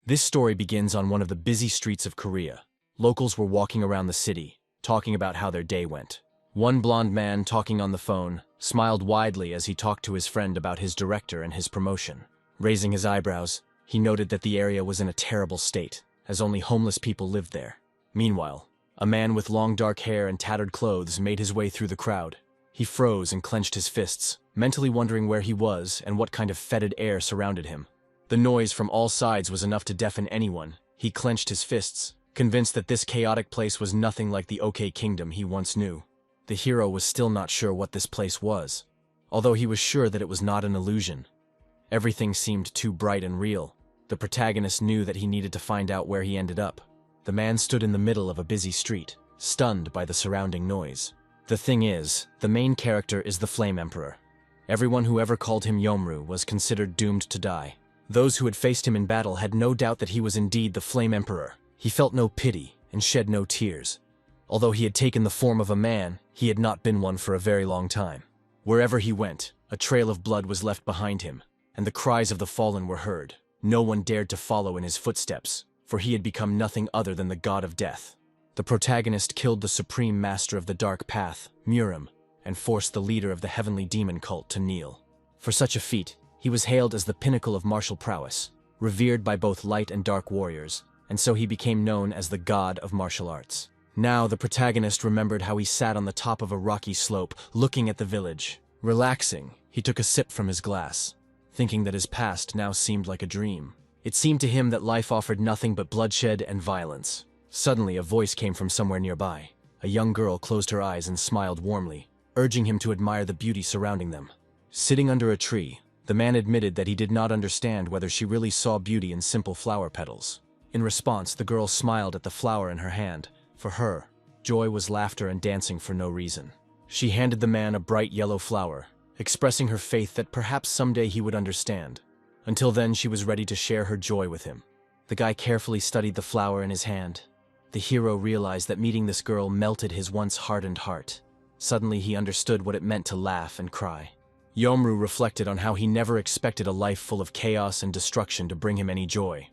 This story begins on one of the busy streets of Korea. Locals were walking around the city, talking about how their day went. One blond man, talking on the phone, smiled widely as he talked to his friend about his director and his promotion. Raising his eyebrows, he noted that the area was in a terrible state, as only homeless people lived there. Meanwhile, a man with long dark hair and tattered clothes made his way through the crowd. He froze and clenched his fists, mentally wondering where he was and what kind of fetid air surrounded him. The noise from all sides was enough to deafen anyone. He clenched his fists, convinced that this chaotic place was nothing like the OK Kingdom he once knew. The hero was still not sure what this place was, although he was sure that it was not an illusion. Everything seemed too bright and real. The protagonist knew that he needed to find out where he ended up. The man stood in the middle of a busy street, stunned by the surrounding noise. The thing is, the main character is the Flame Emperor. Everyone who ever called him Yomru was considered doomed to die. Those who had faced him in battle had no doubt that he was indeed the Flame Emperor. He felt no pity and shed no tears. Although he had taken the form of a man, he had not been one for a very long time. Wherever he went, a trail of blood was left behind him, and the cries of the fallen were heard. No one dared to follow in his footsteps, for he had become nothing other than the god of death. The protagonist killed the supreme master of the dark path, Murim, and forced the leader of the heavenly demon cult to kneel. For such a feat, he was hailed as the pinnacle of martial prowess, revered by both light and dark warriors, and so he became known as the god of martial arts. Now the protagonist remembered how he sat on the top of a rocky slope, looking at the village. Relaxing, he took a sip from his glass, thinking that his past now seemed like a dream. It seemed to him that life offered nothing but bloodshed and violence. Suddenly, a voice came from somewhere nearby. A young girl closed her eyes and smiled warmly, urging him to admire the beauty surrounding them. Sitting under a tree, the man admitted that he did not understand whether she really saw beauty in simple flower petals. In response, the girl smiled at the flower in her hand. For her, joy was laughter and dancing for no reason. She handed the man a bright yellow flower, expressing her faith that perhaps someday he would understand. Until then, she was ready to share her joy with him. The guy carefully studied the flower in his hand. The hero realized that meeting this girl melted his once hardened heart. Suddenly, he understood what it meant to laugh and cry. Yomru reflected on how he never expected a life full of chaos and destruction to bring him any joy.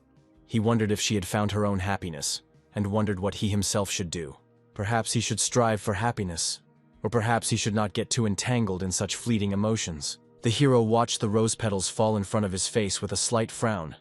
He wondered if she had found her own happiness, and wondered what he himself should do. Perhaps he should strive for happiness, or perhaps he should not get too entangled in such fleeting emotions. The hero watched the rose petals fall in front of his face with a slight frown,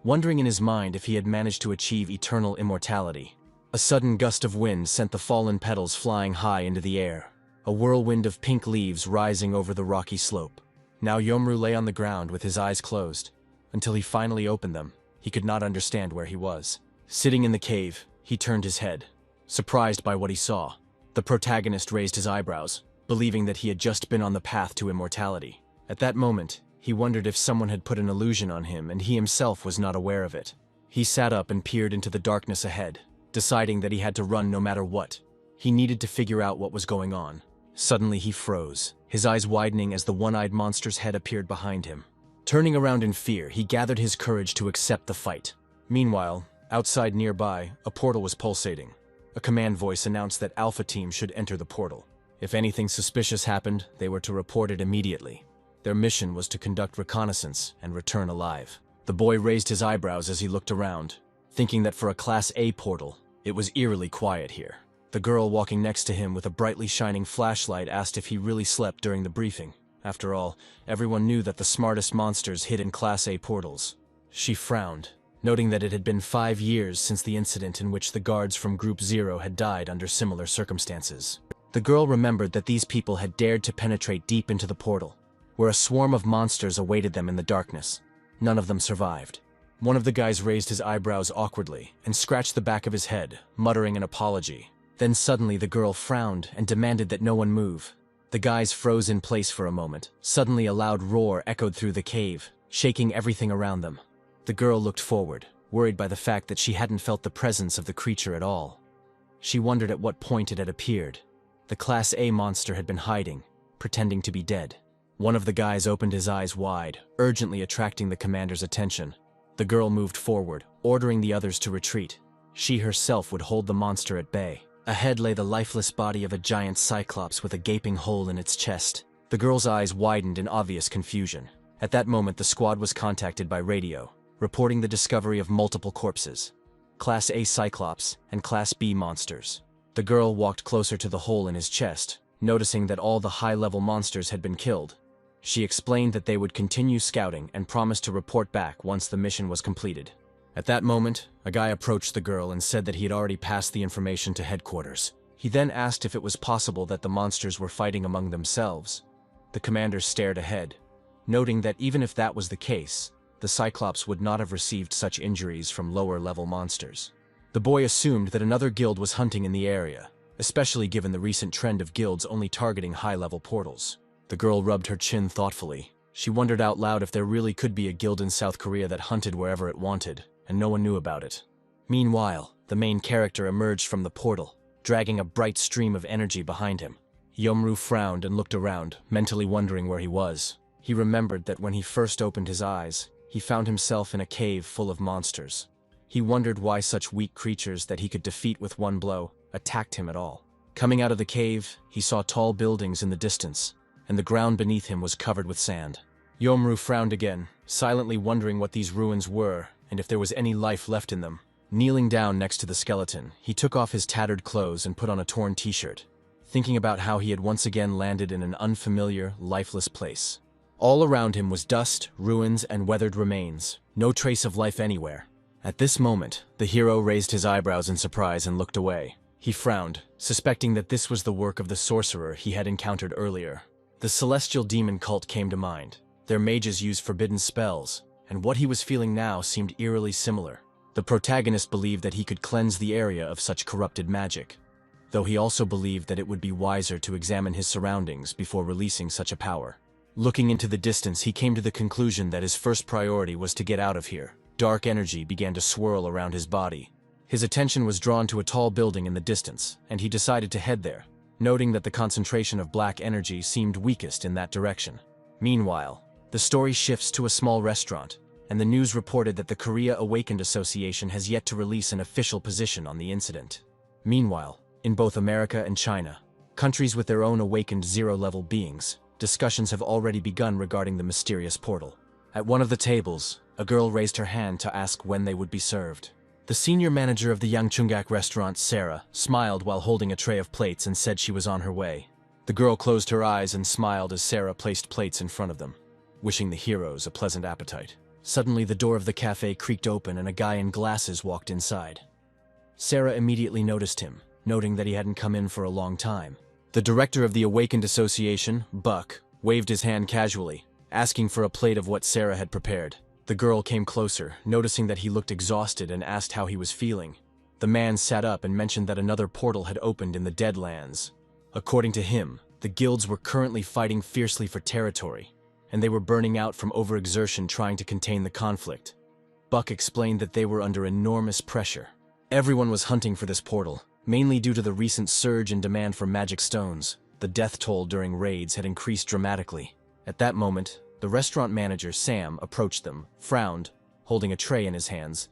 wondering in his mind if he had managed to achieve eternal immortality. A sudden gust of wind sent the fallen petals flying high into the air, a whirlwind of pink leaves rising over the rocky slope. Now Yomru lay on the ground with his eyes closed. Until he finally opened them, he could not understand where he was. Sitting in the cave, he turned his head, surprised by what he saw. The protagonist raised his eyebrows, believing that he had just been on the path to immortality. At that moment, he wondered if someone had put an illusion on him and he himself was not aware of it. He sat up and peered into the darkness ahead, deciding that he had to run no matter what. He needed to figure out what was going on. Suddenly he froze, his eyes widening as the one-eyed monster's head appeared behind him. Turning around in fear, he gathered his courage to accept the fight. Meanwhile, outside nearby, a portal was pulsating. A command voice announced that Alpha Team should enter the portal. If anything suspicious happened, they were to report it immediately. Their mission was to conduct reconnaissance and return alive. The boy raised his eyebrows as he looked around, thinking that for a Class A portal, it was eerily quiet here. The girl walking next to him with a brightly shining flashlight asked if he really slept during the briefing. After all, everyone knew that the smartest monsters hid in Class A portals. She frowned, noting that it had been 5 years since the incident in which the guards from Group Zero had died under similar circumstances. The girl remembered that these people had dared to penetrate deep into the portal, where a swarm of monsters awaited them in the darkness. None of them survived. One of the guys raised his eyebrows awkwardly and scratched the back of his head, muttering an apology. Then suddenly the girl frowned and demanded that no one move. The guys froze in place for a moment. Suddenly a loud roar echoed through the cave, shaking everything around them. The girl looked forward, worried by the fact that she hadn't felt the presence of the creature at all. She wondered at what point it had appeared. The Class A monster had been hiding, pretending to be dead. One of the guys opened his eyes wide, urgently attracting the commander's attention. The girl moved forward, ordering the others to retreat. She herself would hold the monster at bay. Ahead lay the lifeless body of a giant cyclops with a gaping hole in its chest. The girl's eyes widened in obvious confusion. At that moment, the squad was contacted by radio, reporting the discovery of multiple corpses. Class A Cyclops and Class B monsters. The girl walked closer to the hole in his chest, noticing that all the high-level monsters had been killed. She explained that they would continue scouting and promised to report back once the mission was completed. At that moment, a guy approached the girl and said that he had already passed the information to headquarters. He then asked if it was possible that the monsters were fighting among themselves. The commander stared ahead, noting that even if that was the case, the Cyclops would not have received such injuries from lower-level monsters. The boy assumed that another guild was hunting in the area, especially given the recent trend of guilds only targeting high-level portals. The girl rubbed her chin thoughtfully. She wondered out loud if there really could be a guild in South Korea that hunted wherever it wanted, and no one knew about it. Meanwhile, the main character emerged from the portal, dragging a bright stream of energy behind him. Yomru frowned and looked around, mentally wondering where he was. He remembered that when he first opened his eyes, he found himself in a cave full of monsters. He wondered why such weak creatures that he could defeat with one blow attacked him at all. Coming out of the cave, he saw tall buildings in the distance, and the ground beneath him was covered with sand. Yomru frowned again, silently wondering what these ruins were and if there was any life left in them. Kneeling down next to the skeleton, he took off his tattered clothes and put on a torn t-shirt, thinking about how he had once again landed in an unfamiliar, lifeless place. All around him was dust, ruins, and weathered remains, no trace of life anywhere. At this moment, the hero raised his eyebrows in surprise and looked away. He frowned, suspecting that this was the work of the sorcerer he had encountered earlier. The celestial demon cult came to mind. Their mages used forbidden spells, and what he was feeling now seemed eerily similar. The protagonist believed that he could cleanse the area of such corrupted magic, though he also believed that it would be wiser to examine his surroundings before releasing such a power. Looking into the distance, he came to the conclusion that his first priority was to get out of here. Dark energy began to swirl around his body. His attention was drawn to a tall building in the distance, and he decided to head there, noting that the concentration of black energy seemed weakest in that direction. Meanwhile, the story shifts to a small restaurant, and the news reported that the Korea Awakened Association has yet to release an official position on the incident. Meanwhile, in both America and China, countries with their own awakened zero-level beings, discussions have already begun regarding the mysterious portal. At one of the tables, a girl raised her hand to ask when they would be served. The senior manager of the Yangchungak restaurant, Sarah, smiled while holding a tray of plates and said she was on her way. The girl closed her eyes and smiled as Sarah placed plates in front of them, wishing the heroes a pleasant appetite. Suddenly, the door of the cafe creaked open and a guy in glasses walked inside. Sarah immediately noticed him, noting that he hadn't come in for a long time. The director of the Awakened Association, Buck, waved his hand casually, asking for a plate of what Sarah had prepared. The girl came closer, noticing that he looked exhausted, and asked how he was feeling. The man sat up and mentioned that another portal had opened in the Deadlands. According to him, the guilds were currently fighting fiercely for territory, and they were burning out from overexertion trying to contain the conflict. Buck explained that they were under enormous pressure. Everyone was hunting for this portal, mainly due to the recent surge in demand for magic stones. The death toll during raids had increased dramatically. At that moment, the restaurant manager, Sam, approached them, frowned, holding a tray in his hands,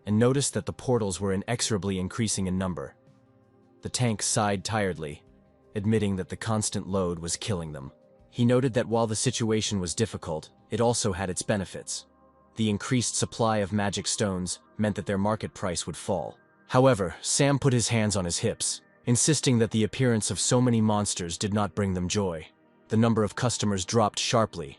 and noticed that the portals were inexorably increasing in number. The tank sighed tiredly, admitting that the constant load was killing them. He noted that while the situation was difficult, it also had its benefits. The increased supply of magic stones meant that their market price would fall. However, Sam put his hands on his hips, insisting that the appearance of so many monsters did not bring them joy. The number of customers dropped sharply.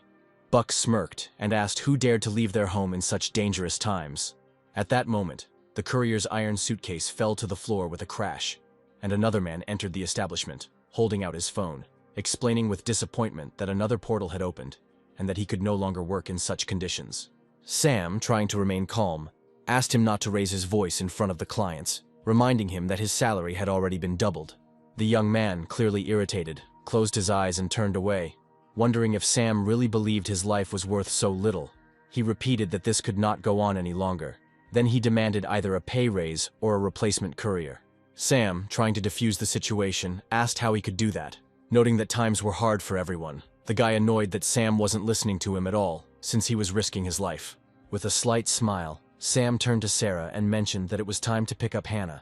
Buck smirked and asked who dared to leave their home in such dangerous times. At that moment, the courier's iron suitcase fell to the floor with a crash, and another man entered the establishment, holding out his phone, explaining with disappointment that another portal had opened, and that he could no longer work in such conditions. Sam, trying to remain calm, asked him not to raise his voice in front of the clients, reminding him that his salary had already been doubled. The young man, clearly irritated, closed his eyes and turned away, wondering if Sam really believed his life was worth so little. He repeated that this could not go on any longer. Then he demanded either a pay raise or a replacement courier. Sam, trying to defuse the situation, asked how he could do that, noting that times were hard for everyone. The guy annoyed that Sam wasn't listening to him at all, since he was risking his life. With a slight smile, Sam turned to Sarah and mentioned that it was time to pick up Hannah.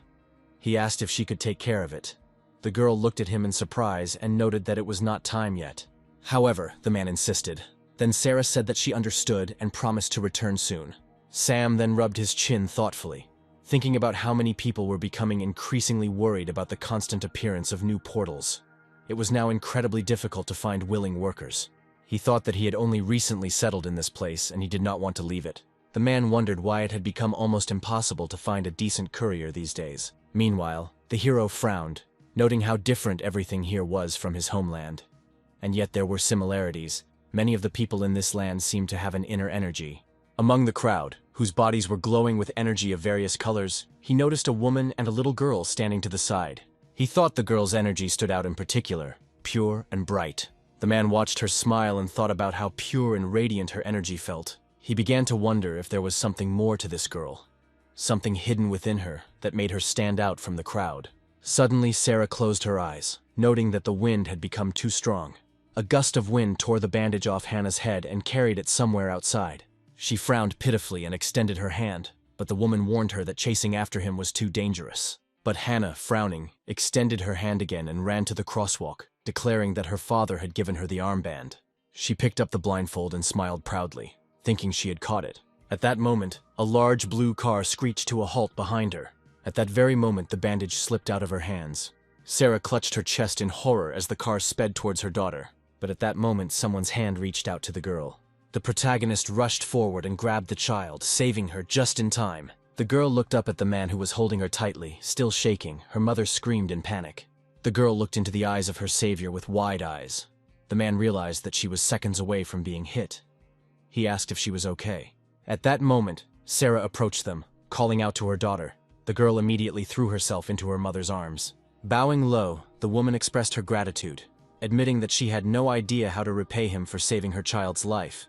He asked if she could take care of it. The girl looked at him in surprise and noted that it was not time yet. However, the man insisted. Then Sarah said that she understood and promised to return soon. Sam then rubbed his chin thoughtfully, thinking about how many people were becoming increasingly worried about the constant appearance of new portals. It was now incredibly difficult to find willing workers. He thought that he had only recently settled in this place and he did not want to leave it. The man wondered why it had become almost impossible to find a decent courier these days. Meanwhile, the hero frowned, noting how different everything here was from his homeland. And yet there were similarities. Many of the people in this land seemed to have an inner energy. Among the crowd, whose bodies were glowing with energy of various colors, he noticed a woman and a little girl standing to the side. He thought the girl's energy stood out in particular, pure and bright. The man watched her smile and thought about how pure and radiant her energy felt. He began to wonder if there was something more to this girl, something hidden within her that made her stand out from the crowd. Suddenly, Sarah closed her eyes, noting that the wind had become too strong. A gust of wind tore the bandage off Hannah's head and carried it somewhere outside. She frowned pitifully and extended her hand, but the woman warned her that chasing after him was too dangerous. But Hannah, frowning, extended her hand again and ran to the crosswalk, declaring that her father had given her the armband. She picked up the blindfold and smiled proudly, thinking she had caught it. At that moment, a large blue car screeched to a halt behind her. At that very moment, the bandage slipped out of her hands. Sarah clutched her chest in horror as the car sped towards her daughter. But at that moment, someone's hand reached out to the girl. The protagonist rushed forward and grabbed the child, saving her just in time. The girl looked up at the man who was holding her tightly, still shaking. Her mother screamed in panic. The girl looked into the eyes of her savior with wide eyes. The man realized that she was seconds away from being hit. He asked if she was okay. At that moment, Sarah approached them, calling out to her daughter. The girl immediately threw herself into her mother's arms. Bowing low, the woman expressed her gratitude, admitting that she had no idea how to repay him for saving her child's life.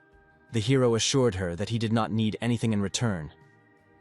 The hero assured her that he did not need anything in return.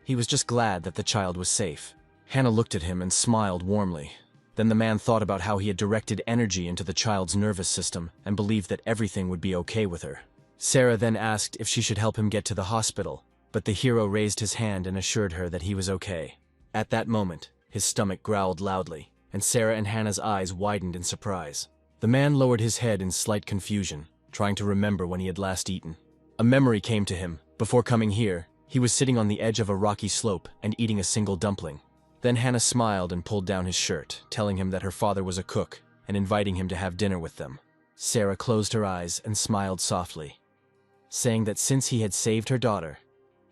He was just glad that the child was safe. Hannah looked at him and smiled warmly. Then the man thought about how he had directed energy into the child's nervous system and believed that everything would be okay with her. Sarah then asked if she should help him get to the hospital, but the hero raised his hand and assured her that he was okay. At that moment, his stomach growled loudly, and Sarah and Hannah's eyes widened in surprise. The man lowered his head in slight confusion, trying to remember when he had last eaten. A memory came to him. Before coming here, he was sitting on the edge of a rocky slope and eating a single dumpling. Then Hannah smiled and pulled down his shirt, telling him that her father was a cook and inviting him to have dinner with them. Sarah closed her eyes and smiled softly, saying that since he had saved her daughter,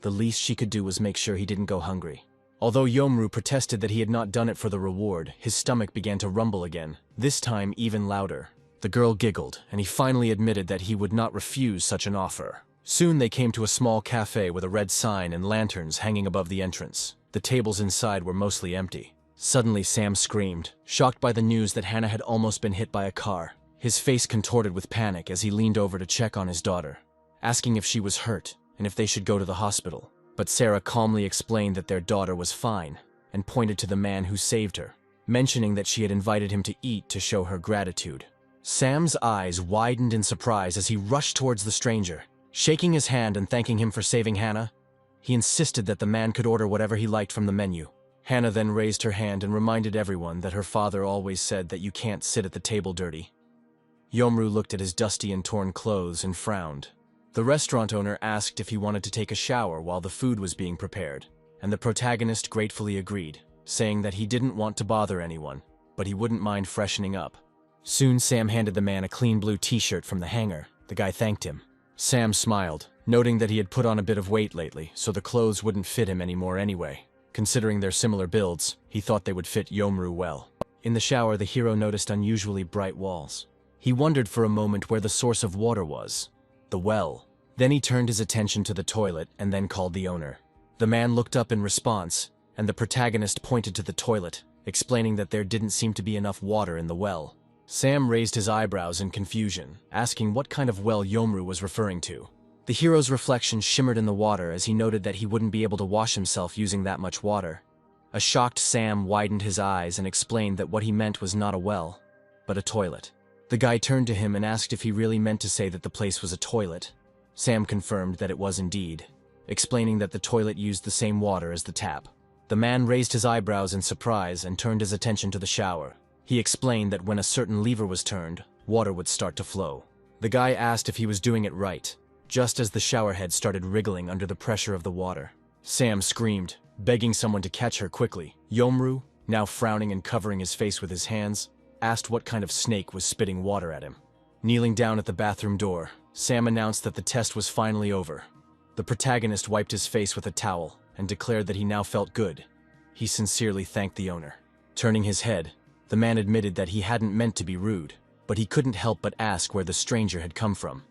the least she could do was make sure he didn't go hungry. Although Yomru protested that he had not done it for the reward, his stomach began to rumble again, this time even louder. The girl giggled, and he finally admitted that he would not refuse such an offer. Soon they came to a small cafe with a red sign and lanterns hanging above the entrance. The tables inside were mostly empty. Suddenly Sam screamed, shocked by the news that Hannah had almost been hit by a car. His face contorted with panic as he leaned over to check on his daughter, asking if she was hurt and if they should go to the hospital. But Sarah calmly explained that their daughter was fine and pointed to the man who saved her, mentioning that she had invited him to eat to show her gratitude. Sam's eyes widened in surprise as he rushed towards the stranger. Shaking his hand and thanking him for saving Hannah, he insisted that the man could order whatever he liked from the menu. Hannah then raised her hand and reminded everyone that her father always said that you can't sit at the table dirty. Yomru looked at his dusty and torn clothes and frowned. The restaurant owner asked if he wanted to take a shower while the food was being prepared, and the protagonist gratefully agreed, saying that he didn't want to bother anyone, but he wouldn't mind freshening up. Soon Sam handed the man a clean blue t-shirt from the hanger. The guy thanked him. Sam smiled, noting that he had put on a bit of weight lately, so the clothes wouldn't fit him anymore anyway. Considering their similar builds, he thought they would fit Yomru well. In the shower, the hero noticed unusually bright walls. He wondered for a moment where the source of water was. The well. Then he turned his attention to the toilet and then called the owner. The man looked up in response, and the protagonist pointed to the toilet, explaining that there didn't seem to be enough water in the well. Sam raised his eyebrows in confusion, asking what kind of well Yomru was referring to. The hero's reflection shimmered in the water as he noted that he wouldn't be able to wash himself using that much water. A shocked Sam widened his eyes and explained that what he meant was not a well, but a toilet. The guy turned to him and asked if he really meant to say that the place was a toilet. Sam confirmed that it was indeed, explaining that the toilet used the same water as the tap. The man raised his eyebrows in surprise and turned his attention to the shower. He explained that when a certain lever was turned, water would start to flow. The guy asked if he was doing it right, just as the showerhead started wriggling under the pressure of the water. Sam screamed, begging someone to catch her quickly. Yomru, now frowning and covering his face with his hands, asked what kind of snake was spitting water at him. Kneeling down at the bathroom door, Sam announced that the test was finally over. The protagonist wiped his face with a towel and declared that he now felt good. He sincerely thanked the owner. Turning his head, the man admitted that he hadn't meant to be rude, but he couldn't help but ask where the stranger had come from.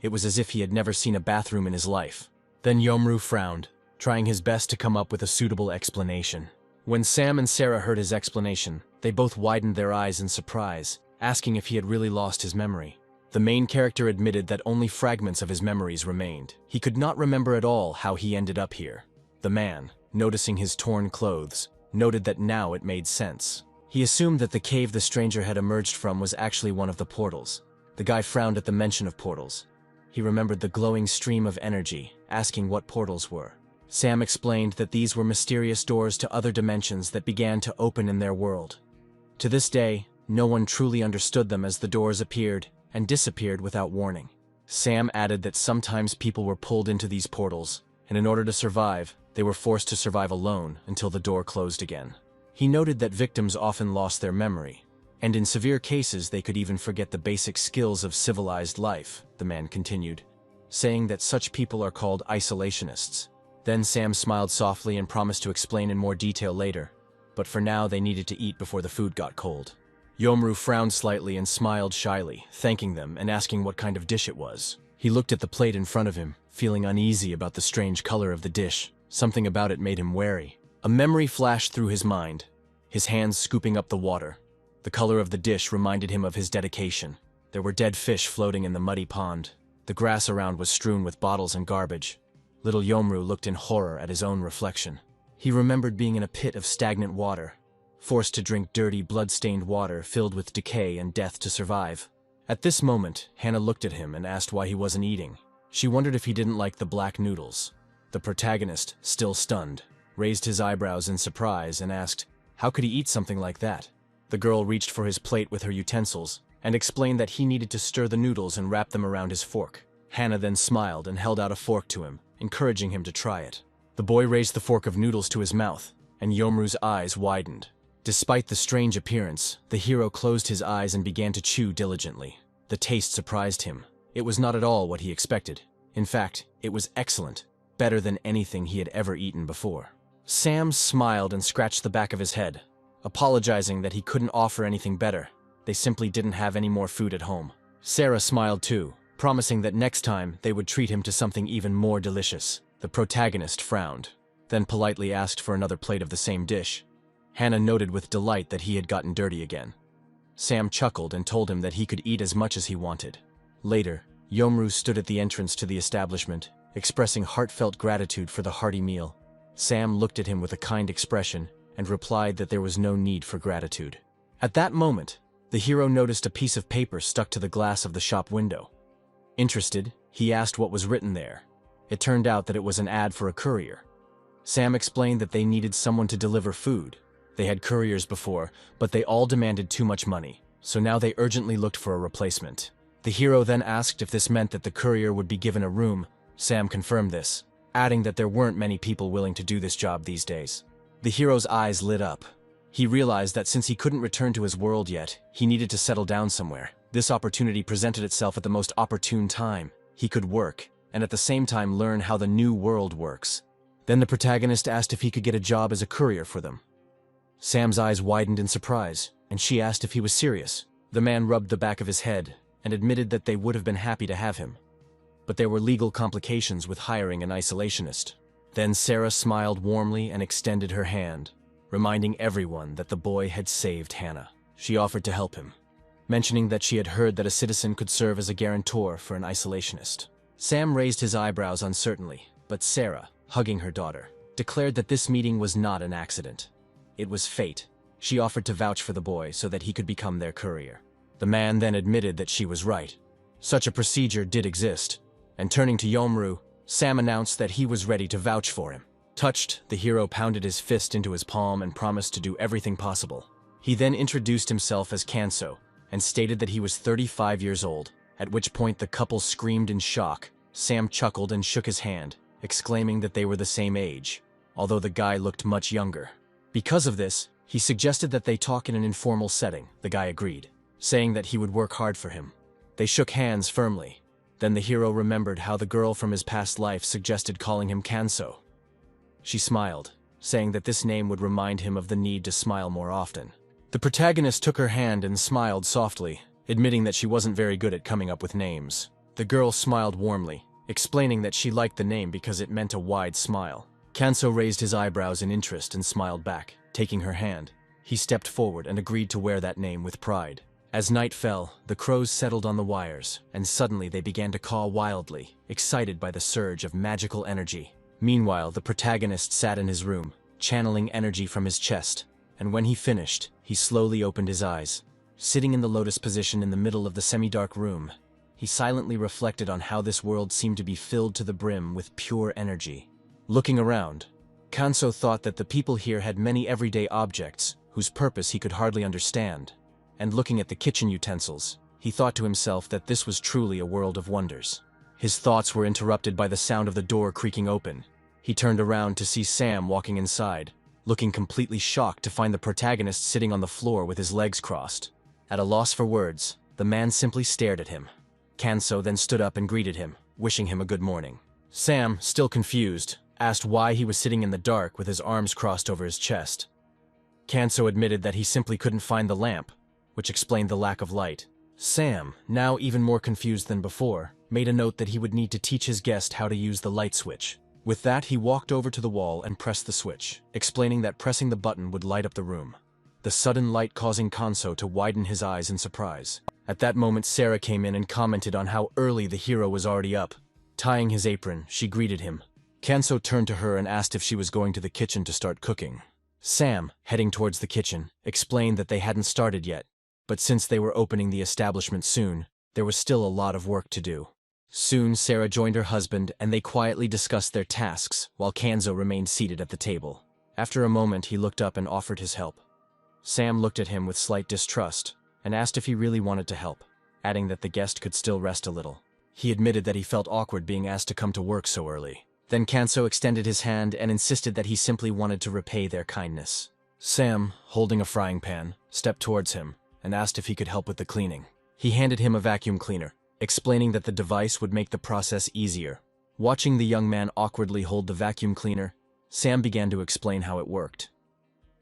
It was as if he had never seen a bathroom in his life. Then Yomru frowned, trying his best to come up with a suitable explanation. When Sam and Sarah heard his explanation, they both widened their eyes in surprise, asking if he had really lost his memory. The main character admitted that only fragments of his memories remained. He could not remember at all how he ended up here. The man, noticing his torn clothes, noted that now it made sense. He assumed that the cave the stranger had emerged from was actually one of the portals. The guy frowned at the mention of portals. He remembered the glowing stream of energy, asking what portals were. Sam explained that these were mysterious doors to other dimensions that began to open in their world. To this day, no one truly understood them as the doors appeared and disappeared without warning. Sam added that sometimes people were pulled into these portals, and in order to survive, they were forced to survive alone until the door closed again. He noted that victims often lost their memory, and in severe cases they could even forget the basic skills of civilized life, the man continued, saying that such people are called isolationists. Then Sam smiled softly and promised to explain in more detail later, but for now they needed to eat before the food got cold. Yomru frowned slightly and smiled shyly, thanking them and asking what kind of dish it was. He looked at the plate in front of him, feeling uneasy about the strange color of the dish. Something about it made him wary. A memory flashed through his mind, his hands scooping up the water. The color of the dish reminded him of his dedication. There were dead fish floating in the muddy pond. The grass around was strewn with bottles and garbage. Little Yomru looked in horror at his own reflection. He remembered being in a pit of stagnant water, forced to drink dirty, blood-stained water filled with decay and death to survive. At this moment, Hannah looked at him and asked why he wasn't eating. She wondered if he didn't like the black noodles. The protagonist, still stunned, raised his eyebrows in surprise and asked, how could he eat something like that? The girl reached for his plate with her utensils and explained that he needed to stir the noodles and wrap them around his fork. Hannah then smiled and held out a fork to him, encouraging him to try it. The boy raised the fork of noodles to his mouth, and Yomru's eyes widened. Despite the strange appearance, the hero closed his eyes and began to chew diligently. The taste surprised him. It was not at all what he expected. In fact, it was excellent, better than anything he had ever eaten before. Sam smiled and scratched the back of his head, apologizing that he couldn't offer anything better. They simply didn't have any more food at home. Sarah smiled too, promising that next time they would treat him to something even more delicious. The protagonist frowned, then politely asked for another plate of the same dish. Hannah noted with delight that he had gotten dirty again. Sam chuckled and told him that he could eat as much as he wanted. Later, Yomru stood at the entrance to the establishment, expressing heartfelt gratitude for the hearty meal. Sam looked at him with a kind expression and replied that there was no need for gratitude. At that moment, the hero noticed a piece of paper stuck to the glass of the shop window. Interested, he asked what was written there. It turned out that it was an ad for a courier. Sam explained that they needed someone to deliver food. They had couriers before, but they all demanded too much money, so now they urgently looked for a replacement. The hero then asked if this meant that the courier would be given a room. Sam confirmed this, adding that there weren't many people willing to do this job these days. The hero's eyes lit up. He realized that since he couldn't return to his world yet, he needed to settle down somewhere. This opportunity presented itself at the most opportune time. He could work, and at the same time learn how the new world works. Then the protagonist asked if he could get a job as a courier for them. Sam's eyes widened in surprise, and she asked if he was serious. The man rubbed the back of his head and admitted that they would have been happy to have him. But there were legal complications with hiring an isolationist. Then Sarah smiled warmly and extended her hand, reminding everyone that the boy had saved Hannah. She offered to help him, mentioning that she had heard that a citizen could serve as a guarantor for an isolationist. Sam raised his eyebrows uncertainly, but Sarah, hugging her daughter, declared that this meeting was not an accident. It was fate. She offered to vouch for the boy so that he could become their courier. The man then admitted that she was right. Such a procedure did exist, and turning to Yomru, Sam announced that he was ready to vouch for him. Touched, the hero pounded his fist into his palm and promised to do everything possible. He then introduced himself as Kanso and stated that he was 35 years old, at which point the couple screamed in shock, Sam chuckled and shook his hand, exclaiming that they were the same age, although the guy looked much younger. Because of this, he suggested that they talk in an informal setting. The guy agreed, saying that he would work hard for him. They shook hands firmly. Then the hero remembered how the girl from his past life suggested calling him Kanso. She smiled, saying that this name would remind him of the need to smile more often. The protagonist took her hand and smiled softly, admitting that she wasn't very good at coming up with names. The girl smiled warmly, explaining that she liked the name because it meant a wide smile. Kanso raised his eyebrows in interest and smiled back, taking her hand. He stepped forward and agreed to wear that name with pride. As night fell, the crows settled on the wires, and suddenly they began to caw wildly, excited by the surge of magical energy. Meanwhile, the protagonist sat in his room, channeling energy from his chest, and when he finished, he slowly opened his eyes. Sitting in the lotus position in the middle of the semi-dark room, he silently reflected on how this world seemed to be filled to the brim with pure energy. Looking around, Kanso thought that the people here had many everyday objects whose purpose he could hardly understand. And looking at the kitchen utensils, he thought to himself that this was truly a world of wonders. His thoughts were interrupted by the sound of the door creaking open. He turned around to see Sam walking inside, looking completely shocked to find the protagonist sitting on the floor with his legs crossed. At a loss for words, the man simply stared at him. Kanso then stood up and greeted him, wishing him a good morning. Sam, still confused, asked why he was sitting in the dark with his arms crossed over his chest. Kanso admitted that he simply couldn't find the lamp, which explained the lack of light. Sam, now even more confused than before, made a note that he would need to teach his guest how to use the light switch. With that, he walked over to the wall and pressed the switch, explaining that pressing the button would light up the room, the sudden light causing Kanso to widen his eyes in surprise. At that moment, Sarah came in and commented on how early the hero was already up. Tying his apron, she greeted him. Kanso turned to her and asked if she was going to the kitchen to start cooking. Sam, heading towards the kitchen, explained that they hadn't started yet, but since they were opening the establishment soon, there was still a lot of work to do. Soon, Sarah joined her husband and they quietly discussed their tasks while Kanso remained seated at the table. After a moment, he looked up and offered his help. Sam looked at him with slight distrust and asked if he really wanted to help, adding that the guest could still rest a little. He admitted that he felt awkward being asked to come to work so early. Then Kanso extended his hand and insisted that he simply wanted to repay their kindness. Sam, holding a frying pan, stepped towards him and asked if he could help with the cleaning. He handed him a vacuum cleaner, explaining that the device would make the process easier. Watching the young man awkwardly hold the vacuum cleaner, Sam began to explain how it worked.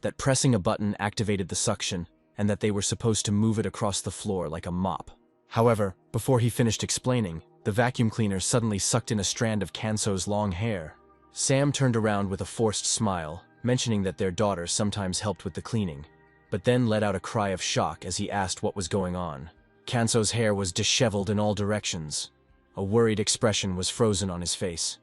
That pressing a button activated the suction, and that they were supposed to move it across the floor like a mop. However, before he finished explaining, the vacuum cleaner suddenly sucked in a strand of Kanso's long hair. Sam turned around with a forced smile, mentioning that their daughter sometimes helped with the cleaning, but then let out a cry of shock as he asked what was going on. Kanso's hair was disheveled in all directions. A worried expression was frozen on his face.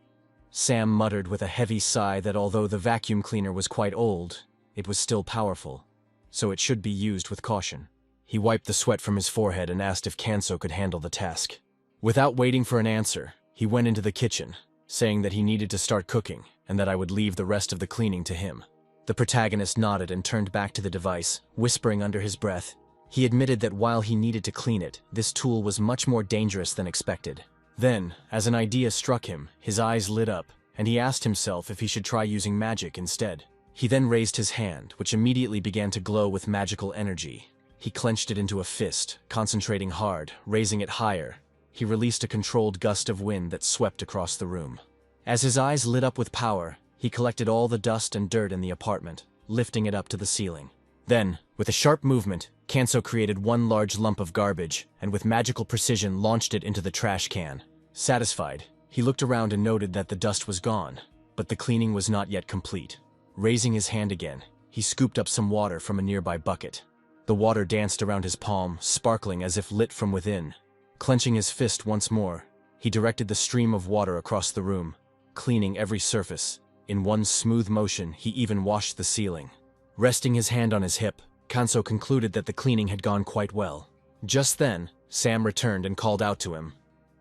Sam muttered with a heavy sigh that although the vacuum cleaner was quite old, it was still powerful, so it should be used with caution. He wiped the sweat from his forehead and asked if Kanso could handle the task. Without waiting for an answer, he went into the kitchen, saying that he needed to start cooking and that I would leave the rest of the cleaning to him. The protagonist nodded and turned back to the device, whispering under his breath. He admitted that while he needed to clean it, this tool was much more dangerous than expected. Then, as an idea struck him, his eyes lit up, and he asked himself if he should try using magic instead. He then raised his hand, which immediately began to glow with magical energy. He clenched it into a fist, concentrating hard, raising it higher. He released a controlled gust of wind that swept across the room. As his eyes lit up with power, he collected all the dust and dirt in the apartment, lifting it up to the ceiling. Then, with a sharp movement, Kanso created one large lump of garbage and with magical precision launched it into the trash can. Satisfied, he looked around and noted that the dust was gone, but the cleaning was not yet complete. Raising his hand again, he scooped up some water from a nearby bucket. The water danced around his palm, sparkling as if lit from within. Clenching his fist once more, he directed the stream of water across the room, cleaning every surface. In one smooth motion, he even washed the ceiling. Resting his hand on his hip, Kanso concluded that the cleaning had gone quite well. Just then, Sam returned and called out to him.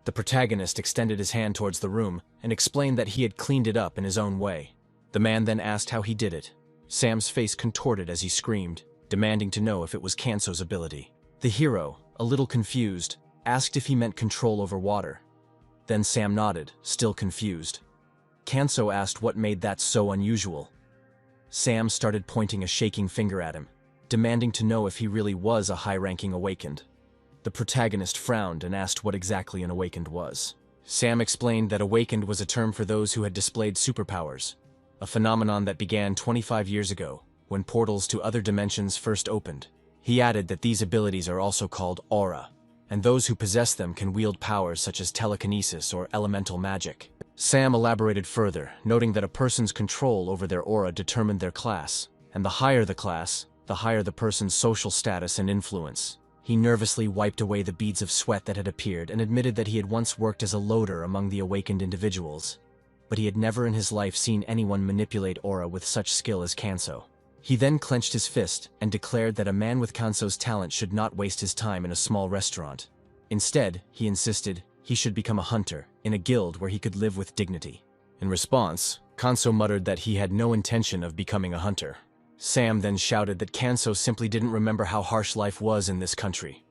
The protagonist extended his hand towards the room and explained that he had cleaned it up in his own way. The man then asked how he did it. Sam's face contorted as he screamed, demanding to know if it was Kanso's ability. The hero, a little confused, asked if he meant control over water. Then Sam nodded, still confused. Kanso asked what made that so unusual. Sam started pointing a shaking finger at him, demanding to know if he really was a high-ranking awakened. The protagonist frowned and asked what exactly an awakened was. Sam explained that awakened was a term for those who had displayed superpowers, a phenomenon that began 25 years ago, when portals to other dimensions first opened. He added that these abilities are also called aura, and those who possess them can wield powers such as telekinesis or elemental magic. Sam elaborated further, noting that a person's control over their aura determined their class, and the higher the class, the higher the person's social status and influence. He nervously wiped away the beads of sweat that had appeared and admitted that he had once worked as a loader among the awakened individuals, but he had never in his life seen anyone manipulate aura with such skill as Kanso. He then clenched his fist and declared that a man with Kanso's talent should not waste his time in a small restaurant. Instead, he insisted, he should become a hunter, in a guild where he could live with dignity. In response, Kanso muttered that he had no intention of becoming a hunter. Sam then shouted that Kanso simply didn't remember how harsh life was in this country,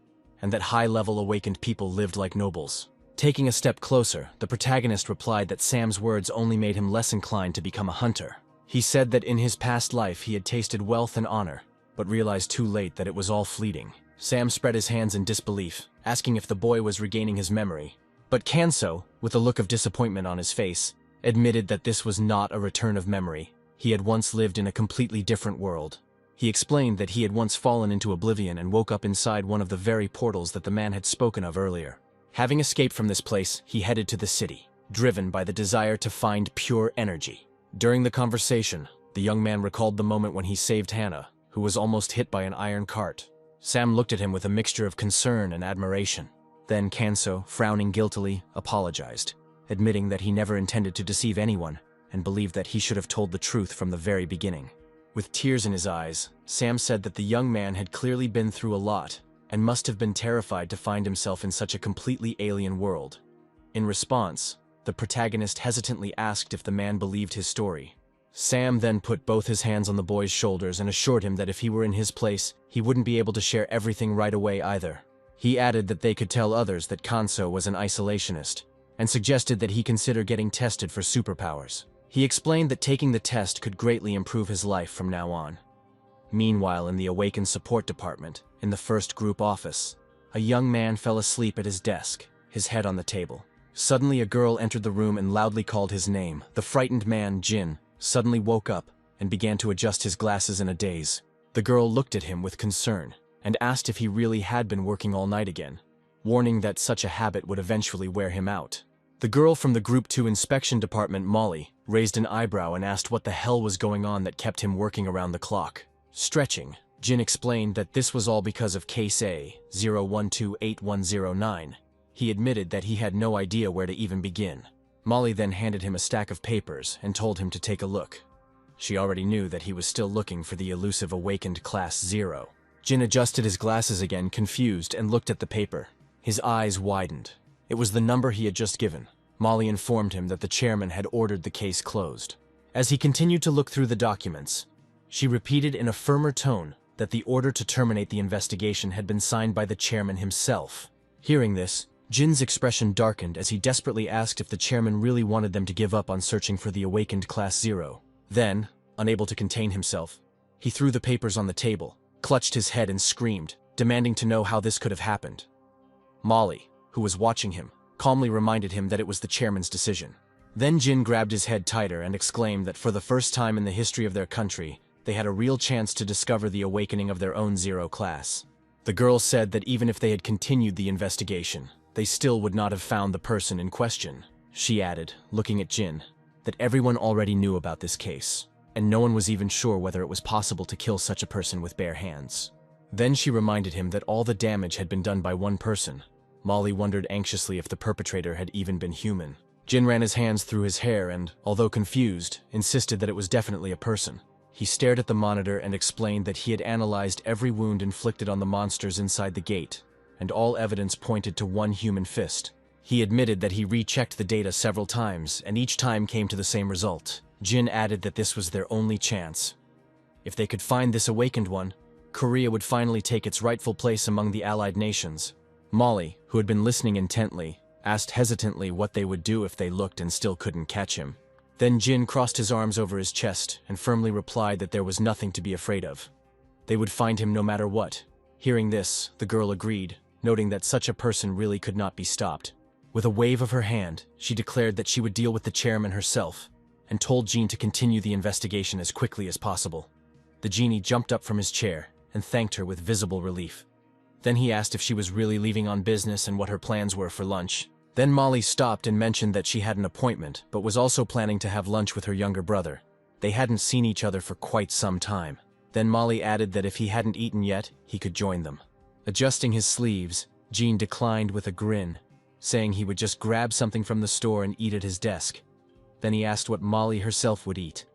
and that high-level awakened people lived like nobles. Taking a step closer, the protagonist replied that Sam's words only made him less inclined to become a hunter. He said that in his past life he had tasted wealth and honor, but realized too late that it was all fleeting. Sam spread his hands in disbelief, asking if the boy was regaining his memory. But Kanso, with a look of disappointment on his face, admitted that this was not a return of memory. He had once lived in a completely different world. He explained that he had once fallen into oblivion and woke up inside one of the very portals that the man had spoken of earlier. Having escaped from this place, he headed to the city, driven by the desire to find pure energy. During the conversation, the young man recalled the moment when he saved Hannah, who was almost hit by an iron cart. Sam looked at him with a mixture of concern and admiration. Then Kanso, frowning guiltily, apologized, admitting that he never intended to deceive anyone and believed that he should have told the truth from the very beginning. With tears in his eyes, Sam said that the young man had clearly been through a lot and must have been terrified to find himself in such a completely alien world. In response, the protagonist hesitantly asked if the man believed his story. Sam then put both his hands on the boy's shoulders and assured him that if he were in his place, he wouldn't be able to share everything right away either. He added that they could tell others that Kanso was an isolationist, and suggested that he consider getting tested for superpowers. He explained that taking the test could greatly improve his life from now on. Meanwhile, in the Awakened Support Department, in the first group office, a young man fell asleep at his desk, his head on the table. Suddenly a girl entered the room and loudly called his name. The frightened man, Jin, suddenly woke up and began to adjust his glasses in a daze. The girl looked at him with concern and asked if he really had been working all night again, warning that such a habit would eventually wear him out. The girl from the Group 2 Inspection Department, Molly, raised an eyebrow and asked what the hell was going on that kept him working around the clock. Stretching, Jin explained that this was all because of Case A-0128109. He admitted that he had no idea where to even begin. Molly then handed him a stack of papers and told him to take a look. She already knew that he was still looking for the elusive awakened Class 0. Jin adjusted his glasses again, confused, and looked at the paper. His eyes widened. It was the number he had just given. Molly informed him that the chairman had ordered the case closed. As he continued to look through the documents, she repeated in a firmer tone that the order to terminate the investigation had been signed by the chairman himself. Hearing this, Jin's expression darkened as he desperately asked if the chairman really wanted them to give up on searching for the awakened Class 0. Then, unable to contain himself, he threw the papers on the table, clutched his head and screamed, demanding to know how this could have happened. Molly, who was watching him, calmly reminded him that it was the chairman's decision. Then Jin grabbed his head tighter and exclaimed that for the first time in the history of their country, they had a real chance to discover the awakening of their own 0 class. The girl said that even if they had continued the investigation, they still would not have found the person in question. She added, looking at Jin, that everyone already knew about this case, and no one was even sure whether it was possible to kill such a person with bare hands. Then she reminded him that all the damage had been done by one person. Molly wondered anxiously if the perpetrator had even been human. Jin ran his hands through his hair and, although confused, insisted that it was definitely a person. He stared at the monitor and explained that he had analyzed every wound inflicted on the monsters inside the gate, and all evidence pointed to one human fist. He admitted that he rechecked the data several times, and each time came to the same result. Jin added that this was their only chance. If they could find this awakened one, Courier would finally take its rightful place among the allied nations. Molly, who had been listening intently, asked hesitantly what they would do if they looked and still couldn't catch him. Then Jin crossed his arms over his chest and firmly replied that there was nothing to be afraid of. They would find him no matter what. Hearing this, the girl agreed, noting that such a person really could not be stopped. With a wave of her hand, she declared that she would deal with the chairman herself, and told Jin to continue the investigation as quickly as possible. The genie jumped up from his chair and thanked her with visible relief. Then he asked if she was really leaving on business and what her plans were for lunch. Then Molly stopped and mentioned that she had an appointment, but was also planning to have lunch with her younger brother. They hadn't seen each other for quite some time. Then Molly added that if he hadn't eaten yet, he could join them. Adjusting his sleeves, Jin declined with a grin, saying he would just grab something from the store and eat at his desk. Then he asked what Molly herself would eat.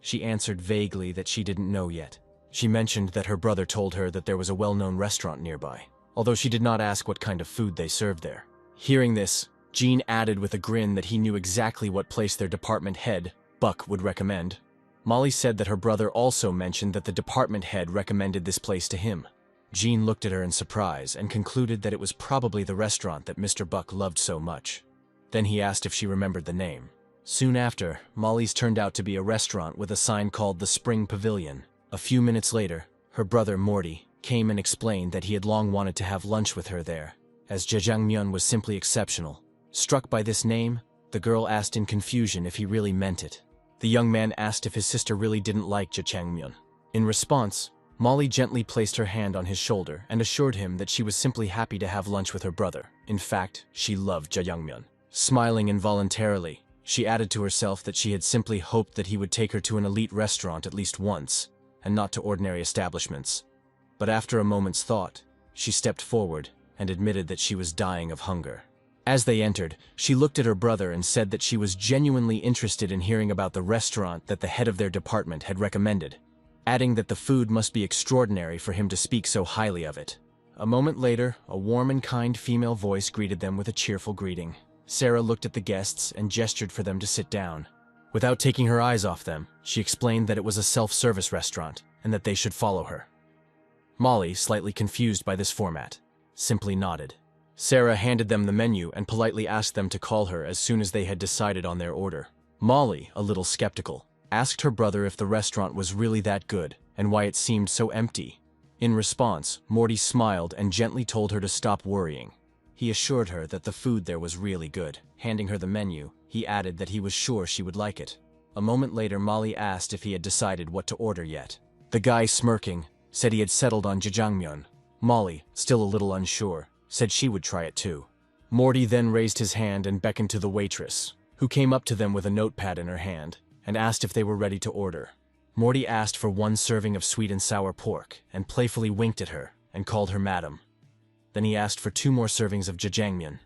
She answered vaguely that she didn't know yet. She mentioned that her brother told her that there was a well-known restaurant nearby, although she did not ask what kind of food they served there. Hearing this, Jin added with a grin that he knew exactly what place their department head, Buck, would recommend. Molly said that her brother also mentioned that the department head recommended this place to him. Jin looked at her in surprise and concluded that it was probably the restaurant that Mr. Buck loved so much. Then he asked if she remembered the name. Soon after, Molly's turned out to be a restaurant with a sign called the Spring Pavilion. A few minutes later, her brother Morty came and explained that he had long wanted to have lunch with her there, as Jajangmyeon was simply exceptional. Struck by this name, the girl asked in confusion if he really meant it. The young man asked if his sister really didn't like Jajangmyeon. In response, Molly gently placed her hand on his shoulder and assured him that she was simply happy to have lunch with her brother. In fact, she loved Jajangmyeon. Smiling involuntarily, she added to herself that she had simply hoped that he would take her to an elite restaurant at least once, and not to ordinary establishments. But after a moment's thought, she stepped forward and admitted that she was dying of hunger. As they entered, she looked at her brother and said that she was genuinely interested in hearing about the restaurant that the head of their department had recommended, adding that the food must be extraordinary for him to speak so highly of it. A moment later, a warm and kind female voice greeted them with a cheerful greeting. Sarah looked at the guests and gestured for them to sit down. Without taking her eyes off them, she explained that it was a self-service restaurant and that they should follow her. Molly, slightly confused by this format, simply nodded. Sarah handed them the menu and politely asked them to call her as soon as they had decided on their order. Molly, a little skeptical, asked her brother if the restaurant was really that good and why it seemed so empty. In response, Morty smiled and gently told her to stop worrying. He assured her that the food there was really good. Handing her the menu, he added that he was sure she would like it. A moment later, Molly asked if he had decided what to order yet. The guy, smirking, said he had settled on jjajangmyeon. Molly, still a little unsure, said she would try it too. Morty then raised his hand and beckoned to the waitress, who came up to them with a notepad in her hand, and asked if they were ready to order. Morty asked for 1 serving of sweet and sour pork, and playfully winked at her, and called her madam. Then he asked for 2 more servings of jjajangmyeon.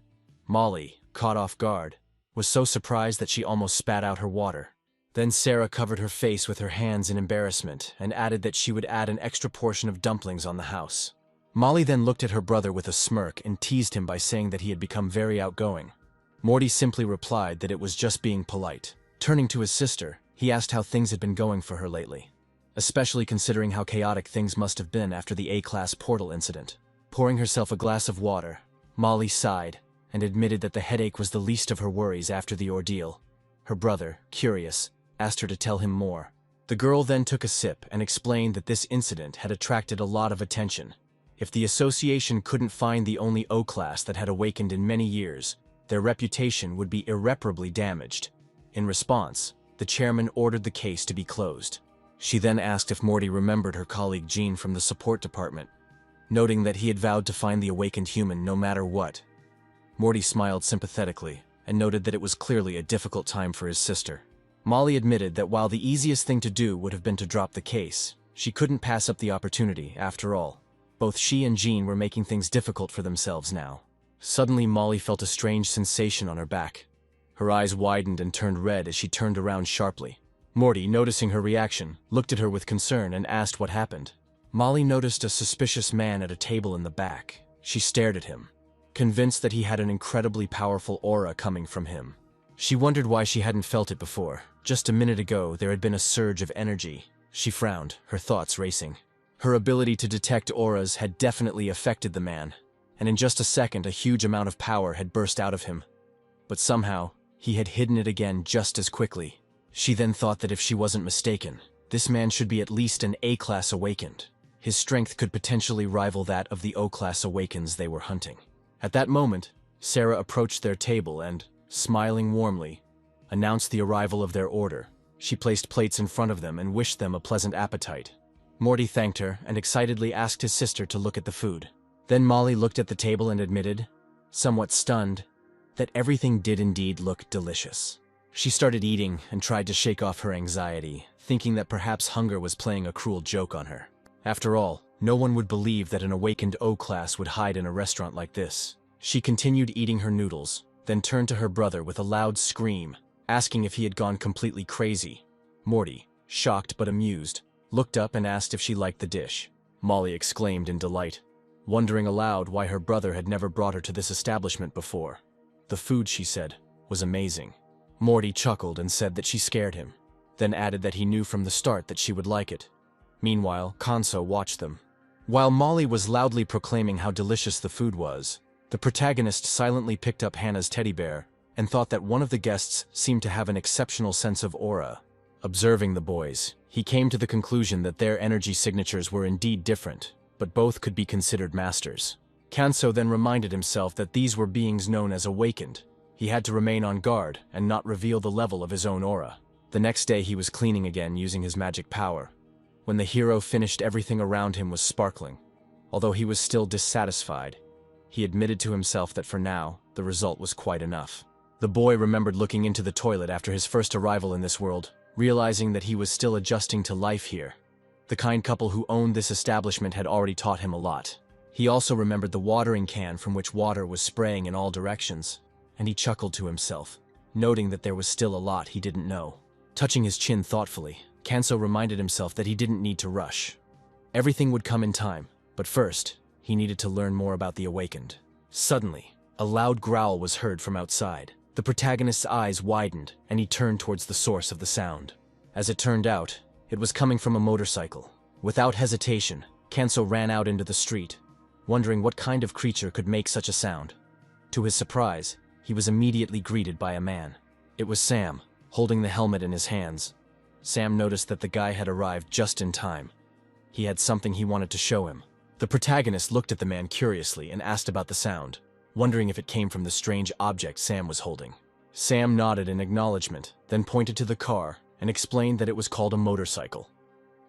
Molly, caught off guard, was so surprised that she almost spat out her water. Then Sarah covered her face with her hands in embarrassment, and added that she would add an extra portion of dumplings on the house. Molly then looked at her brother with a smirk and teased him by saying that he had become very outgoing. Morty simply replied that it was just being polite. Turning to his sister, he asked how things had been going for her lately, especially considering how chaotic things must have been after the A-class portal incident. Pouring herself a glass of water, Molly sighed and admitted that the headache was the least of her worries after the ordeal. Her brother, curious, asked her to tell him more. The girl then took a sip and explained that this incident had attracted a lot of attention. If the association couldn't find the only O-class that had awakened in many years, their reputation would be irreparably damaged. In response, the chairman ordered the case to be closed. She then asked if Morty remembered her colleague Jean from the support department, noting that he had vowed to find the awakened human no matter what. Morty smiled sympathetically and noted that it was clearly a difficult time for his sister. Molly admitted that while the easiest thing to do would have been to drop the case, she couldn't pass up the opportunity, after all. Both she and Jean were making things difficult for themselves now. Suddenly, Molly felt a strange sensation on her back. Her eyes widened and turned red as she turned around sharply. Morty, noticing her reaction, looked at her with concern and asked what happened. Molly noticed a suspicious man at a table in the back. She stared at him, convinced that he had an incredibly powerful aura coming from him. She wondered why she hadn't felt it before. Just a minute ago, there had been a surge of energy. She frowned, her thoughts racing. Her ability to detect auras had definitely affected the man, and in just a second, a huge amount of power had burst out of him. but somehow, he had hidden it again just as quickly. She then thought that if she wasn't mistaken, this man should be at least an A-class awakened. His strength could potentially rival that of the O-class awakens they were hunting. At that moment, Sarah approached their table and, smiling warmly, announced the arrival of their order. She placed plates in front of them and wished them a pleasant appetite. Morty thanked her and excitedly asked his sister to look at the food. Then Molly looked at the table and admitted, somewhat stunned, that everything did indeed look delicious. She started eating and tried to shake off her anxiety, thinking that perhaps hunger was playing a cruel joke on her. After all, no one would believe that an awakened O-class would hide in a restaurant like this. She continued eating her noodles, then turned to her brother with a loud scream, asking if he had gone completely crazy. Morty, shocked but amused, looked up and asked if she liked the dish. Molly exclaimed in delight, wondering aloud why her brother had never brought her to this establishment before. The food, she said, was amazing. Morty chuckled and said that she scared him, then added that he knew from the start that she would like it. Meanwhile, Kanso watched them. While Molly was loudly proclaiming how delicious the food was, the protagonist silently picked up Hannah's teddy bear and thought that one of the guests seemed to have an exceptional sense of aura. Observing the boys, he came to the conclusion that their energy signatures were indeed different, but both could be considered masters. Kanso then reminded himself that these were beings known as awakened. He had to remain on guard and not reveal the level of his own aura. The next day he was cleaning again using his magic power. When the hero finished, everything around him was sparkling. Although he was still dissatisfied, he admitted to himself that for now, the result was quite enough. The boy remembered looking into the toilet after his first arrival in this world, realizing that he was still adjusting to life here. The kind couple who owned this establishment had already taught him a lot. He also remembered the watering can from which water was spraying in all directions, and he chuckled to himself, noting that there was still a lot he didn't know. Touching his chin thoughtfully, Kanso reminded himself that he didn't need to rush. Everything would come in time, but first, he needed to learn more about the awakened. Suddenly, a loud growl was heard from outside. The protagonist's eyes widened, and he turned towards the source of the sound. As it turned out, it was coming from a motorcycle. Without hesitation, Kanso ran out into the street, wondering what kind of creature could make such a sound. To his surprise, he was immediately greeted by a man. It was Sam, holding the helmet in his hands. Sam noticed that the guy had arrived just in time. He had something he wanted to show him. The protagonist looked at the man curiously and asked about the sound, wondering if it came from the strange object Sam was holding. Sam nodded in acknowledgement, then pointed to the car and explained that it was called a motorcycle,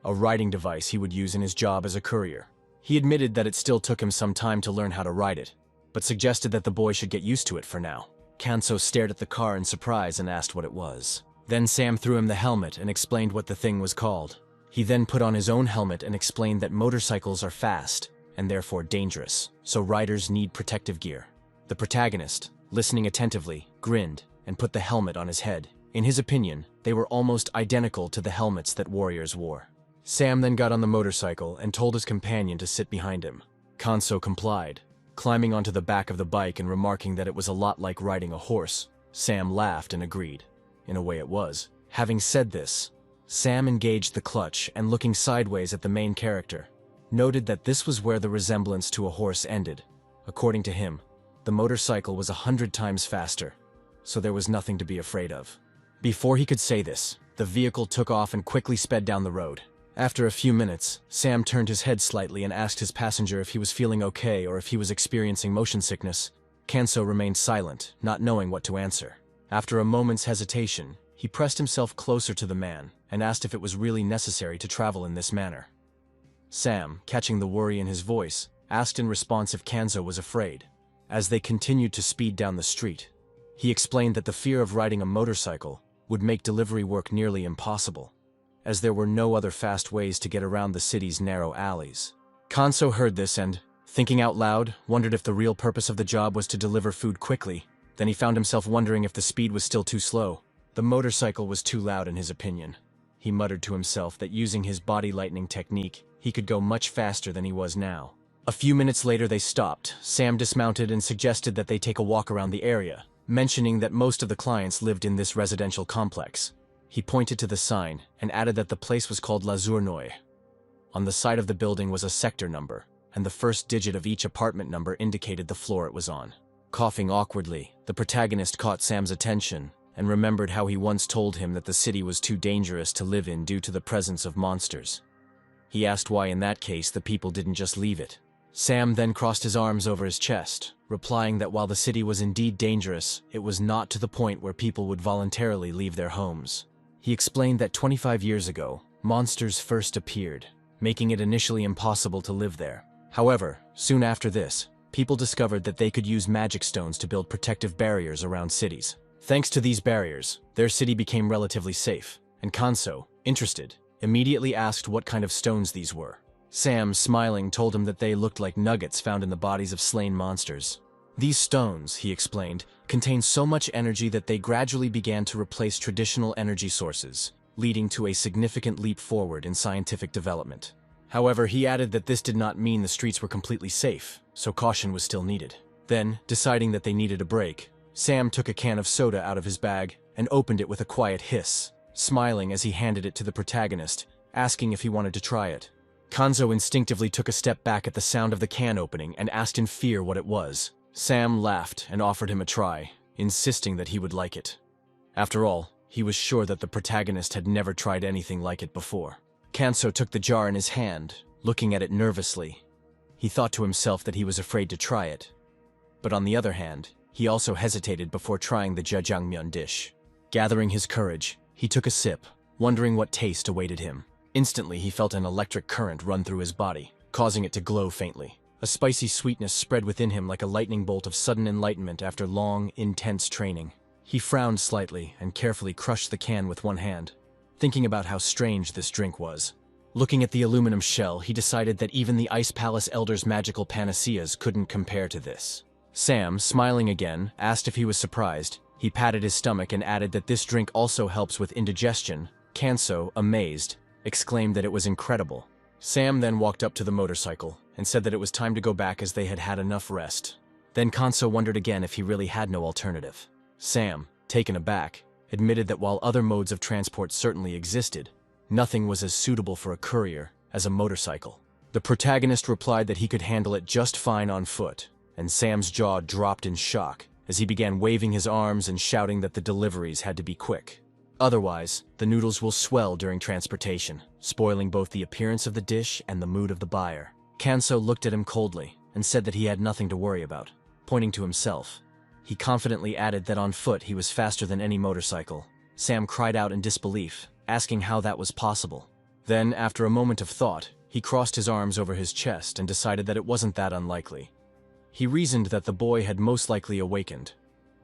a riding device he would use in his job as a courier. He admitted that it still took him some time to learn how to ride it, but suggested that the boy should get used to it for now. Kanso stared at the car in surprise and asked what it was. Then Sam threw him the helmet and explained what the thing was called. He then put on his own helmet and explained that motorcycles are fast and therefore dangerous, so riders need protective gear. The protagonist, listening attentively, grinned and put the helmet on his head. In his opinion, they were almost identical to the helmets that warriors wore. Sam then got on the motorcycle and told his companion to sit behind him. Kanso complied, climbing onto the back of the bike and remarking that it was a lot like riding a horse. Sam laughed and agreed. In a way it was. Having said this, Sam engaged the clutch and looking sideways at the main character, noted that this was where the resemblance to a horse ended. According to him, the motorcycle was 100 times faster, so there was nothing to be afraid of. Before he could say this, the vehicle took off and quickly sped down the road. After a few minutes, Sam turned his head slightly and asked his passenger if he was feeling okay or if he was experiencing motion sickness. Kanso remained silent, not knowing what to answer. After a moment's hesitation, he pressed himself closer to the man and asked if it was really necessary to travel in this manner. Sam, catching the worry in his voice, asked in response if Kanso was afraid. As they continued to speed down the street, he explained that the fear of riding a motorcycle would make delivery work nearly impossible, as there were no other fast ways to get around the city's narrow alleys. Kanso heard this and, thinking out loud, wondered if the real purpose of the job was to deliver food quickly. Then he found himself wondering if the speed was still too slow. The motorcycle was too loud in his opinion. He muttered to himself that using his body lightning technique, he could go much faster than he was now. A few minutes later they stopped. Sam dismounted and suggested that they take a walk around the area, mentioning that most of the clients lived in this residential complex. He pointed to the sign and added that the place was called La Zournoy. On the side of the building was a sector number, and the first digit of each apartment number indicated the floor it was on. Coughing awkwardly, the protagonist caught Sam's attention and remembered how he once told him that the city was too dangerous to live in due to the presence of monsters. He asked why in that case the people didn't just leave it. Sam then crossed his arms over his chest, replying that while the city was indeed dangerous, it was not to the point where people would voluntarily leave their homes. He explained that 25 years ago, monsters first appeared, making it initially impossible to live there. However, soon after this, people discovered that they could use magic stones to build protective barriers around cities. Thanks to these barriers, their city became relatively safe, and Kanso, interested, immediately asked what kind of stones these were. Sam, smiling, told him that they looked like nuggets found in the bodies of slain monsters. These stones, he explained, contain so much energy that they gradually began to replace traditional energy sources, leading to a significant leap forward in scientific development. However, he added that this did not mean the streets were completely safe, so caution was still needed. Then, deciding that they needed a break, Sam took a can of soda out of his bag and opened it with a quiet hiss, smiling as he handed it to the protagonist, asking if he wanted to try it. Kanzo instinctively took a step back at the sound of the can opening and asked in fear what it was. Sam laughed and offered him a try, insisting that he would like it. After all, he was sure that the protagonist had never tried anything like it before. Kanzo took the jar in his hand, looking at it nervously. He thought to himself that he was afraid to try it. But on the other hand, he also hesitated before trying the jjajangmyeon dish. Gathering his courage, he took a sip, wondering what taste awaited him. Instantly, he felt an electric current run through his body, causing it to glow faintly. A spicy sweetness spread within him like a lightning bolt of sudden enlightenment after long, intense training. He frowned slightly and carefully crushed the can with one hand, thinking about how strange this drink was. Looking at the aluminum shell, he decided that even the Ice Palace Elder's magical panaceas couldn't compare to this. Sam, smiling again, asked if he was surprised. He patted his stomach and added that this drink also helps with indigestion. Kanso, amazed, exclaimed that it was incredible. Sam then walked up to the motorcycle and said that it was time to go back as they had had enough rest. Then Kanso wondered again if he really had no alternative. Sam, taken aback, admitted that while other modes of transport certainly existed, nothing was as suitable for a courier as a motorcycle. The protagonist replied that he could handle it just fine on foot, and Sam's jaw dropped in shock as he began waving his arms and shouting that the deliveries had to be quick. Otherwise, the noodles will swell during transportation, spoiling both the appearance of the dish and the mood of the buyer. Kanso looked at him coldly and said that he had nothing to worry about, pointing to himself. He confidently added that on foot he was faster than any motorcycle. Sam cried out in disbelief, asking how that was possible. Then, after a moment of thought, he crossed his arms over his chest and decided that it wasn't that unlikely. He reasoned that the boy had most likely awakened,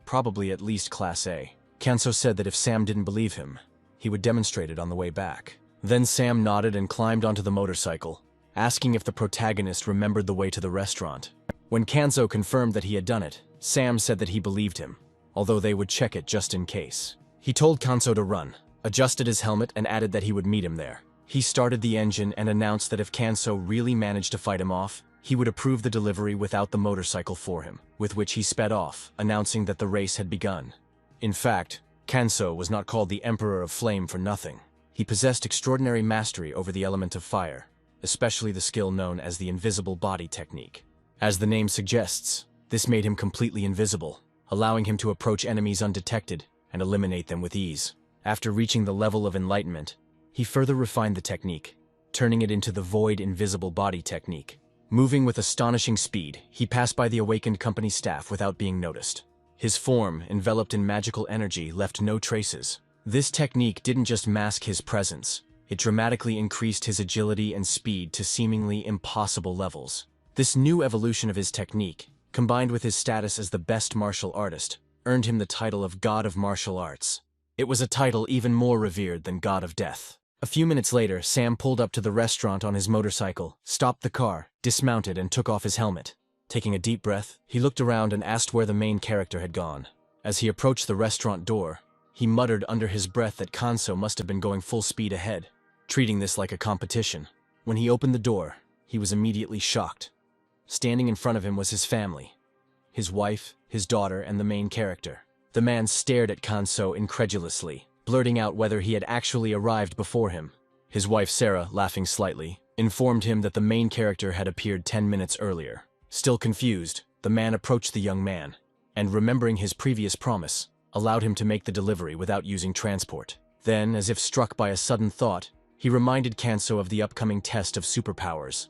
probably at least Class A. Kanso said that if Sam didn't believe him, he would demonstrate it on the way back. Then Sam nodded and climbed onto the motorcycle, asking if the protagonist remembered the way to the restaurant. When Kanso confirmed that he had done it, Sam said that he believed him, although they would check it just in case. He told Kanso to run, adjusted his helmet, and added that he would meet him there. He started the engine and announced that if Kanso really managed to fight him off, he would approve the delivery without the motorcycle for him, with which he sped off, announcing that the race had begun. In fact, Kanso was not called the Emperor of Flame for nothing. He possessed extraordinary mastery over the element of fire, especially the skill known as the invisible body technique. As the name suggests, this made him completely invisible, allowing him to approach enemies undetected and eliminate them with ease. After reaching the level of enlightenment, he further refined the technique, turning it into the Void Invisible Body technique. Moving with astonishing speed, he passed by the awakened company staff without being noticed. His form, enveloped in magical energy, left no traces. This technique didn't just mask his presence, it dramatically increased his agility and speed to seemingly impossible levels. This new evolution of his technique, combined with his status as the best martial artist, earned him the title of God of Martial Arts. It was a title even more revered than God of Death. A few minutes later, Sam pulled up to the restaurant on his motorcycle, stopped the car, dismounted, and took off his helmet. Taking a deep breath, he looked around and asked where the main character had gone. As he approached the restaurant door, he muttered under his breath that Kanso must have been going full speed ahead, treating this like a competition. When he opened the door, he was immediately shocked. Standing in front of him was his family, his wife, his daughter, and the main character. The man stared at Kanso incredulously, blurting out whether he had actually arrived before him. His wife Sarah, laughing slightly, informed him that the main character had appeared 10 minutes earlier. Still confused, the man approached the young man. and remembering his previous promise, allowed him to make the delivery without using transport. Then, as if struck by a sudden thought, he reminded Kanso of the upcoming test of superpowers.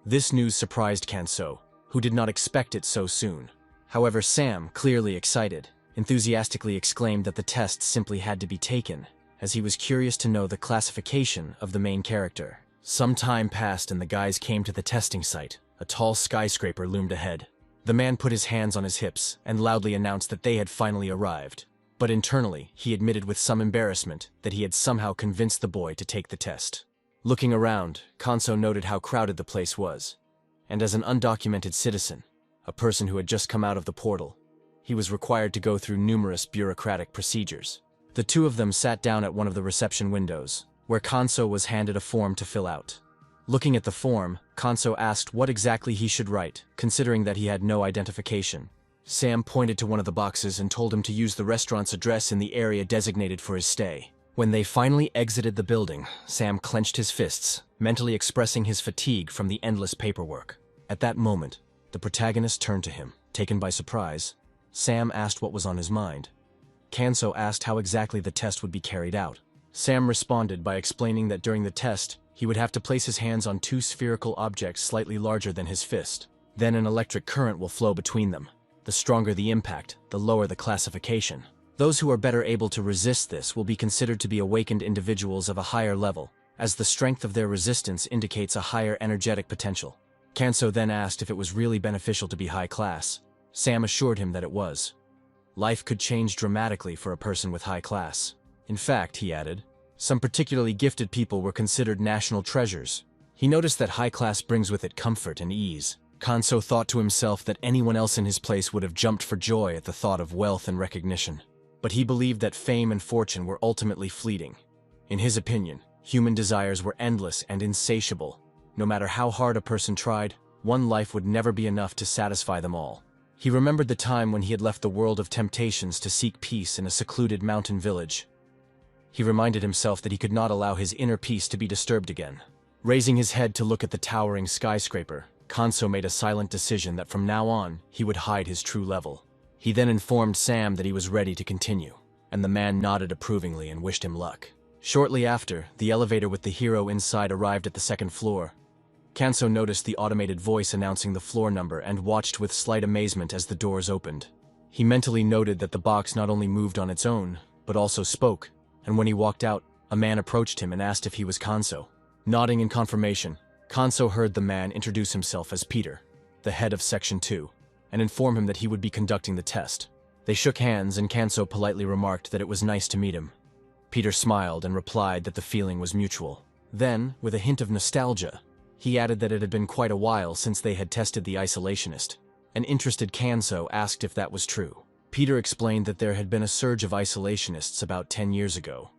This news surprised Kanso, who did not expect it so soon. However, Sam, clearly excited, enthusiastically exclaimed that the test simply had to be taken, as he was curious to know the classification of the main character. Some time passed and the guys came to the testing site. A tall skyscraper loomed ahead. The man put his hands on his hips and loudly announced that they had finally arrived. But internally, he admitted with some embarrassment that he had somehow convinced the boy to take the test. Looking around, Kanso noted how crowded the place was. And as an undocumented citizen, a person who had just come out of the portal, he was required to go through numerous bureaucratic procedures. The two of them sat down at one of the reception windows, where Kanso was handed a form to fill out. Looking at the form, Kanso asked what exactly he should write, considering that he had no identification. Sam pointed to one of the boxes and told him to use the restaurant's address in the area designated for his stay. When they finally exited the building, Sam clenched his fists, mentally expressing his fatigue from the endless paperwork. At that moment, the protagonist turned to him. Taken by surprise, Sam asked what was on his mind. Kanso asked how exactly the test would be carried out. Sam responded by explaining that during the test, he would have to place his hands on two spherical objects slightly larger than his fist. Then an electric current will flow between them. The stronger the impact, the lower the classification. Those who are better able to resist this will be considered to be awakened individuals of a higher level, as the strength of their resistance indicates a higher energetic potential. Kanso then asked if it was really beneficial to be high class. Sam assured him that it was. Life could change dramatically for a person with high class. In fact, he added, some particularly gifted people were considered national treasures. He noticed that high class brings with it comfort and ease. Kanso thought to himself that anyone else in his place would have jumped for joy at the thought of wealth and recognition. But he believed that fame and fortune were ultimately fleeting. In his opinion, human desires were endless and insatiable. No matter how hard a person tried, one life would never be enough to satisfy them all. He remembered the time when he had left the world of temptations to seek peace in a secluded mountain village. He reminded himself that he could not allow his inner peace to be disturbed again. Raising his head to look at the towering skyscraper, Kanso made a silent decision that from now on, he would hide his true level. He then informed Sam that he was ready to continue, and the man nodded approvingly and wished him luck. Shortly after, the elevator with the hero inside arrived at the second floor. Kanso noticed the automated voice announcing the floor number and watched with slight amazement as the doors opened. He mentally noted that the box not only moved on its own, but also spoke, and when he walked out, a man approached him and asked if he was Kanso. Nodding in confirmation, Kanso heard the man introduce himself as Peter, the head of Section 2, and inform him that he would be conducting the test. They shook hands and Kanso politely remarked that it was nice to meet him. Peter smiled and replied that the feeling was mutual. Then, with a hint of nostalgia, he added that it had been quite a while since they had tested the isolationist. An interested Kanso asked if that was true. Peter explained that there had been a surge of isolationists about 10 years ago.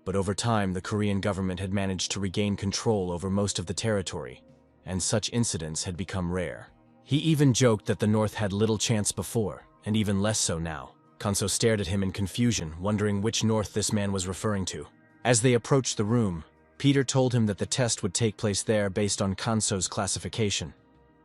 But over time, the Korean government had managed to regain control over most of the territory, and such incidents had become rare. He even joked that the North had little chance before, and even less so now. Kanso stared at him in confusion, wondering which North this man was referring to. As they approached the room, Peter told him that the test would take place there based on Kanso's classification,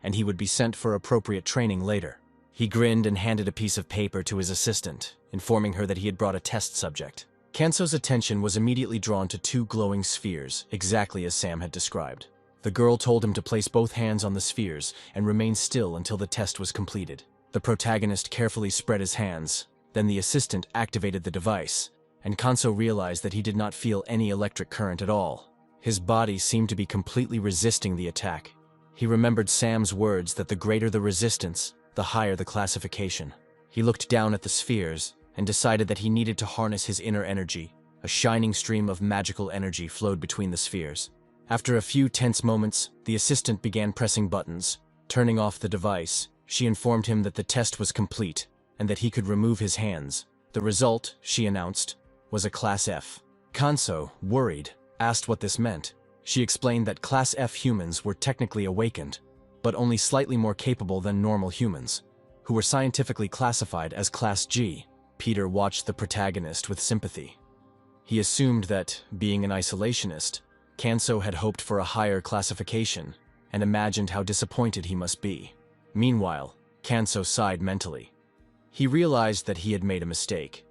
and he would be sent for appropriate training later. He grinned and handed a piece of paper to his assistant, informing her that he had brought a test subject. Kanso's attention was immediately drawn to two glowing spheres, exactly as Sam had described. The girl told him to place both hands on the spheres and remain still until the test was completed. The protagonist carefully spread his hands. Then the assistant activated the device, and Kanso realized that he did not feel any electric current at all. His body seemed to be completely resisting the attack. He remembered Sam's words that the greater the resistance, the higher the classification. He looked down at the spheres and decided that he needed to harness his inner energy. A shining stream of magical energy flowed between the spheres. After a few tense moments, the assistant began pressing buttons. Turning off the device, she informed him that the test was complete and that he could remove his hands. The result, she announced, was a Class F. Kanso, worried, asked what this meant. She explained that Class F humans were technically awakened, but only slightly more capable than normal humans, who were scientifically classified as Class G. Peter watched the protagonist with sympathy. He assumed that, being an isolationist, Kanso had hoped for a higher classification and imagined how disappointed he must be. Meanwhile, Kanso sighed mentally. He realized that he had made a mistake.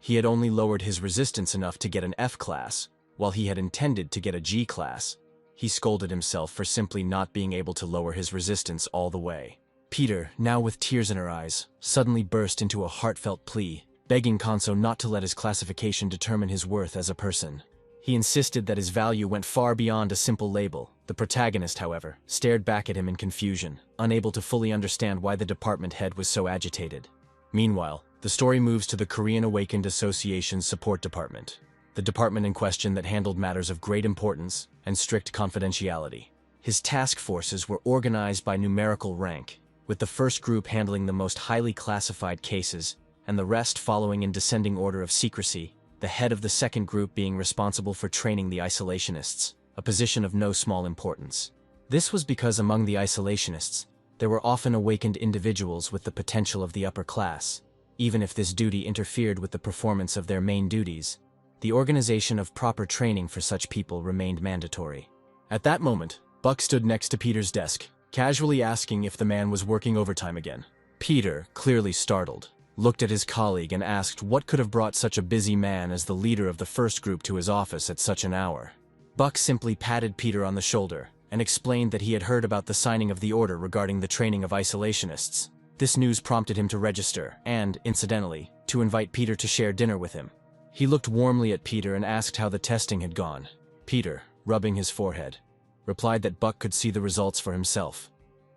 He had only lowered his resistance enough to get an F class, while he had intended to get a G class. He scolded himself for simply not being able to lower his resistance all the way. Peter, now with tears in her eyes, suddenly burst into a heartfelt plea, begging Kanso not to let his classification determine his worth as a person. He insisted that his value went far beyond a simple label. The protagonist, however, stared back at him in confusion, unable to fully understand why the department head was so agitated. Meanwhile, the story moves to the Korean Awakened Association's support department, the department in question that handled matters of great importance and strict confidentiality. His task forces were organized by numerical rank, with the first group handling the most highly classified cases, and the rest following in descending order of secrecy, the head of the second group being responsible for training the isolationists, a position of no small importance. This was because among the isolationists, there were often awakened individuals with the potential of the upper class. Even if this duty interfered with the performance of their main duties, the organization of proper training for such people remained mandatory. At that moment, Buck stood next to Peter's desk, casually asking if the man was working overtime again. Peter, clearly startled, looked at his colleague and asked what could have brought such a busy man as the leader of the first group to his office at such an hour. Buck simply patted Peter on the shoulder and explained that he had heard about the signing of the order regarding the training of isolationists. This news prompted him to register and, incidentally, to invite Peter to share dinner with him. He looked warmly at Peter and asked how the testing had gone. Peter, rubbing his forehead, replied that Buck could see the results for himself.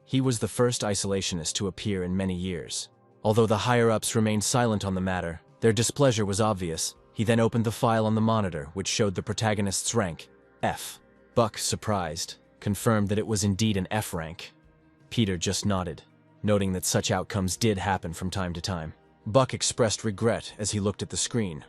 He was the first isolationist to appear in many years. Although the higher-ups remained silent on the matter, their displeasure was obvious. He then opened the file on the monitor, which showed the protagonist's rank, F. Buck, surprised, confirmed that it was indeed an F rank. Peter just nodded, noting that such outcomes did happen from time to time. Buck expressed regret as he looked at the screen,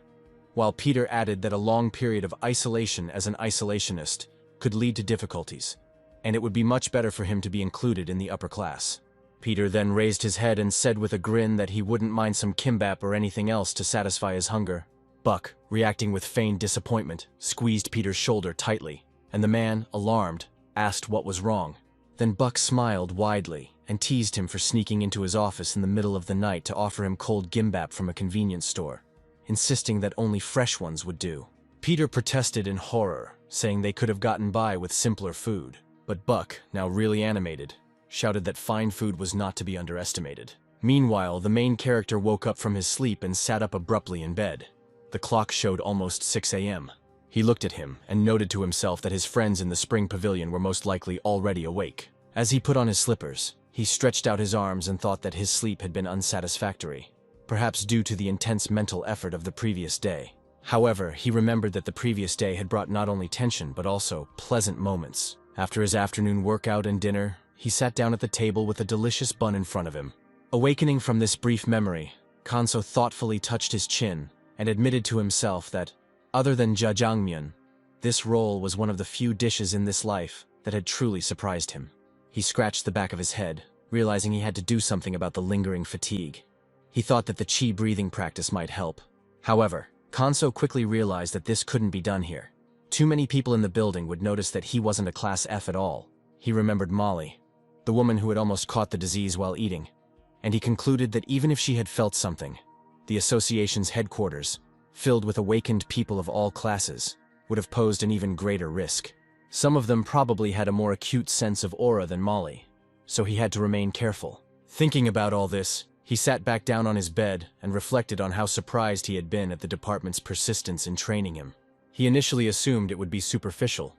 while Peter added that a long period of isolation as an isolationist could lead to difficulties, and it would be much better for him to be included in the upper class. Peter then raised his head and said with a grin that he wouldn't mind some kimbap or anything else to satisfy his hunger. Buck, reacting with feigned disappointment, squeezed Peter's shoulder tightly, and the man, alarmed, asked what was wrong. Then Buck smiled widely and teased him for sneaking into his office in the middle of the night to offer him cold gimbap from a convenience store, insisting that only fresh ones would do. Peter protested in horror, saying they could have gotten by with simpler food. But Buck, now really animated, shouted that fine food was not to be underestimated. Meanwhile, the main character woke up from his sleep and sat up abruptly in bed. The clock showed almost 6 a.m. He looked at him and noted to himself that his friends in the spring pavilion were most likely already awake. As he put on his slippers, he stretched out his arms and thought that his sleep had been unsatisfactory, perhaps due to the intense mental effort of the previous day. However, he remembered that the previous day had brought not only tension but also pleasant moments. After his afternoon workout and dinner, he sat down at the table with a delicious bun in front of him. Awakening from this brief memory, Kanso thoughtfully touched his chin and admitted to himself that, other than jjajangmyeon, this roll was one of the few dishes in this life that had truly surprised him. He scratched the back of his head, realizing he had to do something about the lingering fatigue. He thought that the chi breathing practice might help. However, Kanso quickly realized that this couldn't be done here. Too many people in the building would notice that he wasn't a Class F at all. He remembered Molly, the woman who had almost caught the disease while eating, and he concluded that even if she had felt something, the association's headquarters, filled with awakened people of all classes, would have posed an even greater risk. Some of them probably had a more acute sense of aura than Molly, so he had to remain careful. Thinking about all this, he sat back down on his bed and reflected on how surprised he had been at the department's persistence in training him. He initially assumed it would be superficial,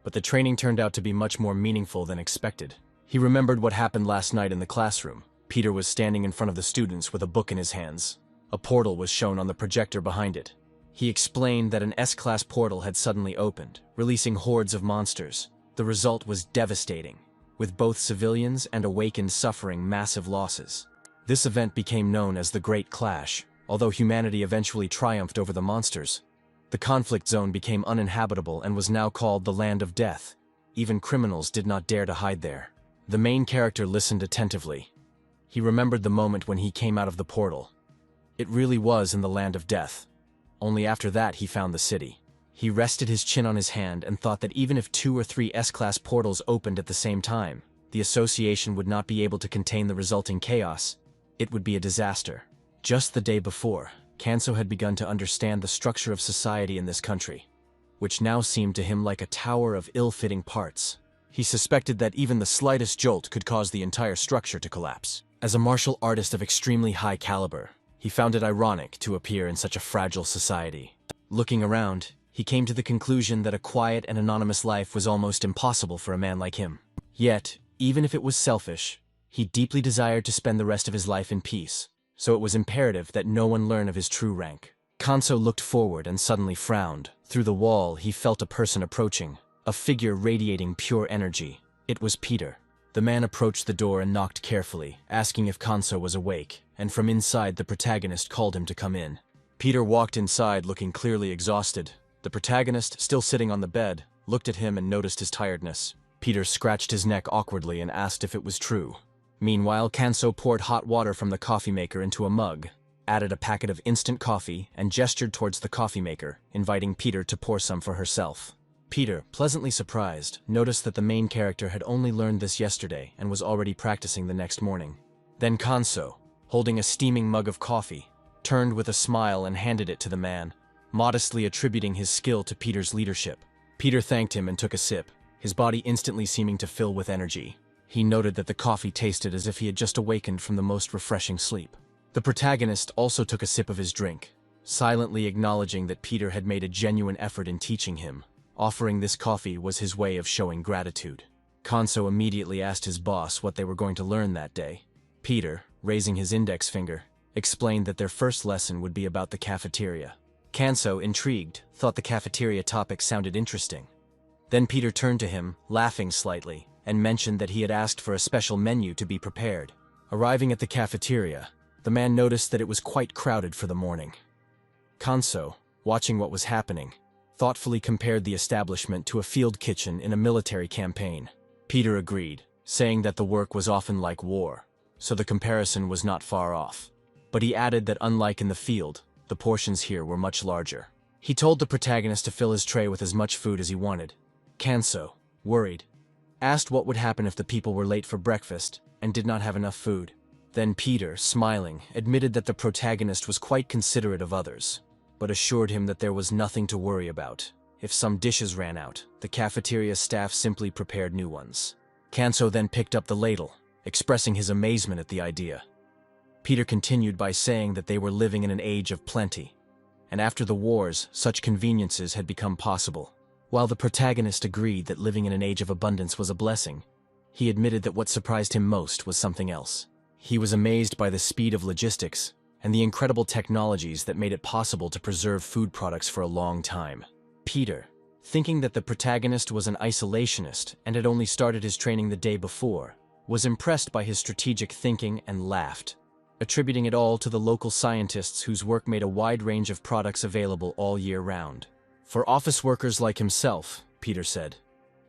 but the training turned out to be much more meaningful than expected. He remembered what happened last night in the classroom. Peter was standing in front of the students with a book in his hands. A portal was shown on the projector behind it. He explained that an S-class portal had suddenly opened, releasing hordes of monsters. The result was devastating, with both civilians and awakened suffering massive losses. This event became known as the Great Clash. Although humanity eventually triumphed over the monsters, the conflict zone became uninhabitable and was now called the Land of Death. Even criminals did not dare to hide there. The main character listened attentively. He remembered the moment when he came out of the portal. It really was in the Land of Death. Only after that he found the city. He rested his chin on his hand and thought that even if 2 or 3 S-class portals opened at the same time, the association would not be able to contain the resulting chaos. It would be a disaster. Just the day before, Kanso had begun to understand the structure of society in this country, which now seemed to him like a tower of ill-fitting parts. He suspected that even the slightest jolt could cause the entire structure to collapse. As a martial artist of extremely high caliber, he found it ironic to appear in such a fragile society. Looking around, he came to the conclusion that a quiet and anonymous life was almost impossible for a man like him. Yet, even if it was selfish, he deeply desired to spend the rest of his life in peace, so it was imperative that no one learn of his true rank. Kanso looked forward and suddenly frowned. Through the wall, he felt a person approaching, a figure radiating pure energy. It was Peter. The man approached the door and knocked carefully, asking if Kanso was awake, and from inside the protagonist called him to come in. Peter walked inside looking clearly exhausted. The protagonist, still sitting on the bed, looked at him and noticed his tiredness. Peter scratched his neck awkwardly and asked if it was true. Meanwhile, Kanso poured hot water from the coffee maker into a mug, added a packet of instant coffee, and gestured towards the coffee maker, inviting Peter to pour some for herself. Peter, pleasantly surprised, noticed that the main character had only learned this yesterday and was already practicing the next morning. Then Kanso, holding a steaming mug of coffee, turned with a smile and handed it to the man, modestly attributing his skill to Peter's leadership. Peter thanked him and took a sip, his body instantly seeming to fill with energy. He noted that the coffee tasted as if he had just awakened from the most refreshing sleep. The protagonist also took a sip of his drink, silently acknowledging that Peter had made a genuine effort in teaching him. Offering this coffee was his way of showing gratitude. Kanso immediately asked his boss what they were going to learn that day. Peter, raising his index finger, explained that their first lesson would be about the cafeteria. Kanso, intrigued, thought the cafeteria topic sounded interesting. Then Peter turned to him, laughing slightly, and mentioned that he had asked for a special menu to be prepared. Arriving at the cafeteria, the man noticed that it was quite crowded for the morning. Kanso, watching what was happening, thoughtfully compared the establishment to a field kitchen in a military campaign. Peter agreed, saying that the work was often like war, so the comparison was not far off. But he added that unlike in the field, the portions here were much larger. He told the protagonist to fill his tray with as much food as he wanted. Kanso, worried, asked what would happen if the people were late for breakfast and did not have enough food. Then Peter, smiling, admitted that the protagonist was quite considerate of others, but assured him that there was nothing to worry about. If some dishes ran out, the cafeteria staff simply prepared new ones. Kanso then picked up the ladle, expressing his amazement at the idea. Peter continued by saying that they were living in an age of plenty, and after the wars, such conveniences had become possible. While the protagonist agreed that living in an age of abundance was a blessing, he admitted that what surprised him most was something else. He was amazed by the speed of logistics and the incredible technologies that made it possible to preserve food products for a long time. Peter, thinking that the protagonist was an isolationist and had only started his training the day before, was impressed by his strategic thinking and laughed, attributing it all to the local scientists whose work made a wide range of products available all year round. For office workers like himself, Peter said,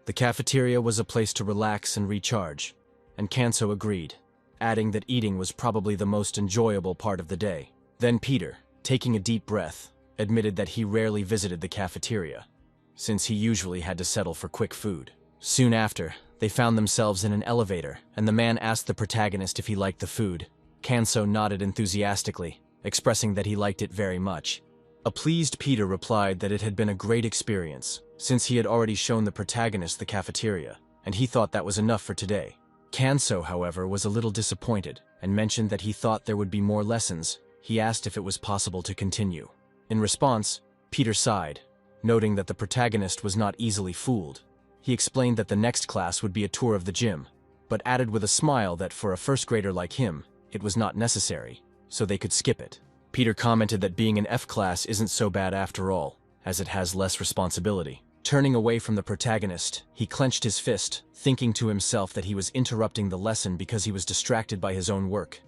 the cafeteria was a place to relax and recharge, and Kanso agreed, adding that eating was probably the most enjoyable part of the day. Then Peter, taking a deep breath, admitted that he rarely visited the cafeteria, since he usually had to settle for quick food. Soon after, they found themselves in an elevator, and the man asked the protagonist if he liked the food. Kanso nodded enthusiastically, expressing that he liked it very much. A pleased Peter replied that it had been a great experience, since he had already shown the protagonist the cafeteria, and he thought that was enough for today. Kanso, however, was a little disappointed, and mentioned that he thought there would be more lessons. He asked if it was possible to continue. In response, Peter sighed, noting that the protagonist was not easily fooled. He explained that the next class would be a tour of the gym, but added with a smile that for a first grader like him, it was not necessary, so they could skip it. Peter commented that being an F class isn't so bad after all, as it has less responsibility. Turning away from the protagonist, he clenched his fist, thinking to himself that he was interrupting the lesson because he was distracted by his own work.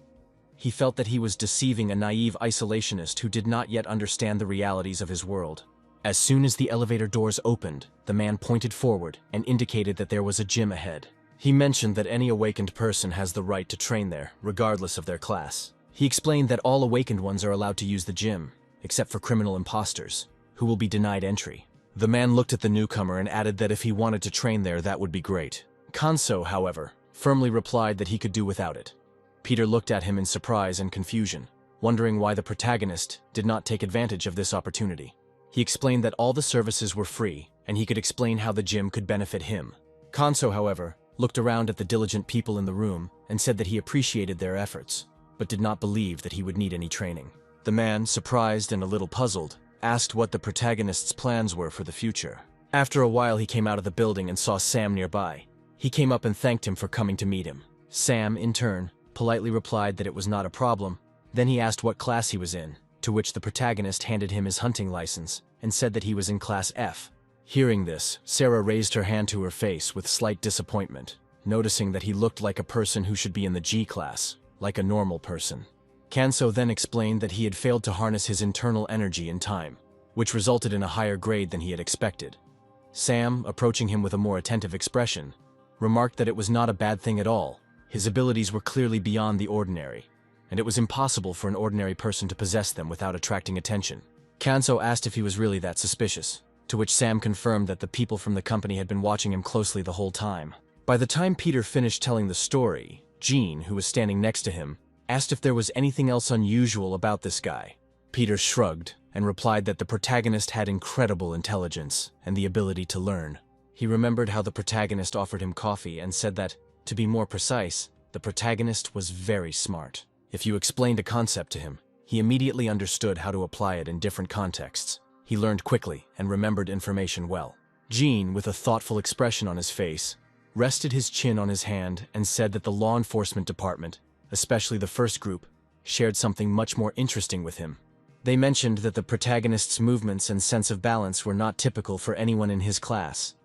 He felt that he was deceiving a naive isolationist who did not yet understand the realities of his world. As soon as the elevator doors opened, the man pointed forward and indicated that there was a gym ahead. He mentioned that any awakened person has the right to train there, regardless of their class. He explained that all awakened ones are allowed to use the gym, except for criminal imposters, who will be denied entry. The man looked at the newcomer and added that if he wanted to train there, that would be great. Kanso, however, firmly replied that he could do without it. Peter looked at him in surprise and confusion. wondering why the protagonist did not take advantage of this opportunity. He explained that all the services were free, and he could explain how the gym could benefit him. Kanso, however, looked around at the diligent people in the room and said that he appreciated their efforts, but did not believe that he would need any training. The man, surprised and a little puzzled, asked what the protagonist's plans were for the future. After a while, he came out of the building and saw Sam nearby. He came up and thanked him for coming to meet him. Sam, in turn, politely replied that it was not a problem. Then he asked what class he was in, to which the protagonist handed him his hunting license and said that he was in Class F. Hearing this, Sarah raised her hand to her face with slight disappointment, noticing that he looked like a person who should be in the G class, like a normal person. Kanso then explained that he had failed to harness his internal energy in time, which resulted in a higher grade than he had expected. Sam, approaching him with a more attentive expression, remarked that it was not a bad thing at all. His abilities were clearly beyond the ordinary, and it was impossible for an ordinary person to possess them without attracting attention. Kanso asked if he was really that suspicious, to which Sam confirmed that the people from the company had been watching him closely the whole time. By the time Peter finished telling the story, Jean, who was standing next to him, asked if there was anything else unusual about this guy. Peter shrugged and replied that the protagonist had incredible intelligence and the ability to learn. He remembered how the protagonist offered him coffee and said that, to be more precise, the protagonist was very smart. If you explained a concept to him, he immediately understood how to apply it in different contexts. He learned quickly and remembered information well. Jean, with a thoughtful expression on his face, rested his chin on his hand and said that the law enforcement department, especially the first group, shared something much more interesting with him. They mentioned that the protagonist's movements and sense of balance were not typical for anyone in his class,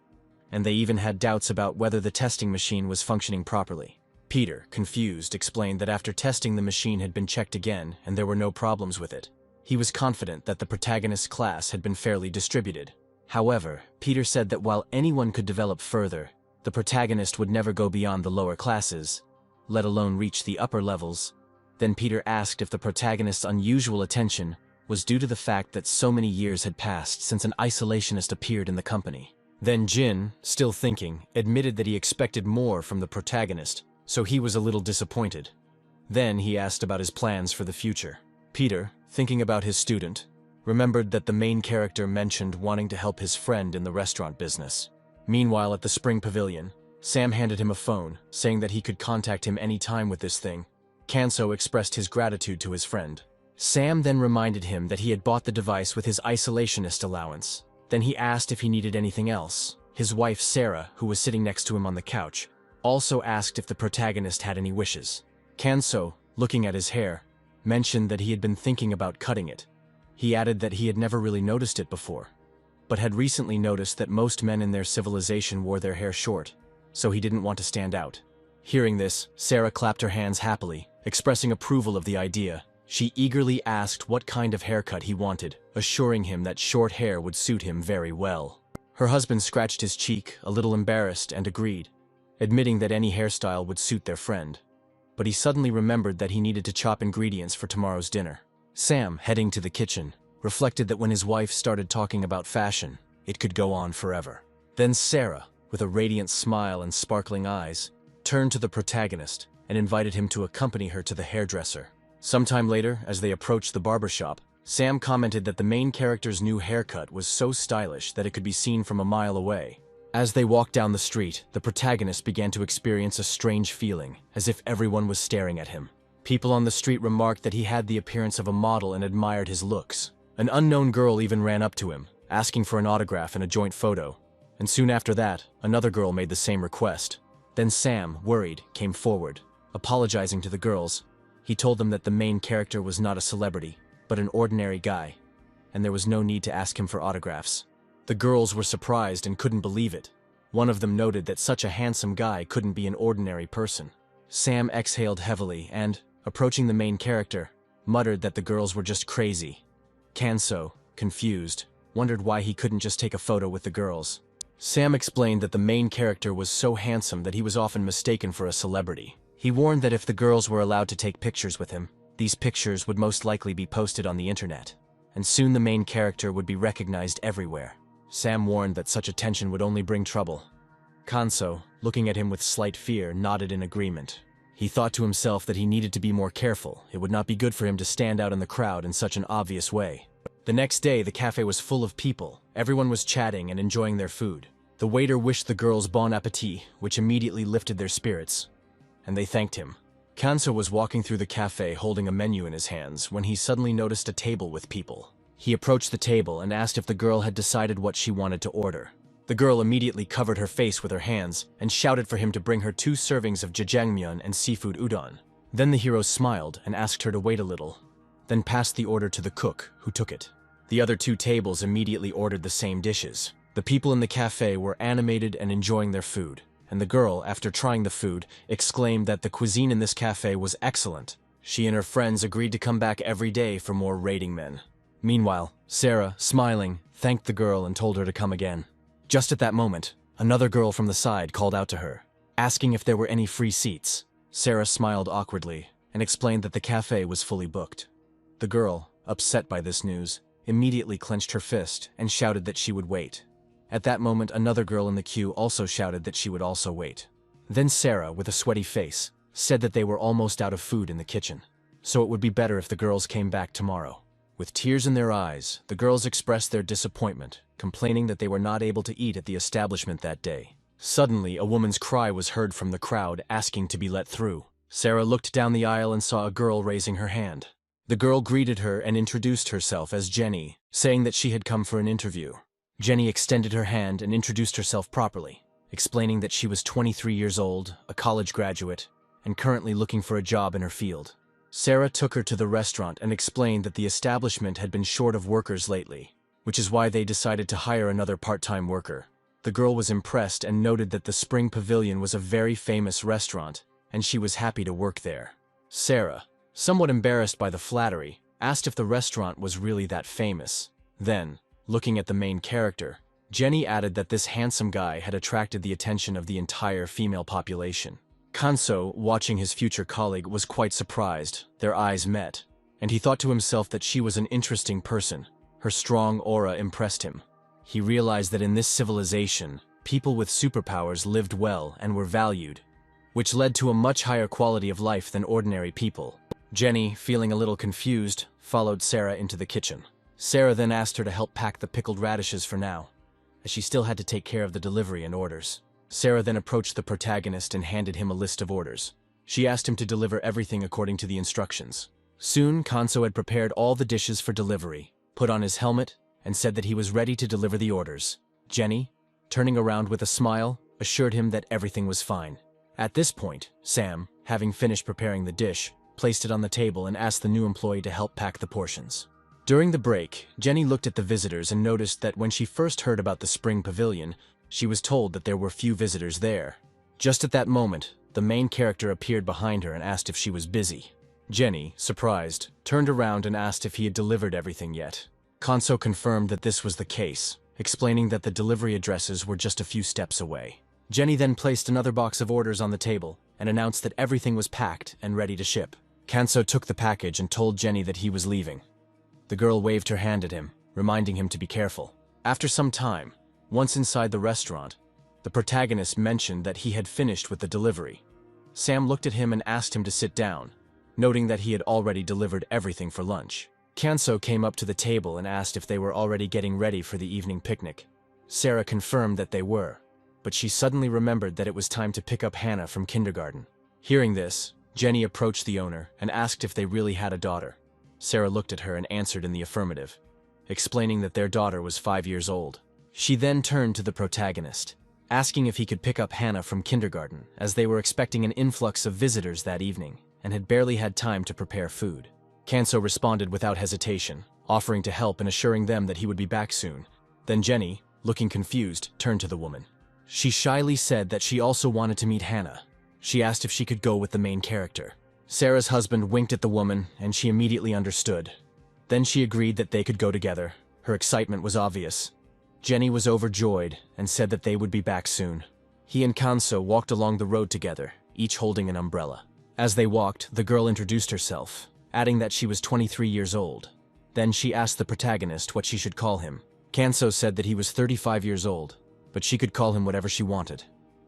and they even had doubts about whether the testing machine was functioning properly. Peter, confused, explained that after testing the machine had been checked again and there were no problems with it. He was confident that the protagonist's class had been fairly distributed. However, Peter said that while anyone could develop further, the protagonist would never go beyond the lower classes, let alone reach the upper levels. Then Peter asked if the protagonist's unusual attention was due to the fact that so many years had passed since an isolationist appeared in the company. Then Jin, still thinking, admitted that he expected more from the protagonist, so he was a little disappointed. Then he asked about his plans for the future. Peter, thinking about his student, remembered that the main character mentioned wanting to help his friend in the restaurant business. Meanwhile, at the Spring Pavilion, Sam handed him a phone, saying that he could contact him any time with this thing. Kanso expressed his gratitude to his friend. Sam then reminded him that he had bought the device with his isolationist allowance. Then he asked if he needed anything else. His wife, Sarah, who was sitting next to him on the couch, also asked if the protagonist had any wishes. Kanso, looking at his hair, mentioned that he had been thinking about cutting it. He added that he had never really noticed it before, but had recently noticed that most men in their civilization wore their hair short, so he didn't want to stand out. Hearing this, Sarah clapped her hands happily, expressing approval of the idea. She eagerly asked what kind of haircut he wanted, assuring him that short hair would suit him very well. Her husband scratched his cheek, a little embarrassed, and agreed, admitting that any hairstyle would suit their friend. But he suddenly remembered that he needed to chop ingredients for tomorrow's dinner. Sam, heading to the kitchen, reflected that when his wife started talking about fashion, it could go on forever. Then Sarah, with a radiant smile and sparkling eyes, turned to the protagonist and invited him to accompany her to the hairdresser. Sometime later, as they approached the barbershop, Sam commented that the main character's new haircut was so stylish that it could be seen from a mile away. As they walked down the street, the protagonist began to experience a strange feeling, as if everyone was staring at him. People on the street remarked that he had the appearance of a model and admired his looks. An unknown girl even ran up to him, asking for an autograph and a joint photo. And soon after that, another girl made the same request. Then Sam, worried, came forward, apologizing to the girls. He told them that the main character was not a celebrity, but an ordinary guy, and there was no need to ask him for autographs. The girls were surprised and couldn't believe it. One of them noted that such a handsome guy couldn't be an ordinary person. Sam exhaled heavily and, approaching the main character, muttered that the girls were just crazy. Kanso, confused, wondered why he couldn't just take a photo with the girls. Sam explained that the main character was so handsome that he was often mistaken for a celebrity. He warned that if the girls were allowed to take pictures with him, these pictures would most likely be posted on the internet, and soon the main character would be recognized everywhere. Sam warned that such attention would only bring trouble. Kanso, looking at him with slight fear, nodded in agreement. He thought to himself that he needed to be more careful. It would not be good for him to stand out in the crowd in such an obvious way. The next day, the cafe was full of people. Everyone was chatting and enjoying their food. The waiter wished the girls bon appetit, which immediately lifted their spirits, and they thanked him. Kanso was walking through the cafe holding a menu in his hands when he suddenly noticed a table with people. He approached the table and asked if the girl had decided what she wanted to order. The girl immediately covered her face with her hands and shouted for him to bring her 2 servings of jjajangmyeon and seafood udon. Then the hero smiled and asked her to wait a little, then passed the order to the cook, who took it. The other 2 tables immediately ordered the same dishes. The people in the cafe were animated and enjoying their food, and the girl, after trying the food, exclaimed that the cuisine in this cafe was excellent. She and her friends agreed to come back every day for more raiding men. Meanwhile, Sarah, smiling, thanked the girl and told her to come again. Just at that moment, another girl from the side called out to her, asking if there were any free seats. Sarah smiled awkwardly and explained that the cafe was fully booked. The girl, upset by this news, immediately clenched her fist and shouted that she would wait. At that moment, another girl in the queue also shouted that she would also wait. Then Sarah, with a sweaty face, said that they were almost out of food in the kitchen, so it would be better if the girls came back tomorrow. With tears in their eyes, the girls expressed their disappointment, complaining that they were not able to eat at the establishment that day. Suddenly, a woman's cry was heard from the crowd asking to be let through. Sarah looked down the aisle and saw a girl raising her hand. The girl greeted her and introduced herself as Jenny, saying that she had come for an interview. Jenny extended her hand and introduced herself properly, explaining that she was 23 years old, a college graduate, and currently looking for a job in her field. Sarah took her to the restaurant and explained that the establishment had been short of workers lately, which is why they decided to hire another part-time worker. The girl was impressed and noted that the Spring Pavilion was a very famous restaurant, and she was happy to work there. Sarah, somewhat embarrassed by the flattery, asked if the restaurant was really that famous. Then, looking at the main character, Jenny added that this handsome guy had attracted the attention of the entire female population. Kanso, watching his future colleague, was quite surprised. Their eyes met, and he thought to himself that she was an interesting person. Her strong aura impressed him. He realized that in this civilization, people with superpowers lived well and were valued, which led to a much higher quality of life than ordinary people. Jenny, feeling a little confused, followed Sarah into the kitchen. Sarah then asked her to help pack the pickled radishes for now, as she still had to take care of the delivery and orders. Sarah then approached the protagonist and handed him a list of orders. She asked him to deliver everything according to the instructions. Soon, Kanso had prepared all the dishes for delivery, put on his helmet, and said that he was ready to deliver the orders. Jenny, turning around with a smile, assured him that everything was fine. At this point, Sam, having finished preparing the dish, placed it on the table and asked the new employee to help pack the portions. During the break, Jenny looked at the visitors and noticed that when she first heard about the Spring Pavilion, she was told that there were few visitors there. Just at that moment, the main character appeared behind her and asked if she was busy. Jenny, surprised, turned around and asked if he had delivered everything yet. Kanso confirmed that this was the case, explaining that the delivery addresses were just a few steps away. Jenny then placed another box of orders on the table and announced that everything was packed and ready to ship. Kanso took the package and told Jenny that he was leaving. The girl waved her hand at him, reminding him to be careful. After some time, once inside the restaurant, the protagonist mentioned that he had finished with the delivery. Sam looked at him and asked him to sit down, noting that he had already delivered everything for lunch. Kanso came up to the table and asked if they were already getting ready for the evening picnic. Sarah confirmed that they were, but she suddenly remembered that it was time to pick up Hannah from kindergarten. Hearing this, Jenny approached the owner and asked if they really had a daughter. Sarah looked at her and answered in the affirmative, explaining that their daughter was 5 years old. She then turned to the protagonist, asking if he could pick up Hannah from kindergarten, as they were expecting an influx of visitors that evening and had barely had time to prepare food. Kanso responded without hesitation, offering to help and assuring them that he would be back soon. Then Jenny, looking confused, turned to the woman. She shyly said that she also wanted to meet Hannah. She asked if she could go with the main character. Sarah's husband winked at the woman, and she immediately understood. Then she agreed that they could go together. Her excitement was obvious. Jenny was overjoyed and said that they would be back soon. He and Kanso walked along the road together, each holding an umbrella. As they walked, the girl introduced herself, adding that she was 23 years old. Then she asked the protagonist what she should call him. Kanso said that he was 35 years old, but she could call him whatever she wanted.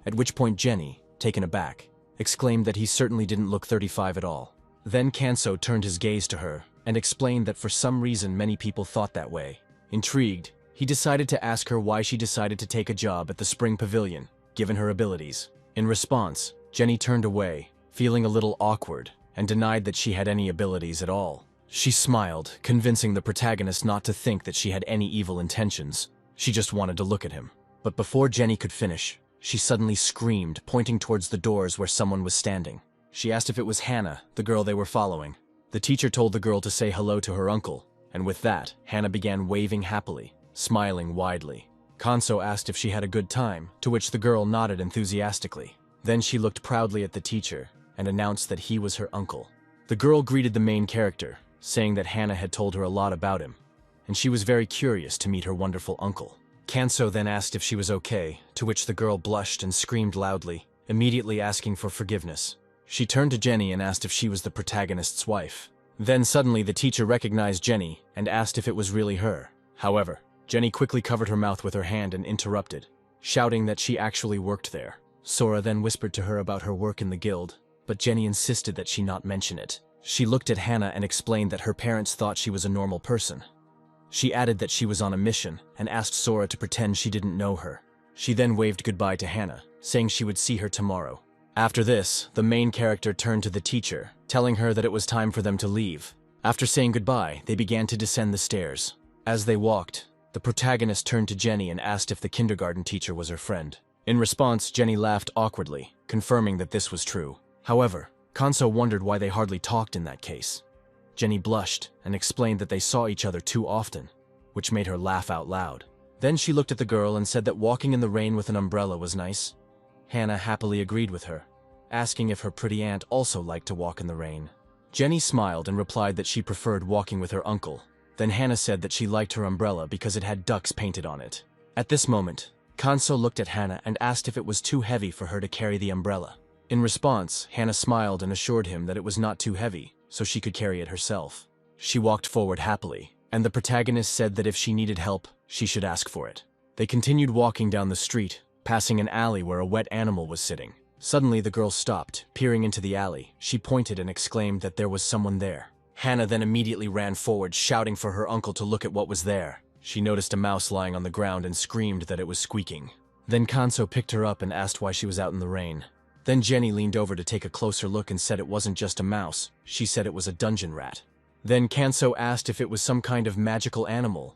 At which point Jenny, taken aback, exclaimed that he certainly didn't look 35 at all. Then Kanso turned his gaze to her and explained that for some reason many people thought that way. Intrigued, he decided to ask her why she decided to take a job at the Spring Pavilion, given her abilities. In response, Jenny turned away, feeling a little awkward, and denied that she had any abilities at all. She smiled, convincing the protagonist not to think that she had any evil intentions. She just wanted to look at him. But before Jenny could finish, she suddenly screamed, pointing towards the doors where someone was standing. She asked if it was Hannah, the girl they were following. The teacher told the girl to say hello to her uncle, and with that, Hannah began waving happily, smiling widely. Kanso asked if she had a good time, to which the girl nodded enthusiastically. Then she looked proudly at the teacher and announced that he was her uncle. The girl greeted the main character, saying that Hannah had told her a lot about him, and she was very curious to meet her wonderful uncle. Kanso then asked if she was okay, to which the girl blushed and screamed loudly, immediately asking for forgiveness. She turned to Jenny and asked if she was the protagonist's wife. Then suddenly the teacher recognized Jenny and asked if it was really her. However, Jenny quickly covered her mouth with her hand and interrupted, shouting that she actually worked there. Sora then whispered to her about her work in the guild, but Jenny insisted that she not mention it. She looked at Hannah and explained that her parents thought she was a normal person. She added that she was on a mission and asked Sora to pretend she didn't know her. She then waved goodbye to Hannah, saying she would see her tomorrow. After this, the main character turned to the teacher, telling her that it was time for them to leave. After saying goodbye, they began to descend the stairs. As they walked, the protagonist turned to Jenny and asked if the kindergarten teacher was her friend. In response, Jenny laughed awkwardly, confirming that this was true. However, Kanso wondered why they hardly talked in that case. Jenny blushed and explained that they saw each other too often, which made her laugh out loud. Then she looked at the girl and said that walking in the rain with an umbrella was nice. Hannah happily agreed with her, asking if her pretty aunt also liked to walk in the rain. Jenny smiled and replied that she preferred walking with her uncle. Then Hannah said that she liked her umbrella because it had ducks painted on it. At this moment, Kanso looked at Hannah and asked if it was too heavy for her to carry the umbrella. In response, Hannah smiled and assured him that it was not too heavy, so she could carry it herself. She walked forward happily, and the protagonist said that if she needed help, she should ask for it. They continued walking down the street, passing an alley where a wet animal was sitting. Suddenly the girl stopped, peering into the alley. She pointed and exclaimed that there was someone there. Hannah then immediately ran forward, shouting for her uncle to look at what was there. She noticed a mouse lying on the ground and screamed that it was squeaking. Then Kanso picked her up and asked why she was out in the rain. Then Jenny leaned over to take a closer look and said it wasn't just a mouse. She said it was a dungeon rat. Then Kanso asked if it was some kind of magical animal.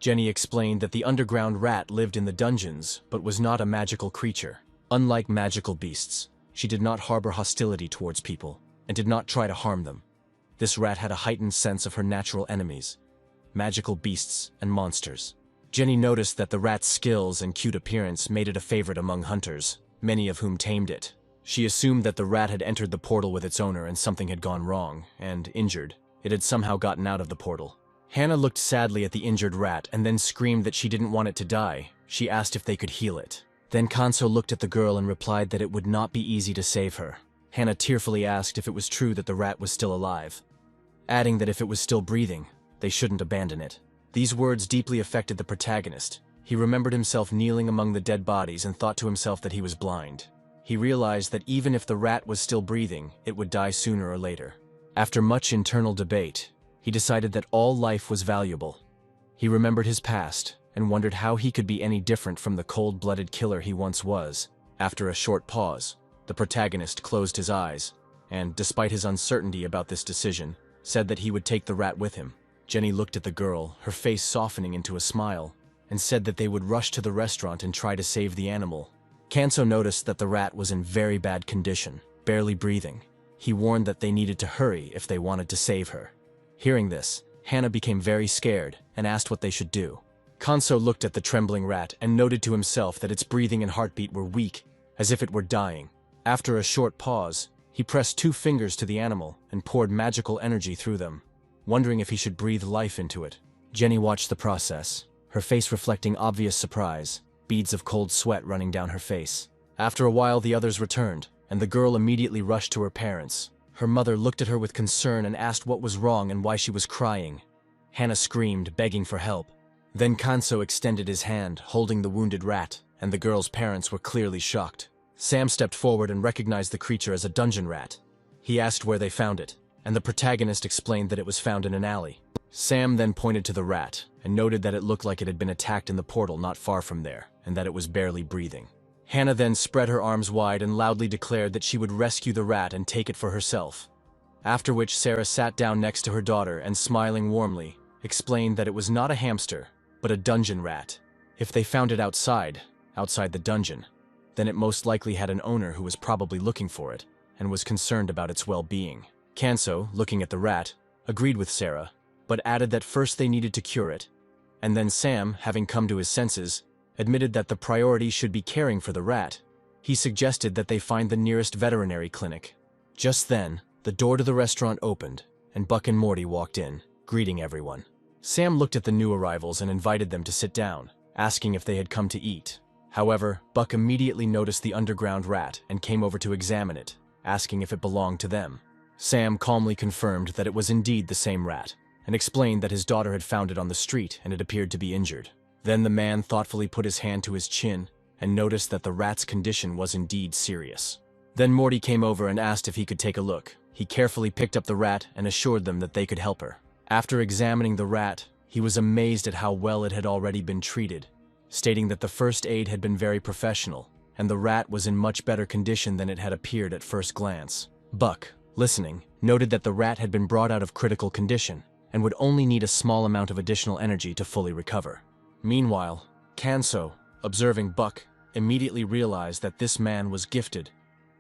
Jenny explained that the underground rat lived in the dungeons, but was not a magical creature. Unlike magical beasts, she did not harbor hostility towards people, and did not try to harm them. This rat had a heightened sense of her natural enemies, magical beasts and monsters. Jenny noticed that the rat's skills and cute appearance made it a favorite among hunters, many of whom tamed it. She assumed that the rat had entered the portal with its owner and something had gone wrong, and, injured, it had somehow gotten out of the portal. Hannah looked sadly at the injured rat and then screamed that she didn't want it to die. She asked if they could heal it. Then Kanso looked at the girl and replied that it would not be easy to save her. Hannah tearfully asked if it was true that the rat was still alive, adding that if it was still breathing, they shouldn't abandon it. These words deeply affected the protagonist. He remembered himself kneeling among the dead bodies and thought to himself that he was blind. He realized that even if the rat was still breathing, it would die sooner or later. After much internal debate, he decided that all life was valuable. He remembered his past and wondered how he could be any different from the cold-blooded killer he once was. After a short pause, the protagonist closed his eyes and, despite his uncertainty about this decision, said that he would take the rat with him. Jenny looked at the girl, her face softening into a smile, and said that they would rush to the restaurant and try to save the animal. Kanso noticed that the rat was in very bad condition, barely breathing. He warned that they needed to hurry if they wanted to save her. Hearing this, Hannah became very scared and asked what they should do. Kanso looked at the trembling rat and noted to himself that its breathing and heartbeat were weak, as if it were dying. After a short pause, he pressed 2 fingers to the animal and poured magical energy through them, wondering if he should breathe life into it. Jenny watched the process, her face reflecting obvious surprise, beads of cold sweat running down her face. After a while, the others returned, and the girl immediately rushed to her parents. Her mother looked at her with concern and asked what was wrong and why she was crying. Hannah screamed, begging for help. Then Kanso extended his hand, holding the wounded rat, and the girl's parents were clearly shocked. Sam stepped forward and recognized the creature as a dungeon rat. He asked where they found it, and the protagonist explained that it was found in an alley. Sam then pointed to the rat and noted that it looked like it had been attacked in the portal not far from there, and that it was barely breathing. Hannah then spread her arms wide and loudly declared that she would rescue the rat and take it for herself. After which Sarah sat down next to her daughter and, smiling warmly, explained that it was not a hamster, but a dungeon rat. If they found it outside the dungeon, then it most likely had an owner who was probably looking for it and was concerned about its well-being. Kanso, looking at the rat, agreed with Sarah, but added that first they needed to cure it, and then Sam, having come to his senses, admitted that the priority should be caring for the rat. He suggested that they find the nearest veterinary clinic. Just then, the door to the restaurant opened, and Buck and Morty walked in, greeting everyone. Sam looked at the new arrivals and invited them to sit down, asking if they had come to eat. However, Buck immediately noticed the underground rat and came over to examine it, asking if it belonged to them. Sam calmly confirmed that it was indeed the same rat, and explained that his daughter had found it on the street and it appeared to be injured. Then the man thoughtfully put his hand to his chin and noticed that the rat's condition was indeed serious. Then Morty came over and asked if he could take a look. He carefully picked up the rat and assured them that they could help her. After examining the rat, he was amazed at how well it had already been treated, stating that the first aid had been very professional, and the rat was in much better condition than it had appeared at first glance. Buck, listening, noted that the rat had been brought out of critical condition and would only need a small amount of additional energy to fully recover. Meanwhile, Kanso, observing Buck, immediately realized that this man was gifted,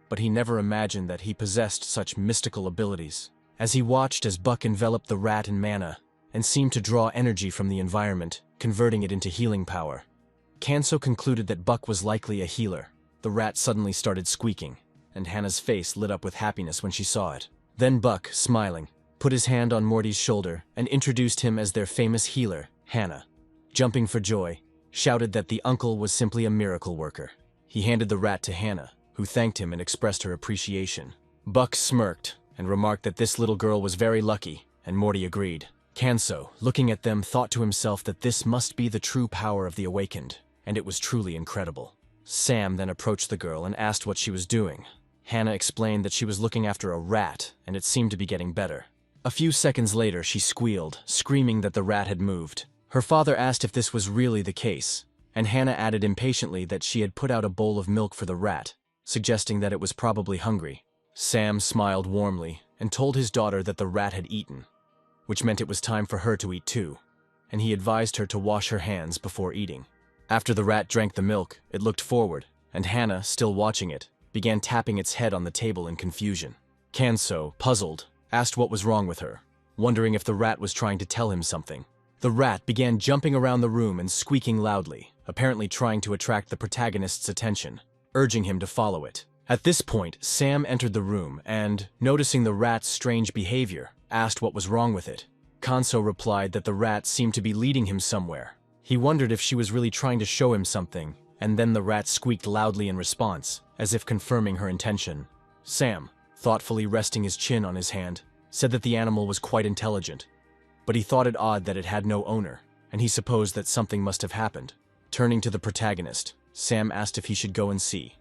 but he never imagined that he possessed such mystical abilities. As he watched as Buck enveloped the rat in mana and seemed to draw energy from the environment, converting it into healing power, Kanso concluded that Buck was likely a healer. The rat suddenly started squeaking, and Hannah's face lit up with happiness when she saw it. Then Buck, smiling, put his hand on Morty's shoulder and introduced him as their famous healer, Hannah. Jumping for joy, shouted that the uncle was simply a miracle worker. He handed the rat to Hannah, who thanked him and expressed her appreciation. Buck smirked and remarked that this little girl was very lucky, and Morty agreed. Kanso, looking at them, thought to himself that this must be the true power of the Awakened, and it was truly incredible. Sam then approached the girl and asked what she was doing. Hannah explained that she was looking after a rat, and it seemed to be getting better. A few seconds later, she squealed, screaming that the rat had moved. Her father asked if this was really the case, and Hannah added impatiently that she had put out a bowl of milk for the rat, suggesting that it was probably hungry. Sam smiled warmly and told his daughter that the rat had eaten, which meant it was time for her to eat too, and he advised her to wash her hands before eating. After the rat drank the milk, it looked forward, and Hannah, still watching it, began tapping its head on the table in confusion. Kanso, puzzled, asked what was wrong with her, wondering if the rat was trying to tell him something. The rat began jumping around the room and squeaking loudly, apparently trying to attract the protagonist's attention, urging him to follow it. At this point, Sam entered the room and, noticing the rat's strange behavior, asked what was wrong with it. Kanso replied that the rat seemed to be leading him somewhere. He wondered if she was really trying to show him something, and then the rat squeaked loudly in response, as if confirming her intention. Sam, thoughtfully resting his chin on his hand, said that the animal was quite intelligent, but he thought it odd that it had no owner, and he supposed that something must have happened. Turning to the protagonist, Sam asked if he should go and see.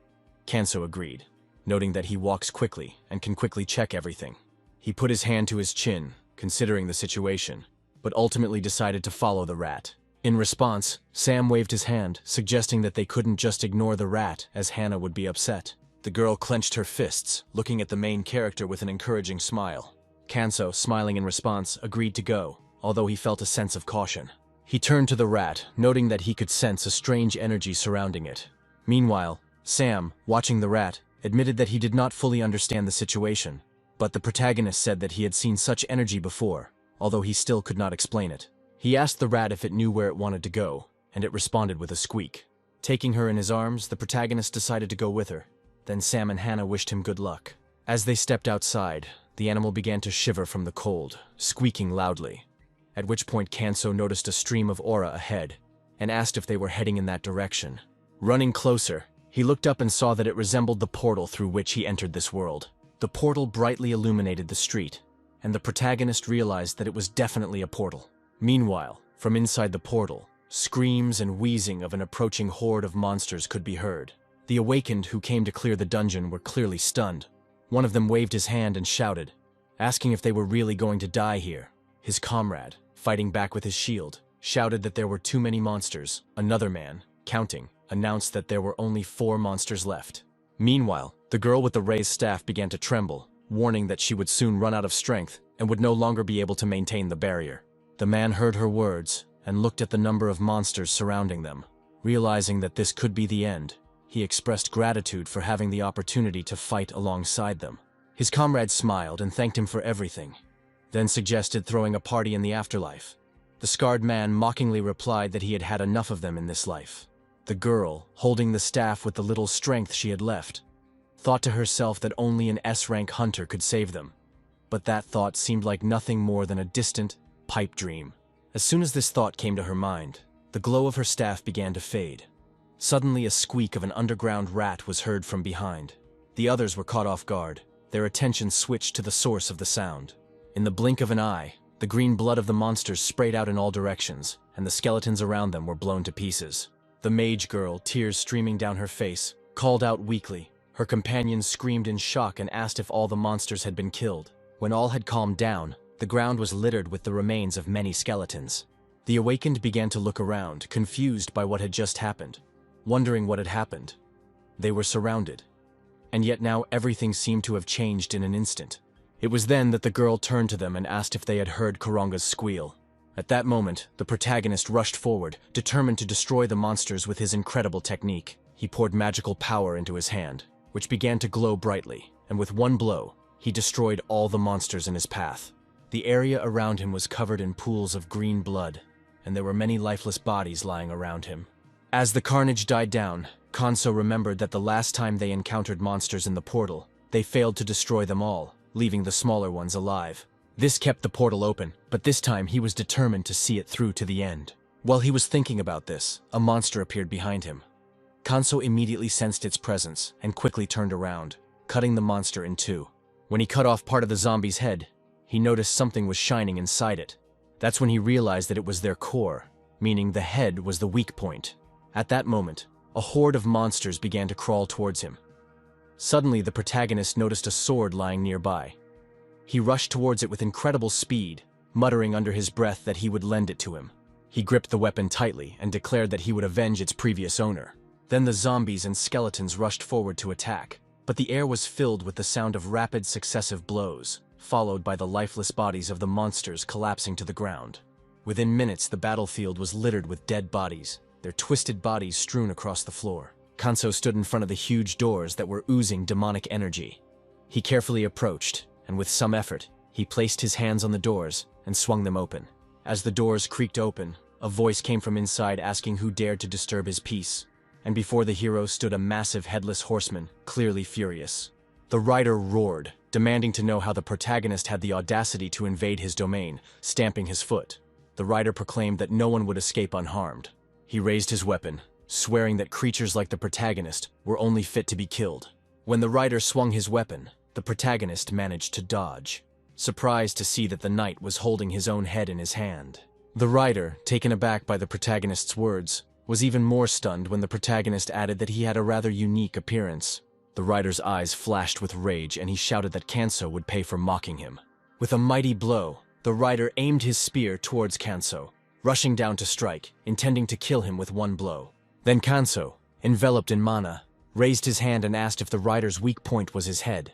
Kanso agreed, noting that he walks quickly and can quickly check everything. He put his hand to his chin, considering the situation, but ultimately decided to follow the rat. In response, Sam waved his hand, suggesting that they couldn't just ignore the rat, as Hannah would be upset. The girl clenched her fists, looking at the main character with an encouraging smile. Kanso, smiling in response, agreed to go, although he felt a sense of caution. He turned to the rat, noting that he could sense a strange energy surrounding it. Meanwhile, Sam, watching the rat, admitted that he did not fully understand the situation, but the protagonist said that he had seen such energy before, although he still could not explain it. He asked the rat if it knew where it wanted to go, and it responded with a squeak. Taking her in his arms, the protagonist decided to go with her. Then Sam and Hannah wished him good luck. As they stepped outside, the animal began to shiver from the cold, squeaking loudly, at which point Kanso noticed a stream of aura ahead, and asked if they were heading in that direction. Running closer, he looked up and saw that it resembled the portal through which he entered this world. The portal brightly illuminated the street, and the protagonist realized that it was definitely a portal. Meanwhile, from inside the portal, screams and wheezing of an approaching horde of monsters could be heard. The awakened who came to clear the dungeon were clearly stunned. One of them waved his hand and shouted, asking if they were really going to die here. His comrade, fighting back with his shield, shouted that there were too many monsters. Another man, counting, announced that there were only 4 monsters left. Meanwhile, the girl with the raised staff began to tremble, warning that she would soon run out of strength and would no longer be able to maintain the barrier. The man heard her words and looked at the number of monsters surrounding them. Realizing that this could be the end, he expressed gratitude for having the opportunity to fight alongside them. His comrade smiled and thanked him for everything, then suggested throwing a party in the afterlife. The scarred man mockingly replied that he had had enough of them in this life. The girl, holding the staff with the little strength she had left, thought to herself that only an S-rank hunter could save them. But that thought seemed like nothing more than a distant, pipe dream. As soon as this thought came to her mind, the glow of her staff began to fade. Suddenly a squeak of an underground rat was heard from behind. The others were caught off guard. Their attention switched to the source of the sound. In the blink of an eye, the green blood of the monsters sprayed out in all directions, and the skeletons around them were blown to pieces. The mage girl, tears streaming down her face, called out weakly. Her companions screamed in shock and asked if all the monsters had been killed. When all had calmed down, the ground was littered with the remains of many skeletons. The awakened began to look around, confused by what had just happened, wondering what had happened. They were surrounded, and yet now everything seemed to have changed in an instant. It was then that the girl turned to them and asked if they had heard Karanga's squeal. At that moment, the protagonist rushed forward, determined to destroy the monsters with his incredible technique. He poured magical power into his hand, which began to glow brightly, and with one blow, he destroyed all the monsters in his path. The area around him was covered in pools of green blood, and there were many lifeless bodies lying around him. As the carnage died down, Kanso remembered that the last time they encountered monsters in the portal, they failed to destroy them all, leaving the smaller ones alive. This kept the portal open, but this time he was determined to see it through to the end. While he was thinking about this, a monster appeared behind him. Kanso immediately sensed its presence and quickly turned around, cutting the monster in two. When he cut off part of the zombie's head, he noticed something was shining inside it. That's when he realized that it was their core, meaning the head was the weak point. At that moment, a horde of monsters began to crawl towards him. Suddenly, the protagonist noticed a sword lying nearby. He rushed towards it with incredible speed, muttering under his breath that he would lend it to him. He gripped the weapon tightly and declared that he would avenge its previous owner. Then the zombies and skeletons rushed forward to attack, but the air was filled with the sound of rapid successive blows, followed by the lifeless bodies of the monsters collapsing to the ground. Within minutes, the battlefield was littered with dead bodies, their twisted bodies strewn across the floor. Kanso stood in front of the huge doors that were oozing demonic energy. He carefully approached, and with some effort, he placed his hands on the doors and swung them open. As the doors creaked open, a voice came from inside asking who dared to disturb his peace, and before the hero stood a massive headless horseman, clearly furious. The rider roared, demanding to know how the protagonist had the audacity to invade his domain, stamping his foot. The rider proclaimed that no one would escape unharmed. He raised his weapon, swearing that creatures like the protagonist were only fit to be killed. When the rider swung his weapon, the protagonist managed to dodge, surprised to see that the knight was holding his own head in his hand. The rider, taken aback by the protagonist's words, was even more stunned when the protagonist added that he had a rather unique appearance. The rider's eyes flashed with rage and he shouted that Kanso would pay for mocking him. With a mighty blow, the rider aimed his spear towards Kanso, rushing down to strike, intending to kill him with one blow. Then Kanso, enveloped in mana, raised his hand and asked if the rider's weak point was his head.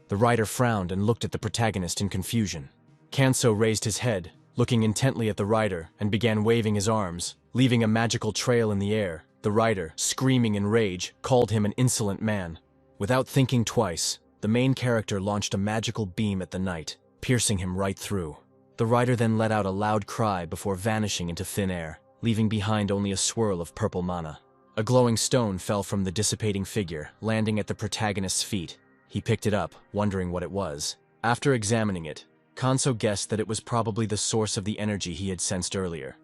The rider frowned and looked at the protagonist in confusion. Kanso raised his head, looking intently at the rider, and began waving his arms, leaving a magical trail in the air. The rider, screaming in rage, called him an insolent man. Without thinking twice, the main character launched a magical beam at the knight, piercing him right through. The rider then let out a loud cry before vanishing into thin air, leaving behind only a swirl of purple mana. A glowing stone fell from the dissipating figure, landing at the protagonist's feet. He picked it up, wondering what it was. After examining it, Kanso guessed that it was probably the source of the energy he had sensed earlier.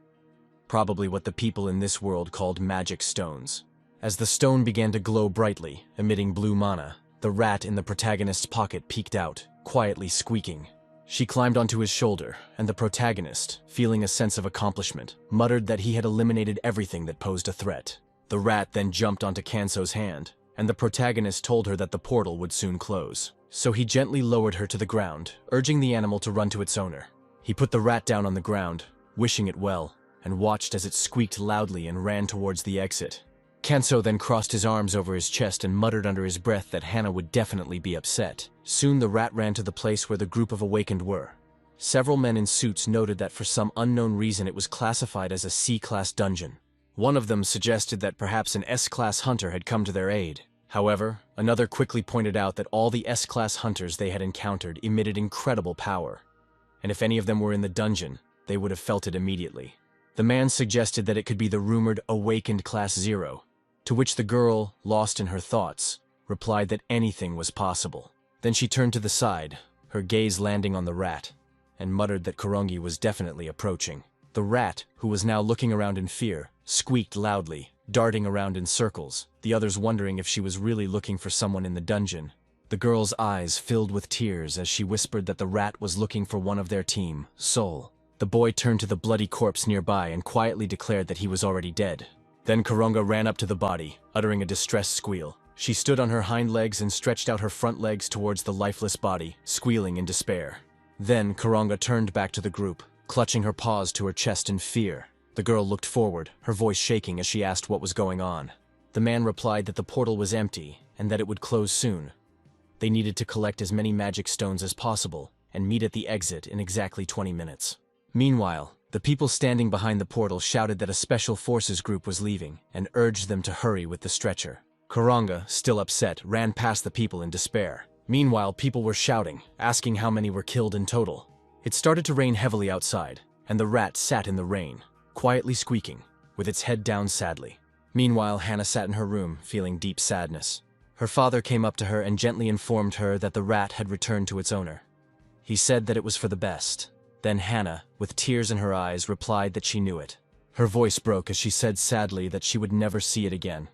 Probably what the people in this world called magic stones. As the stone began to glow brightly, emitting blue mana, the rat in the protagonist's pocket peeked out, quietly squeaking. She climbed onto his shoulder, and the protagonist, feeling a sense of accomplishment, muttered that he had eliminated everything that posed a threat. The rat then jumped onto Kanso's hand, and the protagonist told her that the portal would soon close. So he gently lowered her to the ground, urging the animal to run to its owner. He put the rat down on the ground, wishing it well, and watched as it squeaked loudly and ran towards the exit. Kanso then crossed his arms over his chest and muttered under his breath that Hana would definitely be upset. Soon the rat ran to the place where the group of awakened were. Several men in suits noted that for some unknown reason it was classified as a C-class dungeon. One of them suggested that perhaps an S-class hunter had come to their aid. However, another quickly pointed out that all the S-class hunters they had encountered emitted incredible power, and if any of them were in the dungeon, they would have felt it immediately. The man suggested that it could be the rumored awakened Class 0, to which the girl, lost in her thoughts, replied that anything was possible. Then she turned to the side, her gaze landing on the rat, and muttered that Korongi was definitely approaching. The rat, who was now looking around in fear, squeaked loudly, darting around in circles, the others wondering if she was really looking for someone in the dungeon. The girl's eyes filled with tears as she whispered that the rat was looking for one of their team, Soul. The boy turned to the bloody corpse nearby and quietly declared that he was already dead. Then Koronga ran up to the body, uttering a distressed squeal. She stood on her hind legs and stretched out her front legs towards the lifeless body, squealing in despair. Then Koronga turned back to the group, clutching her paws to her chest in fear. The girl looked forward, her voice shaking as she asked what was going on. The man replied that the portal was empty and that it would close soon. They needed to collect as many magic stones as possible and meet at the exit in exactly 20 minutes. Meanwhile, the people standing behind the portal shouted that a special forces group was leaving and urged them to hurry with the stretcher. Koronga, still upset, ran past the people in despair. Meanwhile, people were shouting, asking how many were killed in total. It started to rain heavily outside, and the rat sat in the rain, quietly squeaking, with its head down sadly. Meanwhile, Hana sat in her room, feeling deep sadness. Her father came up to her and gently informed her that the rat had returned to its owner. He said that it was for the best. Then Hana, with tears in her eyes, replied that she knew it. Her voice broke as she said sadly that she would never see it again,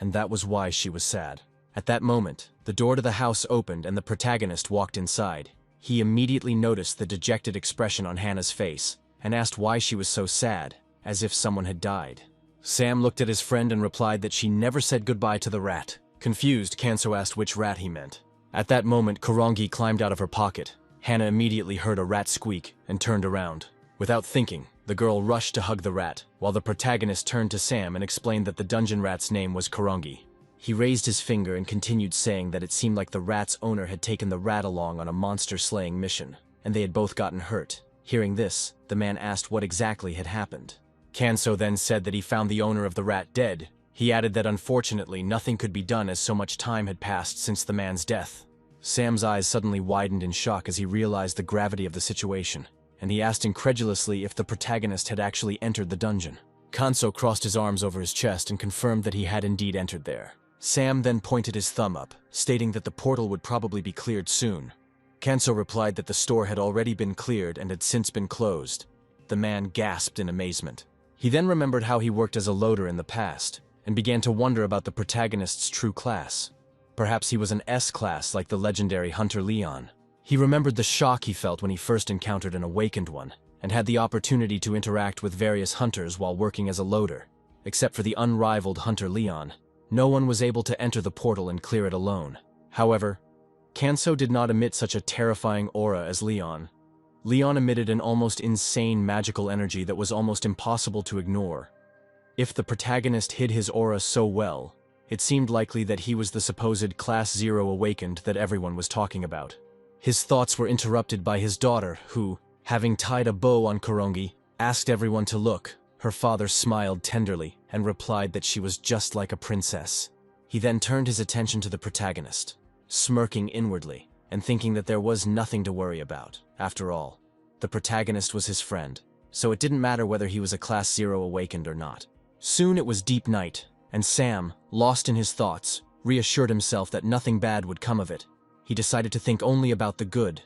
and that was why she was sad. At that moment, the door to the house opened and the protagonist walked inside. He immediately noticed the dejected expression on Hana's face and asked why she was so sad, as if someone had died. Sam looked at his friend and replied that she never said goodbye to the rat. Confused, Kanso asked which rat he meant. At that moment, Korongi climbed out of her pocket. Hana immediately heard a rat squeak and turned around. Without thinking, the girl rushed to hug the rat, while the protagonist turned to Sam and explained that the dungeon rat's name was Korongi. He raised his finger and continued saying that it seemed like the rat's owner had taken the rat along on a monster-slaying mission, and they had both gotten hurt. Hearing this, the man asked what exactly had happened. Kanso then said that he found the owner of the rat dead. He added that unfortunately nothing could be done as so much time had passed since the man's death. Sam's eyes suddenly widened in shock as he realized the gravity of the situation, and he asked incredulously if the protagonist had actually entered the dungeon. Kanso crossed his arms over his chest and confirmed that he had indeed entered there. Sam then pointed his thumb up, stating that the portal would probably be cleared soon. Kanso replied that the store had already been cleared and had since been closed. The man gasped in amazement. He then remembered how he worked as a loader in the past, and began to wonder about the protagonist's true class. Perhaps he was an S-class like the legendary Hunter Leon. He remembered the shock he felt when he first encountered an awakened one, and had the opportunity to interact with various hunters while working as a loader. Except for the unrivaled Hunter Leon, no one was able to enter the portal and clear it alone. However, Kanso did not emit such a terrifying aura as Leon. Leon emitted an almost insane magical energy that was almost impossible to ignore. If the protagonist hid his aura so well, it seemed likely that he was the supposed Class 0 awakened that everyone was talking about. His thoughts were interrupted by his daughter, who, having tied a bow on Korongi, asked everyone to look. Her father smiled tenderly and replied that she was just like a princess. He then turned his attention to the protagonist, smirking inwardly and thinking that there was nothing to worry about. After all, the protagonist was his friend, so it didn't matter whether he was a Class 0 awakened or not. Soon it was deep night, and Sam, lost in his thoughts, reassured himself that nothing bad would come of it. He decided to think only about the good.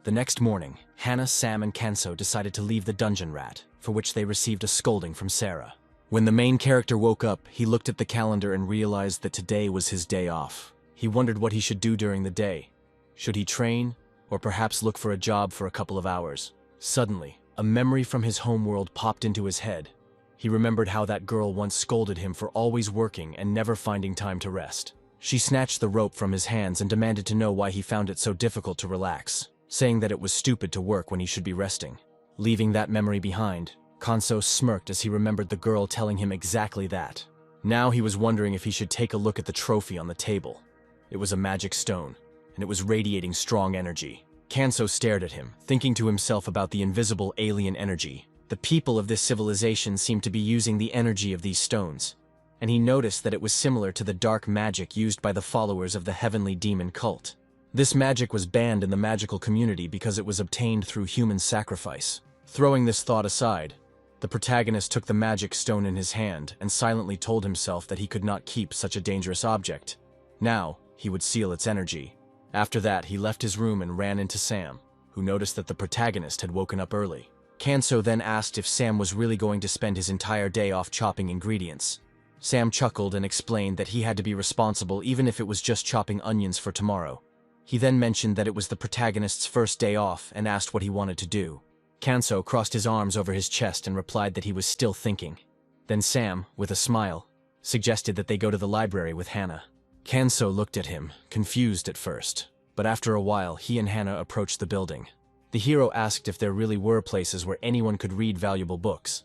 The next morning, Hana, Sam, and Kanso decided to leave the dungeon rat, for which they received a scolding from Sarah. When the main character woke up, he looked at the calendar and realized that today was his day off. He wondered what he should do during the day. Should he train, or perhaps look for a job for a couple of hours? Suddenly, a memory from his homeworld popped into his head. He remembered how that girl once scolded him for always working and never finding time to rest. She snatched the rope from his hands and demanded to know why he found it so difficult to relax, saying that it was stupid to work when he should be resting. Leaving that memory behind, Kanso smirked as he remembered the girl telling him exactly that. Now he was wondering if he should take a look at the trophy on the table. It was a magic stone, and it was radiating strong energy. Kanso stared at him, thinking to himself about the invisible alien energy. The people of this civilization seemed to be using the energy of these stones, and he noticed that it was similar to the dark magic used by the followers of the heavenly demon cult. This magic was banned in the magical community because it was obtained through human sacrifice. Throwing this thought aside, the protagonist took the magic stone in his hand and silently told himself that he could not keep such a dangerous object. Now, he would seal its energy. After that, he left his room and ran into Sam, who noticed that the protagonist had woken up early. Kanso then asked if Sam was really going to spend his entire day off chopping ingredients. Sam chuckled and explained that he had to be responsible even if it was just chopping onions for tomorrow. He then mentioned that it was the protagonist's first day off and asked what he wanted to do. Kanso crossed his arms over his chest and replied that he was still thinking. Then Sam, with a smile, suggested that they go to the library with Hannah. Kanso looked at him, confused at first, but after a while he and Hannah approached the building. The hero asked if there really were places where anyone could read valuable books,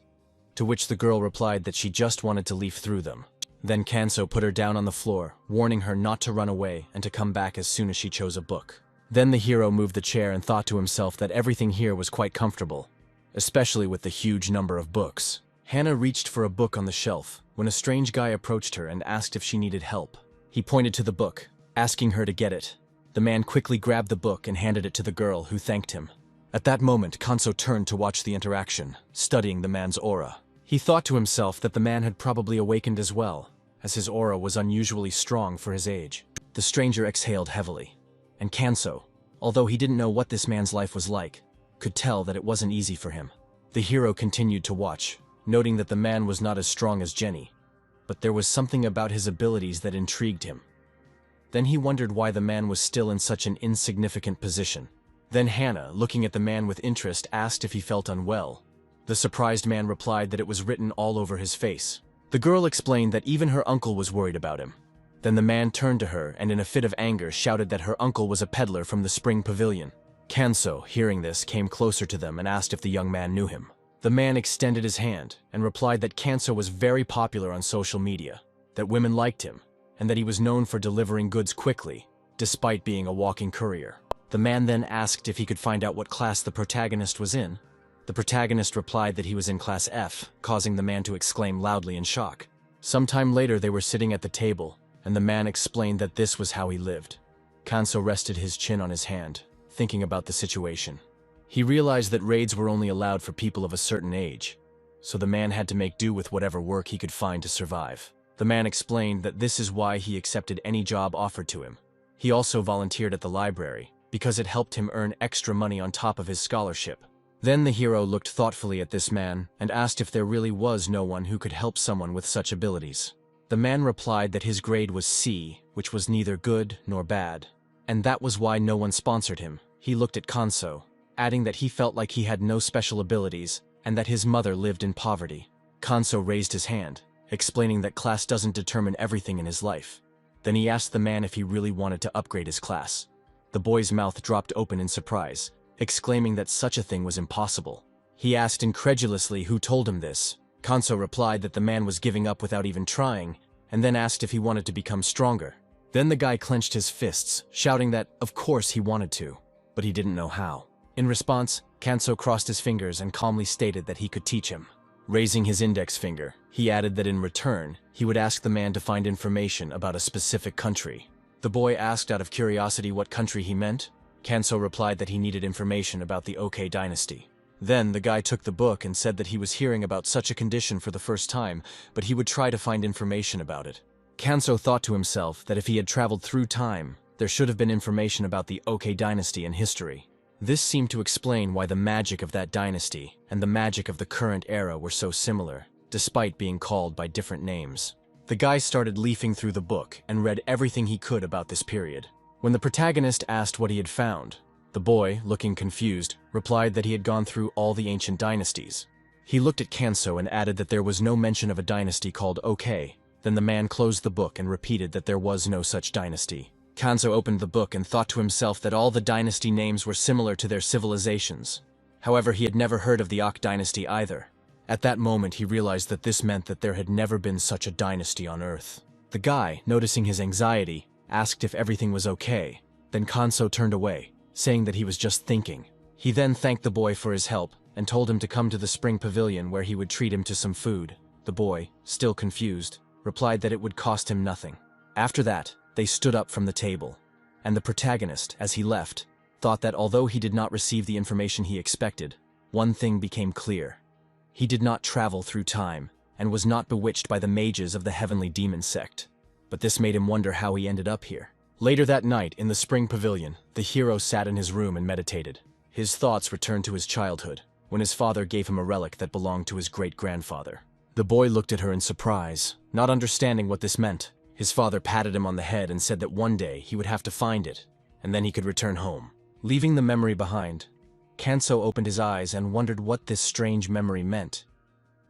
to which the girl replied that she just wanted to leaf through them. Then Kanso put her down on the floor, warning her not to run away and to come back as soon as she chose a book. Then the hero moved the chair and thought to himself that everything here was quite comfortable, especially with the huge number of books. Hannah reached for a book on the shelf when a strange guy approached her and asked if she needed help. He pointed to the book, asking her to get it. The man quickly grabbed the book and handed it to the girl, who thanked him. At that moment, Kanso turned to watch the interaction, studying the man's aura. He thought to himself that the man had probably awakened as well, as his aura was unusually strong for his age. The stranger exhaled heavily, and Kanso, although he didn't know what this man's life was like, could tell that it wasn't easy for him. The hero continued to watch, noting that the man was not as strong as Jenny, but there was something about his abilities that intrigued him. Then he wondered why the man was still in such an insignificant position. Then Hannah, looking at the man with interest, asked if he felt unwell. The surprised man replied that it was written all over his face. The girl explained that even her uncle was worried about him. Then the man turned to her and in a fit of anger shouted that her uncle was a peddler from the spring pavilion. Kanso, hearing this, came closer to them and asked if the young man knew him. The man extended his hand and replied that Kanso was very popular on social media, that women liked him, and that he was known for delivering goods quickly, despite being a walking courier. The man then asked if he could find out what class the protagonist was in. The protagonist replied that he was in class F, causing the man to exclaim loudly in shock. Sometime later they were sitting at the table, and the man explained that this was how he lived. Kanso rested his chin on his hand, thinking about the situation. He realized that raids were only allowed for people of a certain age, so the man had to make do with whatever work he could find to survive. The man explained that this is why he accepted any job offered to him. He also volunteered at the library, because it helped him earn extra money on top of his scholarship. Then the hero looked thoughtfully at this man and asked if there really was no one who could help someone with such abilities. The man replied that his grade was C, which was neither good nor bad, and that was why no one sponsored him. He looked at Kanso, adding that he felt like he had no special abilities and that his mother lived in poverty. Kanso raised his hand, explaining that class doesn't determine everything in his life. Then he asked the man if he really wanted to upgrade his class. The boy's mouth dropped open in surprise, exclaiming that such a thing was impossible. He asked incredulously who told him this. Kanso replied that the man was giving up without even trying, and then asked if he wanted to become stronger. Then the guy clenched his fists, shouting that, of course, he wanted to, but he didn't know how. In response, Kanso crossed his fingers and calmly stated that he could teach him. Raising his index finger, he added that in return, he would ask the man to find information about a specific country. The boy asked out of curiosity what country he meant. Kanso replied that he needed information about the OK dynasty. Then the guy took the book and said that he was hearing about such a condition for the first time, but he would try to find information about it. Kanso thought to himself that if he had traveled through time, there should have been information about the OK dynasty in history. This seemed to explain why the magic of that dynasty and the magic of the current era were so similar, despite being called by different names. The guy started leafing through the book and read everything he could about this period. When the protagonist asked what he had found, the boy, looking confused, replied that he had gone through all the ancient dynasties. He looked at Kanso and added that there was no mention of a dynasty called OK, Then the man closed the book and repeated that there was no such dynasty. Kanzo opened the book and thought to himself that all the dynasty names were similar to their civilizations. However, he had never heard of the Ak dynasty either. At that moment, he realized that this meant that there had never been such a dynasty on Earth. The guy, noticing his anxiety, asked if everything was okay. Then Kanzo turned away, saying that he was just thinking. He then thanked the boy for his help and told him to come to the spring pavilion where he would treat him to some food. The boy, still confused, replied that it would cost him nothing. After that, they stood up from the table, and the protagonist, as he left, thought that although he did not receive the information he expected, one thing became clear. He did not travel through time, and was not bewitched by the mages of the heavenly demon sect. But this made him wonder how he ended up here. Later that night, in the spring pavilion, the hero sat in his room and meditated. His thoughts returned to his childhood, when his father gave him a relic that belonged to his great-grandfather. The boy looked at her in surprise, not understanding what this meant. His father patted him on the head and said that one day he would have to find it, and then he could return home. Leaving the memory behind, Kanzo opened his eyes and wondered what this strange memory meant.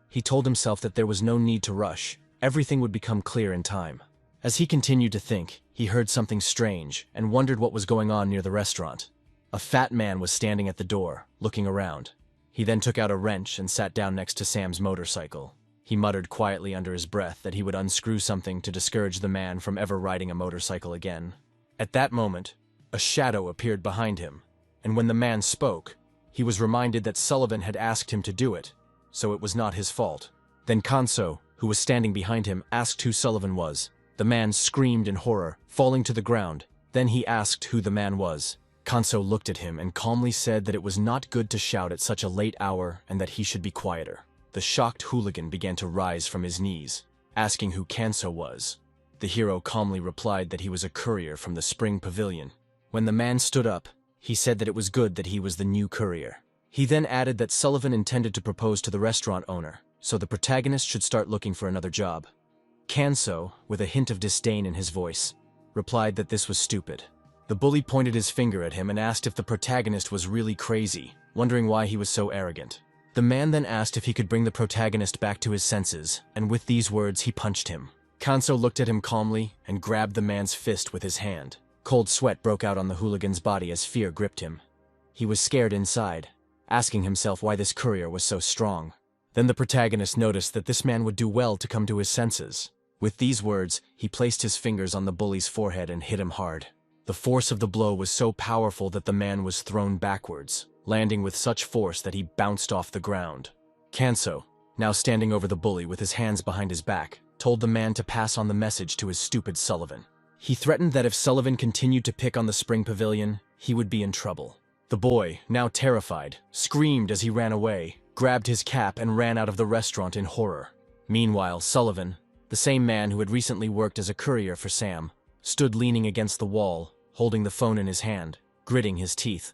He told himself that there was no need to rush. Everything would become clear in time. As he continued to think, he heard something strange and wondered what was going on near the restaurant. A fat man was standing at the door, looking around. He then took out a wrench and sat down next to Sam's motorcycle. He muttered quietly under his breath that he would unscrew something to discourage the man from ever riding a motorcycle again. At that moment, a shadow appeared behind him, and when the man spoke, he was reminded that Sullivan had asked him to do it, so it was not his fault. Then Kanzo, who was standing behind him, asked who Sullivan was. The man screamed in horror, falling to the ground. Then he asked who the man was. Kanzo looked at him and calmly said that it was not good to shout at such a late hour and that he should be quieter. The shocked hooligan began to rise from his knees, asking who Kanzo was. The hero calmly replied that he was a courier from the spring pavilion. When the man stood up, he said that it was good that he was the new courier. He then added that Sullivan intended to propose to the restaurant owner, so the protagonist should start looking for another job. Kanzo, with a hint of disdain in his voice, replied that this was stupid. The bully pointed his finger at him and asked if the protagonist was really crazy, wondering why he was so arrogant. The man then asked if he could bring the protagonist back to his senses, and with these words he punched him. Kanzo looked at him calmly and grabbed the man's fist with his hand. Cold sweat broke out on the hooligan's body as fear gripped him. He was scared inside, asking himself why this courier was so strong. Then the protagonist noticed that this man would do well to come to his senses. With these words, he placed his fingers on the bully's forehead and hit him hard. The force of the blow was so powerful that the man was thrown backwards, landing with such force that he bounced off the ground. Kanzo, now standing over the bully with his hands behind his back, told the man to pass on the message to his stupid Sullivan. He threatened that if Sullivan continued to pick on the spring pavilion, he would be in trouble. The boy, now terrified, screamed as he ran away, grabbed his cap and ran out of the restaurant in horror. Meanwhile, Sullivan, the same man who had recently worked as a courier for Sam, stood leaning against the wall, holding the phone in his hand, gritting his teeth,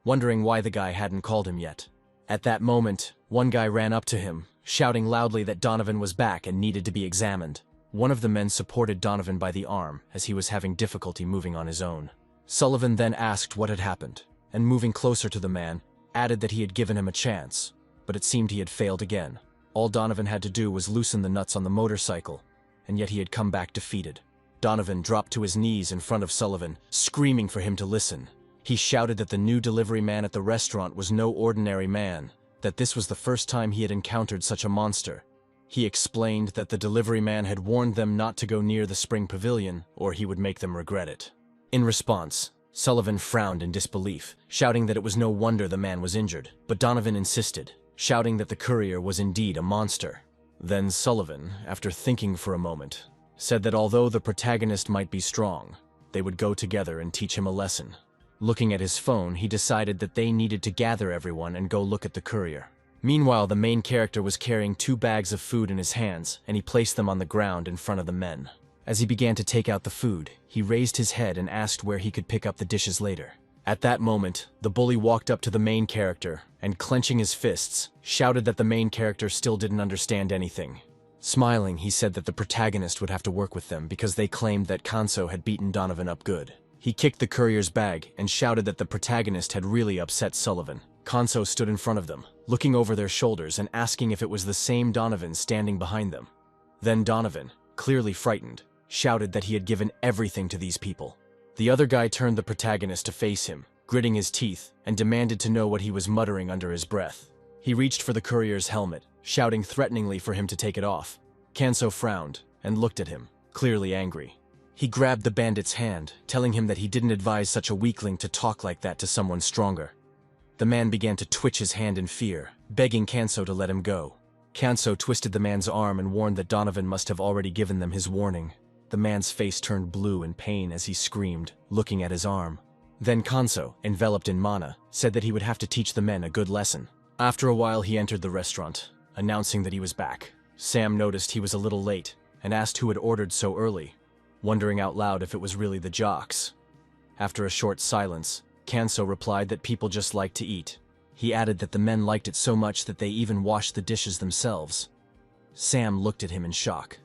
wondering why the guy hadn't called him yet. At that moment, one guy ran up to him, shouting loudly that Donovan was back and needed to be examined. One of the men supported Donovan by the arm as he was having difficulty moving on his own. Sullivan then asked what had happened, and moving closer to the man, added that he had given him a chance, but it seemed he had failed again. All Donovan had to do was loosen the nuts on the motorcycle, and yet he had come back defeated. Donovan dropped to his knees in front of Sullivan, screaming for him to listen. He shouted that the new delivery man at the restaurant was no ordinary man, that this was the first time he had encountered such a monster. He explained that the delivery man had warned them not to go near the spring pavilion, or he would make them regret it. In response, Sullivan frowned in disbelief, shouting that it was no wonder the man was injured, but Donovan insisted, shouting that the courier was indeed a monster. Then Sullivan, after thinking for a moment, said that although the protagonist might be strong, they would go together and teach him a lesson. Looking at his phone, he decided that they needed to gather everyone and go look at the courier. Meanwhile, the main character was carrying 2 bags of food in his hands, and he placed them on the ground in front of the men. As he began to take out the food, he raised his head and asked where he could pick up the dishes later. At that moment, the bully walked up to the main character, and clenching his fists, shouted that the main character still didn't understand anything. Smiling, he said that the protagonist would have to work with them because they claimed that Kanzo had beaten Donovan up good. He kicked the courier's bag and shouted that the protagonist had really upset Sullivan. Kanzo stood in front of them, looking over their shoulders and asking if it was the same Donovan standing behind them. Then Donovan, clearly frightened, shouted that he had given everything to these people. The other guy turned the protagonist to face him, gritting his teeth, and demanded to know what he was muttering under his breath. He reached for the courier's helmet, shouting threateningly for him to take it off. Kanso frowned and looked at him, clearly angry. He grabbed the bandit's hand, telling him that he didn't advise such a weakling to talk like that to someone stronger. The man began to twitch his hand in fear, begging Kanso to let him go. Kanso twisted the man's arm and warned that Donovan must have already given them his warning. The man's face turned blue in pain as he screamed, looking at his arm. Then Kanso, enveloped in mana, said that he would have to teach the men a good lesson. After a while he entered the restaurant, announcing that he was back. Sam noticed he was a little late, and asked who had ordered so early, wondering out loud if it was really the jocks. After a short silence, Kanso replied that people just like to eat. He added that the men liked it so much that they even washed the dishes themselves. Sam looked at him in shock,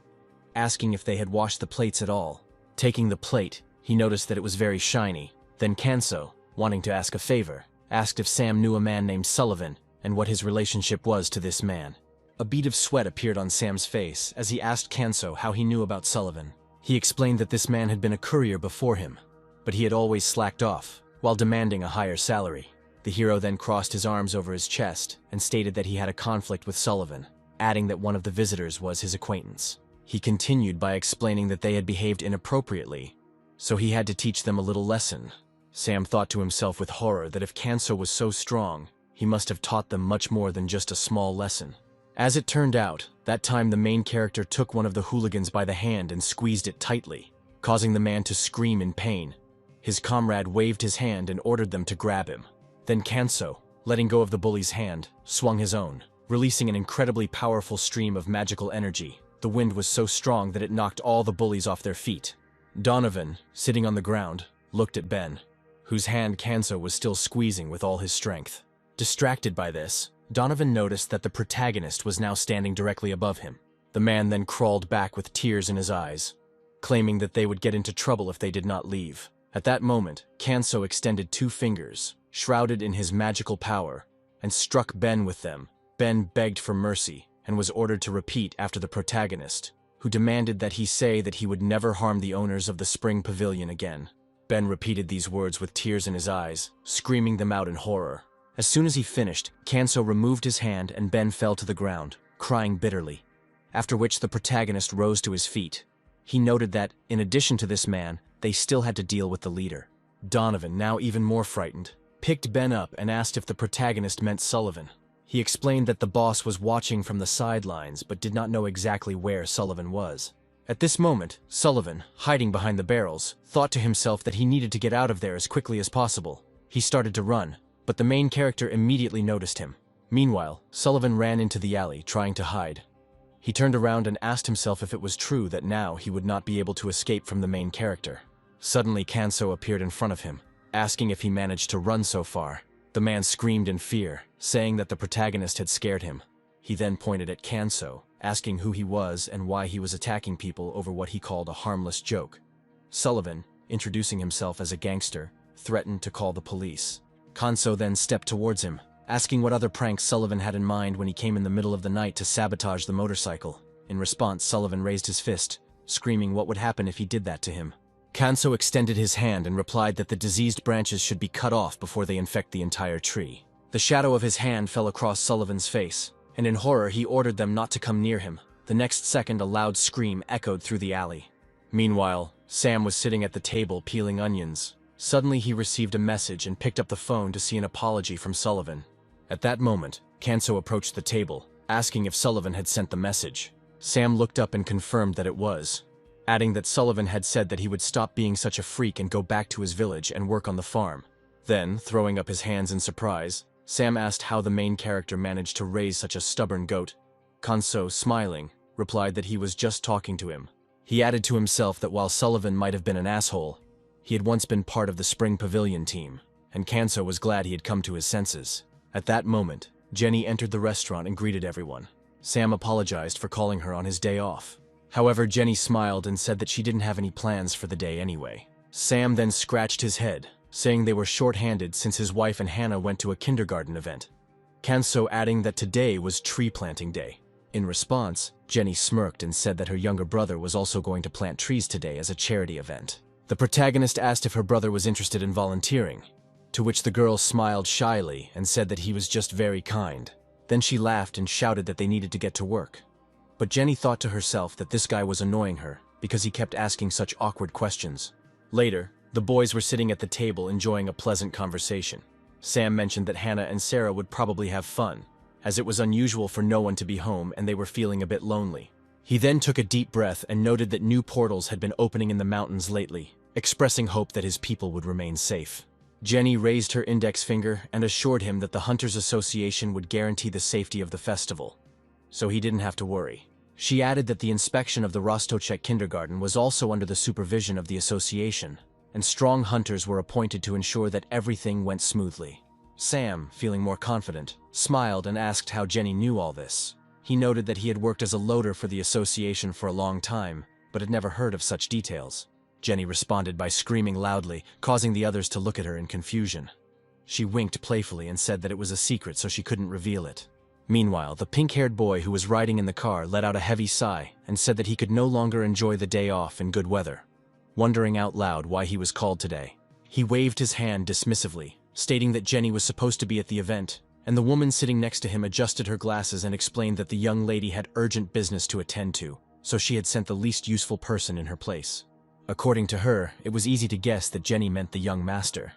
asking if they had washed the plates at all. Taking the plate, he noticed that it was very shiny. Then Kanso, wanting to ask a favor, asked if Sam knew a man named Sullivan and what his relationship was to this man. A bead of sweat appeared on Sam's face as he asked Kanso how he knew about Sullivan. He explained that this man had been a courier before him, but he had always slacked off, while demanding a higher salary. The hero then crossed his arms over his chest and stated that he had a conflict with Sullivan, adding that one of the visitors was his acquaintance. He continued by explaining that they had behaved inappropriately, so he had to teach them a little lesson. Sam thought to himself with horror that if Kanso was so strong, he must have taught them much more than just a small lesson. As it turned out, that time the main character took one of the hooligans by the hand and squeezed it tightly, causing the man to scream in pain. His comrade waved his hand and ordered them to grab him. Then Kanso, letting go of the bully's hand, swung his own, releasing an incredibly powerful stream of magical energy. The wind was so strong that it knocked all the bullies off their feet. Donovan, sitting on the ground, looked at Ben, whose hand Kanso was still squeezing with all his strength. Distracted by this, Donovan noticed that the protagonist was now standing directly above him. The man then crawled back with tears in his eyes, claiming that they would get into trouble if they did not leave. At that moment, Kanso extended 2 fingers, shrouded in his magical power, and struck Ben with them. Ben begged for mercy and was ordered to repeat after the protagonist, who demanded that he say that he would never harm the owners of the Spring Pavilion again. Ben repeated these words with tears in his eyes, screaming them out in horror. As soon as he finished, Kanso removed his hand and Ben fell to the ground, crying bitterly, after which the protagonist rose to his feet. He noted that, in addition to this man, they still had to deal with the leader. Donovan, now even more frightened, picked Ben up and asked if the protagonist meant Sullivan. He explained that the boss was watching from the sidelines but did not know exactly where Sullivan was. At this moment, Sullivan, hiding behind the barrels, thought to himself that he needed to get out of there as quickly as possible. He started to run, but the main character immediately noticed him. Meanwhile, Sullivan ran into the alley, trying to hide. He turned around and asked himself if it was true that now he would not be able to escape from the main character. Suddenly, Kanso appeared in front of him, asking if he managed to run so far. The man screamed in fear, saying that the protagonist had scared him. He then pointed at Kanso, asking who he was and why he was attacking people over what he called a harmless joke. Sullivan, introducing himself as a gangster, threatened to call the police. Kanso then stepped towards him, asking what other pranks Sullivan had in mind when he came in the middle of the night to sabotage the motorcycle. In response, Sullivan raised his fist, screaming what would happen if he did that to him. Kanso extended his hand and replied that the diseased branches should be cut off before they infect the entire tree. The shadow of his hand fell across Sullivan's face, and in horror he ordered them not to come near him. The next second a loud scream echoed through the alley. Meanwhile, Sam was sitting at the table peeling onions. Suddenly he received a message and picked up the phone to see an apology from Sullivan. At that moment, Kanso approached the table, asking if Sullivan had sent the message. Sam looked up and confirmed that it was, adding that Sullivan had said that he would stop being such a freak and go back to his village and work on the farm. Then, throwing up his hands in surprise, Sam asked how the main character managed to raise such a stubborn goat. Kanso, smiling, replied that he was just talking to him. He added to himself that while Sullivan might have been an asshole, he had once been part of the Spring Pavilion team, and Kanso was glad he had come to his senses. At that moment, Jenny entered the restaurant and greeted everyone. Sam apologized for calling her on his day off. However, Jenny smiled and said that she didn't have any plans for the day anyway. Sam then scratched his head, saying they were short-handed since his wife and Hannah went to a kindergarten event. Kanso adding that today was tree planting day. In response, Jenny smirked and said that her younger brother was also going to plant trees today as a charity event. The protagonist asked if her brother was interested in volunteering, to which the girl smiled shyly and said that he was just very kind. Then she laughed and shouted that they needed to get to work. But Jenny thought to herself that this guy was annoying her because he kept asking such awkward questions. Later, the boys were sitting at the table enjoying a pleasant conversation. Sam mentioned that Hannah and Sarah would probably have fun, as it was unusual for no one to be home and they were feeling a bit lonely. He then took a deep breath and noted that new portals had been opening in the mountains lately, expressing hope that his people would remain safe. Jenny raised her index finger and assured him that the Hunters Association would guarantee the safety of the festival, so he didn't have to worry. She added that the inspection of the Rostochek kindergarten was also under the supervision of the association, and strong hunters were appointed to ensure that everything went smoothly. Sam, feeling more confident, smiled and asked how Jenny knew all this. He noted that he had worked as a loader for the association for a long time, but had never heard of such details. Jenny responded by screaming loudly, causing the others to look at her in confusion. She winked playfully and said that it was a secret so she couldn't reveal it. Meanwhile, the pink-haired boy who was riding in the car let out a heavy sigh and said that he could no longer enjoy the day off in good weather. Wondering out loud why he was called today, he waved his hand dismissively, stating that Jenny was supposed to be at the event, and the woman sitting next to him adjusted her glasses and explained that the young lady had urgent business to attend to, so she had sent the least useful person in her place. According to her, it was easy to guess that Jenny meant the young master.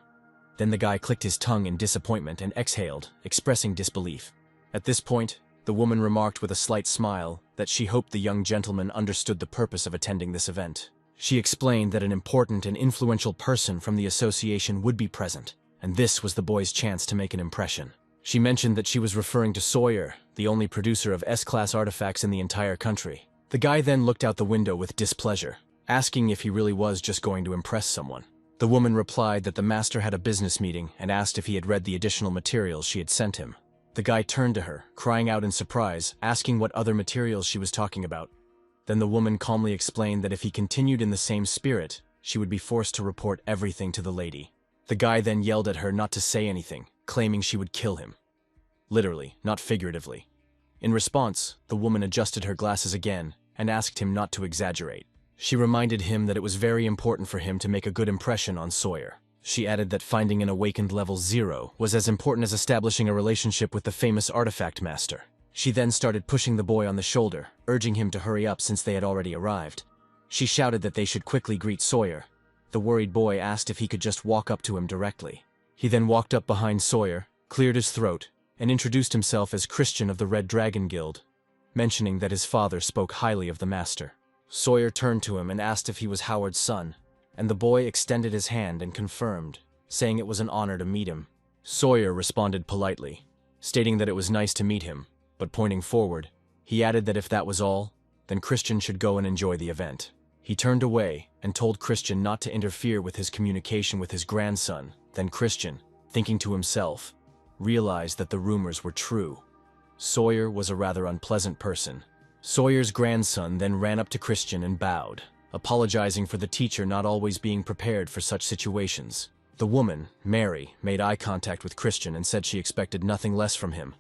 Then the guy clicked his tongue in disappointment and exhaled, expressing disbelief. At this point, the woman remarked with a slight smile that she hoped the young gentleman understood the purpose of attending this event. She explained that an important and influential person from the association would be present, and this was the boy's chance to make an impression. She mentioned that she was referring to Sawyer, the only producer of S-class artifacts in the entire country. The guy then looked out the window with displeasure, asking if he really was just going to impress someone. The woman replied that the master had a business meeting and asked if he had read the additional materials she had sent him. The guy turned to her, crying out in surprise, asking what other materials she was talking about. Then the woman calmly explained that if he continued in the same spirit, she would be forced to report everything to the lady. The guy then yelled at her not to say anything, claiming she would kill him. Literally, not figuratively. In response, the woman adjusted her glasses again and asked him not to exaggerate. She reminded him that it was very important for him to make a good impression on Sawyer. She added that finding an awakened level 0 was as important as establishing a relationship with the famous artifact master. She then started pushing the boy on the shoulder, urging him to hurry up since they had already arrived. She shouted that they should quickly greet Sawyer. The worried boy asked if he could just walk up to him directly. He then walked up behind Sawyer, cleared his throat, and introduced himself as Christian of the Red Dragon Guild, mentioning that his father spoke highly of the master. Sawyer turned to him and asked if he was Howard's son, and the boy extended his hand and confirmed, saying it was an honor to meet him. Sawyer responded politely, stating that it was nice to meet him, but pointing forward, he added that if that was all, then Christian should go and enjoy the event. He turned away and told Christian not to interfere with his communication with his grandson. Then Christian, thinking to himself, realized that the rumors were true. Sawyer was a rather unpleasant person. Sawyer's grandson then ran up to Christian and bowed, apologizing for the teacher not always being prepared for such situations. The woman, Mary, made eye contact with Christian and said she expected nothing less from him.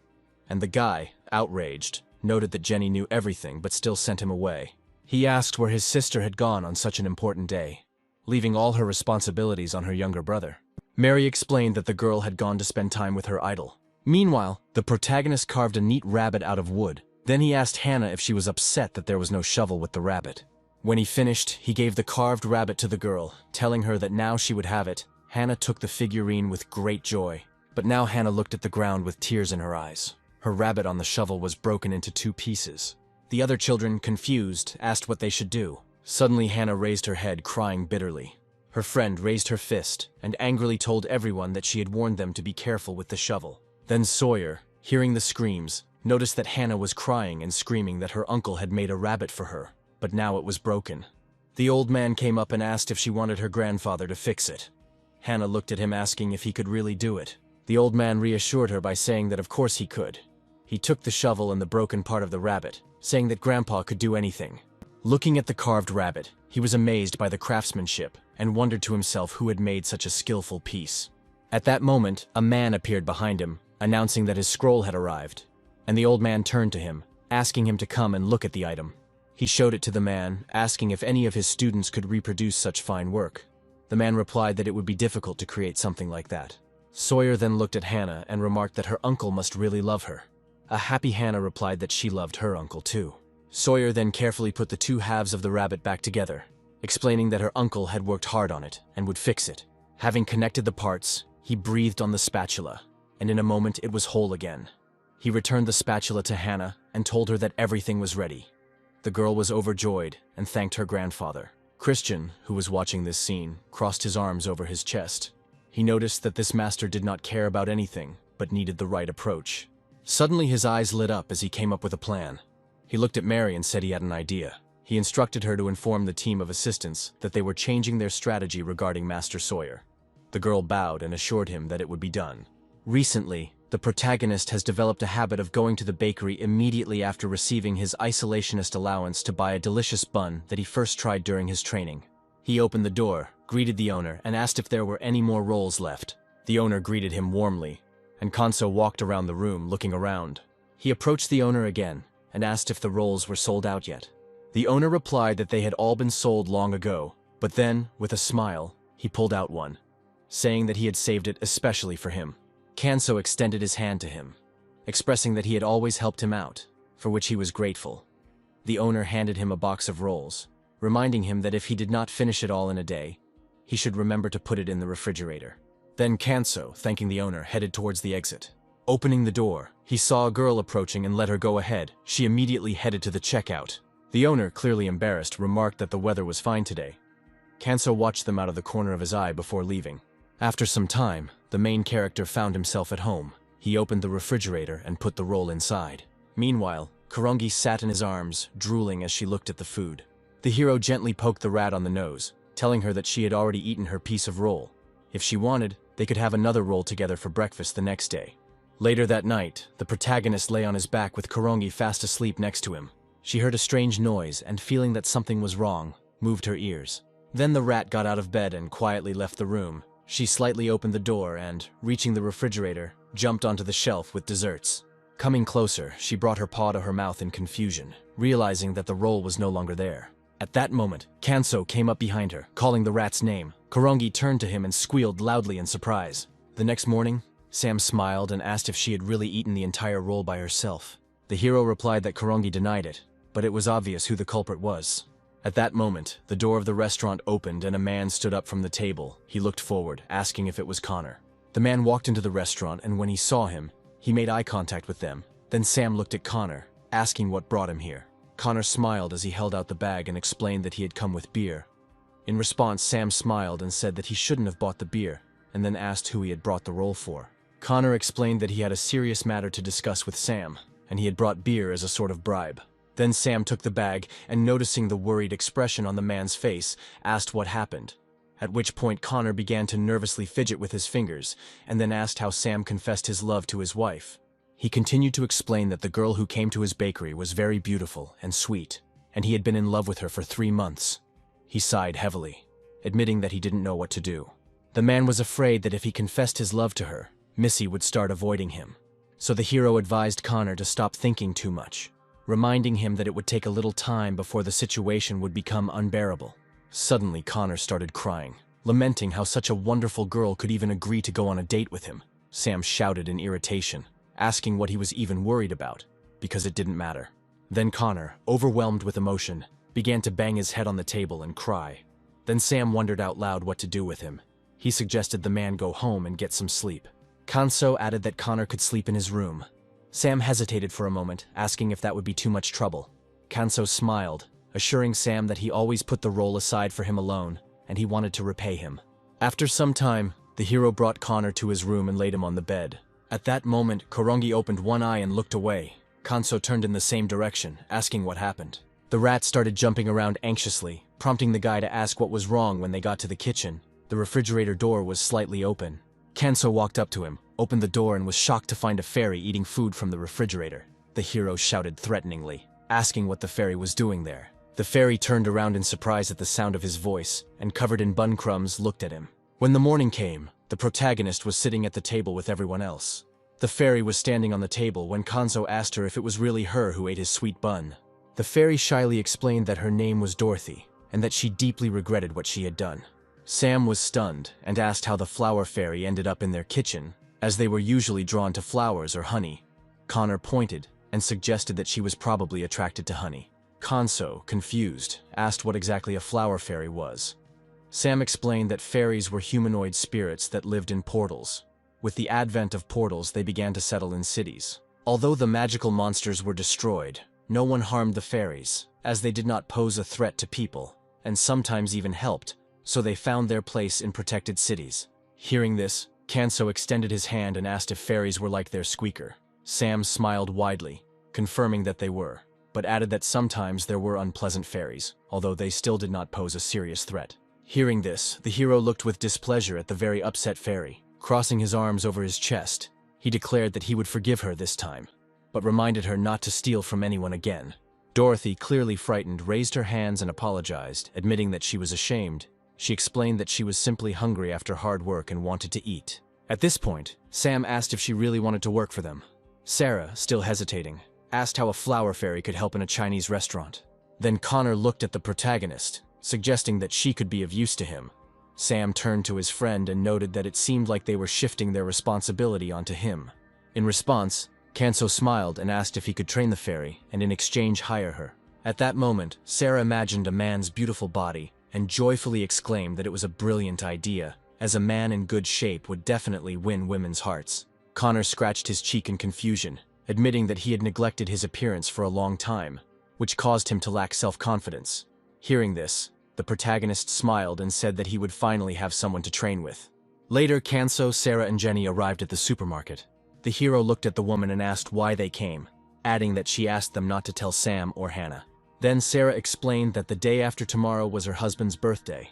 And the guy, outraged, noted that Jenny knew everything but still sent him away. He asked where his sister had gone on such an important day, leaving all her responsibilities on her younger brother. Mary explained that the girl had gone to spend time with her idol. Meanwhile, the protagonist carved a neat rabbit out of wood. Then he asked Hannah if she was upset that there was no shovel with the rabbit. When he finished, he gave the carved rabbit to the girl, telling her that now she would have it. Hannah took the figurine with great joy, but now Hannah looked at the ground with tears in her eyes. Her rabbit on the shovel was broken into 2 pieces. The other children, confused, asked what they should do. Suddenly Hannah raised her head, crying bitterly. Her friend raised her fist and angrily told everyone that she had warned them to be careful with the shovel. Then Sawyer, hearing the screams, noticed that Hannah was crying and screaming that her uncle had made a rabbit for her, but now it was broken. The old man came up and asked if she wanted her grandfather to fix it. Hannah looked at him asking if he could really do it. The old man reassured her by saying that of course he could. He took the shovel and the broken part of the rabbit, saying that Grandpa could do anything. Looking at the carved rabbit, he was amazed by the craftsmanship and wondered to himself who had made such a skillful piece. At that moment, a man appeared behind him, announcing that his scroll had arrived, and the old man turned to him, asking him to come and look at the item. He showed it to the man, asking if any of his students could reproduce such fine work. The man replied that it would be difficult to create something like that. Sawyer then looked at Hannah and remarked that her uncle must really love her. A happy Hannah replied that she loved her uncle too. Sawyer then carefully put the two halves of the rabbit back together, explaining that her uncle had worked hard on it and would fix it. Having connected the parts, he breathed on the spatula, and in a moment it was whole again. He returned the spatula to Hannah and told her that everything was ready. The girl was overjoyed and thanked her grandfather. Christian, who was watching this scene, crossed his arms over his chest. He noticed that this master did not care about anything, but needed the right approach. Suddenly his eyes lit up as he came up with a plan. He looked at Mary and said he had an idea. He instructed her to inform the team of assistants that they were changing their strategy regarding Master Sawyer. The girl bowed and assured him that it would be done. Recently, the protagonist has developed a habit of going to the bakery immediately after receiving his isolationist allowance to buy a delicious bun that he first tried during his training. He opened the door, greeted the owner, and asked if there were any more rolls left. The owner greeted him warmly, and Kanso walked around the room looking around. He approached the owner again and asked if the rolls were sold out yet. The owner replied that they had all been sold long ago, but then, with a smile, he pulled out one, saying that he had saved it especially for him. Kanso extended his hand to him, expressing that he had always helped him out, for which he was grateful. The owner handed him a box of rolls, reminding him that if he did not finish it all in a day, he should remember to put it in the refrigerator. Then Kanso, thanking the owner, headed towards the exit. Opening the door, he saw a girl approaching and let her go ahead. She immediately headed to the checkout. The owner, clearly embarrassed, remarked that the weather was fine today. Kanso watched them out of the corner of his eye before leaving. After some time, the main character found himself at home. He opened the refrigerator and put the roll inside. Meanwhile, Kurongi sat in his arms, drooling as she looked at the food. The hero gently poked the rat on the nose, telling her that she had already eaten her piece of roll. If she wanted, they could have another roll together for breakfast the next day. Later that night, the protagonist lay on his back with Kurongi fast asleep next to him. She heard a strange noise and, feeling that something was wrong, moved her ears. Then the rat got out of bed and quietly left the room. She slightly opened the door and, reaching the refrigerator, jumped onto the shelf with desserts. Coming closer, she brought her paw to her mouth in confusion, realizing that the roll was no longer there. At that moment, Kanso came up behind her, calling the rat's name. Kurongi turned to him and squealed loudly in surprise. The next morning, Sam smiled and asked if she had really eaten the entire roll by herself. The hero replied that Kurongi denied it, but it was obvious who the culprit was. At that moment, the door of the restaurant opened and a man stood up from the table. He looked forward, asking if it was Connor. The man walked into the restaurant, and when he saw him, he made eye contact with them. Then Sam looked at Connor, asking what brought him here. Connor smiled as he held out the bag and explained that he had come with beer. In response, Sam smiled and said that he shouldn't have bought the beer, and then asked who he had brought the roll for. Connor explained that he had a serious matter to discuss with Sam, and he had brought beer as a sort of bribe. Then Sam took the bag and, noticing the worried expression on the man's face, asked what happened. At which point Connor began to nervously fidget with his fingers, and then asked how Sam confessed his love to his wife. He continued to explain that the girl who came to his bakery was very beautiful and sweet, and he had been in love with her for 3 months. He sighed heavily, admitting that he didn't know what to do. The man was afraid that if he confessed his love to her, Missy would start avoiding him. So the hero advised Connor to stop thinking too much, reminding him that it would take a little time before the situation would become unbearable. Suddenly, Connor started crying, lamenting how such a wonderful girl could even agree to go on a date with him. Sam shouted in irritation, asking what he was even worried about, because it didn't matter. Then Connor, overwhelmed with emotion, began to bang his head on the table and cry. Then Sam wondered out loud what to do with him. He suggested the man go home and get some sleep. Kanso added that Connor could sleep in his room. Sam hesitated for a moment, asking if that would be too much trouble. Kanso smiled, assuring Sam that he always put the roll aside for him alone, and he wanted to repay him. After some time, the hero brought Connor to his room and laid him on the bed. At that moment, Kurongi opened one eye and looked away. Kanso turned in the same direction, asking what happened. The rat started jumping around anxiously, prompting the guy to ask what was wrong. When they got to the kitchen, the refrigerator door was slightly open. Kanso walked up to him, opened the door, and was shocked to find a fairy eating food from the refrigerator. The hero shouted threateningly, asking what the fairy was doing there. The fairy turned around in surprise at the sound of his voice, and covered in bun crumbs, looked at him. When the morning came, the protagonist was sitting at the table with everyone else. The fairy was standing on the table when Kanso asked her if it was really her who ate his sweet bun. The fairy shyly explained that her name was Dorothy, and that she deeply regretted what she had done. Sam was stunned and asked how the flower fairy ended up in their kitchen, as they were usually drawn to flowers or honey. Connor pointed and suggested that she was probably attracted to honey. Kanso, confused, asked what exactly a flower fairy was. Sam explained that fairies were humanoid spirits that lived in portals. With the advent of portals, they began to settle in cities. Although the magical monsters were destroyed, no one harmed the fairies, as they did not pose a threat to people, and sometimes even helped, so they found their place in protected cities. Hearing this, Kanso extended his hand and asked if fairies were like their squeaker. Sam smiled widely, confirming that they were, but added that sometimes there were unpleasant fairies, although they still did not pose a serious threat. Hearing this, the hero looked with displeasure at the very upset fairy. Crossing his arms over his chest, he declared that he would forgive her this time, but reminded her not to steal from anyone again. Dorothy, clearly frightened, raised her hands and apologized, admitting that she was ashamed. She explained that she was simply hungry after hard work and wanted to eat. At this point, Sam asked if she really wanted to work for them. Sarah, still hesitating, asked how a flower fairy could help in a Chinese restaurant. Then Connor looked at the protagonist, suggesting that she could be of use to him. Sam turned to his friend and noted that it seemed like they were shifting their responsibility onto him. In response, Kanso smiled and asked if he could train the fairy and in exchange hire her. At that moment, Sarah imagined a man's beautiful body and joyfully exclaimed that it was a brilliant idea, as a man in good shape would definitely win women's hearts. Connor scratched his cheek in confusion, admitting that he had neglected his appearance for a long time, which caused him to lack self-confidence. Hearing this, the protagonist smiled and said that he would finally have someone to train with. Later, Kanso, Sarah, and Jenny arrived at the supermarket. The hero looked at the woman and asked why they came, adding that she asked them not to tell Sam or Hannah. Then Sarah explained that the day after tomorrow was her husband's birthday.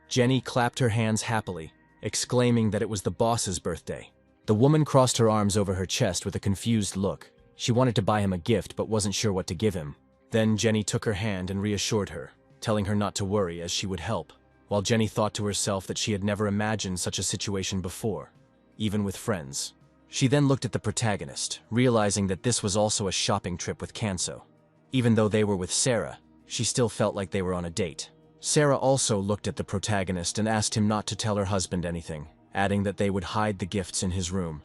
Jenny clapped her hands happily, exclaiming that it was the boss's birthday. The woman crossed her arms over her chest with a confused look. She wanted to buy him a gift but wasn't sure what to give him. Then Jenny took her hand and reassured her, telling her not to worry as she would help, while Jenny thought to herself that she had never imagined such a situation before, even with friends. She then looked at the protagonist, realizing that this was also a shopping trip with Kanso. Even though they were with Sarah, she still felt like they were on a date. Sarah also looked at the protagonist and asked him not to tell her husband anything, adding that they would hide the gifts in his room.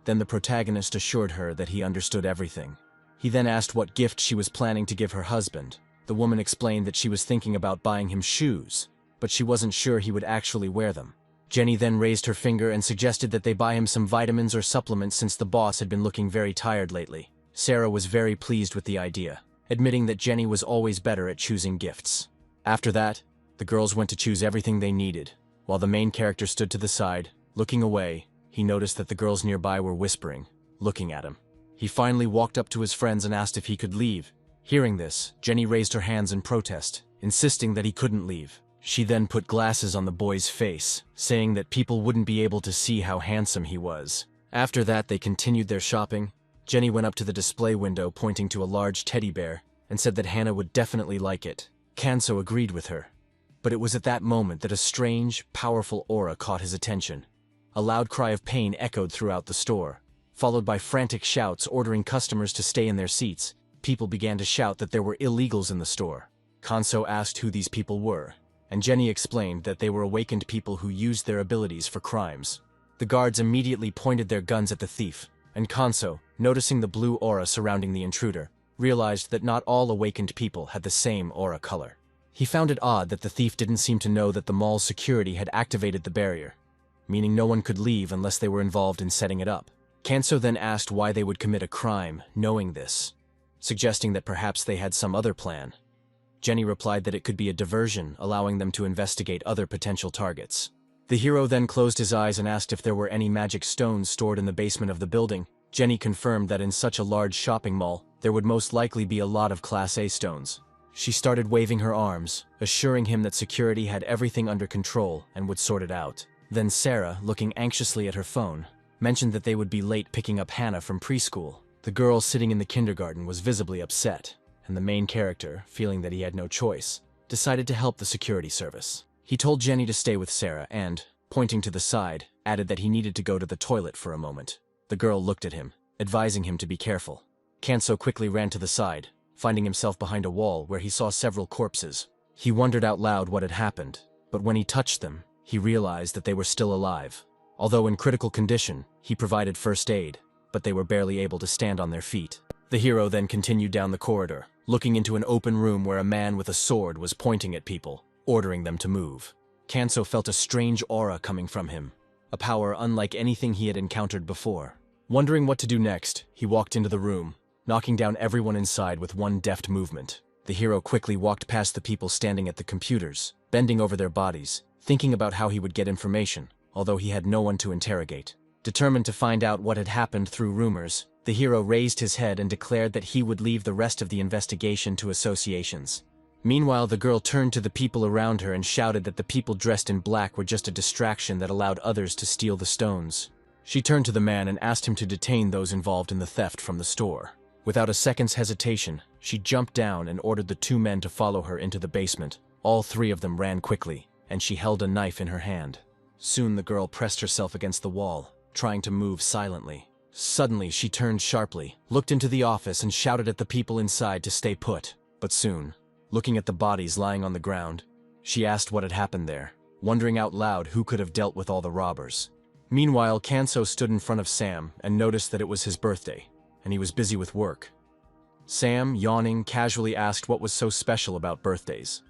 Then the protagonist assured her that he understood everything. He then asked what gift she was planning to give her husband. The woman explained that she was thinking about buying him shoes, but she wasn't sure he would actually wear them. Jenny then raised her finger and suggested that they buy him some vitamins or supplements since the boss had been looking very tired lately. Sarah was very pleased with the idea, admitting that Jenny was always better at choosing gifts. After that, the girls went to choose everything they needed. While the main character stood to the side, looking away, he noticed that the girls nearby were whispering, looking at him. He finally walked up to his friends and asked if he could leave. Hearing this, Jenny raised her hands in protest, insisting that he couldn't leave. She then put glasses on the boy's face, saying that people wouldn't be able to see how handsome he was. After that, they continued their shopping. Jenny went up to the display window pointing to a large teddy bear and said that Hannah would definitely like it. Kanso agreed with her. But it was at that moment that a strange, powerful aura caught his attention. A loud cry of pain echoed throughout the store, followed by frantic shouts ordering customers to stay in their seats. People began to shout that there were illegals in the store. Kanso asked who these people were, and Jenny explained that they were awakened people who used their abilities for crimes. The guards immediately pointed their guns at the thief, and Kanso, noticing the blue aura surrounding the intruder, realized that not all awakened people had the same aura color. He found it odd that the thief didn't seem to know that the mall's security had activated the barrier, meaning no one could leave unless they were involved in setting it up. Kanso then asked why they would commit a crime, knowing this, suggesting that perhaps they had some other plan. Jenny replied that it could be a diversion, allowing them to investigate other potential targets. The hero then closed his eyes and asked if there were any magic stones stored in the basement of the building. Jenny confirmed that in such a large shopping mall, there would most likely be a lot of Class A stones. She started waving her arms, assuring him that security had everything under control and would sort it out. Then Sarah, looking anxiously at her phone, mentioned that they would be late picking up Hannah from preschool. The girl sitting in the kindergarten was visibly upset, and the main character, feeling that he had no choice, decided to help the security service. He told Jenny to stay with Sarah and, pointing to the side, added that he needed to go to the toilet for a moment. The girl looked at him, advising him to be careful. Kanso quickly ran to the side, finding himself behind a wall where he saw several corpses. He wondered out loud what had happened, but when he touched them, he realized that they were still alive. Although in critical condition, he provided first aid, but they were barely able to stand on their feet. The hero then continued down the corridor, looking into an open room where a man with a sword was pointing at people, ordering them to move. Kanso felt a strange aura coming from him, a power unlike anything he had encountered before. Wondering what to do next, he walked into the room, knocking down everyone inside with one deft movement. The hero quickly walked past the people standing at the computers, bending over their bodies, thinking about how he would get information, although he had no one to interrogate. Determined to find out what had happened through rumors, the hero raised his head and declared that he would leave the rest of the investigation to associations. Meanwhile, the girl turned to the people around her and shouted that the people dressed in black were just a distraction that allowed others to steal the stones. She turned to the man and asked him to detain those involved in the theft from the store. Without a second's hesitation, she jumped down and ordered the two men to follow her into the basement. All three of them ran quickly, and she held a knife in her hand. Soon the girl pressed herself against the wall, trying to move silently. Suddenly, she turned sharply, looked into the office and shouted at the people inside to stay put. But soon, looking at the bodies lying on the ground, she asked what had happened there, wondering out loud who could have dealt with all the robbers. Meanwhile, Kanso stood in front of Sam and noticed that it was his birthday, and he was busy with work. Sam, yawning, casually asked what was so special about birthdays.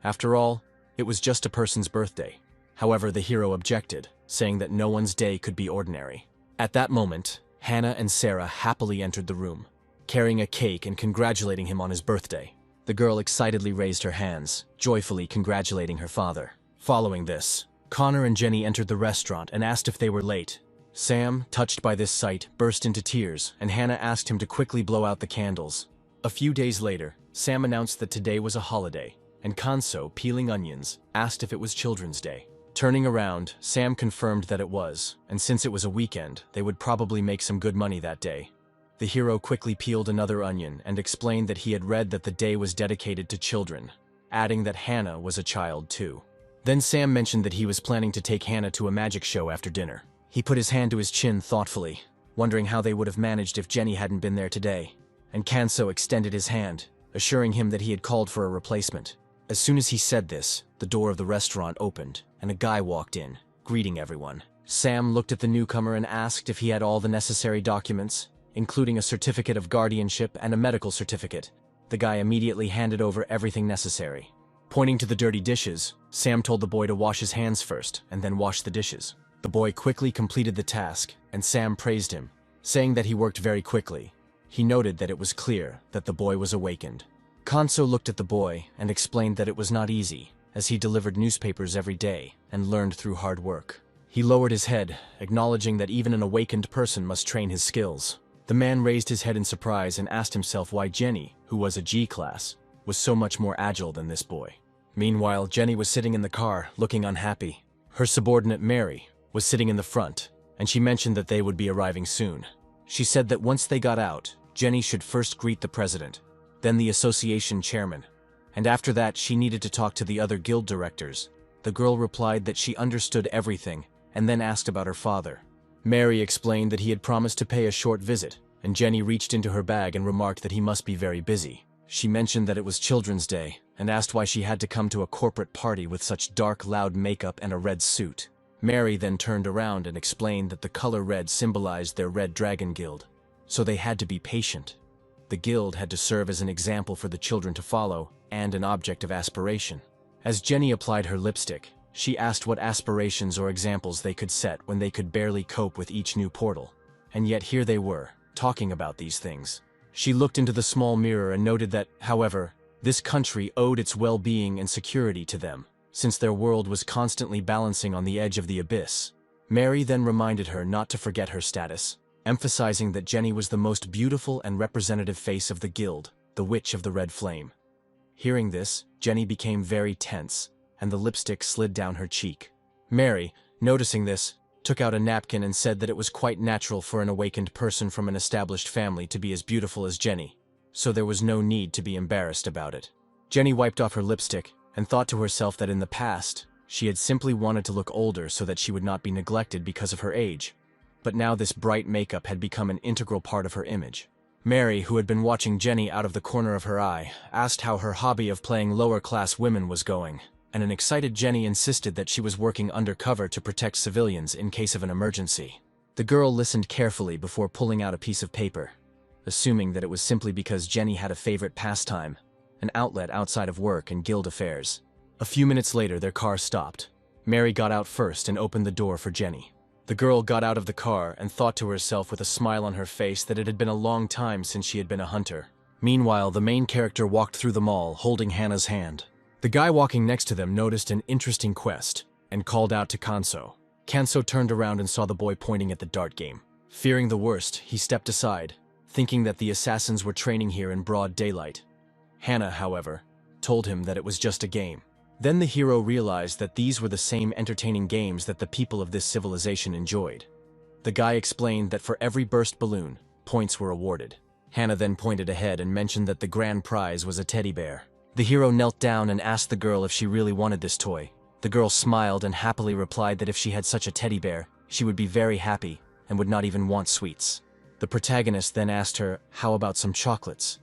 After all, it was just a person's birthday. However, the hero objected, saying that no one's day could be ordinary. At that moment, Hannah and Sarah happily entered the room, carrying a cake and congratulating him on his birthday. The girl excitedly raised her hands, joyfully congratulating her father. Following this, Connor and Jenny entered the restaurant and asked if they were late. Sam, touched by this sight, burst into tears, and Hannah asked him to quickly blow out the candles. A few days later, Sam announced that today was a holiday, and Kanso, peeling onions, asked if it was Children's Day. Turning around, Sam confirmed that it was, and since it was a weekend, they would probably make some good money that day. The hero quickly peeled another onion and explained that he had read that the day was dedicated to children, adding that Hannah was a child too. Then Sam mentioned that he was planning to take Hannah to a magic show after dinner. He put his hand to his chin thoughtfully, wondering how they would have managed if Jenny hadn't been there today. And Kanso extended his hand, assuring him that he had called for a replacement. As soon as he said this, the door of the restaurant opened, and a guy walked in, greeting everyone. Sam looked at the newcomer and asked if he had all the necessary documents, including a certificate of guardianship and a medical certificate. The guy immediately handed over everything necessary. Pointing to the dirty dishes, Sam told the boy to wash his hands first, and then wash the dishes. The boy quickly completed the task, and Sam praised him, saying that he worked very quickly. He noted that it was clear that the boy was awakened. Kanso looked at the boy and explained that it was not easy, as he delivered newspapers every day and learned through hard work. He lowered his head, acknowledging that even an awakened person must train his skills. The man raised his head in surprise and asked himself why Jenny, who was a G-class, was so much more agile than this boy. Meanwhile, Jenny was sitting in the car, looking unhappy. Her subordinate, Mary, was sitting in the front, and she mentioned that they would be arriving soon. She said that once they got out, Jenny should first greet the president, then the association chairman, and after that she needed to talk to the other guild directors. The girl replied that she understood everything, and then asked about her father. Mary explained that he had promised to pay a short visit, and Jenny reached into her bag and remarked that he must be very busy. She mentioned that it was Children's Day, and asked why she had to come to a corporate party with such dark, loud makeup and a red suit. Mary then turned around and explained that the color red symbolized their Red Dragon Guild, so they had to be patient. The guild had to serve as an example for the children to follow, and an object of aspiration. As Jenny applied her lipstick, she asked what aspirations or examples they could set when they could barely cope with each new portal. And yet here they were, talking about these things. She looked into the small mirror and noted that, however, this country owed its well-being and security to them, since their world was constantly balancing on the edge of the abyss. Mary then reminded her not to forget her status, emphasizing that Jenny was the most beautiful and representative face of the guild, the Witch of the Red Flame. Hearing this, Jenny became very tense, and the lipstick slid down her cheek. Mary, noticing this, took out a napkin and said that it was quite natural for an awakened person from an established family to be as beautiful as Jenny, so there was no need to be embarrassed about it. Jenny wiped off her lipstick and thought to herself that in the past, she had simply wanted to look older so that she would not be neglected because of her age. but now this bright makeup had become an integral part of her image. Mary, who had been watching Jenny out of the corner of her eye, asked how her hobby of playing lower-class women was going, and an excited Jenny insisted that she was working undercover to protect civilians in case of an emergency. The girl listened carefully before pulling out a piece of paper, assuming that it was simply because Jenny had a favorite pastime, an outlet outside of work and guild affairs. A few minutes later, their car stopped. Mary got out first and opened the door for Jenny. The girl got out of the car and thought to herself with a smile on her face that it had been a long time since she had been a hunter. Meanwhile, the main character walked through the mall, holding Hannah's hand. The guy walking next to them noticed an interesting quest and called out to Kanso. Kanso turned around and saw the boy pointing at the dart game. Fearing the worst, he stepped aside, thinking that the assassins were training here in broad daylight. Hannah, however, told him that it was just a game. Then the hero realized that these were the same entertaining games that the people of this civilization enjoyed. The guy explained that for every burst balloon, points were awarded. Hannah then pointed ahead and mentioned that the grand prize was a teddy bear. The hero knelt down and asked the girl if she really wanted this toy. The girl smiled and happily replied that if she had such a teddy bear, she would be very happy and would not even want sweets. The protagonist then asked her, how about some chocolates?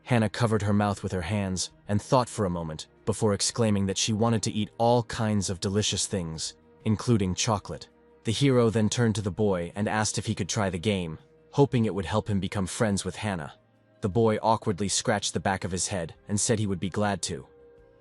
Hannah covered her mouth with her hands and thought for a moment before exclaiming that she wanted to eat all kinds of delicious things, including chocolate. The hero then turned to the boy and asked if he could try the game, hoping it would help him become friends with Hannah. The boy awkwardly scratched the back of his head and said he would be glad to.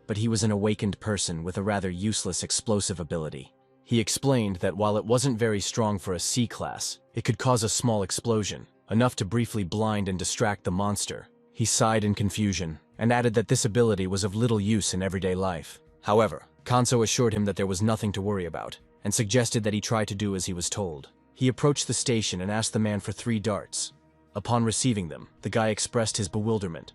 But he was an awakened person with a rather useless explosive ability. He explained that while it wasn't very strong for a C class, it could cause a small explosion, enough to briefly blind and distract the monster. He sighed in confusion and added that this ability was of little use in everyday life. However, Kanso assured him that there was nothing to worry about and suggested that he try to do as he was told. He approached the station and asked the man for 3 darts. Upon receiving them, the guy expressed his bewilderment,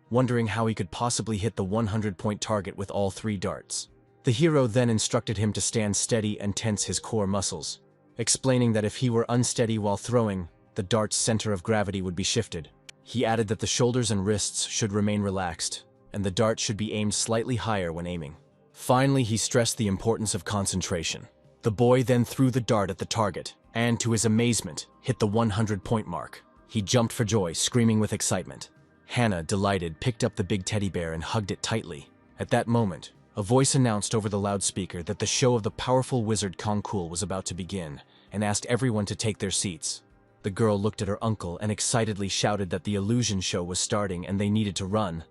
wondering how he could possibly hit the 100-point target with all 3 darts. The hero then instructed him to stand steady and tense his core muscles, explaining that if he were unsteady while throwing, the dart's center of gravity would be shifted. He added that the shoulders and wrists should remain relaxed, and the dart should be aimed slightly higher when aiming. Finally, he stressed the importance of concentration. The boy then threw the dart at the target, and to his amazement, hit the 100-point mark. He jumped for joy, screaming with excitement. Hannah, delighted, picked up the big teddy bear and hugged it tightly. At that moment, a voice announced over the loudspeaker that the show of the powerful wizard Konkul was about to begin, and asked everyone to take their seats. The girl looked at her uncle and excitedly shouted that the illusion show was starting and they needed to run.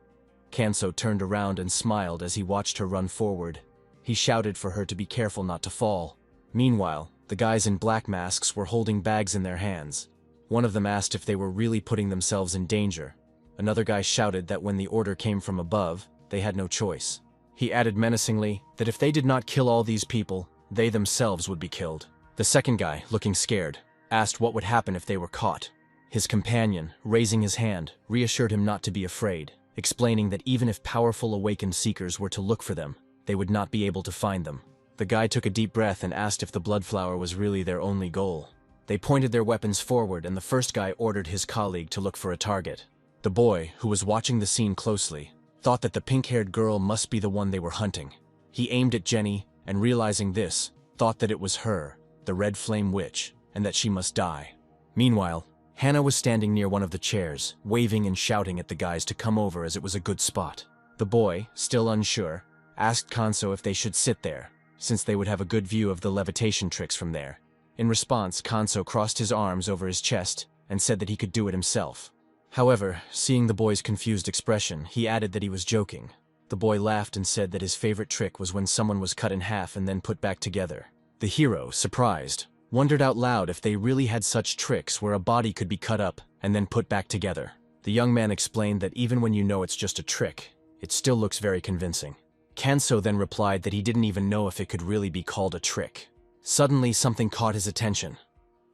Kanso turned around and smiled as he watched her run forward. He shouted for her to be careful not to fall. Meanwhile, the guys in black masks were holding bags in their hands. One of them asked if they were really putting themselves in danger. Another guy shouted that when the order came from above, they had no choice. He added menacingly that if they did not kill all these people, they themselves would be killed. The second guy, looking scared, asked what would happen if they were caught. His companion, raising his hand, reassured him not to be afraid, explaining that even if powerful awakened seekers were to look for them, they would not be able to find them. The guy took a deep breath and asked if the blood flower was really their only goal. They pointed their weapons forward and the first guy ordered his colleague to look for a target. The boy, who was watching the scene closely, thought that the pink-haired girl must be the one they were hunting. He aimed at Jenny and, realizing this, thought that it was her, the Red Flame Witch, and that she must die. Meanwhile, Hannah was standing near one of the chairs, waving and shouting at the guys to come over as it was a good spot. The boy, still unsure, asked Kanso if they should sit there, since they would have a good view of the levitation tricks from there. In response, Kanso crossed his arms over his chest and said that he could do it himself. However, seeing the boy's confused expression, he added that he was joking. The boy laughed and said that his favorite trick was when someone was cut in half and then put back together. The hero, surprised, wondered out loud if they really had such tricks where a body could be cut up and then put back together. The young man explained that even when you know it's just a trick, it still looks very convincing. Kanso then replied that he didn't even know if it could really be called a trick. Suddenly, something caught his attention.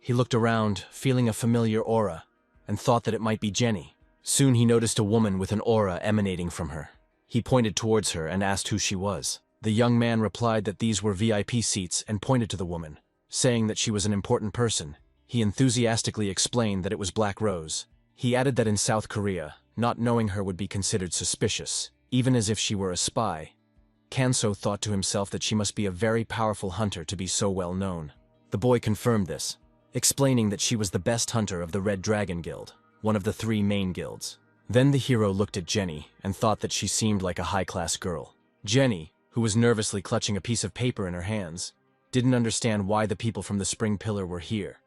He looked around, feeling a familiar aura, and thought that it might be Jenny. Soon he noticed a woman with an aura emanating from her. He pointed towards her and asked who she was. The young man replied that these were VIP seats and pointed to the woman, saying that she was an important person. He enthusiastically explained that it was Black Rose. He added that in South Korea, not knowing her would be considered suspicious, even as if she were a spy. Kanso thought to himself that she must be a very powerful hunter to be so well known. The boy confirmed this. explaining that she was the best hunter of the Red Dragon Guild, one of the 3 main guilds. Then the hero looked at Jenny and thought that she seemed like a high-class girl. Jenny, who was nervously clutching a piece of paper in her hands, didn't understand why the people from the Spring Pillar were here.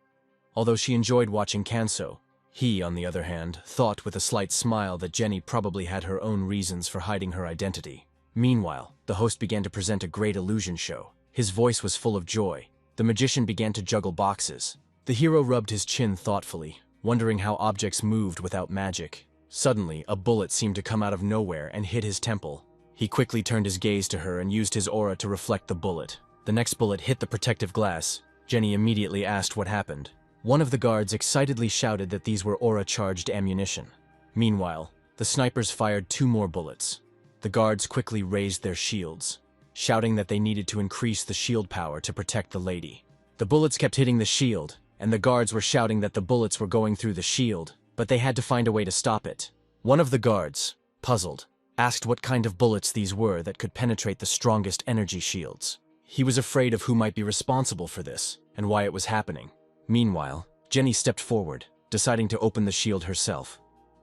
Although she enjoyed watching Kanso, he, on the other hand, thought with a slight smile that Jenny probably had her own reasons for hiding her identity. Meanwhile, the host began to present a great illusion show. His voice was full of joy. The magician began to juggle boxes. The hero rubbed his chin thoughtfully, wondering how objects moved without magic. Suddenly, a bullet seemed to come out of nowhere and hit his temple. He quickly turned his gaze to her and used his aura to reflect the bullet. The next bullet hit the protective glass. Jenny immediately asked what happened. One of the guards excitedly shouted that these were aura-charged ammunition. Meanwhile, the snipers fired 2 more bullets. The guards quickly raised their shields, shouting that they needed to increase the shield power to protect the lady. The bullets kept hitting the shield, and the guards were shouting that the bullets were going through the shield, but they had to find a way to stop it. One of the guards, puzzled, asked what kind of bullets these were that could penetrate the strongest energy shields. He was afraid of who might be responsible for this, and why it was happening. Meanwhile, Jenny stepped forward, deciding to open the shield herself.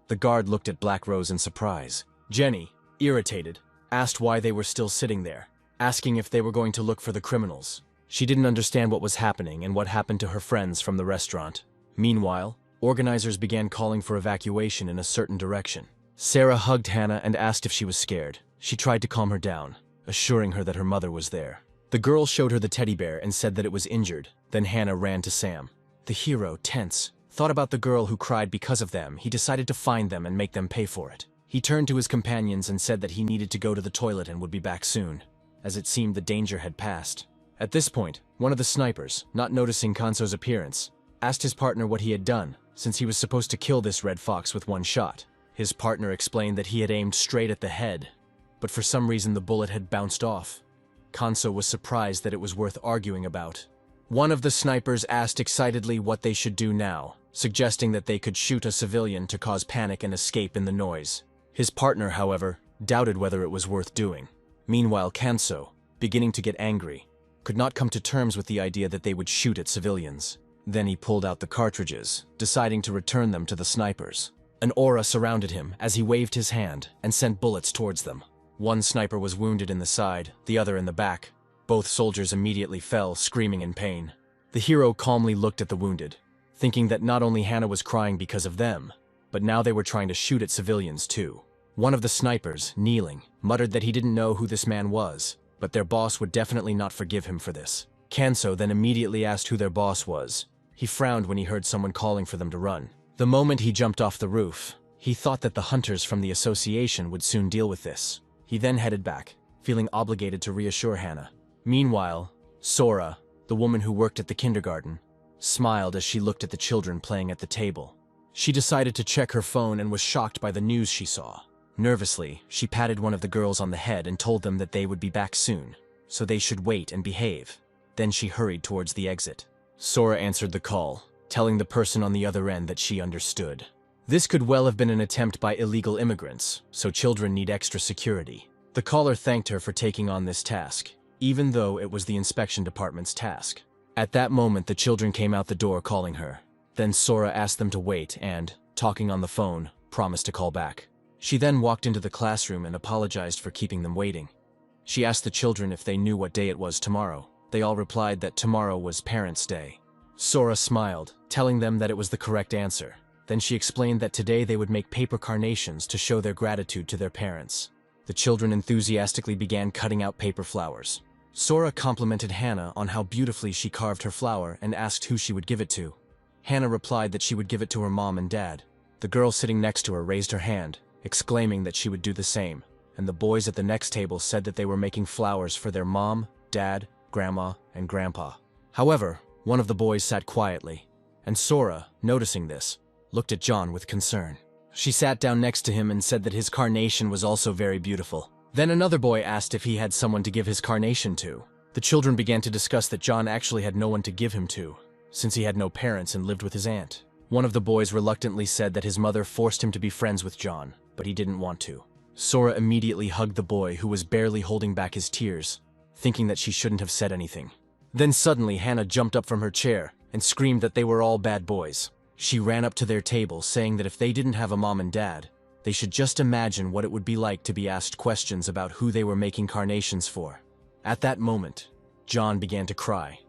The guard looked at Black Rose in surprise. Jenny, irritated, asked why they were still sitting there, asking if they were going to look for the criminals. She didn't understand what was happening and what happened to her friends from the restaurant. Meanwhile, organizers began calling for evacuation in a certain direction. Sarah hugged Hannah and asked if she was scared. She tried to calm her down, assuring her that her mother was there. The girl showed her the teddy bear and said that it was injured. Then Hannah ran to Sam. The hero, tense, thought about the girl who cried because of them. He decided to find them and make them pay for it. He turned to his companions and said that he needed to go to the toilet and would be back soon, as it seemed the danger had passed. At this point, one of the snipers, not noticing Kanso's appearance, asked his partner what he had done, since he was supposed to kill this red fox with 1 shot. His partner explained that he had aimed straight at the head, but for some reason the bullet had bounced off. Kanso was surprised that it was worth arguing about. One of the snipers asked excitedly what they should do now, suggesting that they could shoot a civilian to cause panic and escape in the noise. His partner, however, doubted whether it was worth doing. Meanwhile, Kanso, beginning to get angry, could not come to terms with the idea that they would shoot at civilians. Then he pulled out the cartridges, deciding to return them to the snipers. An aura surrounded him as he waved his hand and sent bullets towards them. One sniper was wounded in the side, the other in the back. Both soldiers immediately fell, screaming in pain. The hero calmly looked at the wounded, thinking that not only Hannah was crying because of them, but now they were trying to shoot at civilians too. One of the snipers, kneeling, muttered that he didn't know who this man was, but their boss would definitely not forgive him for this. Kanso then immediately asked who their boss was. He frowned when he heard someone calling for them to run. The moment he jumped off the roof, he thought that the hunters from the association would soon deal with this. He then headed back, feeling obligated to reassure Hannah. Meanwhile, Sora, the woman who worked at the kindergarten, smiled as she looked at the children playing at the table. She decided to check her phone and was shocked by the news she saw. Nervously, she patted one of the girls on the head and told them that they would be back soon, so they should wait and behave. Then she hurried towards the exit. Sora answered the call, telling the person on the other end that she understood. This could well have been an attempt by illegal immigrants, so children need extra security. The caller thanked her for taking on this task, even though it was the inspection department's task. At that moment, the children came out the door calling her. Then Sora asked them to wait and, talking on the phone, promised to call back. She then walked into the classroom and apologized for keeping them waiting. She asked the children if they knew what day it was tomorrow. They all replied that tomorrow was Parents' Day. Sora smiled, telling them that it was the correct answer. Then she explained that today they would make paper carnations to show their gratitude to their parents. The children enthusiastically began cutting out paper flowers. Sora complimented Hannah on how beautifully she carved her flower and asked who she would give it to. Hannah replied that she would give it to her mom and dad. The girl sitting next to her raised her hand, exclaiming that she would do the same, and the boys at the next table said that they were making flowers for their mom, dad, grandma, and grandpa. However, one of the boys sat quietly, and Sora, noticing this, looked at John with concern. She sat down next to him and said that his carnation was also very beautiful. Then another boy asked if he had someone to give his carnation to. The children began to discuss that John actually had no one to give him to, since he had no parents and lived with his aunt. One of the boys reluctantly said that his mother forced him to be friends with John, but he didn't want to. Sora immediately hugged the boy who was barely holding back his tears, thinking that she shouldn't have said anything. Then suddenly Hannah jumped up from her chair and screamed that they were all bad boys. She ran up to their table, saying that if they didn't have a mom and dad, they should just imagine what it would be like to be asked questions about who they were making carnations for. At that moment, John began to cry,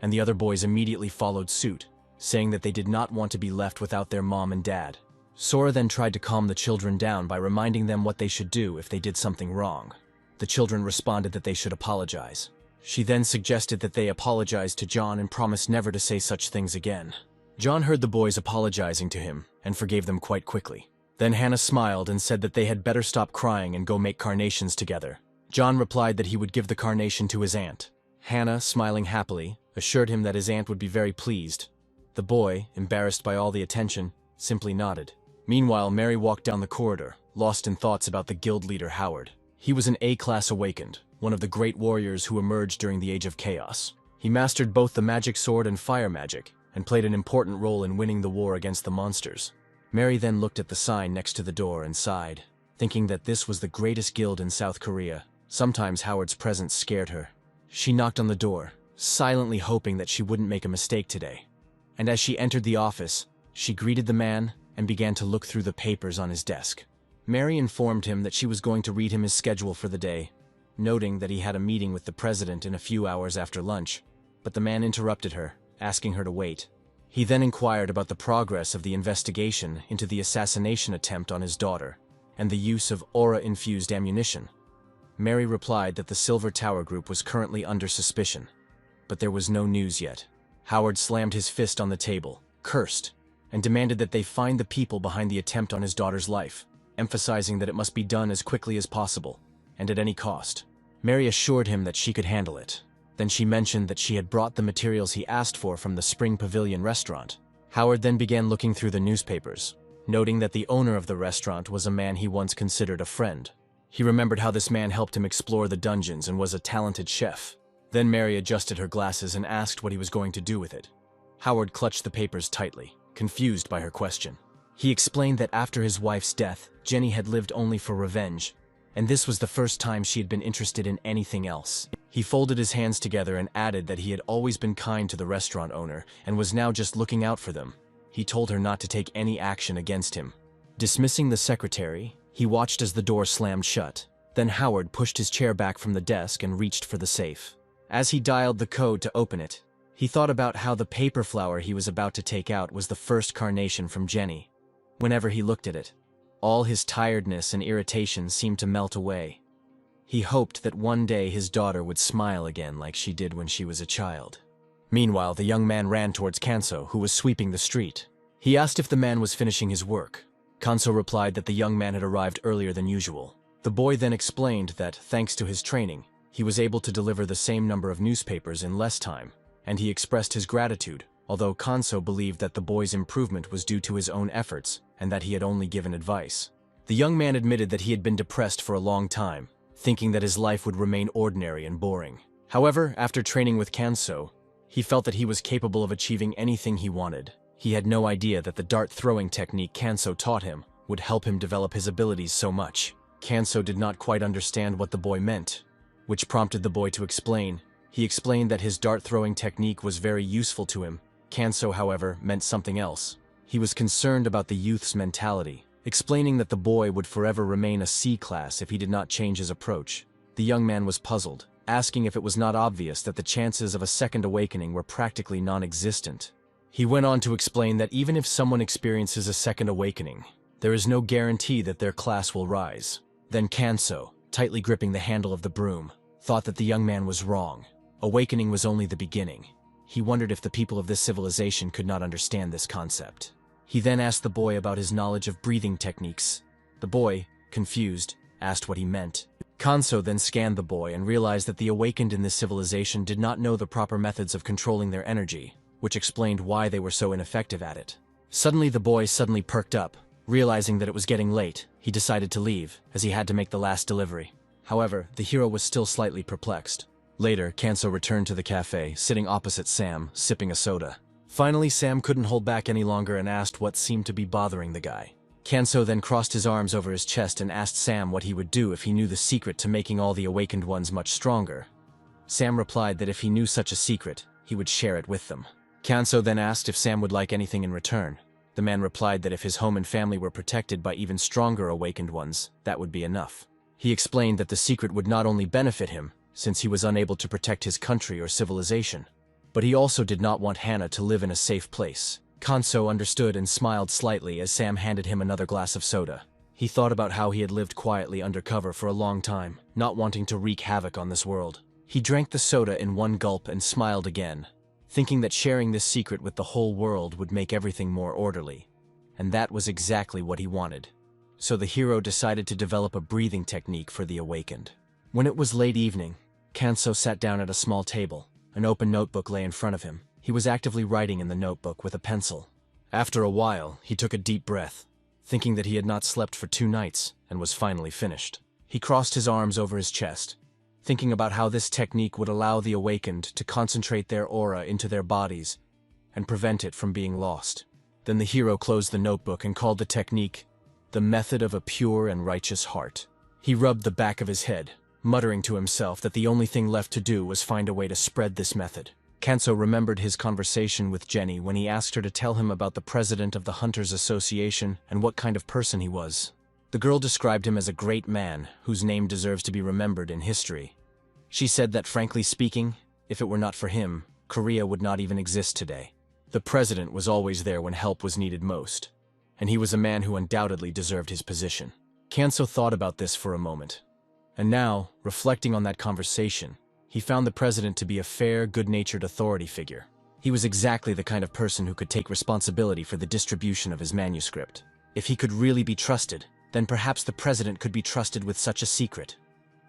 and the other boys immediately followed suit, saying that they did not want to be left without their mom and dad. Sora then tried to calm the children down by reminding them what they should do if they did something wrong. The children responded that they should apologize. She then suggested that they apologize to John and promise never to say such things again. John heard the boys apologizing to him and forgave them quite quickly. Then Hannah smiled and said that they had better stop crying and go make carnations together. John replied that he would give the carnation to his aunt. Hannah, smiling happily, assured him that his aunt would be very pleased. The boy, embarrassed by all the attention, simply nodded. Meanwhile, Mary walked down the corridor, lost in thoughts about the guild leader Howard. He was an A-class awakened, one of the great warriors who emerged during the Age of Chaos. He mastered both the magic sword and fire magic, and played an important role in winning the war against the monsters. Mary then looked at the sign next to the door and sighed, thinking that this was the greatest guild in South Korea. Sometimes Howard's presence scared her. She knocked on the door, silently hoping that she wouldn't make a mistake today. And as she entered the office, she greeted the man and began to look through the papers on his desk. Mary informed him that she was going to read him his schedule for the day, noting that he had a meeting with the president in a few hours after lunch. But the man interrupted her, asking her to wait. He then inquired about the progress of the investigation into the assassination attempt on his daughter, and the use of aura-infused ammunition. Mary replied that the Silver Tower Group was currently under suspicion, but there was no news yet. Howard slammed his fist on the table, cursed, and demanded that they find the people behind the attempt on his daughter's life, emphasizing that it must be done as quickly as possible, and at any cost. Mary assured him that she could handle it. Then she mentioned that she had brought the materials he asked for from the Spring Pavilion restaurant. Howard then began looking through the newspapers, noting that the owner of the restaurant was a man he once considered a friend. He remembered how this man helped him explore the dungeons and was a talented chef. Then Mary adjusted her glasses and asked what he was going to do with it. Howard clutched the papers tightly, confused by her question. He explained that after his wife's death, Jenny had lived only for revenge, and this was the first time she had been interested in anything else. He folded his hands together and added that he had always been kind to the restaurant owner and was now just looking out for them. He told her not to take any action against him. Dismissing the secretary, he watched as the door slammed shut. Then Howard pushed his chair back from the desk and reached for the safe. As he dialed the code to open it, he thought about how the paper flower he was about to take out was the first carnation from Jenny. Whenever he looked at it, all his tiredness and irritation seemed to melt away. He hoped that one day his daughter would smile again like she did when she was a child. Meanwhile, the young man ran towards Kanso, who was sweeping the street. He asked if the man was finishing his work. Kanso replied that the young man had arrived earlier than usual. The boy then explained that, thanks to his training, he was able to deliver the same number of newspapers in less time, and he expressed his gratitude, although Kanso believed that the boy's improvement was due to his own efforts and that he had only given advice. The young man admitted that he had been depressed for a long time, thinking that his life would remain ordinary and boring. However, after training with Kanso, he felt that he was capable of achieving anything he wanted. He had no idea that the dart-throwing technique Kanso taught him would help him develop his abilities so much. Kanso did not quite understand what the boy meant, which prompted the boy to explain. He explained that his dart-throwing technique was very useful to him. Kanso, however, meant something else. He was concerned about the youth's mentality, explaining that the boy would forever remain a C-class if he did not change his approach. The young man was puzzled, asking if it was not obvious that the chances of a second awakening were practically non-existent. He went on to explain that even if someone experiences a second awakening, there is no guarantee that their class will rise. Then Kanso, tightly gripping the handle of the broom, thought that the young man was wrong. Awakening was only the beginning. He wondered if the people of this civilization could not understand this concept. He then asked the boy about his knowledge of breathing techniques. The boy, confused, asked what he meant. Kanso then scanned the boy and realized that the awakened in this civilization did not know the proper methods of controlling their energy, which explained why they were so ineffective at it. Suddenly the boy perked up. Realizing that it was getting late, he decided to leave, as he had to make the last delivery. However, the hero was still slightly perplexed. Later, Kanso returned to the cafe, sitting opposite Sam, sipping a soda. Finally, Sam couldn't hold back any longer and asked what seemed to be bothering the guy. Kanso then crossed his arms over his chest and asked Sam what he would do if he knew the secret to making all the awakened ones much stronger. Sam replied that if he knew such a secret, he would share it with them. Kanso then asked if Sam would like anything in return. The man replied that if his home and family were protected by even stronger awakened ones, that would be enough. He explained that the secret would not only benefit him, since he was unable to protect his country or civilization, but he also did not want Hannah to live in a safe place. Kanso understood and smiled slightly as Sam handed him another glass of soda. He thought about how he had lived quietly undercover for a long time, not wanting to wreak havoc on this world. He drank the soda in one gulp and smiled again, thinking that sharing this secret with the whole world would make everything more orderly. And that was exactly what he wanted. So the hero decided to develop a breathing technique for the awakened. When it was late evening, Kanso sat down at a small table. An open notebook lay in front of him. He was actively writing in the notebook with a pencil. After a while, he took a deep breath, thinking that he had not slept for 2 nights and was finally finished. He crossed his arms over his chest, thinking about how this technique would allow the awakened to concentrate their aura into their bodies and prevent it from being lost. Then the hero closed the notebook and called the technique the method of a pure and righteous heart. He rubbed the back of his head, muttering to himself that the only thing left to do was find a way to spread this method. Kanso remembered his conversation with Jenny when he asked her to tell him about the president of the Hunters Association and what kind of person he was. The girl described him as a great man whose name deserves to be remembered in history. She said that, frankly speaking, if it were not for him, Korea would not even exist today. The president was always there when help was needed most, and he was a man who undoubtedly deserved his position. Kanso thought about this for a moment, and now, reflecting on that conversation, he found the president to be a fair, good-natured authority figure. He was exactly the kind of person who could take responsibility for the distribution of his manuscript. If he could really be trusted, then perhaps the president could be trusted with such a secret.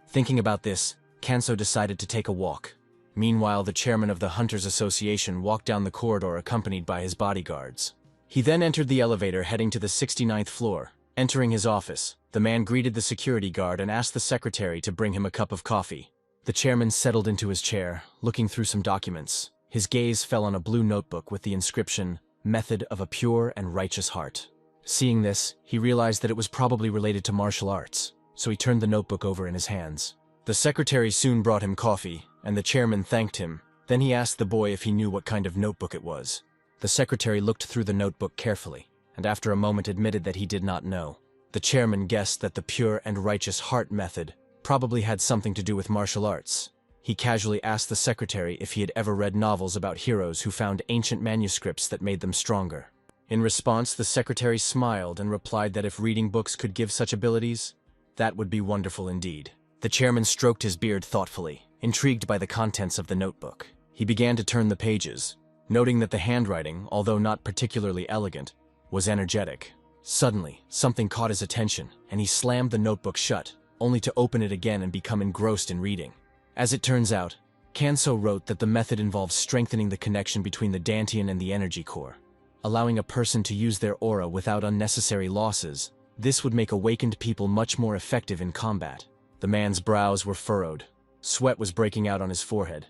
Thinking about this, Kanso decided to take a walk. Meanwhile, the chairman of the Hunters Association walked down the corridor accompanied by his bodyguards. He then entered the elevator heading to the 69th floor. Entering his office, the man greeted the security guard and asked the secretary to bring him a cup of coffee. The chairman settled into his chair, looking through some documents. His gaze fell on a blue notebook with the inscription, "Method of a Pure and Righteous Heart." Seeing this, he realized that it was probably related to martial arts, so he turned the notebook over in his hands. The secretary soon brought him coffee, and the chairman thanked him. Then he asked the boy if he knew what kind of notebook it was. The secretary looked through the notebook carefully, and after a moment admitted that he did not know. The chairman guessed that the Pure and Righteous Heart method probably had something to do with martial arts. He casually asked the secretary if he had ever read novels about heroes who found ancient manuscripts that made them stronger. In response, the secretary smiled and replied that if reading books could give such abilities, that would be wonderful indeed. The chairman stroked his beard thoughtfully, intrigued by the contents of the notebook. He began to turn the pages, noting that the handwriting, although not particularly elegant, was energetic. Suddenly, something caught his attention, and he slammed the notebook shut, only to open it again and become engrossed in reading. As it turns out, Kanso wrote that the method involves strengthening the connection between the Dantian and the energy core, allowing a person to use their aura without unnecessary losses. This would make awakened people much more effective in combat. The man's brows were furrowed, sweat was breaking out on his forehead,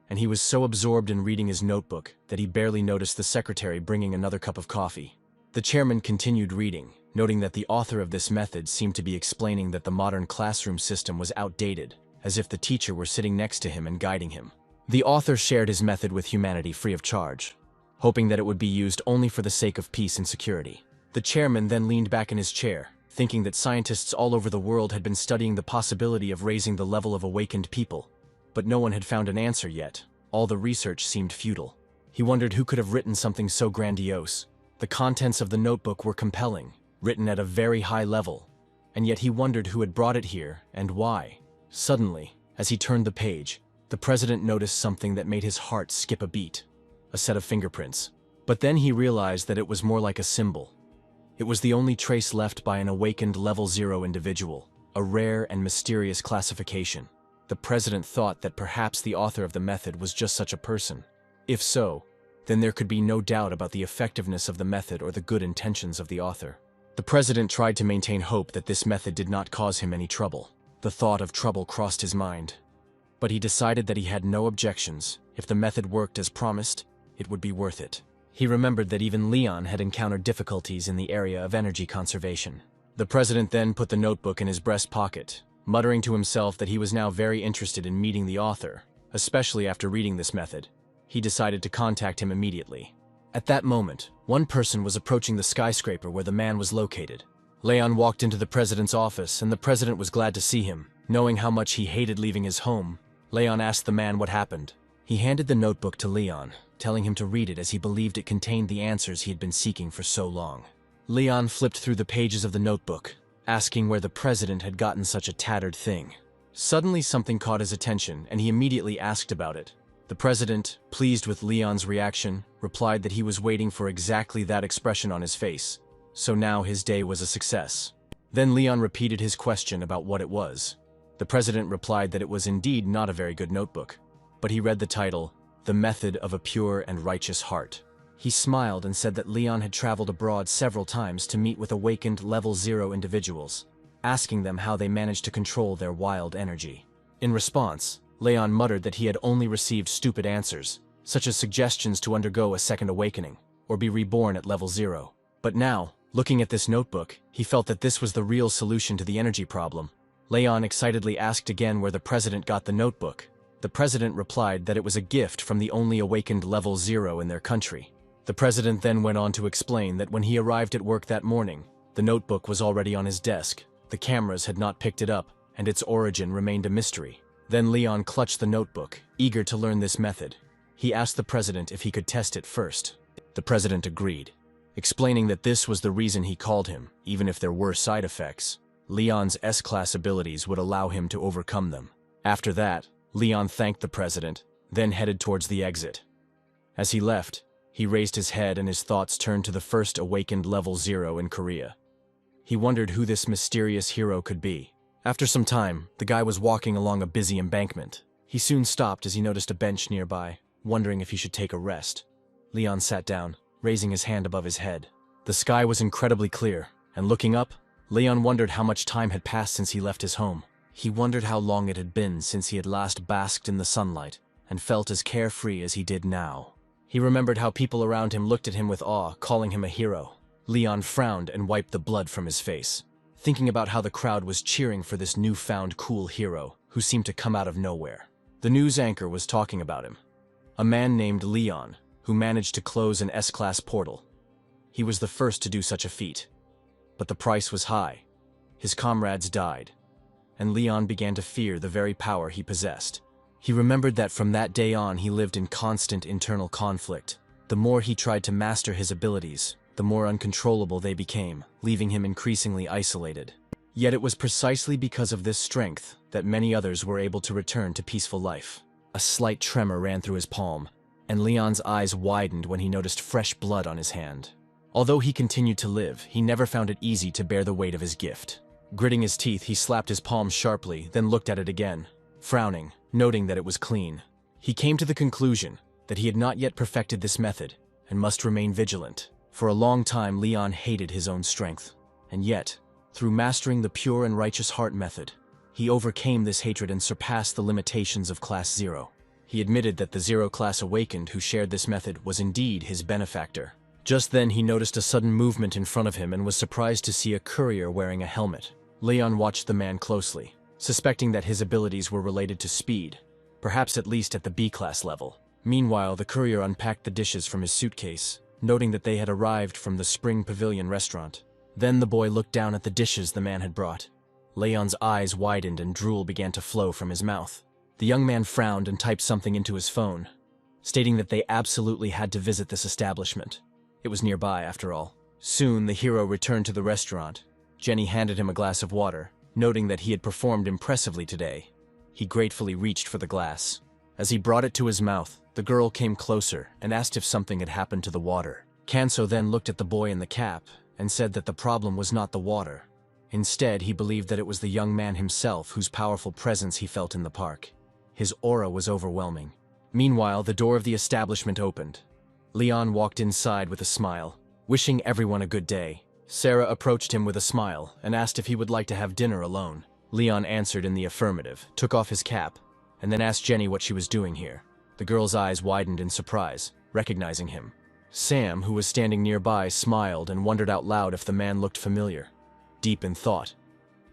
and he was so absorbed in reading his notebook that he barely noticed the secretary bringing another cup of coffee. The chairman continued reading, noting that the author of this method seemed to be explaining that the modern classroom system was outdated, as if the teacher were sitting next to him and guiding him. The author shared his method with humanity free of charge, hoping that it would be used only for the sake of peace and security. The chairman then leaned back in his chair, thinking that scientists all over the world had been studying the possibility of raising the level of awakened people, but no one had found an answer yet. All the research seemed futile. He wondered who could have written something so grandiose. The contents of the notebook were compelling, written at a very high level, and yet he wondered who had brought it here and why. Suddenly, as he turned the page, the president noticed something that made his heart skip a beat: a set of fingerprints. But then he realized that it was more like a symbol. It was the only trace left by an awakened level 0 individual, a rare and mysterious classification. The president thought that perhaps the author of the method was just such a person. If so, then there could be no doubt about the effectiveness of the method or the good intentions of the author. The president tried to maintain hope that this method did not cause him any trouble. The thought of trouble crossed his mind, but he decided that he had no objections. If the method worked as promised, it would be worth it. He remembered that even Leon had encountered difficulties in the area of energy conservation. The president then put the notebook in his breast pocket, muttering to himself that he was now very interested in meeting the author, especially after reading this method. he decided to contact him immediately. At that moment, one person was approaching the skyscraper where the man was located. Leon walked into the president's office, and the president was glad to see him. Knowing how much he hated leaving his home, Leon asked the man what happened. He handed the notebook to Leon, telling him to read it as he believed it contained the answers he had been seeking for so long. Leon flipped through the pages of the notebook, asking where the president had gotten such a tattered thing. Suddenly something caught his attention, and he immediately asked about it. The president, pleased with Leon's reaction, replied that he was waiting for exactly that expression on his face, so now his day was a success. Then Leon repeated his question about what it was. The president replied that it was indeed not a very good notebook, but he read the title, The Method of a Pure and Righteous Heart. He smiled and said that Leon had traveled abroad several times to meet with awakened level 0 individuals, asking them how they managed to control their wild energy. In response, Leon muttered that he had only received stupid answers, such as suggestions to undergo a second awakening, or be reborn at level 0. But now, looking at this notebook, he felt that this was the real solution to the energy problem. Leon excitedly asked again where the president got the notebook. The president replied that it was a gift from the only awakened level 0 in their country. The president then went on to explain that when he arrived at work that morning, the notebook was already on his desk. The cameras had not picked it up, and its origin remained a mystery. Then Leon clutched the notebook, eager to learn this method. He asked the president if he could test it first. The president agreed, explaining that this was the reason he called him, even if there were side effects. Leon's S-class abilities would allow him to overcome them. After that, Leon thanked the president, then headed towards the exit. As he left, he raised his head and his thoughts turned to the first awakened level 0 in Korea. He wondered who this mysterious hero could be. After some time, the guy was walking along a busy embankment. He soon stopped as he noticed a bench nearby, wondering if he should take a rest. Leon sat down, raising his hand above his head. The sky was incredibly clear, and looking up, Leon wondered how much time had passed since he left his home. He wondered how long it had been since he had last basked in the sunlight, and felt as carefree as he did now. He remembered how people around him looked at him with awe, calling him a hero. Leon frowned and wiped the blood from his face, thinking about how the crowd was cheering for this newfound cool hero who seemed to come out of nowhere. The news anchor was talking about him. A man named Leon, who managed to close an S-class portal. He was the first to do such a feat. But the price was high. His comrades died, and Leon began to fear the very power he possessed. He remembered that from that day on he lived in constant internal conflict. The more he tried to master his abilities, the more uncontrollable they became, leaving him increasingly isolated. Yet it was precisely because of this strength that many others were able to return to peaceful life. A slight tremor ran through his palm, and Leon's eyes widened when he noticed fresh blood on his hand. Although he continued to live, he never found it easy to bear the weight of his gift. Gritting his teeth, he slapped his palm sharply, then looked at it again, frowning, noting that it was clean. He came to the conclusion that he had not yet perfected this method and must remain vigilant. For a long time, Leon hated his own strength, and yet, through mastering the pure and righteous heart method, he overcame this hatred and surpassed the limitations of Class 0. He admitted that the 0 class awakened who shared this method was indeed his benefactor. Just then he noticed a sudden movement in front of him and was surprised to see a courier wearing a helmet. Leon watched the man closely, suspecting that his abilities were related to speed, perhaps at least at the B-class level. Meanwhile, the courier unpacked the dishes from his suitcase, noting that they had arrived from the Spring Pavilion restaurant. Then the boy looked down at the dishes the man had brought. Leon's eyes widened and drool began to flow from his mouth. The young man frowned and typed something into his phone, stating that they absolutely had to visit this establishment. It was nearby, after all. Soon, the hero returned to the restaurant. Jenny handed him a glass of water, noting that he had performed impressively today. He gratefully reached for the glass. As he brought it to his mouth, the girl came closer and asked if something had happened to the water. Kanso then looked at the boy in the cap and said that the problem was not the water. Instead, he believed that it was the young man himself whose powerful presence he felt in the park. His aura was overwhelming. Meanwhile, the door of the establishment opened. Leon walked inside with a smile, wishing everyone a good day. Sarah approached him with a smile and asked if he would like to have dinner alone. Leon answered in the affirmative, took off his cap, and then asked Jenny what she was doing here. The girl's eyes widened in surprise, recognizing him. Sam, who was standing nearby, smiled and wondered out loud if the man looked familiar. Deep in thought,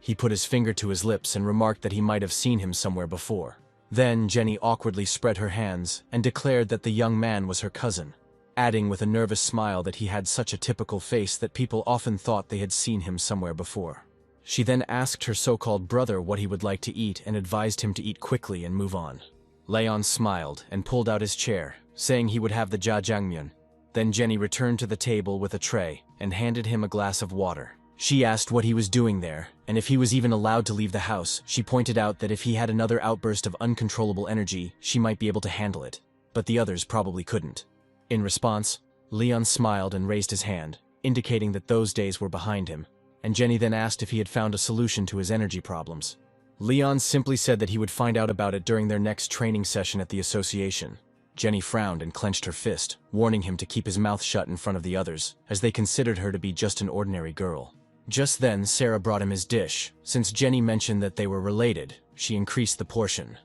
he put his finger to his lips and remarked that he might have seen him somewhere before. Then Jenny awkwardly spread her hands and declared that the young man was her cousin, adding with a nervous smile that he had such a typical face that people often thought they had seen him somewhere before. She then asked her so-called brother what he would like to eat and advised him to eat quickly and move on. Leon smiled and pulled out his chair, saying he would have the jjajangmyeon. Then Jenny returned to the table with a tray and handed him a glass of water. She asked what he was doing there, and if he was even allowed to leave the house. She pointed out that if he had another outburst of uncontrollable energy, she might be able to handle it, but the others probably couldn't. In response, Leon smiled and raised his hand, indicating that those days were behind him, and Jenny then asked if he had found a solution to his energy problems. Leon simply said that he would find out about it during their next training session at the association. Jenny frowned and clenched her fist, warning him to keep his mouth shut in front of the others, as they considered her to be just an ordinary girl. Just then, Sarah brought him his dish. Since Jenny mentioned that they were related, she increased the portion.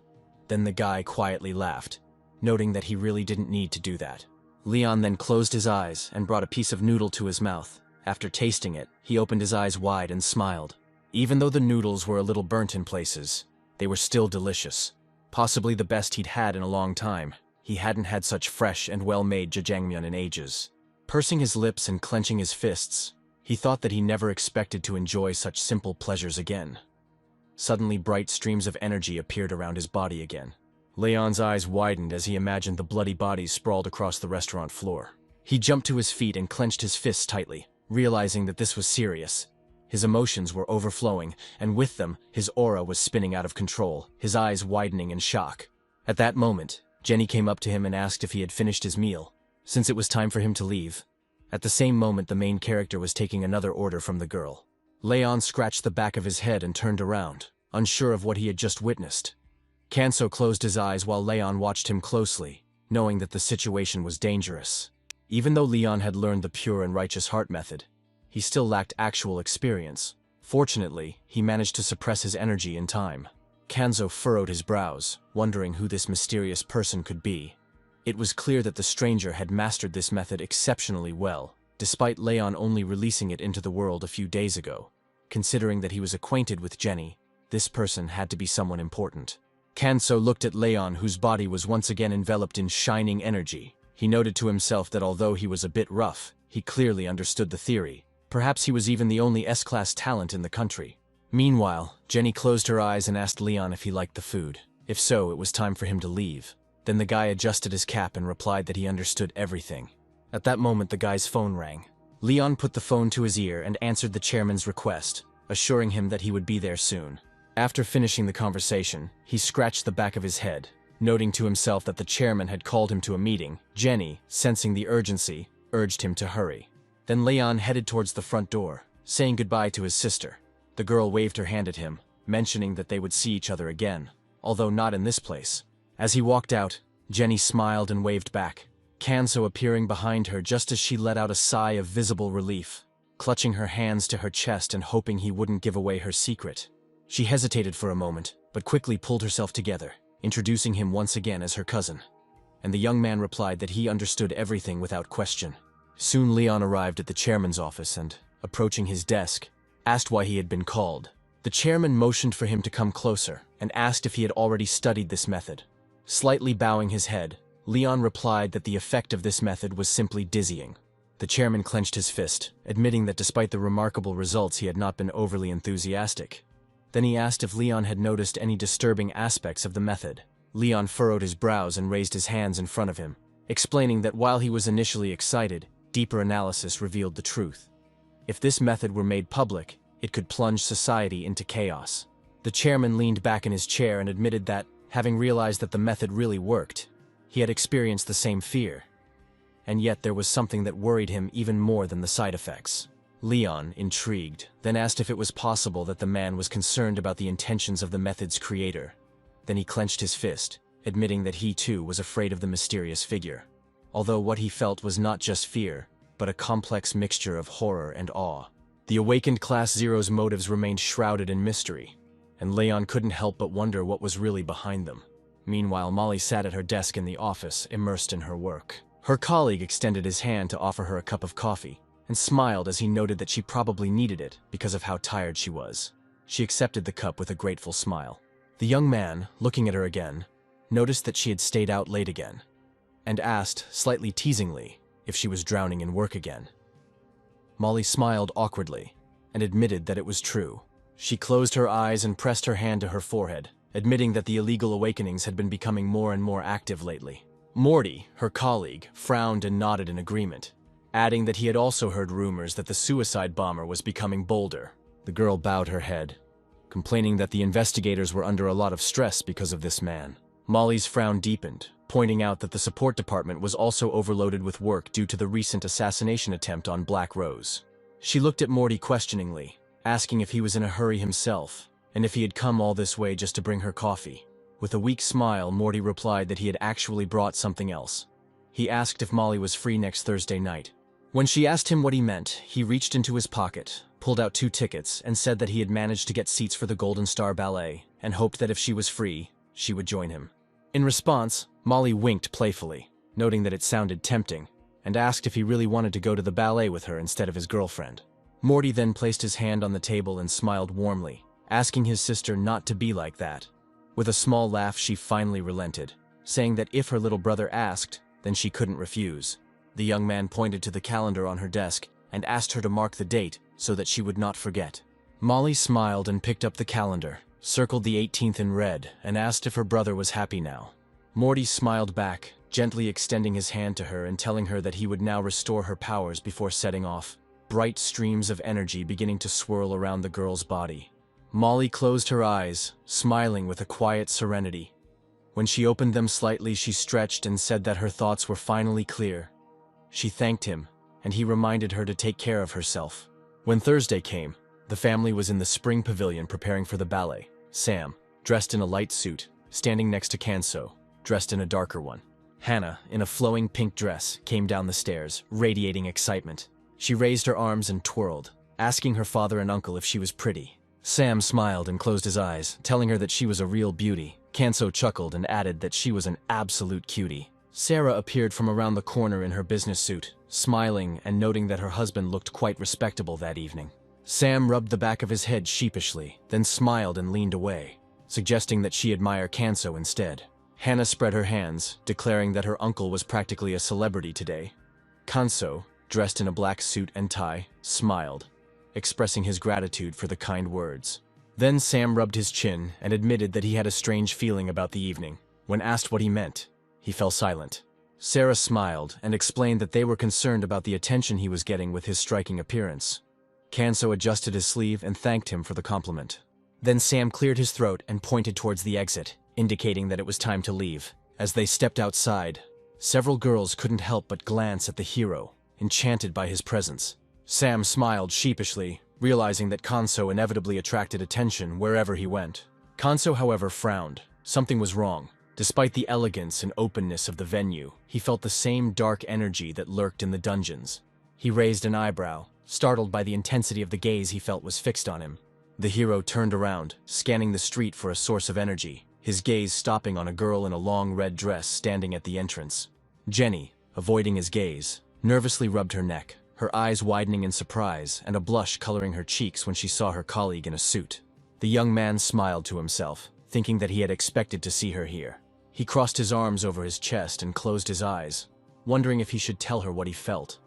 Then the guy quietly laughed, noting that he really didn't need to do that. Leon then closed his eyes and brought a piece of noodle to his mouth. After tasting it, he opened his eyes wide and smiled. Even though the noodles were a little burnt in places, they were still delicious. Possibly the best he'd had in a long time. He hadn't had such fresh and well-made jjajangmyeon in ages. Pursing his lips and clenching his fists, he thought that he never expected to enjoy such simple pleasures again. Suddenly, bright streams of energy appeared around his body again. Leon's eyes widened as he imagined the bloody bodies sprawled across the restaurant floor. He jumped to his feet and clenched his fists tightly, realizing that this was serious. His emotions were overflowing, and with them, his aura was spinning out of control, his eyes widening in shock. At that moment, Jenny came up to him and asked if he had finished his meal, since it was time for him to leave. At the same moment, the main character was taking another order from the girl. Leon scratched the back of his head and turned around, unsure of what he had just witnessed. Kanso closed his eyes while Leon watched him closely, knowing that the situation was dangerous. Even though Leon had learned the pure and righteous heart method, he still lacked actual experience. Fortunately, he managed to suppress his energy in time. Kanso furrowed his brows, wondering who this mysterious person could be. It was clear that the stranger had mastered this method exceptionally well, despite Leon only releasing it into the world a few days ago. Considering that he was acquainted with Jenny, this person had to be someone important. Kanso looked at Leon, whose body was once again enveloped in shining energy. He noted to himself that although he was a bit rough, he clearly understood the theory. Perhaps he was even the only S-class talent in the country. Meanwhile, Jenny closed her eyes and asked Leon if he liked the food. If so, it was time for him to leave. Then the guy adjusted his cap and replied that he understood everything. At that moment, the guy's phone rang. Leon put the phone to his ear and answered the chairman's request, assuring him that he would be there soon. After finishing the conversation, he scratched the back of his head, noting to himself that the chairman had called him to a meeting. Jenny, sensing the urgency, urged him to hurry. Then Leon headed towards the front door, saying goodbye to his sister. The girl waved her hand at him, mentioning that they would see each other again, although not in this place. As he walked out, Jenny smiled and waved back, Kanso appearing behind her just as she let out a sigh of visible relief, clutching her hands to her chest and hoping he wouldn't give away her secret. She hesitated for a moment, but quickly pulled herself together, introducing him once again as her cousin. And the young man replied that he understood everything without question. Soon Leon arrived at the chairman's office and, approaching his desk, asked why he had been called. The chairman motioned for him to come closer and asked if he had already studied this method. Slightly bowing his head, Leon replied that the effect of this method was simply dizzying. The chairman clenched his fist, admitting that despite the remarkable results he had not been overly enthusiastic. Then he asked if Leon had noticed any disturbing aspects of the method. Leon furrowed his brows and raised his hands in front of him, explaining that while he was initially excited, deeper analysis revealed the truth. If this method were made public, it could plunge society into chaos. The chairman leaned back in his chair and admitted that, having realized that the method really worked, he had experienced the same fear. And yet there was something that worried him even more than the side effects. Leon, intrigued, then asked if it was possible that the man was concerned about the intentions of the method's creator. Then he clenched his fist, admitting that he too was afraid of the mysterious figure. Although what he felt was not just fear, but a complex mixture of horror and awe. The awakened Class Zero's motives remained shrouded in mystery, and Leon couldn't help but wonder what was really behind them. Meanwhile, Molly sat at her desk in the office, immersed in her work. Her colleague extended his hand to offer her a cup of coffee, and smiled as he noted that she probably needed it because of how tired she was. She accepted the cup with a grateful smile. The young man, looking at her again, noticed that she had stayed out late again, and asked, slightly teasingly, if she was drowning in work again. Molly smiled awkwardly and admitted that it was true. She closed her eyes and pressed her hand to her forehead, admitting that the illegal awakenings had been becoming more and more active lately. Morty, her colleague, frowned and nodded in agreement, adding that he had also heard rumors that the suicide bomber was becoming bolder. The girl bowed her head, complaining that the investigators were under a lot of stress because of this man. Molly's frown deepened, pointing out that the support department was also overloaded with work due to the recent assassination attempt on Black Rose. She looked at Morty questioningly, asking if he was in a hurry himself, and if he had come all this way just to bring her coffee. With a weak smile, Morty replied that he had actually brought something else. He asked if Molly was free next Thursday night. When she asked him what he meant, he reached into his pocket, pulled out 2 tickets, and said that he had managed to get seats for the Golden Star Ballet, and hoped that if she was free, she would join him. In response, Molly winked playfully, noting that it sounded tempting, and asked if he really wanted to go to the ballet with her instead of his girlfriend. Morty then placed his hand on the table and smiled warmly, asking his sister not to be like that. With a small laugh, she finally relented, saying that if her little brother asked, then she couldn't refuse. The young man pointed to the calendar on her desk and asked her to mark the date so that she would not forget. Molly smiled and picked up the calendar, circled the 18th in red, and asked if her brother was happy now. Morty smiled back, gently extending his hand to her and telling her that he would now restore her powers before setting off, bright streams of energy beginning to swirl around the girl's body. Molly closed her eyes, smiling with a quiet serenity. When she opened them slightly, she stretched and said that her thoughts were finally clear. She thanked him, and he reminded her to take care of herself. When Thursday came, the family was in the spring pavilion preparing for the ballet. Sam, dressed in a light suit, standing next to Kanso, dressed in a darker one. Hannah, in a flowing pink dress, came down the stairs, radiating excitement. She raised her arms and twirled, asking her father and uncle if she was pretty. Sam smiled and closed his eyes, telling her that she was a real beauty. Kanso chuckled and added that she was an absolute cutie. Sarah appeared from around the corner in her business suit, smiling and noting that her husband looked quite respectable that evening. Sam rubbed the back of his head sheepishly, then smiled and leaned away, suggesting that she admire Kanso instead. Hannah spread her hands, declaring that her uncle was practically a celebrity today. Kanso, dressed in a black suit and tie, smiled, expressing his gratitude for the kind words. Then Sam rubbed his chin and admitted that he had a strange feeling about the evening. When asked what he meant, he fell silent. Sarah smiled and explained that they were concerned about the attention he was getting with his striking appearance. Kanso adjusted his sleeve and thanked him for the compliment. Then Sam cleared his throat and pointed towards the exit, indicating that it was time to leave. As they stepped outside, several girls couldn't help but glance at the hero, enchanted by his presence. Sam smiled sheepishly, realizing that Kanso inevitably attracted attention wherever he went. Kanso, however, frowned. Something was wrong. Despite the elegance and openness of the venue, he felt the same dark energy that lurked in the dungeons. He raised an eyebrow, startled by the intensity of the gaze he felt was fixed on him. The hero turned around, scanning the street for a source of energy, his gaze stopping on a girl in a long red dress standing at the entrance. Jenny, avoiding his gaze, nervously rubbed her neck, her eyes widening in surprise and a blush coloring her cheeks when she saw her colleague in a suit. The young man smiled to himself, thinking that he had expected to see her here. He crossed his arms over his chest and closed his eyes, wondering if he should tell her what he felt.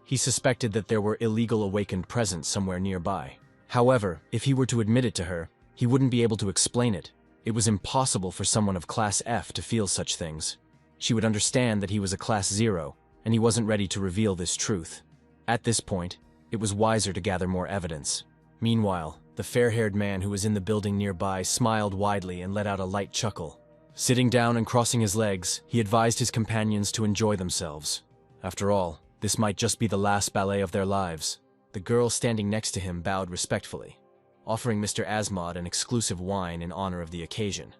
He suspected that there were illegal awakened present somewhere nearby. However, if he were to admit it to her, he wouldn't be able to explain it. It was impossible for someone of Class F to feel such things. She would understand that he was a Class 0, and he wasn't ready to reveal this truth. At this point, it was wiser to gather more evidence. Meanwhile, the fair-haired man who was in the building nearby smiled widely and let out a light chuckle. Sitting down and crossing his legs, he advised his companions to enjoy themselves. After all, this might just be the last ballet of their lives. The girl standing next to him bowed respectfully, offering Mr. Asmod an exclusive wine in honor of the occasion.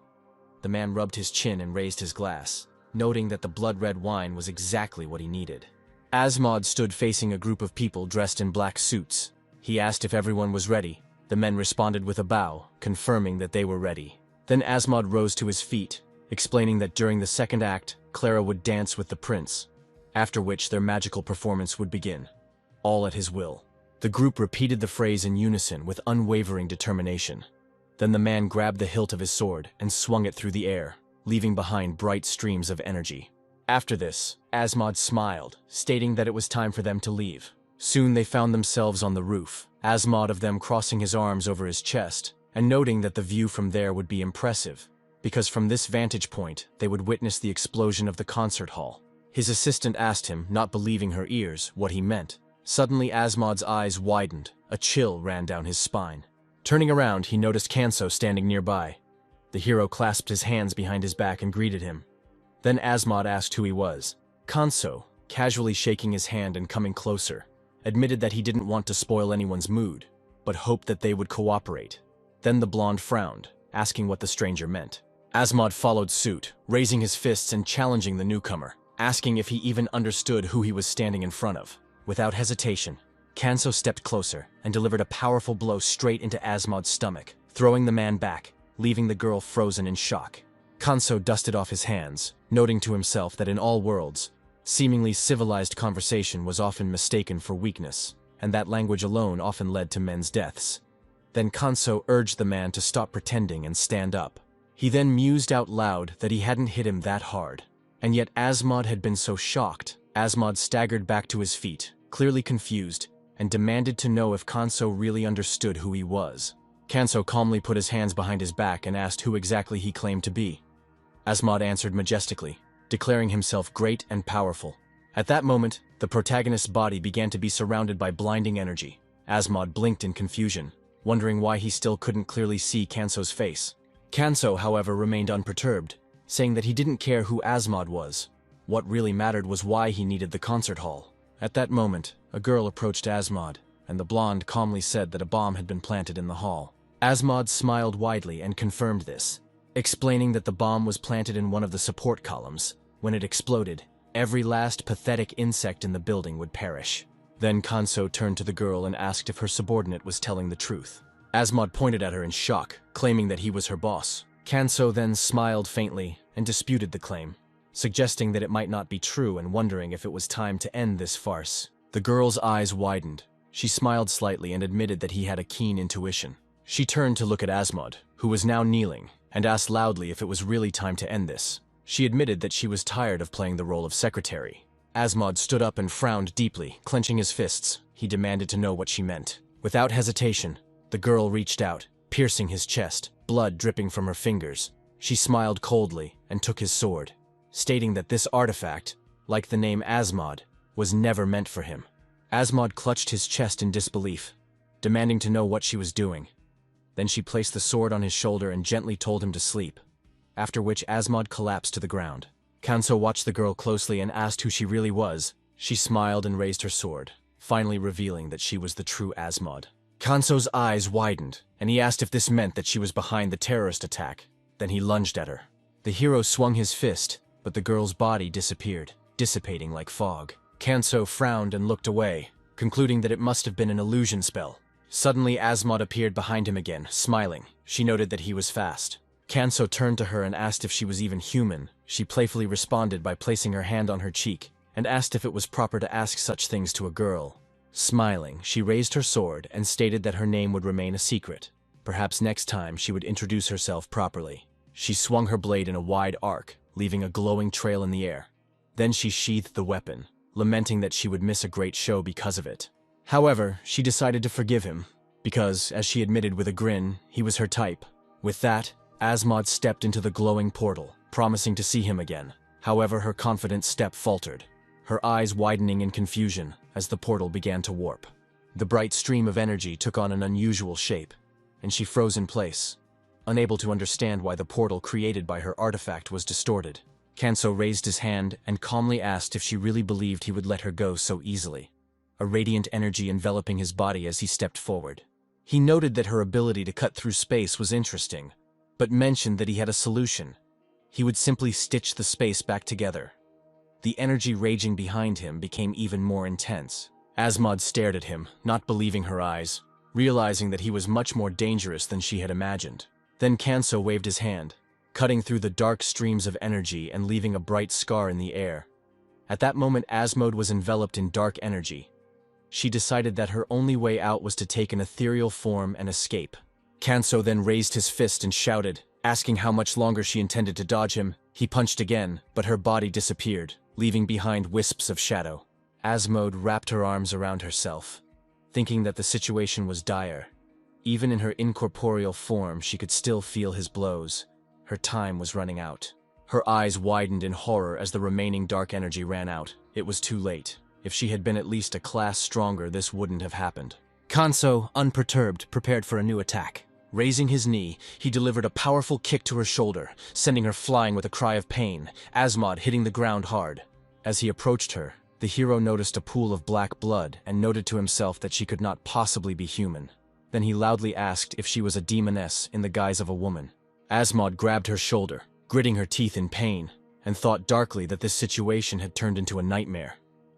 The man rubbed his chin and raised his glass, noting that the blood-red wine was exactly what he needed. Asmod stood facing a group of people dressed in black suits. He asked if everyone was ready. The men responded with a bow, confirming that they were ready. Then Asmod rose to his feet, explaining that during the second act, Clara would dance with the prince, after which their magical performance would begin, all at his will. The group repeated the phrase in unison with unwavering determination. Then the man grabbed the hilt of his sword and swung it through the air, leaving behind bright streams of energy. After this, Asmod smiled, stating that it was time for them to leave. Soon they found themselves on the roof, Asmod of them crossing his arms over his chest, and noting that the view from there would be impressive, because from this vantage point they would witness the explosion of the concert hall. His assistant asked him, not believing her ears, what he meant. Suddenly Asmod's eyes widened, a chill ran down his spine. Turning around, he noticed Kanso standing nearby. The hero clasped his hands behind his back and greeted him. Then Asmod asked who he was. Kanso, casually shaking his hand and coming closer, admitted that he didn't want to spoil anyone's mood, but hoped that they would cooperate. Then the blonde frowned, asking what the stranger meant. Asmod followed suit, raising his fists and challenging the newcomer, asking if he even understood who he was standing in front of. Without hesitation, Kanso stepped closer and delivered a powerful blow straight into Asmod's stomach, throwing the man back, leaving the girl frozen in shock. Kanso dusted off his hands, noting to himself that in all worlds, seemingly civilized conversation was often mistaken for weakness, and that language alone often led to men's deaths. Then Kanso urged the man to stop pretending and stand up. He then mused out loud that he hadn't hit him that hard. And yet Asmod had been so shocked. Asmod staggered back to his feet, clearly confused, and demanded to know if Kanso really understood who he was. Kanso calmly put his hands behind his back and asked who exactly he claimed to be. Asmod answered majestically, declaring himself great and powerful. At that moment, the protagonist's body began to be surrounded by blinding energy. Asmod blinked in confusion, wondering why he still couldn't clearly see Kanso's face. Kanso, however, remained unperturbed, saying that he didn't care who Asmod was. What really mattered was why he needed the concert hall. At that moment, a girl approached Asmod, and the blonde calmly said that a bomb had been planted in the hall. Asmod smiled widely and confirmed this, explaining that the bomb was planted in one of the support columns. When it exploded, every last pathetic insect in the building would perish. Then Kanso turned to the girl and asked if her subordinate was telling the truth. Asmod pointed at her in shock, claiming that he was her boss. Kanso then smiled faintly and disputed the claim, suggesting that it might not be true and wondering if it was time to end this farce. The girl's eyes widened. She smiled slightly and admitted that he had a keen intuition. She turned to look at Asmod, who was now kneeling, and asked loudly if it was really time to end this. She admitted that she was tired of playing the role of secretary. Asmod stood up and frowned deeply, clenching his fists. He demanded to know what she meant. Without hesitation, the girl reached out, piercing his chest, blood dripping from her fingers. She smiled coldly and took his sword, stating that this artifact, like the name Asmod, was never meant for him. Asmod clutched his chest in disbelief, demanding to know what she was doing. Then she placed the sword on his shoulder and gently told him to sleep, after which Asmod collapsed to the ground. Kanso watched the girl closely and asked who she really was. She smiled and raised her sword, finally revealing that she was the true Asmod. Kanso's eyes widened, and he asked if this meant that she was behind the terrorist attack. Then he lunged at her. The hero swung his fist, but the girl's body disappeared, dissipating like fog. Kanso frowned and looked away, concluding that it must have been an illusion spell. Suddenly Asmod appeared behind him again, smiling. She noted that he was fast. Kanso turned to her and asked if she was even human. She playfully responded by placing her hand on her cheek, and asked if it was proper to ask such things to a girl. Smiling, she raised her sword and stated that her name would remain a secret. Perhaps next time she would introduce herself properly. She swung her blade in a wide arc, leaving a glowing trail in the air. Then she sheathed the weapon, lamenting that she would miss a great show because of it. However, she decided to forgive him, because, as she admitted with a grin, he was her type. With that, Asmod stepped into the glowing portal, promising to see him again. However, her confident step faltered, her eyes widening in confusion as the portal began to warp. The bright stream of energy took on an unusual shape, and she froze in place, unable to understand why the portal created by her artifact was distorted. Kanso raised his hand and calmly asked if she really believed he would let her go so easily, a radiant energy enveloping his body as he stepped forward. He noted that her ability to cut through space was interesting, but mentioned that he had a solution. He would simply stitch the space back together. The energy raging behind him became even more intense. Asmod stared at him, not believing her eyes, realizing that he was much more dangerous than she had imagined. Then Kanso waved his hand, cutting through the dark streams of energy and leaving a bright scar in the air. At that moment, Asmod was enveloped in dark energy. She decided that her only way out was to take an ethereal form and escape. Kanso then raised his fist and shouted, Asking how much longer she intended to dodge him, he punched again, but her body disappeared, leaving behind wisps of shadow. Asmode wrapped her arms around herself, thinking that the situation was dire. Even in her incorporeal form, she could still feel his blows. Her time was running out. Her eyes widened in horror as the remaining dark energy ran out. It was too late. If she had been at least a class stronger, this wouldn't have happened. Kanso, unperturbed, prepared for a new attack. Raising his knee, he delivered a powerful kick to her shoulder, sending her flying with a cry of pain, Asmode hitting the ground hard. As he approached her, the hero noticed a pool of black blood and noted to himself that she could not possibly be human. Then he loudly asked if she was a demoness in the guise of a woman. Asmode grabbed her shoulder, gritting her teeth in pain, and thought darkly that this situation had turned into a nightmare.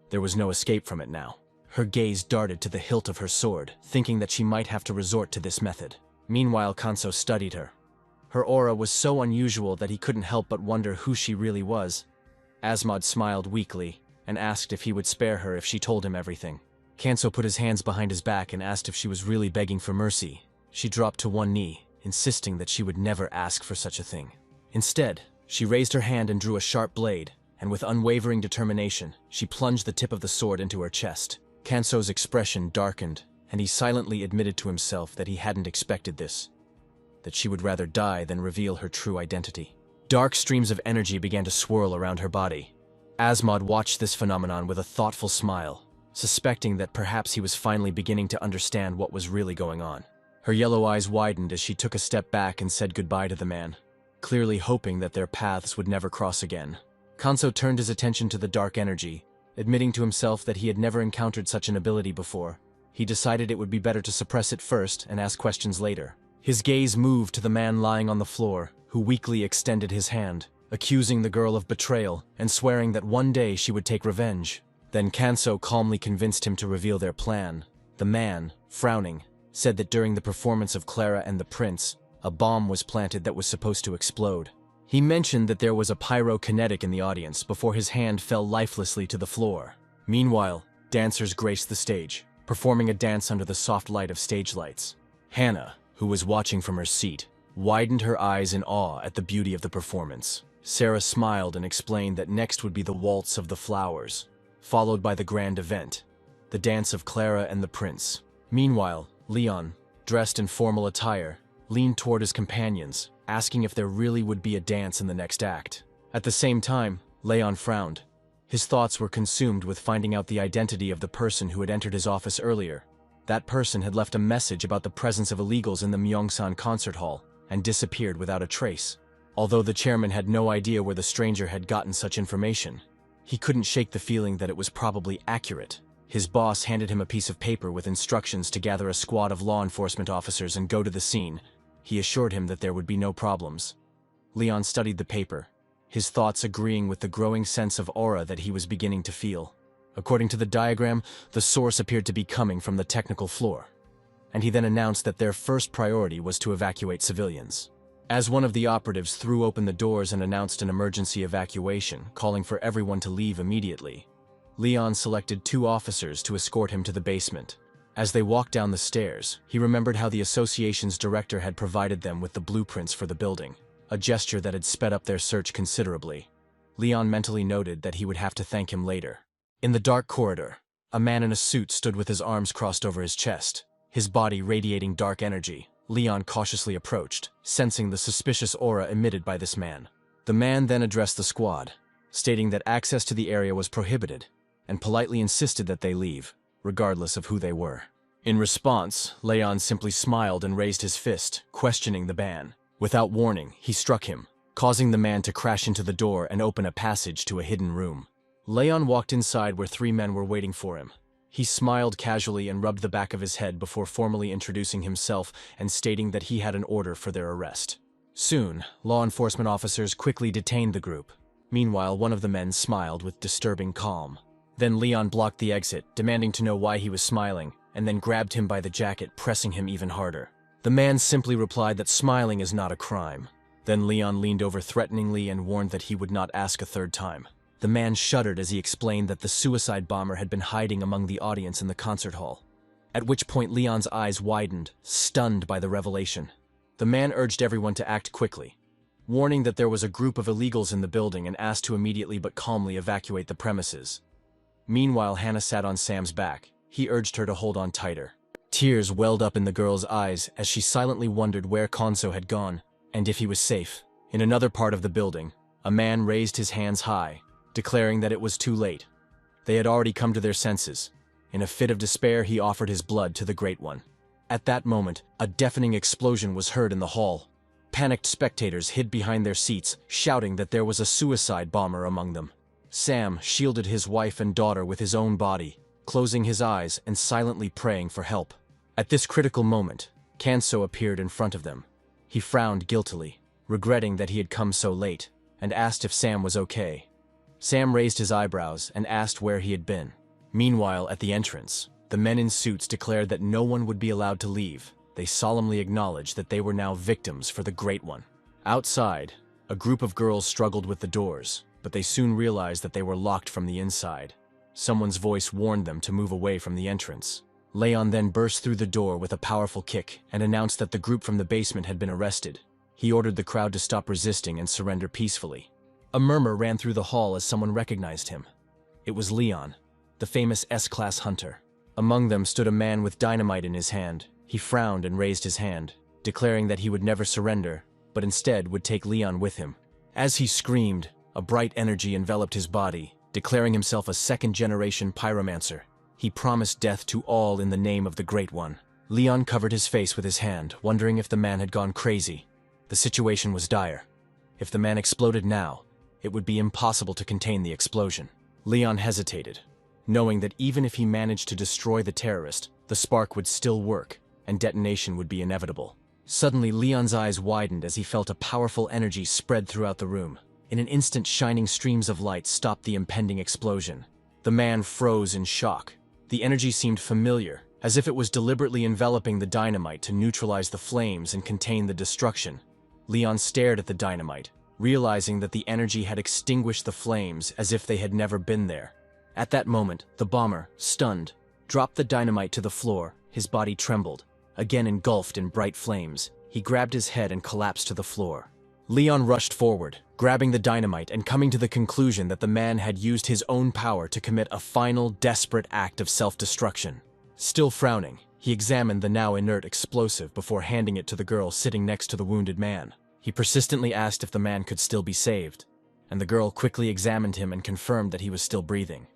There was no escape from it now. Her gaze darted to the hilt of her sword, thinking that she might have to resort to this method. Meanwhile, Kanso studied her. Her aura was so unusual that he couldn't help but wonder who she really was. Asmode smiled weakly and asked if he would spare her if she told him everything. Kanso put his hands behind his back and asked if she was really begging for mercy. She dropped to one knee, insisting that she would never ask for such a thing. Instead, she raised her hand and drew a sharp blade, and with unwavering determination, she plunged the tip of the sword into her chest. Kanso's expression darkened, and he silently admitted to himself that he hadn't expected this, that she would rather die than reveal her true identity. Dark streams of energy began to swirl around her body. Asmode watched this phenomenon with a thoughtful smile, suspecting that perhaps he was finally beginning to understand what was really going on. Her yellow eyes widened as she took a step back and said goodbye to the man, clearly hoping that their paths would never cross again. Kanso turned his attention to the dark energy, admitting to himself that he had never encountered such an ability before. He decided it would be better to suppress it first and ask questions later. His gaze moved to the man lying on the floor, who weakly extended his hand, accusing the girl of betrayal and swearing that one day she would take revenge. Then Kanso calmly convinced him to reveal their plan. The man, frowning, said that during the performance of Clara and the prince, a bomb was planted that was supposed to explode. He mentioned that there was a pyrokinetic in the audience before his hand fell lifelessly to the floor. Meanwhile, dancers graced the stage, performing a dance under the soft light of stage lights. Hannah, who was watching from her seat, widened her eyes in awe at the beauty of the performance. Sarah smiled and explained that next would be the Waltz of the Flowers, followed by the grand event, the dance of Clara and the prince. Meanwhile, Leon, dressed in formal attire, leaned toward his companions, asking if there really would be a dance in the next act. At the same time, Leon frowned. His thoughts were consumed with finding out the identity of the person who had entered his office earlier. That person had left a message about the presence of illegals in the Myeongsan concert hall and disappeared without a trace. Although the chairman had no idea where the stranger had gotten such information, he couldn't shake the feeling that it was probably accurate. His boss handed him a piece of paper with instructions to gather a squad of law enforcement officers and go to the scene. He assured him that there would be no problems. Leon studied the paper, his thoughts agreeing with the growing sense of aura that he was beginning to feel. According to the diagram, the source appeared to be coming from the technical floor, and he then announced that their first priority was to evacuate civilians. As one of the operatives threw open the doors and announced an emergency evacuation, calling for everyone to leave immediately, Leon selected 2 officers to escort him to the basement. As they walked down the stairs, he remembered how the association's director had provided them with the blueprints for the building, a gesture that had sped up their search considerably. Leon mentally noted that he would have to thank him later. In the dark corridor, a man in a suit stood with his arms crossed over his chest, his body radiating dark energy. Leon cautiously approached, sensing the suspicious aura emitted by this man. The man then addressed the squad, stating that access to the area was prohibited, and politely insisted that they leave, regardless of who they were. In response, Leon simply smiled and raised his fist, questioning the ban. Without warning, he struck him, causing the man to crash into the door and open a passage to a hidden room. Leon walked inside where 3 men were waiting for him. He smiled casually and rubbed the back of his head before formally introducing himself and stating that he had an order for their arrest. Soon, law enforcement officers quickly detained the group. Meanwhile, one of the men smiled with disturbing calm. Then Leon blocked the exit, demanding to know why he was smiling, and then grabbed him by the jacket, pressing him even harder. The man simply replied that smiling is not a crime. Then Leon leaned over threateningly and warned that he would not ask a 3rd time. The man shuddered as he explained that the suicide bomber had been hiding among the audience in the concert hall. At which point Leon's eyes widened, stunned by the revelation. The man urged everyone to act quickly, warning that there was a group of illegals in the building and asked to immediately but calmly evacuate the premises. Meanwhile, Hannah sat on Sam's back. He urged her to hold on tighter. Tears welled up in the girl's eyes as she silently wondered where Konso had gone and if he was safe. In another part of the building, a man raised his hands high, declaring that it was too late. They had already come to their senses. In a fit of despair, he offered his blood to the Great One. At that moment, a deafening explosion was heard in the hall. Panicked spectators hid behind their seats, shouting that there was a suicide bomber among them. Sam shielded his wife and daughter with his own body, closing his eyes and silently praying for help. At this critical moment, Kanso appeared in front of them. He frowned guiltily, regretting that he had come so late, and asked if Sam was okay. Sam raised his eyebrows and asked where he had been. Meanwhile, at the entrance, the men in suits declared that no one would be allowed to leave. They solemnly acknowledged that they were now victims for the Great One. Outside, a group of girls struggled with the doors, but they soon realized that they were locked from the inside. Someone's voice warned them to move away from the entrance. Leon then burst through the door with a powerful kick and announced that the group from the basement had been arrested. He ordered the crowd to stop resisting and surrender peacefully. A murmur ran through the hall as someone recognized him. It was Leon, the famous S-class hunter. Among them stood a man with dynamite in his hand. He frowned and raised his hand, declaring that he would never surrender, but instead would take Leon with him. As he screamed, a bright energy enveloped his body, declaring himself a second-generation pyromancer. He promised death to all in the name of the Great One. Leon covered his face with his hand, wondering if the man had gone crazy. The situation was dire. If the man exploded now, it would be impossible to contain the explosion. Leon hesitated, knowing that even if he managed to destroy the terrorist, the spark would still work, and detonation would be inevitable. Suddenly, Leon's eyes widened as he felt a powerful energy spread throughout the room. In an instant, shining streams of light stopped the impending explosion. The man froze in shock. The energy seemed familiar, as if it was deliberately enveloping the dynamite to neutralize the flames and contain the destruction. Leon stared at the dynamite, realizing that the energy had extinguished the flames as if they had never been there. At that moment, the bomber, stunned, dropped the dynamite to the floor. His body trembled, again engulfed in bright flames. He grabbed his head and collapsed to the floor. Leon rushed forward, grabbing the dynamite and coming to the conclusion that the man had used his own power to commit a final, desperate act of self-destruction. Still frowning, he examined the now inert explosive before handing it to the girl sitting next to the wounded man. He persistently asked if the man could still be saved, and the girl quickly examined him and confirmed that he was still breathing,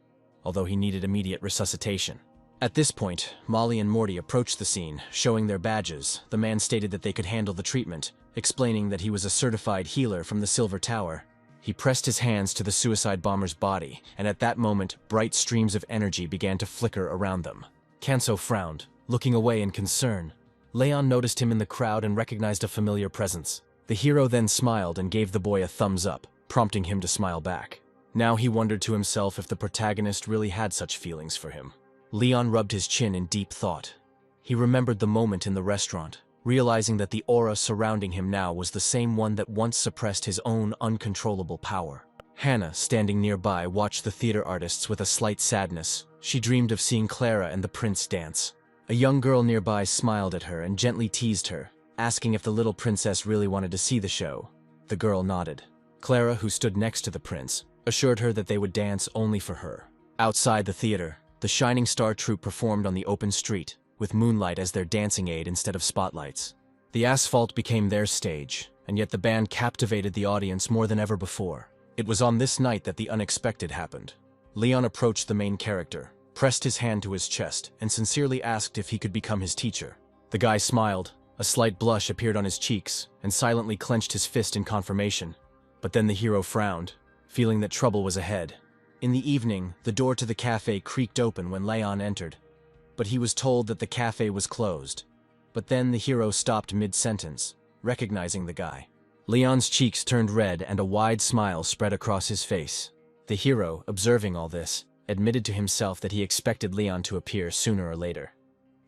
although he needed immediate resuscitation. At this point, Molly and Morty approached the scene, showing their badges. The man stated that they could handle the treatment, explaining that he was a certified healer from the Silver Tower. He pressed his hands to the suicide bomber's body, and at that moment, bright streams of energy began to flicker around them. Kanso frowned, looking away in concern. Leon noticed him in the crowd and recognized a familiar presence. The hero then smiled and gave the boy a thumbs up, prompting him to smile back. Now he wondered to himself if the protagonist really had such feelings for him. Leon rubbed his chin in deep thought. He remembered the moment in the restaurant, realizing that the aura surrounding him now was the same one that once suppressed his own uncontrollable power. Hannah, standing nearby, watched the theater artists with a slight sadness. She dreamed of seeing Clara and the prince dance. A young girl nearby smiled at her and gently teased her, asking if the little princess really wanted to see the show. The girl nodded. Clara, who stood next to the prince, assured her that they would dance only for her. Outside the theater, the Shining Star troupe performed on the open street, with moonlight as their dancing aid instead of spotlights. The asphalt became their stage, and yet the band captivated the audience more than ever before. It was on this night that the unexpected happened. Leon approached the main character, pressed his hand to his chest, and sincerely asked if he could become his teacher. The guy smiled, a slight blush appeared on his cheeks, and silently clenched his fist in confirmation. But then the hero frowned, feeling that trouble was ahead. In the evening, the door to the cafe creaked open when Leon entered, but he was told that the cafe was closed. But then the hero stopped mid-sentence, recognizing the guy. Leon's cheeks turned red and a wide smile spread across his face. The hero, observing all this, admitted to himself that he expected Leon to appear sooner or later.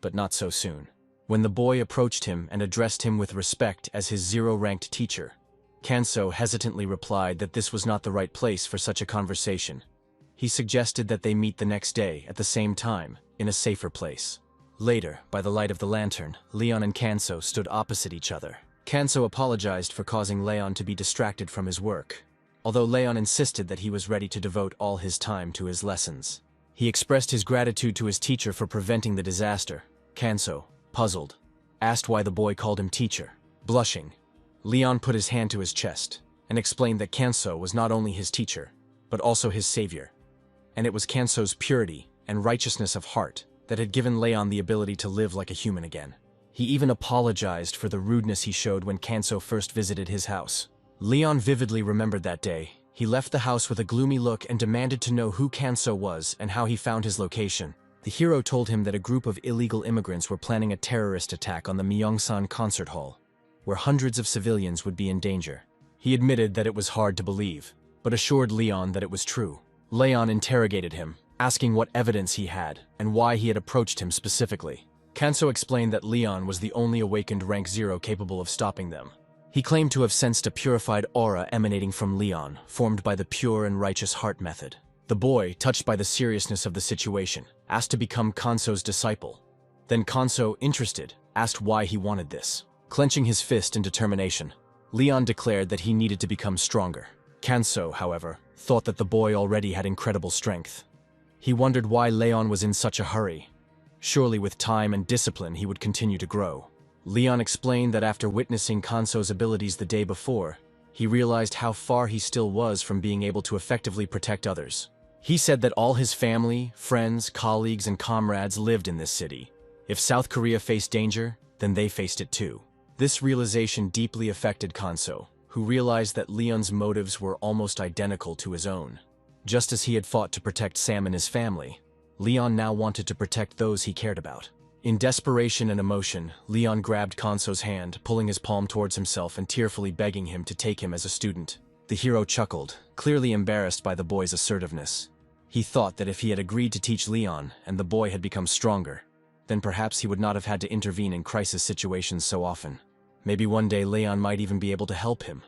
But not so soon. When the boy approached him and addressed him with respect as his zero-ranked teacher, Kanso hesitantly replied that this was not the right place for such a conversation. He suggested that they meet the next day at the same time, in a safer place. Later, by the light of the lantern, Leon and Kanso stood opposite each other. Kanso apologized for causing Leon to be distracted from his work, although Leon insisted that he was ready to devote all his time to his lessons. He expressed his gratitude to his teacher for preventing the disaster. Kanso, puzzled, asked why the boy called him teacher. Blushing, Leon put his hand to his chest and explained that Kanso was not only his teacher, but also his savior, and it was Kanso's purity and righteousness of heart that had given Leon the ability to live like a human again. He even apologized for the rudeness he showed when Kanso first visited his house. Leon vividly remembered that day. He left the house with a gloomy look and demanded to know who Kanso was and how he found his location. The hero told him that a group of illegal immigrants were planning a terrorist attack on the Myeongsan concert hall, where hundreds of civilians would be in danger. He admitted that it was hard to believe, but assured Leon that it was true. Leon interrogated him, asking what evidence he had and why he had approached him specifically. Kanso explained that Leon was the only awakened rank 0 capable of stopping them. He claimed to have sensed a purified aura emanating from Leon, formed by the pure and righteous heart method. The boy, touched by the seriousness of the situation, asked to become Kanso's disciple. Then Kanso, interested, asked why he wanted this. Clenching his fist in determination, Leon declared that he needed to become stronger. Kanso, however, thought that the boy already had incredible strength. He wondered why Leon was in such a hurry. Surely with time and discipline he would continue to grow. Leon explained that after witnessing Kanso's abilities the day before, he realized how far he still was from being able to effectively protect others. He said that all his family, friends, colleagues, and comrades lived in this city. If South Korea faced danger, then they faced it too. This realization deeply affected Kanso, who realized that Leon's motives were almost identical to his own. Just as he had fought to protect Sam and his family, Leon now wanted to protect those he cared about. In desperation and emotion, Leon grabbed Kanso's hand, pulling his palm towards himself and tearfully begging him to take him as a student. The hero chuckled, clearly embarrassed by the boy's assertiveness. He thought that if he had agreed to teach Leon and the boy had become stronger, then perhaps he would not have had to intervene in crisis situations so often. Maybe one day Leon might even be able to help him.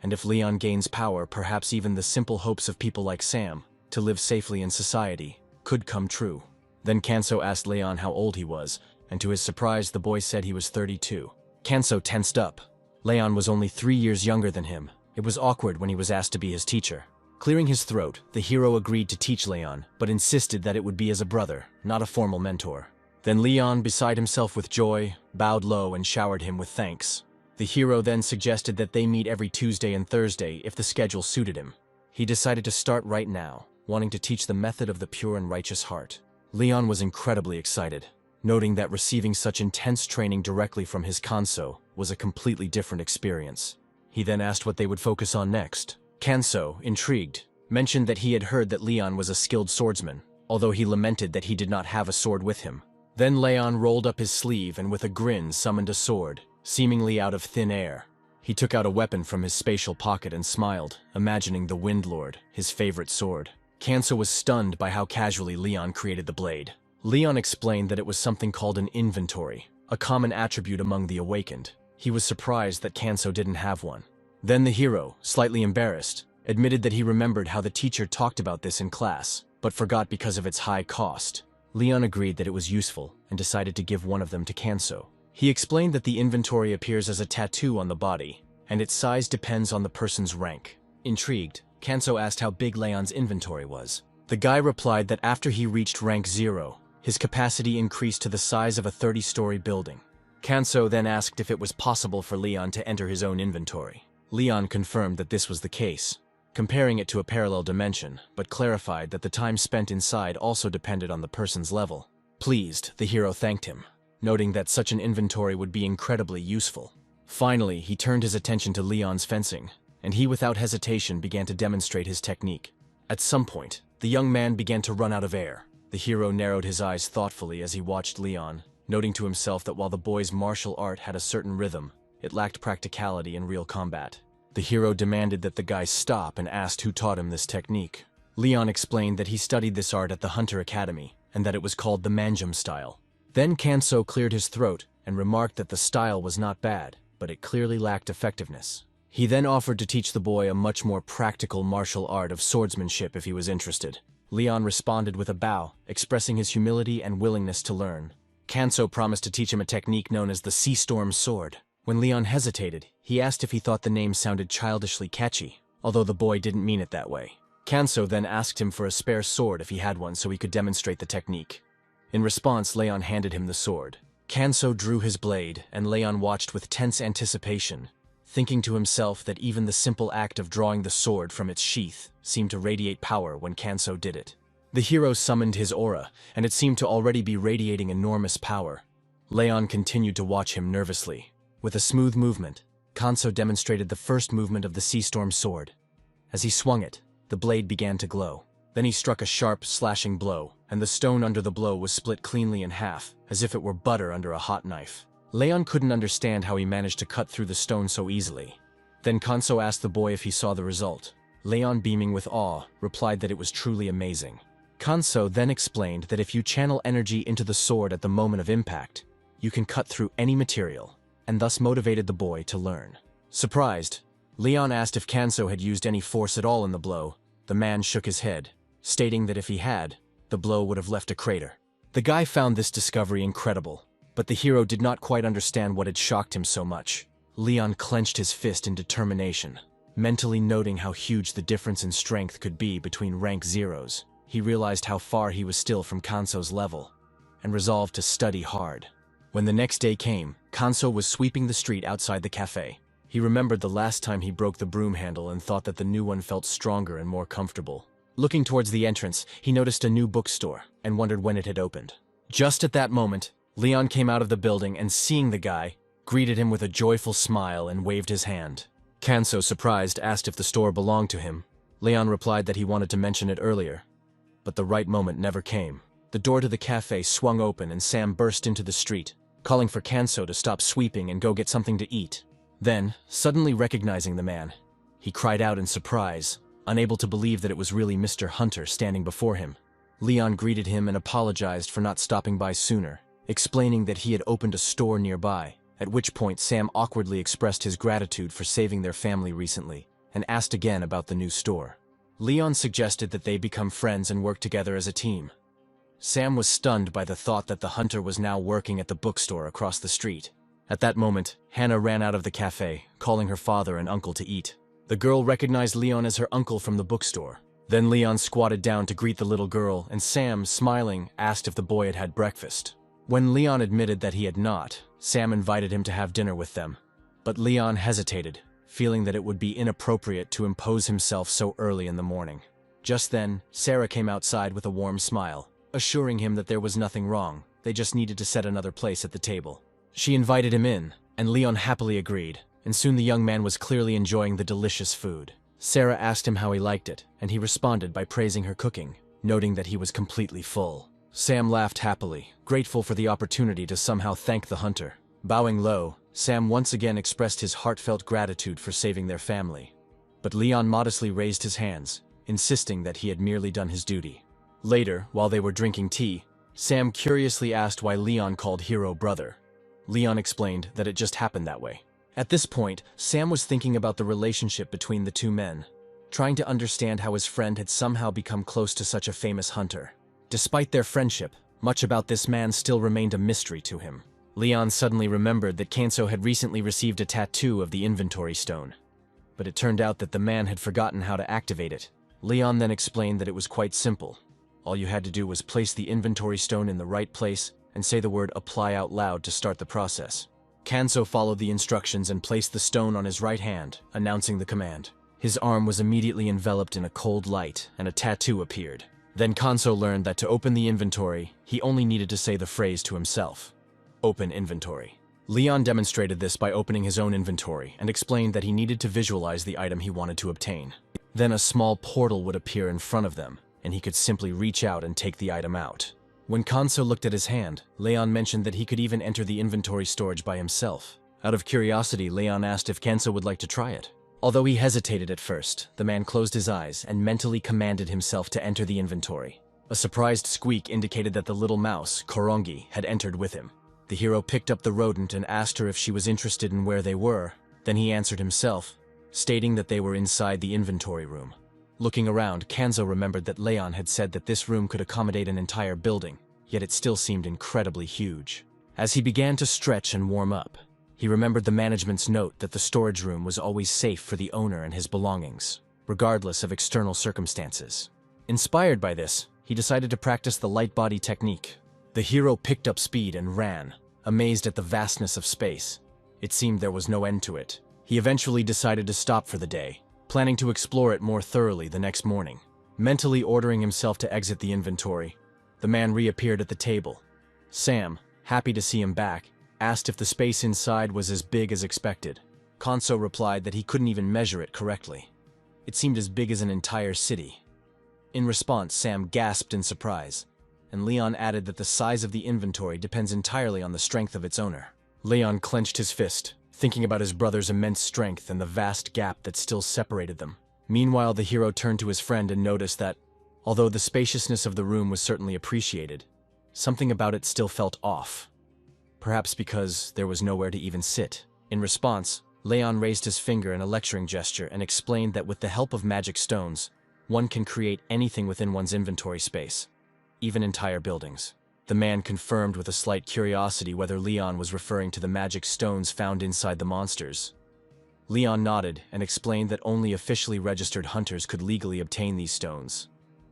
And if Leon gains power, perhaps even the simple hopes of people like Sam, to live safely in society, could come true. Then Kanso asked Leon how old he was, and to his surprise the boy said he was 32. Kanso tensed up. Leon was only 3 years younger than him. It was awkward when he was asked to be his teacher. Clearing his throat, the hero agreed to teach Leon, but insisted that it would be as a brother, not a formal mentor. Then Leon, beside himself with joy, bowed low and showered him with thanks. The hero then suggested that they meet every Tuesday and Thursday if the schedule suited him. He decided to start right now, wanting to teach the method of the pure and righteous heart. Leon was incredibly excited, noting that receiving such intense training directly from his Kanso was a completely different experience. He then asked what they would focus on next. Kanso, intrigued, mentioned that he had heard that Leon was a skilled swordsman, although he lamented that he did not have a sword with him. Then Leon rolled up his sleeve and with a grin summoned a sword, seemingly out of thin air. He took out a weapon from his spatial pocket and smiled, imagining the Wind Lord, his favorite sword. Kanso was stunned by how casually Leon created the blade. Leon explained that it was something called an inventory, a common attribute among the awakened. He was surprised that Kanso didn't have one. Then the hero, slightly embarrassed, admitted that he remembered how the teacher talked about this in class, but forgot because of its high cost. Leon agreed that it was useful and decided to give one of them to Kanso. He explained that the inventory appears as a tattoo on the body, and its size depends on the person's rank. Intrigued, Kanso asked how big Leon's inventory was. The guy replied that after he reached rank 0, his capacity increased to the size of a 30-story building. Kanso then asked if it was possible for Leon to enter his own inventory. Leon confirmed that this was the case, comparing it to a parallel dimension, but clarified that the time spent inside also depended on the person's level. Pleased, the hero thanked him, noting that such an inventory would be incredibly useful. Finally, he turned his attention to Leon's fencing, and he without hesitation began to demonstrate his technique. At some point, the young man began to run out of air. The hero narrowed his eyes thoughtfully as he watched Leon, noting to himself that while the boy's martial art had a certain rhythm, it lacked practicality in real combat. The hero demanded that the guy stop and asked who taught him this technique. Leon explained that he studied this art at the Hunter Academy, and that it was called the Manhwa style. Then Kanso cleared his throat and remarked that the style was not bad, but it clearly lacked effectiveness. He then offered to teach the boy a much more practical martial art of swordsmanship if he was interested. Leon responded with a bow, expressing his humility and willingness to learn. Kanso promised to teach him a technique known as the Sea Storm Sword. When Leon hesitated, he asked if he thought the name sounded childishly catchy, although the boy didn't mean it that way. Kanso then asked him for a spare sword if he had one so he could demonstrate the technique. In response, Leon handed him the sword. Kanso drew his blade, and Leon watched with tense anticipation, thinking to himself that even the simple act of drawing the sword from its sheath seemed to radiate power when Kanso did it. The hero summoned his aura, and it seemed to already be radiating enormous power. Leon continued to watch him nervously. With a smooth movement, Kanso demonstrated the first movement of the Sea Storm sword. As he swung it, the blade began to glow. Then he struck a sharp, slashing blow, and the stone under the blow was split cleanly in half, as if it were butter under a hot knife. Leon couldn't understand how he managed to cut through the stone so easily. Then Kanso asked the boy if he saw the result. Leon, beaming with awe, replied that it was truly amazing. Kanso then explained that if you channel energy into the sword at the moment of impact, you can cut through any material, and thus motivated the boy to learn. Surprised, Leon asked if Kanso had used any force at all in the blow. The man shook his head, stating that if he had, the blow would have left a crater. The guy found this discovery incredible, but the hero did not quite understand what had shocked him so much. Leon clenched his fist in determination, mentally noting how huge the difference in strength could be between rank zeros. He realized how far he was still from Kanso's level, and resolved to study hard. When the next day came, Kanso was sweeping the street outside the cafe. He remembered the last time he broke the broom handle and thought that the new one felt stronger and more comfortable. Looking towards the entrance, he noticed a new bookstore and wondered when it had opened. Just at that moment, Leon came out of the building and, seeing the guy, greeted him with a joyful smile and waved his hand. Kanso, surprised, asked if the store belonged to him. Leon replied that he wanted to mention it earlier, but the right moment never came. The door to the cafe swung open and Sam burst into the street, calling for Kanso to stop sweeping and go get something to eat. Then, suddenly recognizing the man, he cried out in surprise, unable to believe that it was really Mr. Hunter standing before him. Leon greeted him and apologized for not stopping by sooner, explaining that he had opened a store nearby, at which point Sam awkwardly expressed his gratitude for saving their family recently, and asked again about the new store. Leon suggested that they become friends and work together as a team. Sam was stunned by the thought that the hunter was now working at the bookstore across the street. At that moment, Hannah ran out of the cafe, calling her father and uncle to eat. The girl recognized Leon as her uncle from the bookstore. Then Leon squatted down to greet the little girl, and Sam, smiling, asked if the boy had had breakfast. When Leon admitted that he had not, Sam invited him to have dinner with them. But Leon hesitated, feeling that it would be inappropriate to impose himself so early in the morning. Just then, Sarah came outside with a warm smile, assuring him that there was nothing wrong, they just needed to set another place at the table. She invited him in, and Leon happily agreed, and soon the young man was clearly enjoying the delicious food. Sarah asked him how he liked it, and he responded by praising her cooking, noting that he was completely full. Sam laughed happily, grateful for the opportunity to somehow thank the hunter. Bowing low, Sam once again expressed his heartfelt gratitude for saving their family. But Leon modestly raised his hands, insisting that he had merely done his duty. Later, while they were drinking tea, Sam curiously asked why Leon called Hero brother. Leon explained that it just happened that way. At this point, Sam was thinking about the relationship between the two men, trying to understand how his friend had somehow become close to such a famous hunter. Despite their friendship, much about this man still remained a mystery to him. Leon suddenly remembered that Kanso had recently received a tattoo of the inventory stone, but it turned out that the man had forgotten how to activate it. Leon then explained that it was quite simple. All you had to do was place the inventory stone in the right place and say the word apply out loud to start the process. Kanso followed the instructions and placed the stone on his right hand, announcing the command. His arm was immediately enveloped in a cold light, and a tattoo appeared. Then Kanso learned that to open the inventory, he only needed to say the phrase to himself. Open inventory. Leon demonstrated this by opening his own inventory and explained that he needed to visualize the item he wanted to obtain. Then a small portal would appear in front of them, and he could simply reach out and take the item out. When Kanso looked at his hand, Leon mentioned that he could even enter the inventory storage by himself. Out of curiosity, Leon asked if Kanso would like to try it. Although he hesitated at first, the man closed his eyes and mentally commanded himself to enter the inventory. A surprised squeak indicated that the little mouse, Korongi, had entered with him. The hero picked up the rodent and asked her if she was interested in where they were. Then he answered himself, stating that they were inside the inventory room. Looking around, Kanso remembered that Leon had said that this room could accommodate an entire building, yet it still seemed incredibly huge. As he began to stretch and warm up, He remembered the management's note that the storage room was always safe for the owner and his belongings, regardless of external circumstances. Inspired by this, he decided to practice the light body technique. The hero picked up speed and ran, amazed at the vastness of space. It seemed there was no end to it. He eventually decided to stop for the day, planning to explore it more thoroughly the next morning. Mentally ordering himself to exit the inventory, the man reappeared at the table. Sam, happy to see him back, asked if the space inside was as big as expected. Kanso replied that he couldn't even measure it correctly. It seemed as big as an entire city. In response, Sam gasped in surprise, and Leon added that the size of the inventory depends entirely on the strength of its owner. Leon clenched his fist, thinking about his brother's immense strength and the vast gap that still separated them. Meanwhile, the hero turned to his friend and noticed that, although the spaciousness of the room was certainly appreciated, something about it still felt off. Perhaps because there was nowhere to even sit. In response, Leon raised his finger in a lecturing gesture and explained that with the help of magic stones, one can create anything within one's inventory space, even entire buildings. The man confirmed with a slight curiosity whether Leon was referring to the magic stones found inside the monsters. Leon nodded and explained that only officially registered hunters could legally obtain these stones.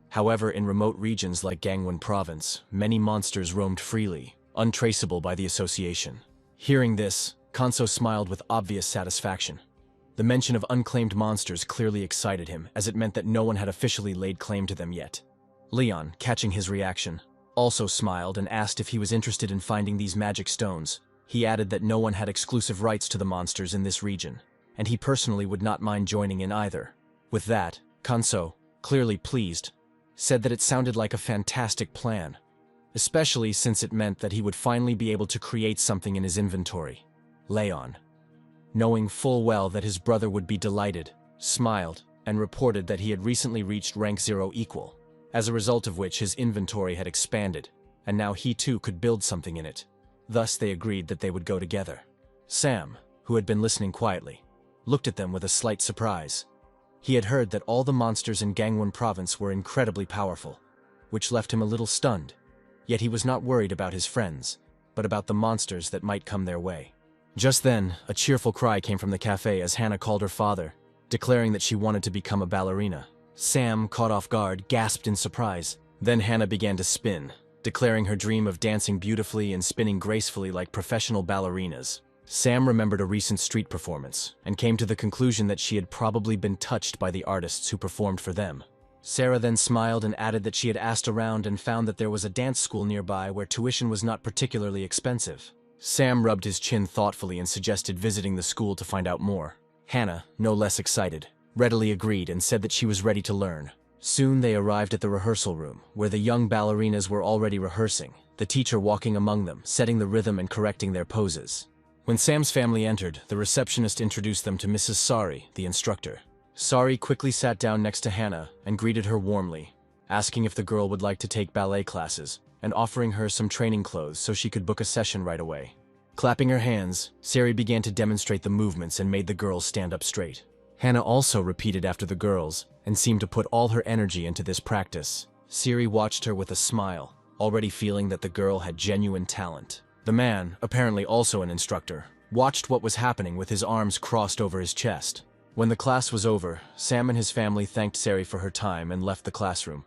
However, in remote regions like Gangwon Province, many monsters roamed freely, untraceable by the association. Hearing this, Kanso smiled with obvious satisfaction. The mention of unclaimed monsters clearly excited him, as it meant that no one had officially laid claim to them yet. Leon, catching his reaction, also smiled and asked if he was interested in finding these magic stones. He added that no one had exclusive rights to the monsters in this region, and he personally would not mind joining in either. With that, Kanso, clearly pleased, said that it sounded like a fantastic plan, especially since it meant that he would finally be able to create something in his inventory. Leon, knowing full well that his brother would be delighted, smiled and reported that he had recently reached rank 0 equal, as a result of which his inventory had expanded, and now he too could build something in it. Thus they agreed that they would go together. Sam, who had been listening quietly, looked at them with a slight surprise. He had heard that all the monsters in Gangwon Province were incredibly powerful, which left him a little stunned. Yet he was not worried about his friends, but about the monsters that might come their way. Just then, a cheerful cry came from the cafe as Hannah called her father, declaring that she wanted to become a ballerina. Sam, caught off guard, gasped in surprise. Then Hannah began to spin, declaring her dream of dancing beautifully and spinning gracefully like professional ballerinas. Sam remembered a recent street performance and came to the conclusion that she had probably been touched by the artists who performed for them. Sarah then smiled and added that she had asked around and found that there was a dance school nearby where tuition was not particularly expensive. Sam rubbed his chin thoughtfully and suggested visiting the school to find out more. Hannah, no less excited, readily agreed and said that she was ready to learn. Soon they arrived at the rehearsal room, where the young ballerinas were already rehearsing, the teacher walking among them, setting the rhythm and correcting their poses. When Sam's family entered, the receptionist introduced them to Mrs. Sari, the instructor. Sari quickly sat down next to Hannah and greeted her warmly, asking if the girl would like to take ballet classes, and offering her some training clothes so she could book a session right away. Clapping her hands, Sari began to demonstrate the movements and made the girls stand up straight. Hannah also repeated after the girls and seemed to put all her energy into this practice. Sari watched her with a smile, already feeling that the girl had genuine talent. The man, apparently also an instructor, watched what was happening with his arms crossed over his chest. When the class was over, Sam and his family thanked Sari for her time and left the classroom.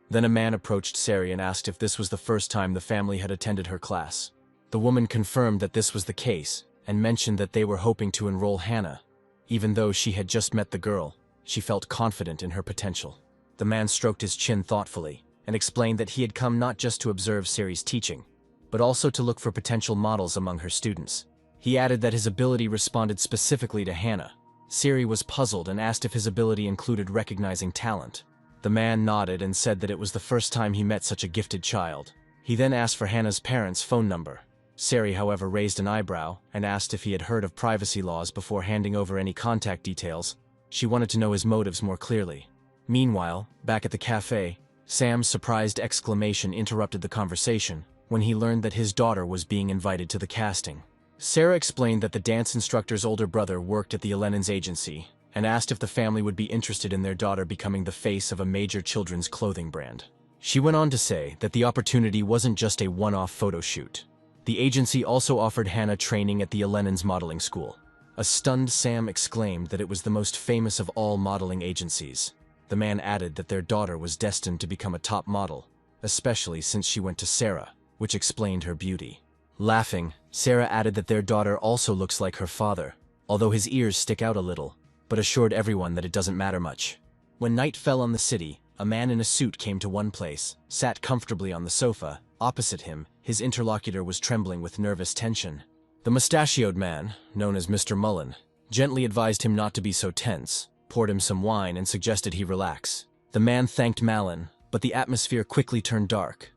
Then a man approached Sari and asked if this was the first time the family had attended her class. The woman confirmed that this was the case and mentioned that they were hoping to enroll Hannah. Even though she had just met the girl, she felt confident in her potential. The man stroked his chin thoughtfully and explained that he had come not just to observe Sari's teaching, but also to look for potential models among her students. He added that his ability responded specifically to Hannah. Sari was puzzled and asked if his ability included recognizing talent. The man nodded and said that it was the first time he met such a gifted child. He then asked for Hannah's parents' phone number. Sari, however, raised an eyebrow and asked if he had heard of privacy laws before handing over any contact details. She wanted to know his motives more clearly. Meanwhile, back at the cafe, Sam's surprised exclamation interrupted the conversation when he learned that his daughter was being invited to the casting. Sarah explained that the dance instructor's older brother worked at the Elenins agency and asked if the family would be interested in their daughter becoming the face of a major children's clothing brand. She went on to say that the opportunity wasn't just a one-off photo shoot. The agency also offered Hannah training at the Reawakens modeling school. A stunned Sam exclaimed that it was the most famous of all modeling agencies. The man added that their daughter was destined to become a top model, especially since she went to Sarah, which explained her beauty. Laughing, Sarah added that their daughter also looks like her father, although his ears stick out a little, but assured everyone that it doesn't matter much. When night fell on the city, a man in a suit came to one place, sat comfortably on the sofa. Opposite him, his interlocutor was trembling with nervous tension. The mustachioed man, known as Mr. Mullen, gently advised him not to be so tense, poured him some wine, and suggested he relax. The man thanked Malin, but the atmosphere quickly turned dark.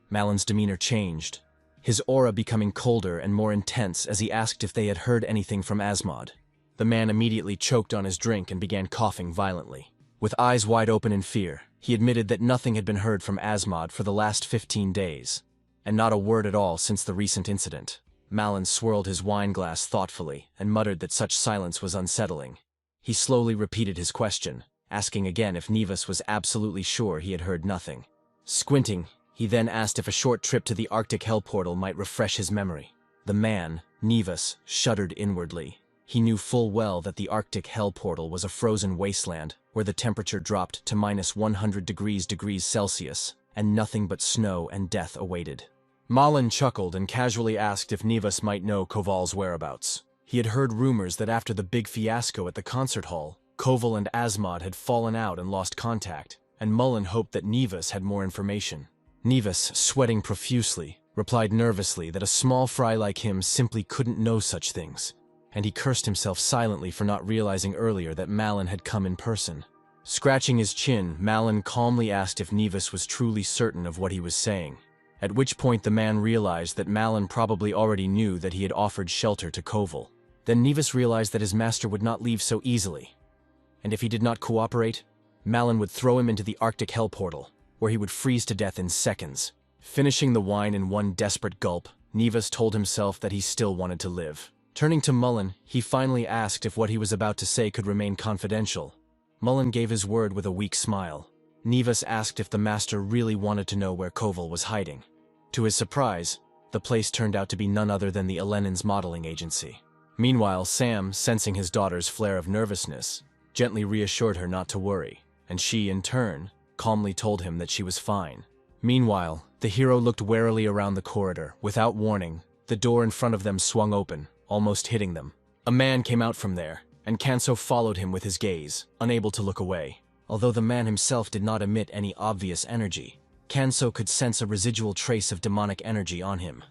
Malin's demeanor changed, his aura becoming colder and more intense as he asked if they had heard anything from Asmod. The man immediately choked on his drink and began coughing violently. With eyes wide open in fear, he admitted that nothing had been heard from Asmod for the last 15 days, and not a word at all since the recent incident. Malin swirled his wine glass thoughtfully and muttered that such silence was unsettling. He slowly repeated his question, asking again if Nevis was absolutely sure he had heard nothing. Squinting, he then asked if a short trip to the Arctic Hell Portal might refresh his memory. The man, Nevis, shuddered inwardly. He knew full well that the Arctic Hell Portal was a frozen wasteland where the temperature dropped to -100 degrees Celsius, and nothing but snow and death awaited. Malin chuckled and casually asked if Nevis might know Koval's whereabouts. He had heard rumors that after the big fiasco at the concert hall, Koval and Asmod had fallen out and lost contact, and Mullen hoped that Nevis had more information. Nevis, sweating profusely, replied nervously that a small fry like him simply couldn't know such things, and he cursed himself silently for not realizing earlier that Malin had come in person. Scratching his chin, Malin calmly asked if Nevis was truly certain of what he was saying, at which point the man realized that Malin probably already knew that he had offered shelter to Koval. Then Nevis realized that his master would not leave so easily, and if he did not cooperate, Malin would throw him into the Arctic Hell Portal, where he would freeze to death in seconds. Finishing the wine in one desperate gulp, Nevis told himself that he still wanted to live. Turning to Mullen, he finally asked if what he was about to say could remain confidential. Mullen gave his word with a weak smile. Nevis asked if the master really wanted to know where Koval was hiding. To his surprise, the place turned out to be none other than the Reawakens modeling agency. Meanwhile, Sam, sensing his daughter's flare of nervousness, gently reassured her not to worry, and she, in turn, calmly told him that she was fine. Meanwhile, the hero looked warily around the corridor. Without warning, the door in front of them swung open, almost hitting them. A man came out from there, and Kanso followed him with his gaze, unable to look away. Although the man himself did not emit any obvious energy, Kanso could sense a residual trace of demonic energy on him.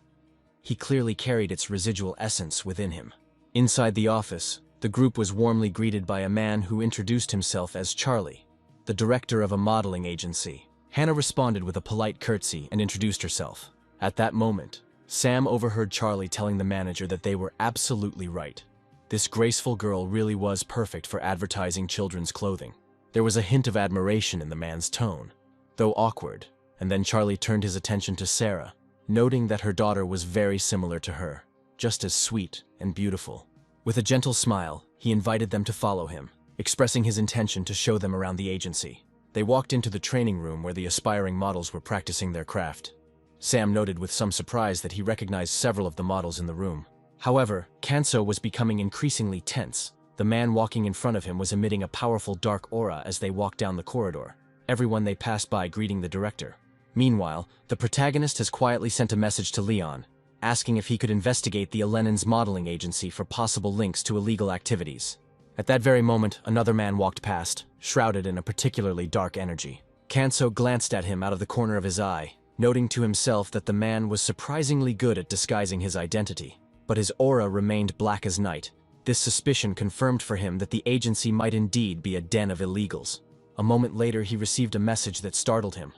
He clearly carried its residual essence within him. Inside the office, the group was warmly greeted by a man who introduced himself as Charlie, the director of a modeling agency. Hannah responded with a polite curtsy and introduced herself. At that moment, Sam overheard Charlie telling the manager that they were absolutely right. This graceful girl really was perfect for advertising children's clothing. There was a hint of admiration in the man's tone, though awkward, and then Charlie turned his attention to Sarah, noting that her daughter was very similar to her, just as sweet and beautiful. With a gentle smile, he invited them to follow him, expressing his intention to show them around the agency. They walked into the training room where the aspiring models were practicing their craft. Sam noted with some surprise that he recognized several of the models in the room. However, Kanso was becoming increasingly tense. The man walking in front of him was emitting a powerful dark aura as they walked down the corridor, everyone they passed by greeting the director. Meanwhile, the protagonist has quietly sent a message to Leon, asking if he could investigate the Reawakens modeling agency for possible links to illegal activities. At that very moment, another man walked past, shrouded in a particularly dark energy. Kanso glanced at him out of the corner of his eye, noting to himself that the man was surprisingly good at disguising his identity. But his aura remained black as night. This suspicion confirmed for him that the agency might indeed be a den of illegals. A moment later, he received a message that startled him.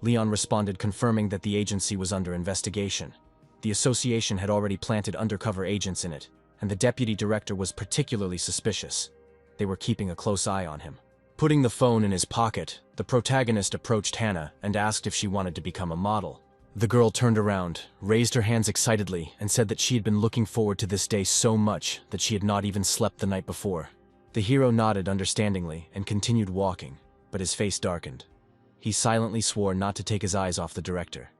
Leon responded confirming that the agency was under investigation. The association had already planted undercover agents in it, and the deputy director was particularly suspicious. They were keeping a close eye on him. Putting the phone in his pocket, the protagonist approached Hannah and asked if she wanted to become a model. The girl turned around, raised her hands excitedly, and said that she had been looking forward to this day so much that she had not even slept the night before. The hero nodded understandingly and continued walking, but his face darkened. He silently swore not to take his eyes off the director.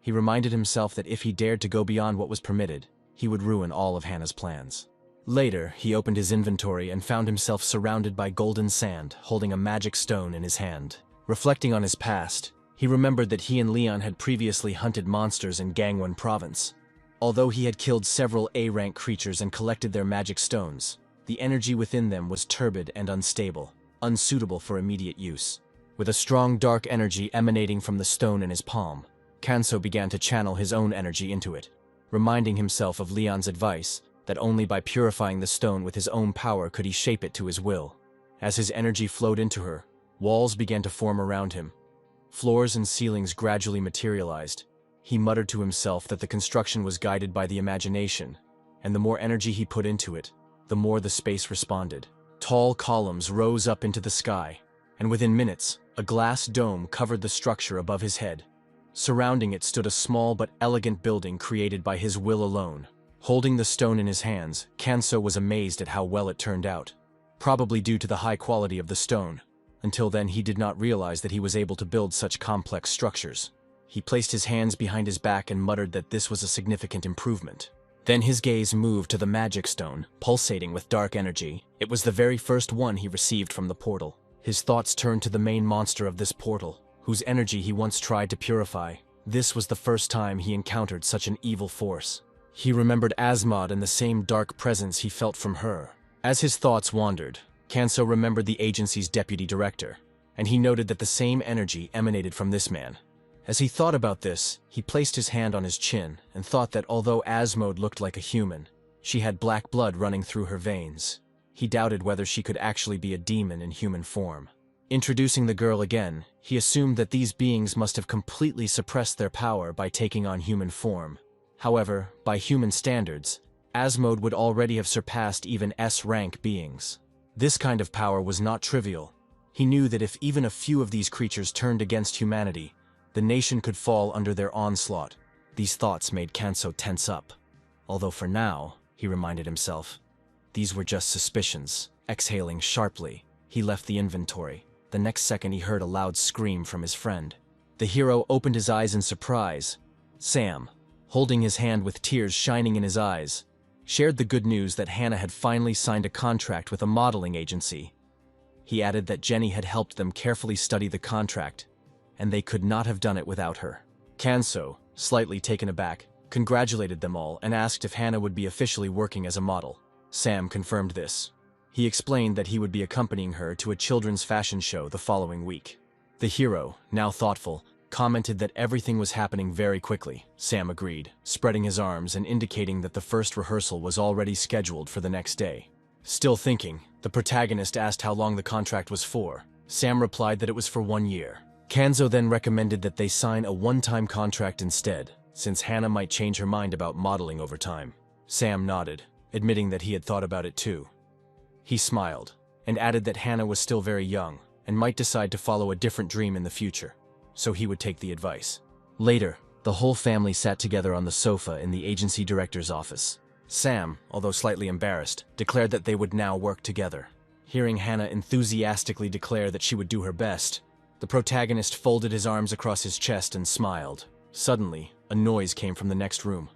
He reminded himself that if he dared to go beyond what was permitted, he would ruin all of Hannah's plans. Later, he opened his inventory and found himself surrounded by golden sand, holding a magic stone in his hand. Reflecting on his past, he remembered that he and Leon had previously hunted monsters in Gangwon province. Although he had killed several A-rank creatures and collected their magic stones, the energy within them was turbid and unstable, unsuitable for immediate use. With a strong dark energy emanating from the stone in his palm, Kanso began to channel his own energy into it, reminding himself of Leon's advice that only by purifying the stone with his own power could he shape it to his will. As his energy flowed into her, walls began to form around him. Floors and ceilings gradually materialized. He muttered to himself that the construction was guided by the imagination, and the more energy he put into it, the more the space responded. Tall columns rose up into the sky, and within minutes, a glass dome covered the structure above his head. Surrounding it stood a small but elegant building created by his will alone. Holding the stone in his hands, Kanso was amazed at how well it turned out, probably due to the high quality of the stone. Until then, he did not realize that he was able to build such complex structures. He placed his hands behind his back and muttered that this was a significant improvement. Then his gaze moved to the magic stone, pulsating with dark energy. It was the very first one he received from the portal. His thoughts turned to the main monster of this portal, whose energy he once tried to purify. This was the first time he encountered such an evil force. He remembered Asmod and the same dark presence he felt from her. As his thoughts wandered, Kanso remembered the agency's deputy director, and he noted that the same energy emanated from this man. As he thought about this, he placed his hand on his chin and thought that although Asmod looked like a human, she had black blood running through her veins. He doubted whether she could actually be a demon in human form. Introducing the girl again, he assumed that these beings must have completely suppressed their power by taking on human form. However, by human standards, Asmod would already have surpassed even S-rank beings. This kind of power was not trivial. He knew that if even a few of these creatures turned against humanity, the nation could fall under their onslaught. These thoughts made Kanso tense up. Although for now, he reminded himself, these were just suspicions. Exhaling sharply, he left the inventory. The next second he heard a loud scream from his friend. The hero opened his eyes in surprise. Sam, holding his hand with tears shining in his eyes, shared the good news that Hannah had finally signed a contract with a modeling agency. He added that Jenny had helped them carefully study the contract, and they could not have done it without her. Kanso, slightly taken aback, congratulated them all and asked if Hannah would be officially working as a model. Sam confirmed this. He explained that he would be accompanying her to a children's fashion show the following week. The hero, now thoughtful, commented that everything was happening very quickly. Sam agreed, spreading his arms and indicating that the first rehearsal was already scheduled for the next day. Still thinking, the protagonist asked how long the contract was for. Sam replied that it was for 1 year. Kanso then recommended that they sign a one-time contract instead, since Hannah might change her mind about modeling over time. Sam nodded, admitting that he had thought about it too. He smiled, and added that Hannah was still very young, and might decide to follow a different dream in the future, so he would take the advice. Later, the whole family sat together on the sofa in the agency director's office. Sam, although slightly embarrassed, declared that they would now work together. Hearing Hannah enthusiastically declare that she would do her best, the protagonist folded his arms across his chest and smiled. Suddenly, a noise came from the next room.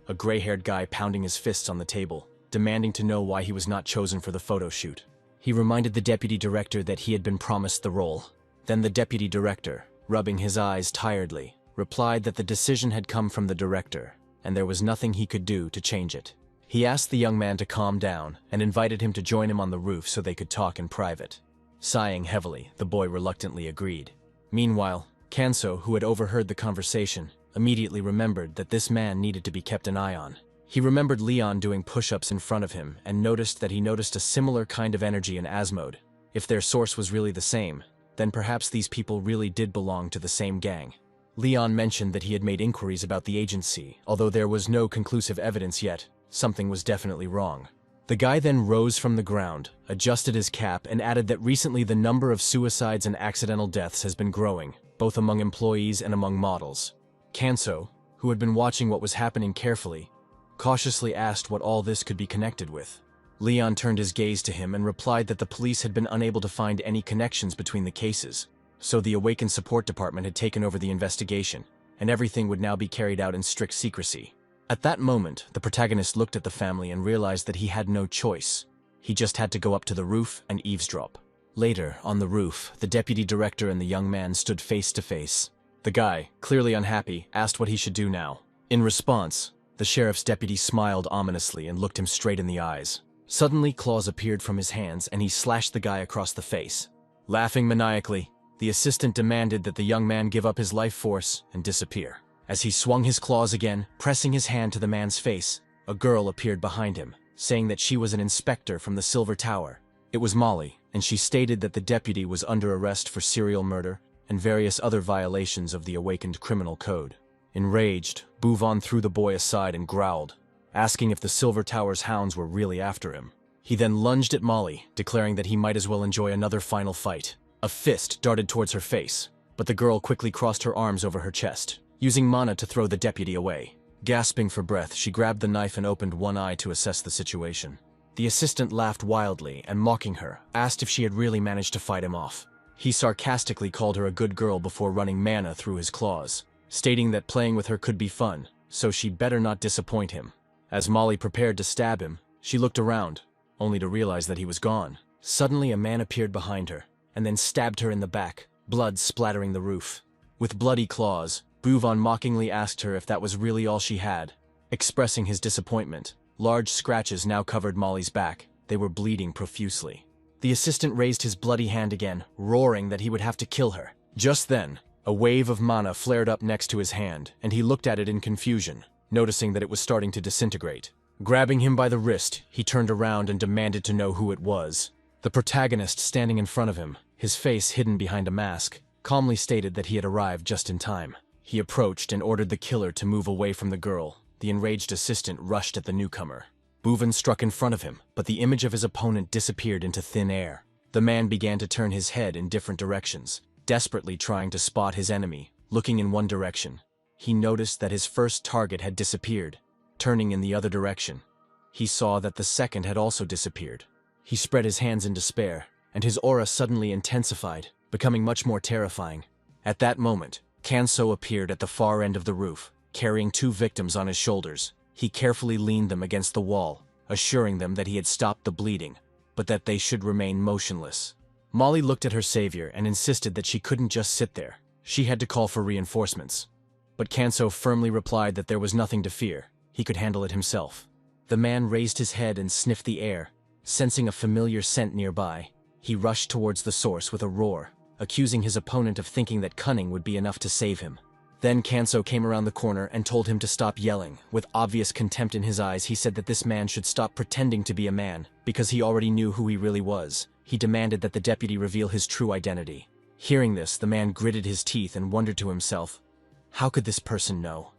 A gray-haired guy pounding his fists on the table, demanding to know why he was not chosen for the photo shoot. He reminded the deputy director that he had been promised the role. Then the deputy director, rubbing his eyes tiredly, replied that the decision had come from the director, and there was nothing he could do to change it. He asked the young man to calm down and invited him to join him on the roof so they could talk in private. Sighing heavily, the boy reluctantly agreed. Meanwhile, Kanso, who had overheard the conversation, immediately remembered that this man needed to be kept an eye on. He remembered Leon doing push-ups in front of him and noticed that he noticed a similar kind of energy in Asmod. If their source was really the same, then perhaps these people really did belong to the same gang. Leon mentioned that he had made inquiries about the agency. Although there was no conclusive evidence yet, something was definitely wrong. The guy then rose from the ground, adjusted his cap, and added that recently the number of suicides and accidental deaths has been growing, both among employees and among models. Kanso, who had been watching what was happening carefully, cautiously asked what all this could be connected with. Leon turned his gaze to him and replied that the police had been unable to find any connections between the cases, so the Awakened Support Department had taken over the investigation, and everything would now be carried out in strict secrecy. At that moment, the protagonist looked at the family and realized that he had no choice. He just had to go up to the roof and eavesdrop. Later, on the roof, the deputy director and the young man stood face to face. The guy, clearly unhappy, asked what he should do now. In response, the sheriff's deputy smiled ominously and looked him straight in the eyes. Suddenly, claws appeared from his hands and he slashed the guy across the face. Laughing maniacally, the assistant demanded that the young man give up his life force and disappear. As he swung his claws again, pressing his hand to the man's face, a girl appeared behind him, saying that she was an inspector from the Silver Tower. It was Molly, and she stated that the deputy was under arrest for serial murder and various other violations of the awakened criminal code. Enraged, Bouvon threw the boy aside and growled, asking if the Silver Tower's hounds were really after him. He then lunged at Molly, declaring that he might as well enjoy another final fight. A fist darted towards her face, but the girl quickly crossed her arms over her chest, using mana to throw the deputy away. Gasping for breath, she grabbed the knife and opened one eye to assess the situation. The assistant laughed wildly and, mocking her, asked if she had really managed to fight him off. He sarcastically called her a good girl before running mana through his claws, stating that playing with her could be fun, so she better not disappoint him. As Molly prepared to stab him, she looked around, only to realize that he was gone. Suddenly, a man appeared behind her, and then stabbed her in the back, blood splattering the roof. With bloody claws, Bouvon mockingly asked her if that was really all she had. Expressing his disappointment, large scratches now covered Molly's back. They were bleeding profusely. The assistant raised his bloody hand again, roaring that he would have to kill her. Just then, a wave of mana flared up next to his hand, and he looked at it in confusion, noticing that it was starting to disintegrate. Grabbing him by the wrist, he turned around and demanded to know who it was. The protagonist, standing in front of him, his face hidden behind a mask, calmly stated that he had arrived just in time. He approached and ordered the killer to move away from the girl. The enraged assistant rushed at the newcomer. Bouvon struck in front of him, but the image of his opponent disappeared into thin air. The man began to turn his head in different directions, desperately trying to spot his enemy. Looking in one direction, he noticed that his first target had disappeared. Turning in the other direction, he saw that the second had also disappeared. He spread his hands in despair, and his aura suddenly intensified, becoming much more terrifying. At that moment, Kanso appeared at the far end of the roof, carrying two victims on his shoulders. He carefully leaned them against the wall, assuring them that he had stopped the bleeding, but that they should remain motionless. Molly looked at her savior and insisted that she couldn't just sit there. She had to call for reinforcements. But Kanso firmly replied that there was nothing to fear. He could handle it himself. The man raised his head and sniffed the air. Sensing a familiar scent nearby, he rushed towards the source with a roar, accusing his opponent of thinking that cunning would be enough to save him. Then Kanso came around the corner and told him to stop yelling. With obvious contempt in his eyes, he said that this man should stop pretending to be a man, because he already knew who he really was. He demanded that the deputy reveal his true identity. Hearing this, the man gritted his teeth and wondered to himself, how could this person know?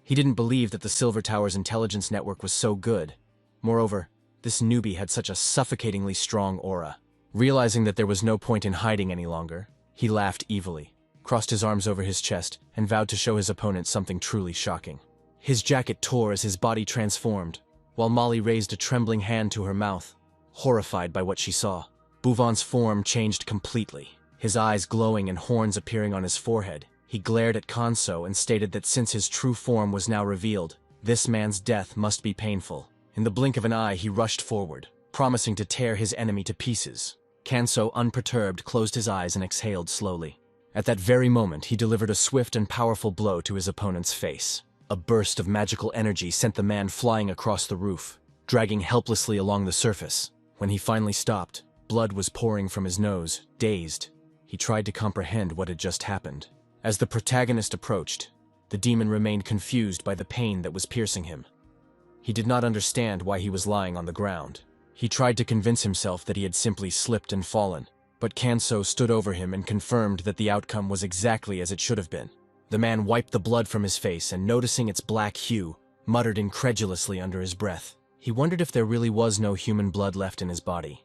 He didn't believe that the Silver Tower's intelligence network was so good. Moreover, this newbie had such a suffocatingly strong aura. Realizing that there was no point in hiding any longer, he laughed evilly, crossed his arms over his chest, and vowed to show his opponent something truly shocking. His jacket tore as his body transformed, while Molly raised a trembling hand to her mouth, horrified by what she saw. Bouvon's form changed completely, his eyes glowing and horns appearing on his forehead. He glared at Kanso and stated that since his true form was now revealed, this man's death must be painful. In the blink of an eye, he rushed forward, promising to tear his enemy to pieces. Kanso, unperturbed, closed his eyes and exhaled slowly. At that very moment, he delivered a swift and powerful blow to his opponent's face. A burst of magical energy sent the man flying across the roof, dragging helplessly along the surface. When he finally stopped, blood was pouring from his nose. Dazed, he tried to comprehend what had just happened. As the protagonist approached, the demon remained confused by the pain that was piercing him. He did not understand why he was lying on the ground. He tried to convince himself that he had simply slipped and fallen, but Kanso stood over him and confirmed that the outcome was exactly as it should have been. The man wiped the blood from his face and, noticing its black hue, muttered incredulously under his breath. He wondered if there really was no human blood left in his body.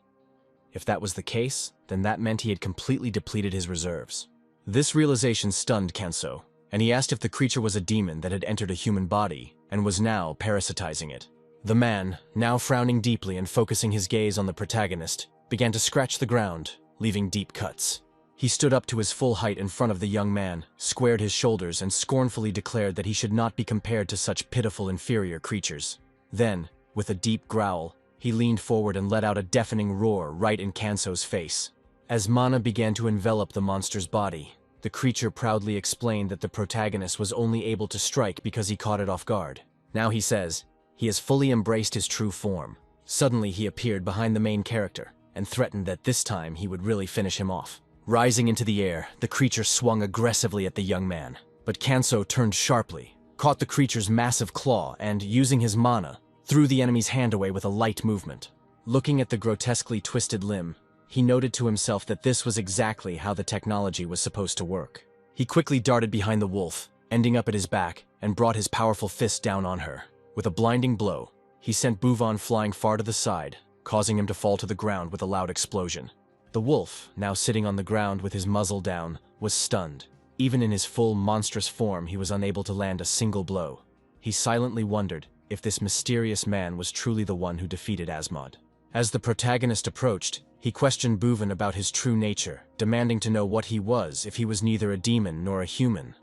If that was the case, then that meant he had completely depleted his reserves. This realization stunned Kanso, and he asked if the creature was a demon that had entered a human body and was now parasitizing it. The man, now frowning deeply and focusing his gaze on the protagonist, began to scratch the ground, leaving deep cuts. He stood up to his full height in front of the young man, squared his shoulders, and scornfully declared that he should not be compared to such pitiful inferior creatures. Then, with a deep growl, he leaned forward and let out a deafening roar right in Kanso's face. As mana began to envelop the monster's body, the creature proudly explained that the protagonist was only able to strike because he caught it off guard. Now he says, he has fully embraced his true form. Suddenly he appeared behind the main character, and threatened that this time he would really finish him off. Rising into the air, the creature swung aggressively at the young man. But Kanso turned sharply, caught the creature's massive claw, and, using his mana, threw the enemy's hand away with a light movement. Looking at the grotesquely twisted limb, he noted to himself that this was exactly how the technology was supposed to work. He quickly darted behind the wolf, ending up at his back, and brought his powerful fist down on her. With a blinding blow, he sent Buvon flying far to the side, causing him to fall to the ground with a loud explosion. The wolf, now sitting on the ground with his muzzle down, was stunned. Even in his full monstrous form, he was unable to land a single blow. He silently wondered if this mysterious man was truly the one who defeated Asmod. As the protagonist approached, he questioned Buvon about his true nature, demanding to know what he was if he was neither a demon nor a human.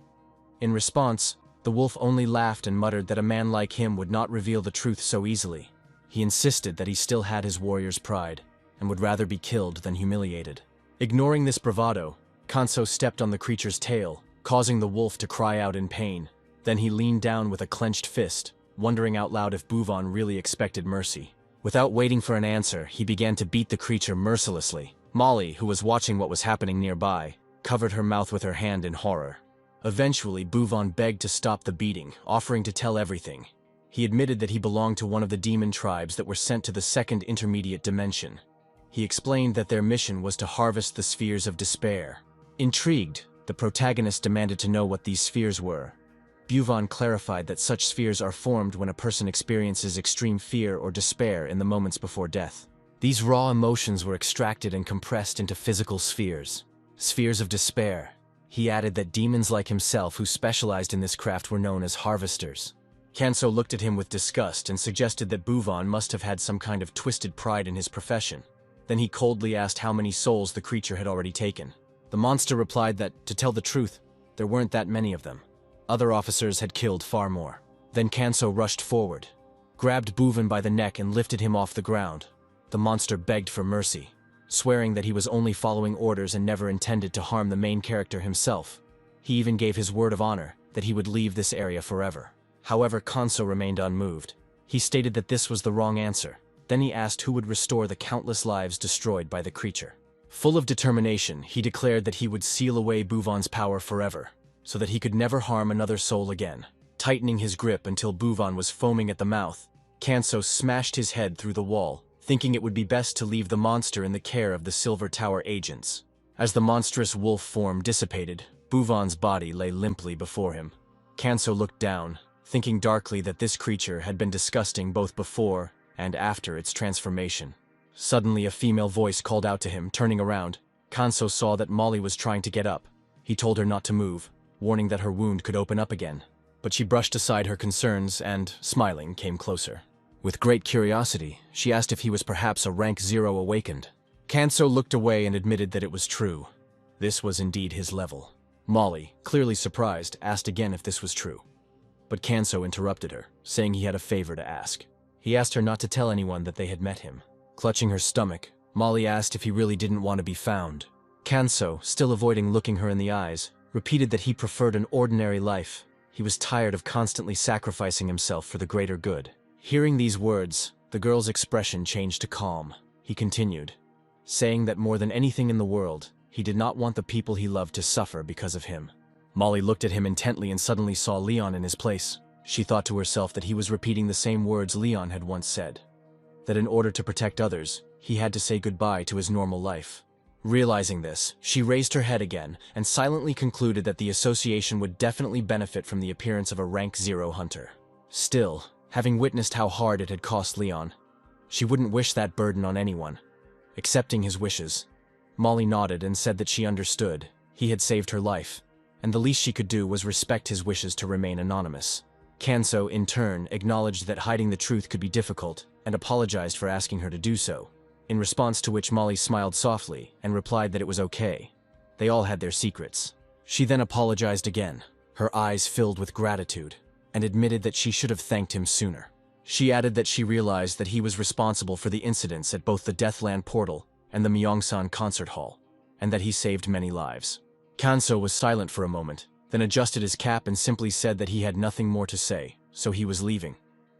In response, the wolf only laughed and muttered that a man like him would not reveal the truth so easily. He insisted that he still had his warrior's pride, and would rather be killed than humiliated. Ignoring this bravado, Kanso stepped on the creature's tail, causing the wolf to cry out in pain. Then he leaned down with a clenched fist, wondering out loud if Buvon really expected mercy. Without waiting for an answer, he began to beat the creature mercilessly. Molly, who was watching what was happening nearby, covered her mouth with her hand in horror. Eventually, Buvon begged to stop the beating, offering to tell everything. He admitted that he belonged to one of the demon tribes that were sent to the second intermediate dimension. He explained that their mission was to harvest the spheres of despair. Intrigued, the protagonist demanded to know what these spheres were. Buvon clarified that such spheres are formed when a person experiences extreme fear or despair in the moments before death. These raw emotions were extracted and compressed into physical spheres. Spheres of despair. He added that demons like himself who specialized in this craft were known as harvesters. Kanso looked at him with disgust and suggested that Buvon must have had some kind of twisted pride in his profession. Then he coldly asked how many souls the creature had already taken. The monster replied that, to tell the truth, there weren't that many of them. Other officers had killed far more. Then Kanso rushed forward, grabbed Buvon by the neck and lifted him off the ground. The monster begged for mercy, swearing that he was only following orders and never intended to harm the main character himself. He even gave his word of honor that he would leave this area forever. However, Kanso remained unmoved. He stated that this was the wrong answer. Then he asked who would restore the countless lives destroyed by the creature. Full of determination, he declared that he would seal away Buvon's power forever, so that he could never harm another soul again. Tightening his grip until Buvon was foaming at the mouth, Kanso smashed his head through the wall, thinking it would be best to leave the monster in the care of the Silver Tower agents. As the monstrous wolf form dissipated, Buvon's body lay limply before him. Kanso looked down, thinking darkly that this creature had been disgusting both before and after its transformation. Suddenly a female voice called out to him. Turning around, Kanso saw that Molly was trying to get up. He told her not to move, warning that her wound could open up again. But she brushed aside her concerns and, smiling, came closer. With great curiosity, she asked if he was perhaps a rank 0 awakened. Kanso looked away and admitted that it was true. This was indeed his level. Molly, clearly surprised, asked again if this was true. But Kanso interrupted her, saying he had a favor to ask. He asked her not to tell anyone that they had met him. Clutching her stomach, Molly asked if he really didn't want to be found. Kanso, still avoiding looking her in the eyes, repeated that he preferred an ordinary life. He was tired of constantly sacrificing himself for the greater good. Hearing these words, the girl's expression changed to calm. He continued, saying that more than anything in the world, he did not want the people he loved to suffer because of him. Molly looked at him intently and suddenly saw Leon in his place. She thought to herself that he was repeating the same words Leon had once said. That in order to protect others, he had to say goodbye to his normal life. Realizing this, she raised her head again and silently concluded that the association would definitely benefit from the appearance of a rank 0 hunter. Still, having witnessed how hard it had cost Leon, she wouldn't wish that burden on anyone. Accepting his wishes, Molly nodded and said that she understood. He had saved her life, and the least she could do was respect his wishes to remain anonymous. Kanso, in turn, acknowledged that hiding the truth could be difficult and apologized for asking her to do so, in response to which Molly smiled softly and replied that it was okay. They all had their secrets. She then apologized again, her eyes filled with gratitude, and admitted that she should have thanked him sooner. She added that she realized that he was responsible for the incidents at both the Deathland Portal and the Myeongsan Concert Hall, and that he saved many lives. Kanso was silent for a moment, then adjusted his cap and simply said that he had nothing more to say, so he was leaving.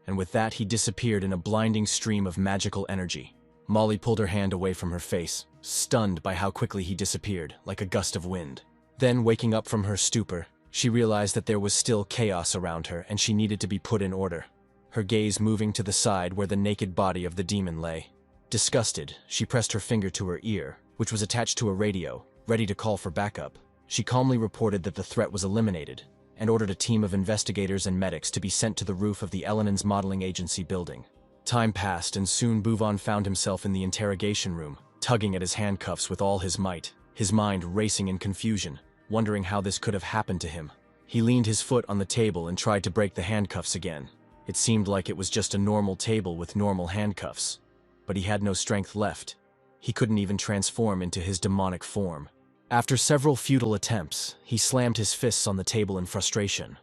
And with that he disappeared in a blinding stream of magical energy. Molly pulled her hand away from her face, stunned by how quickly he disappeared, like a gust of wind. Then, waking up from her stupor, she realized that there was still chaos around her and she needed to be put in order, her gaze moving to the side where the naked body of the demon lay. Disgusted, she pressed her finger to her ear, which was attached to a radio, ready to call for backup. She calmly reported that the threat was eliminated, and ordered a team of investigators and medics to be sent to the roof of the Elenon's modeling agency building. Time passed, and soon Buvan found himself in the interrogation room, tugging at his handcuffs with all his might, his mind racing in confusion, wondering how this could have happened to him. He leaned his foot on the table and tried to break the handcuffs again. It seemed like it was just a normal table with normal handcuffs, but he had no strength left. He couldn't even transform into his demonic form. After several futile attempts, he slammed his fists on the table in frustration.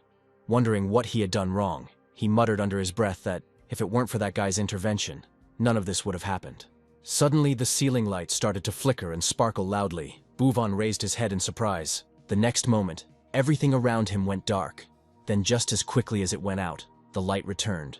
Wondering what he had done wrong, he muttered under his breath that, if it weren't for that guy's intervention, none of this would have happened. Suddenly, the ceiling lights started to flicker and sparkle loudly. Buvan raised his head in surprise. The next moment, everything around him went dark. Then just as quickly as it went out, the light returned.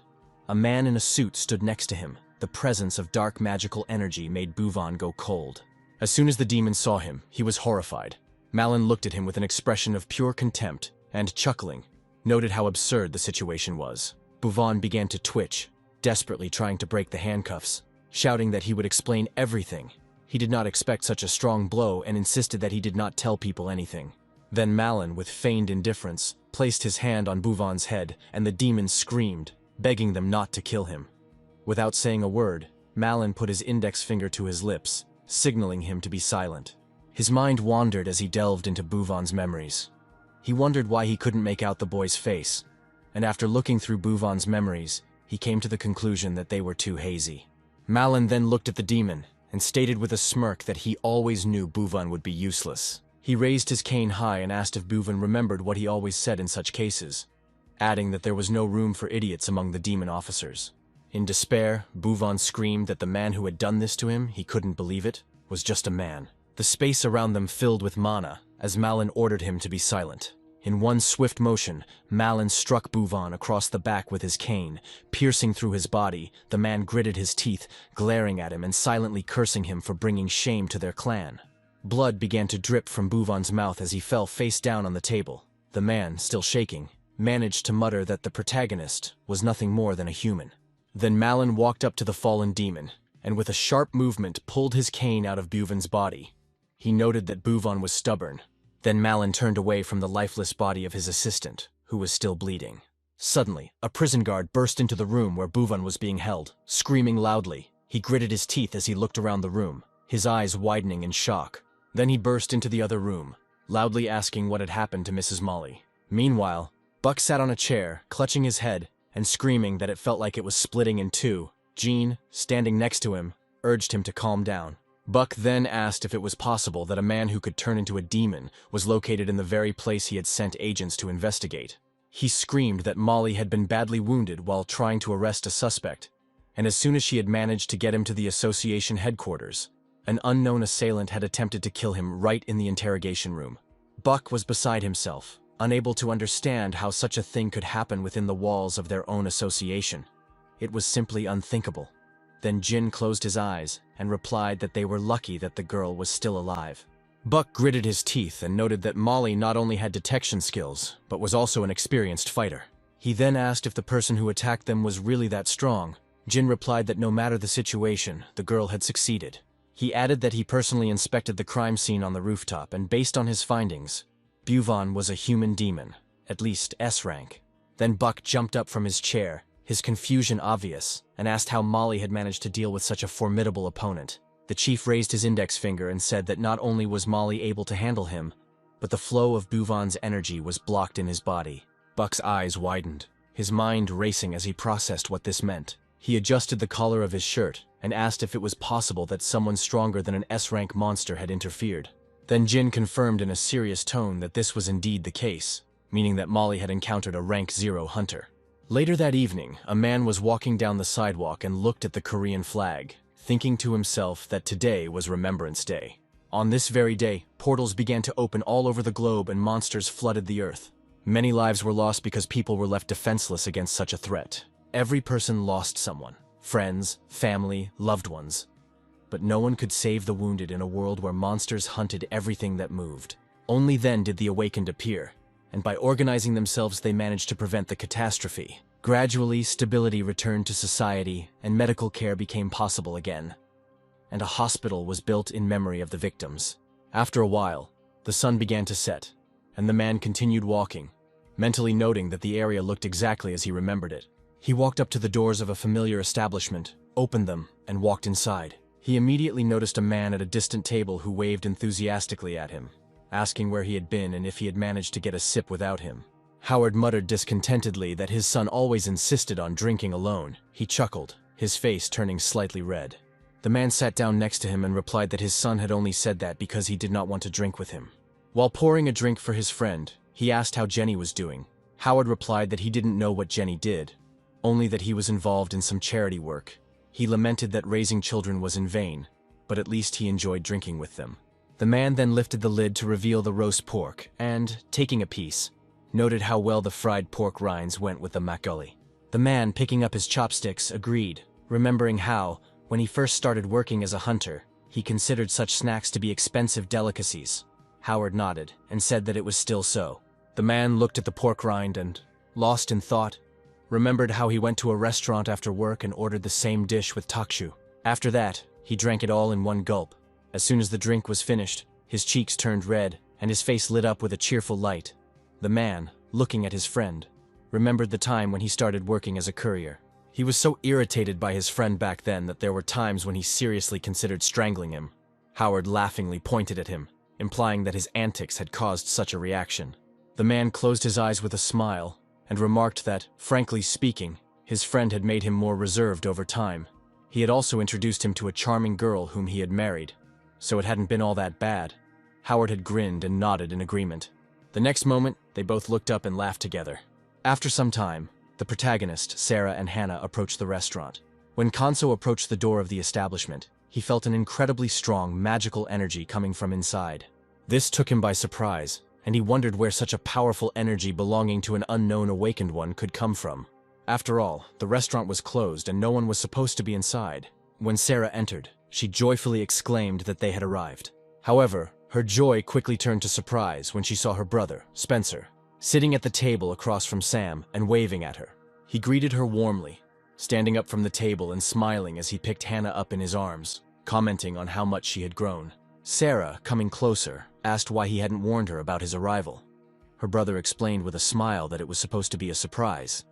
A man in a suit stood next to him. The presence of dark magical energy made Buvan go cold. As soon as the demon saw him, he was horrified. Malin looked at him with an expression of pure contempt and, chuckling, noted how absurd the situation was. Buvan began to twitch, desperately trying to break the handcuffs, shouting that he would explain everything. He did not expect such a strong blow and insisted that he did not tell people anything. Then Malin, with feigned indifference, placed his hand on Buvan's head, and the demon screamed, begging them not to kill him. Without saying a word, Malin put his index finger to his lips, signaling him to be silent. His mind wandered as he delved into Buvan's memories. He wondered why he couldn't make out the boy's face, and after looking through Buvan's memories, he came to the conclusion that they were too hazy. Malin then looked at the demon, and stated with a smirk that he always knew Buvan would be useless. He raised his cane high and asked if Buvan remembered what he always said in such cases, adding that there was no room for idiots among the demon officers. In despair, Buvan screamed that the man who had done this to him, he couldn't believe it, was just a man. The space around them filled with mana, as Malin ordered him to be silent. In one swift motion, Malin struck Buvan across the back with his cane, piercing through his body. The man gritted his teeth, glaring at him and silently cursing him for bringing shame to their clan. Blood began to drip from Buvan's mouth as he fell face down on the table. The man, still shaking, managed to mutter that the protagonist was nothing more than a human. Then Malin walked up to the fallen demon, and with a sharp movement pulled his cane out of Buvan's body. He noted that Buvan was stubborn. Then Malin turned away from the lifeless body of his assistant, who was still bleeding. Suddenly, a prison guard burst into the room where Buvan was being held, screaming loudly. He gritted his teeth as he looked around the room, his eyes widening in shock. Then he burst into the other room, loudly asking what had happened to Mrs. Molly. Meanwhile, Buck sat on a chair, clutching his head, and screaming that it felt like it was splitting in two. Jean, standing next to him, urged him to calm down. Buck then asked if it was possible that a man who could turn into a demon was located in the very place he had sent agents to investigate. He screamed that Molly had been badly wounded while trying to arrest a suspect, and as soon as she had managed to get him to the association headquarters, an unknown assailant had attempted to kill him right in the interrogation room. Buck was beside himself, unable to understand how such a thing could happen within the walls of their own association. It was simply unthinkable. Then Jin closed his eyes and replied that they were lucky that the girl was still alive. Buck gritted his teeth and noted that Molly not only had detection skills, but was also an experienced fighter. He then asked if the person who attacked them was really that strong. Jin replied that no matter the situation, the girl had succeeded. He added that he personally inspected the crime scene on the rooftop, and based on his findings, Buvan was a human demon, at least S rank. Then Buck jumped up from his chair, his confusion obvious, and asked how Molly had managed to deal with such a formidable opponent. The chief raised his index finger and said that not only was Molly able to handle him, but the flow of Buvan's energy was blocked in his body. Buck's eyes widened, his mind racing as he processed what this meant. He adjusted the collar of his shirt and asked if it was possible that someone stronger than an S-rank monster had interfered. Then Jin confirmed in a serious tone that this was indeed the case, meaning that Molly had encountered a rank 0 hunter. Later that evening, a man was walking down the sidewalk and looked at the Korean flag, thinking to himself that today was Remembrance Day. On this very day, portals began to open all over the globe and monsters flooded the earth. Many lives were lost because people were left defenseless against such a threat. Every person lost someone, friends, family, loved ones. But no one could save the wounded in a world where monsters hunted everything that moved. Only then did the Awakened appear, and by organizing themselves they managed to prevent the catastrophe. Gradually, stability returned to society, and medical care became possible again. And a hospital was built in memory of the victims. After a while, the sun began to set, and the man continued walking, mentally noting that the area looked exactly as he remembered it. He walked up to the doors of a familiar establishment, opened them, and walked inside. He immediately noticed a man at a distant table who waved enthusiastically at him, asking where he had been and if he had managed to get a sip without him. Howard muttered discontentedly that his son always insisted on drinking alone. He chuckled, his face turning slightly red. The man sat down next to him and replied that his son had only said that because he did not want to drink with him. While pouring a drink for his friend, he asked how Jenny was doing. Howard replied that he didn't know what Jenny did, only that he was involved in some charity work. He lamented that raising children was in vain, but at least he enjoyed drinking with them. The man then lifted the lid to reveal the roast pork and, taking a piece, noted how well the fried pork rinds went with the makgeolli. The man, picking up his chopsticks, agreed, remembering how, when he first started working as a hunter, he considered such snacks to be expensive delicacies. Howard nodded and said that it was still so. The man looked at the pork rind and, lost in thought, remembered how he went to a restaurant after work and ordered the same dish with takshu. After that, he drank it all in one gulp. As soon as the drink was finished, his cheeks turned red and his face lit up with a cheerful light. The man, looking at his friend, remembered the time when he started working as a courier. He was so irritated by his friend back then that there were times when he seriously considered strangling him. Howard laughingly pointed at him, implying that his antics had caused such a reaction. The man closed his eyes with a smile and remarked that, frankly speaking, his friend had made him more reserved over time. He had also introduced him to a charming girl whom he had married, so it hadn't been all that bad. Howard had grinned and nodded in agreement. The next moment, they both looked up and laughed together. After some time, the protagonist, Sarah and Hannah, approached the restaurant. When Kanso approached the door of the establishment, he felt an incredibly strong, magical energy coming from inside. This took him by surprise, and he wondered where such a powerful energy belonging to an unknown awakened one could come from. After all, the restaurant was closed and no one was supposed to be inside. When Sarah entered, she joyfully exclaimed that they had arrived. However, her joy quickly turned to surprise when she saw her brother, Spencer, sitting at the table across from Sam and waving at her. He greeted her warmly, standing up from the table and smiling as he picked Hannah up in his arms, commenting on how much she had grown. Sarah, coming closer, asked why he hadn't warned her about his arrival. Her brother explained with a smile that it was supposed to be a surprise.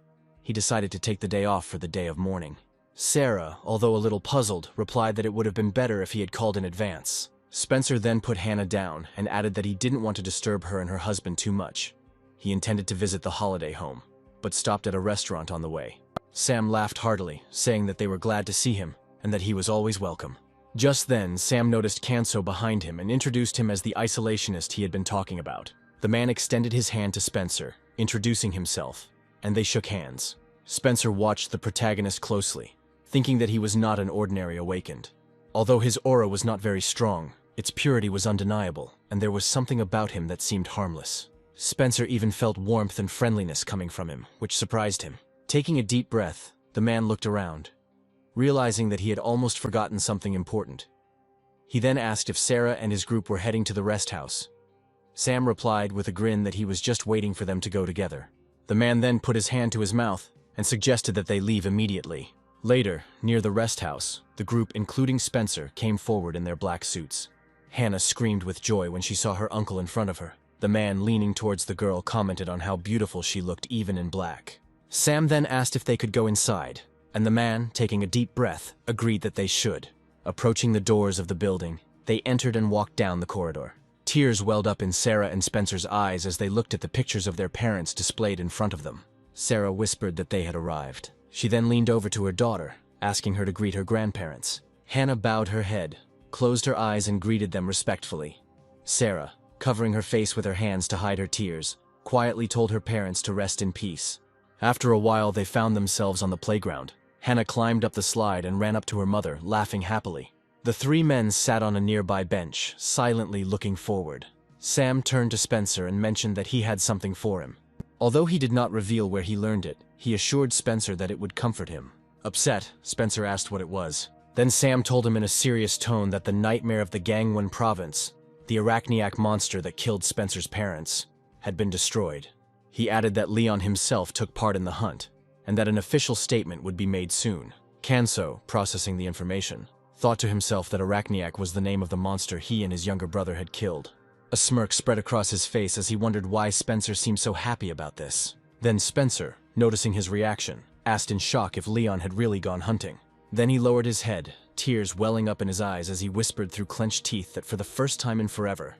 He decided to take the day off for the day of mourning. Sarah, although a little puzzled, replied that it would have been better if he had called in advance. Spencer then put Hannah down and added that he didn't want to disturb her and her husband too much. He intended to visit the holiday home, but stopped at a restaurant on the way. Sam laughed heartily, saying that they were glad to see him and that he was always welcome. Just then, Sam noticed Kanso behind him and introduced him as the isolationist he had been talking about. The man extended his hand to Spencer, introducing himself, and they shook hands. Spencer watched the protagonist closely, thinking that he was not an ordinary awakened. Although his aura was not very strong, its purity was undeniable, and there was something about him that seemed harmless. Spencer even felt warmth and friendliness coming from him, which surprised him. Taking a deep breath, the man looked around, realizing that he had almost forgotten something important. He then asked if Sarah and his group were heading to the rest house. Sam replied with a grin that he was just waiting for them to go together. The man then put his hand to his mouth and suggested that they leave immediately. Later, near the rest house, the group, including Spencer, came forward in their black suits. Hannah screamed with joy when she saw her uncle in front of her. The man, leaning towards the girl, commented on how beautiful she looked even in black. Sam then asked if they could go inside, and the man, taking a deep breath, agreed that they should. Approaching the doors of the building, they entered and walked down the corridor. Tears welled up in Sarah and Spencer's eyes as they looked at the pictures of their parents displayed in front of them. Sarah whispered that they had arrived. She then leaned over to her daughter, asking her to greet her grandparents. Hannah bowed her head, closed her eyes and greeted them respectfully. Sarah, covering her face with her hands to hide her tears, quietly told her parents to rest in peace. After a while, they found themselves on the playground. Hannah climbed up the slide and ran up to her mother, laughing happily. The three men sat on a nearby bench, silently looking forward. Sam turned to Spencer and mentioned that he had something for him. Although he did not reveal where he learned it, he assured Spencer that it would comfort him. Upset, Spencer asked what it was. Then Sam told him in a serious tone that the nightmare of the Gangwon province, the Arachniac monster that killed Spencer's parents, had been destroyed. He added that Leon himself took part in the hunt, and that an official statement would be made soon. Kanso, processing the information, thought to himself that Arachniac was the name of the monster he and his younger brother had killed. A smirk spread across his face as he wondered why Spencer seemed so happy about this. Then Spencer, noticing his reaction, asked in shock if Leon had really gone hunting. Then he lowered his head, tears welling up in his eyes as he whispered through clenched teeth that for the first time in forever,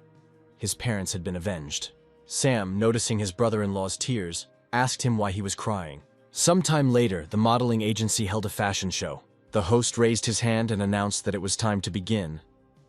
his parents had been avenged. Sam, noticing his brother-in-law's tears, asked him why he was crying. Sometime later, the modeling agency held a fashion show. The host raised his hand and announced that it was time to begin.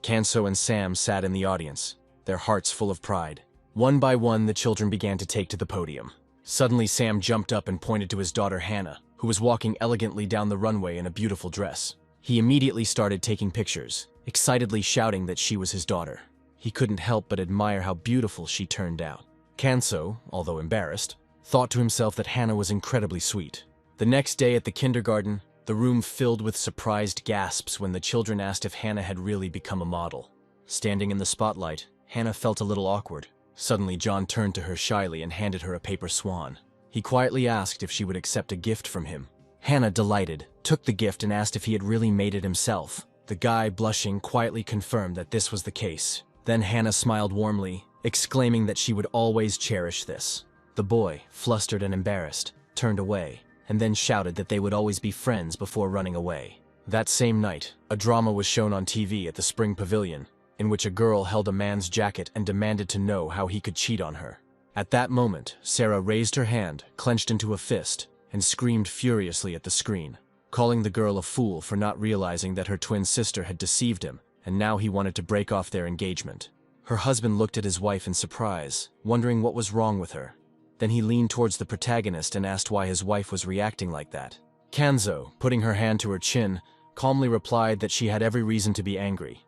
Kanso and Sam sat in the audience, their hearts full of pride. One by one, the children began to take to the podium. Suddenly, Sam jumped up and pointed to his daughter Hannah, who was walking elegantly down the runway in a beautiful dress. He immediately started taking pictures, excitedly shouting that she was his daughter. He couldn't help but admire how beautiful she turned out. Kanso, although embarrassed, thought to himself that Hannah was incredibly sweet. The next day at the kindergarten, the room filled with surprised gasps when the children asked if Hannah had really become a model. Standing in the spotlight, Hannah felt a little awkward. Suddenly, John turned to her shyly and handed her a paper swan. He quietly asked if she would accept a gift from him. Hannah, delighted, took the gift and asked if he had really made it himself. The guy, blushing, quietly confirmed that this was the case. Then Hannah smiled warmly, exclaiming that she would always cherish this. The boy, flustered and embarrassed, turned away, and then shouted that they would always be friends before running away. That same night, a drama was shown on TV at the Spring Pavilion, in which a girl held a man's jacket and demanded to know how he could cheat on her. At that moment, Sarah raised her hand, clenched into a fist, and screamed furiously at the screen, calling the girl a fool for not realizing that her twin sister had deceived him, and now he wanted to break off their engagement. Her husband looked at his wife in surprise, wondering what was wrong with her. Then he leaned towards the protagonist and asked why his wife was reacting like that. Kanso, putting her hand to her chin, calmly replied that she had every reason to be angry.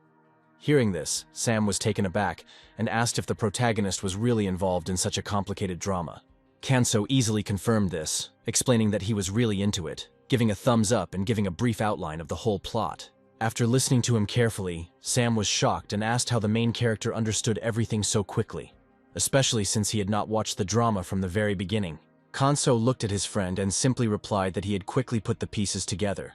Hearing this, Sam was taken aback and asked if the protagonist was really involved in such a complicated drama. Kanso easily confirmed this, explaining that he was really into it, giving a thumbs up and giving a brief outline of the whole plot. After listening to him carefully, Sam was shocked and asked how the main character understood everything so quickly, especially since he had not watched the drama from the very beginning. Kanso looked at his friend and simply replied that he had quickly put the pieces together.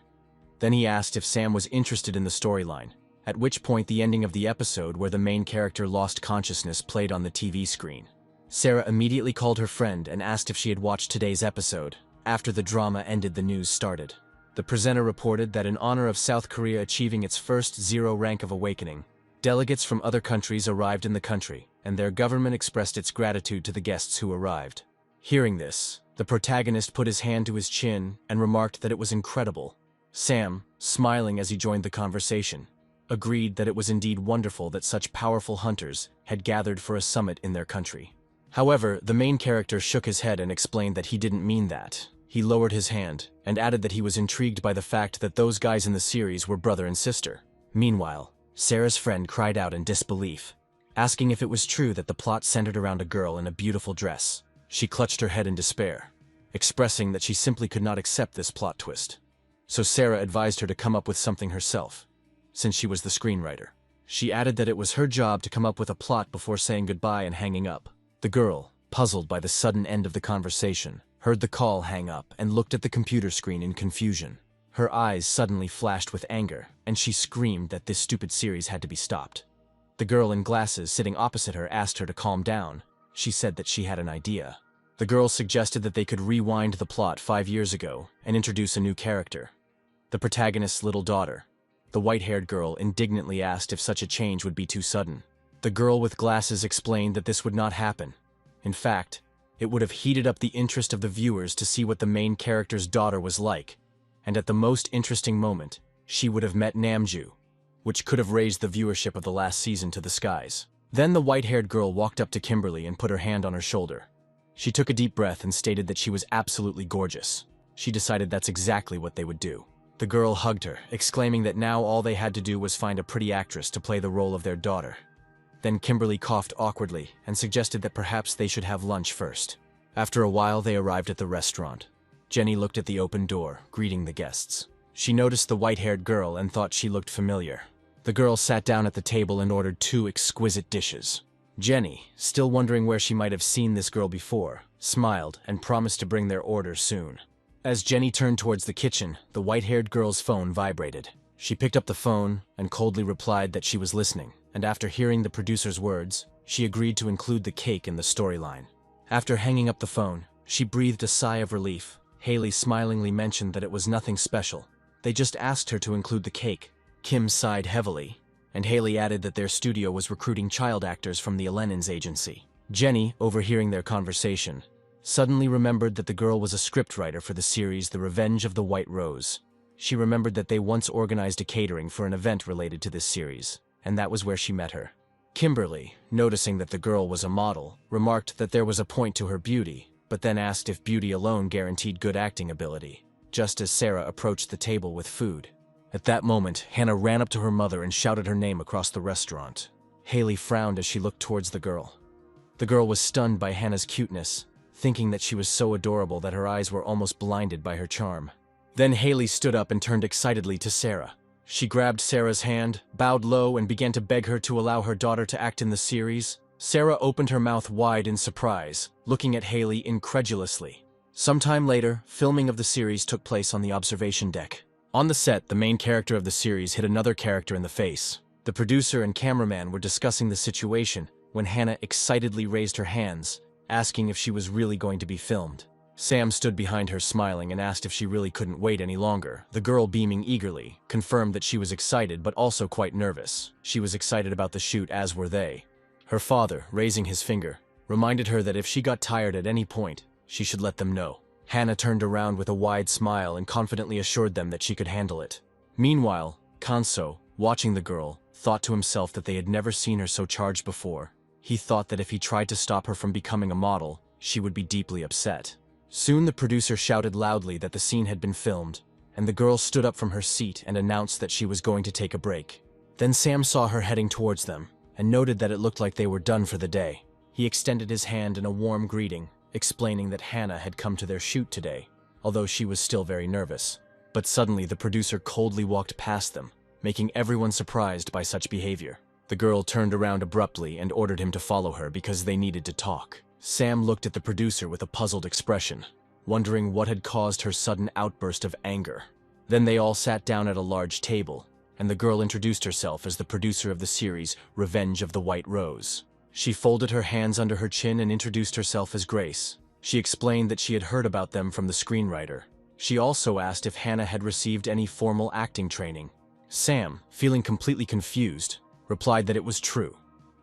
Then he asked if Sam was interested in the storyline, at which point the ending of the episode where the main character lost consciousness played on the TV screen. Sarah immediately called her friend and asked if she had watched today's episode. After the drama ended, the news started. The presenter reported that in honor of South Korea achieving its first zero rank of awakening, delegates from other countries arrived in the country, and their government expressed its gratitude to the guests who arrived. Hearing this, the protagonist put his hand to his chin and remarked that it was incredible. Sam, smiling as he joined the conversation, agreed that it was indeed wonderful that such powerful hunters had gathered for a summit in their country. However, the main character shook his head and explained that he didn't mean that. He lowered his hand and added that he was intrigued by the fact that those guys in the series were brother and sister. Meanwhile, Sarah's friend cried out in disbelief, asking if it was true that the plot centered around a girl in a beautiful dress. She clutched her head in despair, expressing that she simply could not accept this plot twist. So Sarah advised her to come up with something herself, since she was the screenwriter. She added that it was her job to come up with a plot before saying goodbye and hanging up. The girl, puzzled by the sudden end of the conversation, heard the call hang up and looked at the computer screen in confusion. Her eyes suddenly flashed with anger, and she screamed that this stupid series had to be stopped. The girl in glasses sitting opposite her asked her to calm down. She said that she had an idea. The girl suggested that they could rewind the plot 5 years ago and introduce a new character, the protagonist's little daughter. The white-haired girl indignantly asked if such a change would be too sudden. The girl with glasses explained that this would not happen. In fact, it would have heated up the interest of the viewers to see what the main character's daughter was like, and at the most interesting moment, she would have met Namju, which could have raised the viewership of the last season to the skies. Then the white-haired girl walked up to Kimberly and put her hand on her shoulder. She took a deep breath and stated that she was absolutely gorgeous. She decided that's exactly what they would do. The girl hugged her, exclaiming that now all they had to do was find a pretty actress to play the role of their daughter. Then Kimberly coughed awkwardly and suggested that perhaps they should have lunch first. After a while, they arrived at the restaurant. Jenny looked at the open door, greeting the guests. She noticed the white-haired girl and thought she looked familiar. The girl sat down at the table and ordered 2 exquisite dishes. Jenny, still wondering where she might have seen this girl before, smiled and promised to bring their order soon. As Jenny turned towards the kitchen, the white-haired girl's phone vibrated. She picked up the phone and coldly replied that she was listening, and after hearing the producer's words, she agreed to include the cake in the storyline. After hanging up the phone, she breathed a sigh of relief. Haley smilingly mentioned that it was nothing special. They just asked her to include the cake. Kim sighed heavily, and Haley added that their studio was recruiting child actors from the Alenins agency. Jenny, overhearing their conversation, suddenly remembered that the girl was a scriptwriter for the series The Revenge of the White Rose. She remembered that they once organized a catering for an event related to this series, and that was where she met her. Kimberly, noticing that the girl was a model, remarked that there was a point to her beauty, but then asked if beauty alone guaranteed good acting ability, just as Sarah approached the table with food. At that moment, Hannah ran up to her mother and shouted her name across the restaurant. Haley frowned as she looked towards the girl. The girl was stunned by Hannah's cuteness, thinking that she was so adorable that her eyes were almost blinded by her charm. Then Haley stood up and turned excitedly to Sarah. She grabbed Sarah's hand, bowed low, and began to beg her to allow her daughter to act in the series. Sarah opened her mouth wide in surprise, looking at Haley incredulously. Sometime later, filming of the series took place on the observation deck. On the set, the main character of the series hit another character in the face. The producer and cameraman were discussing the situation when Hannah excitedly raised her hands, asking if she was really going to be filmed. Sam stood behind her smiling and asked if she really couldn't wait any longer. The girl, beaming eagerly, confirmed that she was excited but also quite nervous. She was excited about the shoot, as were they. Her father, raising his finger, reminded her that if she got tired at any point, she should let them know. Hannah turned around with a wide smile and confidently assured them that she could handle it. Meanwhile, Kanso, watching the girl, thought to himself that they had never seen her so charged before. He thought that if he tried to stop her from becoming a model, she would be deeply upset. Soon the producer shouted loudly that the scene had been filmed, and the girl stood up from her seat and announced that she was going to take a break. Then Sam saw her heading towards them, and noted that it looked like they were done for the day. He extended his hand in a warm greeting, explaining that Hannah had come to their shoot today, although she was still very nervous. But suddenly the producer coldly walked past them, making everyone surprised by such behavior. The girl turned around abruptly and ordered him to follow her because they needed to talk. Sam looked at the producer with a puzzled expression, wondering what had caused her sudden outburst of anger. Then they all sat down at a large table, and the girl introduced herself as the producer of the series Revenge of the White Rose. She folded her hands under her chin and introduced herself as Grace. She explained that she had heard about them from the screenwriter. She also asked if Hannah had received any formal acting training. Sam, feeling completely confused, replied that it was true,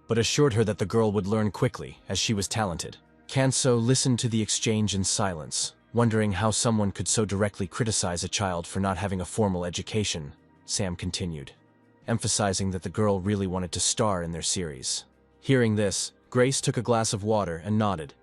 but assured her that the girl would learn quickly, as she was talented. Kanso listened to the exchange in silence, wondering how someone could so directly criticize a child for not having a formal education. Sam continued, emphasizing that the girl really wanted to star in their series. Hearing this, Grace took a glass of water and nodded,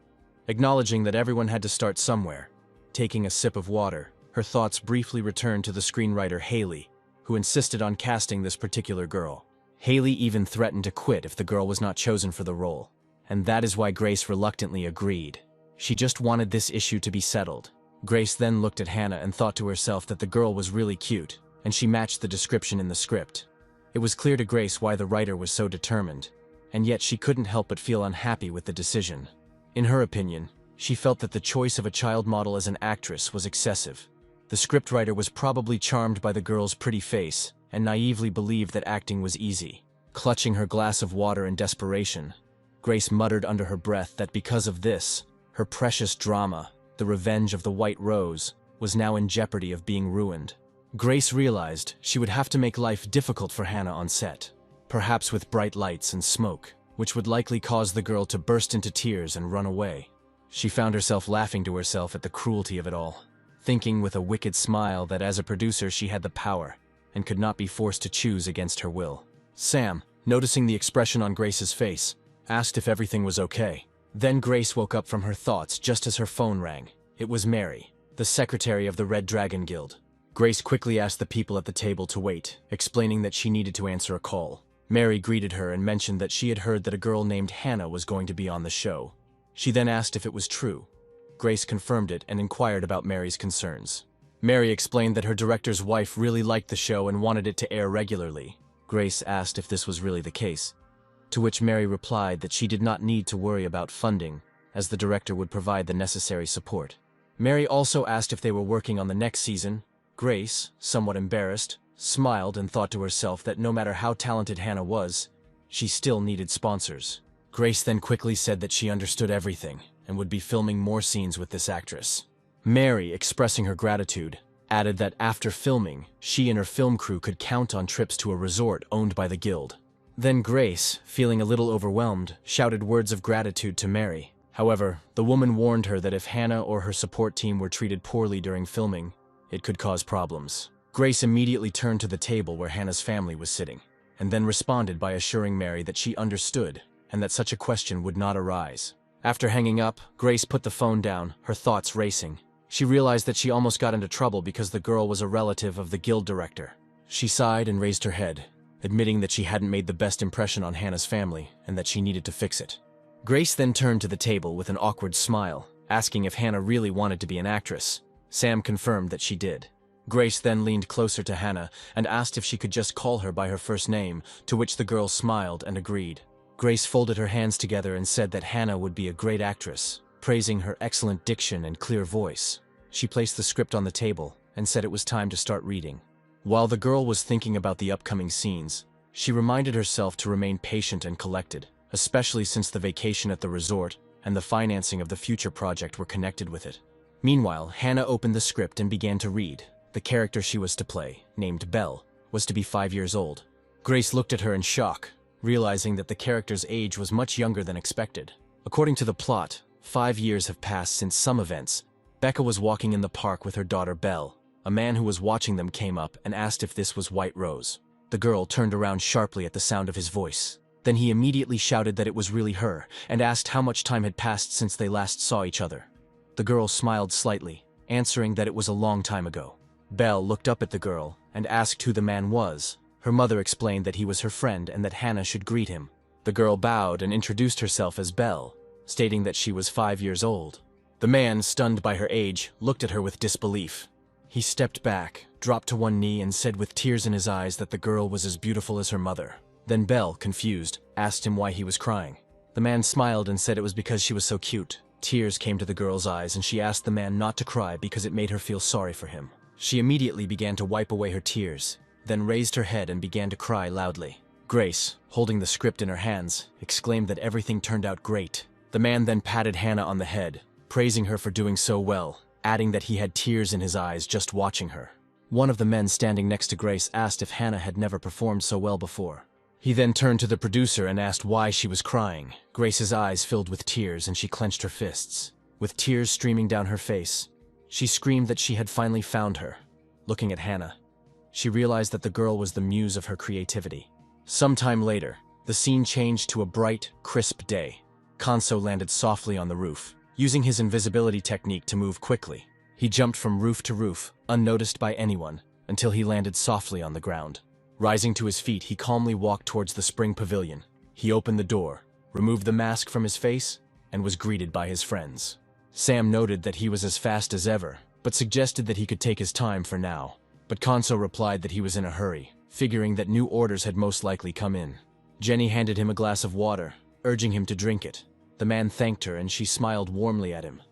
acknowledging that everyone had to start somewhere. Taking a sip of water, her thoughts briefly returned to the screenwriter Haley, who insisted on casting this particular girl. Haley even threatened to quit if the girl was not chosen for the role, and that is why Grace reluctantly agreed. She just wanted this issue to be settled. Grace then looked at Hannah and thought to herself that the girl was really cute, and she matched the description in the script. It was clear to Grace why the writer was so determined, and yet she couldn't help but feel unhappy with the decision. In her opinion, she felt that the choice of a child model as an actress was excessive. The scriptwriter was probably charmed by the girl's pretty face and naively believed that acting was easy. Clutching her glass of water in desperation, Grace muttered under her breath that because of this, her precious drama, The Revenge of the White Rose, was now in jeopardy of being ruined. Grace realized she would have to make life difficult for Hannah on set, perhaps with bright lights and smoke, which would likely cause the girl to burst into tears and run away. She found herself laughing to herself at the cruelty of it all, thinking with a wicked smile that as a producer she had the power and could not be forced to choose against her will. Sam, noticing the expression on Grace's face, asked if everything was okay. Then Grace woke up from her thoughts just as her phone rang. It was Mary, the secretary of the Red Dragon Guild. Grace quickly asked the people at the table to wait, explaining that she needed to answer a call. Mary greeted her and mentioned that she had heard that a girl named Hannah was going to be on the show. She then asked if it was true. Grace confirmed it and inquired about Mary's concerns. Mary explained that her director's wife really liked the show and wanted it to air regularly. Grace asked if this was really the case, to which Mary replied that she did not need to worry about funding, as the director would provide the necessary support. Mary also asked if they were working on the next season. Grace, somewhat embarrassed, smiled and thought to herself that no matter how talented Hannah was, she still needed sponsors. Grace then quickly said that she understood everything and would be filming more scenes with this actress. Mary, expressing her gratitude, added that after filming, she and her film crew could count on trips to a resort owned by the guild. Then Grace, feeling a little overwhelmed, shouted words of gratitude to Mary. However, the woman warned her that if Hannah or her support team were treated poorly during filming, it could cause problems. Grace immediately turned to the table where Hannah's family was sitting, and then responded by assuring Mary that she understood and that such a question would not arise. After hanging up, Grace put the phone down, her thoughts racing. She realized that she almost got into trouble because the girl was a relative of the guild director. She sighed and raised her head, admitting that she hadn't made the best impression on Hannah's family and that she needed to fix it. Grace then turned to the table with an awkward smile, asking if Hannah really wanted to be an actress. Sam confirmed that she did. Grace then leaned closer to Hannah and asked if she could just call her by her first name, to which the girl smiled and agreed. Grace folded her hands together and said that Hannah would be a great actress, praising her excellent diction and clear voice. She placed the script on the table and said it was time to start reading. While the girl was thinking about the upcoming scenes, she reminded herself to remain patient and collected, especially since the vacation at the resort and the financing of the future project were connected with it. Meanwhile, Hannah opened the script and began to read. The character she was to play, named Belle, was to be 5 years old. Grace looked at her in shock, realizing that the character's age was much younger than expected. According to the plot, 5 years have passed since some events. Becca was walking in the park with her daughter Belle. A man who was watching them came up and asked if this was White Rose. The girl turned around sharply at the sound of his voice. Then he immediately shouted that it was really her, and asked how much time had passed since they last saw each other. The girl smiled slightly, answering that it was a long time ago. Belle looked up at the girl and asked who the man was. Her mother explained that he was her friend and that Hannah should greet him. The girl bowed and introduced herself as Belle, stating that she was 5 years old. The man, stunned by her age, looked at her with disbelief. He stepped back, dropped to one knee and said with tears in his eyes that the girl was as beautiful as her mother. Then Belle, confused, asked him why he was crying. The man smiled and said it was because she was so cute. Tears came to the girl's eyes and she asked the man not to cry because it made her feel sorry for him. She immediately began to wipe away her tears, then raised her head and began to cry loudly. Grace, holding the script in her hands, exclaimed that everything turned out great. The man then patted Hannah on the head, praising her for doing so well, adding that he had tears in his eyes just watching her. One of the men standing next to Grace asked if Hannah had never performed so well before. He then turned to the producer and asked why she was crying. Grace's eyes filled with tears and she clenched her fists. With tears streaming down her face, she screamed that she had finally found her. Looking at Hannah, she realized that the girl was the muse of her creativity. Sometime later, the scene changed to a bright, crisp day. Kanso landed softly on the roof, using his invisibility technique to move quickly. He jumped from roof to roof, unnoticed by anyone, until he landed softly on the ground. Rising to his feet, he calmly walked towards the spring pavilion. He opened the door, removed the mask from his face, and was greeted by his friends. Sam noted that he was as fast as ever, but suggested that he could take his time for now. But Kanso replied that he was in a hurry, figuring that new orders had most likely come in. Jenny handed him a glass of water, urging him to drink it. The man thanked her and she smiled warmly at him,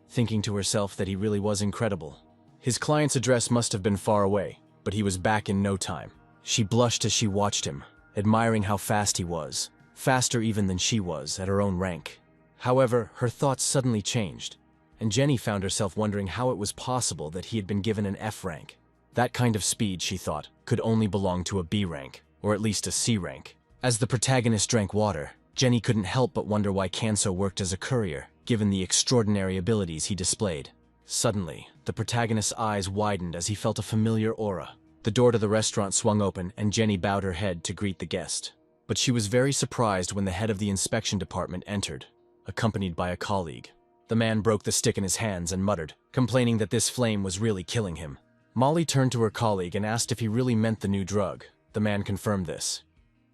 thinking to herself that he really was incredible. His client's address must have been far away, but he was back in no time. She blushed as she watched him, admiring how fast he was, faster even than she was at her own rank. However, her thoughts suddenly changed, and Jenny found herself wondering how it was possible that he had been given an F rank. That kind of speed, she thought, could only belong to a B rank, or at least a C rank. As the protagonist drank water, Jenny couldn't help but wonder why Kanso worked as a courier, given the extraordinary abilities he displayed. Suddenly, the protagonist's eyes widened as he felt a familiar aura. The door to the restaurant swung open and Jenny bowed her head to greet the guest. But she was very surprised when the head of the inspection department entered, accompanied by a colleague. The man broke the stick in his hands and muttered, complaining that this flame was really killing him. Molly turned to her colleague and asked if he really meant the new drug. The man confirmed this,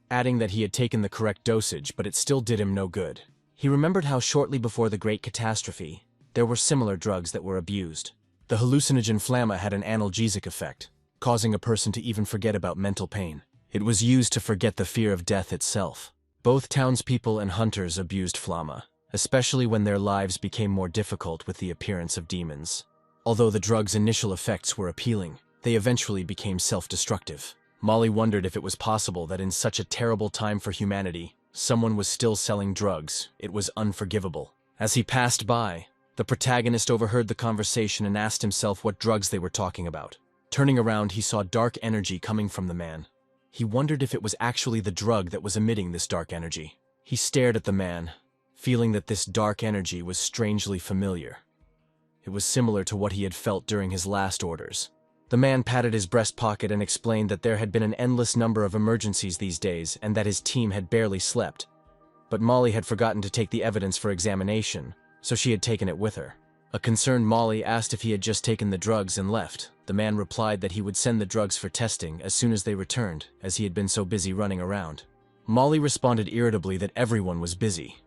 adding that he had taken the correct dosage, but it still did him no good. He remembered how shortly before the Great Catastrophe, there were similar drugs that were abused. The hallucinogen flamma had an analgesic effect, causing a person to even forget about mental pain. It was used to forget the fear of death itself. Both townspeople and hunters abused flamma, especially when their lives became more difficult with the appearance of demons. Although the drug's initial effects were appealing, they eventually became self-destructive. Molly wondered if it was possible that in such a terrible time for humanity, someone was still selling drugs. It was unforgivable. As he passed by, the protagonist overheard the conversation and asked himself what drugs they were talking about. Turning around, he saw dark energy coming from the man. He wondered if it was actually the drug that was emitting this dark energy. He stared at the man, feeling that this dark energy was strangely familiar. It was similar to what he had felt during his last orders. The man patted his breast pocket and explained that there had been an endless number of emergencies these days and that his team had barely slept. But Molly had forgotten to take the evidence for examination, so she had taken it with her. A concerned Molly asked if he had just taken the drugs and left. The man replied that he would send the drugs for testing as soon as they returned, as he had been so busy running around. Molly responded irritably that everyone was busy.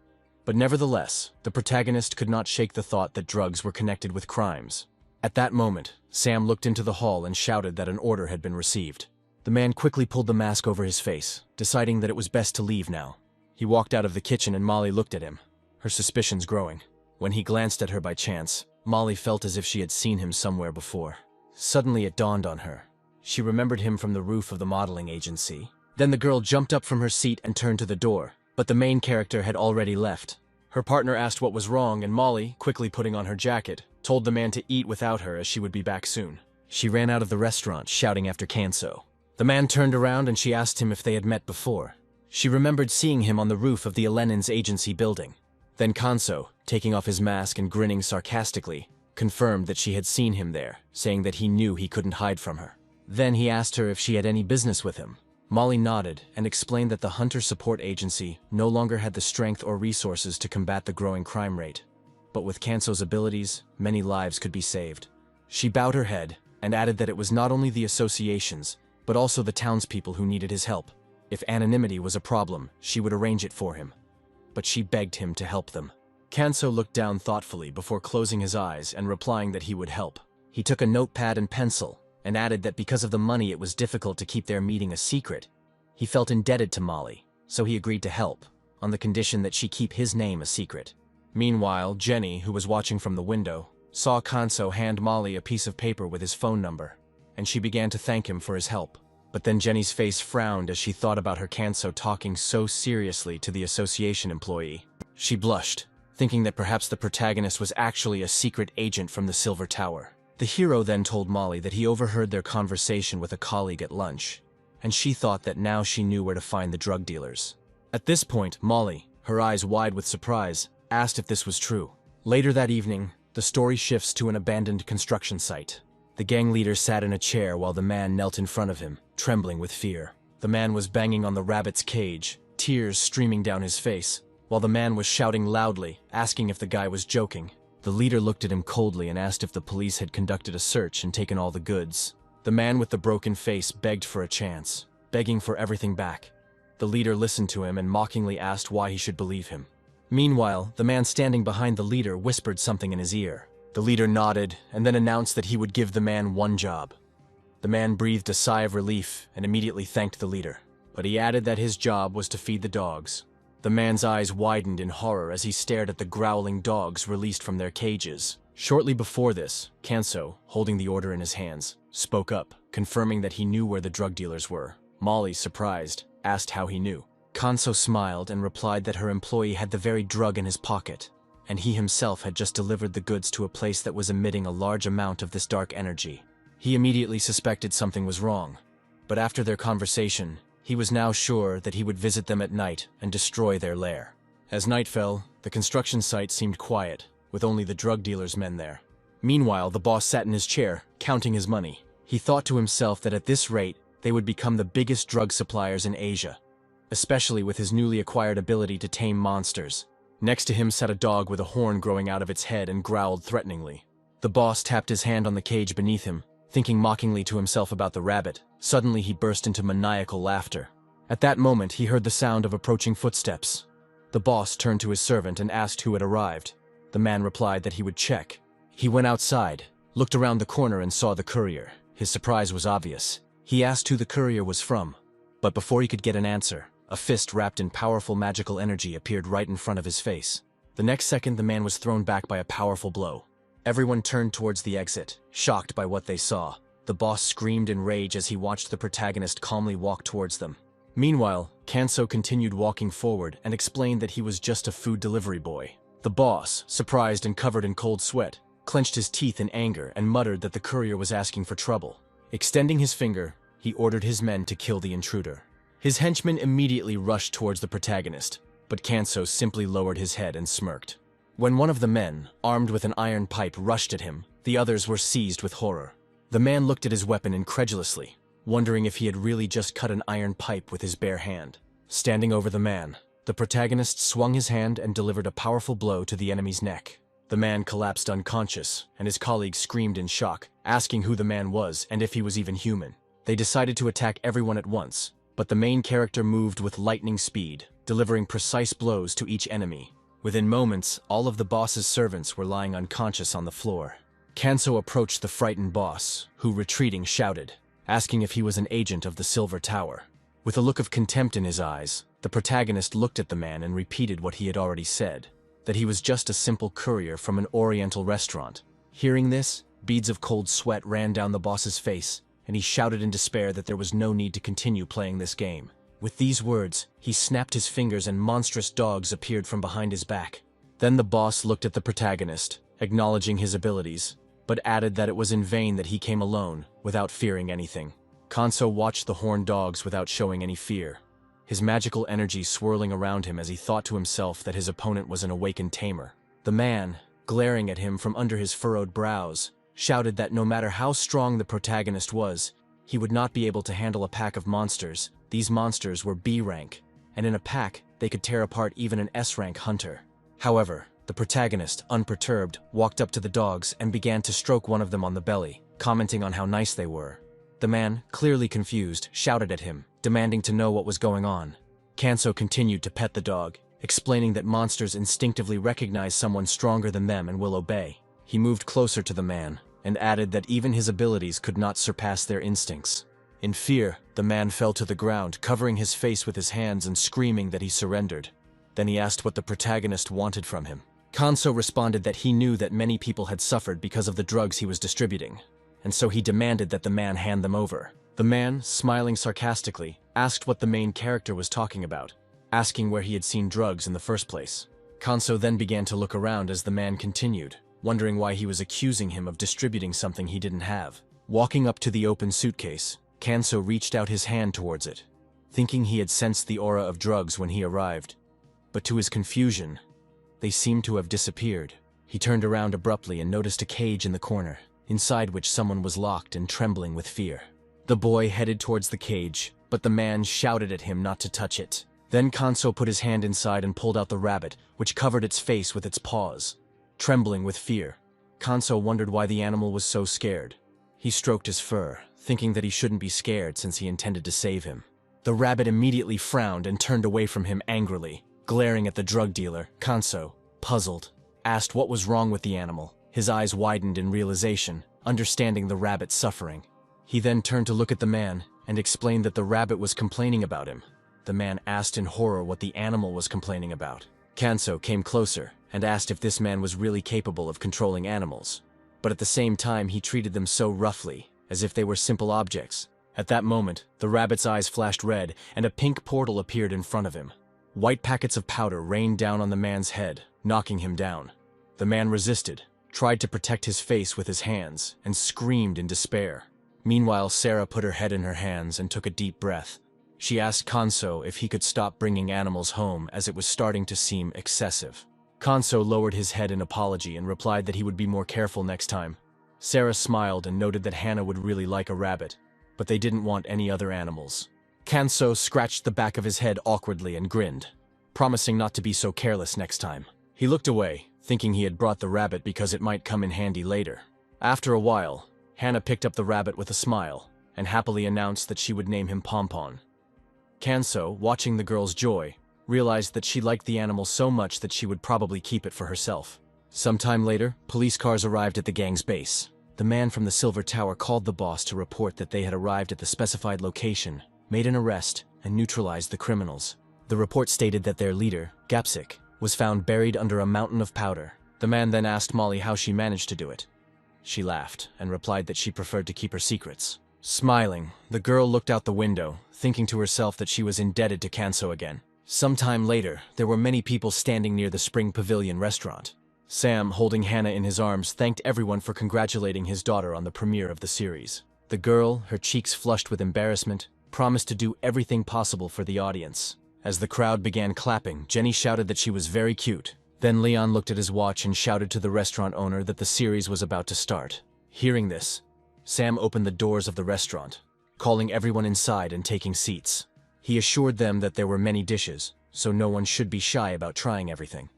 But nevertheless, the protagonist could not shake the thought that drugs were connected with crimes. At that moment, Sam looked into the hall and shouted that an order had been received. The man quickly pulled the mask over his face, deciding that it was best to leave now. He walked out of the kitchen and Molly looked at him, her suspicions growing. When he glanced at her by chance, Molly felt as if she had seen him somewhere before. Suddenly it dawned on her. She remembered him from the roof of the modeling agency. Then the girl jumped up from her seat and turned to the door. But the main character had already left. Her partner asked what was wrong, and Molly, quickly putting on her jacket, told the man to eat without her as she would be back soon. She ran out of the restaurant, shouting after Kanso. The man turned around and she asked him if they had met before. She remembered seeing him on the roof of the Lenin's agency building. Then Kanso, taking off his mask and grinning sarcastically, confirmed that she had seen him there, saying that he knew he couldn't hide from her. Then he asked her if she had any business with him. Molly nodded and explained that the Hunter Support Agency no longer had the strength or resources to combat the growing crime rate. But with Kanso's abilities, many lives could be saved. She bowed her head and added that it was not only the associations, but also the townspeople who needed his help. If anonymity was a problem, she would arrange it for him. But she begged him to help them. Kanso looked down thoughtfully before closing his eyes and replying that he would help. He took a notepad and pencil, and added that because of the money it was difficult to keep their meeting a secret. He felt indebted to Molly, so he agreed to help, on the condition that she keep his name a secret. Meanwhile, Jenny, who was watching from the window, saw Kanso hand Molly a piece of paper with his phone number, and she began to thank him for his help. But then Jenny's face frowned as she thought about her Kanso talking so seriously to the association employee. She blushed, thinking that perhaps the protagonist was actually a secret agent from the Silver Tower. The hero then told Molly that he overheard their conversation with a colleague at lunch, and she thought that now she knew where to find the drug dealers. At this point, Molly, her eyes wide with surprise, asked if this was true. Later that evening, the story shifts to an abandoned construction site. The gang leader sat in a chair while the man knelt in front of him, trembling with fear. The man was banging on the rabbit's cage, tears streaming down his face, while the man was shouting loudly, asking if the guy was joking. The leader looked at him coldly and asked if the police had conducted a search and taken all the goods. The man with the broken face begged for a chance, begging for everything back. The leader listened to him and mockingly asked why he should believe him. Meanwhile, the man standing behind the leader whispered something in his ear. The leader nodded and then announced that he would give the man one job. The man breathed a sigh of relief and immediately thanked the leader, but he added that his job was to feed the dogs. The man's eyes widened in horror as he stared at the growling dogs released from their cages. Shortly before this, Kanso, holding the order in his hands, spoke up, confirming that he knew where the drug dealers were. Molly, surprised, asked how he knew. Kanso smiled and replied that her employee had the very drug in his pocket, and he himself had just delivered the goods to a place that was emitting a large amount of this dark energy. He immediately suspected something was wrong, but after their conversation, he was now sure that he would visit them at night and destroy their lair. As night fell, the construction site seemed quiet, with only the drug dealer's men there. Meanwhile, the boss sat in his chair, counting his money. He thought to himself that at this rate, they would become the biggest drug suppliers in Asia. especially with his newly acquired ability to tame monsters. Next to him sat a dog with a horn growing out of its head and growled threateningly. The boss tapped his hand on the cage beneath him, thinking mockingly to himself about the rabbit. Suddenly he burst into maniacal laughter. At that moment he heard the sound of approaching footsteps. The boss turned to his servant and asked who had arrived. The man replied that he would check. He went outside, looked around the corner and saw the courier. His surprise was obvious. He asked who the courier was from. But before he could get an answer, a fist wrapped in powerful magical energy appeared right in front of his face. The next second the man was thrown back by a powerful blow. Everyone turned towards the exit, shocked by what they saw. The boss screamed in rage as he watched the protagonist calmly walk towards them. Meanwhile, Kanso continued walking forward and explained that he was just a food delivery boy. The boss, surprised and covered in cold sweat, clenched his teeth in anger and muttered that the courier was asking for trouble. Extending his finger, he ordered his men to kill the intruder. His henchmen immediately rushed towards the protagonist, but Kanso simply lowered his head and smirked. When one of the men, armed with an iron pipe, rushed at him, the others were seized with horror. The man looked at his weapon incredulously, wondering if he had really just cut an iron pipe with his bare hand. Standing over the man, the protagonist swung his hand and delivered a powerful blow to the enemy's neck. The man collapsed unconscious, and his colleagues screamed in shock, asking who the man was and if he was even human. They decided to attack everyone at once, but the main character moved with lightning speed, delivering precise blows to each enemy. Within moments, all of the boss's servants were lying unconscious on the floor. Kanso approached the frightened boss, who, retreating, shouted, asking if he was an agent of the Silver Tower. With a look of contempt in his eyes, the protagonist looked at the man and repeated what he had already said, that he was just a simple courier from an Oriental restaurant. Hearing this, beads of cold sweat ran down the boss's face, and he shouted in despair that there was no need to continue playing this game. With these words, he snapped his fingers and monstrous dogs appeared from behind his back. Then the boss looked at the protagonist, acknowledging his abilities, but added that it was in vain that he came alone, without fearing anything. Kanso watched the horned dogs without showing any fear, his magical energy swirling around him as he thought to himself that his opponent was an awakened tamer. The man, glaring at him from under his furrowed brows, shouted that no matter how strong the protagonist was, he would not be able to handle a pack of monsters. These monsters were B rank, and in a pack, they could tear apart even an S rank hunter. However, the protagonist, unperturbed, walked up to the dogs and began to stroke one of them on the belly, commenting on how nice they were. The man, clearly confused, shouted at him, demanding to know what was going on. Kanso continued to pet the dog, explaining that monsters instinctively recognize someone stronger than them and will obey. He moved closer to the man, and added that even his abilities could not surpass their instincts. In fear, the man fell to the ground, covering his face with his hands and screaming that he surrendered. Then he asked what the protagonist wanted from him. Kanso responded that he knew that many people had suffered because of the drugs he was distributing, and so he demanded that the man hand them over. The man, smiling sarcastically, asked what the main character was talking about, asking where he had seen drugs in the first place. Kanso then began to look around as the man continued, wondering why he was accusing him of distributing something he didn't have. Walking up to the open suitcase, Kanso reached out his hand towards it, thinking he had sensed the aura of drugs when he arrived. But to his confusion, they seemed to have disappeared. He turned around abruptly and noticed a cage in the corner, inside which someone was locked and trembling with fear. The boy headed towards the cage, but the man shouted at him not to touch it. Then Kanso put his hand inside and pulled out the rabbit, which covered its face with its paws. Trembling with fear, Kanso wondered why the animal was so scared. He stroked his fur, thinking that he shouldn't be scared since he intended to save him. The rabbit immediately frowned and turned away from him angrily, glaring at the drug dealer. Kanso, puzzled, asked what was wrong with the animal. His eyes widened in realization, understanding the rabbit's suffering. He then turned to look at the man and explained that the rabbit was complaining about him. The man asked in horror what the animal was complaining about. Kanso came closer and asked if this man was really capable of controlling animals, but at the same time he treated them so roughly, as if they were simple objects. At that moment, the rabbit's eyes flashed red and a pink portal appeared in front of him. White packets of powder rained down on the man's head, knocking him down. The man resisted, tried to protect his face with his hands, and screamed in despair. Meanwhile, Sarah put her head in her hands and took a deep breath. She asked Kanso if he could stop bringing animals home as it was starting to seem excessive. Kanso lowered his head in apology and replied that he would be more careful next time. Sarah smiled and noted that Hannah would really like a rabbit, but they didn't want any other animals. Kanso scratched the back of his head awkwardly and grinned, promising not to be so careless next time. He looked away, thinking he had brought the rabbit because it might come in handy later. After a while, Hannah picked up the rabbit with a smile and happily announced that she would name him Pompon. Kanso, watching the girl's joy, realized that she liked the animal so much that she would probably keep it for herself. Sometime later, police cars arrived at the gang's base. The man from the Silver Tower called the boss to report that they had arrived at the specified location, made an arrest, and neutralized the criminals. The report stated that their leader, Gapsik, was found buried under a mountain of powder. The man then asked Molly how she managed to do it. She laughed and replied that she preferred to keep her secrets. Smiling, the girl looked out the window, thinking to herself that she was indebted to Kanso again. Sometime later, there were many people standing near the Spring Pavilion restaurant. Sam, holding Hannah in his arms, thanked everyone for congratulating his daughter on the premiere of the series. The girl, her cheeks flushed with embarrassment, promised to do everything possible for the audience. As the crowd began clapping, Jenny shouted that she was very cute. Then Leon looked at his watch and shouted to the restaurant owner that the series was about to start. Hearing this, Sam opened the doors of the restaurant, calling everyone inside and taking seats. He assured them that there were many dishes, so no one should be shy about trying everything.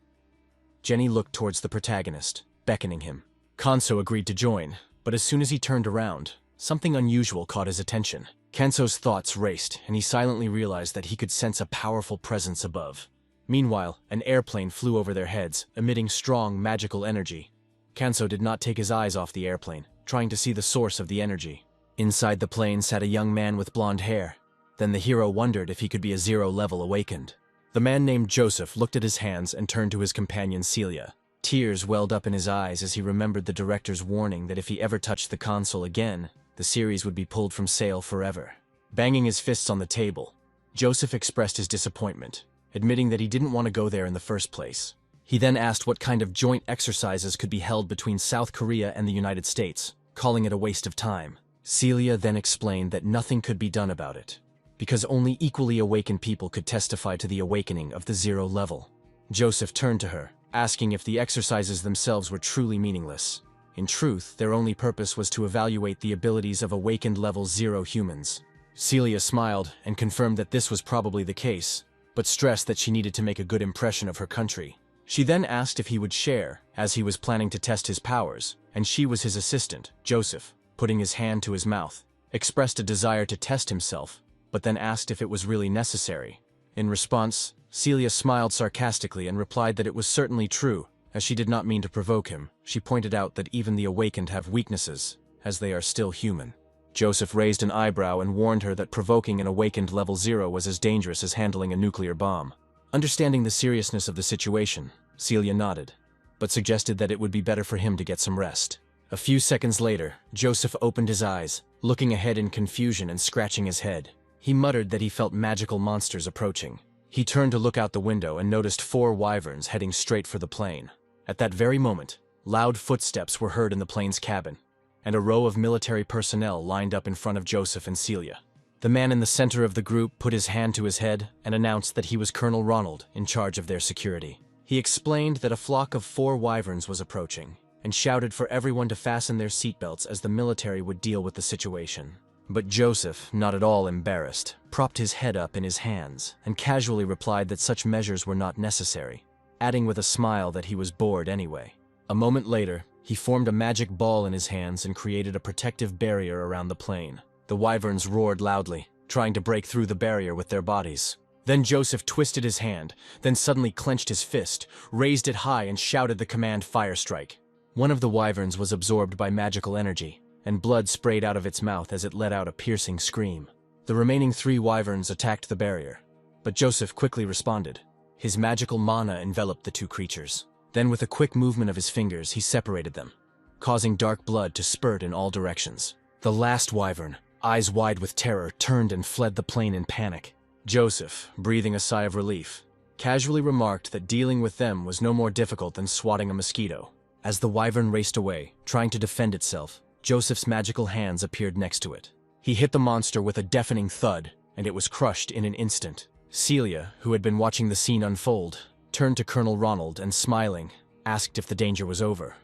Jenny looked towards the protagonist, beckoning him. Kanso agreed to join, but as soon as he turned around, something unusual caught his attention. Kanso's thoughts raced, and he silently realized that he could sense a powerful presence above. Meanwhile, an airplane flew over their heads, emitting strong, magical energy. Kanso did not take his eyes off the airplane, trying to see the source of the energy. Inside the plane sat a young man with blonde hair. Then the hero wondered if he could be a zero-level awakened. The man named Joseph looked at his hands and turned to his companion Celia. Tears welled up in his eyes as he remembered the director's warning that if he ever touched the console again, the series would be pulled from sale forever. Banging his fists on the table, Joseph expressed his disappointment, admitting that he didn't want to go there in the first place. He then asked what kind of joint exercises could be held between South Korea and the United States, calling it a waste of time. Celia then explained that nothing could be done about it, because only equally awakened people could testify to the awakening of the zero level. Joseph turned to her, asking if the exercises themselves were truly meaningless. In truth, their only purpose was to evaluate the abilities of awakened level 0 humans. Celia smiled and confirmed that this was probably the case, but stressed that she needed to make a good impression of her country. She then asked if he would share, as he was planning to test his powers, and she was his assistant. Joseph, putting his hand to his mouth, expressed a desire to test himself, but then asked if it was really necessary. In response, Celia smiled sarcastically and replied that it was certainly true. As she did not mean to provoke him, she pointed out that even the awakened have weaknesses, as they are still human. Joseph raised an eyebrow and warned her that provoking an awakened level 0 was as dangerous as handling a nuclear bomb. Understanding the seriousness of the situation, Celia nodded, but suggested that it would be better for him to get some rest. A few seconds later, Joseph opened his eyes, looking ahead in confusion and scratching his head. He muttered that he felt magical monsters approaching. He turned to look out the window and noticed 4 wyverns heading straight for the plane. At that very moment, loud footsteps were heard in the plane's cabin, and a row of military personnel lined up in front of Joseph and Celia. The man in the center of the group put his hand to his head and announced that he was Colonel Ronald, in charge of their security. He explained that a flock of 4 wyverns was approaching, and shouted for everyone to fasten their seatbelts as the military would deal with the situation. But Joseph, not at all embarrassed, propped his head up in his hands and casually replied that such measures were not necessary, adding with a smile that he was bored anyway. A moment later, he formed a magic ball in his hands and created a protective barrier around the plane. The wyverns roared loudly, trying to break through the barrier with their bodies. Then Joseph twisted his hand, then suddenly clenched his fist, raised it high and shouted the command fire strike. One of the wyverns was absorbed by magical energy, and blood sprayed out of its mouth as it let out a piercing scream. The remaining 3 wyverns attacked the barrier, but Joseph quickly responded. His magical mana enveloped the 2 creatures. Then with a quick movement of his fingers, he separated them, causing dark blood to spurt in all directions. The last wyvern, eyes wide with terror, turned and fled the plane in panic. Joseph, breathing a sigh of relief, casually remarked that dealing with them was no more difficult than swatting a mosquito. As the wyvern raced away, trying to defend itself, Joseph's magical hands appeared next to it. He hit the monster with a deafening thud, and it was crushed in an instant. Celia, who had been watching the scene unfold, turned to Colonel Ronald and, smiling, asked if the danger was over.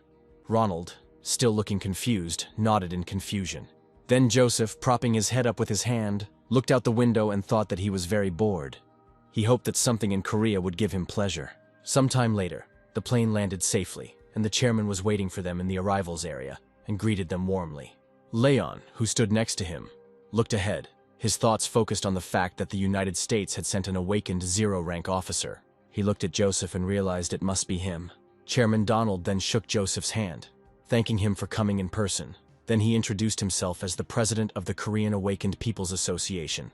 Ronald, still looking confused, nodded in confusion. Then Joseph, propping his head up with his hand, looked out the window and thought that he was very bored. He hoped that something in Korea would give him pleasure. Sometime later, the plane landed safely, and the chairman was waiting for them in the arrivals area and greeted them warmly. Leon, who stood next to him, looked ahead, his thoughts focused on the fact that the United States had sent an awakened zero-rank officer. He looked at Joseph and realized it must be him. Chairman Donald then shook Joseph's hand, thanking him for coming in person. Then he introduced himself as the president of the Korean Awakened People's Association.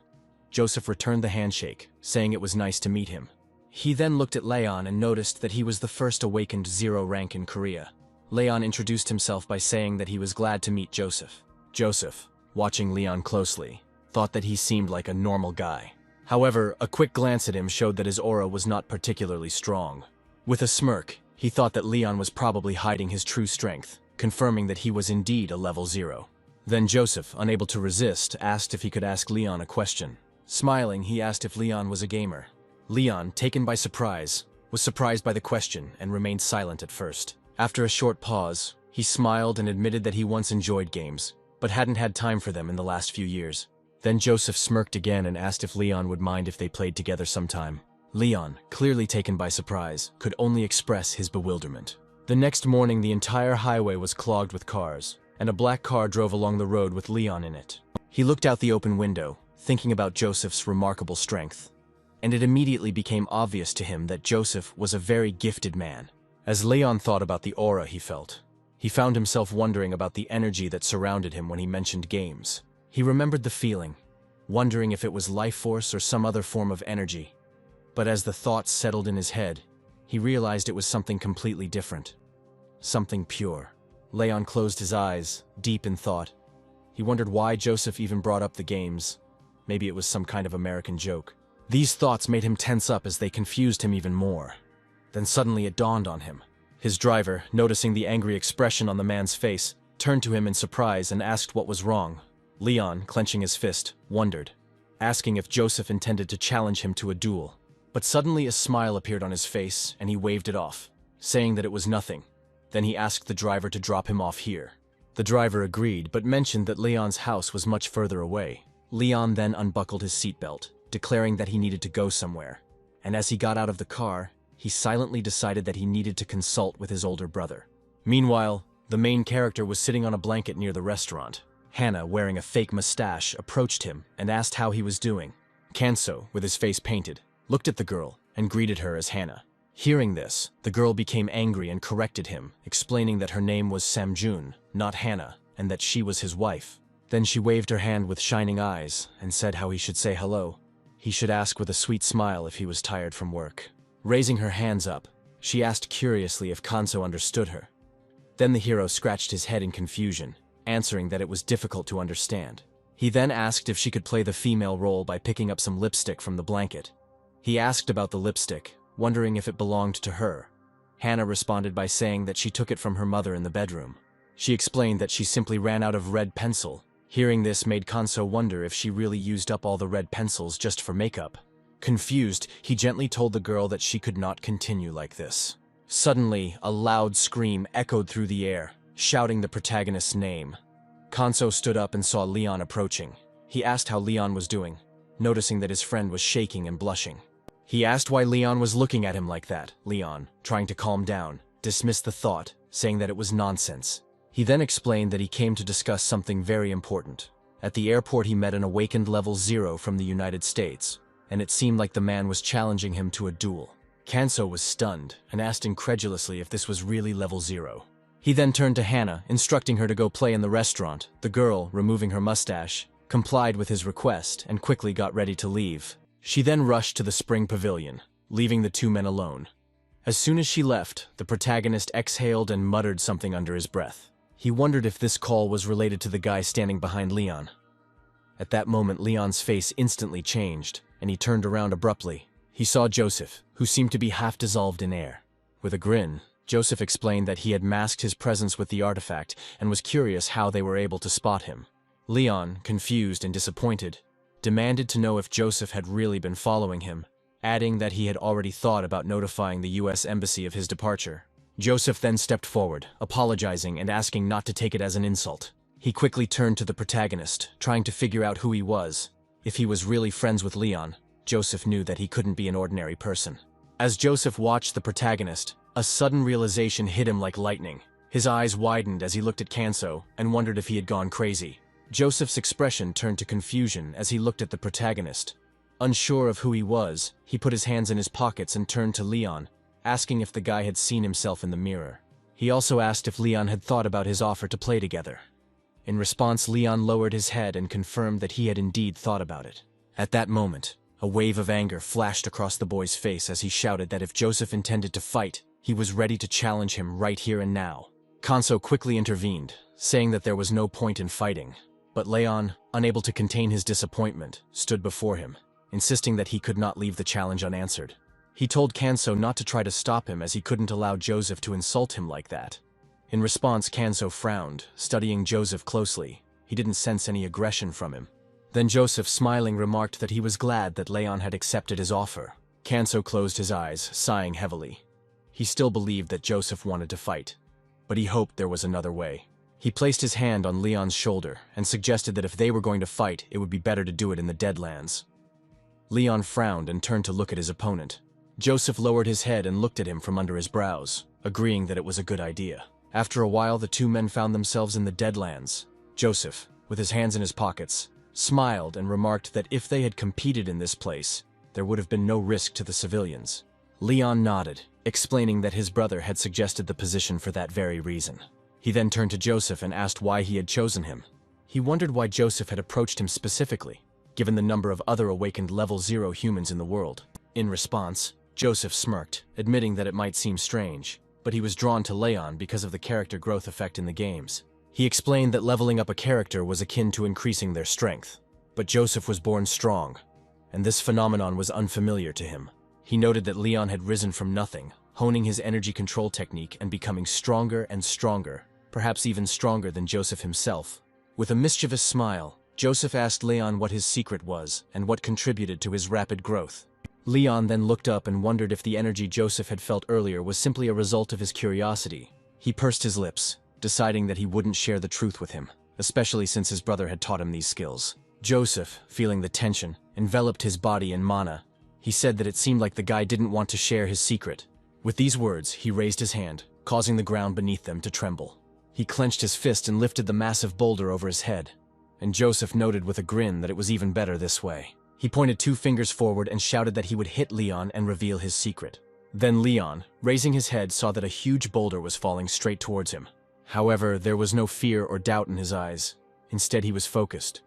Joseph returned the handshake, saying it was nice to meet him. He then looked at Leon and noticed that he was the first awakened zero rank in Korea. Leon introduced himself by saying that he was glad to meet Joseph. Joseph, watching Leon closely, thought that he seemed like a normal guy. However, a quick glance at him showed that his aura was not particularly strong. With a smirk, he thought that Leon was probably hiding his true strength, confirming that he was indeed a level 0. Then Joseph, unable to resist, asked if he could ask Leon a question. Smiling, he asked if Leon was a gamer. Leon, taken by surprise, was surprised by the question and remained silent at first. After a short pause, he smiled and admitted that he once enjoyed games, but hadn't had time for them in the last few years. Then Joseph smirked again and asked if Leon would mind if they played together sometime. Leon, clearly taken by surprise, could only express his bewilderment. The next morning, the entire highway was clogged with cars, and a black car drove along the road with Leon in it. He looked out the open window, thinking about Joseph's remarkable strength, and it immediately became obvious to him that Joseph was a very gifted man. As Leon thought about the aura he felt, he found himself wondering about the energy that surrounded him when he mentioned games. He remembered the feeling, wondering if it was life force or some other form of energy. But as the thoughts settled in his head, he realized it was something completely different. Something pure. Leon closed his eyes, deep in thought. He wondered why Joseph even brought up the games. Maybe it was some kind of American joke. These thoughts made him tense up as they confused him even more. Then suddenly it dawned on him. His driver, noticing the angry expression on the man's face, turned to him in surprise and asked what was wrong. Leon, clenching his fist, wondered, asking if Joseph intended to challenge him to a duel. But suddenly a smile appeared on his face and he waved it off, saying that it was nothing. Then he asked the driver to drop him off here. The driver agreed, but mentioned that Leon's house was much further away. Leon then unbuckled his seatbelt, declaring that he needed to go somewhere. And as he got out of the car, he silently decided that he needed to consult with his older brother. Meanwhile, the main character was sitting on a blanket near the restaurant. Hannah, wearing a fake mustache, approached him and asked how he was doing. Kanso, with his face painted, looked at the girl and greeted her as Hannah. Hearing this, the girl became angry and corrected him, explaining that her name was Samjun, not Hannah, and that she was his wife. Then she waved her hand with shining eyes and said how he should say hello. He should ask with a sweet smile if he was tired from work. Raising her hands up, she asked curiously if Kanso understood her. Then the hero scratched his head in confusion, answering that it was difficult to understand. He then asked if she could play the female role by picking up some lipstick from the blanket. He asked about the lipstick, wondering if it belonged to her. Hannah responded by saying that she took it from her mother in the bedroom. She explained that she simply ran out of red pencil. Hearing this made Kanso wonder if she really used up all the red pencils just for makeup. Confused, he gently told the girl that she could not continue like this. Suddenly, a loud scream echoed through the air, shouting the protagonist's name. Kanso stood up and saw Leon approaching. He asked how Leon was doing, noticing that his friend was shaking and blushing. He asked why Leon was looking at him like that. Leon, trying to calm down, dismissed the thought, saying that it was nonsense. He then explained that he came to discuss something very important. At the airport he met an awakened level 0 from the United States, and it seemed like the man was challenging him to a duel. Kanso was stunned and asked incredulously if this was really level 0. He then turned to Hannah, instructing her to go play in the restaurant. The girl, removing her mustache, complied with his request and quickly got ready to leave. She then rushed to the spring pavilion, leaving the two men alone. As soon as she left, the protagonist exhaled and muttered something under his breath. He wondered if this call was related to the guy standing behind Leon. At that moment, Leon's face instantly changed, and he turned around abruptly. He saw Joseph, who seemed to be half dissolved in air. With a grin, Joseph explained that he had masked his presence with the artifact and was curious how they were able to spot him. Leon, confused and disappointed, demanded to know if Joseph had really been following him, adding that he had already thought about notifying the US Embassy of his departure. Joseph then stepped forward, apologizing and asking not to take it as an insult. He quickly turned to the protagonist, trying to figure out who he was. If he was really friends with Leon, Joseph knew that he couldn't be an ordinary person. As Joseph watched the protagonist, a sudden realization hit him like lightning. His eyes widened as he looked at Kanso and wondered if he had gone crazy. Joseph's expression turned to confusion as he looked at the protagonist. Unsure of who he was, he put his hands in his pockets and turned to Leon, asking if the guy had seen himself in the mirror. He also asked if Leon had thought about his offer to play together. In response, Leon lowered his head and confirmed that he had indeed thought about it. At that moment, a wave of anger flashed across the boy's face as he shouted that if Joseph intended to fight, he was ready to challenge him right here and now. Kanso quickly intervened, saying that there was no point in fighting. But Leon, unable to contain his disappointment, stood before him, insisting that he could not leave the challenge unanswered. He told Kanso not to try to stop him as he couldn't allow Joseph to insult him like that. In response, Kanso frowned, studying Joseph closely. He didn't sense any aggression from him. Then Joseph, smiling, remarked that he was glad that Leon had accepted his offer. Kanso closed his eyes, sighing heavily. He still believed that Joseph wanted to fight, but he hoped there was another way. He placed his hand on Leon's shoulder and suggested that if they were going to fight, it would be better to do it in the Deadlands. Leon frowned and turned to look at his opponent. Joseph lowered his head and looked at him from under his brows, agreeing that it was a good idea. After a while, the two men found themselves in the Deadlands. Joseph, with his hands in his pockets, smiled and remarked that if they had competed in this place, there would have been no risk to the civilians. Leon nodded, explaining that his brother had suggested the position for that very reason. He then turned to Joseph and asked why he had chosen him. He wondered why Joseph had approached him specifically, given the number of other awakened level 0 humans in the world. In response, Joseph smirked, admitting that it might seem strange, but he was drawn to Leon because of the character growth effect in the games. He explained that leveling up a character was akin to increasing their strength. But Joseph was born strong, and this phenomenon was unfamiliar to him. He noted that Leon had risen from nothing, honing his energy control technique and becoming stronger and stronger, perhaps even stronger than Joseph himself. With a mischievous smile, Joseph asked Leon what his secret was and what contributed to his rapid growth. Leon then looked up and wondered if the energy Joseph had felt earlier was simply a result of his curiosity. He pursed his lips, deciding that he wouldn't share the truth with him, especially since his brother had taught him these skills. Joseph, feeling the tension, enveloped his body in mana. He said that it seemed like the guy didn't want to share his secret. With these words, he raised his hand, causing the ground beneath them to tremble. He clenched his fist and lifted the massive boulder over his head, and Joseph noted with a grin that it was even better this way. He pointed 2 fingers forward and shouted that he would hit Leon and reveal his secret. Then Leon, raising his head, saw that a huge boulder was falling straight towards him. However, there was no fear or doubt in his eyes. Instead, he was focused,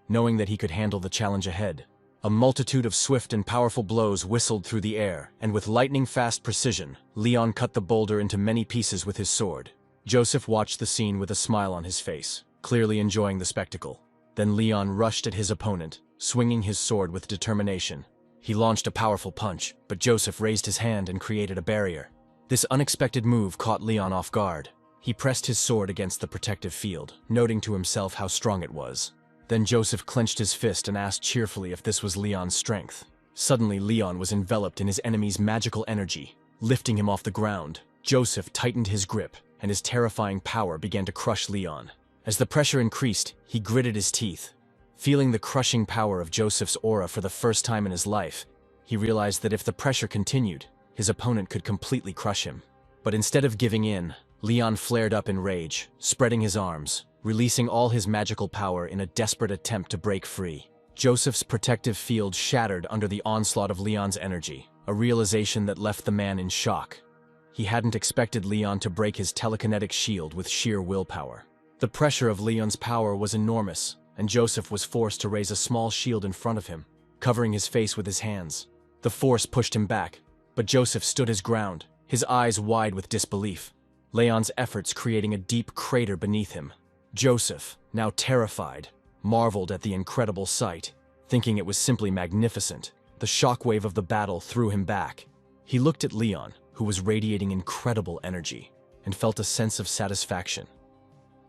knowing that he could handle the challenge ahead. A multitude of swift and powerful blows whistled through the air, and with lightning-fast precision, Leon cut the boulder into many pieces with his sword. Joseph watched the scene with a smile on his face, clearly enjoying the spectacle. Then Leon rushed at his opponent, swinging his sword with determination. He launched a powerful punch, but Joseph raised his hand and created a barrier. This unexpected move caught Leon off guard. He pressed his sword against the protective field, noting to himself how strong it was. Then Joseph clenched his fist and asked cheerfully if this was Leon's strength. Suddenly, Leon was enveloped in his enemy's magical energy, lifting him off the ground. Joseph tightened his grip, and his terrifying power began to crush Leon. As the pressure increased, he gritted his teeth. Feeling the crushing power of Joseph's aura for the first time in his life, he realized that if the pressure continued, his opponent could completely crush him. But instead of giving in, Leon flared up in rage, spreading his arms, releasing all his magical power in a desperate attempt to break free. Joseph's protective field shattered under the onslaught of Leon's energy, a realization that left the man in shock. He hadn't expected Leon to break his telekinetic shield with sheer willpower. The pressure of Leon's power was enormous, and Joseph was forced to raise a small shield in front of him, covering his face with his hands. The force pushed him back, but Joseph stood his ground, his eyes wide with disbelief, Leon's efforts creating a deep crater beneath him. Joseph, now terrified, marveled at the incredible sight, thinking it was simply magnificent. The shockwave of the battle threw him back. He looked at Leon, who was radiating incredible energy, and felt a sense of satisfaction.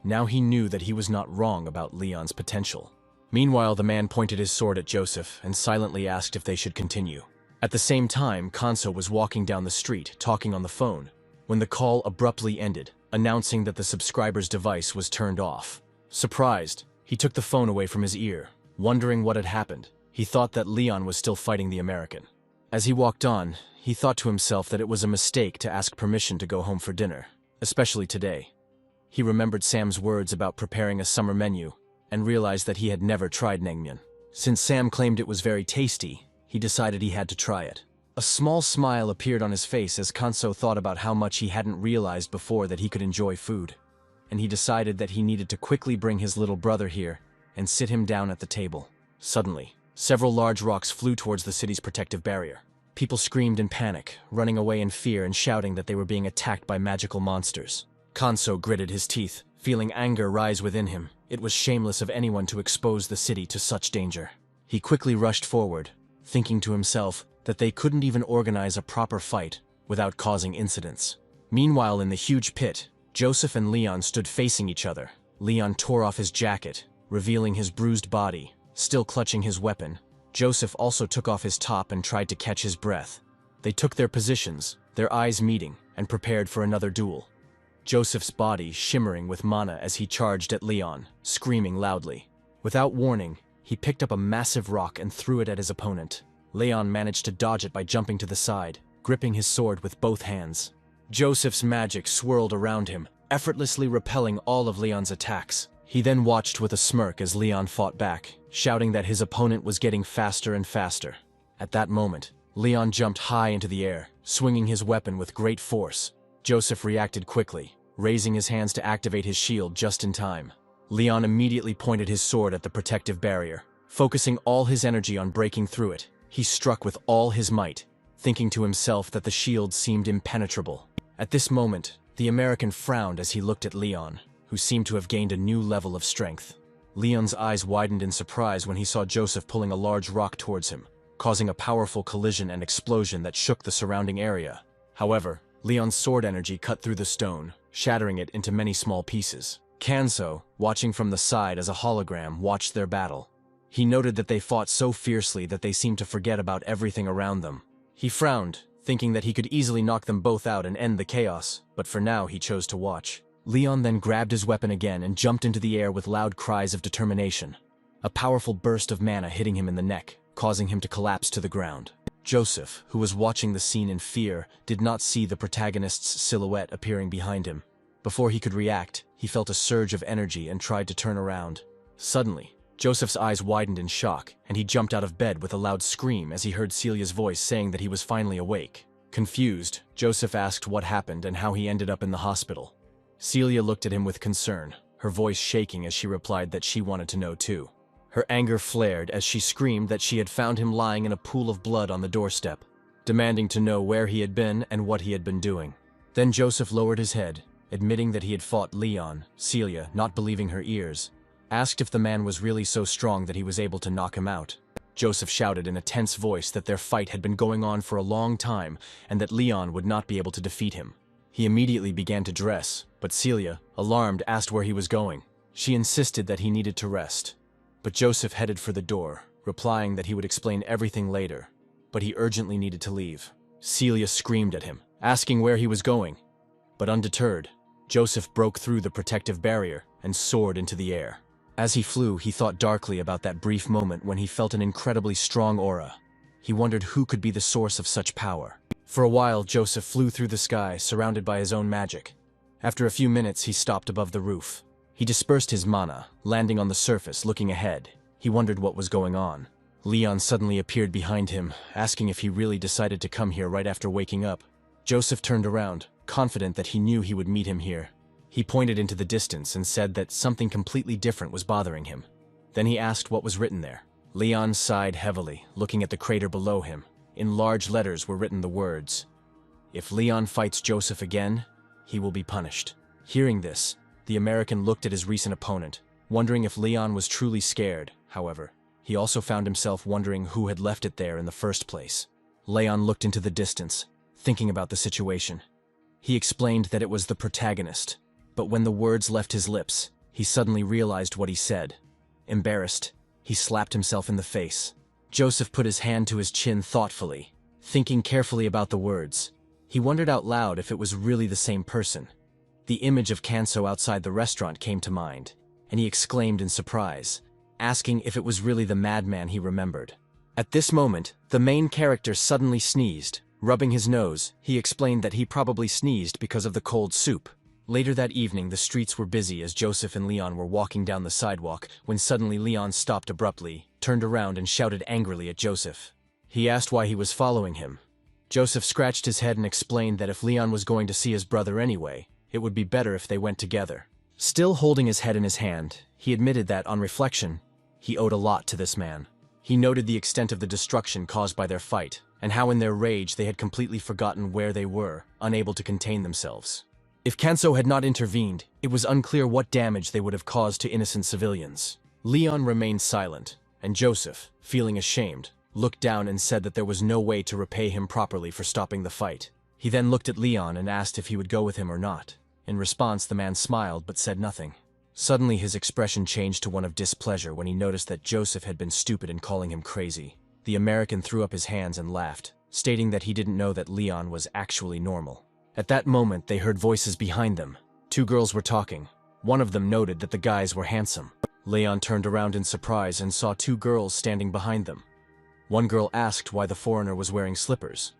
Now he knew that he was not wrong about Leon's potential. Meanwhile, the man pointed his sword at Joseph and silently asked if they should continue. At the same time, Kanso was walking down the street, talking on the phone, when the call abruptly ended, announcing that the subscriber's device was turned off. Surprised, he took the phone away from his ear, wondering what had happened. He thought that Leon was still fighting the American. As he walked on, he thought to himself that it was a mistake to ask permission to go home for dinner, especially today. He remembered Sam's words about preparing a summer menu and realized that he had never tried naengmyeon. Since Sam claimed it was very tasty, he decided he had to try it. A small smile appeared on his face as Kanso thought about how much he hadn't realized before that he could enjoy food, and he decided that he needed to quickly bring his little brother here and sit him down at the table. Suddenly, several large rocks flew towards the city's protective barrier. People screamed in panic, running away in fear and shouting that they were being attacked by magical monsters. Kanso gritted his teeth, feeling anger rise within him. It was shameless of anyone to expose the city to such danger. He quickly rushed forward, thinking to himself that they couldn't even organize a proper fight without causing incidents. Meanwhile, in the huge pit, Joseph and Leon stood facing each other. Leon tore off his jacket, revealing his bruised body. Still clutching his weapon, Joseph also took off his top and tried to catch his breath. They took their positions, their eyes meeting, and prepared for another duel. Joseph's body shimmering with mana as he charged at Leon, screaming loudly. Without warning, he picked up a massive rock and threw it at his opponent. Leon managed to dodge it by jumping to the side, gripping his sword with both hands. Joseph's magic swirled around him, effortlessly repelling all of Leon's attacks. He then watched with a smirk as Leon fought back, shouting that his opponent was getting faster and faster. At that moment, Leon jumped high into the air, swinging his weapon with great force. Joseph reacted quickly, raising his hands to activate his shield just in time. Leon immediately pointed his sword at the protective barrier, focusing all his energy on breaking through it. He struck with all his might, thinking to himself that the shield seemed impenetrable. At this moment, the American frowned as he looked at Leon, who seemed to have gained a new level of strength. Leon's eyes widened in surprise when he saw Joseph pulling a large rock towards him, causing a powerful collision and explosion that shook the surrounding area. However, Leon's sword energy cut through the stone, shattering it into many small pieces. Kanso, watching from the side as a hologram, watched their battle. He noted that they fought so fiercely that they seemed to forget about everything around them. He frowned, thinking that he could easily knock them both out and end the chaos, but for now he chose to watch. Leon then grabbed his weapon again and jumped into the air with loud cries of determination. A powerful burst of mana hitting him in the neck, causing him to collapse to the ground. Joseph, who was watching the scene in fear, did not see the protagonist's silhouette appearing behind him. Before he could react, he felt a surge of energy and tried to turn around. Suddenly, Joseph's eyes widened in shock, and he jumped out of bed with a loud scream as he heard Celia's voice saying that he was finally awake. Confused, Joseph asked what happened and how he ended up in the hospital. Celia looked at him with concern, her voice shaking as she replied that she wanted to know too. Her anger flared as she screamed that she had found him lying in a pool of blood on the doorstep, demanding to know where he had been and what he had been doing. Then Joseph lowered his head, admitting that he had fought Leon. Celia, not believing her ears, asked if the man was really so strong that he was able to knock him out. Joseph shouted in a tense voice that their fight had been going on for a long time and that Leon would not be able to defeat him. He immediately began to dress, but Celia, alarmed, asked where he was going. She insisted that he needed to rest, but Joseph headed for the door, replying that he would explain everything later, but he urgently needed to leave. Celia screamed at him, asking where he was going, but undeterred, Joseph broke through the protective barrier and soared into the air. As he flew, he thought darkly about that brief moment when he felt an incredibly strong aura. He wondered who could be the source of such power. For a while, Joseph flew through the sky, surrounded by his own magic. After a few minutes, he stopped above the roof. He dispersed his mana, landing on the surface, looking ahead. He wondered what was going on. Leon suddenly appeared behind him, asking if he really decided to come here right after waking up. Joseph turned around, confident that he knew he would meet him here. He pointed into the distance and said that something completely different was bothering him. Then he asked what was written there. Leon sighed heavily, looking at the crater below him. In large letters were written the words, "If Leon fights Joseph again, he will be punished." Hearing this, the American looked at his recent opponent, wondering if Leon was truly scared. However, he also found himself wondering who had left it there in the first place. Leon looked into the distance, thinking about the situation. He explained that it was the protagonist, but when the words left his lips, he suddenly realized what he said. Embarrassed, he slapped himself in the face. Joseph put his hand to his chin thoughtfully, thinking carefully about the words. He wondered out loud if it was really the same person. The image of Kanso outside the restaurant came to mind, and he exclaimed in surprise, asking if it was really the madman he remembered. At this moment, the main character suddenly sneezed. Rubbing his nose, he explained that he probably sneezed because of the cold soup. Later that evening, the streets were busy as Joseph and Leon were walking down the sidewalk when suddenly Leon stopped abruptly, turned around and shouted angrily at Joseph. He asked why he was following him. Joseph scratched his head and explained that if Leon was going to see his brother anyway, it would be better if they went together. Still holding his head in his hand, he admitted that, on reflection, he owed a lot to this man. He noted the extent of the destruction caused by their fight, and how in their rage they had completely forgotten where they were, unable to contain themselves. If Kanso had not intervened, it was unclear what damage they would have caused to innocent civilians. Leon remained silent, and Joseph, feeling ashamed, looked down and said that there was no way to repay him properly for stopping the fight. He then looked at Leon and asked if he would go with him or not. In response, the man smiled but said nothing. Suddenly his expression changed to one of displeasure when he noticed that Joseph had been stupid in calling him crazy. The American threw up his hands and laughed, stating that he didn't know that Leon was actually normal. At that moment, they heard voices behind them. Two girls were talking. One of them noted that the guys were handsome. Leon turned around in surprise and saw two girls standing behind them. One girl asked why the foreigner was wearing slippers,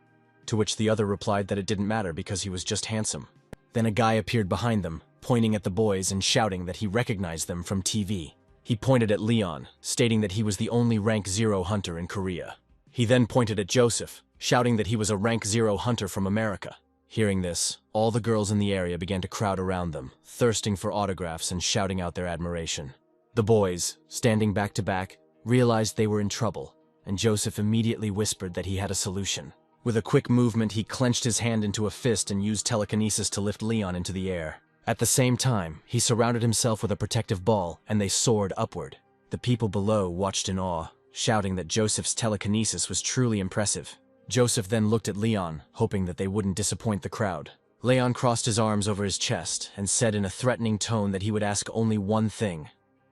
to which the other replied that it didn't matter because he was just handsome. Then a guy appeared behind them, pointing at the boys and shouting that he recognized them from TV. He pointed at Leon, stating that he was the only Rank 0 hunter in Korea. He then pointed at Joseph, shouting that he was a Rank 0 hunter from America. Hearing this, all the girls in the area began to crowd around them, thirsting for autographs and shouting out their admiration. The boys, standing back to back, realized they were in trouble, and Joseph immediately whispered that he had a solution. With a quick movement, he clenched his hand into a fist and used telekinesis to lift Leon into the air. At the same time, he surrounded himself with a protective ball, and they soared upward. The people below watched in awe, shouting that Joseph's telekinesis was truly impressive. Joseph then looked at Leon, hoping that they wouldn't disappoint the crowd. Leon crossed his arms over his chest and said in a threatening tone that he would ask only one thing,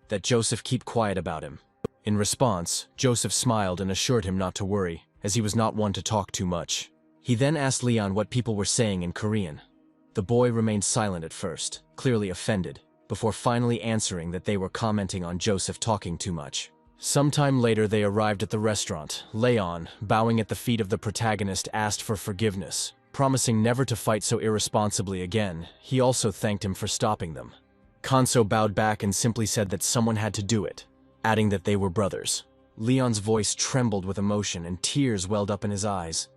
that Joseph keep quiet about him. In response, Joseph smiled and assured him not to worry, as he was not one to talk too much. He then asked Leon what people were saying in Korean. The boy remained silent at first, clearly offended, before finally answering that they were commenting on Joseph talking too much. Sometime later they arrived at the restaurant. Leon, bowing at the feet of the protagonist, asked for forgiveness, promising never to fight so irresponsibly again. He also thanked him for stopping them. Kanso bowed back and simply said that someone had to do it, adding that they were brothers. Leon's voice trembled with emotion and tears welled up in his eyes.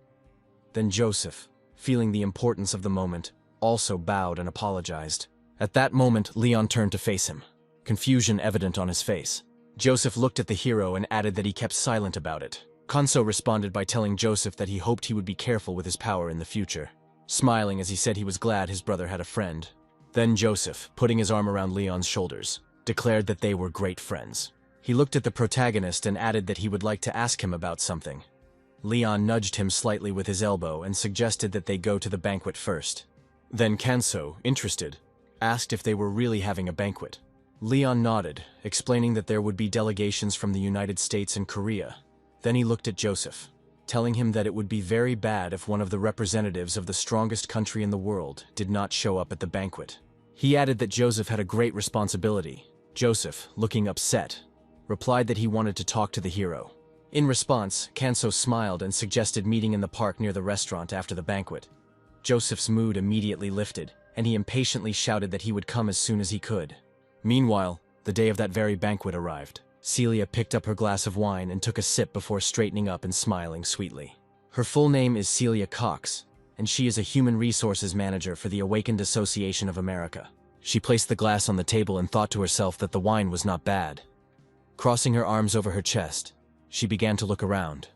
Then Joseph, feeling the importance of the moment, also bowed and apologized. At that moment, Leon turned to face him, confusion evident on his face. Joseph looked at the hero and added that he kept silent about it. Kanso responded by telling Joseph that he hoped he would be careful with his power in the future, smiling as he said he was glad his brother had a friend. Then Joseph, putting his arm around Leon's shoulders, declared that they were great friends. He looked at the protagonist and added that he would like to ask him about something. Leon nudged him slightly with his elbow and suggested that they go to the banquet first. Then Kanso, interested, asked if they were really having a banquet. Leon nodded, explaining that there would be delegations from the United States and Korea. Then he looked at Joseph, telling him that it would be very bad if one of the representatives of the strongest country in the world did not show up at the banquet. He added that Joseph had a great responsibility. Joseph, looking upset, replied that he wanted to talk to the hero. In response, Kanso smiled and suggested meeting in the park near the restaurant after the banquet. Joseph's mood immediately lifted, and he impatiently shouted that he would come as soon as he could. Meanwhile, the day of that very banquet arrived. Celia picked up her glass of wine and took a sip before straightening up and smiling sweetly. Her full name is Celia Cox, and she is a human resources manager for the Awakened Association of America. She placed the glass on the table and thought to herself that the wine was not bad. Crossing her arms over her chest, she began to look around,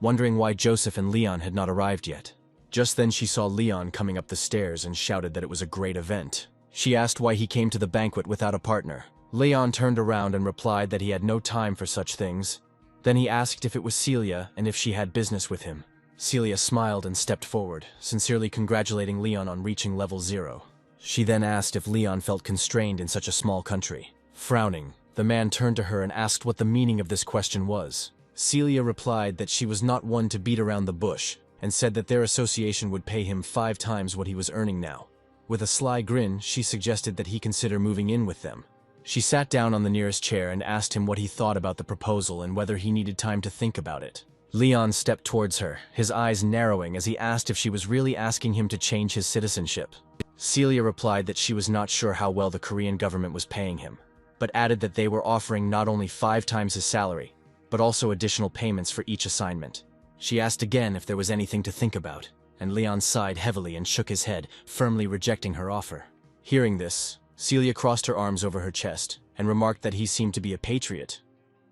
wondering why Joseph and Leon had not arrived yet. Just then she saw Leon coming up the stairs and shouted that it was a great event. She asked why he came to the banquet without a partner. Leon turned around and replied that he had no time for such things. Then he asked if it was Celia and if she had business with him. Celia smiled and stepped forward, sincerely congratulating Leon on reaching level 0. She then asked if Leon felt constrained in such a small country. Frowning, the man turned to her and asked what the meaning of this question was. Celia replied that she was not one to beat around the bush, and said that their association would pay him 5 times what he was earning now. With a sly grin, she suggested that he consider moving in with them. She sat down on the nearest chair and asked him what he thought about the proposal and whether he needed time to think about it. Leon stepped towards her, his eyes narrowing as he asked if she was really asking him to change his citizenship. Celia replied that she was not sure how well the Korean government was paying him, but added that they were offering not only 5 times his salary, but also additional payments for each assignment. She asked again if there was anything to think about, and Leon sighed heavily and shook his head, firmly rejecting her offer. Hearing this, Celia crossed her arms over her chest and remarked that he seemed to be a patriot.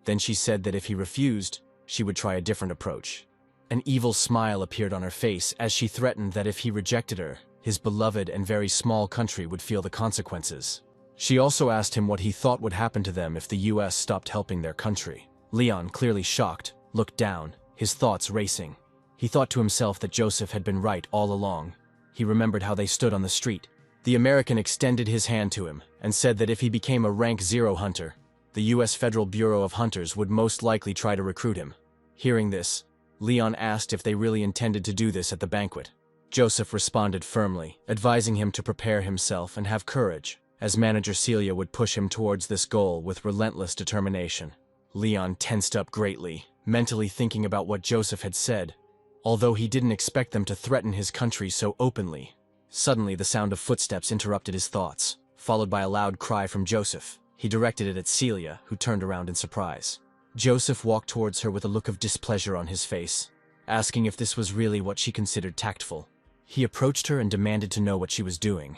Then she said that if he refused, she would try a different approach. An evil smile appeared on her face as she threatened that if he rejected her, his beloved and very small country would feel the consequences. She also asked him what he thought would happen to them if the US stopped helping their country. Leon, clearly shocked, looked down, his thoughts racing. He thought to himself that Joseph had been right all along. He remembered how they stood on the street. The American extended his hand to him and said that if he became a rank 0 hunter, the US Federal Bureau of Hunters would most likely try to recruit him. Hearing this, Leon asked if they really intended to do this at the banquet. Joseph responded firmly, advising him to prepare himself and have courage, as manager Celia would push him towards this goal with relentless determination. Leon tensed up greatly, mentally thinking about what Joseph had said, although he didn't expect them to threaten his country so openly. Suddenly, the sound of footsteps interrupted his thoughts, followed by a loud cry from Joseph. He directed it at Celia, who turned around in surprise. Joseph walked towards her with a look of displeasure on his face, asking if this was really what she considered tactful. He approached her and demanded to know what she was doing,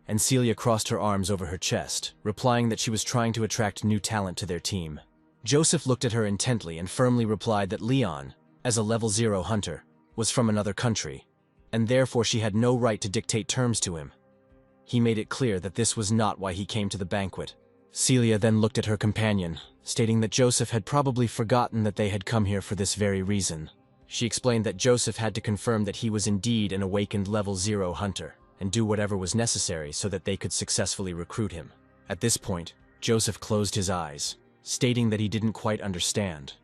and Celia crossed her arms over her chest, replying that she was trying to attract new talent to their team. Joseph looked at her intently and firmly replied that Leon, as a level 0 hunter, was from another country, and therefore she had no right to dictate terms to him. He made it clear that this was not why he came to the banquet. Celia then looked at her companion, stating that Joseph had probably forgotten that they had come here for this very reason. She explained that Joseph had to confirm that he was indeed an awakened level 0 hunter, and do whatever was necessary so that they could successfully recruit him. At this point, Joseph closed his eyes, stating that he didn't quite understand.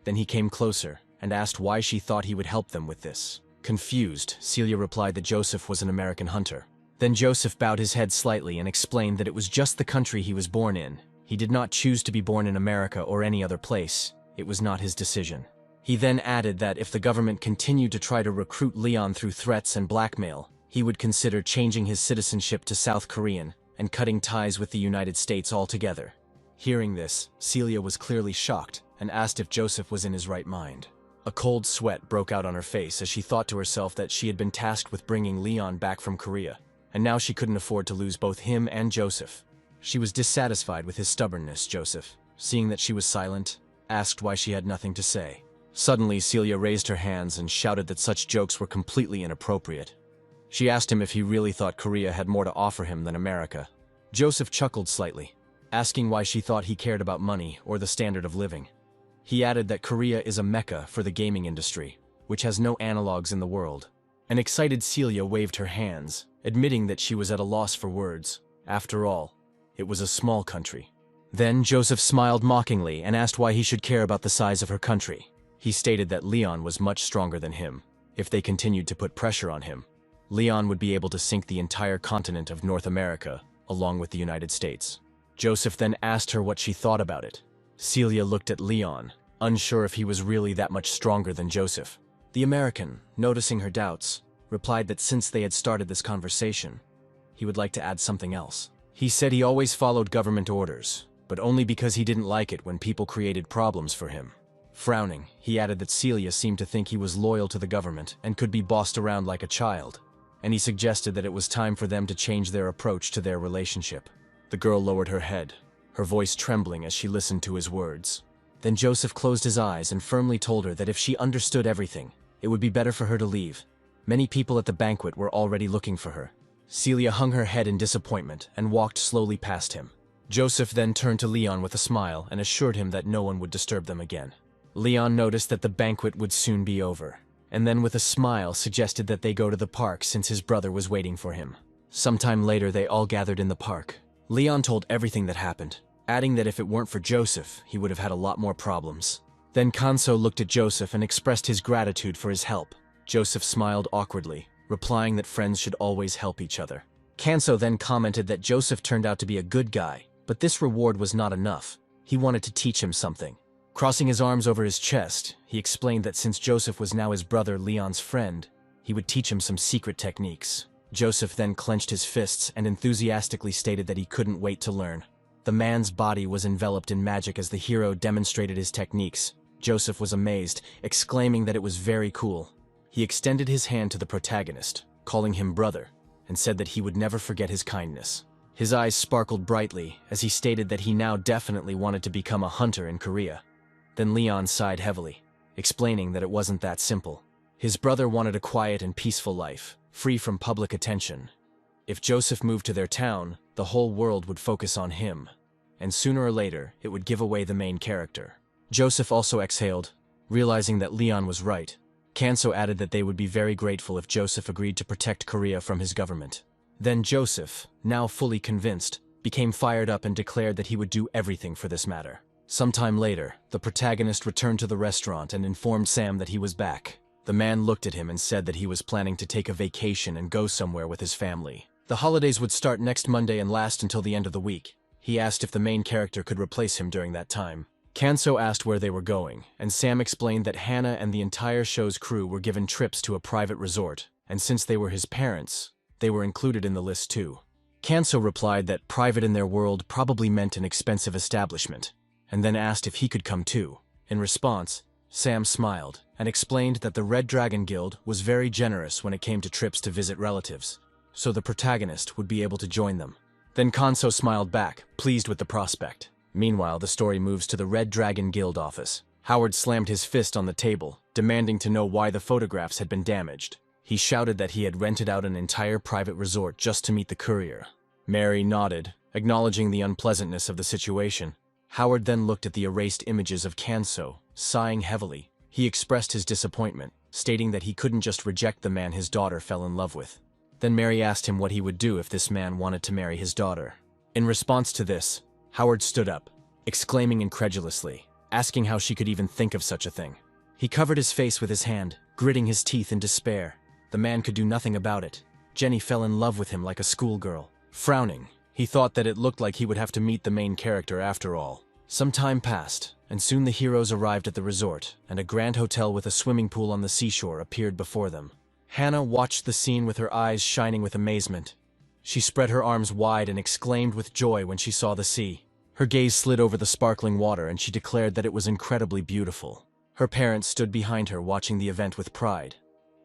Then he came closer and asked why she thought he would help them with this. Confused, Celia replied that Joseph was an American hunter. Then Joseph bowed his head slightly and explained that it was just the country he was born in. He did not choose to be born in America or any other place. It was not his decision. He then added that if the government continued to try to recruit Leon through threats and blackmail, he would consider changing his citizenship to South Korean and cutting ties with the United States altogether. Hearing this, Celia was clearly shocked and asked if Joseph was in his right mind. A cold sweat broke out on her face as she thought to herself that she had been tasked with bringing Leon back from Korea, and now she couldn't afford to lose both him and Joseph. She was dissatisfied with his stubbornness. Joseph, seeing that she was silent, asked why she had nothing to say. Suddenly, Celia raised her hands and shouted that such jokes were completely inappropriate. She asked him if he really thought Korea had more to offer him than America. Joseph chuckled slightly, asking why she thought he cared about money or the standard of living. He added that Korea is a mecca for the gaming industry, which has no analogs in the world. An excited Celia waved her hands, admitting that she was at a loss for words. After all, it was a small country. Then Joseph smiled mockingly and asked why he should care about the size of her country. He stated that Leon was much stronger than him. If they continued to put pressure on him, Leon would be able to sink the entire continent of North America, along with the United States. Joseph then asked her what she thought about it. Celia looked at Leon, unsure if he was really that much stronger than Joseph. The American, noticing her doubts, replied that since they had started this conversation, he would like to add something else. He said he always followed government orders, but only because he didn't like it when people created problems for him. Frowning, he added that Celia seemed to think he was loyal to the government and could be bossed around like a child, and he suggested that it was time for them to change their approach to their relationship. The girl lowered her head, her voice trembling as she listened to his words. Then Joseph closed his eyes and firmly told her that if she understood everything, it would be better for her to leave. Many people at the banquet were already looking for her. Celia hung her head in disappointment and walked slowly past him. Joseph then turned to Leon with a smile and assured him that no one would disturb them again. Leon noticed that the banquet would soon be over, and then with a smile suggested that they go to the park since his brother was waiting for him. Sometime later, they all gathered in the park. Leon told everything that happened, adding that if it weren't for Joseph, he would have had a lot more problems. Then Kanso looked at Joseph and expressed his gratitude for his help. Joseph smiled awkwardly, replying that friends should always help each other. Kanso then commented that Joseph turned out to be a good guy, but this reward was not enough. He wanted to teach him something. Crossing his arms over his chest, he explained that since Joseph was now his brother Leon's friend, he would teach him some secret techniques. Joseph then clenched his fists and enthusiastically stated that he couldn't wait to learn. The man's body was enveloped in magic as the hero demonstrated his techniques. Joseph was amazed, exclaiming that it was very cool. He extended his hand to the protagonist, calling him brother, and said that he would never forget his kindness. His eyes sparkled brightly as he stated that he now definitely wanted to become a hunter in Korea. Then Leon sighed heavily, explaining that it wasn't that simple. His brother wanted a quiet and peaceful life, free from public attention. If Joseph moved to their town, the whole world would focus on him, and sooner or later, it would give away the main character. Joseph also exhaled, realizing that Leon was right. Kanso added that they would be very grateful if Joseph agreed to protect Korea from his government. Then Joseph, now fully convinced, became fired up and declared that he would do everything for this matter. Sometime later, the protagonist returned to the restaurant and informed Sam that he was back. The man looked at him and said that he was planning to take a vacation and go somewhere with his family. The holidays would start next Monday and last until the end of the week. He asked if the main character could replace him during that time. Kanso asked where they were going, and Sam explained that Hannah and the entire show's crew were given trips to a private resort, and since they were his parents, they were included in the list too. Kanso replied that private in their world probably meant an expensive establishment, and then asked if he could come too. In response, Sam smiled and explained that the Red Dragon Guild was very generous when it came to trips to visit relatives, so the protagonist would be able to join them. Then Kanso smiled back, pleased with the prospect. Meanwhile, the story moves to the Red Dragon Guild office. Howard slammed his fist on the table, demanding to know why the photographs had been damaged. He shouted that he had rented out an entire private resort just to meet the courier. Mary nodded, acknowledging the unpleasantness of the situation. Howard then looked at the erased images of Kanso, sighing heavily. He expressed his disappointment, stating that he couldn't just reject the man his daughter fell in love with. Then Mary asked him what he would do if this man wanted to marry his daughter. In response to this, Howard stood up, exclaiming incredulously, asking how she could even think of such a thing. He covered his face with his hand, gritting his teeth in despair. The man could do nothing about it. Jenny fell in love with him like a schoolgirl. Frowning, he thought that it looked like he would have to meet the main character after all. Some time passed, and soon the heroes arrived at the resort, and a grand hotel with a swimming pool on the seashore appeared before them. Hannah watched the scene with her eyes shining with amazement. She spread her arms wide and exclaimed with joy when she saw the sea. Her gaze slid over the sparkling water and she declared that it was incredibly beautiful. Her parents stood behind her watching the event with pride.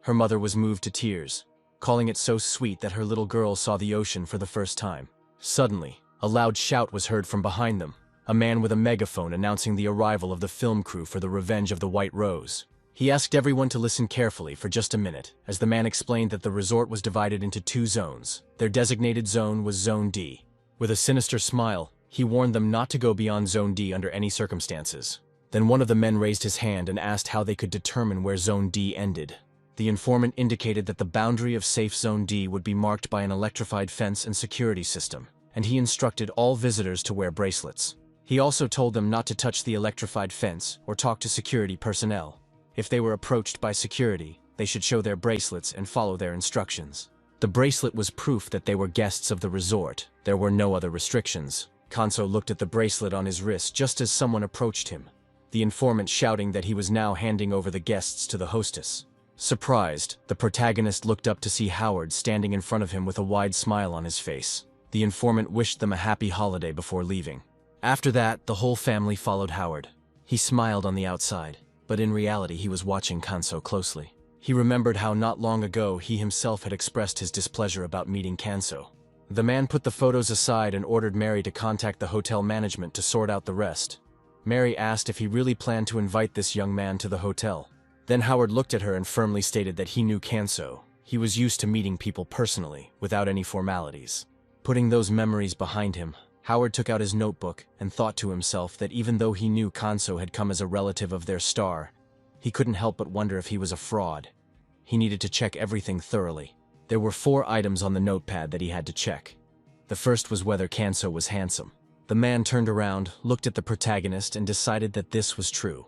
Her mother was moved to tears, calling it so sweet that her little girl saw the ocean for the first time. Suddenly, a loud shout was heard from behind them. A man with a megaphone announcing the arrival of the film crew for the Revenge of the White Rose. He asked everyone to listen carefully for just a minute, as the man explained that the resort was divided into 2 zones. Their designated zone was Zone D. With a sinister smile, he warned them not to go beyond Zone D under any circumstances. Then one of the men raised his hand and asked how they could determine where Zone D ended. The informant indicated that the boundary of safe Zone D would be marked by an electrified fence and security system, and he instructed all visitors to wear bracelets. He also told them not to touch the electrified fence or talk to security personnel. If they were approached by security, they should show their bracelets and follow their instructions. The bracelet was proof that they were guests of the resort. There were no other restrictions. Kanso looked at the bracelet on his wrist just as someone approached him, the informant shouting that he was now handing over the guests to the hostess. Surprised, the protagonist looked up to see Howard standing in front of him with a wide smile on his face. The informant wished them a happy holiday before leaving. After that, the whole family followed Howard. He smiled on the outside, but in reality he was watching Kanso closely. He remembered how not long ago he himself had expressed his displeasure about meeting Kanso. The man put the photos aside and ordered Mary to contact the hotel management to sort out the rest. Mary asked if he really planned to invite this young man to the hotel. Then Howard looked at her and firmly stated that he knew Kanso. He was used to meeting people personally, without any formalities. Putting those memories behind him, Howard took out his notebook and thought to himself that even though he knew Kanso had come as a relative of their star, he couldn't help but wonder if he was a fraud. He needed to check everything thoroughly. There were 4 items on the notepad that he had to check. The first was whether Kanso was handsome. The man turned around, looked at the protagonist, and decided that this was true.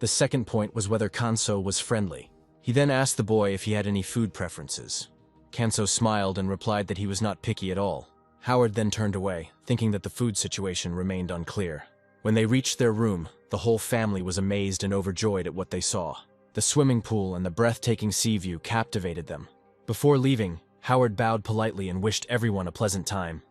The second point was whether Kanso was friendly. He then asked the boy if he had any food preferences. Kanso smiled and replied that he was not picky at all. Howard then turned away, thinking that the food situation remained unclear. When they reached their room, the whole family was amazed and overjoyed at what they saw. The swimming pool and the breathtaking sea view captivated them. Before leaving, Howard bowed politely and wished everyone a pleasant time.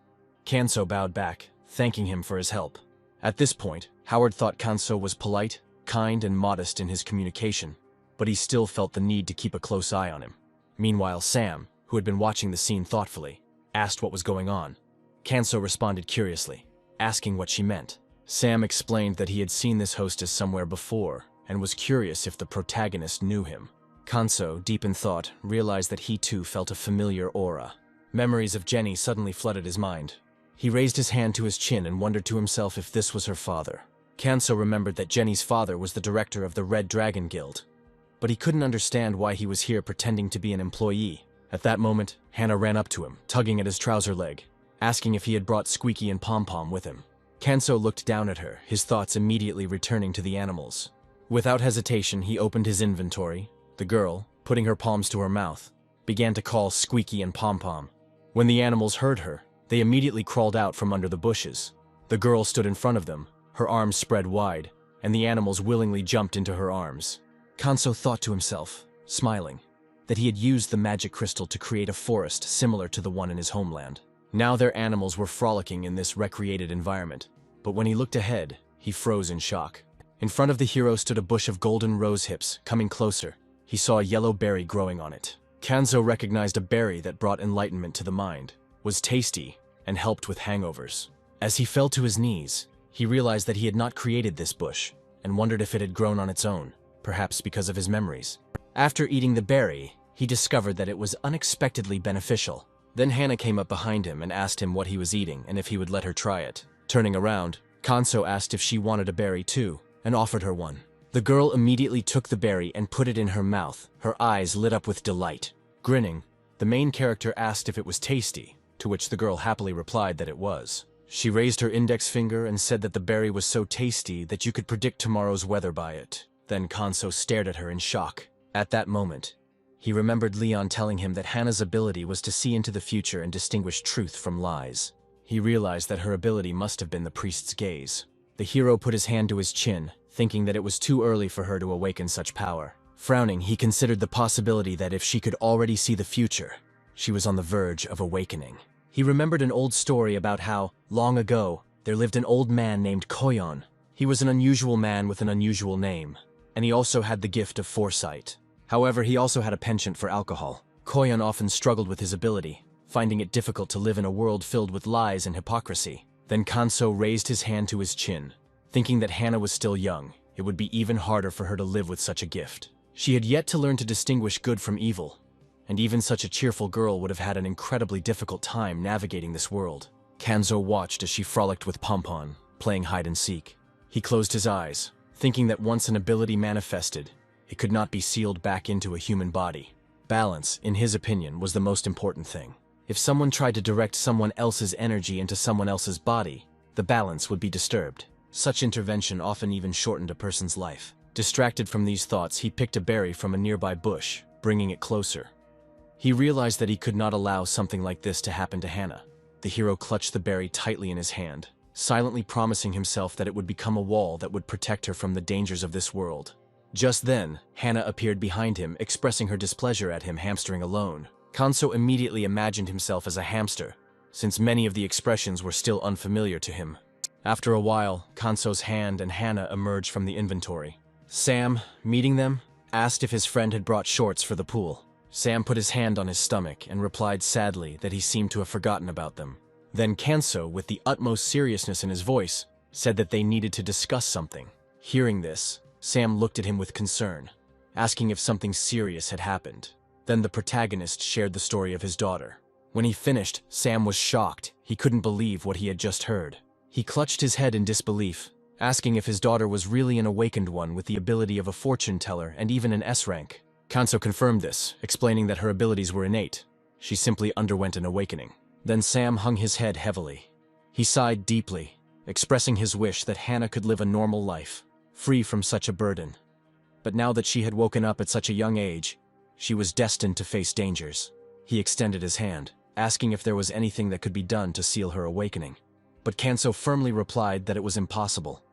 Kanso bowed back, thanking him for his help. At this point, Howard thought Kanso was polite, kind, and modest in his communication, but he still felt the need to keep a close eye on him. Meanwhile, Sam, who had been watching the scene thoughtfully, asked what was going on. Kanso responded curiously, asking what she meant. Sam explained that he had seen this hostess somewhere before and was curious if the protagonist knew him. Kanso, deep in thought, realized that he too felt a familiar aura. Memories of Jenny suddenly flooded his mind. He raised his hand to his chin and wondered to himself if this was her father. Kanso remembered that Jenny's father was the director of the Red Dragon Guild, but he couldn't understand why he was here pretending to be an employee. At that moment, Hannah ran up to him, tugging at his trouser leg, asking if he had brought Squeaky and Pom-Pom with him. Kanso looked down at her, his thoughts immediately returning to the animals. Without hesitation, he opened his inventory. The girl, putting her palms to her mouth, began to call Squeaky and Pom-Pom. When the animals heard her, they immediately crawled out from under the bushes. The girl stood in front of them, her arms spread wide, and the animals willingly jumped into her arms. Kanso thought to himself, smiling, that he had used the magic crystal to create a forest similar to the one in his homeland. Now their animals were frolicking in this recreated environment, but when he looked ahead, he froze in shock. In front of the hero stood a bush of golden rose hips. Coming closer, he saw a yellow berry growing on it. Kanso recognized a berry that brought enlightenment to the mind, was tasty, and helped with hangovers. As he fell to his knees, he realized that he had not created this bush, and wondered if it had grown on its own, perhaps because of his memories. After eating the berry, he discovered that it was unexpectedly beneficial. Then Hannah came up behind him and asked him what he was eating and if he would let her try it. Turning around, Kanso asked if she wanted a berry too, and offered her one. The girl immediately took the berry and put it in her mouth, her eyes lit up with delight. Grinning, the main character asked if it was tasty, to which the girl happily replied that it was. She raised her index finger and said that the berry was so tasty that you could predict tomorrow's weather by it. Then Kanso stared at her in shock. At that moment, he remembered Leon telling him that Hannah's ability was to see into the future and distinguish truth from lies. He realized that her ability must have been the priest's gaze. The hero put his hand to his chin, thinking that it was too early for her to awaken such power. Frowning, he considered the possibility that if she could already see the future, she was on the verge of awakening. He remembered an old story about how, long ago, there lived an old man named Koyon. He was an unusual man with an unusual name, and he also had the gift of foresight. However, he also had a penchant for alcohol. Koyon often struggled with his ability, finding it difficult to live in a world filled with lies and hypocrisy. Then Kanso raised his hand to his chin. Thinking that Hannah was still young, it would be even harder for her to live with such a gift. She had yet to learn to distinguish good from evil, and even such a cheerful girl would have had an incredibly difficult time navigating this world. Kanso watched as she frolicked with Pom-Pom, playing hide-and-seek. He closed his eyes, thinking that once an ability manifested, it could not be sealed back into a human body. Balance, in his opinion, was the most important thing. If someone tried to direct someone else's energy into someone else's body, the balance would be disturbed. Such intervention often even shortened a person's life. Distracted from these thoughts, he picked a berry from a nearby bush, bringing it closer. He realized that he could not allow something like this to happen to Hannah. The hero clutched the berry tightly in his hand, silently promising himself that it would become a wall that would protect her from the dangers of this world. Just then, Hannah appeared behind him, expressing her displeasure at him hamstering alone. Kanso immediately imagined himself as a hamster, since many of the expressions were still unfamiliar to him. After a while, Kanso's hand and Hannah emerged from the inventory. Sam, meeting them, asked if his friend had brought shorts for the pool. Sam put his hand on his stomach and replied sadly that he seemed to have forgotten about them. Then Kanso, with the utmost seriousness in his voice, said that they needed to discuss something. Hearing this, Sam looked at him with concern, asking if something serious had happened. Then the protagonist shared the story of his daughter. When he finished, Sam was shocked. He couldn't believe what he had just heard. He clutched his head in disbelief, asking if his daughter was really an awakened one with the ability of a fortune teller and even an S rank. Kanso confirmed this, explaining that her abilities were innate. She simply underwent an awakening. Then Sam hung his head heavily. He sighed deeply, expressing his wish that Hannah could live a normal life, free from such a burden. But now that she had woken up at such a young age, she was destined to face dangers. He extended his hand, asking if there was anything that could be done to seal her awakening. But Kanso firmly replied that it was impossible.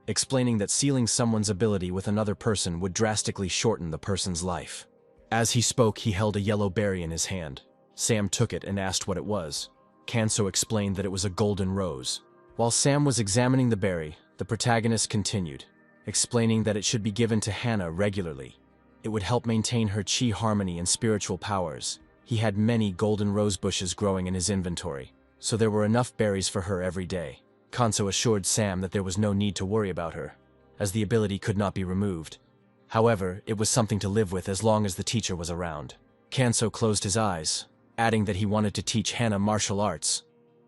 explaining that sealing someone's ability with another person would drastically shorten the person's life. As he spoke, he held a yellow berry in his hand. Sam took it and asked what it was. Kanso explained that it was a golden rose. While Sam was examining the berry, the protagonist continued, explaining that it should be given to Hana regularly. It would help maintain her chi harmony and spiritual powers. He had many golden rose bushes growing in his inventory, so there were enough berries for her every day. Kanso assured Sam that there was no need to worry about her, as the ability could not be removed. However, it was something to live with as long as the teacher was around. Kanso closed his eyes, adding that he wanted to teach Hana martial arts.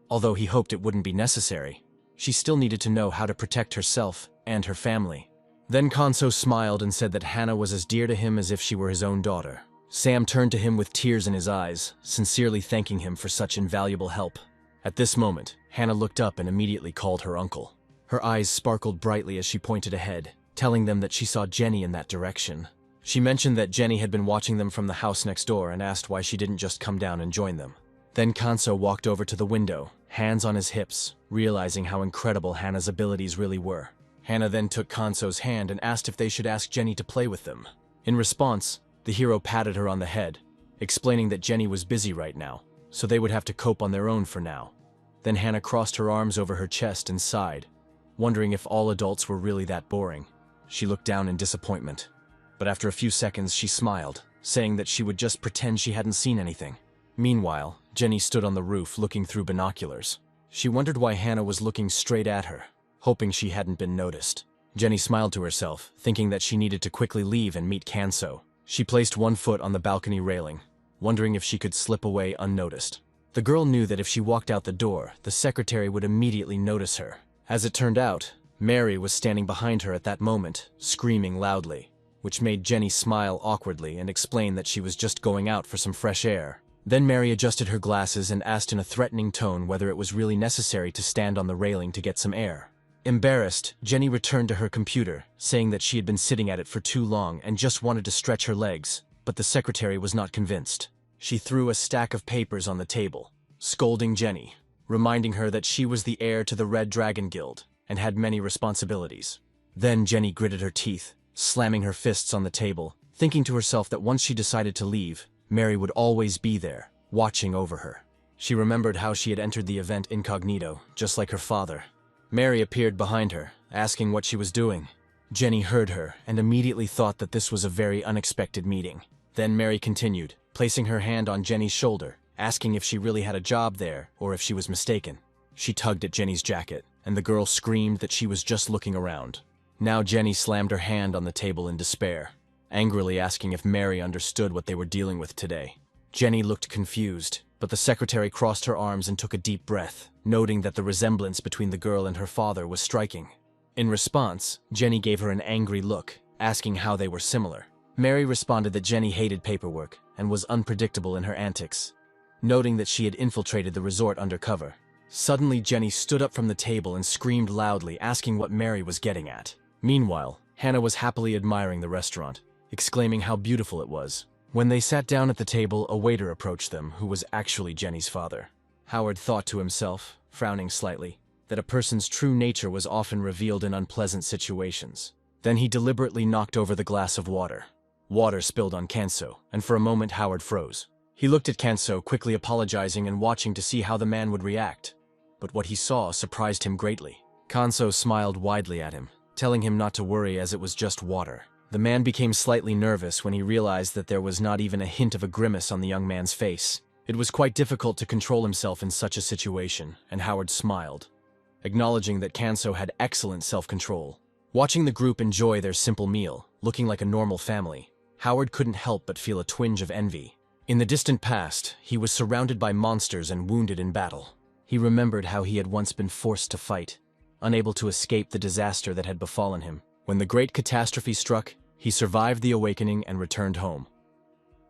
Although he hoped it wouldn't be necessary, she still needed to know how to protect herself and her family. Then Kanso smiled and said that Hana was as dear to him as if she were his own daughter. Sam turned to him with tears in his eyes, sincerely thanking him for such invaluable help. At this moment, Hana looked up and immediately called her uncle. Her eyes sparkled brightly as she pointed ahead, telling them that she saw Jenny in that direction. She mentioned that Jenny had been watching them from the house next door and asked why she didn't just come down and join them. Then Kanso walked over to the window, hands on his hips, realizing how incredible Hana's abilities really were. Hana then took Kanso's hand and asked if they should ask Jenny to play with them. In response, the hero patted her on the head, explaining that Jenny was busy right now, so they would have to cope on their own for now. Then Hana crossed her arms over her chest and sighed, wondering if all adults were really that boring. She looked down in disappointment, but after a few seconds she smiled, saying that she would just pretend she hadn't seen anything. Meanwhile, Jenny stood on the roof looking through binoculars. She wondered why Hana was looking straight at her, hoping she hadn't been noticed. Jenny smiled to herself, thinking that she needed to quickly leave and meet Kanso. She placed one foot on the balcony railing, wondering if she could slip away unnoticed. The girl knew that if she walked out the door, the secretary would immediately notice her. As it turned out, Mary was standing behind her at that moment, screaming loudly, which made Jenny smile awkwardly and explain that she was just going out for some fresh air. Then Mary adjusted her glasses and asked in a threatening tone whether it was really necessary to stand on the railing to get some air. Embarrassed, Jenny returned to her computer, saying that she had been sitting at it for too long and just wanted to stretch her legs, but the secretary was not convinced. She threw a stack of papers on the table, scolding Jenny, reminding her that she was the heir to the Red Dragon Guild and had many responsibilities. Then Jenny gritted her teeth, slamming her fists on the table, thinking to herself that once she decided to leave, Mary would always be there, watching over her. She remembered how she had entered the event incognito, just like her father. Mary appeared behind her, asking what she was doing. Jenny heard her and immediately thought that this was a very unexpected meeting. Then Mary continued, placing her hand on Jenny's shoulder, asking if she really had a job there or if she was mistaken. She tugged at Jenny's jacket, and the girl screamed that she was just looking around. Now Jenny slammed her hand on the table in despair, angrily asking if Mary understood what they were dealing with today. Jenny looked confused, but the secretary crossed her arms and took a deep breath, noting that the resemblance between the girl and her father was striking. In response, Jenny gave her an angry look, asking how they were similar. Mary responded that Jenny hated paperwork and was unpredictable in her antics, noting that she had infiltrated the resort undercover. Suddenly, Jenny stood up from the table and screamed loudly, asking what Mary was getting at. Meanwhile, Hana was happily admiring the restaurant, exclaiming how beautiful it was. When they sat down at the table, a waiter approached them, who was actually Jenny's father. Howard thought to himself, frowning slightly, that a person's true nature was often revealed in unpleasant situations. Then he deliberately knocked over the glass of water. Water spilled on Kanso, and for a moment Howard froze. He looked at Kanso, quickly apologizing and watching to see how the man would react. But what he saw surprised him greatly. Kanso smiled widely at him, telling him not to worry as it was just water. The man became slightly nervous when he realized that there was not even a hint of a grimace on the young man's face. It was quite difficult to control himself in such a situation, and Howard smiled, acknowledging that Kanso had excellent self-control. Watching the group enjoy their simple meal, looking like a normal family, Howard couldn't help but feel a twinge of envy. In the distant past, he was surrounded by monsters and wounded in battle. He remembered how he had once been forced to fight, unable to escape the disaster that had befallen him. When the great catastrophe struck, he survived the awakening and returned home.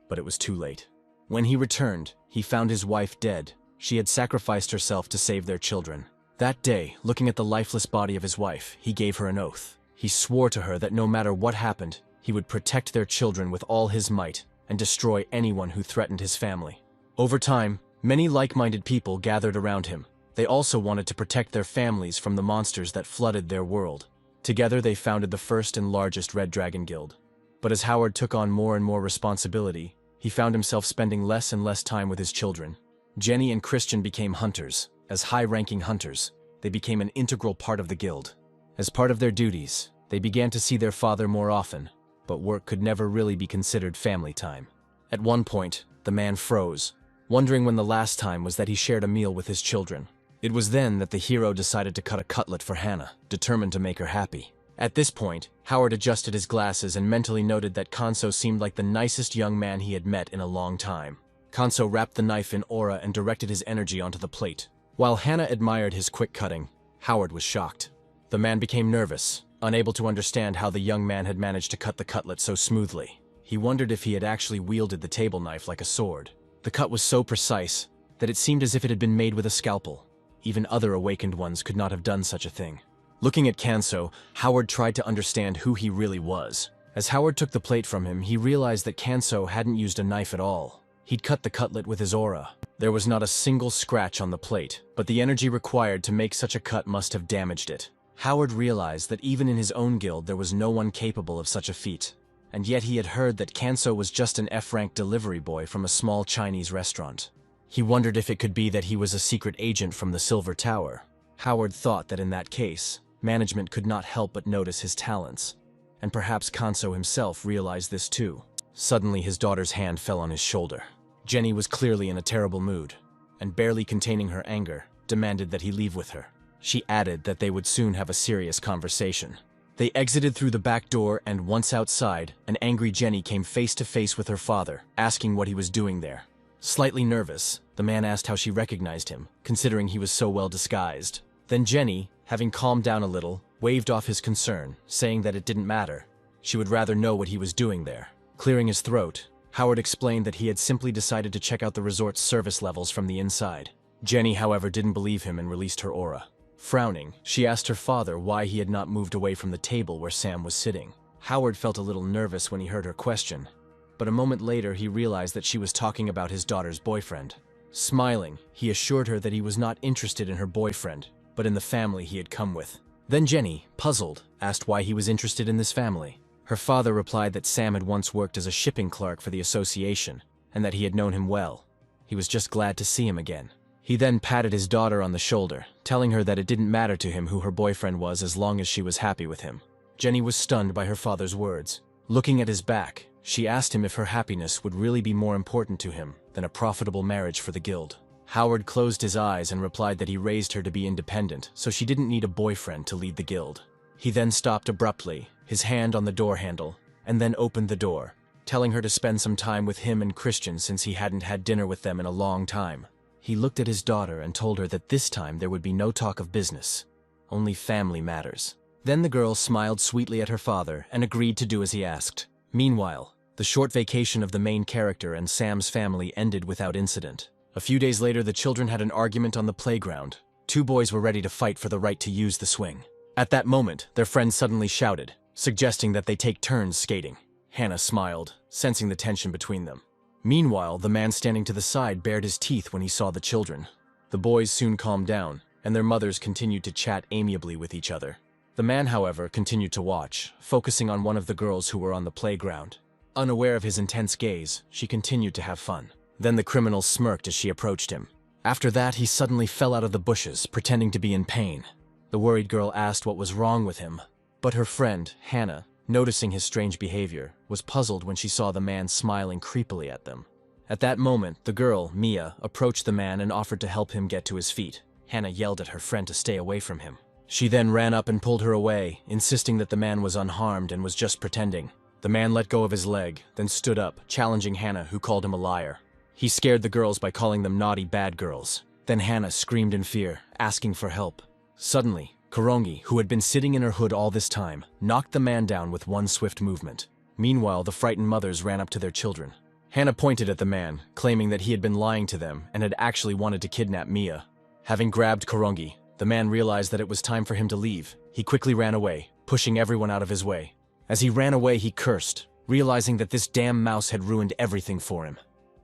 But it was too late. When he returned, he found his wife dead. She had sacrificed herself to save their children. That day, looking at the lifeless body of his wife, he gave her an oath. He swore to her that no matter what happened, he would protect their children with all his might and destroy anyone who threatened his family. Over time, many like-minded people gathered around him. They also wanted to protect their families from the monsters that flooded their world. Together they founded the first and largest Red Dragon Guild. But as Howard took on more and more responsibility, he found himself spending less and less time with his children. Jenny and Christian became hunters. As high-ranking hunters, they became an integral part of the guild. As part of their duties, they began to see their father more often, but work could never really be considered family time. At one point, the man froze, wondering when the last time was that he shared a meal with his children. It was then that the hero decided to cut a cutlet for Hannah, determined to make her happy. At this point, Howard adjusted his glasses and mentally noted that Kanso seemed like the nicest young man he had met in a long time. Kanso wrapped the knife in aura and directed his energy onto the plate. While Hannah admired his quick cutting, Howard was shocked. The man became nervous, unable to understand how the young man had managed to cut the cutlet so smoothly. He wondered if he had actually wielded the table knife like a sword. The cut was so precise that it seemed as if it had been made with a scalpel. Even other awakened ones could not have done such a thing. Looking at Kanso, Howard tried to understand who he really was. As Howard took the plate from him, he realized that Kanso hadn't used a knife at all. He'd cut the cutlet with his aura. There was not a single scratch on the plate, but the energy required to make such a cut must have damaged it. Howard realized that even in his own guild there was no one capable of such a feat. And yet he had heard that Kanso was just an F-rank delivery boy from a small Chinese restaurant. He wondered if it could be that he was a secret agent from the Silver Tower. Howard thought that in that case, management could not help but notice his talents. And perhaps Kanso himself realized this too. Suddenly his daughter's hand fell on his shoulder. Jenny was clearly in a terrible mood, and barely containing her anger, demanded that he leave with her. She added that they would soon have a serious conversation. They exited through the back door, and once outside, an angry Jenny came face to face with her father, asking what he was doing there. Slightly nervous, the man asked how she recognized him, considering he was so well disguised. Then Jenny, having calmed down a little, waved off his concern, saying that it didn't matter. She would rather know what he was doing there. Clearing his throat, Howard explained that he had simply decided to check out the resort's service levels from the inside. Jenny, however, didn't believe him and released her aura. Frowning, she asked her father why he had not moved away from the table where Sam was sitting. Howard felt a little nervous when he heard her question, but a moment later he realized that she was talking about his daughter's boyfriend. Smiling, he assured her that he was not interested in her boyfriend, but in the family he had come with. Then Jenny, puzzled, asked why he was interested in this family. Her father replied that Sam had once worked as a shipping clerk for the association, and that he had known him well. He was just glad to see him again. He then patted his daughter on the shoulder, telling her that it didn't matter to him who her boyfriend was as long as she was happy with him. Jenny was stunned by her father's words. Looking at his back, she asked him if her happiness would really be more important to him than a profitable marriage for the guild. Howard closed his eyes and replied that he raised her to be independent, so she didn't need a boyfriend to lead the guild. He then stopped abruptly, his hand on the door handle, and then opened the door, telling her to spend some time with him and Christian since he hadn't had dinner with them in a long time. He looked at his daughter and told her that this time there would be no talk of business, only family matters. Then the girl smiled sweetly at her father and agreed to do as he asked. Meanwhile, the short vacation of the main character and Sam's family ended without incident. A few days later, the children had an argument on the playground. Two boys were ready to fight for the right to use the swing. At that moment, their friend suddenly shouted, suggesting that they take turns skating. Hannah smiled, sensing the tension between them. Meanwhile, the man standing to the side bared his teeth when he saw the children. The boys soon calmed down, and their mothers continued to chat amiably with each other. The man, however, continued to watch, focusing on one of the girls who were on the playground. Unaware of his intense gaze, she continued to have fun. Then the criminal smirked as she approached him. After that, he suddenly fell out of the bushes, pretending to be in pain. The worried girl asked what was wrong with him, but her friend, Hannah, noticing his strange behavior, was puzzled when she saw the man smiling creepily at them. At that moment, the girl, Mia, approached the man and offered to help him get to his feet. Hannah yelled at her friend to stay away from him. She then ran up and pulled her away, insisting that the man was unharmed and was just pretending. The man let go of his leg, then stood up, challenging Hannah, who called him a liar. He scared the girls by calling them naughty bad girls. Then Hannah screamed in fear, asking for help. Suddenly, Korongi, who had been sitting in her hood all this time, knocked the man down with one swift movement. Meanwhile, the frightened mothers ran up to their children. Hannah pointed at the man, claiming that he had been lying to them and had actually wanted to kidnap Mia. Having grabbed Korongi, the man realized that it was time for him to leave. He quickly ran away, pushing everyone out of his way. As he ran away, he cursed, realizing that this damn mouse had ruined everything for him.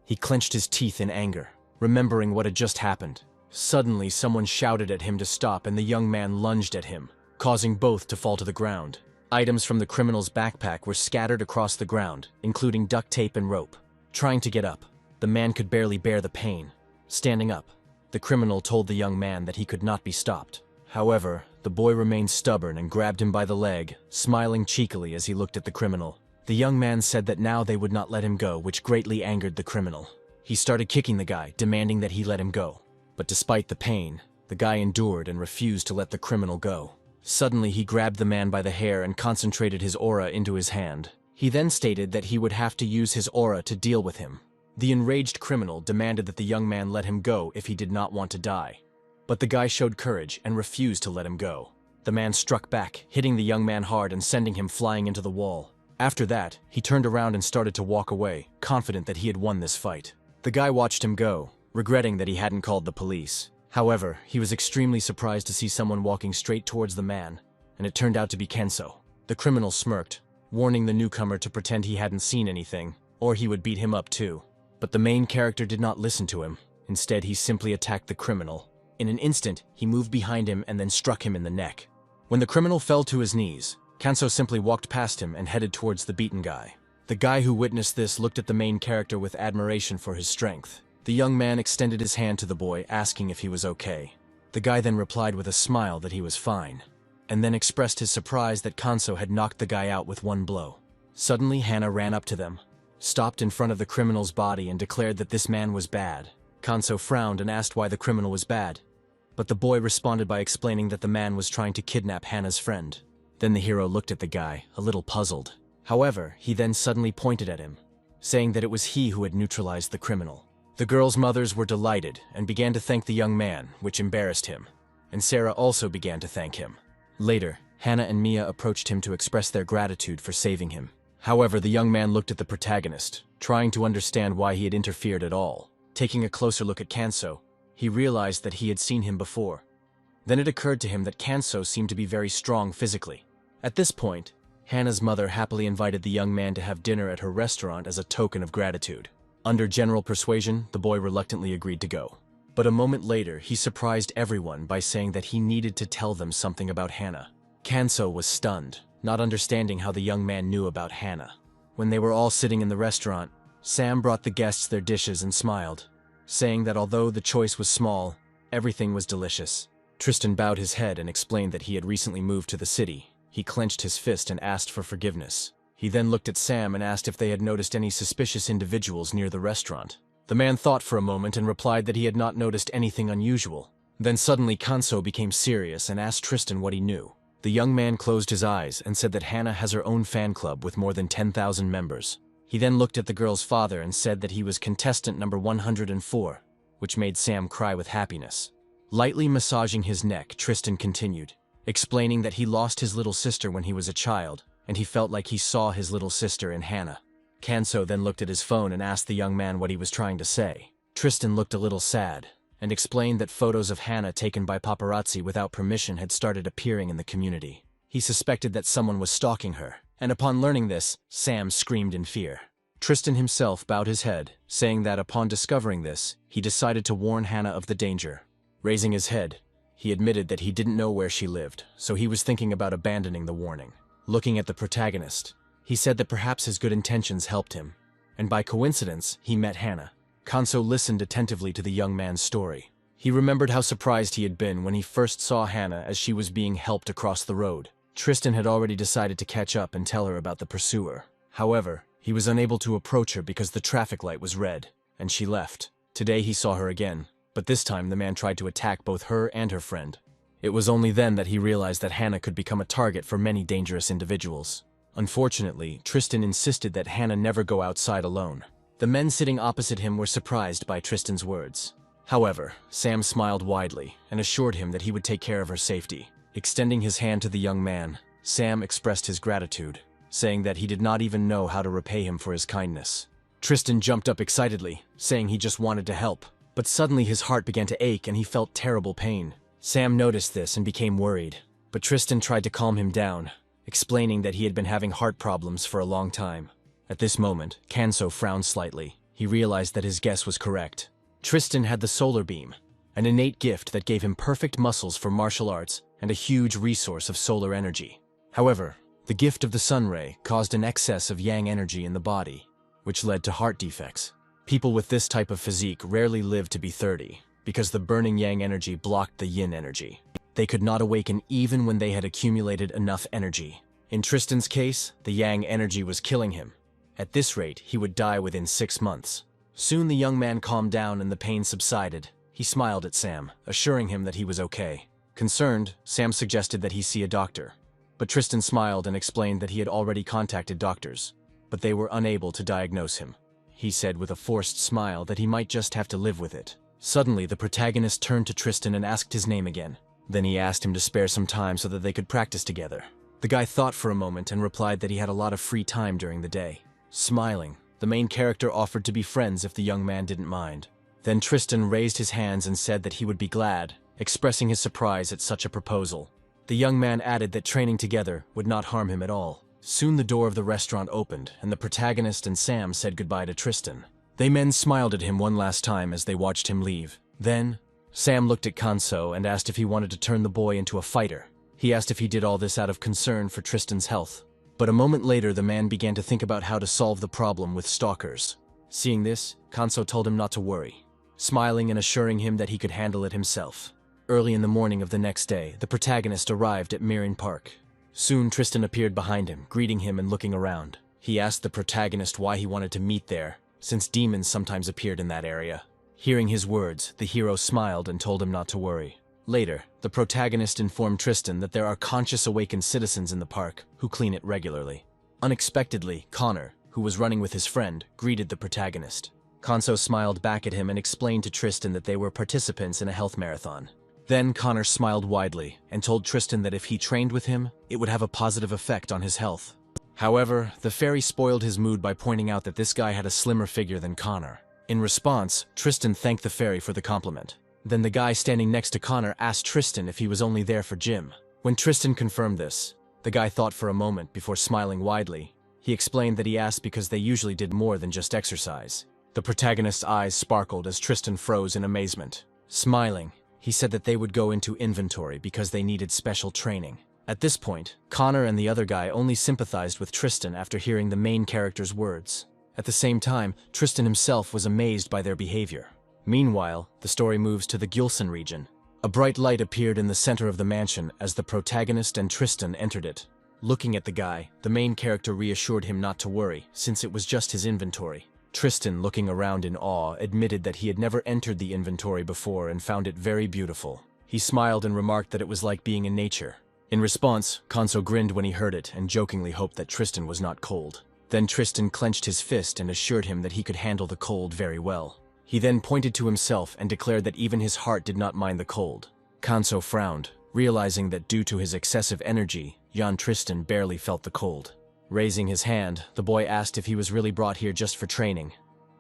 He clenched his teeth in anger, remembering what had just happened. Suddenly, someone shouted at him to stop and the young man lunged at him. causing both to fall to the ground. Items from the criminal's backpack were scattered across the ground, including duct tape and rope. Trying to get up, the man could barely bear the pain. Standing up, the criminal told the young man that he could not be stopped. However, the boy remained stubborn and grabbed him by the leg, smiling cheekily as he looked at the criminal. The young man said that now they would not let him go, which greatly angered the criminal. He started kicking the guy, demanding that he let him go. But despite the pain, the guy endured and refused to let the criminal go. Suddenly, he grabbed the man by the hair and concentrated his aura into his hand. He then stated that he would have to use his aura to deal with him. The enraged criminal demanded that the young man let him go if he did not want to die. But the guy showed courage and refused to let him go. The man struck back, hitting the young man hard and sending him flying into the wall. After that, he turned around and started to walk away, confident that he had won this fight. The guy watched him go, regretting that he hadn't called the police. However, he was extremely surprised to see someone walking straight towards the man, and it turned out to be Kenso. The criminal smirked, warning the newcomer to pretend he hadn't seen anything, or he would beat him up too. But the main character did not listen to him. Instead, he simply attacked the criminal. In an instant, he moved behind him and then struck him in the neck. When the criminal fell to his knees, Kenso simply walked past him and headed towards the beaten guy. The guy who witnessed this looked at the main character with admiration for his strength. The young man extended his hand to the boy, asking if he was okay. The guy then replied with a smile that he was fine, and then expressed his surprise that Kenso had knocked the guy out with one blow. Suddenly, Hana ran up to them, stopped in front of the criminal's body and declared that this man was bad. Kenso frowned and asked why the criminal was bad, but the boy responded by explaining that the man was trying to kidnap Hana's friend. Then the hero looked at the guy, a little puzzled. However, he then suddenly pointed at him, saying that it was he who had neutralized the criminal. The girls' mothers were delighted and began to thank the young man, which embarrassed him, and Sarah also began to thank him. Later, Hana and Mia approached him to express their gratitude for saving him. However, the young man looked at the protagonist, trying to understand why he had interfered at all. Taking a closer look at Kenso, he realized that he had seen him before. Then it occurred to him that Kenso seemed to be very strong physically. At this point, Hana's mother happily invited the young man to have dinner at her restaurant as a token of gratitude. Under general persuasion, the boy reluctantly agreed to go. But a moment later, he surprised everyone by saying that he needed to tell them something about Hana. Kenso was stunned, not understanding how the young man knew about Hana. When they were all sitting in the restaurant, Sam brought the guests their dishes and smiled, saying that although the choice was small, everything was delicious. Tristan bowed his head and explained that he had recently moved to the city. He clenched his fist and asked for forgiveness. He then looked at Sam and asked if they had noticed any suspicious individuals near the restaurant. The man thought for a moment and replied that he had not noticed anything unusual. Then suddenly Kenso became serious and asked Tristan what he knew. The young man closed his eyes and said that Hana has her own fan club with more than 10,000 members. He then looked at the girl's father and said that he was contestant number 104, which made Sam cry with happiness. Lightly massaging his neck, Tristan continued, explaining that he lost his little sister when he was a child, and he felt like he saw his little sister in Hana. Kenso then looked at his phone and asked the young man what he was trying to say. Tristan looked a little sad, and explained that photos of Hana taken by paparazzi without permission had started appearing in the community. He suspected that someone was stalking her, and upon learning this, Sam screamed in fear. Tristan himself bowed his head, saying that upon discovering this, he decided to warn Hana of the danger. Raising his head, he admitted that he didn't know where she lived, so he was thinking about abandoning the warning. Looking at the protagonist, he said that perhaps his good intentions helped him, and by coincidence, he met Hana. Kenso listened attentively to the young man's story. He remembered how surprised he had been when he first saw Hana as she was being helped across the road. Tristan had already decided to catch up and tell her about the pursuer. However, he was unable to approach her because the traffic light was red, and she left. Today he saw her again, but this time the man tried to attack both her and her friend. It was only then that he realized that Hana could become a target for many dangerous individuals. Unfortunately, Tristan insisted that Hana never go outside alone. The men sitting opposite him were surprised by Tristan's words. However, Sam smiled widely and assured him that he would take care of her safety. Extending his hand to the young man, Sam expressed his gratitude, saying that he did not even know how to repay him for his kindness. Tristan jumped up excitedly, saying he just wanted to help. But suddenly his heart began to ache and he felt terrible pain. Sam noticed this and became worried, but Tristan tried to calm him down, explaining that he had been having heart problems for a long time. At this moment, Kenso frowned slightly. He realized that his guess was correct. Tristan had the solar beam, an innate gift that gave him perfect muscles for martial arts and a huge resource of solar energy. However, the gift of the sun ray caused an excess of yang energy in the body, which led to heart defects. People with this type of physique rarely live to be 30, because the burning yang energy blocked the yin energy. They could not awaken even when they had accumulated enough energy. In Tristan's case, the yang energy was killing him. At this rate, he would die within 6 months. Soon the young man calmed down and the pain subsided. He smiled at Sam, assuring him that he was okay. Concerned, Sam suggested that he see a doctor. But Tristan smiled and explained that he had already contacted doctors, but they were unable to diagnose him. He said with a forced smile that he might just have to live with it. Suddenly, the protagonist turned to Tristan and asked his name again. Then he asked him to spare some time so that they could practice together. The guy thought for a moment and replied that he had a lot of free time during the day. Smiling, the main character offered to be friends if the young man didn't mind. Then Tristan raised his hands and said that he would be glad, expressing his surprise at such a proposal. The young man added that training together would not harm him at all. Soon the door of the restaurant opened, and the protagonist and Sam said goodbye to Tristan. They men smiled at him one last time as they watched him leave. Then, Sam looked at Kanso and asked if he wanted to turn the boy into a fighter. He asked if he did all this out of concern for Tristan's health. But a moment later, the man began to think about how to solve the problem with stalkers. Seeing this, Kanso told him not to worry, smiling and assuring him that he could handle it himself. Early in the morning of the next day, the protagonist arrived at Mirin Park. Soon Tristan appeared behind him, greeting him and looking around. He asked the protagonist why he wanted to meet there, since demons sometimes appeared in that area. Hearing his words, the hero smiled and told him not to worry. Later, the protagonist informed Tristan that there are conscious awakened citizens in the park who clean it regularly. Unexpectedly, Connor, who was running with his friend, greeted the protagonist. Kanso smiled back at him and explained to Tristan that they were participants in a health marathon. Then Connor smiled widely and told Tristan that if he trained with him, it would have a positive effect on his health. However, the fairy spoiled his mood by pointing out that this guy had a slimmer figure than Connor. In response, Tristan thanked the fairy for the compliment. Then the guy standing next to Connor asked Tristan if he was only there for gym. When Tristan confirmed this, the guy thought for a moment before smiling widely. He explained that he asked because they usually did more than just exercise. The protagonist's eyes sparkled as Tristan froze in amazement. Smiling, he said that they would go into inventory because they needed special training. At this point, Connor and the other guy only sympathized with Tristan after hearing the main character's words. At the same time, Tristan himself was amazed by their behavior. Meanwhile, the story moves to the Gilson region. A bright light appeared in the center of the mansion as the protagonist and Tristan entered it. Looking at the guy, the main character reassured him not to worry, since it was just his inventory. Tristan, looking around in awe, admitted that he had never entered the inventory before and found it very beautiful. He smiled and remarked that it was like being in nature. In response, Kanso grinned when he heard it and jokingly hoped that Tristan was not cold. Then Tristan clenched his fist and assured him that he could handle the cold very well. He then pointed to himself and declared that even his heart did not mind the cold. Kanso frowned, realizing that due to his excessive energy, Tristan barely felt the cold. Raising his hand, the boy asked if he was really brought here just for training.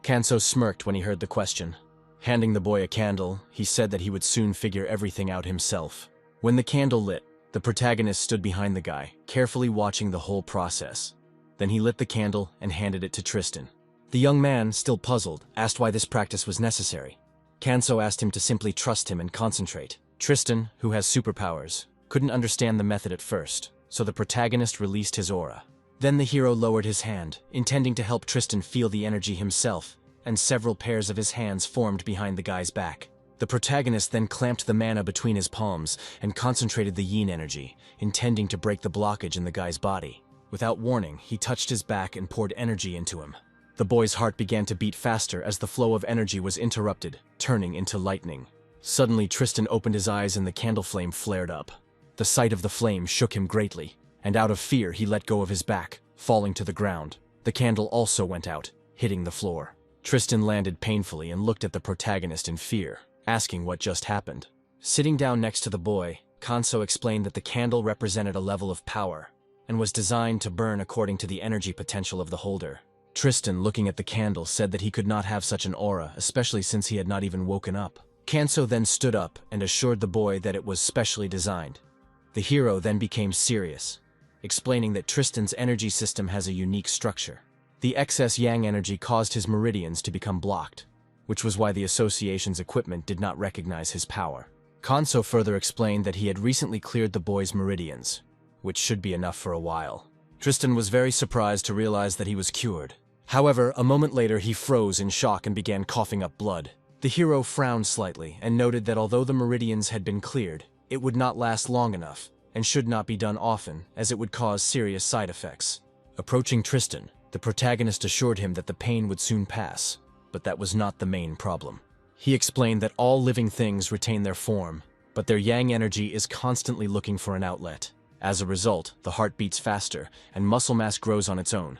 Kanso smirked when he heard the question. Handing the boy a candle, he said that he would soon figure everything out himself. When the candle lit, the protagonist stood behind the guy, carefully watching the whole process. Then he lit the candle and handed it to Tristan. The young man, still puzzled, asked why this practice was necessary. Kanso asked him to simply trust him and concentrate. Tristan, who has superpowers, couldn't understand the method at first, so the protagonist released his aura. Then the hero lowered his hand, intending to help Tristan feel the energy himself, and several pairs of his hands formed behind the guy's back. The protagonist then clamped the mana between his palms and concentrated the yin energy, intending to break the blockage in the guy's body. Without warning, he touched his back and poured energy into him. The boy's heart began to beat faster as the flow of energy was interrupted, turning into lightning. Suddenly, Tristan opened his eyes and the candle flame flared up. The sight of the flame shook him greatly, and out of fear he let go of his back, falling to the ground. The candle also went out, hitting the floor. Tristan landed painfully and looked at the protagonist in fear, asking what just happened. Sitting down next to the boy, Kanso explained that the candle represented a level of power, and was designed to burn according to the energy potential of the holder. Tristan, looking at the candle, said that he could not have such an aura, especially since he had not even woken up. Kanso then stood up and assured the boy that it was specially designed. The hero then became serious, explaining that Tristan's energy system has a unique structure. The excess yang energy caused his meridians to become blocked, which was why the association's equipment did not recognize his power. Kanso further explained that he had recently cleared the boy's meridians, which should be enough for a while. Tristan was very surprised to realize that he was cured. However, a moment later he froze in shock and began coughing up blood. The hero frowned slightly and noted that although the meridians had been cleared, it would not last long enough and should not be done often, as it would cause serious side effects. Approaching Tristan, the protagonist assured him that the pain would soon pass, but that was not the main problem. He explained that all living things retain their form, but their yang energy is constantly looking for an outlet. As a result, the heart beats faster and muscle mass grows on its own.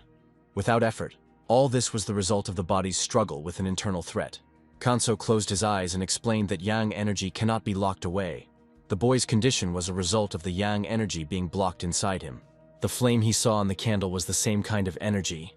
Without effort, all this was the result of the body's struggle with an internal threat. Kanso closed his eyes and explained that yang energy cannot be locked away. The boy's condition was a result of the yang energy being blocked inside him. The flame he saw on the candle was the same kind of energy,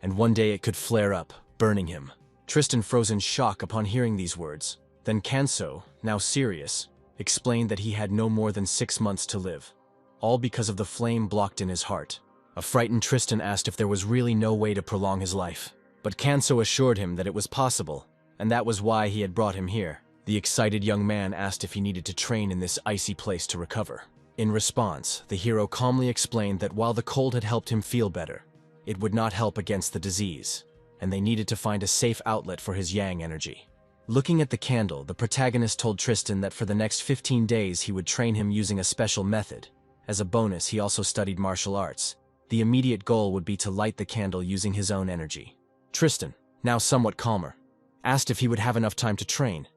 and one day it could flare up, burning him. Tristan froze in shock upon hearing these words. Then Kanso, now serious, explained that he had no more than 6 months to live, all because of the flame blocked in his heart. A frightened Tristan asked if there was really no way to prolong his life, but Kanso assured him that it was possible, and that was why he had brought him here. The excited young man asked if he needed to train in this icy place to recover. In response, the hero calmly explained that while the cold had helped him feel better, it would not help against the disease, and they needed to find a safe outlet for his yang energy. Looking at the candle, the protagonist told Tristan that for the next 15 days he would train him using a special method. As a bonus, he also studied martial arts. The immediate goal would be to light the candle using his own energy. Tristan, now somewhat calmer, asked if he would have enough time to train.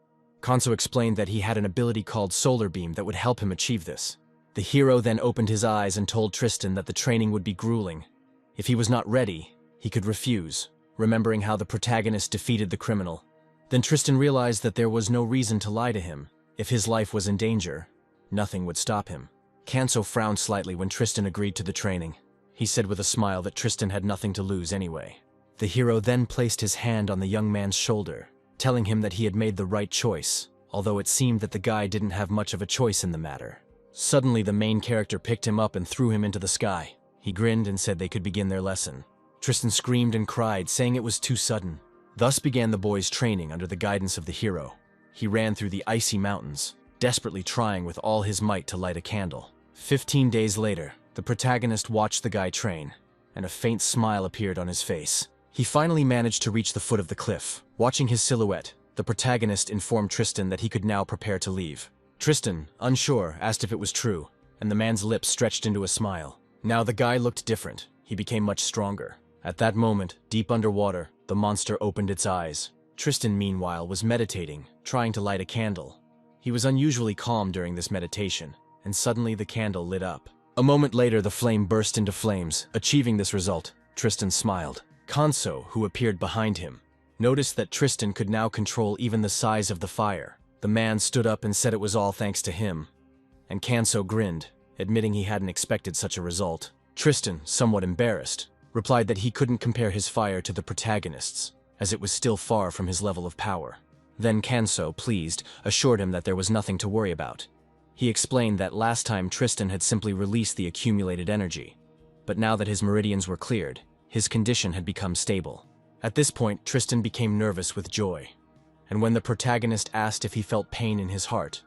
Kanso explained that he had an ability called Solar Beam that would help him achieve this. The hero then opened his eyes and told Tristan that the training would be grueling. If he was not ready, he could refuse, remembering how the protagonist defeated the criminal. Then Tristan realized that there was no reason to lie to him. If his life was in danger, nothing would stop him. Kanso frowned slightly when Tristan agreed to the training. He said with a smile that Tristan had nothing to lose anyway. The hero then placed his hand on the young man's shoulder, telling him that he had made the right choice, although it seemed that the guy didn't have much of a choice in the matter. Suddenly, the main character picked him up and threw him into the sky. He grinned and said they could begin their lesson. Tristan screamed and cried, saying it was too sudden. Thus began the boy's training under the guidance of the hero. He ran through the icy mountains, desperately trying with all his might to light a candle. 15 days later, the protagonist watched the guy train, and a faint smile appeared on his face. He finally managed to reach the foot of the cliff. Watching his silhouette, the protagonist informed Tristan that he could now prepare to leave. Tristan, unsure, asked if it was true, and the man's lips stretched into a smile. Now the guy looked different. He became much stronger. At that moment, deep underwater, the monster opened its eyes. Tristan, meanwhile, was meditating, trying to light a candle. He was unusually calm during this meditation, and suddenly the candle lit up. A moment later, the flame burst into flames. Achieving this result, Tristan smiled. Kanso, who appeared behind him, noticed that Tristan could now control even the size of the fire. The man stood up and said it was all thanks to him, and Kanso grinned, admitting he hadn't expected such a result. Tristan, somewhat embarrassed, replied that he couldn't compare his fire to the protagonist's, as it was still far from his level of power. Then Kanso, pleased, assured him that there was nothing to worry about. He explained that last time Tristan had simply released the accumulated energy, but now that his meridians were cleared, his condition had become stable. At this point, Tristan became nervous with joy, and when the protagonist asked if he felt pain in his heart,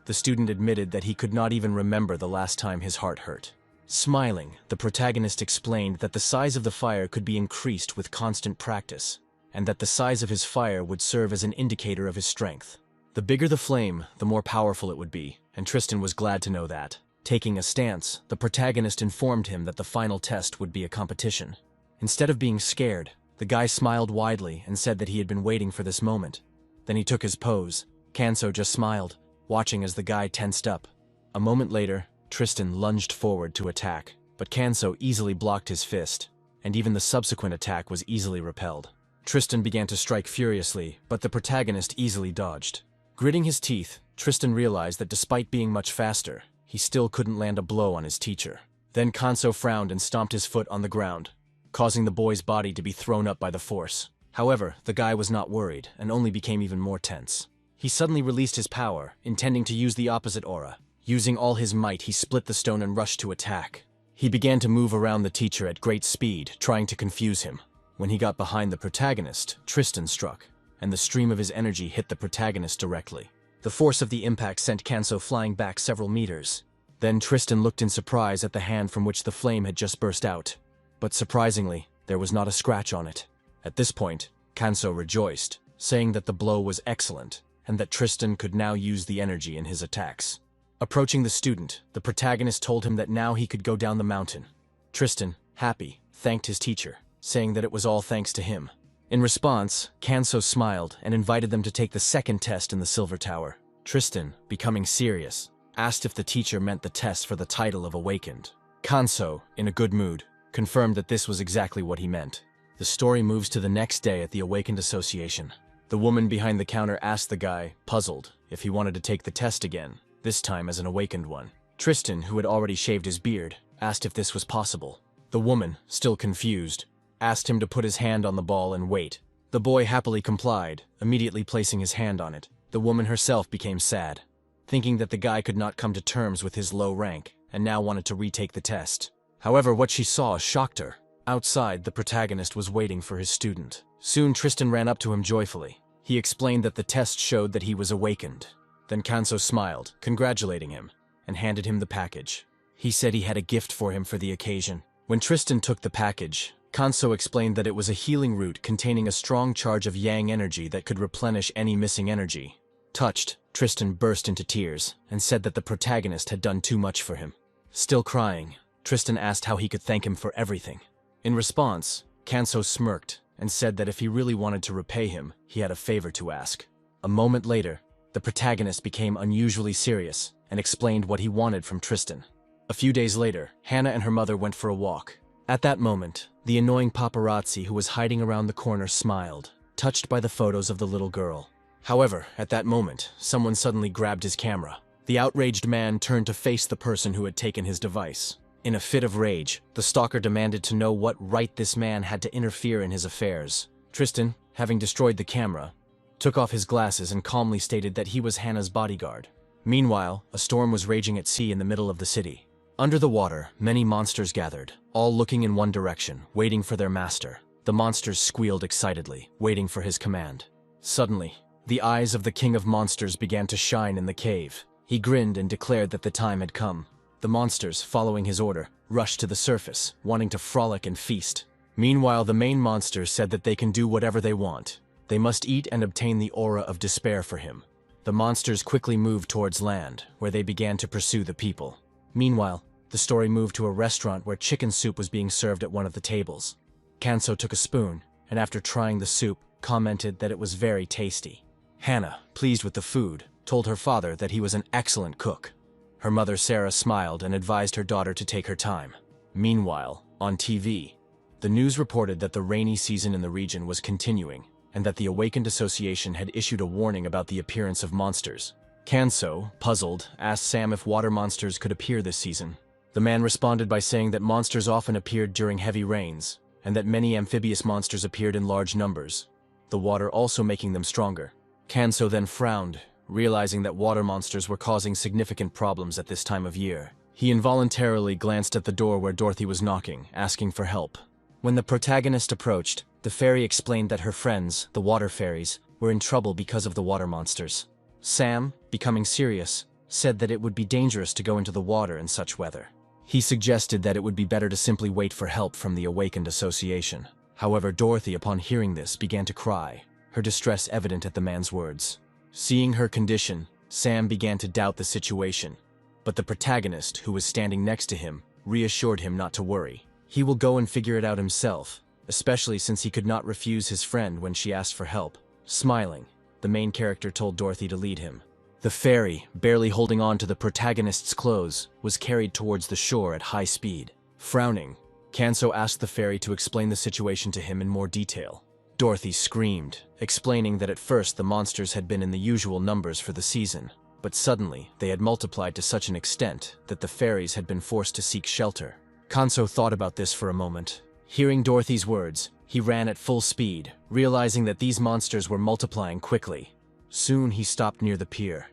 the student admitted that he could not even remember the last time his heart hurt. Smiling, the protagonist explained that the size of the fire could be increased with constant practice, and that the size of his fire would serve as an indicator of his strength. The bigger the flame, the more powerful it would be, and Tristan was glad to know that. Taking a stance, the protagonist informed him that the final test would be a competition. Instead of being scared, the guy smiled widely and said that he had been waiting for this moment. Then he took his pose. Kanso just smiled, watching as the guy tensed up. A moment later, Tristan lunged forward to attack, but Kanso easily blocked his fist, and even the subsequent attack was easily repelled. Tristan began to strike furiously, but the protagonist easily dodged. Gritting his teeth, Tristan realized that despite being much faster, he still couldn't land a blow on his teacher. Then Kanso frowned and stomped his foot on the ground, causing the boy's body to be thrown up by the force. However, the guy was not worried, and only became even more tense. He suddenly released his power, intending to use the opposite aura. Using all his might, he split the stone and rushed to attack. He began to move around the teacher at great speed, trying to confuse him. When he got behind the protagonist, Tristan struck, and the stream of his energy hit the protagonist directly. The force of the impact sent Kanso flying back several meters. Then Tristan looked in surprise at the hand from which the flame had just burst out. But surprisingly, there was not a scratch on it. At this point, Kanso rejoiced, saying that the blow was excellent, and that Tristan could now use the energy in his attacks. Approaching the student, the protagonist told him that now he could go down the mountain. Tristan, happy, thanked his teacher, saying that it was all thanks to him. In response, Kanso smiled and invited them to take the second test in the Silver Tower. Tristan, becoming serious, asked if the teacher meant the test for the title of Awakened. Kanso, in a good mood, confirmed that this was exactly what he meant. The story moves to the next day at the Awakened Association. The woman behind the counter asked the guy, puzzled, if he wanted to take the test again, this time as an awakened one. Tristan, who had already shaved his beard, asked if this was possible. The woman, still confused, asked him to put his hand on the ball and wait. The boy happily complied, immediately placing his hand on it. The woman herself became sad, thinking that the guy could not come to terms with his low rank, and now wanted to retake the test. However, what she saw shocked her. Outside, the protagonist was waiting for his student. Soon Tristan ran up to him joyfully. He explained that the test showed that he was awakened. Then Kanso smiled, congratulating him, and handed him the package. He said he had a gift for him for the occasion. When Tristan took the package, Kanso explained that it was a healing root containing a strong charge of yang energy that could replenish any missing energy. Touched, Tristan burst into tears and said that the protagonist had done too much for him. Still crying, Tristan asked how he could thank him for everything. In response, Kanso smirked and said that if he really wanted to repay him, he had a favor to ask. A moment later, the protagonist became unusually serious and explained what he wanted from Tristan. A few days later, Hannah and her mother went for a walk. At that moment, the annoying paparazzi who was hiding around the corner smiled, touched by the photos of the little girl. However, at that moment, someone suddenly grabbed his camera. The outraged man turned to face the person who had taken his device. In a fit of rage, the stalker demanded to know what right this man had to interfere in his affairs. Tristan, having destroyed the camera, took off his glasses and calmly stated that he was Hannah's bodyguard. Meanwhile, a storm was raging at sea in the middle of the city. Under the water, many monsters gathered, all looking in one direction, waiting for their master. The monsters squealed excitedly, waiting for his command. Suddenly, the eyes of the king of monsters began to shine in the cave. He grinned and declared that the time had come. The monsters, following his order, rushed to the surface, wanting to frolic and feast. Meanwhile, the main monster said that they can do whatever they want. They must eat and obtain the aura of despair for him. The monsters quickly moved towards land, where they began to pursue the people. Meanwhile, the story moved to a restaurant where chicken soup was being served at one of the tables. Kanso took a spoon, and after trying the soup, commented that it was very tasty. Hannah, pleased with the food, told her father that he was an excellent cook. Her mother Sarah smiled and advised her daughter to take her time. Meanwhile, on TV, the news reported that the rainy season in the region was continuing, and that the Awakened Association had issued a warning about the appearance of monsters. Kanso, puzzled, asked Sam if water monsters could appear this season. The man responded by saying that monsters often appeared during heavy rains, and that many amphibious monsters appeared in large numbers, the water also making them stronger. Kanso then frowned, realizing that water monsters were causing significant problems at this time of year. He involuntarily glanced at the door where Dorothy was knocking, asking for help. When the protagonist approached, the fairy explained that her friends, the water fairies, were in trouble because of the water monsters. Sam, becoming serious, said that it would be dangerous to go into the water in such weather. He suggested that it would be better to simply wait for help from the Awakened Association. However, Dorothy, upon hearing this, began to cry, her distress evident at the man's words. Seeing her condition, Sam began to doubt the situation, but the protagonist, who was standing next to him, reassured him not to worry. He will go and figure it out himself, especially since he could not refuse his friend when she asked for help. Smiling, the main character told Dorothy to lead him. The fairy, barely holding on to the protagonist's clothes, was carried towards the shore at high speed. Frowning, Kanso asked the fairy to explain the situation to him in more detail. Dorothy screamed, explaining that at first the monsters had been in the usual numbers for the season, but suddenly they had multiplied to such an extent that the fairies had been forced to seek shelter. Kanso thought about this for a moment. Hearing Dorothy's words, he ran at full speed, realizing that these monsters were multiplying quickly. Soon he stopped near the pier.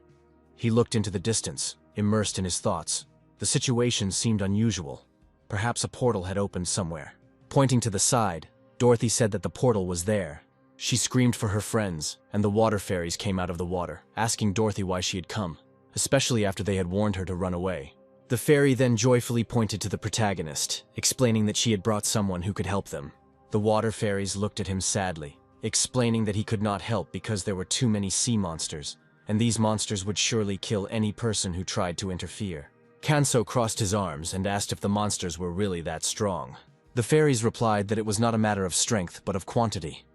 He looked into the distance, immersed in his thoughts. The situation seemed unusual. Perhaps a portal had opened somewhere. Pointing to the side, Dorothy said that the portal was there. She screamed for her friends, and the water fairies came out of the water, asking Dorothy why she had come, especially after they had warned her to run away. The fairy then joyfully pointed to the protagonist, explaining that she had brought someone who could help them. The water fairies looked at him sadly, explaining that he could not help because there were too many sea monsters, and these monsters would surely kill any person who tried to interfere. Kanso crossed his arms and asked if the monsters were really that strong. The fairies replied that it was not a matter of strength but of quantity.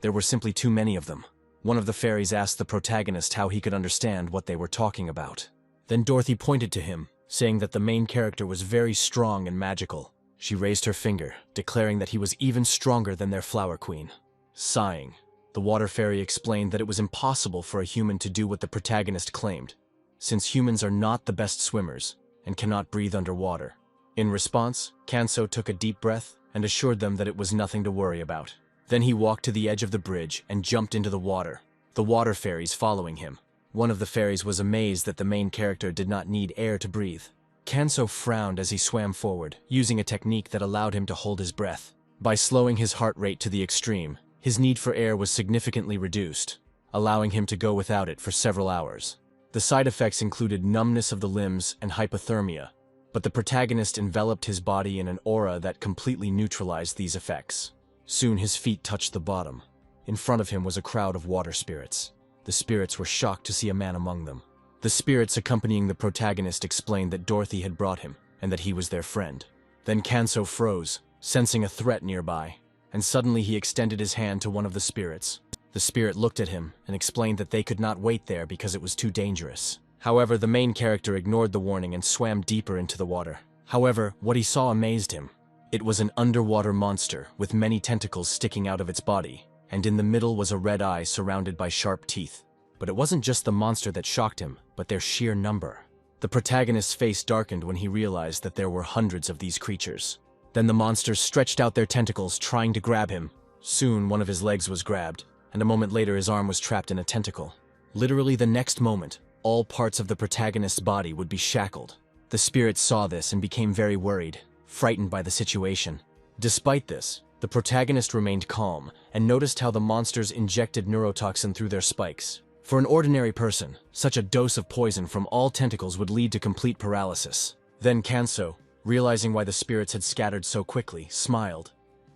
There were simply too many of them. One of the fairies asked the protagonist how he could understand what they were talking about. Then Dorothy pointed to him, saying that the main character was very strong and magical. She raised her finger, declaring that he was even stronger than their flower queen. Sighing, the water fairy explained that it was impossible for a human to do what the protagonist claimed, since humans are not the best swimmers and cannot breathe underwater. In response, Kanso took a deep breath and assured them that it was nothing to worry about. Then he walked to the edge of the bridge and jumped into the water, the water fairies following him. One of the fairies was amazed that the main character did not need air to breathe. Kanso frowned as he swam forward, using a technique that allowed him to hold his breath. By slowing his heart rate to the extreme, his need for air was significantly reduced, allowing him to go without it for several hours. The side effects included numbness of the limbs and hypothermia, but the protagonist enveloped his body in an aura that completely neutralized these effects. Soon his feet touched the bottom. In front of him was a crowd of water spirits. The spirits were shocked to see a man among them. The spirits accompanying the protagonist explained that Dorothy had brought him, and that he was their friend. Then Kanso froze, sensing a threat nearby, and suddenly he extended his hand to one of the spirits. The spirit looked at him and explained that they could not wait there because it was too dangerous. However, the main character ignored the warning and swam deeper into the water. However, what he saw amazed him. It was an underwater monster with many tentacles sticking out of its body, and in the middle was a red eye surrounded by sharp teeth. But it wasn't just the monster that shocked him, but their sheer number. The protagonist's face darkened when he realized that there were hundreds of these creatures. Then the monsters stretched out their tentacles, trying to grab him. Soon, one of his legs was grabbed, and a moment later his arm was trapped in a tentacle. Literally the next moment, all parts of the protagonist's body would be shackled. The spirits saw this and became very worried, frightened by the situation. Despite this, the protagonist remained calm and noticed how the monsters injected neurotoxin through their spikes. For an ordinary person, such a dose of poison from all tentacles would lead to complete paralysis. Then Kanso, realizing why the spirits had scattered so quickly, smiled.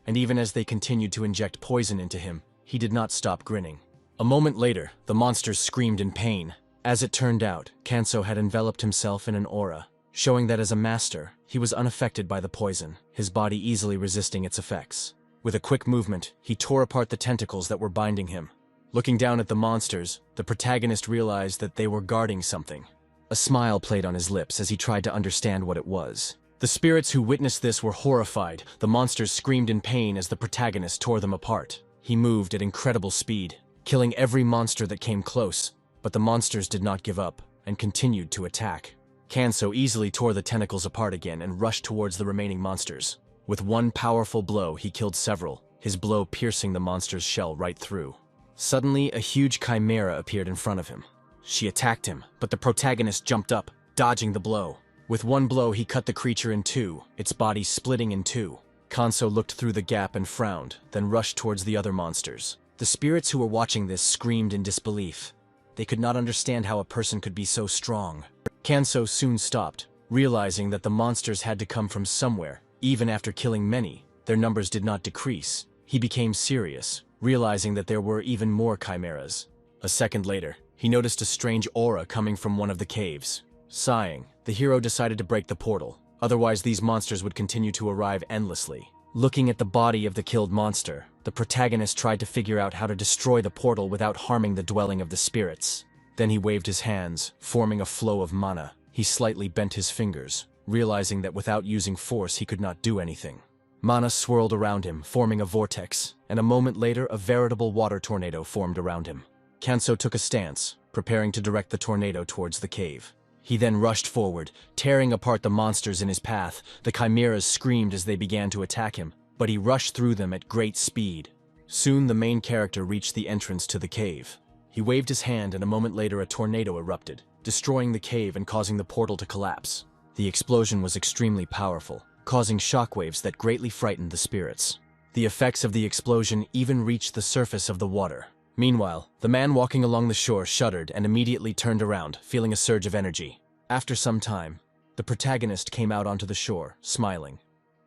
And even as they continued to inject poison into him, he did not stop grinning. A moment later, the monsters screamed in pain. As it turned out, Kanso had enveloped himself in an aura, showing that as a master, he was unaffected by the poison, his body easily resisting its effects. With a quick movement, he tore apart the tentacles that were binding him. Looking down at the monsters, the protagonist realized that they were guarding something. A smile played on his lips as he tried to understand what it was. The spirits who witnessed this were horrified. The monsters screamed in pain as the protagonist tore them apart. He moved at incredible speed, killing every monster that came close, but the monsters did not give up and continued to attack. Kanso easily tore the tentacles apart again and rushed towards the remaining monsters. With one powerful blow, he killed several, his blow piercing the monster's shell right through. Suddenly, a huge chimera appeared in front of him. She attacked him, but the protagonist jumped up, dodging the blow. With one blow, he cut the creature in two, its body splitting in two. Kanso looked through the gap and frowned, then rushed towards the other monsters. The spirits who were watching this screamed in disbelief. They could not understand how a person could be so strong. Kanso soon stopped, realizing that the monsters had to come from somewhere. Even after killing many, their numbers did not decrease. He became serious, realizing that there were even more chimeras. A second later, he noticed a strange aura coming from one of the caves. Sighing, the hero decided to break the portal. Otherwise, these monsters would continue to arrive endlessly. Looking at the body of the killed monster, the protagonist tried to figure out how to destroy the portal without harming the dwelling of the spirits. Then he waved his hands, forming a flow of mana. He slightly bent his fingers, realizing that without using force he could not do anything. Mana swirled around him, forming a vortex, and a moment later a veritable water tornado formed around him. Kanso took a stance, preparing to direct the tornado towards the cave. He then rushed forward, tearing apart the monsters in his path. The chimeras screamed as they began to attack him, but he rushed through them at great speed. Soon the main character reached the entrance to the cave. He waved his hand and a moment later a tornado erupted, destroying the cave and causing the portal to collapse. The explosion was extremely powerful, causing shockwaves that greatly frightened the spirits. The effects of the explosion even reached the surface of the water. Meanwhile, the man walking along the shore shuddered and immediately turned around, feeling a surge of energy. After some time, the protagonist came out onto the shore, smiling.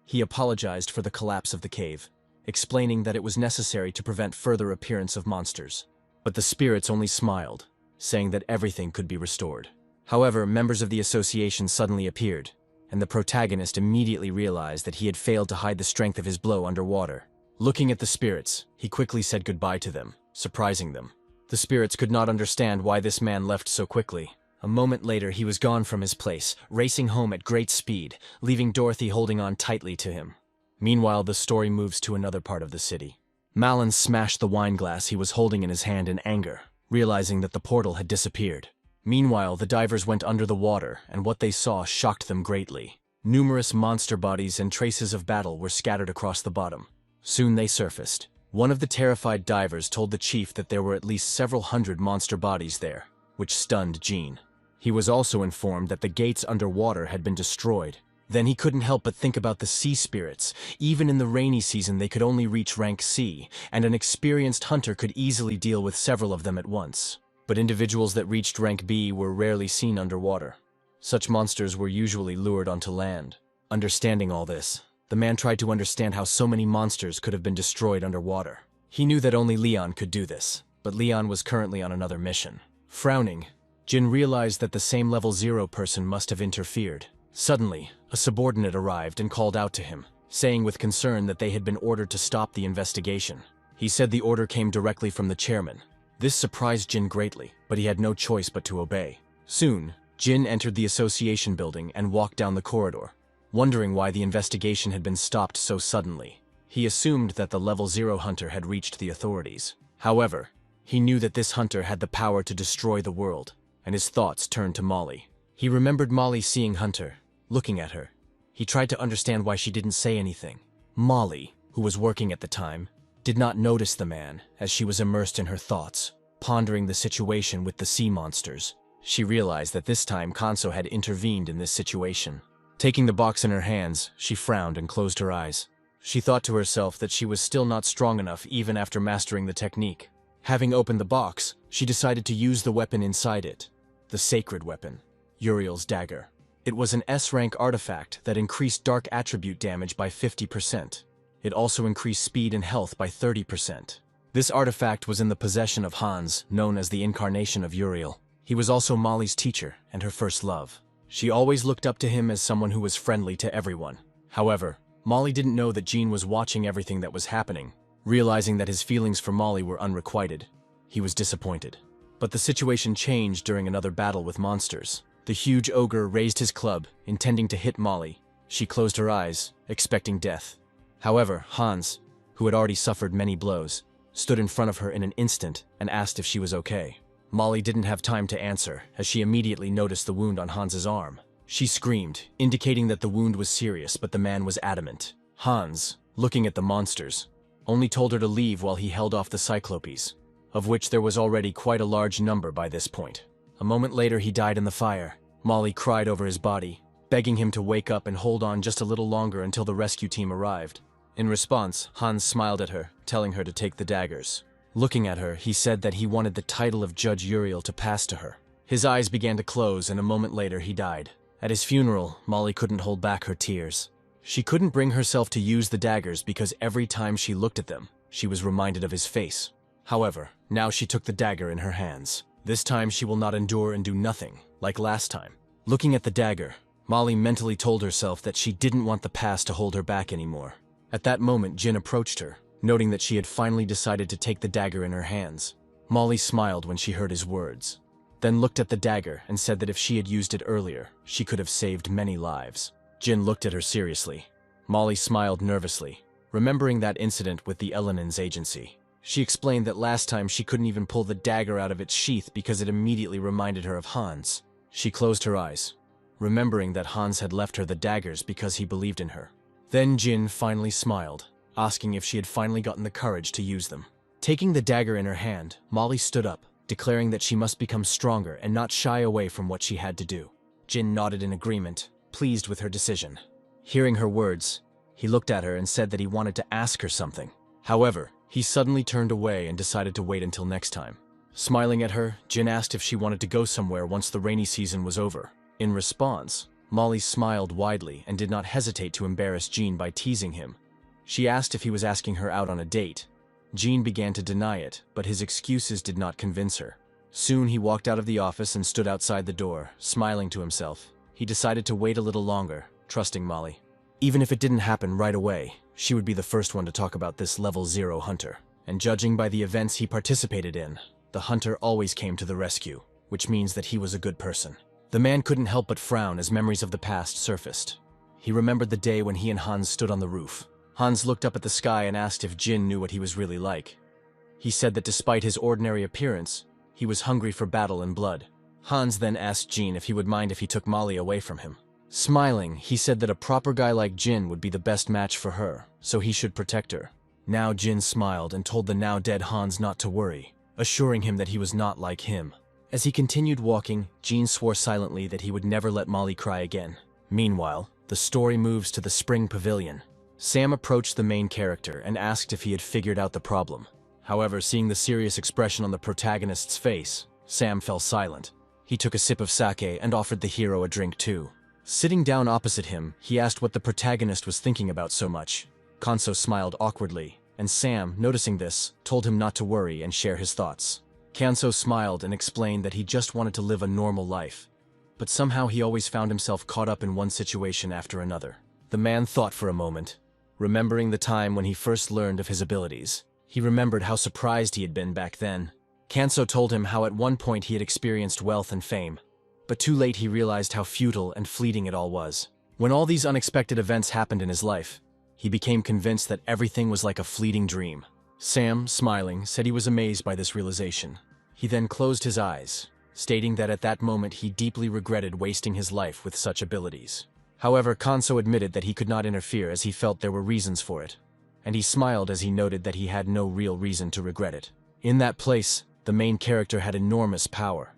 He apologized for the collapse of the cave, explaining that it was necessary to prevent further appearance of monsters. But the spirits only smiled, saying that everything could be restored. However, members of the association suddenly appeared, and the protagonist immediately realized that he had failed to hide the strength of his blow underwater. Looking at the spirits, he quickly said goodbye to them, surprising them. The spirits could not understand why this man left so quickly. A moment later, he was gone from his place, racing home at great speed, leaving Dorothy holding on tightly to him. Meanwhile, the story moves to another part of the city. Malin smashed the wine glass he was holding in his hand in anger, realizing that the portal had disappeared. Meanwhile, the divers went under the water, and what they saw shocked them greatly. Numerous monster bodies and traces of battle were scattered across the bottom. Soon they surfaced. One of the terrified divers told the chief that there were at least several hundred monster bodies there, which stunned Jean. He was also informed that the gates underwater had been destroyed. Then he couldn't help but think about the sea spirits. Even in the rainy season, they could only reach rank C, and an experienced hunter could easily deal with several of them at once. But individuals that reached rank B were rarely seen underwater. Such monsters were usually lured onto land. Understanding all this, the man tried to understand how so many monsters could have been destroyed underwater. He knew that only Leon could do this, but Leon was currently on another mission. Frowning, Jin realized that the same level 0 person must have interfered. Suddenly, a subordinate arrived and called out to him, saying with concern that they had been ordered to stop the investigation. He said the order came directly from the chairman. This surprised Jin greatly, but he had no choice but to obey. Soon, Jin entered the association building and walked down the corridor, wondering why the investigation had been stopped so suddenly. He assumed that the level 0 hunter had reached the authorities. However, he knew that this hunter had the power to destroy the world, and his thoughts turned to Molly. He remembered Molly seeing Hunter, looking at her. He tried to understand why she didn't say anything. Molly, who was working at the time, did not notice the man as she was immersed in her thoughts, pondering the situation with the sea monsters. She realized that this time Kanso had intervened in this situation. Taking the box in her hands, she frowned and closed her eyes. She thought to herself that she was still not strong enough even after mastering the technique. Having opened the box, she decided to use the weapon inside it. The sacred weapon, Uriel's dagger. It was an S-rank artifact that increased dark attribute damage by 50%. It also increased speed and health by 30%. This artifact was in the possession of Hans, known as the incarnation of Uriel. He was also Molly's teacher and her first love. She always looked up to him as someone who was friendly to everyone. However, Molly didn't know that Jean was watching everything that was happening. Realizing that his feelings for Molly were unrequited, he was disappointed. But the situation changed during another battle with monsters. The huge ogre raised his club, intending to hit Molly. She closed her eyes, expecting death. However, Hans, who had already suffered many blows, stood in front of her in an instant and asked if she was okay. Molly didn't have time to answer, as she immediately noticed the wound on Hans's arm. She screamed, indicating that the wound was serious, but the man was adamant. Hans, looking at the monsters, only told her to leave while he held off the Cyclopes, of which there was already quite a large number by this point. A moment later, he died in the fire. Molly cried over his body, begging him to wake up and hold on just a little longer until the rescue team arrived. In response, Hans smiled at her, telling her to take the daggers. Looking at her, he said that he wanted the title of Judge Uriel to pass to her. His eyes began to close, and a moment later he died. At his funeral, Molly couldn't hold back her tears. She couldn't bring herself to use the daggers because every time she looked at them, she was reminded of his face. However, now she took the dagger in her hands. This time she will not endure and do nothing, like last time. Looking at the dagger, Molly mentally told herself that she didn't want the past to hold her back anymore. At that moment, Jin approached her, noting that she had finally decided to take the dagger in her hands. Molly smiled when she heard his words, then looked at the dagger and said that if she had used it earlier, she could have saved many lives. Jin looked at her seriously. Molly smiled nervously, remembering that incident with the Elenins agency. She explained that last time she couldn't even pull the dagger out of its sheath because it immediately reminded her of Hans. She closed her eyes, remembering that Hans had left her the daggers because he believed in her. Then Jin finally smiled, asking if she had finally gotten the courage to use them. Taking the dagger in her hand, Molly stood up, declaring that she must become stronger and not shy away from what she had to do. Jin nodded in agreement, pleased with her decision. Hearing her words, He looked at her and said that he wanted to ask her something. However, he suddenly turned away and decided to wait until next time. Smiling at her, Jin asked if she wanted to go somewhere once the rainy season was over. In response, Molly smiled widely and did not hesitate to embarrass Jean by teasing him. She asked if he was asking her out on a date. Jean began to deny it, but his excuses did not convince her. Soon he walked out of the office and stood outside the door, smiling to himself. He decided to wait a little longer, trusting Molly. Even if it didn't happen right away, she would be the first one to talk about this level 0 hunter. And judging by the events he participated in, the hunter always came to the rescue, which means that he was a good person. The man couldn't help but frown as memories of the past surfaced. He remembered the day when he and Hans stood on the roof. Hans looked up at the sky and asked if Jin knew what he was really like. He said that despite his ordinary appearance, he was hungry for battle and blood. Hans then asked Jin if he would mind if he took Molly away from him. Smiling, he said that a proper guy like Jin would be the best match for her, so he should protect her. Now Jin smiled and told the now-dead Hans not to worry, assuring him that he was not like him. As he continued walking, Jin swore silently that he would never let Molly cry again. Meanwhile, the story moves to the spring pavilion. Sam approached the main character and asked if he had figured out the problem. However, seeing the serious expression on the protagonist's face, Sam fell silent. He took a sip of sake and offered the hero a drink too. Sitting down opposite him, he asked what the protagonist was thinking about so much. Kanso smiled awkwardly, and Sam, noticing this, told him not to worry and share his thoughts. Kanso smiled and explained that he just wanted to live a normal life, but somehow he always found himself caught up in one situation after another. The man thought for a moment, remembering the time when he first learned of his abilities. He remembered how surprised he had been back then. Kanso told him how at one point he had experienced wealth and fame, but too late he realized how futile and fleeting it all was. When all these unexpected events happened in his life, he became convinced that everything was like a fleeting dream. Sam, smiling, said he was amazed by this realization. He then closed his eyes, stating that at that moment he deeply regretted wasting his life with such abilities. However, Kanso admitted that he could not interfere as he felt there were reasons for it, and he smiled as he noted that he had no real reason to regret it. In that place, the main character had enormous power,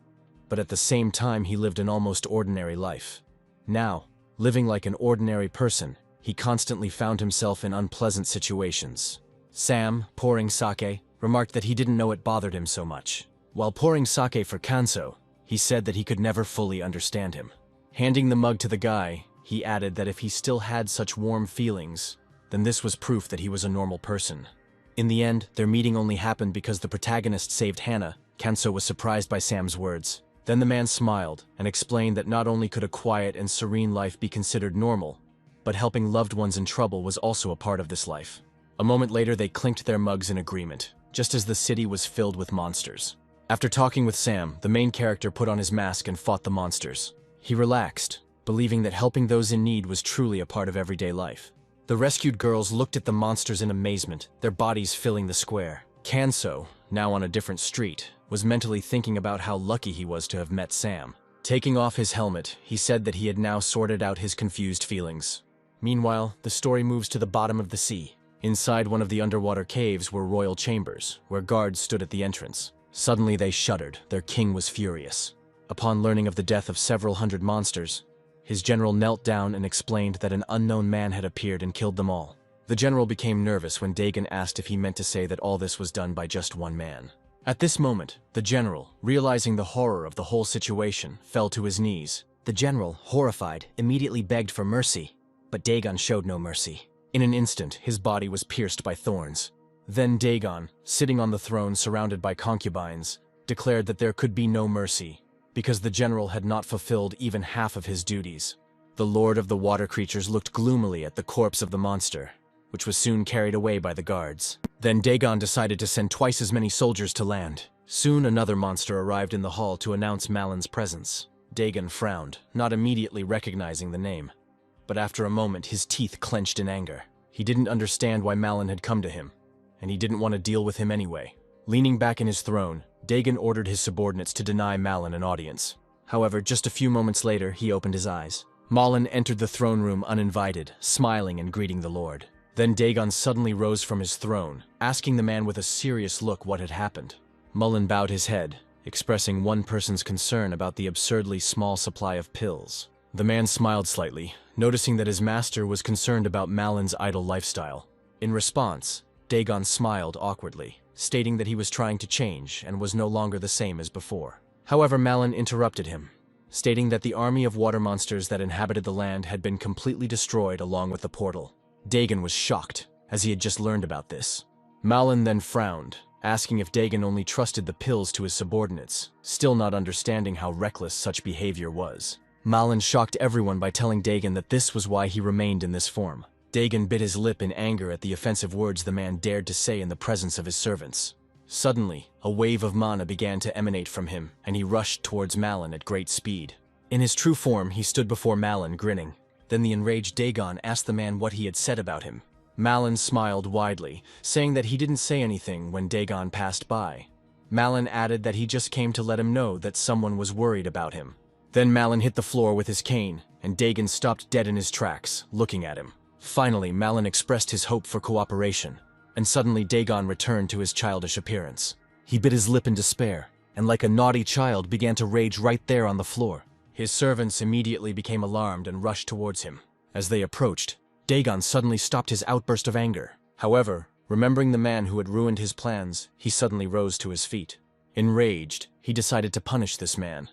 but at the same time he lived an almost ordinary life. Now, living like an ordinary person, he constantly found himself in unpleasant situations. Sam, pouring sake, remarked that he didn't know it bothered him so much. While pouring sake for Kanso, he said that he could never fully understand him. Handing the mug to the guy, he added that if he still had such warm feelings, then this was proof that he was a normal person. In the end, their meeting only happened because the protagonist saved Hannah. Kanso was surprised by Sam's words. Then the man smiled and explained that not only could a quiet and serene life be considered normal, but helping loved ones in trouble was also a part of this life. A moment later, they clinked their mugs in agreement, just as the city was filled with monsters. After talking with Sam, the main character put on his mask and fought the monsters. He relaxed, believing that helping those in need was truly a part of everyday life. The rescued girls looked at the monsters in amazement, their bodies filling the square. Kanso, now on a different street, was mentally thinking about how lucky he was to have met Sam. Taking off his helmet, he said that he had now sorted out his confused feelings. Meanwhile, the story moves to the bottom of the sea. Inside one of the underwater caves were royal chambers, where guards stood at the entrance. Suddenly they shuddered, their king was furious. Upon learning of the death of several hundred monsters, his general knelt down and explained that an unknown man had appeared and killed them all. The general became nervous when Dagon asked if he meant to say that all this was done by just one man. At this moment, the general, realizing the horror of the whole situation, fell to his knees. The general, horrified, immediately begged for mercy, but Dagon showed no mercy. In an instant, his body was pierced by thorns. Then Dagon, sitting on the throne surrounded by concubines, declared that there could be no mercy, because the general had not fulfilled even half of his duties. The lord of the water creatures looked gloomily at the corpse of the monster, which was soon carried away by the guards. Then Dagon decided to send twice as many soldiers to land. Soon another monster arrived in the hall to announce Malin's presence. Dagon frowned, not immediately recognizing the name. But after a moment, his teeth clenched in anger. He didn't understand why Malin had come to him, and he didn't want to deal with him anyway. Leaning back in his throne, Dagon ordered his subordinates to deny Malin an audience. However, just a few moments later, he opened his eyes. Malin entered the throne room uninvited, smiling and greeting the lord. Then Dagon suddenly rose from his throne, asking the man with a serious look what had happened. Mullen bowed his head, expressing one person's concern about the absurdly small supply of pills. The man smiled slightly, noticing that his master was concerned about Malin's idle lifestyle. In response, Dagon smiled awkwardly, stating that he was trying to change and was no longer the same as before. However, Malin interrupted him, stating that the army of water monsters that inhabited the land had been completely destroyed along with the portal. Dagon was shocked, as he had just learned about this. Malin then frowned, asking if Dagon only trusted the pills to his subordinates, still not understanding how reckless such behavior was. Malin shocked everyone by telling Dagon that this was why he remained in this form. Dagon bit his lip in anger at the offensive words the man dared to say in the presence of his servants. Suddenly, a wave of mana began to emanate from him, and he rushed towards Malin at great speed. In his true form, he stood before Malin, grinning. Then the enraged Dagon asked the man what he had said about him. Malin smiled widely, saying that he didn't say anything when Dagon passed by. Malin added that he just came to let him know that someone was worried about him. Then Malin hit the floor with his cane, and Dagon stopped dead in his tracks, looking at him. Finally, Malin expressed his hope for cooperation, and suddenly Dagon returned to his childish appearance. He bit his lip in despair, and like a naughty child began to rage right there on the floor. His servants immediately became alarmed and rushed towards him. As they approached, Dagon suddenly stopped his outburst of anger. However, remembering the man who had ruined his plans, he suddenly rose to his feet. Enraged, he decided to punish this man,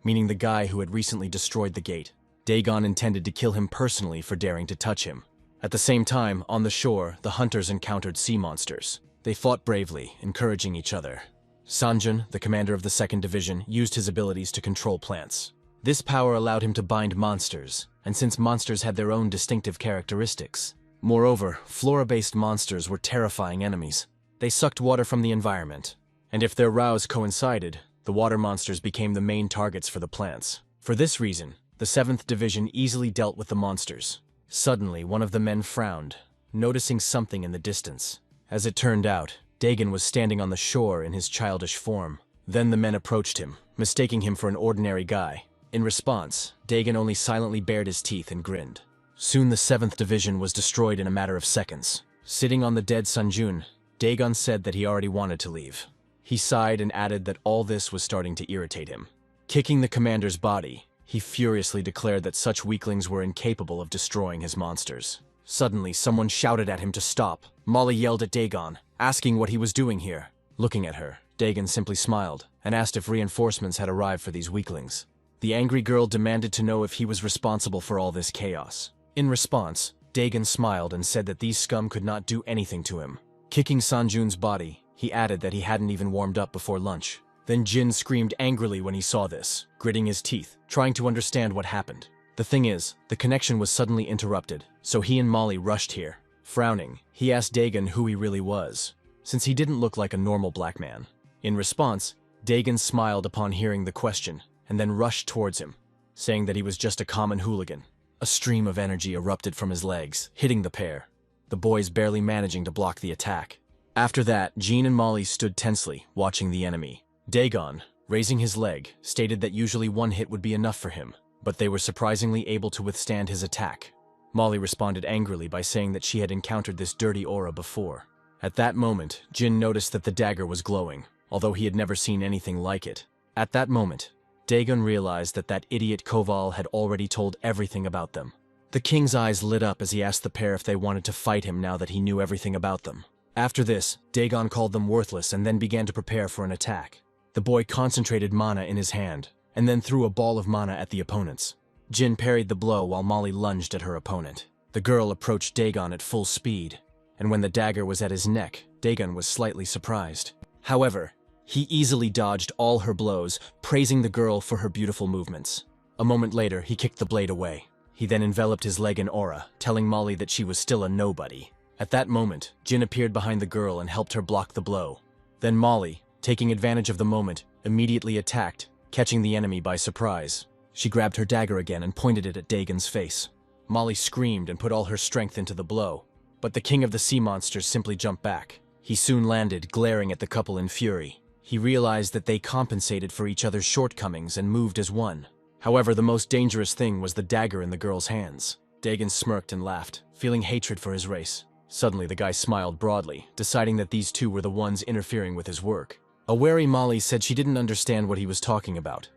meaning the guy who had recently destroyed the gate. Dagon intended to kill him personally for daring to touch him. At the same time, on the shore, the hunters encountered sea monsters. They fought bravely, encouraging each other. Sanjun, the commander of the 2nd Division, used his abilities to control plants. This power allowed him to bind monsters, and since monsters had their own distinctive characteristics. Moreover, flora-based monsters were terrifying enemies. They sucked water from the environment, and if their rows coincided, the water monsters became the main targets for the plants. For this reason, the 7th Division easily dealt with the monsters. Suddenly, one of the men frowned, noticing something in the distance. As it turned out, Dagon was standing on the shore in his childish form. Then the men approached him, mistaking him for an ordinary guy. In response, Dagon only silently bared his teeth and grinned. Soon the 7th Division was destroyed in a matter of seconds. Sitting on the dead Sanjun, Dagon said that he already wanted to leave. He sighed and added that all this was starting to irritate him. Kicking the commander's body, he furiously declared that such weaklings were incapable of destroying his monsters. Suddenly, someone shouted at him to stop. Molly yelled at Dagon, asking what he was doing here. Looking at her, Dagon simply smiled and asked if reinforcements had arrived for these weaklings. The angry girl demanded to know if he was responsible for all this chaos. In response, Dagon smiled and said that these scum could not do anything to him. Kicking Sanjun's body, he added that he hadn't even warmed up before lunch. Then Jin screamed angrily when he saw this, gritting his teeth, trying to understand what happened. The thing is, the connection was suddenly interrupted, so he and Molly rushed here. Frowning, he asked Dagon who he really was, since he didn't look like a normal black man. In response, Dagon smiled upon hearing the question, and then rushed towards him, saying that he was just a common hooligan. A stream of energy erupted from his legs, hitting the pair, the boys barely managing to block the attack. After that, Jean and Molly stood tensely, watching the enemy. Dagon, raising his leg, stated that usually one hit would be enough for him, but they were surprisingly able to withstand his attack. Molly responded angrily by saying that she had encountered this dirty aura before. At that moment, Jin noticed that the dagger was glowing, although he had never seen anything like it. At that moment, Dagon realized that that idiot Koval had already told everything about them. The king's eyes lit up as he asked the pair if they wanted to fight him now that he knew everything about them. After this, Dagon called them worthless and then began to prepare for an attack. The boy concentrated mana in his hand, and then threw a ball of mana at the opponents. Jin parried the blow while Molly lunged at her opponent. The girl approached Dagon at full speed, and when the dagger was at his neck, Dagon was slightly surprised. However, he easily dodged all her blows, praising the girl for her beautiful movements. A moment later, he kicked the blade away. He then enveloped his leg in aura, telling Molly that she was still a nobody. At that moment, Jin appeared behind the girl and helped her block the blow. Then Molly, taking advantage of the moment, immediately attacked, catching the enemy by surprise. She grabbed her dagger again and pointed it at Dagon's face. Molly screamed and put all her strength into the blow, but the king of the sea monsters simply jumped back. He soon landed, glaring at the couple in fury. He realized that they compensated for each other's shortcomings and moved as one. However, the most dangerous thing was the dagger in the girl's hands. Dagon smirked and laughed, feeling hatred for his race. Suddenly, the guy smiled broadly, deciding that these two were the ones interfering with his work. A wary Molly said she didn't understand what he was talking about,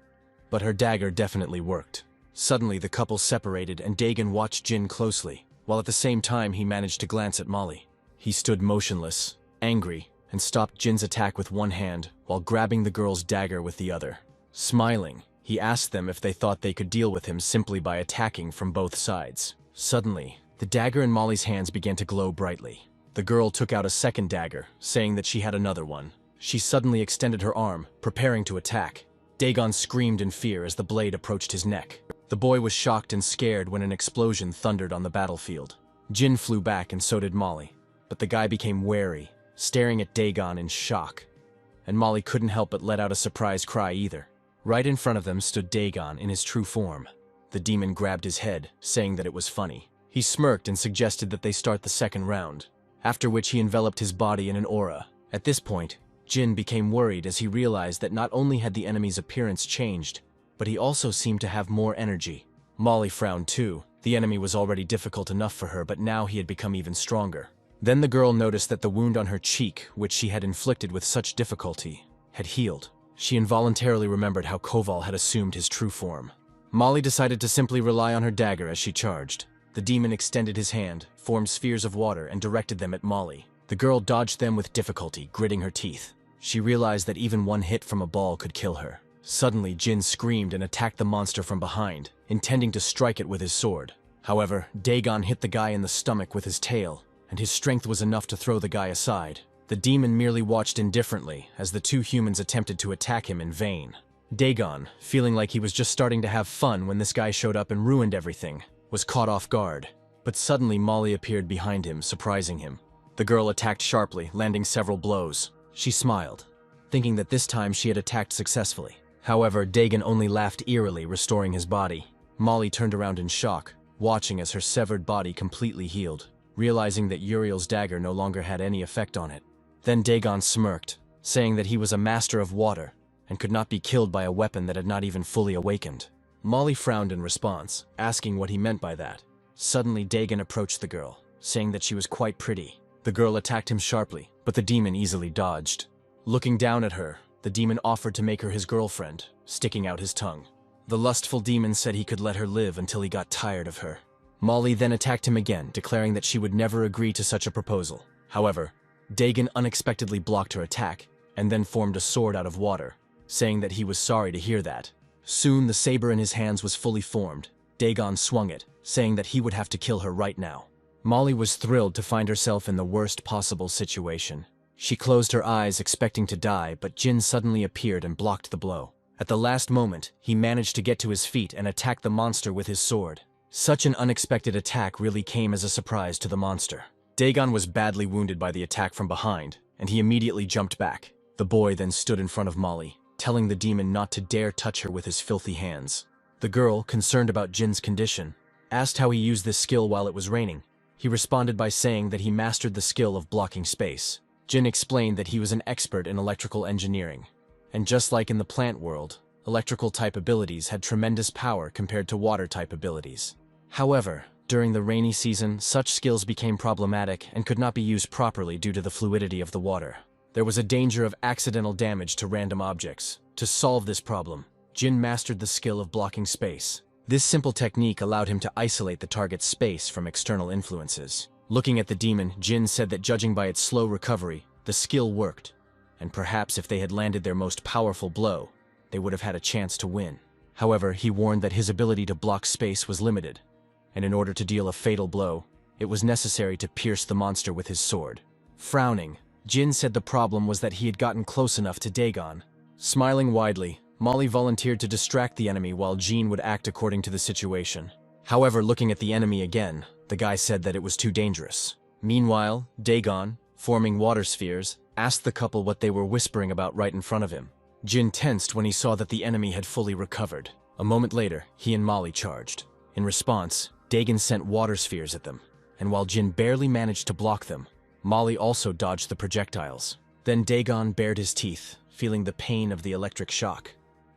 but her dagger definitely worked. Suddenly, the couple separated and Dagon watched Jin closely, while at the same time he managed to glance at Molly. He stood motionless, angry, and stopped Jin's attack with one hand while grabbing the girl's dagger with the other. Smiling, he asked them if they thought they could deal with him simply by attacking from both sides. Suddenly, the dagger in Molly's hands began to glow brightly. The girl took out a second dagger, saying that she had another one. She suddenly extended her arm, preparing to attack. Dagon screamed in fear as the blade approached his neck. The boy was shocked and scared when an explosion thundered on the battlefield. Jin flew back and so did Molly, but the guy became wary, staring at Dagon in shock. And Molly couldn't help but let out a surprised cry either. Right in front of them stood Dagon in his true form. The demon grabbed his head, saying that it was funny. He smirked and suggested that they start the second round, after which he enveloped his body in an aura. At this point, Jin became worried as he realized that not only had the enemy's appearance changed, but he also seemed to have more energy. Molly frowned too. The enemy was already difficult enough for her, but now he had become even stronger. Then the girl noticed that the wound on her cheek, which she had inflicted with such difficulty, had healed. She involuntarily remembered how Koval had assumed his true form. Molly decided to simply rely on her dagger as she charged. The demon extended his hand, formed spheres of water, and directed them at Molly. The girl dodged them with difficulty, gritting her teeth. She realized that even one hit from a ball could kill her. Suddenly, Jin screamed and attacked the monster from behind, intending to strike it with his sword. However, Dagon hit the guy in the stomach with his tail, and his strength was enough to throw the guy aside. The demon merely watched indifferently as the two humans attempted to attack him in vain. Dagon, feeling like he was just starting to have fun when this guy showed up and ruined everything, was caught off guard. But suddenly Molly appeared behind him, surprising him. The girl attacked sharply, landing several blows. She smiled, thinking that this time she had attacked successfully. However, Dagon only laughed eerily, restoring his body. Molly turned around in shock, watching as her severed body completely healed, realizing that Uriel's dagger no longer had any effect on it. Then Dagon smirked, saying that he was a master of water and could not be killed by a weapon that had not even fully awakened. Molly frowned in response, asking what he meant by that. Suddenly Dagon approached the girl, saying that she was quite pretty. The girl attacked him sharply, but the demon easily dodged. Looking down at her, the demon offered to make her his girlfriend, sticking out his tongue. The lustful demon said he could let her live until he got tired of her. Molly then attacked him again, declaring that she would never agree to such a proposal. However, Dagon unexpectedly blocked her attack, and then formed a sword out of water, saying that he was sorry to hear that. Soon the saber in his hands was fully formed. Dagon swung it, saying that he would have to kill her right now. Molly was thrilled to find herself in the worst possible situation. She closed her eyes expecting to die, but Jin suddenly appeared and blocked the blow. At the last moment, he managed to get to his feet and attack the monster with his sword. Such an unexpected attack really came as a surprise to the monster. Dagon was badly wounded by the attack from behind, and he immediately jumped back. The boy then stood in front of Molly, telling the demon not to dare touch her with his filthy hands. The girl, concerned about Jin's condition, asked how he used this skill while it was raining. He responded by saying that he mastered the skill of blocking space. Jin explained that he was an expert in electrical engineering, and just like in the plant world, electrical-type abilities had tremendous power compared to water-type abilities. However, during the rainy season, such skills became problematic and could not be used properly due to the fluidity of the water. There was a danger of accidental damage to random objects. To solve this problem, Jin mastered the skill of blocking space. This simple technique allowed him to isolate the target's space from external influences. Looking at the demon, Jin said that judging by its slow recovery, the skill worked, and perhaps if they had landed their most powerful blow, they would have had a chance to win. However, he warned that his ability to block space was limited, and in order to deal a fatal blow, it was necessary to pierce the monster with his sword. Frowning, Jin said the problem was that he had gotten close enough to Dagon. Smiling widely, Molly volunteered to distract the enemy while Jean would act according to the situation. However, looking at the enemy again, the guy said that it was too dangerous. Meanwhile, Dagon, forming water spheres, asked the couple what they were whispering about right in front of him. Jin tensed when he saw that the enemy had fully recovered. A moment later, he and Molly charged. In response, Dagon sent water spheres at them, and while Jin barely managed to block them, Molly also dodged the projectiles. Then Dagon bared his teeth, feeling the pain of the electric shock.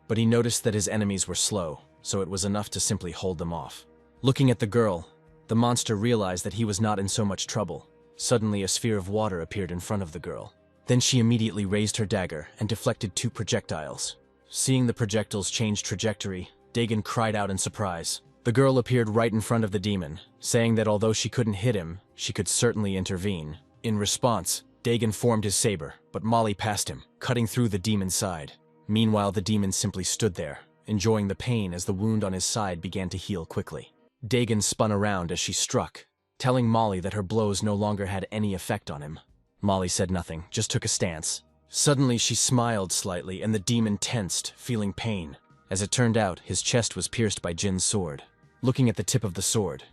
But he noticed that his enemies were slow, so it was enough to simply hold them off. Looking at the girl, the monster realized that he was not in so much trouble. Suddenly, a sphere of water appeared in front of the girl. Then she immediately raised her dagger and deflected 2 projectiles. Seeing the projectiles change trajectory, Dagon cried out in surprise. The girl appeared right in front of the demon, saying that although she couldn't hit him, she could certainly intervene. In response, Dagon formed his saber, but Molly passed him, cutting through the demon's side. Meanwhile, the demon simply stood there, enjoying the pain as the wound on his side began to heal quickly. Dagon spun around as she struck, telling Molly that her blows no longer had any effect on him. Molly said nothing, just took a stance. Suddenly, she smiled slightly and the demon tensed, feeling pain. As it turned out, his chest was pierced by Jin's sword. Looking at the tip of the sword,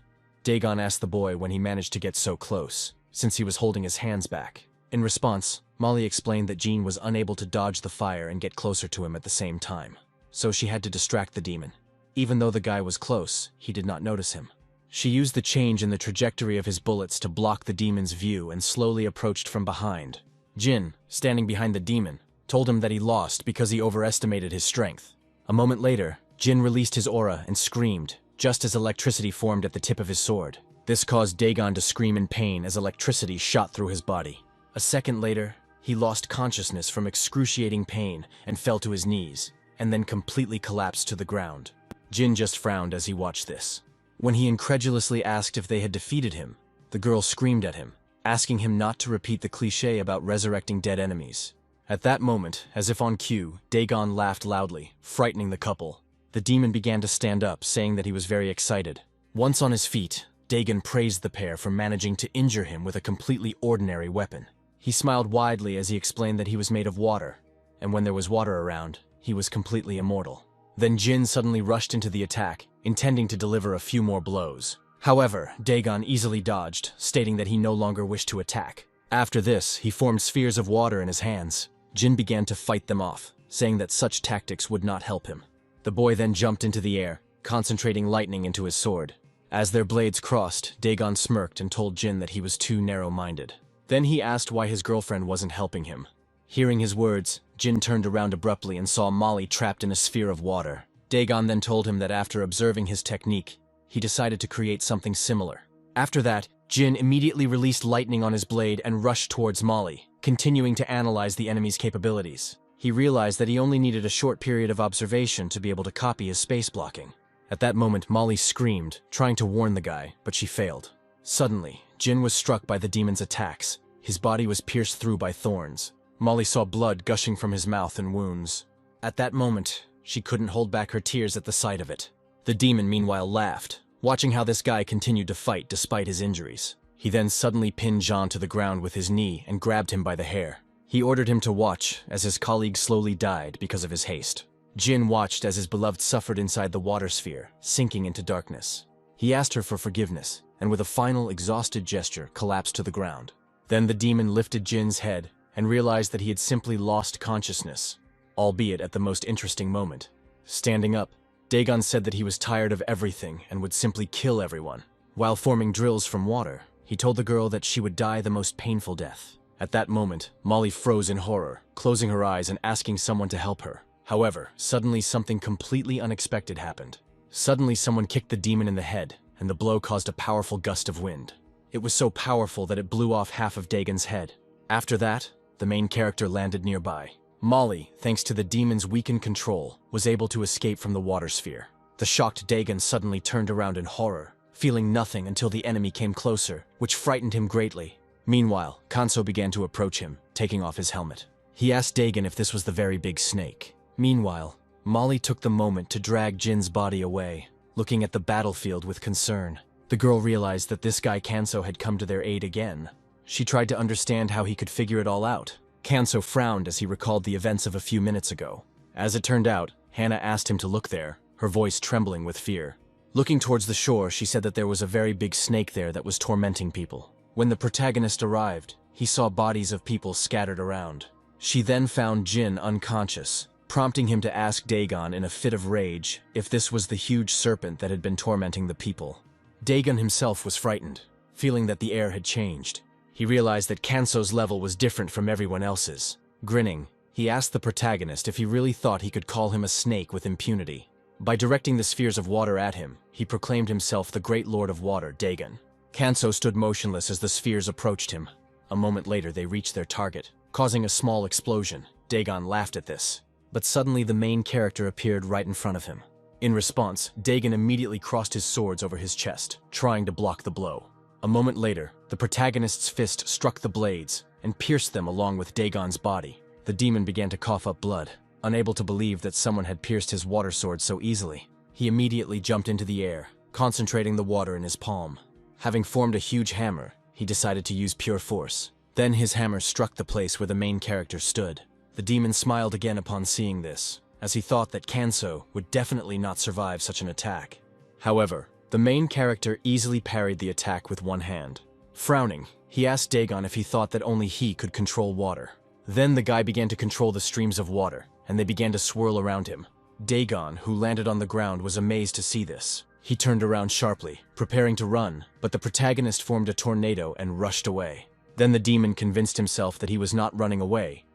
Dagon asked the boy when he managed to get so close, since he was holding his hands back. In response, Molly explained that Jin was unable to dodge the fire and get closer to him at the same time, so she had to distract the demon. Even though the guy was close, he did not notice him. She used the change in the trajectory of his bullets to block the demon's view and slowly approached from behind. Jin, standing behind the demon, told him that he lost because he overestimated his strength. A moment later, Jin released his aura and screamed, just as electricity formed at the tip of his sword. This caused Dagon to scream in pain as electricity shot through his body. A second later, he lost consciousness from excruciating pain and fell to his knees, and then completely collapsed to the ground. Jin just frowned as he watched this. When he incredulously asked if they had defeated him, the girl screamed at him, asking him not to repeat the cliché about resurrecting dead enemies. At that moment, as if on cue, Dagon laughed loudly, frightening the couple. The demon began to stand up, saying that he was very excited. Once on his feet, Dagon praised the pair for managing to injure him with a completely ordinary weapon. He smiled widely as he explained that he was made of water, and when there was water around, he was completely immortal. Then Jin suddenly rushed into the attack, intending to deliver a few more blows. However, Dagon easily dodged, stating that he no longer wished to attack. After this, he formed spheres of water in his hands. Jin began to fight them off, saying that such tactics would not help him. The boy then jumped into the air, concentrating lightning into his sword. As their blades crossed, Dagon smirked and told Jin that he was too narrow-minded. Then he asked why his girlfriend wasn't helping him. Hearing his words, Jin turned around abruptly and saw Molly trapped in a sphere of water. Dagon then told him that after observing his technique, he decided to create something similar. After that, Jin immediately released lightning on his blade and rushed towards Molly, continuing to analyze the enemy's capabilities. He realized that he only needed a short period of observation to be able to copy his space blocking. At that moment, Molly screamed, trying to warn the guy, but she failed. Suddenly, Jin was struck by the demon's attacks. His body was pierced through by thorns. Molly saw blood gushing from his mouth and wounds. At that moment, she couldn't hold back her tears at the sight of it. The demon meanwhile laughed, watching how this guy continued to fight despite his injuries. He then suddenly pinned Jean to the ground with his knee and grabbed him by the hair. He ordered him to watch as his colleague slowly died because of his haste. Jin watched as his beloved suffered inside the water sphere, sinking into darkness. He asked her for forgiveness, and with a final exhausted gesture collapsed to the ground. Then the demon lifted Jin's head and realized that he had simply lost consciousness, albeit at the most interesting moment. Standing up, Dagon said that he was tired of everything and would simply kill everyone. While forming drills from water, he told the girl that she would die the most painful death. At that moment, Molly froze in horror, closing her eyes and asking someone to help her. However, suddenly something completely unexpected happened. Suddenly someone kicked the demon in the head, and the blow caused a powerful gust of wind. It was so powerful that it blew off half of Dagon's head. After that, the main character landed nearby. Molly, thanks to the demon's weakened control, was able to escape from the water sphere. The shocked Dagon suddenly turned around in horror, feeling nothing until the enemy came closer, which frightened him greatly. Meanwhile, Kanso began to approach him, taking off his helmet. He asked Dagon if this was the very big snake. Meanwhile, Molly took the moment to drag Jin's body away, looking at the battlefield with concern. The girl realized that this guy Kanso had come to their aid again. She tried to understand how he could figure it all out. Kanso frowned as he recalled the events of a few minutes ago. As it turned out, Hannah asked him to look there, her voice trembling with fear. Looking towards the shore, she said that there was a very big snake there that was tormenting people. When the protagonist arrived, he saw bodies of people scattered around. She then found Jin unconscious, prompting him to ask Dagon in a fit of rage if this was the huge serpent that had been tormenting the people. Dagon himself was frightened, feeling that the air had changed. He realized that Kanso's level was different from everyone else's. Grinning, he asked the protagonist if he really thought he could call him a snake with impunity. By directing the spheres of water at him, he proclaimed himself the Great Lord of Water, Dagon. Kanso stood motionless as the spheres approached him. A moment later, they reached their target, causing a small explosion. Dagon laughed at this. But suddenly the main character appeared right in front of him. In response, Dagon immediately crossed his swords over his chest, trying to block the blow. A moment later, the protagonist's fist struck the blades and pierced them along with Dagon's body. The demon began to cough up blood, unable to believe that someone had pierced his water sword so easily. He immediately jumped into the air, concentrating the water in his palm. Having formed a huge hammer, he decided to use pure force. Then his hammer struck the place where the main character stood. The demon smiled again upon seeing this, as he thought that Kanso would definitely not survive such an attack. However, the main character easily parried the attack with one hand. Frowning, he asked Dagon if he thought that only he could control water. Then the guy began to control the streams of water, and they began to swirl around him. Dagon, who landed on the ground, was amazed to see this. He turned around sharply, preparing to run, but the protagonist formed a tornado and rushed away. Then the demon convinced himself that he was not running away,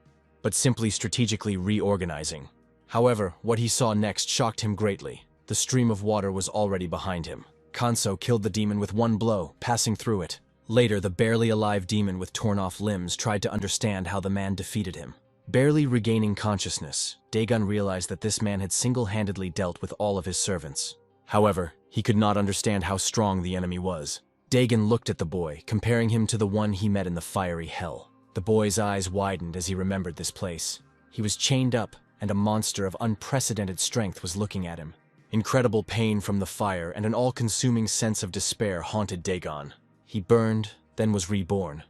but simply strategically reorganizing. However, what he saw next shocked him greatly. The stream of water was already behind him. Kanso killed the demon with one blow, passing through it. Later, the barely alive demon with torn-off limbs tried to understand how the man defeated him. Barely regaining consciousness, Dagon realized that this man had single-handedly dealt with all of his servants. However, he could not understand how strong the enemy was. Dagon looked at the boy, comparing him to the one he met in the fiery hell. The boy's eyes widened as he remembered this place. He was chained up, and a monster of unprecedented strength was looking at him. Incredible pain from the fire and an all-consuming sense of despair haunted Dagon. He burned, then was reborn.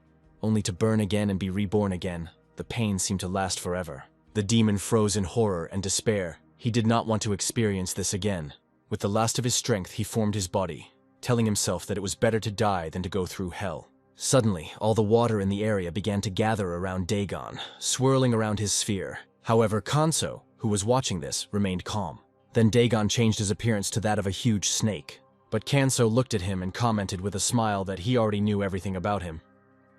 Only to burn again and be reborn again. The pain seemed to last forever. The demon froze in horror and despair. He did not want to experience this again. With the last of his strength, he formed his body, telling himself that it was better to die than to go through hell. Suddenly, all the water in the area began to gather around Dagon, swirling around his sphere. However, Kanso, who was watching this, remained calm. Then Dagon changed his appearance to that of a huge snake. But Kanso looked at him and commented with a smile that he already knew everything about him.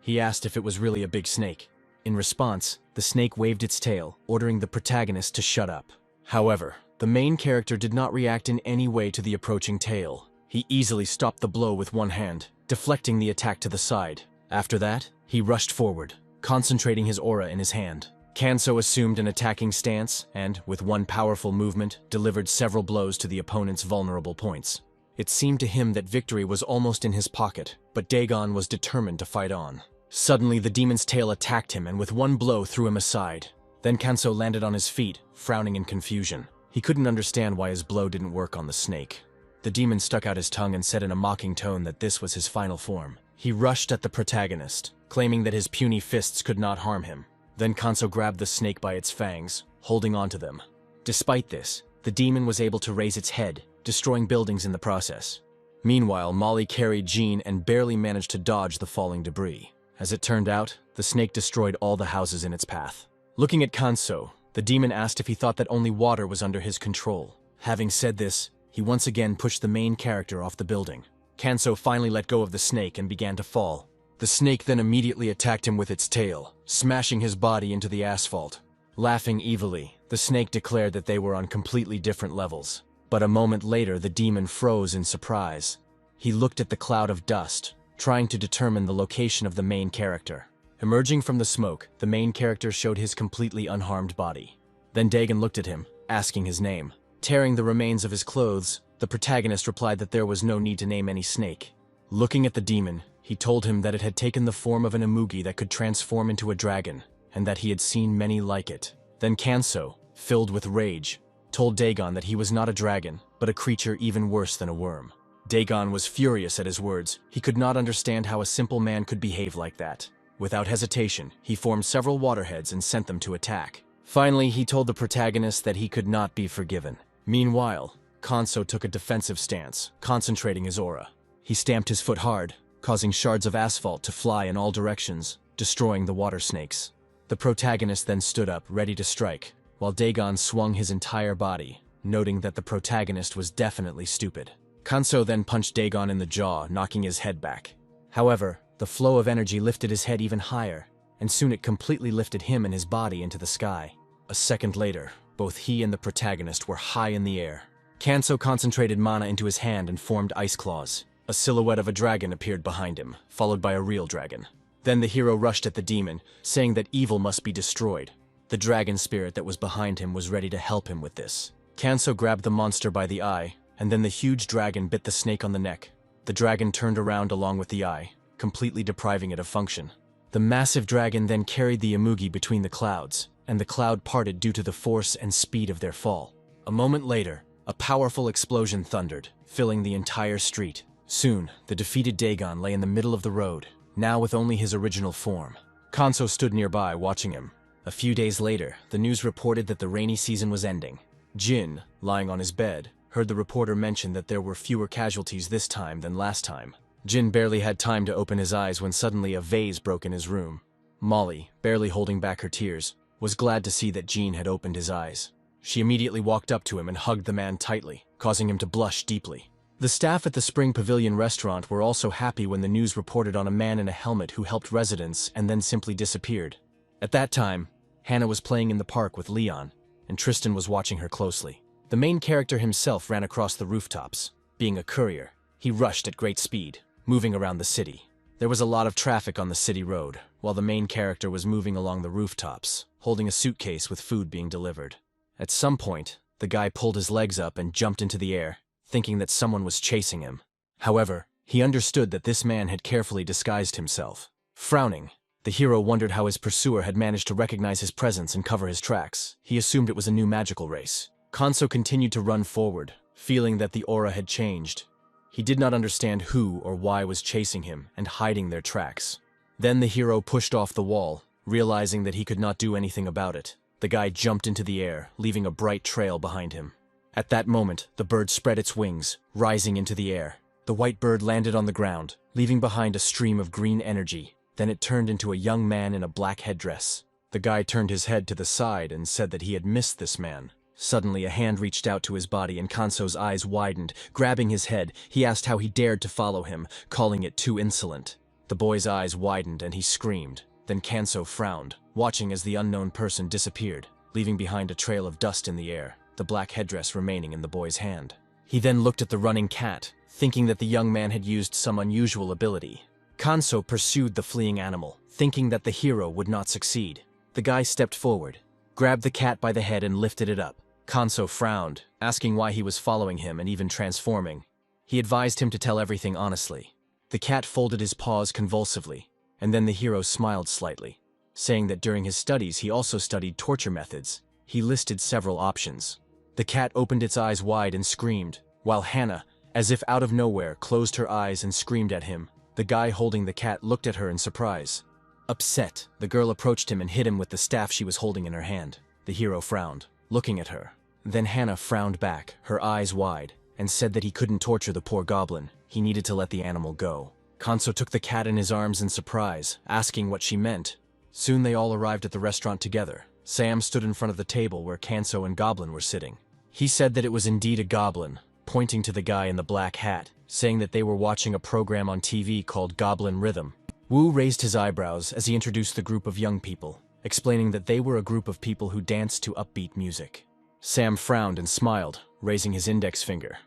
He asked if it was really a big snake. In response, the snake waved its tail, ordering the protagonist to shut up. However, the main character did not react in any way to the approaching tail. He easily stopped the blow with one hand, deflecting the attack to the side. After that, he rushed forward, concentrating his aura in his hand. Kanso assumed an attacking stance and, with one powerful movement, delivered several blows to the opponent's vulnerable points. It seemed to him that victory was almost in his pocket, but Dagon was determined to fight on. Suddenly, the demon's tail attacked him and with one blow threw him aside. Then Kanso landed on his feet, frowning in confusion. He couldn't understand why his blow didn't work on the snake. The demon stuck out his tongue and said in a mocking tone that this was his final form. He rushed at the protagonist, claiming that his puny fists could not harm him. Then Kanso grabbed the snake by its fangs, holding onto them. Despite this, the demon was able to raise its head, destroying buildings in the process. Meanwhile, Molly carried Jean and barely managed to dodge the falling debris. As it turned out, the snake destroyed all the houses in its path. Looking at Kanso, the demon asked if he thought that only water was under his control. Having said this, he once again pushed the main character off the building. Kanso finally let go of the snake and began to fall. The snake then immediately attacked him with its tail, smashing his body into the asphalt. Laughing evilly, the snake declared that they were on completely different levels. But a moment later, the demon froze in surprise. He looked at the cloud of dust, trying to determine the location of the main character. Emerging from the smoke, the main character showed his completely unharmed body. Then Dagon looked at him, asking his name. Tearing the remains of his clothes, the protagonist replied that there was no need to name any snake. Looking at the demon, he told him that it had taken the form of an emugi that could transform into a dragon, and that he had seen many like it. Then Kanso, filled with rage, told Dagon that he was not a dragon, but a creature even worse than a worm. Dagon was furious at his words. He could not understand how a simple man could behave like that. Without hesitation, he formed several waterheads and sent them to attack. Finally, he told the protagonist that he could not be forgiven. Meanwhile, Kanso took a defensive stance, concentrating his aura. He stamped his foot hard, causing shards of asphalt to fly in all directions, destroying the water snakes. The protagonist then stood up, ready to strike, while Dagon swung his entire body, noting that the protagonist was definitely stupid. Kanso then punched Dagon in the jaw, knocking his head back. However, the flow of energy lifted his head even higher, and soon it completely lifted him and his body into the sky. A second later, both he and the protagonist were high in the air. Kanso concentrated mana into his hand and formed ice claws. A silhouette of a dragon appeared behind him, followed by a real dragon. Then the hero rushed at the demon, saying that evil must be destroyed. The dragon spirit that was behind him was ready to help him with this. Kanso grabbed the monster by the eye, and then the huge dragon bit the snake on the neck. The dragon turned around along with the eye, completely depriving it of function. The massive dragon then carried the Imugi between the clouds, and the cloud parted due to the force and speed of their fall. A moment later, a powerful explosion thundered, filling the entire street. Soon, the defeated Dagon lay in the middle of the road, now with only his original form. Kanso stood nearby, watching him. A few days later, the news reported that the rainy season was ending. Jin, lying on his bed, heard the reporter mention that there were fewer casualties this time than last time. Jin barely had time to open his eyes when suddenly a vase broke in his room. Molly, barely holding back her tears, was glad to see that Jin had opened his eyes. She immediately walked up to him and hugged the man tightly, causing him to blush deeply. The staff at the Spring Pavilion restaurant were also happy when the news reported on a man in a helmet who helped residents and then simply disappeared. At that time, Hannah was playing in the park with Leon, and Tristan was watching her closely. The main character himself ran across the rooftops. Being a courier, he rushed at great speed, moving around the city. There was a lot of traffic on the city road, while the main character was moving along the rooftops, holding a suitcase with food being delivered. At some point, the guy pulled his legs up and jumped into the air, thinking that someone was chasing him. However, he understood that this man had carefully disguised himself. Frowning, the hero wondered how his pursuer had managed to recognize his presence and cover his tracks. He assumed it was a new magical race. Kanso continued to run forward, feeling that the aura had changed. He did not understand who or why was chasing him and hiding their tracks. Then the hero pushed off the wall, realizing that he could not do anything about it. The guy jumped into the air, leaving a bright trail behind him. At that moment, the bird spread its wings, rising into the air. The white bird landed on the ground, leaving behind a stream of green energy. Then it turned into a young man in a black headdress. The guy turned his head to the side and said that he had missed this man. Suddenly, a hand reached out to his body and Kanso's eyes widened. Grabbing his head, he asked how he dared to follow him, calling it too insolent. The boy's eyes widened and he screamed. Then Kanso frowned, watching as the unknown person disappeared, leaving behind a trail of dust in the air, the black headdress remaining in the boy's hand. He then looked at the running cat, thinking that the young man had used some unusual ability. Kanso pursued the fleeing animal, thinking that the hero would not succeed. The guy stepped forward, grabbed the cat by the head and lifted it up. Kanso frowned, asking why he was following him and even transforming. He advised him to tell everything honestly. The cat folded his paws convulsively, and then the hero smiled slightly, saying that during his studies he also studied torture methods. He listed several options. The cat opened its eyes wide and screamed, while Hannah, as if out of nowhere, closed her eyes and screamed at him. The guy holding the cat looked at her in surprise. Upset, the girl approached him and hit him with the staff she was holding in her hand. The hero frowned, looking at her. Then Hannah frowned back, her eyes wide, and said that he couldn't torture the poor goblin. He needed to let the animal go. Kanso took the cat in his arms in surprise, asking what she meant. Soon they all arrived at the restaurant together. Sam stood in front of the table where Kanso and Goblin were sitting. He said that it was indeed a goblin, pointing to the guy in the black hat, saying that they were watching a program on TV called Goblin Rhythm. Wu raised his eyebrows as he introduced the group of young people, explaining that they were a group of people who danced to upbeat music. Sam frowned and smiled, raising his index finger.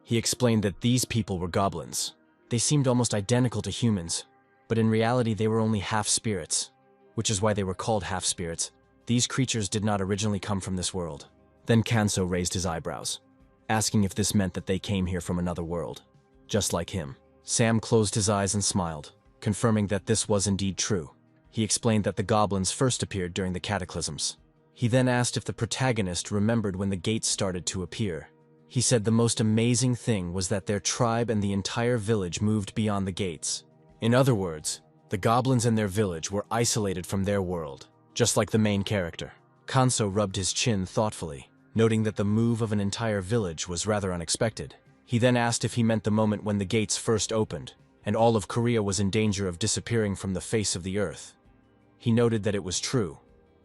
He explained that these people were goblins. They seemed almost identical to humans, but in reality they were only half-spirits, which is why they were called half-spirits. These creatures did not originally come from this world. Then Kanso raised his eyebrows, asking if this meant that they came here from another world, just like him. Sam closed his eyes and smiled, confirming that this was indeed true. He explained that the goblins first appeared during the cataclysms. He then asked if the protagonist remembered when the gates started to appear. He said the most amazing thing was that their tribe and the entire village moved beyond the gates. In other words, the goblins and their village were isolated from their world, just like the main character. Kanso rubbed his chin thoughtfully, noting that the move of an entire village was rather unexpected. He then asked if he meant the moment when the gates first opened, and all of Korea was in danger of disappearing from the face of the earth. He noted that it was true.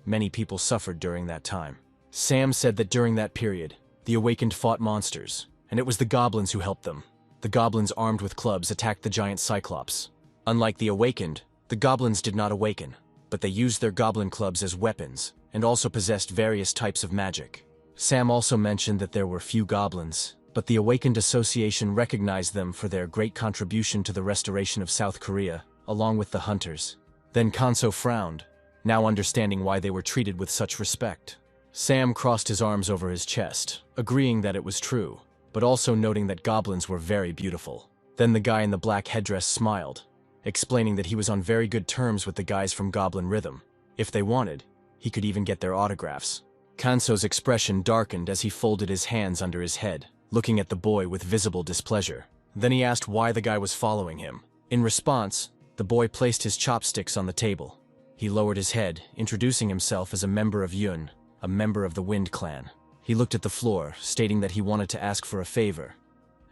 Many people suffered during that time. Sam said that during that period, the Awakened fought monsters, and it was the goblins who helped them. The goblins armed with clubs attacked the giant Cyclops. Unlike the Awakened, the goblins did not awaken, but they used their goblin clubs as weapons, and also possessed various types of magic. Sam also mentioned that there were few goblins, but the Awakened Association recognized them for their great contribution to the restoration of South Korea, along with the hunters. Then Kanso frowned, now understanding why they were treated with such respect. Sam crossed his arms over his chest, agreeing that it was true, but also noting that goblins were very beautiful. Then the guy in the black headdress smiled, explaining that he was on very good terms with the guys from Goblin Rhythm. If they wanted, he could even get their autographs. Kanso's expression darkened as he folded his hands under his head, looking at the boy with visible displeasure. Then he asked why the guy was following him. In response, the boy placed his chopsticks on the table. He lowered his head, introducing himself as a member of Yun, a member of the Wind Clan. He looked at the floor, stating that he wanted to ask for a favor,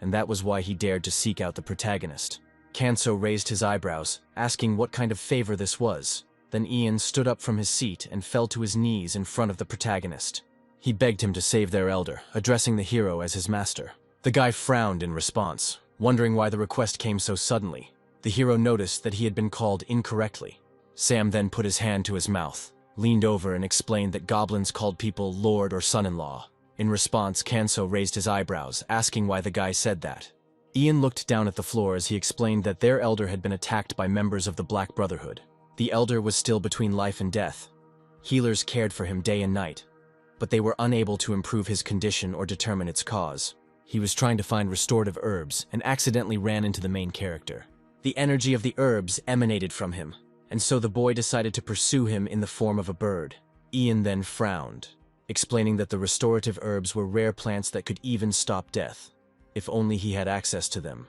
and that was why he dared to seek out the protagonist. Kanso raised his eyebrows, asking what kind of favor this was. Then Ian stood up from his seat and fell to his knees in front of the protagonist. He begged him to save their elder, addressing the hero as his master. The guy frowned in response, wondering why the request came so suddenly. The hero noticed that he had been called incorrectly. Sam then put his hand to his mouth, leaned over and explained that goblins called people lord or son-in-law. In response, Kanso raised his eyebrows, asking why the guy said that. Ian looked down at the floor as he explained that their elder had been attacked by members of the Black Brotherhood. The elder was still between life and death. Healers cared for him day and night, but they were unable to improve his condition or determine its cause. He was trying to find restorative herbs and accidentally ran into the main character. The energy of the herbs emanated from him, and so the boy decided to pursue him in the form of a bird. Ian then frowned, explaining that the restorative herbs were rare plants that could even stop death. If only he had access to them,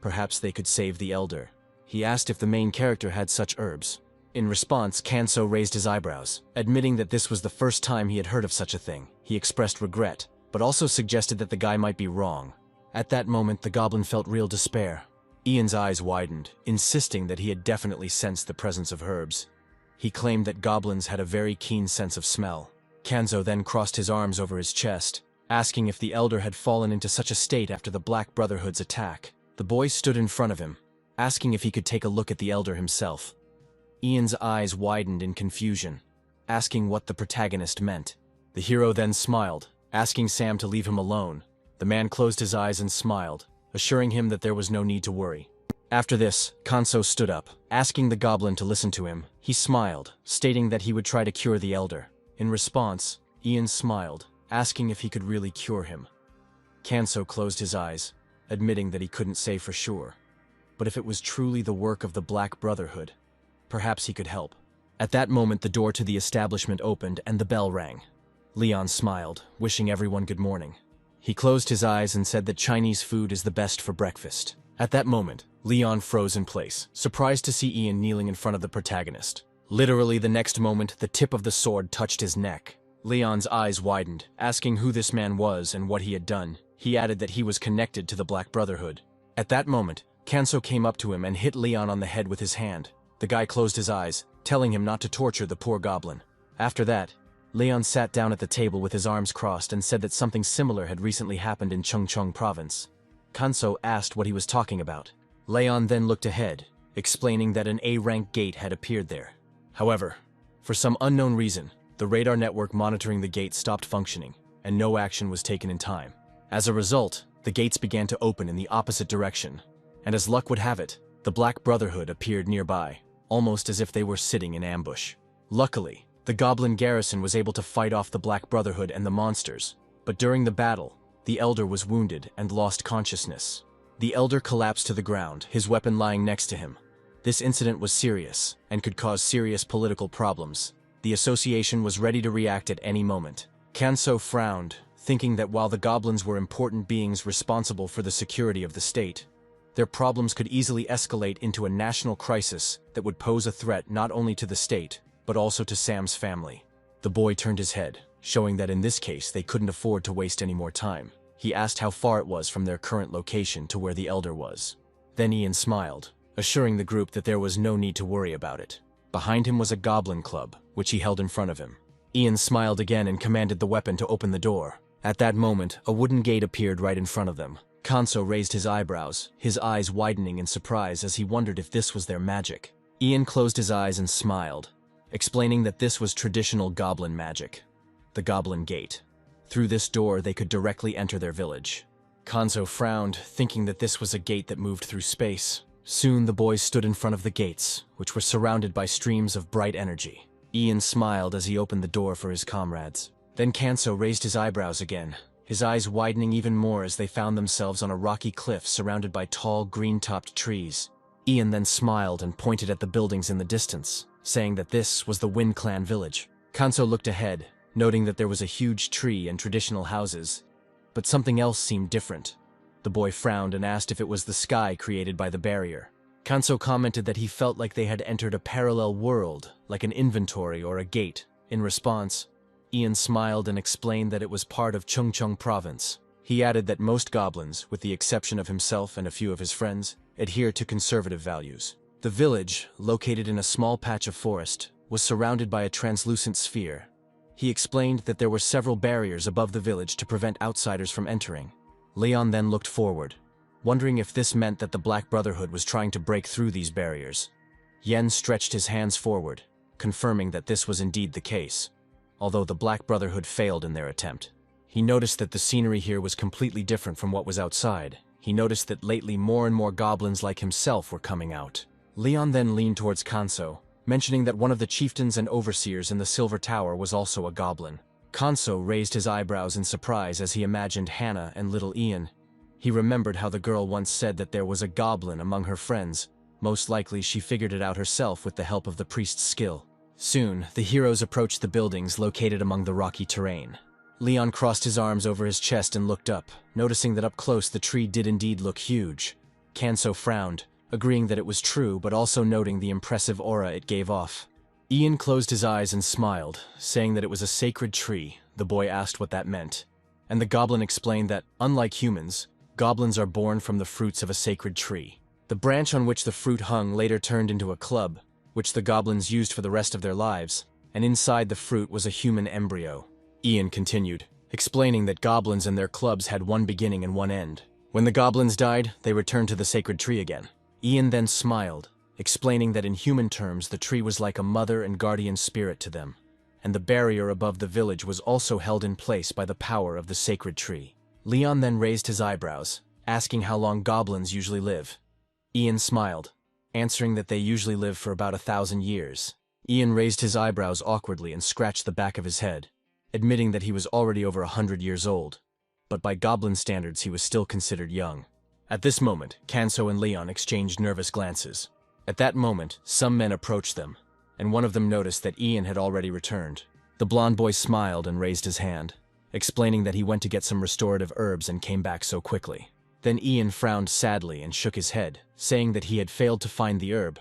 perhaps they could save the elder. He asked if the main character had such herbs. In response, Kanso raised his eyebrows, admitting that this was the first time he had heard of such a thing. He expressed regret, but also suggested that the guy might be wrong. At that moment, the goblin felt real despair. Ian's eyes widened, insisting that he had definitely sensed the presence of herbs. He claimed that goblins had a very keen sense of smell. Kanso then crossed his arms over his chest, asking if the elder had fallen into such a state after the Black Brotherhood's attack. The boy stood in front of him, asking if he could take a look at the elder himself. Ian's eyes widened in confusion, asking what the protagonist meant. The hero then smiled, asking Sam to leave him alone. The man closed his eyes and smiled, assuring him that there was no need to worry. After this, Kanso stood up, asking the goblin to listen to him. He smiled, stating that he would try to cure the elder. In response, Ian smiled, asking if he could really cure him. Kanso closed his eyes, admitting that he couldn't say for sure. But if it was truly the work of the Black Brotherhood, perhaps he could help. At that moment, the door to the establishment opened and the bell rang. Leon smiled, wishing everyone good morning. He closed his eyes and said that Chinese food is the best for breakfast. At that moment, Leon froze in place, surprised to see Ian kneeling in front of the protagonist. Literally the next moment, the tip of the sword touched his neck. Leon's eyes widened, asking who this man was and what he had done. He added that he was connected to the Black Brotherhood. At that moment, Kanso came up to him and hit Leon on the head with his hand. The guy closed his eyes, telling him not to torture the poor goblin. After that, Leon sat down at the table with his arms crossed and said that something similar had recently happened in Chungcheong province. Kanso asked what he was talking about. Leon then looked ahead, explaining that an A-rank gate had appeared there. However, for some unknown reason, the radar network monitoring the gate stopped functioning, and no action was taken in time. As a result, the gates began to open in the opposite direction, and as luck would have it, the Black Brotherhood appeared nearby, almost as if they were sitting in ambush. Luckily, the goblin garrison was able to fight off the Black Brotherhood and the monsters, but during the battle, the elder was wounded and lost consciousness. The elder collapsed to the ground, his weapon lying next to him. This incident was serious and could cause serious political problems. The association was ready to react at any moment. Kanso frowned, thinking that while the goblins were important beings responsible for the security of the state, their problems could easily escalate into a national crisis that would pose a threat not only to the state, but also to Sam's family. The boy turned his head, showing that in this case they couldn't afford to waste any more time. He asked how far it was from their current location to where the elder was. Then Ian smiled, assuring the group that there was no need to worry about it. Behind him was a goblin club, which he held in front of him. Ian smiled again and commanded the weapon to open the door. At that moment, a wooden gate appeared right in front of them. Kanso raised his eyebrows, his eyes widening in surprise as he wondered if this was their magic. Ian closed his eyes and smiled, explaining that this was traditional goblin magic. The Goblin Gate. Through this door, they could directly enter their village. Kanso frowned, thinking that this was a gate that moved through space. Soon the boys stood in front of the gates, which were surrounded by streams of bright energy. Ian smiled as he opened the door for his comrades. Then Kanso raised his eyebrows again, his eyes widening even more as they found themselves on a rocky cliff surrounded by tall, green-topped trees. Ian then smiled and pointed at the buildings in the distance, saying that this was the Wind Clan village. Kanso looked ahead, noting that there was a huge tree and traditional houses. But something else seemed different. The boy frowned and asked if it was the sky created by the barrier. Kanso commented that he felt like they had entered a parallel world, like an inventory or a gate. In response, Ian smiled and explained that it was part of Chungcheong province. He added that most goblins, with the exception of himself and a few of his friends, adhere to conservative values. The village, located in a small patch of forest, was surrounded by a translucent sphere. He explained that there were several barriers above the village to prevent outsiders from entering. Leon then looked forward, wondering if this meant that the Black Brotherhood was trying to break through these barriers. Yen stretched his hands forward, confirming that this was indeed the case, although the Black Brotherhood failed in their attempt. He noticed that the scenery here was completely different from what was outside. He noticed that lately more and more goblins like himself were coming out. Leon then leaned towards Kanso, mentioning that one of the chieftains and overseers in the Silver Tower was also a goblin. Kanso raised his eyebrows in surprise as he imagined Hannah and little Ian. He remembered how the girl once said that there was a goblin among her friends. Most likely she figured it out herself with the help of the priest's skill. Soon, the heroes approached the buildings located among the rocky terrain. Leon crossed his arms over his chest and looked up, noticing that up close the tree did indeed look huge. Kanso frowned, agreeing that it was true but also noting the impressive aura it gave off. Ian closed his eyes and smiled, saying that it was a sacred tree. The boy asked what that meant, and the goblin explained that, unlike humans, goblins are born from the fruits of a sacred tree. The branch on which the fruit hung later turned into a club, which the goblins used for the rest of their lives, and inside the fruit was a human embryo. Ian continued, explaining that goblins and their clubs had one beginning and one end. When the goblins died, they returned to the sacred tree again. Ian then smiled, explaining that in human terms the tree was like a mother and guardian spirit to them, and the barrier above the village was also held in place by the power of the sacred tree. Leon then raised his eyebrows, asking how long goblins usually live. Ian smiled, answering that they usually live for about 1,000 years. Ian raised his eyebrows awkwardly and scratched the back of his head, admitting that he was already over 100 years old, but by goblin standards he was still considered young. At this moment, Kanso and Leon exchanged nervous glances. At that moment, some men approached them, and one of them noticed that Ian had already returned. The blond boy smiled and raised his hand, explaining that he went to get some restorative herbs and came back so quickly. Then Ian frowned sadly and shook his head, saying that he had failed to find the herb.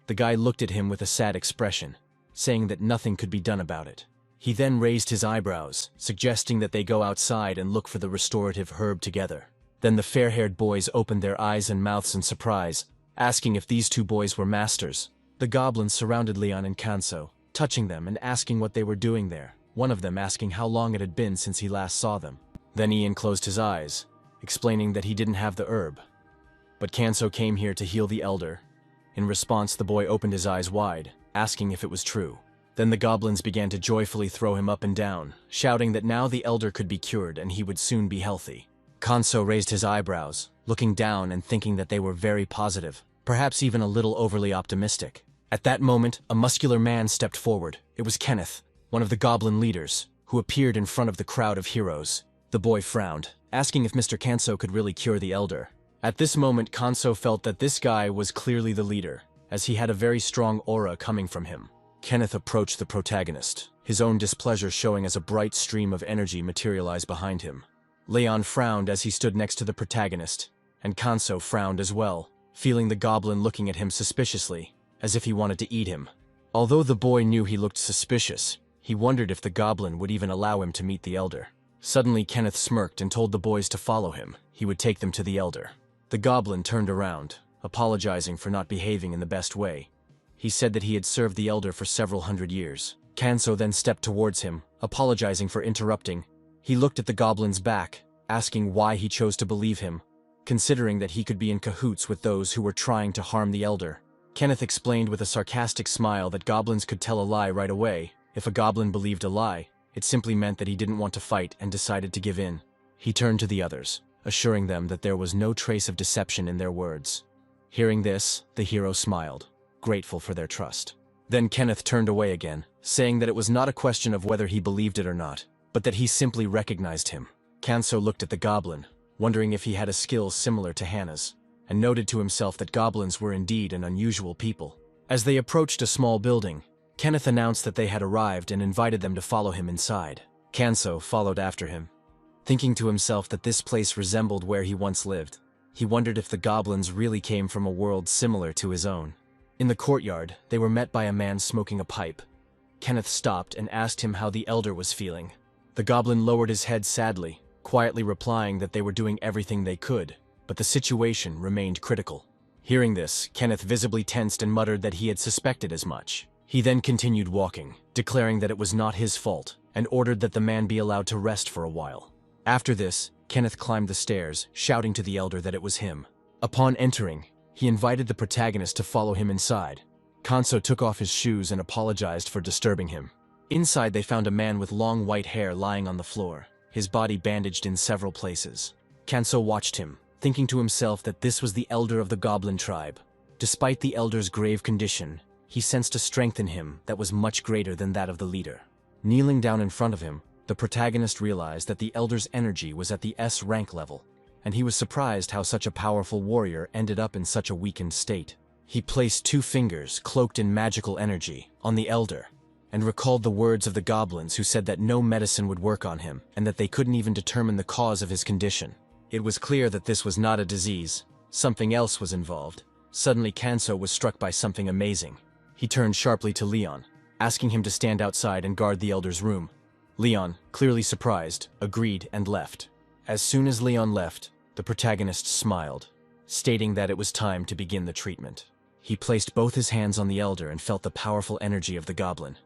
The guy looked at him with a sad expression, saying that nothing could be done about it. He then raised his eyebrows, suggesting that they go outside and look for the restorative herb together. Then the fair-haired boys opened their eyes and mouths in surprise, asking if these two boys were masters. The goblins surrounded Leon and Kanso, touching them and asking what they were doing there, one of them asking how long it had been since he last saw them. Then Ian closed his eyes, explaining that he didn't have the herb. But Kanso came here to heal the elder. In response, the boy opened his eyes wide, asking if it was true. Then the goblins began to joyfully throw him up and down, shouting that now the elder could be cured and he would soon be healthy. Kanso raised his eyebrows, looking down and thinking that they were very positive, perhaps even a little overly optimistic. At that moment, a muscular man stepped forward. It was Kenneth, one of the goblin leaders, who appeared in front of the crowd of heroes. The boy frowned, asking if Mr. Kanso could really cure the elder. At this moment, Kanso felt that this guy was clearly the leader, as he had a very strong aura coming from him. Kenneth approached the protagonist, his own displeasure showing as a bright stream of energy materialized behind him. Leon frowned as he stood next to the protagonist, and Kanso frowned as well, feeling the goblin looking at him suspiciously, as if he wanted to eat him. Although the boy knew he looked suspicious, he wondered if the goblin would even allow him to meet the elder. Suddenly Kenneth smirked and told the boys to follow him. He would take them to the elder. The goblin turned around, apologizing for not behaving in the best way. He said that he had served the elder for several hundred years. Kanso then stepped towards him, apologizing for interrupting. He looked at the goblin's back, asking why he chose to believe him, considering that he could be in cahoots with those who were trying to harm the elder. Kenneth explained with a sarcastic smile that goblins could tell a lie right away. If a goblin believed a lie, it simply meant that he didn't want to fight and decided to give in. He turned to the others, assuring them that there was no trace of deception in their words. Hearing this, the hero smiled, grateful for their trust. Then Kenneth turned away again, saying that it was not a question of whether he believed it or not. but that he simply recognized him. Kanso looked at the goblin, wondering if he had a skill similar to Hannah's, and noted to himself that goblins were indeed an unusual people. As they approached a small building, Kenneth announced that they had arrived and invited them to follow him inside. Kanso followed after him, thinking to himself that this place resembled where he once lived. He wondered if the goblins really came from a world similar to his own. In the courtyard, they were met by a man smoking a pipe. Kenneth stopped and asked him how the elder was feeling. The goblin lowered his head sadly, quietly replying that they were doing everything they could, but the situation remained critical. Hearing this, Kenneth visibly tensed and muttered that he had suspected as much. He then continued walking, declaring that it was not his fault, and ordered that the man be allowed to rest for a while. After this, Kenneth climbed the stairs, shouting to the elder that it was him. Upon entering, he invited the protagonist to follow him inside. Kanso took off his shoes and apologized for disturbing him. Inside, they found a man with long white hair lying on the floor, his body bandaged in several places. Kanso watched him, thinking to himself that this was the elder of the goblin tribe. Despite the elder's grave condition, he sensed a strength in him that was much greater than that of the leader. Kneeling down in front of him, the protagonist realized that the elder's energy was at the S rank level, and he was surprised how such a powerful warrior ended up in such a weakened state. He placed 2 fingers, cloaked in magical energy, on the elder, and recalled the words of the goblins who said that no medicine would work on him, and that they couldn't even determine the cause of his condition. It was clear that this was not a disease. Something else was involved. Suddenly, Kanso was struck by something amazing. He turned sharply to Leon, asking him to stand outside and guard the elder's room. Leon, clearly surprised, agreed and left. As soon as Leon left, the protagonist smiled, stating that it was time to begin the treatment. He placed both his hands on the elder and felt the powerful energy of the goblin.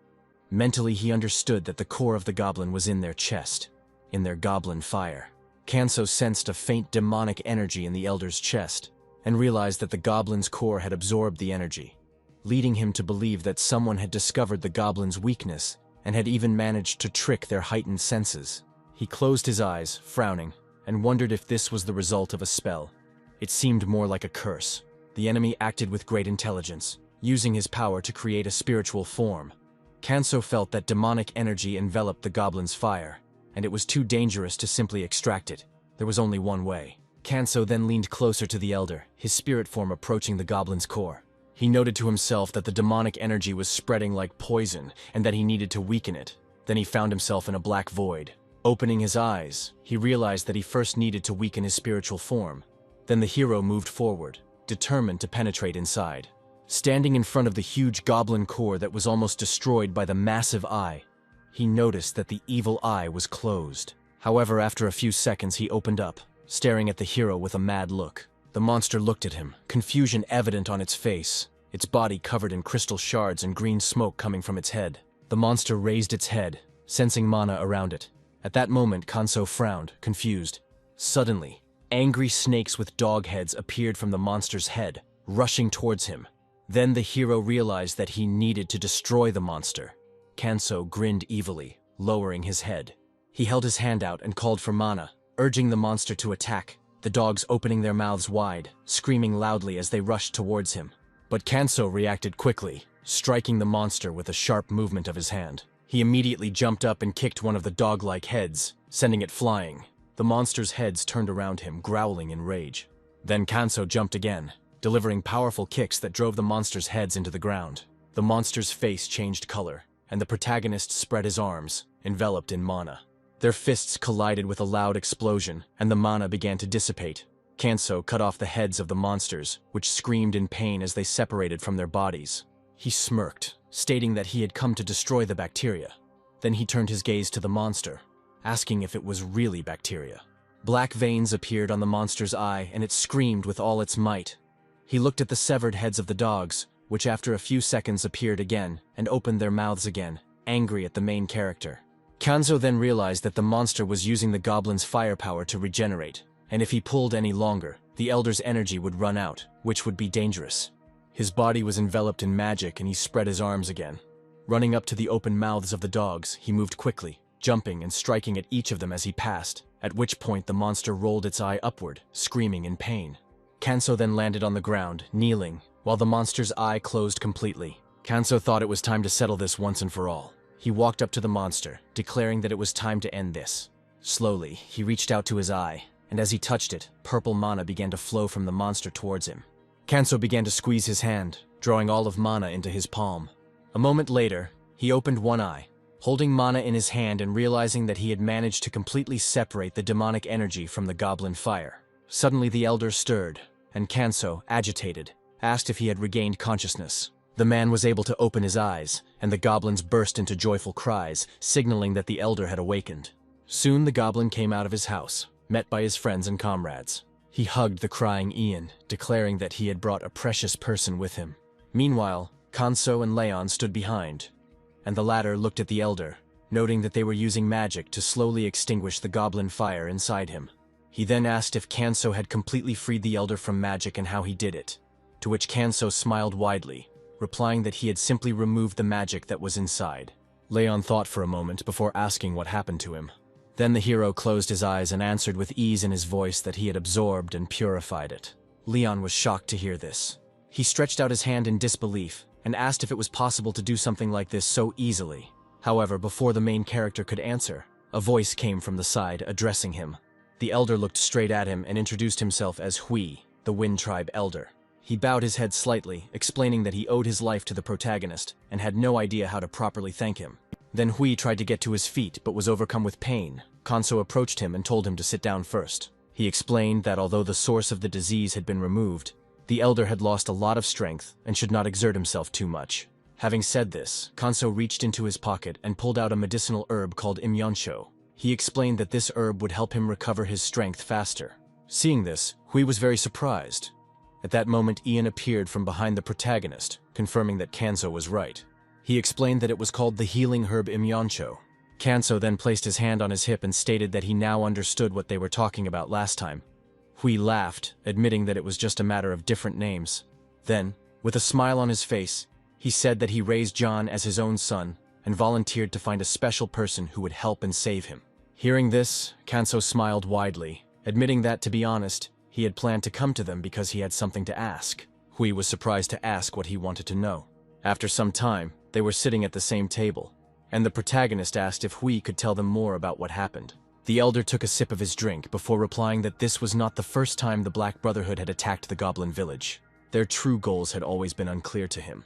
Mentally, he understood that the core of the goblin was in their chest, in their goblin fire. Kanso sensed a faint demonic energy in the elder's chest, and realized that the goblin's core had absorbed the energy, leading him to believe that someone had discovered the goblin's weakness and had even managed to trick their heightened senses. He closed his eyes, frowning, and wondered if this was the result of a spell. It seemed more like a curse. The enemy acted with great intelligence, using his power to create a spiritual form. Kanso felt that demonic energy enveloped the goblin's fire, and it was too dangerous to simply extract it. There was only one way. Kanso then leaned closer to the elder, his spirit form approaching the goblin's core. He noted to himself that the demonic energy was spreading like poison, and that he needed to weaken it. Then he found himself in a black void. Opening his eyes, he realized that he first needed to weaken his spiritual form. Then the hero moved forward, determined to penetrate inside. Standing in front of the huge goblin core that was almost destroyed by the massive eye, he noticed that the evil eye was closed. However, after a few seconds, he opened up, staring at the hero with a mad look. The monster looked at him, confusion evident on its face, its body covered in crystal shards and green smoke coming from its head. The monster raised its head, sensing mana around it. At that moment, Kanso frowned, confused. Suddenly, angry snakes with dog heads appeared from the monster's head, rushing towards him. Then the hero realized that he needed to destroy the monster. Kanso grinned evilly, lowering his head. He held his hand out and called for mana, urging the monster to attack, the dogs opening their mouths wide, screaming loudly as they rushed towards him. But Kanso reacted quickly, striking the monster with a sharp movement of his hand. He immediately jumped up and kicked one of the dog-like heads, sending it flying. The monster's heads turned around him, growling in rage. Then Kanso jumped again, delivering powerful kicks that drove the monster's heads into the ground. The monster's face changed color, and the protagonist spread his arms, enveloped in mana. Their fists collided with a loud explosion, and the mana began to dissipate. Kanso cut off the heads of the monsters, which screamed in pain as they separated from their bodies. He smirked, stating that he had come to destroy the bacteria. Then he turned his gaze to the monster, asking if it was really bacteria. Black veins appeared on the monster's eye, and it screamed with all its might. He looked at the severed heads of the dogs, which after a few seconds appeared again, and opened their mouths again, angry at the main character. Kanso then realized that the monster was using the goblin's firepower to regenerate, and if he pulled any longer, the elder's energy would run out, which would be dangerous. His body was enveloped in magic, and he spread his arms again. Running up to the open mouths of the dogs, he moved quickly, jumping and striking at each of them as he passed, at which point the monster rolled its eye upward, screaming in pain. Kanso then landed on the ground, kneeling, while the monster's eye closed completely. Kanso thought it was time to settle this once and for all. He walked up to the monster, declaring that it was time to end this. Slowly, he reached out to his eye, and as he touched it, purple mana began to flow from the monster towards him. Kanso began to squeeze his hand, drawing all of mana into his palm. A moment later, he opened one eye, holding mana in his hand and realizing that he had managed to completely separate the demonic energy from the goblin fire. Suddenly the elder stirred, and Kanso, agitated, asked if he had regained consciousness. The man was able to open his eyes, and the goblins burst into joyful cries, signaling that the elder had awakened. Soon the goblin came out of his house, met by his friends and comrades. He hugged the crying Ian, declaring that he had brought a precious person with him. Meanwhile, Kanso and Leon stood behind, and the latter looked at the elder, noting that they were using magic to slowly extinguish the goblin fire inside him. He then asked if Kanso had completely freed the elder from magic and how he did it, to which Kanso smiled widely, replying that he had simply removed the magic that was inside. Leon thought for a moment before asking what happened to him. Then the hero closed his eyes and answered with ease in his voice that he had absorbed and purified it. Leon was shocked to hear this. He stretched out his hand in disbelief and asked if it was possible to do something like this so easily. However, before the main character could answer, a voice came from the side addressing him. The elder looked straight at him and introduced himself as Hui, the Wind Tribe elder. He bowed his head slightly, explaining that he owed his life to the protagonist and had no idea how to properly thank him. Then Hui tried to get to his feet but was overcome with pain. Kanso approached him and told him to sit down first. He explained that although the source of the disease had been removed, the elder had lost a lot of strength and should not exert himself too much. Having said this, Kanso reached into his pocket and pulled out a medicinal herb called imyansho. He explained that this herb would help him recover his strength faster. Seeing this, Hui was very surprised. At that moment, Ian appeared from behind the protagonist, confirming that Kanso was right. He explained that it was called the healing herb imyansho. Kanso then placed his hand on his hip and stated that he now understood what they were talking about last time. Hui laughed, admitting that it was just a matter of different names. Then, with a smile on his face, he said that he raised John as his own son and volunteered to find a special person who would help and save him. Hearing this, Kanso smiled widely, admitting that, to be honest, he had planned to come to them because he had something to ask. Hui was surprised to ask what he wanted to know. After some time, they were sitting at the same table, and the protagonist asked if Hui could tell them more about what happened. The elder took a sip of his drink before replying that this was not the first time the Black Brotherhood had attacked the Goblin Village. Their true goals had always been unclear to him.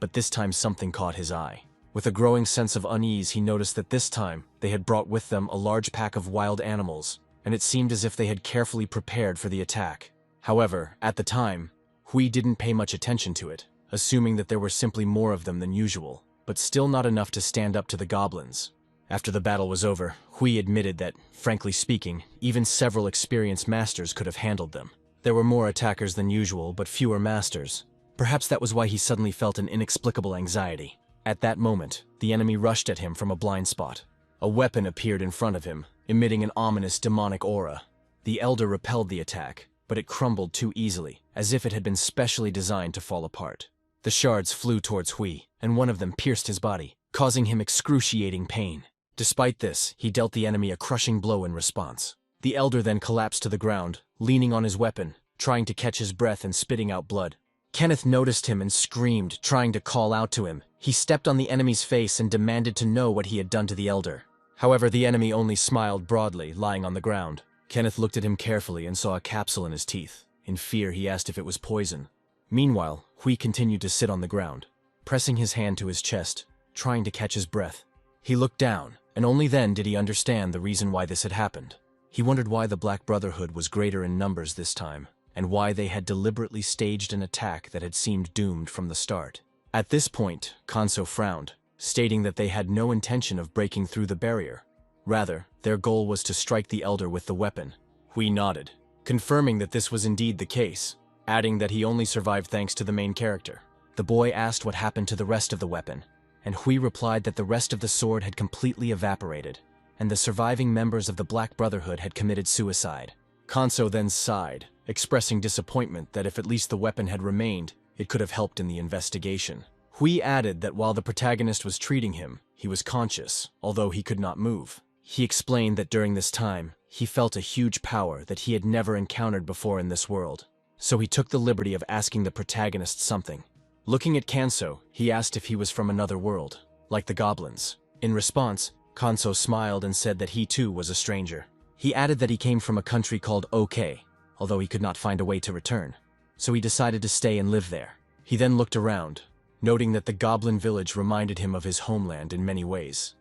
But this time something caught his eye. With a growing sense of unease, he noticed that this time they had brought with them a large pack of wild animals, and it seemed as if they had carefully prepared for the attack. However, at the time, Hui didn't pay much attention to it, assuming that there were simply more of them than usual, but still not enough to stand up to the goblins. After the battle was over, Hui admitted that, frankly speaking, even several experienced masters could have handled them. There were more attackers than usual, but fewer masters. Perhaps that was why he suddenly felt an inexplicable anxiety. At that moment, the enemy rushed at him from a blind spot. A weapon appeared in front of him, emitting an ominous demonic aura. The elder repelled the attack, but it crumbled too easily, as if it had been specially designed to fall apart. The shards flew towards Hui, and one of them pierced his body, causing him excruciating pain. Despite this, he dealt the enemy a crushing blow in response. The elder then collapsed to the ground, leaning on his weapon, trying to catch his breath and spitting out blood. Kenneth noticed him and screamed, trying to call out to him. He stepped on the enemy's face and demanded to know what he had done to the elder. However, the enemy only smiled broadly, lying on the ground. Kenneth looked at him carefully and saw a capsule in his teeth. In fear, he asked if it was poison. Meanwhile, Hui continued to sit on the ground, pressing his hand to his chest, trying to catch his breath. He looked down, and only then did he understand the reason why this had happened. He wondered why the Black Brotherhood was greater in numbers this time, and why they had deliberately staged an attack that had seemed doomed from the start. At this point, Kanso frowned, stating that they had no intention of breaking through the barrier. Rather, their goal was to strike the elder with the weapon. Hui nodded, confirming that this was indeed the case, adding that he only survived thanks to the main character. The boy asked what happened to the rest of the weapon, and Hui replied that the rest of the sword had completely evaporated, and the surviving members of the Black Brotherhood had committed suicide. Kanso then sighed, expressing disappointment that if at least the weapon had remained, it could have helped in the investigation. Hui added that while the protagonist was treating him, he was conscious, although he could not move. He explained that during this time, he felt a huge power that he had never encountered before in this world. So he took the liberty of asking the protagonist something. Looking at Kanso, he asked if he was from another world, like the goblins. In response, Kanso smiled and said that he too was a stranger. He added that he came from a country called OK, although he could not find a way to return. So he decided to stay and live there. He then looked around, noting that the goblin village reminded him of his homeland in many ways.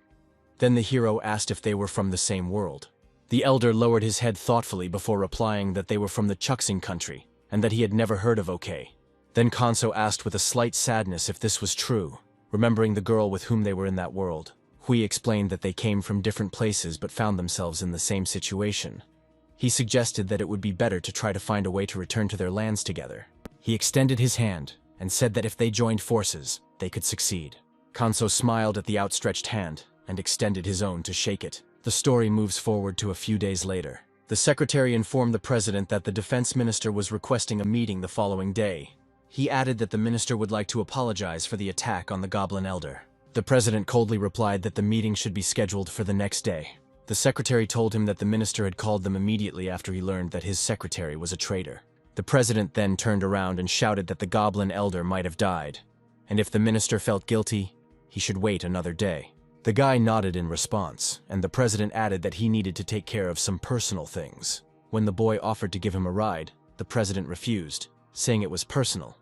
Then the hero asked if they were from the same world. The elder lowered his head thoughtfully before replying that they were from the Chuxing country, and that he had never heard of OK. Then Kanso asked with a slight sadness if this was true, remembering the girl with whom they were in that world. Hui explained that they came from different places but found themselves in the same situation. He suggested that it would be better to try to find a way to return to their lands together. He extended his hand and said that if they joined forces, they could succeed. Kanso smiled at the outstretched hand and extended his own to shake it. The story moves forward to a few days later. The secretary informed the president that the defense minister was requesting a meeting the following day. He added that the minister would like to apologize for the attack on the Goblin Elder. The president coldly replied that the meeting should be scheduled for the next day. The secretary told him that the minister had called them immediately after he learned that his secretary was a traitor. The president then turned around and shouted that the Goblin Elder might have died, and if the minister felt guilty, he should wait another day. The guy nodded in response, and the president added that he needed to take care of some personal things. When the boy offered to give him a ride, the president refused, saying it was personal.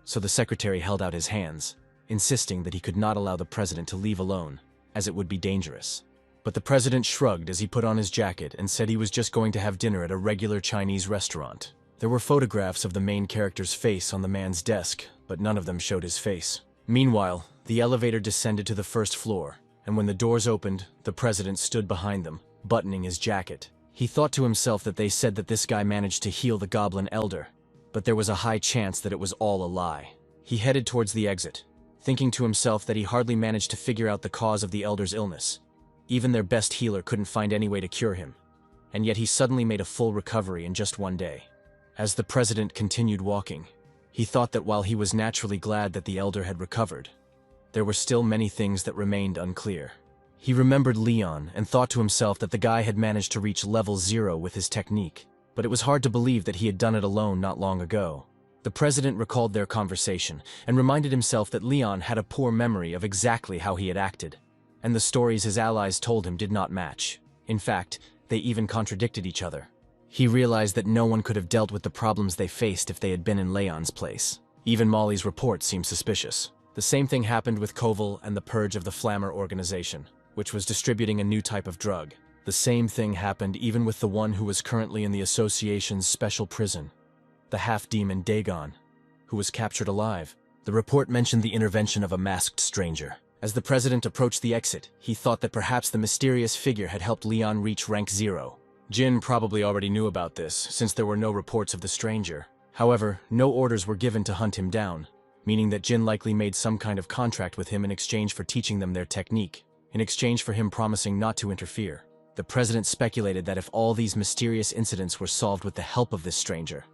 So the secretary held out his hands, insisting that he could not allow the president to leave alone, as it would be dangerous. But the president shrugged as he put on his jacket and said he was just going to have dinner at a regular Chinese restaurant. There were photographs of the main character's face on the man's desk, but none of them showed his face. Meanwhile, the elevator descended to the first floor, and when the doors opened, the president stood behind them, buttoning his jacket. He thought to himself that they said that this guy managed to heal the Goblin Elder, but there was a high chance that it was all a lie. He headed towards the exit, thinking to himself that he hardly managed to figure out the cause of the Elder's illness. Even their best healer couldn't find any way to cure him, and yet he suddenly made a full recovery in just one day. As the president continued walking, he thought that while he was naturally glad that the Elder had recovered, there were still many things that remained unclear. He remembered Leon and thought to himself that the guy had managed to reach level 0 with his technique, but it was hard to believe that he had done it alone not long ago. The president recalled their conversation and reminded himself that Leon had a poor memory of exactly how he had acted, and the stories his allies told him did not match. In fact, they even contradicted each other. He realized that no one could have dealt with the problems they faced if they had been in Leon's place. Even Molly's report seemed suspicious. The same thing happened with Koval and the purge of the Flammer organization, which was distributing a new type of drug. The same thing happened even with the one who was currently in the association's special prison, the half-demon Dagon, who was captured alive. The report mentioned the intervention of a masked stranger. As the president approached the exit, he thought that perhaps the mysterious figure had helped Leon reach rank 0. Jin probably already knew about this, since there were no reports of the stranger. However, no orders were given to hunt him down, meaning that Jin likely made some kind of contract with him in exchange for teaching them their technique, in exchange for him promising not to interfere. The president speculated that if all these mysterious incidents were solved with the help of this stranger,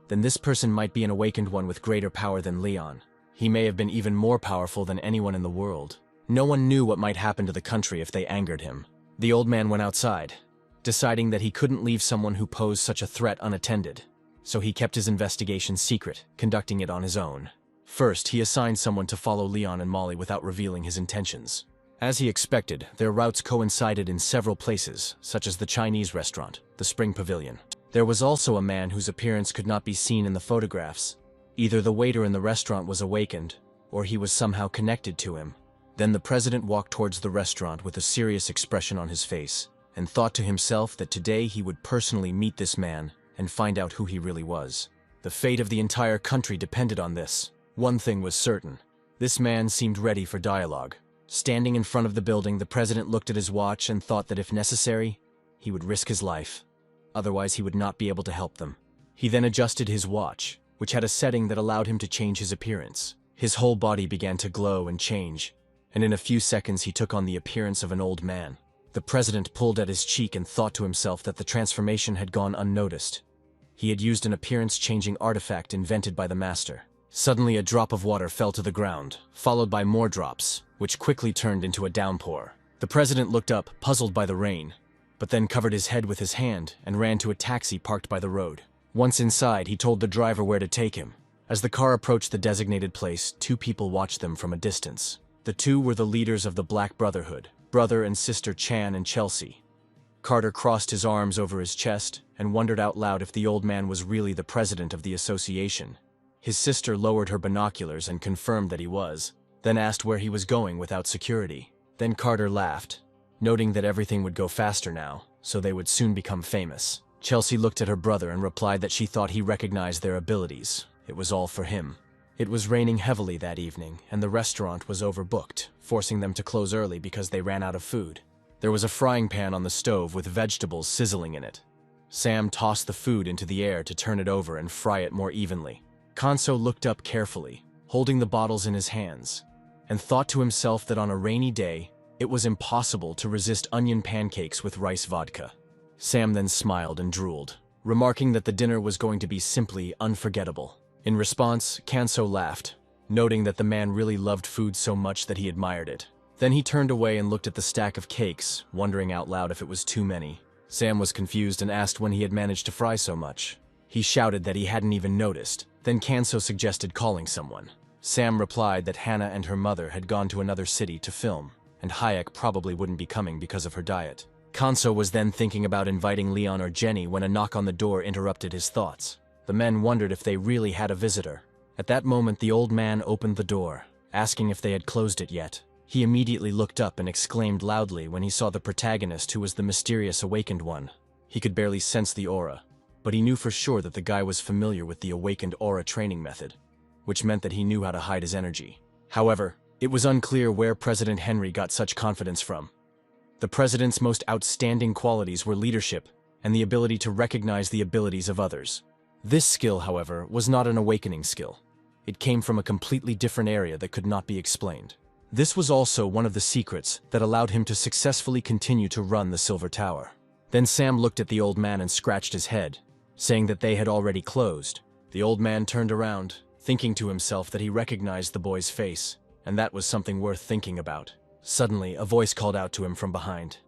then this person might be an awakened one with greater power than Leon. He may have been even more powerful than anyone in the world. No one knew what might happen to the country if they angered him. The old man went outside, deciding that he couldn't leave someone who posed such a threat unattended. So he kept his investigation secret, conducting it on his own. First, he assigned someone to follow Leon and Molly without revealing his intentions. As he expected, their routes coincided in several places, such as the Chinese restaurant, the Spring Pavilion. There was also a man whose appearance could not be seen in the photographs. Either the waiter in the restaurant was awakened, or he was somehow connected to him. Then the president walked towards the restaurant with a serious expression on his face, and thought to himself that today he would personally meet this man and find out who he really was. The fate of the entire country depended on this. One thing was certain. This man seemed ready for dialogue. Standing in front of the building, the president looked at his watch and thought that if necessary, he would risk his life. Otherwise, he would not be able to help them. He then adjusted his watch, which had a setting that allowed him to change his appearance. His whole body began to glow and change, and in a few seconds he took on the appearance of an old man. The president pulled at his cheek and thought to himself that the transformation had gone unnoticed. He had used an appearance-changing artifact invented by the master. Suddenly a drop of water fell to the ground, followed by more drops, which quickly turned into a downpour. The president looked up, puzzled by the rain, but then covered his head with his hand and ran to a taxi parked by the road. Once inside, he told the driver where to take him. As the car approached the designated place, two people watched them from a distance. The two were the leaders of the Black Brotherhood, brother and sister Chan and Chelsea. Carter crossed his arms over his chest and wondered out loud if the old man was really the president of the association. His sister lowered her binoculars and confirmed that he was, then asked where he was going without security. Then Carter laughed, noting that everything would go faster now, so they would soon become famous. Chelsea looked at her brother and replied that she thought he recognized their abilities. It was all for him. It was raining heavily that evening, and the restaurant was overbooked, forcing them to close early because they ran out of food. There was a frying pan on the stove with vegetables sizzling in it. Sam tossed the food into the air to turn it over and fry it more evenly. Kanso looked up carefully, holding the bottles in his hands, and thought to himself that on a rainy day, it was impossible to resist onion pancakes with rice vodka. Sam then smiled and drooled, remarking that the dinner was going to be simply unforgettable. In response, Kanso laughed, noting that the man really loved food so much that he admired it. Then he turned away and looked at the stack of cakes, wondering out loud if it was too many. Sam was confused and asked when he had managed to fry so much. He shouted that he hadn't even noticed. Then Kanso suggested calling someone. Sam replied that Hannah and her mother had gone to another city to film, and Hayek probably wouldn't be coming because of her diet. Kanso was then thinking about inviting Leon or Jenny when a knock on the door interrupted his thoughts. The men wondered if they really had a visitor. At that moment, the old man opened the door, asking if they had closed it yet. He immediately looked up and exclaimed loudly when he saw the protagonist, who was the mysterious awakened one. He could barely sense the aura, but he knew for sure that the guy was familiar with the awakened aura training method, which meant that he knew how to hide his energy. However, it was unclear where President Henry got such confidence from. The president's most outstanding qualities were leadership and the ability to recognize the abilities of others. This skill, however, was not an awakening skill. It came from a completely different area that could not be explained. This was also one of the secrets that allowed him to successfully continue to run the Silver Tower. Then Sam looked at the old man and scratched his head, saying that they had already closed. The old man turned around, thinking to himself that he recognized the boy's face, and that was something worth thinking about. Suddenly, a voice called out to him from behind.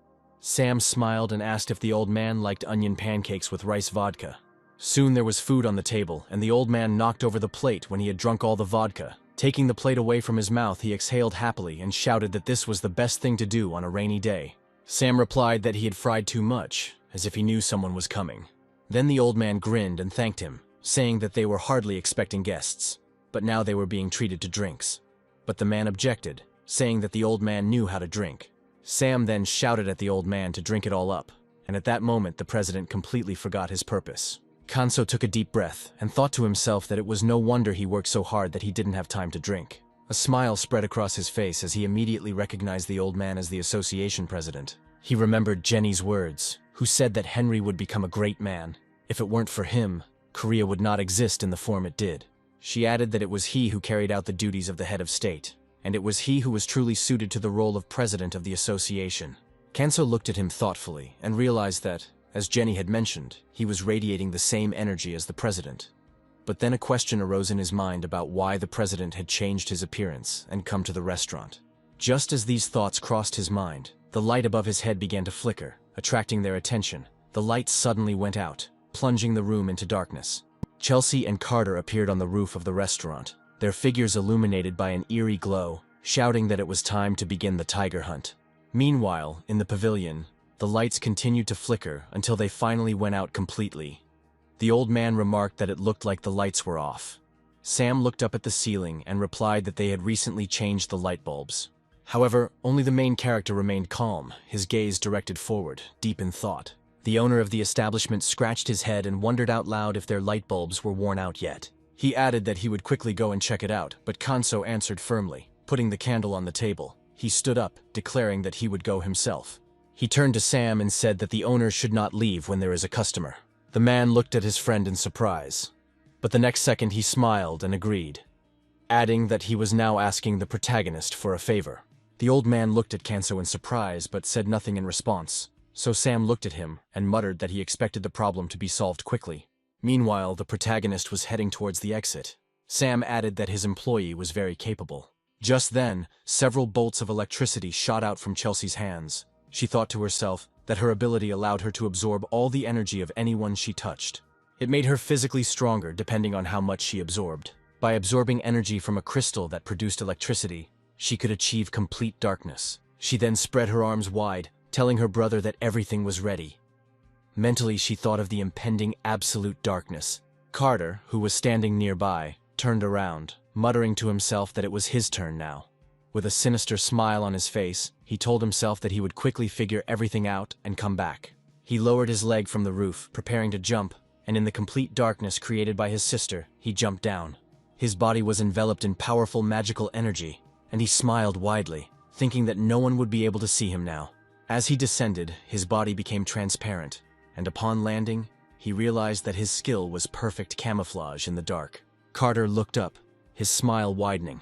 Sam smiled and asked if the old man liked onion pancakes with rice vodka. Soon there was food on the table, and the old man knocked over the plate when he had drunk all the vodka. Taking the plate away from his mouth, he exhaled happily and shouted that this was the best thing to do on a rainy day. Sam replied that he had fried too much, as if he knew someone was coming. Then the old man grinned and thanked him, saying that they were hardly expecting guests, but now they were being treated to drinks. But the man objected, saying that the old man knew how to drink. Sam then shouted at the old man to drink it all up, and at that moment the president completely forgot his purpose. Kanso took a deep breath and thought to himself that it was no wonder he worked so hard that he didn't have time to drink. A smile spread across his face as he immediately recognized the old man as the association president. He remembered Jenny's words, who said that Henry would become a great man. If it weren't for him, Korea would not exist in the form it did. She added that it was he who carried out the duties of the head of state, and it was he who was truly suited to the role of president of the association. Kanso looked at him thoughtfully and realized that, as Jenny had mentioned, he was radiating the same energy as the president. But then a question arose in his mind about why the president had changed his appearance and come to the restaurant. Just as these thoughts crossed his mind, the light above his head began to flicker, attracting their attention. The light suddenly went out, plunging the room into darkness. Chelsea and Carter appeared on the roof of the restaurant, their figures illuminated by an eerie glow, shouting that it was time to begin the tiger hunt. Meanwhile, in the pavilion, the lights continued to flicker until they finally went out completely. The old man remarked that it looked like the lights were off. Sam looked up at the ceiling and replied that they had recently changed the light bulbs. However, only the main character remained calm, his gaze directed forward, deep in thought. The owner of the establishment scratched his head and wondered out loud if their light bulbs were worn out yet. He added that he would quickly go and check it out, but Kanso answered firmly, putting the candle on the table. He stood up, declaring that he would go himself. He turned to Sam and said that the owner should not leave when there is a customer. The man looked at his friend in surprise, but the next second he smiled and agreed, adding that he was now asking the protagonist for a favor. The old man looked at Kanso in surprise but said nothing in response, so Sam looked at him and muttered that he expected the problem to be solved quickly. Meanwhile, the protagonist was heading towards the exit. Sam added that his employee was very capable. Just then, several bolts of electricity shot out from Chelsea's hands. She thought to herself that her ability allowed her to absorb all the energy of anyone she touched. It made her physically stronger depending on how much she absorbed. By absorbing energy from a crystal that produced electricity, she could achieve complete darkness. She then spread her arms wide, telling her brother that everything was ready. Mentally, she thought of the impending absolute darkness. Carter, who was standing nearby, turned around, muttering to himself that it was his turn now. With a sinister smile on his face, he told himself that he would quickly figure everything out and come back. He lowered his leg from the roof, preparing to jump, and in the complete darkness created by his sister, he jumped down. His body was enveloped in powerful magical energy, and he smiled widely, thinking that no one would be able to see him now. As he descended, his body became transparent, and upon landing, he realized that his skill was perfect camouflage in the dark. Carter looked up, his smile widening,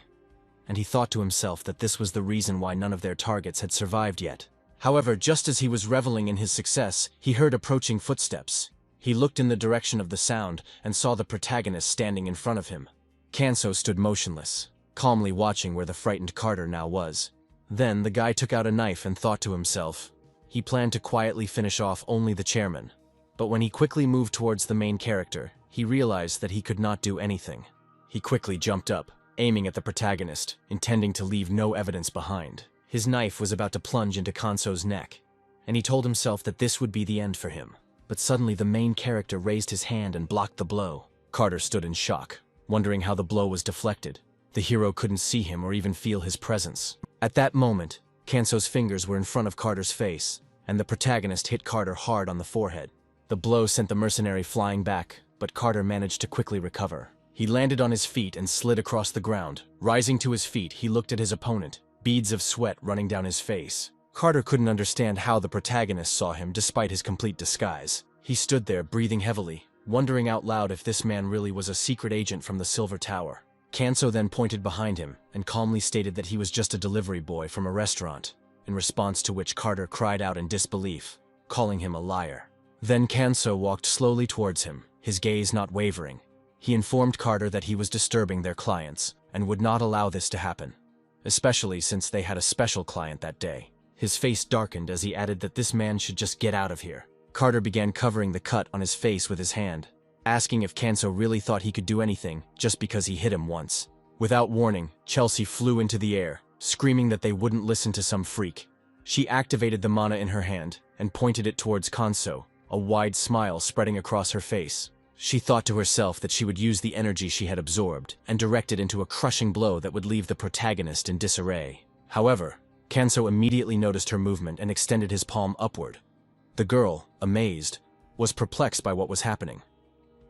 and he thought to himself that this was the reason why none of their targets had survived yet. However, just as he was reveling in his success, he heard approaching footsteps. He looked in the direction of the sound and saw the protagonist standing in front of him. Kanso stood motionless, calmly watching where the frightened Carter now was. Then the guy took out a knife and thought to himself. He planned to quietly finish off only the chairman. But when he quickly moved towards the main character, he realized that he could not do anything. He quickly jumped up, aiming at the protagonist, intending to leave no evidence behind. His knife was about to plunge into Kanso's neck, and he told himself that this would be the end for him. But suddenly the main character raised his hand and blocked the blow. Carter stood in shock, wondering how the blow was deflected. The hero couldn't see him or even feel his presence. At that moment, Kanso's fingers were in front of Carter's face, and the protagonist hit Carter hard on the forehead. The blow sent the mercenary flying back, but Carter managed to quickly recover. He landed on his feet and slid across the ground. Rising to his feet, he looked at his opponent, beads of sweat running down his face. Carter couldn't understand how the protagonist saw him despite his complete disguise. He stood there, breathing heavily, wondering out loud if this man really was a secret agent from the Silver Tower. Kanso then pointed behind him and calmly stated that he was just a delivery boy from a restaurant, in response to which Carter cried out in disbelief, calling him a liar. Then Kanso walked slowly towards him, his gaze not wavering. He informed Carter that he was disturbing their clients and would not allow this to happen, especially since they had a special client that day. His face darkened as he added that this man should just get out of here. Carter began covering the cut on his face with his hand, asking if Kanso really thought he could do anything just because he hit him once. Without warning, Chelsea flew into the air, screaming that they wouldn't listen to some freak. She activated the mana in her hand and pointed it towards Kanso, a wide smile spreading across her face. She thought to herself that she would use the energy she had absorbed and direct it into a crushing blow that would leave the protagonist in disarray. However, Kanso immediately noticed her movement and extended his palm upward. The girl, amazed, was perplexed by what was happening.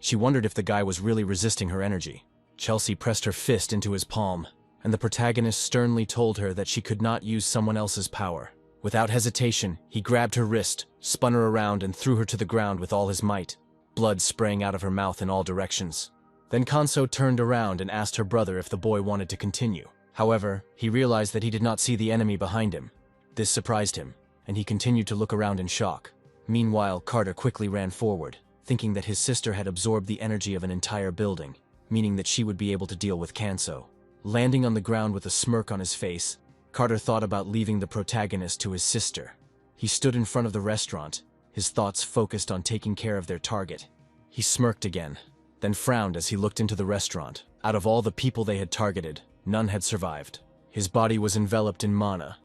She wondered if the guy was really resisting her energy. Chelsea pressed her fist into his palm, and the protagonist sternly told her that she could not use someone else's power. Without hesitation, he grabbed her wrist, spun her around, and threw her to the ground with all his might, blood spraying out of her mouth in all directions. Then Kanso turned around and asked her brother if the boy wanted to continue. However, he realized that he did not see the enemy behind him. This surprised him, and he continued to look around in shock. Meanwhile, Carter quickly ran forward, thinking that his sister had absorbed the energy of an entire building, meaning that she would be able to deal with Kanso. Landing on the ground with a smirk on his face, Carter thought about leaving the protagonist to his sister. He stood in front of the restaurant, his thoughts focused on taking care of their target. He smirked again, then frowned as he looked into the restaurant. Out of all the people they had targeted, none had survived. His body was enveloped in mana,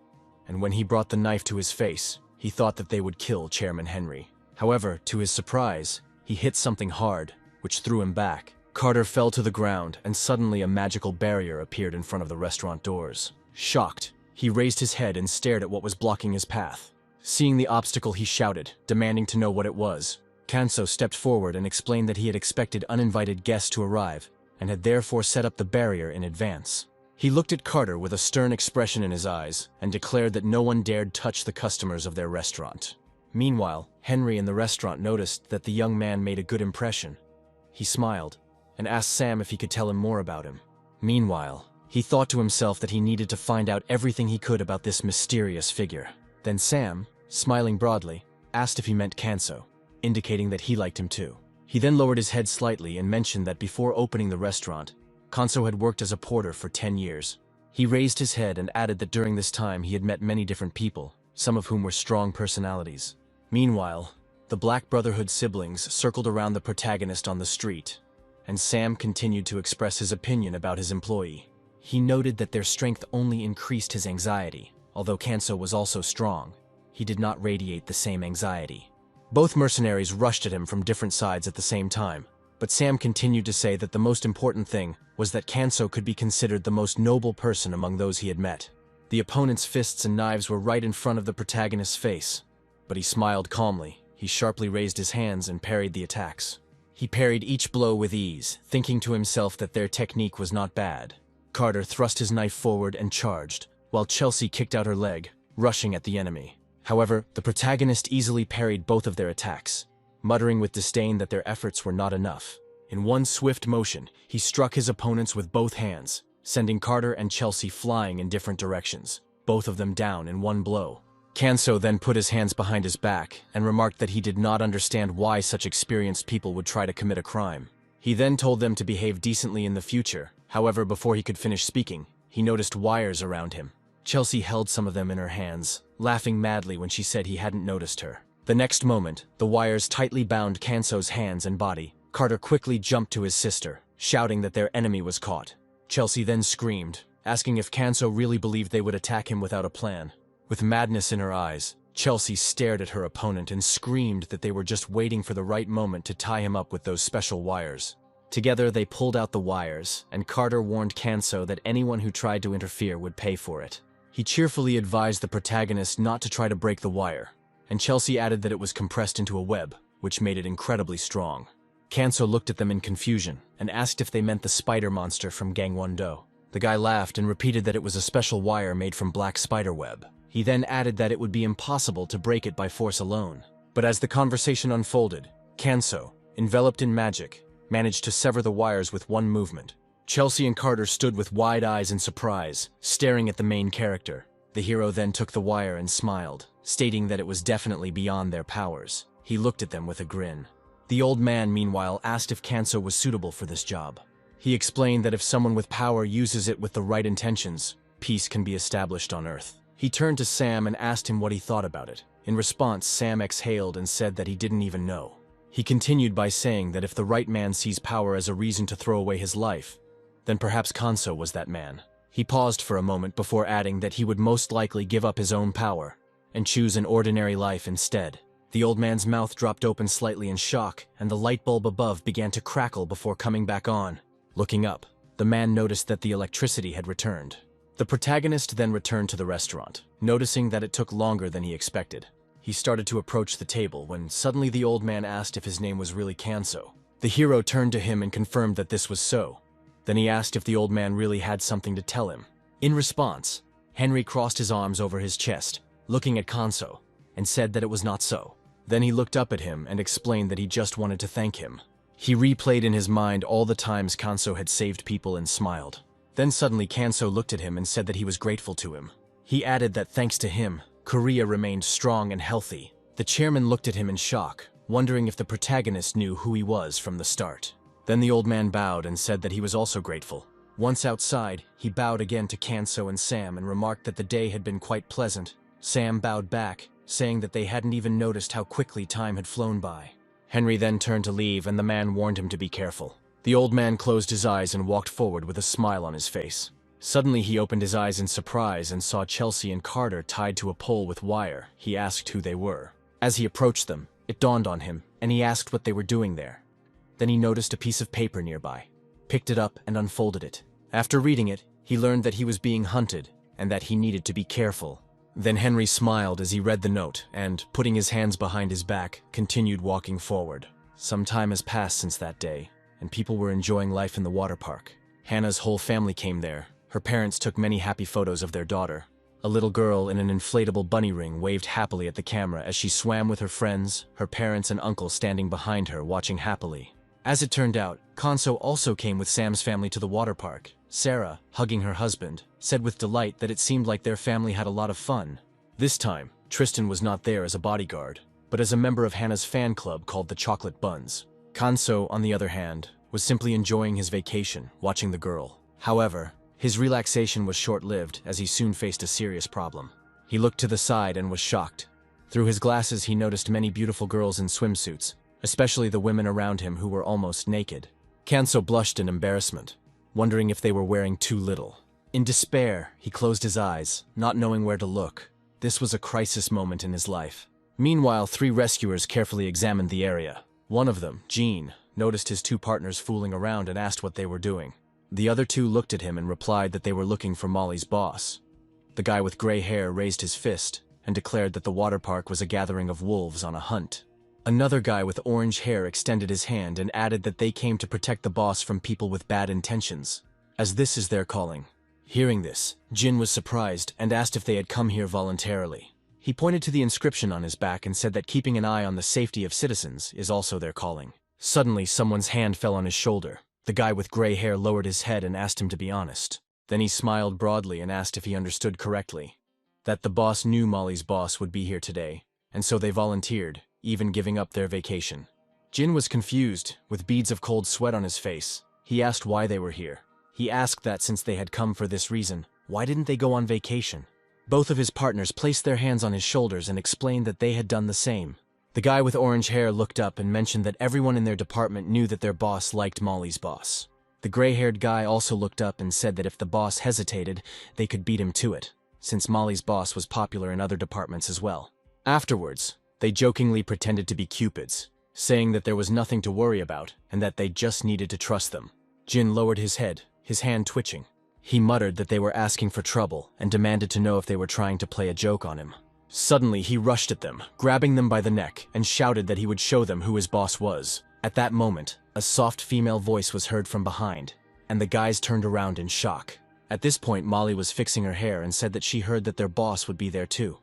and when he brought the knife to his face, he thought that they would kill Chairman Henry. However, to his surprise, he hit something hard, which threw him back. Carter fell to the ground, and suddenly a magical barrier appeared in front of the restaurant doors. Shocked, he raised his head and stared at what was blocking his path. Seeing the obstacle, he shouted, demanding to know what it was. Kanso stepped forward and explained that he had expected uninvited guests to arrive, and had therefore set up the barrier in advance. He looked at Carter with a stern expression in his eyes, and declared that no one dared touch the customers of their restaurant. Meanwhile, Henry in the restaurant noticed that the young man made a good impression. He smiled, and asked Sam if he could tell him more about him. Meanwhile, he thought to himself that he needed to find out everything he could about this mysterious figure. Then Sam, smiling broadly, asked if he meant Kanso, indicating that he liked him too. He then lowered his head slightly and mentioned that before opening the restaurant, Kanso had worked as a porter for 10 years. He raised his head and added that during this time he had met many different people, some of whom were strong personalities. Meanwhile, the Black Brotherhood siblings circled around the protagonist on the street, and Sam continued to express his opinion about his employee. He noted that their strength only increased his anxiety, although Kanso was also strong, he did not radiate the same anxiety. Both mercenaries rushed at him from different sides at the same time, but Sam continued to say that the most important thing was that Kanso could be considered the most noble person among those he had met. The opponent's fists and knives were right in front of the protagonist's face, but he smiled calmly. He sharply raised his hands and parried the attacks. He parried each blow with ease, thinking to himself that their technique was not bad. Carter thrust his knife forward and charged, while Chelsea kicked out her leg, rushing at the enemy. However, the protagonist easily parried both of their attacks, muttering with disdain that their efforts were not enough. In one swift motion, he struck his opponents with both hands, sending Carter and Chelsea flying in different directions, both of them down in one blow. Kanso then put his hands behind his back and remarked that he did not understand why such experienced people would try to commit a crime. He then told them to behave decently in the future. However, before he could finish speaking, he noticed wires around him. Chelsea held some of them in her hands, laughing madly when she said he hadn't noticed her. The next moment, the wires tightly bound Kanso's hands and body. Carter quickly jumped to his sister, shouting that their enemy was caught. Chelsea then screamed, asking if Kanso really believed they would attack him without a plan. With madness in her eyes, Chelsea stared at her opponent and screamed that they were just waiting for the right moment to tie him up with those special wires. Together, they pulled out the wires, and Carter warned Kanso that anyone who tried to interfere would pay for it. He cheerfully advised the protagonist not to try to break the wire, and Chelsea added that it was compressed into a web, which made it incredibly strong. Kanso looked at them in confusion and asked if they meant the spider monster from Gangwon-do. The guy laughed and repeated that it was a special wire made from black spider web. He then added that it would be impossible to break it by force alone. But as the conversation unfolded, Kanso, enveloped in magic, managed to sever the wires with one movement. Chelsea and Carter stood with wide eyes in surprise, staring at the main character. The hero then took the wire and smiled, stating that it was definitely beyond their powers. He looked at them with a grin. The old man, meanwhile, asked if Kanso was suitable for this job. He explained that if someone with power uses it with the right intentions, peace can be established on Earth. He turned to Sam and asked him what he thought about it. In response, Sam exhaled and said that he didn't even know. He continued by saying that if the right man sees power as a reason to throw away his life, then perhaps Kanso was that man. He paused for a moment before adding that he would most likely give up his own power and choose an ordinary life instead. The old man's mouth dropped open slightly in shock, and the light bulb above began to crackle before coming back on. Looking up, the man noticed that the electricity had returned. The protagonist then returned to the restaurant, noticing that it took longer than he expected. He started to approach the table when suddenly the old man asked if his name was really Kanso. The hero turned to him and confirmed that this was so. Then he asked if the old man really had something to tell him. In response, Henry crossed his arms over his chest, looking at Kanso, and said that it was not so. Then he looked up at him and explained that he just wanted to thank him. He replayed in his mind all the times Kanso had saved people and smiled. Then suddenly Kanso looked at him and said that he was grateful to him. He added that thanks to him, Courier remained strong and healthy. The chairman looked at him in shock, wondering if the protagonist knew who he was from the start. Then the old man bowed and said that he was also grateful. Once outside, he bowed again to Kanso and Sam and remarked that the day had been quite pleasant. Sam bowed back, saying that they hadn't even noticed how quickly time had flown by. Henry then turned to leave, and the man warned him to be careful. The old man closed his eyes and walked forward with a smile on his face. Suddenly he opened his eyes in surprise and saw Chelsea and Carter tied to a pole with wire. He asked who they were. As he approached them, it dawned on him, and he asked what they were doing there. Then he noticed a piece of paper nearby, picked it up and unfolded it. After reading it, he learned that he was being hunted and that he needed to be careful. Then Henry smiled as he read the note and, putting his hands behind his back, continued walking forward. Some time has passed since that day, and people were enjoying life in the water park. Hannah's whole family came there. Her parents took many happy photos of their daughter. A little girl in an inflatable bunny ring waved happily at the camera as she swam with her friends, her parents and uncle standing behind her watching happily. As it turned out, Kanso also came with Sam's family to the water park. Sarah, hugging her husband, said with delight that it seemed like their family had a lot of fun. This time, Tristan was not there as a bodyguard, but as a member of Hannah's fan club called the Chocolate Buns. Kanso, on the other hand, was simply enjoying his vacation, watching the girl. However, his relaxation was short-lived as he soon faced a serious problem. He looked to the side and was shocked. Through his glasses he noticed many beautiful girls in swimsuits, especially the women around him who were almost naked. Kanso blushed in embarrassment, wondering if they were wearing too little. In despair, he closed his eyes, not knowing where to look. This was a crisis moment in his life. Meanwhile, 3 rescuers carefully examined the area. One of them, Jean, noticed his 2 partners fooling around and asked what they were doing. The other 2 looked at him and replied that they were looking for Molly's boss. The guy with gray hair raised his fist and declared that the water park was a gathering of wolves on a hunt. Another guy with orange hair extended his hand and added that they came to protect the boss from people with bad intentions, as this is their calling. Hearing this, Jin was surprised and asked if they had come here voluntarily. He pointed to the inscription on his back and said that keeping an eye on the safety of citizens is also their calling. Suddenly, someone's hand fell on his shoulder. The guy with gray hair lowered his head and asked him to be honest. Then he smiled broadly and asked if he understood correctly. That the boss knew Molly's boss would be here today, and so they volunteered, even giving up their vacation. Jin was confused, with beads of cold sweat on his face. He asked why they were here. He asked that since they had come for this reason, why didn't they go on vacation? Both of his partners placed their hands on his shoulders and explained that they had done the same. The guy with orange hair looked up and mentioned that everyone in their department knew that their boss liked Molly's boss. The gray-haired guy also looked up and said that if the boss hesitated, they could beat him to it, since Molly's boss was popular in other departments as well. Afterwards, they jokingly pretended to be cupids, saying that there was nothing to worry about and that they just needed to trust them. Jin lowered his head, his hand twitching. He muttered that they were asking for trouble and demanded to know if they were trying to play a joke on him. Suddenly, he rushed at them, grabbing them by the neck, and shouted that he would show them who his boss was. At that moment, a soft female voice was heard from behind, and the guys turned around in shock. At this point, Molly was fixing her hair and said that she heard that their boss would be there too.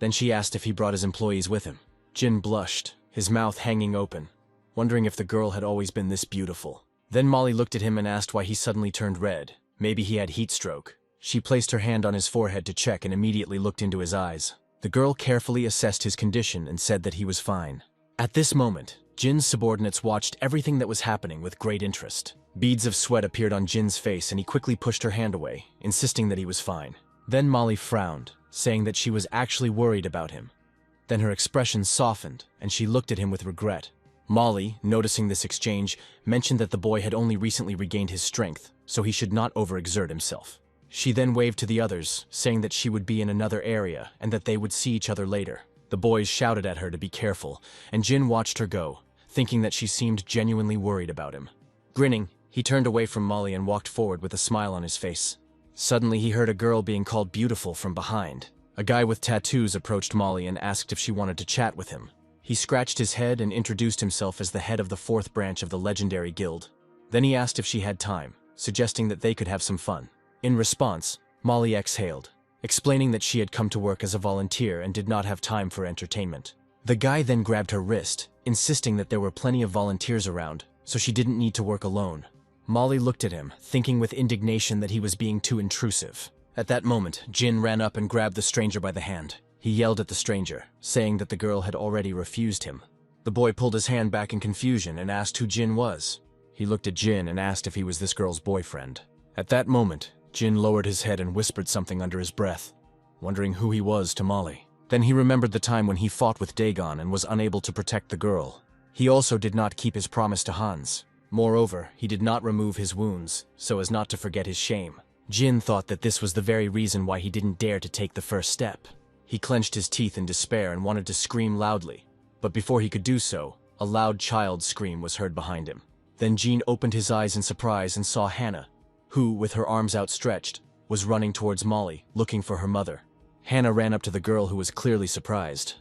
Then she asked if he brought his employees with him. Jin blushed, his mouth hanging open, wondering if the girl had always been this beautiful. Then Molly looked at him and asked why he suddenly turned red. Maybe he had heat stroke. She placed her hand on his forehead to check and immediately looked into his eyes. The girl carefully assessed his condition and said that he was fine. At this moment, Jin's subordinates watched everything that was happening with great interest. Beads of sweat appeared on Jin's face and he quickly pushed her hand away, insisting that he was fine. Then Molly frowned, saying that she was actually worried about him. Then her expression softened and she looked at him with regret. Molly, noticing this exchange, mentioned that the boy had only recently regained his strength, so he should not overexert himself. She then waved to the others, saying that she would be in another area and that they would see each other later. The boys shouted at her to be careful, and Jin watched her go, thinking that she seemed genuinely worried about him. Grinning, he turned away from Molly and walked forward with a smile on his face. Suddenly, he heard a girl being called beautiful from behind. A guy with tattoos approached Molly and asked if she wanted to chat with him. He scratched his head and introduced himself as the head of the 4th branch of the legendary guild. Then he asked if she had time, suggesting that they could have some fun. In response, Molly exhaled, explaining that she had come to work as a volunteer and did not have time for entertainment. The guy then grabbed her wrist, insisting that there were plenty of volunteers around, so she didn't need to work alone. Molly looked at him, thinking with indignation that he was being too intrusive. At that moment, Jin ran up and grabbed the stranger by the hand. He yelled at the stranger, saying that the girl had already refused him. The boy pulled his hand back in confusion and asked who Jin was. He looked at Jin and asked if he was this girl's boyfriend. At that moment, Jin lowered his head and whispered something under his breath, wondering who he was to Molly. Then he remembered the time when he fought with Dagon and was unable to protect the girl. He also did not keep his promise to Hans. Moreover, he did not remove his wounds, so as not to forget his shame. Jin thought that this was the very reason why he didn't dare to take the first step. He clenched his teeth in despair and wanted to scream loudly, but before he could do so, a loud child's scream was heard behind him. Then Jin opened his eyes in surprise and saw Hannah, who, with her arms outstretched, was running towards Molly, looking for her mother. Hannah ran up to the girl who was clearly surprised.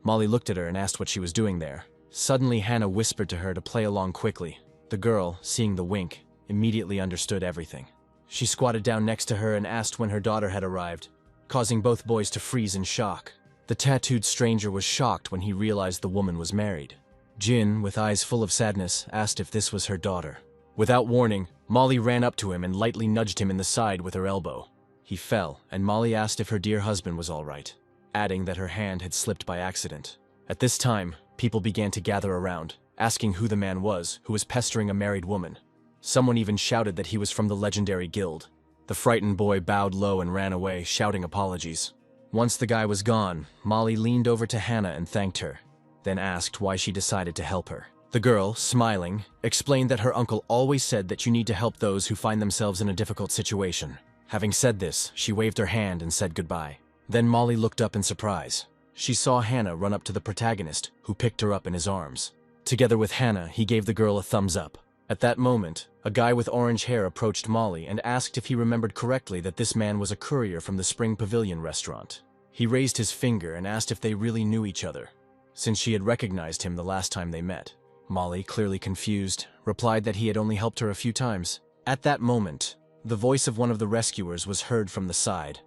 Molly looked at her and asked what she was doing there. Suddenly, Hannah whispered to her to play along quickly. The girl, seeing the wink, immediately understood everything. She squatted down next to her and asked when her daughter had arrived, causing both boys to freeze in shock. The tattooed stranger was shocked when he realized the woman was married. Jin, with eyes full of sadness, asked if this was her daughter. Without warning, Molly ran up to him and lightly nudged him in the side with her elbow. He fell, and Molly asked if her dear husband was all right, adding that her hand had slipped by accident. At this time, people began to gather around, asking who the man was who was pestering a married woman. Someone even shouted that he was from the legendary guild. The frightened boy bowed low and ran away, shouting apologies. Once the guy was gone, Molly leaned over to Hannah and thanked her, then asked why she decided to help her. The girl, smiling, explained that her uncle always said that you need to help those who find themselves in a difficult situation. Having said this, she waved her hand and said goodbye. Then Molly looked up in surprise. She saw Hannah run up to the protagonist, who picked her up in his arms. Together with Hannah, he gave the girl a thumbs up. At that moment, a guy with orange hair approached Molly and asked if he remembered correctly that this man was a courier from the Spring Pavilion restaurant. He raised his finger and asked if they really knew each other, since she had recognized him the last time they met. Molly, clearly confused, replied that he had only helped her a few times. At that moment, the voice of one of the rescuers was heard from the side.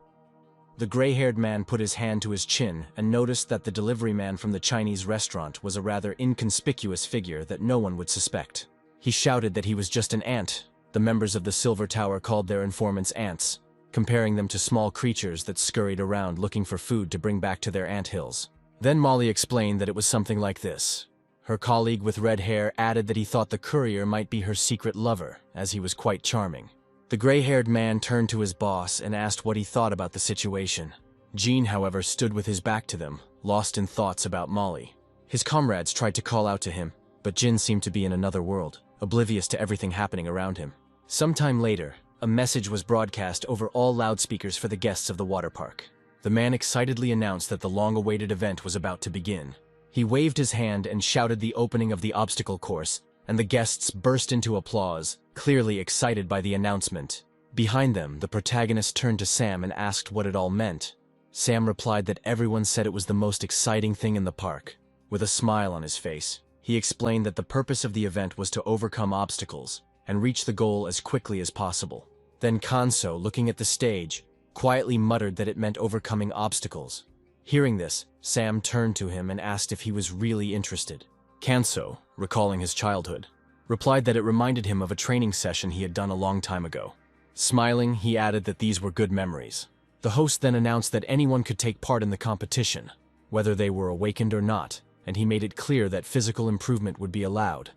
The gray-haired man put his hand to his chin and noticed that the delivery man from the Chinese restaurant was a rather inconspicuous figure that no one would suspect. He shouted that he was just an ant. The members of the Silver Tower called their informants ants, comparing them to small creatures that scurried around looking for food to bring back to their anthills. Then Molly explained that it was something like this. Her colleague with red hair added that he thought the courier might be her secret lover, as he was quite charming. The gray-haired man turned to his boss and asked what he thought about the situation. Gene, however, stood with his back to them, lost in thoughts about Molly. His comrades tried to call out to him, but Jin seemed to be in another world, oblivious to everything happening around him. Sometime later, a message was broadcast over all loudspeakers for the guests of the water park. The man excitedly announced that the long-awaited event was about to begin. He waved his hand and shouted the opening of the obstacle course, and the guests burst into applause, clearly excited by the announcement. Behind them, the protagonist turned to Sam and asked what it all meant. Sam replied that everyone said it was the most exciting thing in the park. With a smile on his face, he explained that the purpose of the event was to overcome obstacles and reach the goal as quickly as possible. Then Kanso, looking at the stage, quietly muttered that it meant overcoming obstacles. Hearing this, Sam turned to him and asked if he was really interested. Kanso, recalling his childhood, replied that it reminded him of a training session he had done a long time ago. Smiling, he added that these were good memories. The host then announced that anyone could take part in the competition, whether they were awakened or not, and he made it clear that physical improvement would be allowed,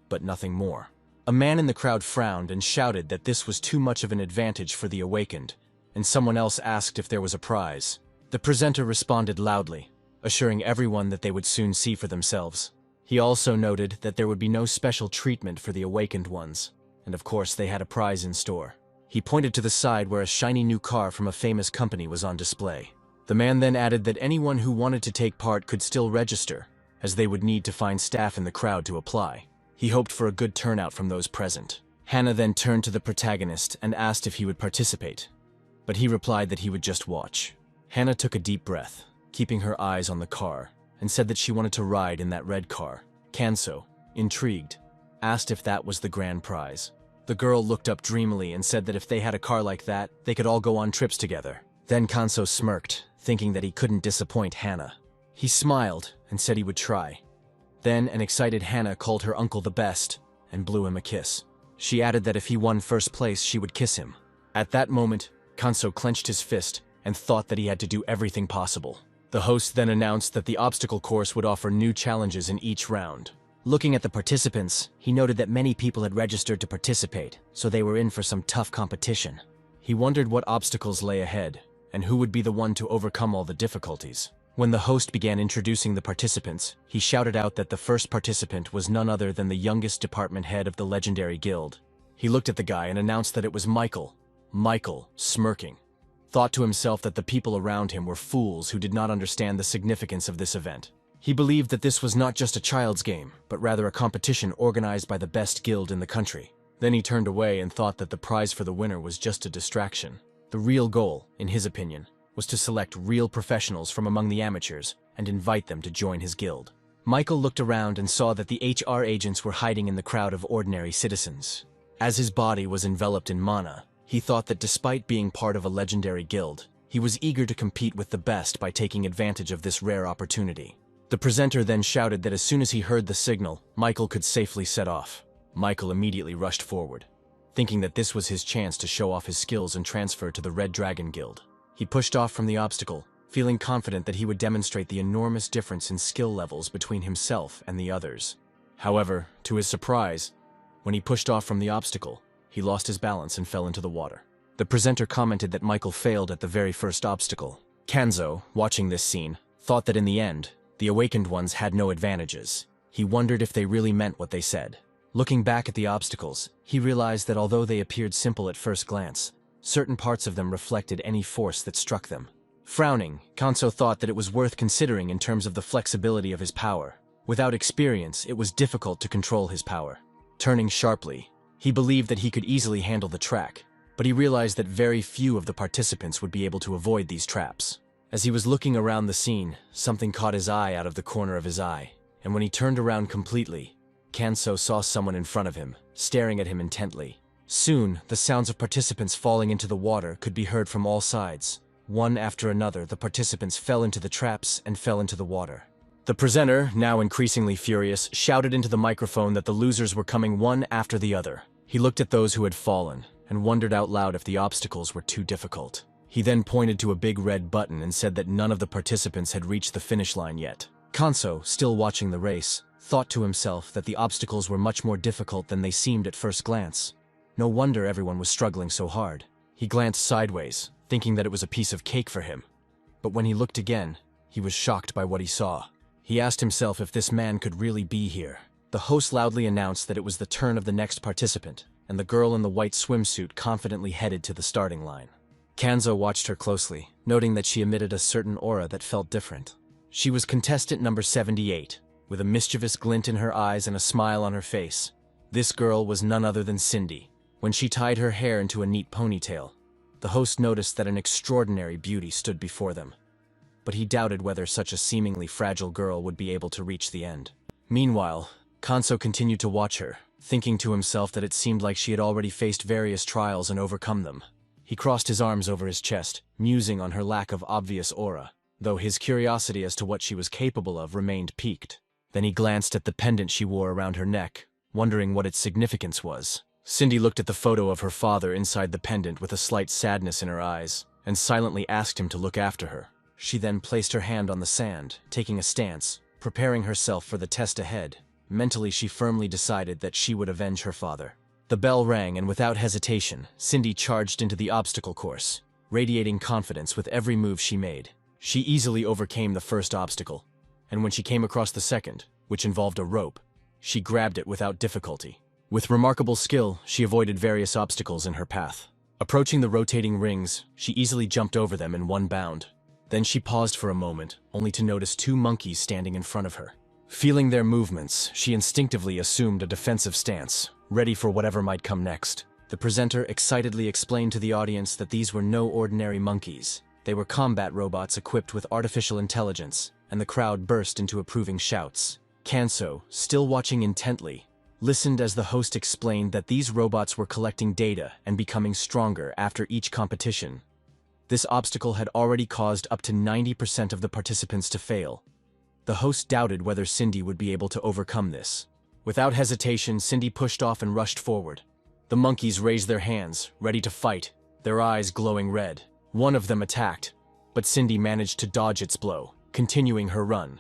but nothing more. A man in the crowd frowned and shouted that this was too much of an advantage for the awakened, and someone else asked if there was a prize. The presenter responded loudly, assuring everyone that they would soon see for themselves. He also noted that there would be no special treatment for the awakened ones, and of course they had a prize in store. He pointed to the side where a shiny new car from a famous company was on display. The man then added that anyone who wanted to take part could still register, as they would need to find staff in the crowd to apply. He hoped for a good turnout from those present. Hannah then turned to the protagonist and asked if he would participate, but he replied that he would just watch. Hannah took a deep breath, keeping her eyes on the car, and said that she wanted to ride in that red car. Kanso, intrigued, asked if that was the grand prize. The girl looked up dreamily and said that if they had a car like that, they could all go on trips together. Then Kanso smirked, thinking that he couldn't disappoint Hannah. He smiled and said he would try. Then an excited Hannah called her uncle the best and blew him a kiss. She added that if he won first place, she would kiss him. At that moment, Kanso clenched his fist and thought that he had to do everything possible. The host then announced that the obstacle course would offer new challenges in each round. Looking at the participants, he noted that many people had registered to participate, so they were in for some tough competition. He wondered what obstacles lay ahead, and who would be the one to overcome all the difficulties. When the host began introducing the participants, he shouted out that the first participant was none other than the youngest department head of the legendary guild. He looked at the guy and announced that it was Michael. Michael, smirking, thought to himself that the people around him were fools who did not understand the significance of this event. He believed that this was not just a child's game, but rather a competition organized by the best guild in the country. Then he turned away and thought that the prize for the winner was just a distraction. The real goal, in his opinion, was to select real professionals from among the amateurs and invite them to join his guild. Michael looked around and saw that the HR agents were hiding in the crowd of ordinary citizens. As his body was enveloped in mana, he thought that despite being part of a legendary guild, he was eager to compete with the best by taking advantage of this rare opportunity. The presenter then shouted that as soon as he heard the signal, Michael could safely set off. Michael immediately rushed forward, thinking that this was his chance to show off his skills and transfer to the Red Dragon Guild. He pushed off from the obstacle, feeling confident that he would demonstrate the enormous difference in skill levels between himself and the others. However, to his surprise, when he pushed off from the obstacle, he lost his balance and fell into the water. The presenter commented that Michael failed at the very first obstacle. Kanzo, watching this scene, thought that in the end, the awakened ones had no advantages. He wondered if they really meant what they said. Looking back at the obstacles, he realized that although they appeared simple at first glance, Certain parts of them reflected any force that struck them. Frowning, Kanso thought that it was worth considering in terms of the flexibility of his power. Without experience, it was difficult to control his power. Turning sharply, he believed that he could easily handle the track, but he realized that very few of the participants would be able to avoid these traps. As he was looking around the scene, something caught his eye out of the corner of his eye, and when he turned around completely, Kanso saw someone in front of him, staring at him intently. Soon, the sounds of participants falling into the water could be heard from all sides. One after another, the participants fell into the traps and fell into the water. The presenter, now increasingly furious, shouted into the microphone that the losers were coming one after the other. He looked at those who had fallen and wondered out loud if the obstacles were too difficult. He then pointed to a big red button and said that none of the participants had reached the finish line yet. Kanso, still watching the race, thought to himself that the obstacles were much more difficult than they seemed at first glance. No wonder everyone was struggling so hard. He glanced sideways, thinking that it was a piece of cake for him. But when he looked again, he was shocked by what he saw. He asked himself if this man could really be here. The host loudly announced that it was the turn of the next participant, and the girl in the white swimsuit confidently headed to the starting line. Kanso watched her closely, noting that she emitted a certain aura that felt different. She was contestant number 78, with a mischievous glint in her eyes and a smile on her face. This girl was none other than Cindy. When she tied her hair into a neat ponytail, the host noticed that an extraordinary beauty stood before them. But he doubted whether such a seemingly fragile girl would be able to reach the end. Meanwhile, Kanso continued to watch her, thinking to himself that it seemed like she had already faced various trials and overcome them. He crossed his arms over his chest, musing on her lack of obvious aura, though his curiosity as to what she was capable of remained piqued. Then he glanced at the pendant she wore around her neck, wondering what its significance was. Cindy looked at the photo of her father inside the pendant with a slight sadness in her eyes, and silently asked him to look after her. She then placed her hand on the sand, taking a stance, preparing herself for the test ahead. Mentally, she firmly decided that she would avenge her father. The bell rang, and without hesitation, Cindy charged into the obstacle course, radiating confidence with every move she made. She easily overcame the first obstacle, and when she came across the second, which involved a rope, she grabbed it without difficulty. With remarkable skill, she avoided various obstacles in her path. Approaching the rotating rings, she easily jumped over them in one bound. Then she paused for a moment, only to notice two monkeys standing in front of her. Feeling their movements, she instinctively assumed a defensive stance, ready for whatever might come next. The presenter excitedly explained to the audience that these were no ordinary monkeys. They were combat robots equipped with artificial intelligence, and the crowd burst into approving shouts. Kanso, still watching intently, listened as the host explained that these robots were collecting data and becoming stronger after each competition. This obstacle had already caused up to 90% of the participants to fail. The host doubted whether Cindy would be able to overcome this. Without hesitation, Cindy pushed off and rushed forward. The monkeys raised their hands, ready to fight, their eyes glowing red. One of them attacked, but Cindy managed to dodge its blow, continuing her run.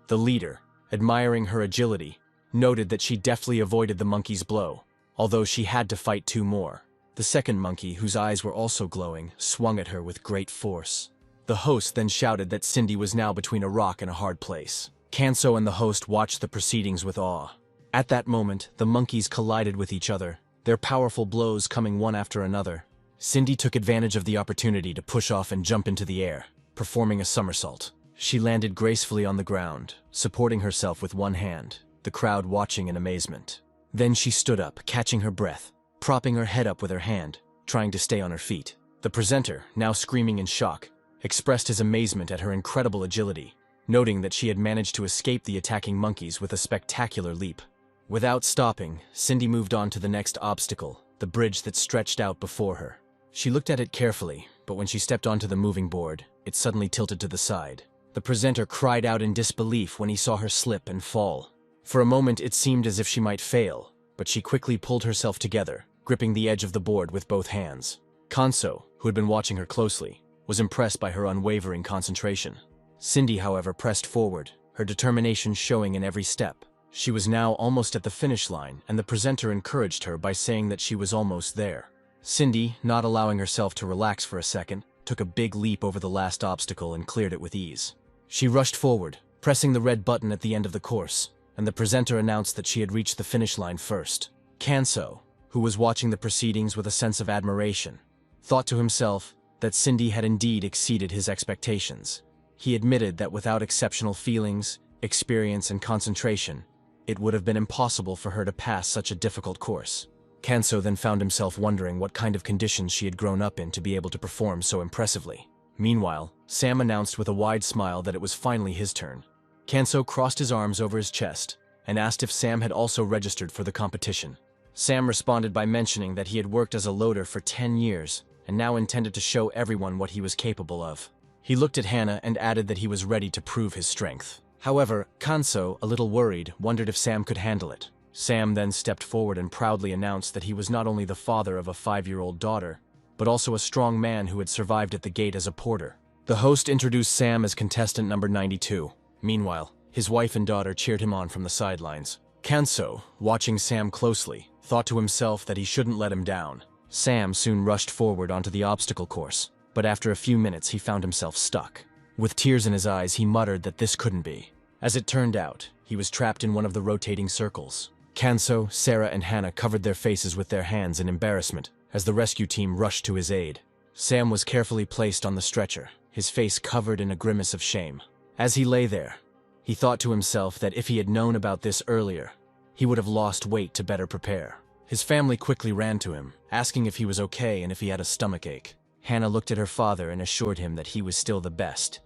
The leader, admiring her agility, noted that she deftly avoided the monkey's blow, although she had to fight two more. The second monkey, whose eyes were also glowing, swung at her with great force. The host then shouted that Cindy was now between a rock and a hard place. Kanso and the host watched the proceedings with awe. At that moment, the monkeys collided with each other, their powerful blows coming one after another. Cindy took advantage of the opportunity to push off and jump into the air, performing a somersault. She landed gracefully on the ground, supporting herself with one hand, the crowd watching in amazement. Then she stood up, catching her breath, propping her head up with her hand, trying to stay on her feet. The presenter, now screaming in shock, expressed his amazement at her incredible agility, noting that she had managed to escape the attacking monkeys with a spectacular leap. Without stopping, Cindy moved on to the next obstacle, the bridge that stretched out before her. She looked at it carefully, but when she stepped onto the moving board, it suddenly tilted to the side. The presenter cried out in disbelief when he saw her slip and fall. For a moment, it seemed as if she might fail, but she quickly pulled herself together, gripping the edge of the board with both hands. Kanso, who had been watching her closely, was impressed by her unwavering concentration. Cindy, however, pressed forward, her determination showing in every step. She was now almost at the finish line, and the presenter encouraged her by saying that she was almost there. Cindy, not allowing herself to relax for a second, took a big leap over the last obstacle and cleared it with ease. She rushed forward, pressing the red button at the end of the course, and the presenter announced that she had reached the finish line first. Kanso, who was watching the proceedings with a sense of admiration, thought to himself that Cindy had indeed exceeded his expectations. He admitted that without exceptional feelings, experience, and concentration, it would have been impossible for her to pass such a difficult course. Kanso then found himself wondering what kind of conditions she had grown up in to be able to perform so impressively. Meanwhile, Sam announced with a wide smile that it was finally his turn. Kanso crossed his arms over his chest and asked if Sam had also registered for the competition. Sam responded by mentioning that he had worked as a loader for 10 years and now intended to show everyone what he was capable of. He looked at Hannah and added that he was ready to prove his strength. However, Kanso, a little worried, wondered if Sam could handle it. Sam then stepped forward and proudly announced that he was not only the father of a 5-year-old daughter, but also a strong man who had survived at the gate as a porter. The host introduced Sam as contestant number 92. Meanwhile, his wife and daughter cheered him on from the sidelines. Kanso, watching Sam closely, thought to himself that he shouldn't let him down. Sam soon rushed forward onto the obstacle course, but after a few minutes he found himself stuck. With tears in his eyes, he muttered that this couldn't be. As it turned out, he was trapped in one of the rotating circles. Kanso, Sarah, and Hannah covered their faces with their hands in embarrassment as the rescue team rushed to his aid. Sam was carefully placed on the stretcher, his face covered in a grimace of shame. As he lay there, he thought to himself that if he had known about this earlier, he would have lost weight to better prepare. His family quickly ran to him, asking if he was okay and if he had a stomachache. Hannah looked at her father and assured him that he was still the best,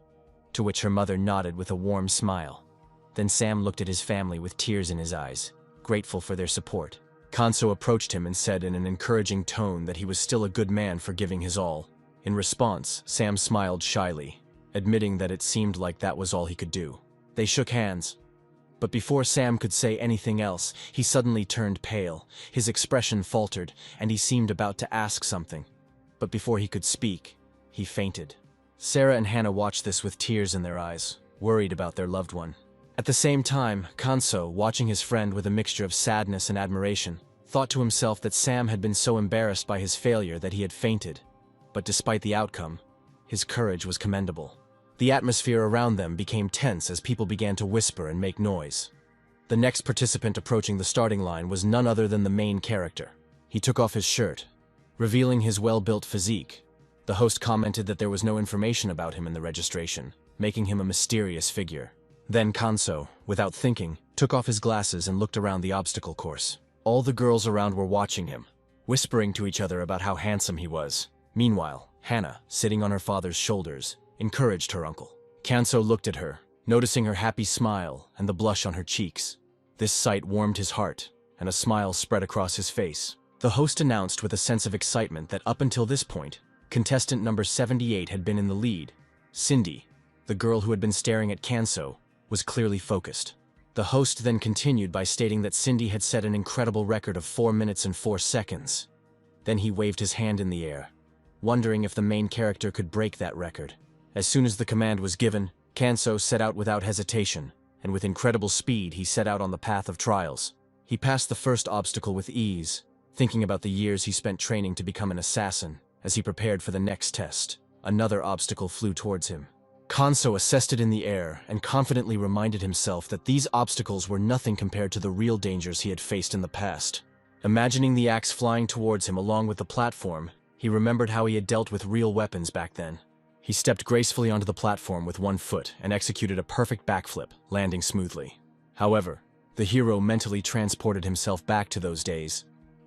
to which her mother nodded with a warm smile. Then Sam looked at his family with tears in his eyes, grateful for their support. Kanso approached him and said in an encouraging tone that he was still a good man for giving his all. In response, Sam smiled shyly, admitting that it seemed like that was all he could do. They shook hands. But before Sam could say anything else, he suddenly turned pale, his expression faltered, and he seemed about to ask something. But before he could speak, he fainted. Sarah and Hannah watched this with tears in their eyes, worried about their loved one. At the same time, Kanso, watching his friend with a mixture of sadness and admiration, thought to himself that Sam had been so embarrassed by his failure that he had fainted. But despite the outcome, his courage was commendable. The atmosphere around them became tense as people began to whisper and make noise. The next participant approaching the starting line was none other than the main character. He took off his shirt, revealing his well-built physique. The host commented that there was no information about him in the registration, making him a mysterious figure. Then Kanso, without thinking, took off his glasses and looked around the obstacle course. All the girls around were watching him, whispering to each other about how handsome he was. Meanwhile, Hannah, sitting on her father's shoulders, encouraged her uncle. Kanso looked at her, noticing her happy smile and the blush on her cheeks. This sight warmed his heart, and a smile spread across his face. The host announced with a sense of excitement that up until this point, contestant number 78 had been in the lead. Cindy, the girl who had been staring at Kanso, was clearly focused. The host then continued by stating that Cindy had set an incredible record of 4 minutes and 4 seconds. Then he waved his hand in the air, wondering if the main character could break that record. As soon as the command was given, Kanso set out without hesitation, and with incredible speed he set out on the path of trials. He passed the first obstacle with ease, thinking about the years he spent training to become an assassin. As he prepared for the next test, another obstacle flew towards him. Kanso assessed it in the air and confidently reminded himself that these obstacles were nothing compared to the real dangers he had faced in the past. Imagining the axe flying towards him along with the platform, he remembered how he had dealt with real weapons back then. He stepped gracefully onto the platform with one foot and executed a perfect backflip, landing smoothly. However, the hero mentally transported himself back to those days.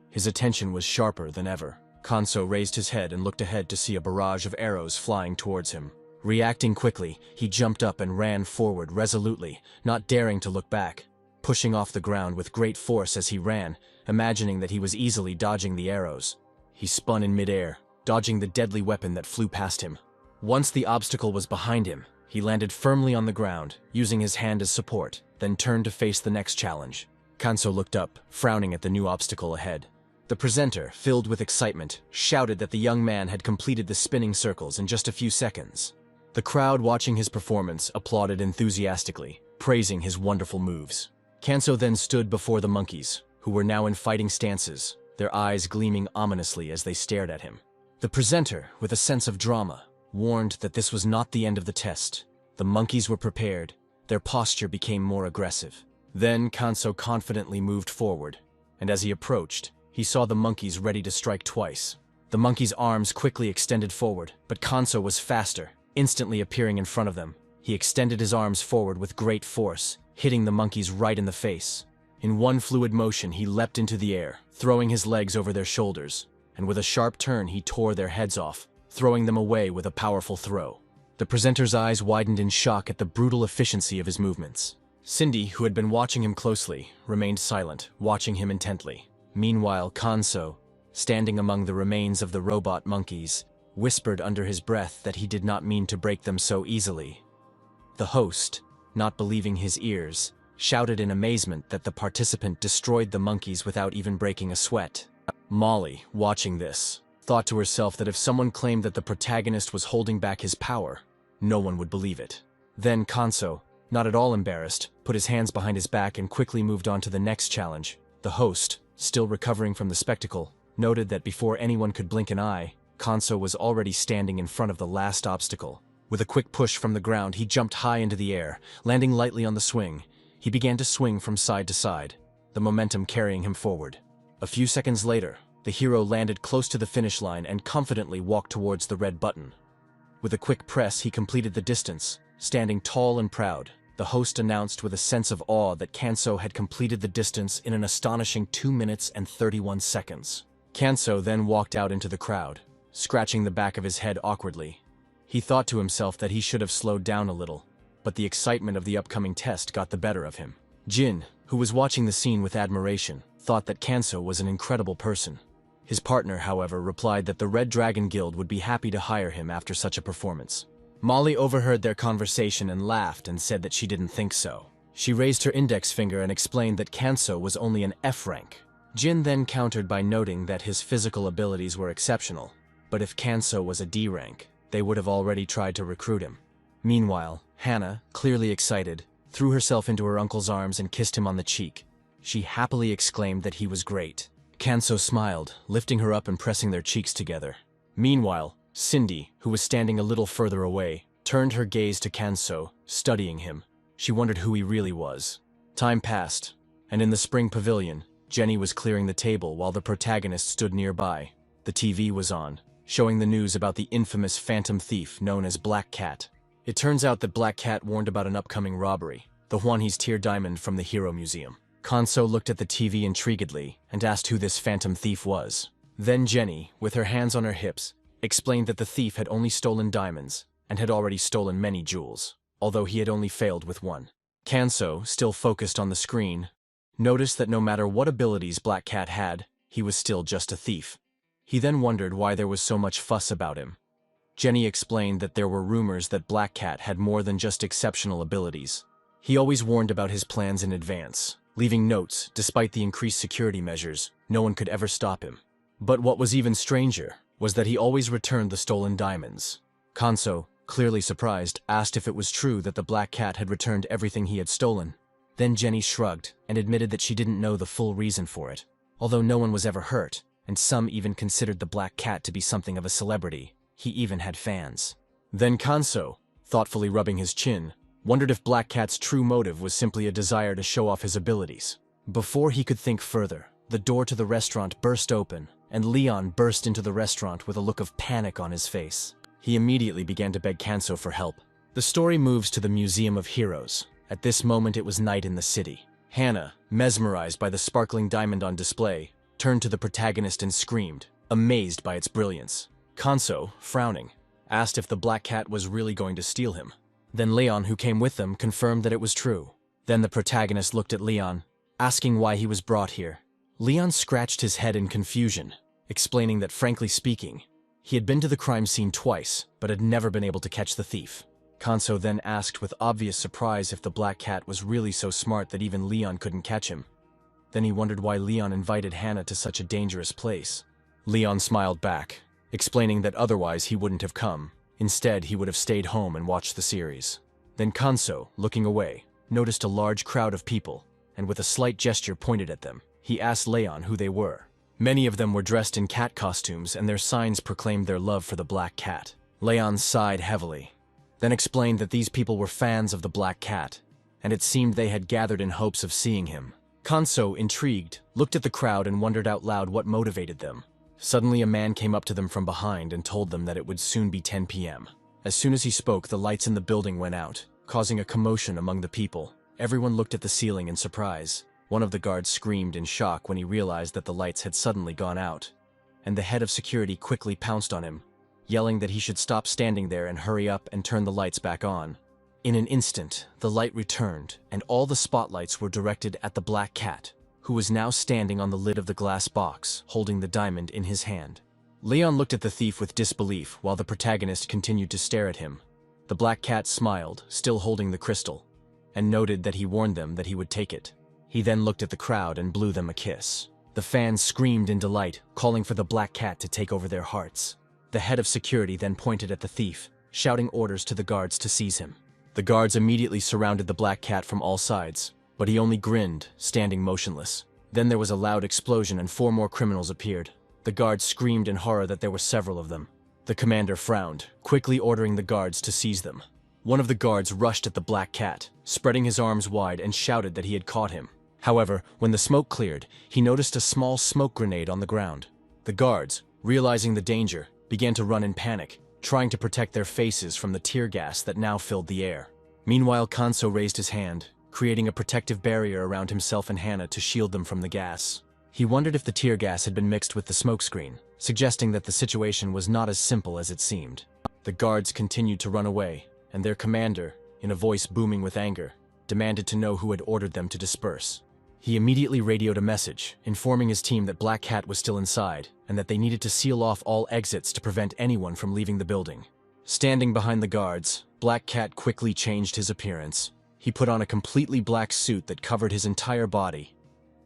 His attention was sharper than ever. Kanso raised his head and looked ahead to see a barrage of arrows flying towards him. Reacting quickly, he jumped up and ran forward resolutely, not daring to look back, pushing off the ground with great force as he ran, imagining that he was easily dodging the arrows. He spun in midair, dodging the deadly weapon that flew past him. Once the obstacle was behind him, he landed firmly on the ground, using his hand as support, then turned to face the next challenge. Kanso looked up, frowning at the new obstacle ahead. The presenter, filled with excitement, shouted that the young man had completed the spinning circles in just a few seconds. The crowd watching his performance applauded enthusiastically, praising his wonderful moves. Kanso then stood before the monkeys, who were now in fighting stances, their eyes gleaming ominously as they stared at him. The presenter, with a sense of drama, warned that this was not the end of the test. The monkeys were prepared. Their posture became more aggressive. Then Kanso confidently moved forward, and as he approached, he saw the monkeys ready to strike twice. The The monkey's arms quickly extended forward, but Kanso was faster, instantly appearing in front of them. He extended his arms forward with great force, hitting the monkeys right in the face. In one fluid motion, he leapt into the air, throwing his legs over their shoulders, and with a sharp turn, he tore their heads off, throwing them away with a powerful throw. The presenter's eyes widened in shock at the brutal efficiency of his movements. Cindy, who had been watching him closely, remained silent, watching him intently. Meanwhile, Kanso, standing among the remains of the robot monkeys, whispered under his breath that he did not mean to break them so easily. The host, not believing his ears, shouted in amazement that the participant destroyed the monkeys without even breaking a sweat. Molly, watching this, thought to herself that if someone claimed that the protagonist was holding back his power, no one would believe it. Then Kanso, not at all embarrassed, put his hands behind his back and quickly moved on to the next challenge. The host, still recovering from the spectacle, noted that before anyone could blink an eye, Kanso was already standing in front of the last obstacle. With a quick push from the ground, he jumped high into the air, landing lightly on the swing. He began to swing from side to side, the momentum carrying him forward. A few seconds later, the hero landed close to the finish line and confidently walked towards the red button. With a quick press, he completed the distance. Standing tall and proud, the host announced with a sense of awe that Kanso had completed the distance in an astonishing 2 minutes and 31 seconds. Kanso then walked out into the crowd, scratching the back of his head awkwardly. He thought to himself that he should have slowed down a little, but the excitement of the upcoming test got the better of him. Jin, who was watching the scene with admiration, thought that Kanso was an incredible person. His partner, however, replied that the Red Dragon Guild would be happy to hire him after such a performance. Molly overheard their conversation and laughed and said that she didn't think so. She raised her index finger and explained that Kanso was only an F rank. Jin then countered by noting that his physical abilities were exceptional, but if Kanso was a D rank, they would have already tried to recruit him. Meanwhile, Hannah, clearly excited, threw herself into her uncle's arms and kissed him on the cheek. She happily exclaimed that he was great. Kanso smiled, lifting her up and pressing their cheeks together. Meanwhile, Cindy, who was standing a little further away, turned her gaze to Kanso, studying him. She wondered who he really was. Time passed, and in the spring pavilion, Jenny was clearing the table while the protagonist stood nearby. The TV was on, showing the news about the infamous phantom thief known as Black Cat. It turns out that Black Cat warned about an upcoming robbery, the Hwanhee's Tear Diamond from the Hero Museum. Kanso looked at the TV intriguedly and asked who this phantom thief was. Then Jenny, with her hands on her hips, explained that the thief had only stolen diamonds and had already stolen many jewels, although he had only failed with one. Kanso, still focused on the screen, noticed that no matter what abilities Black Cat had, he was still just a thief. He then wondered why there was so much fuss about him. Jenny explained that there were rumors that Black Cat had more than just exceptional abilities. He always warned about his plans in advance, leaving notes. Despite the increased security measures, no one could ever stop him. But what was even stranger was that he always returned the stolen diamonds. Kanso, clearly surprised, asked if it was true that the Black Cat had returned everything he had stolen. Then Jenny shrugged and admitted that she didn't know the full reason for it. Although no one was ever hurt, and some even considered the Black Cat to be something of a celebrity, he even had fans. Then Kanso, thoughtfully rubbing his chin, wondered if Black Cat's true motive was simply a desire to show off his abilities. Before he could think further, the door to the restaurant burst open, and Leon burst into the restaurant with a look of panic on his face. He immediately began to beg Kanso for help. The story moves to the Museum of Heroes. At this moment it was night in the city. Hannah, mesmerized by the sparkling diamond on display, turned to the protagonist and screamed, amazed by its brilliance. Kanso, frowning, asked if the Black Cat was really going to steal him. Then Leon, who came with them, confirmed that it was true. Then the protagonist looked at Leon, asking why he was brought here. Leon scratched his head in confusion, explaining that, frankly speaking, he had been to the crime scene twice, but had never been able to catch the thief. Kanso then asked with obvious surprise if the Black Cat was really so smart that even Leon couldn't catch him. Then he wondered why Leon invited Hannah to such a dangerous place. Leon smiled back, explaining that otherwise he wouldn't have come. Instead, he would have stayed home and watched the series. Then Kanso, looking away, noticed a large crowd of people, and with a slight gesture pointed at them. He asked Leon who they were. Many of them were dressed in cat costumes, and their signs proclaimed their love for the Black Cat. Leon sighed heavily, then explained that these people were fans of the Black Cat, and it seemed they had gathered in hopes of seeing him. Kanso, intrigued, looked at the crowd and wondered out loud what motivated them. Suddenly a man came up to them from behind and told them that it would soon be 10 p.m. As soon as he spoke, the lights in the building went out, causing a commotion among the people. Everyone looked at the ceiling in surprise. One of the guards screamed in shock when he realized that the lights had suddenly gone out, and the head of security quickly pounced on him, yelling that he should stop standing there and hurry up and turn the lights back on. In an instant, the light returned, and all the spotlights were directed at the black cat, who was now standing on the lid of the glass box, holding the diamond in his hand. Leon looked at the thief with disbelief while the protagonist continued to stare at him. The black cat smiled, still holding the crystal, and noted that he warned them that he would take it. He then looked at the crowd and blew them a kiss. The fans screamed in delight, calling for the black cat to take over their hearts. The head of security then pointed at the thief, shouting orders to the guards to seize him. The guards immediately surrounded the black cat from all sides, but he only grinned, standing motionless. Then there was a loud explosion and 4 more criminals appeared. The guards screamed in horror that there were several of them. The commander frowned, quickly ordering the guards to seize them. One of the guards rushed at the black cat, spreading his arms wide, and shouted that he had caught him. However, when the smoke cleared, he noticed a small smoke grenade on the ground. The guards, realizing the danger, began to run in panic, trying to protect their faces from the tear gas that now filled the air. Meanwhile, Kanso raised his hand, creating a protective barrier around himself and Hannah to shield them from the gas. He wondered if the tear gas had been mixed with the smokescreen, suggesting that the situation was not as simple as it seemed. The guards continued to run away, and their commander, in a voice booming with anger, demanded to know who had ordered them to disperse. He immediately radioed a message, informing his team that Black Cat was still inside, and that they needed to seal off all exits to prevent anyone from leaving the building. Standing behind the guards, Black Cat quickly changed his appearance. He put on a completely black suit that covered his entire body.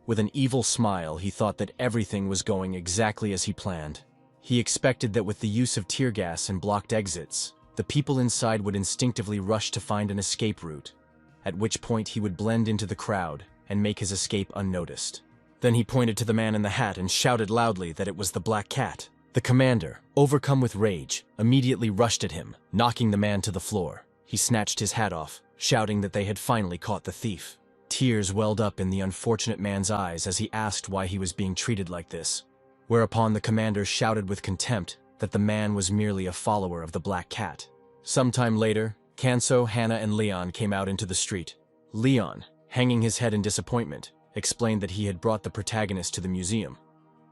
With an evil smile, he thought that everything was going exactly as he planned. He expected that with the use of tear gas and blocked exits, the people inside would instinctively rush to find an escape route, at which point he would blend into the crowd and make his escape unnoticed. Then he pointed to the man in the hat and shouted loudly that it was the Black Cat. The commander, overcome with rage, immediately rushed at him, knocking the man to the floor. He snatched his hat off, shouting that they had finally caught the thief. Tears welled up in the unfortunate man's eyes as he asked why he was being treated like this, whereupon the commander shouted with contempt that the man was merely a follower of the Black Cat. Sometime later, Kanso, Hannah, and Leon came out into the street. Leon, hanging his head in disappointment, explained that he had brought the protagonist to the museum,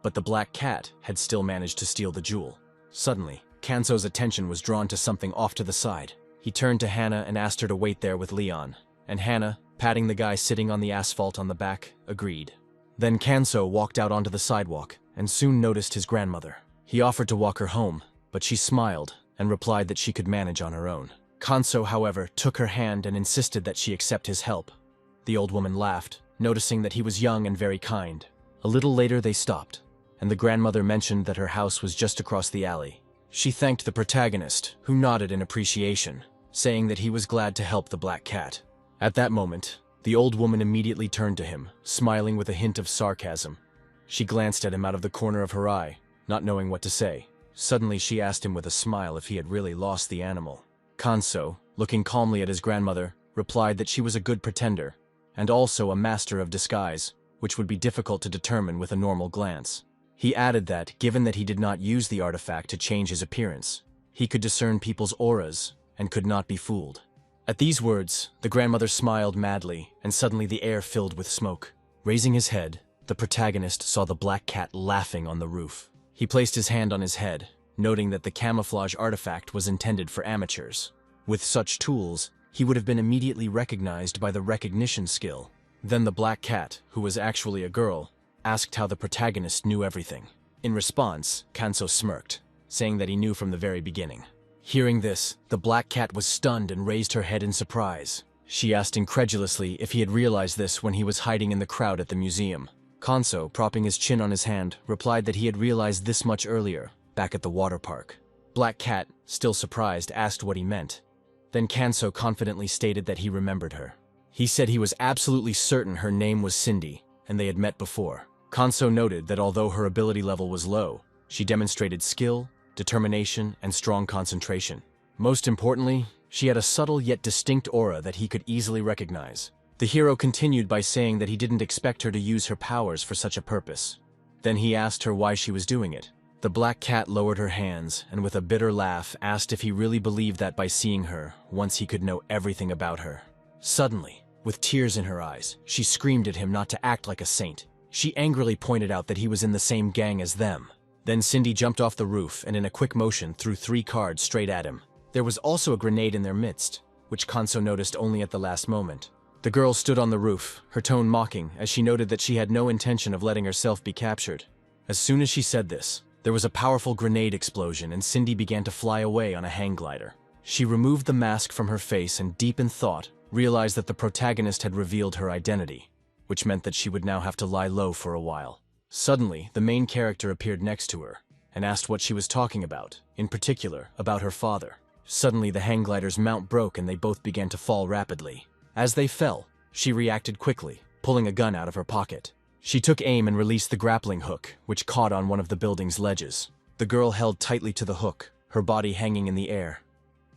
but the Black Cat had still managed to steal the jewel. Suddenly, Kanso's attention was drawn to something off to the side. He turned to Hannah and asked her to wait there with Leon, and Hannah, patting the guy sitting on the asphalt on the back, agreed. Then Kanso walked out onto the sidewalk and soon noticed his grandmother. He offered to walk her home, but she smiled and replied that she could manage on her own. Kanso, however, took her hand and insisted that she accept his help. The old woman laughed, noticing that he was young and very kind. A little later they stopped, and the grandmother mentioned that her house was just across the alley. She thanked the protagonist, who nodded in appreciation, saying that he was glad to help the Black Cat. At that moment, the old woman immediately turned to him, smiling with a hint of sarcasm. She glanced at him out of the corner of her eye, not knowing what to say. Suddenly she asked him with a smile if he had really lost the animal. Kanso, looking calmly at his grandmother, replied that she was a good pretender, and also a master of disguise, which would be difficult to determine with a normal glance. He added that, given that he did not use the artifact to change his appearance, he could discern people's auras and could not be fooled. At these words, the grandmother smiled madly, and suddenly the air filled with smoke. Raising his head, the protagonist saw the Black Cat laughing on the roof. He placed his hand on his head, noting that the camouflage artifact was intended for amateurs. With such tools, he would have been immediately recognized by the recognition skill. Then the Black Cat, who was actually a girl, asked how the protagonist knew everything. In response, Kanso smirked, saying that he knew from the very beginning. Hearing this, the Black Cat was stunned and raised her head in surprise. She asked incredulously if he had realized this when he was hiding in the crowd at the museum. Kanso, propping his chin on his hand, replied that he had realized this much earlier, back at the water park. Black Cat, still surprised, asked what he meant. Then Kanso confidently stated that he remembered her. He said he was absolutely certain her name was Cindy, and they had met before. Kanso noted that although her ability level was low, she demonstrated skill, determination, and strong concentration. Most importantly, she had a subtle yet distinct aura that he could easily recognize. The hero continued by saying that he didn't expect her to use her powers for such a purpose. Then he asked her why she was doing it. The The black cat lowered her hands and with a bitter laugh asked if he really believed that by seeing her, once he could know everything about her. Suddenly, with tears in her eyes, she screamed at him not to act like a saint. She angrily pointed out that he was in the same gang as them. Then Cindy jumped off the roof and in a quick motion threw 3 cards straight at him. There was also a grenade in their midst, which Kanso noticed only at the last moment. The girl stood on the roof, her tone mocking, as she noted that she had no intention of letting herself be captured. As soon as she said this, there was a powerful grenade explosion and Cindy began to fly away on a hang glider. She removed the mask from her face and, deep in thought, realized that the protagonist had revealed her identity, which meant that she would now have to lie low for a while. Suddenly, the main character appeared next to her and asked what she was talking about, in particular, about her father. Suddenly, the hang glider's mount broke and they both began to fall rapidly. As they fell, she reacted quickly, pulling a gun out of her pocket. She took aim and released the grappling hook, which caught on one of the building's ledges. The girl held tightly to the hook, her body hanging in the air.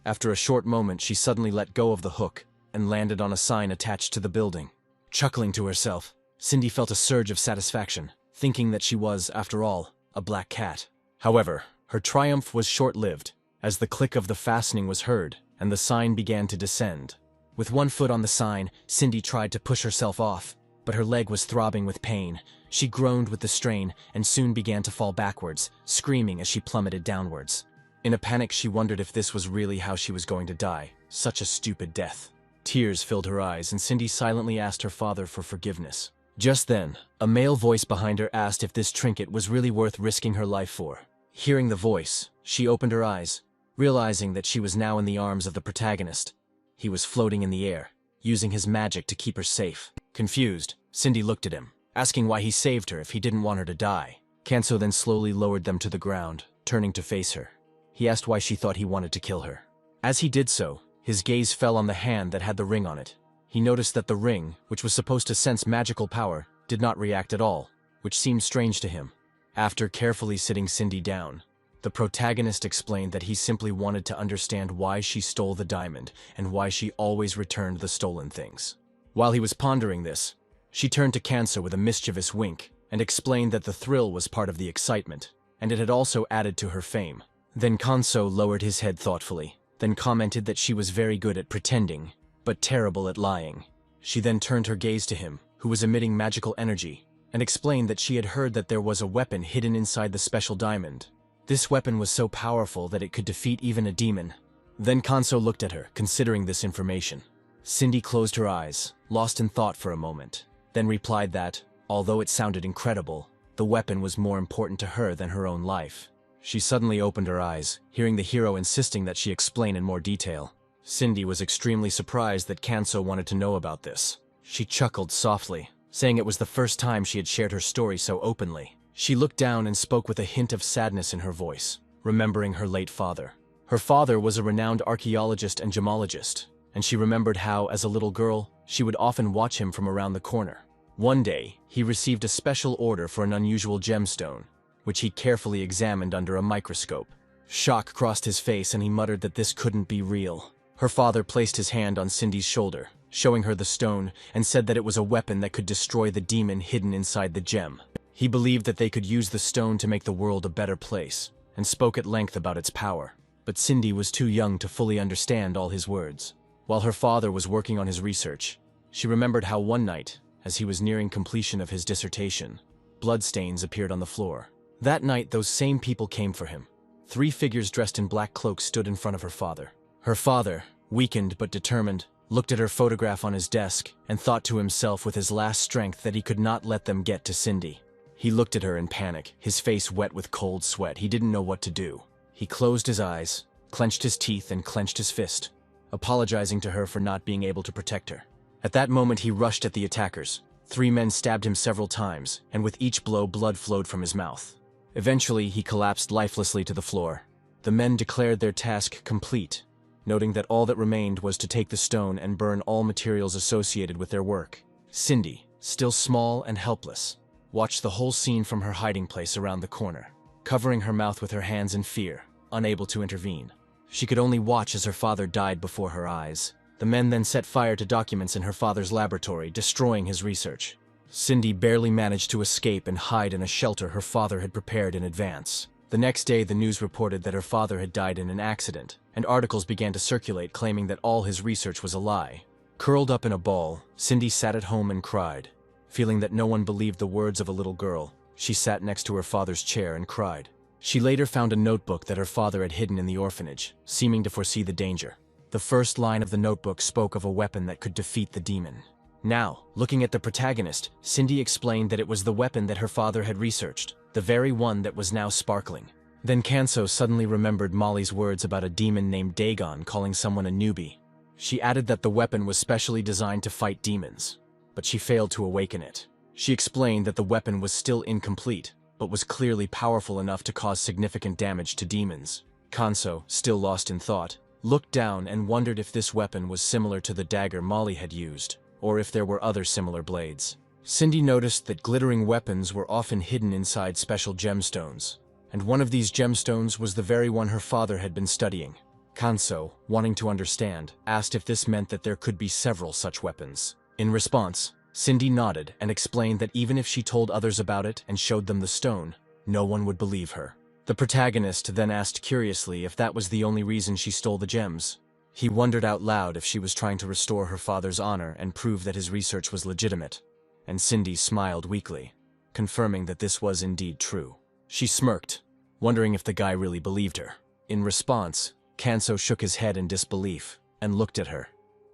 After a short moment, she suddenly let go of the hook and landed on a sign attached to the building. Chuckling to herself, Cindy felt a surge of satisfaction, thinking that she was, after all, a black cat. However, her triumph was short-lived, as the click of the fastening was heard and the sign began to descend. With one foot on the sign, Cindy tried to push herself off, but her leg was throbbing with pain. She groaned with the strain and soon began to fall backwards, screaming as she plummeted downwards. In a panic, she wondered if this was really how she was going to die. Such a stupid death. Tears filled her eyes and Cindy silently asked her father for forgiveness. Just then, a male voice behind her asked if this trinket was really worth risking her life for. Hearing the voice, she opened her eyes, realizing that she was now in the arms of the protagonist. He was floating in the air, using his magic to keep her safe. Confused, Cindy looked at him, asking why he saved her if he didn't want her to die. Kanso then slowly lowered them to the ground, turning to face her. He asked why she thought he wanted to kill her. As he did so, his gaze fell on the hand that had the ring on it. He noticed that the ring, which was supposed to sense magical power, did not react at all, which seemed strange to him. After carefully sitting Cindy down, the protagonist explained that he simply wanted to understand why she stole the diamond and why she always returned the stolen things. While he was pondering this, she turned to Kanso with a mischievous wink and explained that the thrill was part of the excitement, and it had also added to her fame. Then Kanso lowered his head thoughtfully, then commented that she was very good at pretending, but terrible at lying. She then turned her gaze to him, who was emitting magical energy, and explained that she had heard that there was a weapon hidden inside the special diamond. This weapon was so powerful that it could defeat even a demon. Then Kanso looked at her, considering this information. Cindy closed her eyes, lost in thought for a moment, then replied that, although it sounded incredible, the weapon was more important to her than her own life. She suddenly opened her eyes, hearing the hero insisting that she explain in more detail. Cindy was extremely surprised that Kanso wanted to know about this. She chuckled softly, saying it was the first time she had shared her story so openly. She looked down and spoke with a hint of sadness in her voice, remembering her late father. Her father was a renowned archaeologist and gemologist, and she remembered how, as a little girl, she would often watch him from around the corner. One day, he received a special order for an unusual gemstone, which he carefully examined under a microscope. Shock crossed his face and he muttered that this couldn't be real. Her father placed his hand on Cindy's shoulder, showing her the stone, and said that it was a weapon that could destroy the demon hidden inside the gem. He believed that they could use the stone to make the world a better place, and spoke at length about its power. But Cindy was too young to fully understand all his words. While her father was working on his research, she remembered how one night, as he was nearing completion of his dissertation, bloodstains appeared on the floor. That night, those same people came for him. 3 figures dressed in black cloaks stood in front of her father. Her father, weakened but determined, looked at her photograph on his desk and thought to himself with his last strength that he could not let them get to Cindy. He looked at her in panic, his face wet with cold sweat. He didn't know what to do. He closed his eyes, clenched his teeth, and clenched his fist, apologizing to her for not being able to protect her. At that moment, he rushed at the attackers. 3 men stabbed him several times, and with each blow, blood flowed from his mouth. Eventually, he collapsed lifelessly to the floor. The men declared their task complete, noting that all that remained was to take the stone and burn all materials associated with their work. Cindy, still small and helpless, watched the whole scene from her hiding place around the corner, covering her mouth with her hands in fear, unable to intervene. She could only watch as her father died before her eyes. The men then set fire to documents in her father's laboratory, destroying his research. Cindy barely managed to escape and hide in a shelter her father had prepared in advance. The next day, the news reported that her father had died in an accident, and articles began to circulate claiming that all his research was a lie. Curled up in a ball, Cindy sat at home and cried. Feeling that no one believed the words of a little girl, she sat next to her father's chair and cried. She later found a notebook that her father had hidden in the orphanage, seeming to foresee the danger. The first line of the notebook spoke of a weapon that could defeat the demon. Now, looking at the protagonist, Cindy explained that it was the weapon that her father had researched, the very one that was now sparkling. Then Kanso suddenly remembered Molly's words about a demon named Dagon calling someone a newbie. She added that the weapon was specially designed to fight demons, but she failed to awaken it. She explained that the weapon was still incomplete, but was clearly powerful enough to cause significant damage to demons. Kanso, still lost in thought, looked down and wondered if this weapon was similar to the dagger Molly had used, or if there were other similar blades. Cindy noticed that glittering weapons were often hidden inside special gemstones, and one of these gemstones was the very one her father had been studying. Kanso, wanting to understand, asked if this meant that there could be several such weapons. In response, Cindy nodded and explained that even if she told others about it and showed them the stone, no one would believe her. The protagonist then asked curiously if that was the only reason she stole the gems. He wondered out loud if she was trying to restore her father's honor and prove that his research was legitimate, and Cindy smiled weakly, confirming that this was indeed true. She smirked, wondering if the guy really believed her. In response, Kanso shook his head in disbelief and looked at her,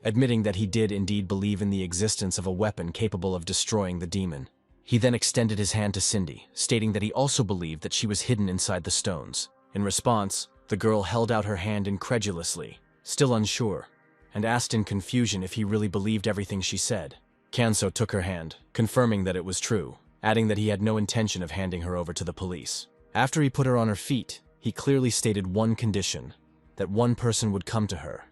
admitting that he did indeed believe in the existence of a weapon capable of destroying the demon. He then extended his hand to Cindy, stating that he also believed that she was hidden inside the stones. In response, the girl held out her hand incredulously, still unsure, and asked in confusion if he really believed everything she said. Kanso took her hand, confirming that it was true, adding that he had no intention of handing her over to the police. After he put her on her feet, he clearly stated one condition, that one person would come to her.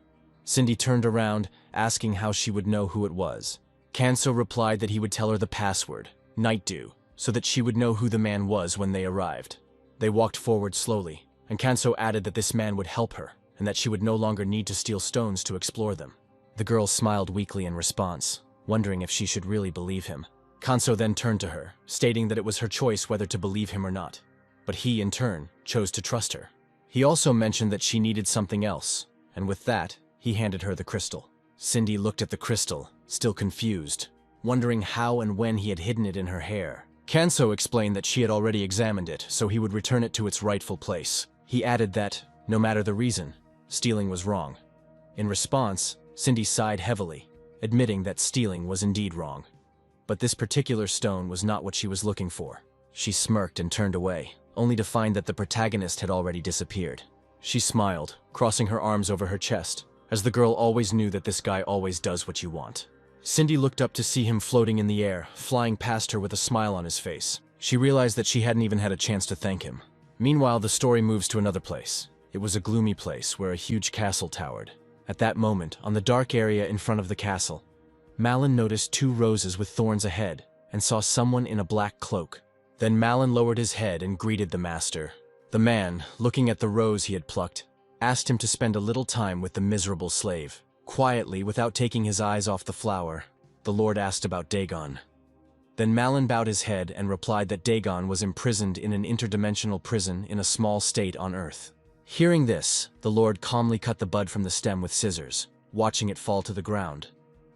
Cindy turned around, asking how she would know who it was. Kanso replied that he would tell her the password, Night Dew, so that she would know who the man was when they arrived. They walked forward slowly, and Kanso added that this man would help her, and that she would no longer need to steal stones to explore them. The girl smiled weakly in response, wondering if she should really believe him. Kanso then turned to her, stating that it was her choice whether to believe him or not, but he, in turn, chose to trust her. He also mentioned that she needed something else, and with that, he handed her the crystal. Cindy looked at the crystal, still confused, wondering how and when he had hidden it in her hair. Kanso explained that she had already examined it, so he would return it to its rightful place. He added that, no matter the reason, stealing was wrong. In response, Cindy sighed heavily, admitting that stealing was indeed wrong. But this particular stone was not what she was looking for. She smirked and turned away, only to find that the protagonist had already disappeared. She smiled, crossing her arms over her chest, as the girl always knew that this guy always does what you want. Cindy looked up to see him floating in the air, flying past her with a smile on his face. She realized that she hadn't even had a chance to thank him. Meanwhile, the story moves to another place. It was a gloomy place where a huge castle towered. At that moment, on the dark area in front of the castle, Malin noticed two roses with thorns ahead and saw someone in a black cloak. Then Malin lowered his head and greeted the master. The man, looking at the rose he had plucked, asked him to spend a little time with the miserable slave. Quietly, without taking his eyes off the flower, the Lord asked about Dagon. Then Malin bowed his head and replied that Dagon was imprisoned in an interdimensional prison in a small state on Earth. Hearing this, the Lord calmly cut the bud from the stem with scissors, watching it fall to the ground.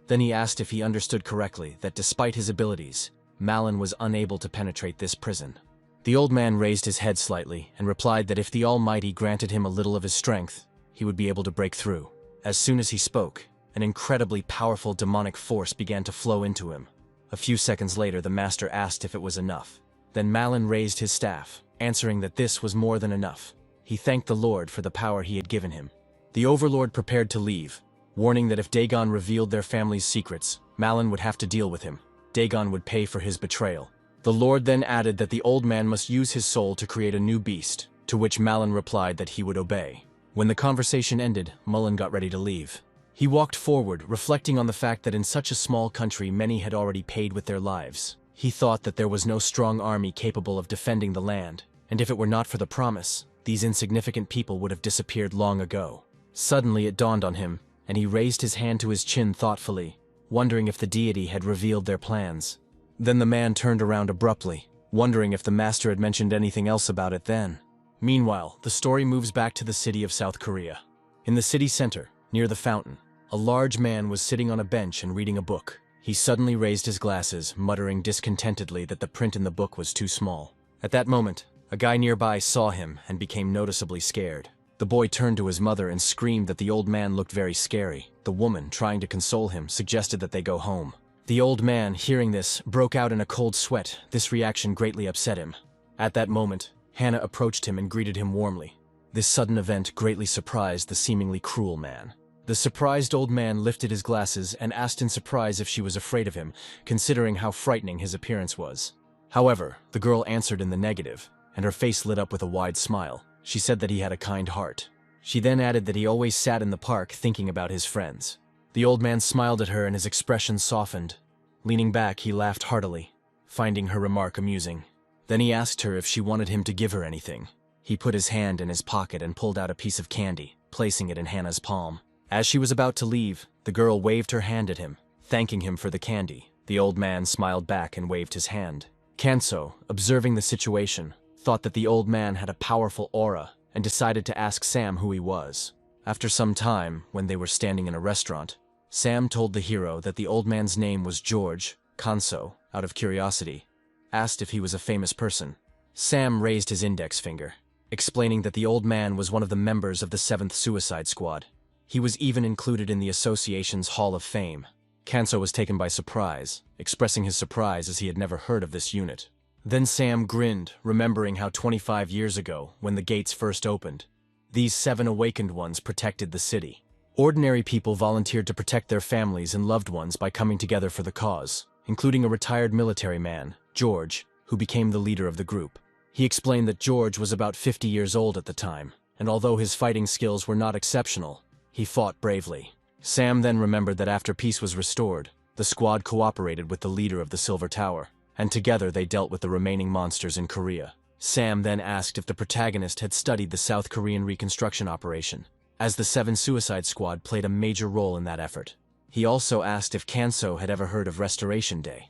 Then he asked if he understood correctly that despite his abilities, Malin was unable to penetrate this prison. The old man raised his head slightly and replied that if the Almighty granted him a little of his strength, he would be able to break through. As soon as he spoke, an incredibly powerful demonic force began to flow into him. A few seconds later, the master asked if it was enough. Then Malin raised his staff, answering that this was more than enough. He thanked the Lord for the power he had given him. The Overlord prepared to leave, warning that if Dagon revealed their family's secrets, Malin would have to deal with him. Dagon would pay for his betrayal. The Lord then added that the old man must use his soul to create a new beast, to which Malin replied that he would obey. When the conversation ended, Mullen got ready to leave. He walked forward, reflecting on the fact that in such a small country many had already paid with their lives. He thought that there was no strong army capable of defending the land, and if it were not for the promise, these insignificant people would have disappeared long ago. Suddenly it dawned on him, and he raised his hand to his chin thoughtfully, wondering if the deity had revealed their plans. Then the man turned around abruptly, wondering if the master had mentioned anything else about it then. Meanwhile, the story moves back to the city of South Korea. In the city center, near the fountain, a large man was sitting on a bench and reading a book. He suddenly raised his glasses, muttering discontentedly that the print in the book was too small. At that moment, a guy nearby saw him and became noticeably scared. The boy turned to his mother and screamed that the old man looked very scary. The woman, trying to console him, suggested that they go home. The old man, hearing this, broke out in a cold sweat. This reaction greatly upset him. At that moment, Hannah approached him and greeted him warmly. This sudden event greatly surprised the seemingly cruel man. The surprised old man lifted his glasses and asked in surprise if she was afraid of him, considering how frightening his appearance was. However, the girl answered in the negative, and her face lit up with a wide smile. She said that he had a kind heart. She then added that he always sat in the park thinking about his friends. The old man smiled at her and his expression softened. Leaning back, he laughed heartily, finding her remark amusing. Then he asked her if she wanted him to give her anything. He put his hand in his pocket and pulled out a piece of candy, placing it in Hannah's palm. As she was about to leave, the girl waved her hand at him, thanking him for the candy. The old man smiled back and waved his hand. Kanso, observing the situation, thought that the old man had a powerful aura and decided to ask Sam who he was. After some time, when they were standing in a restaurant, Sam told the hero that the old man's name was George. Kanso, out of curiosity, asked if he was a famous person. Sam raised his index finger, explaining that the old man was one of the members of the 7th Suicide Squad. He was even included in the association's Hall of Fame. Kanso was taken by surprise, expressing his surprise as he had never heard of this unit. Then Sam grinned, remembering how 25 years ago, when the gates first opened, these 7 awakened ones protected the city. Ordinary people volunteered to protect their families and loved ones by coming together for the cause, including a retired military man, George, who became the leader of the group. He explained that George was about 50 years old at the time, and although his fighting skills were not exceptional, he fought bravely. Sam then remembered that after peace was restored, the squad cooperated with the leader of the Silver Tower, and together they dealt with the remaining monsters in Korea. Sam then asked if the protagonist had studied the South Korean reconstruction operation, as the 7 Suicide Squad played a major role in that effort. He also asked if Kanso had ever heard of Restoration Day,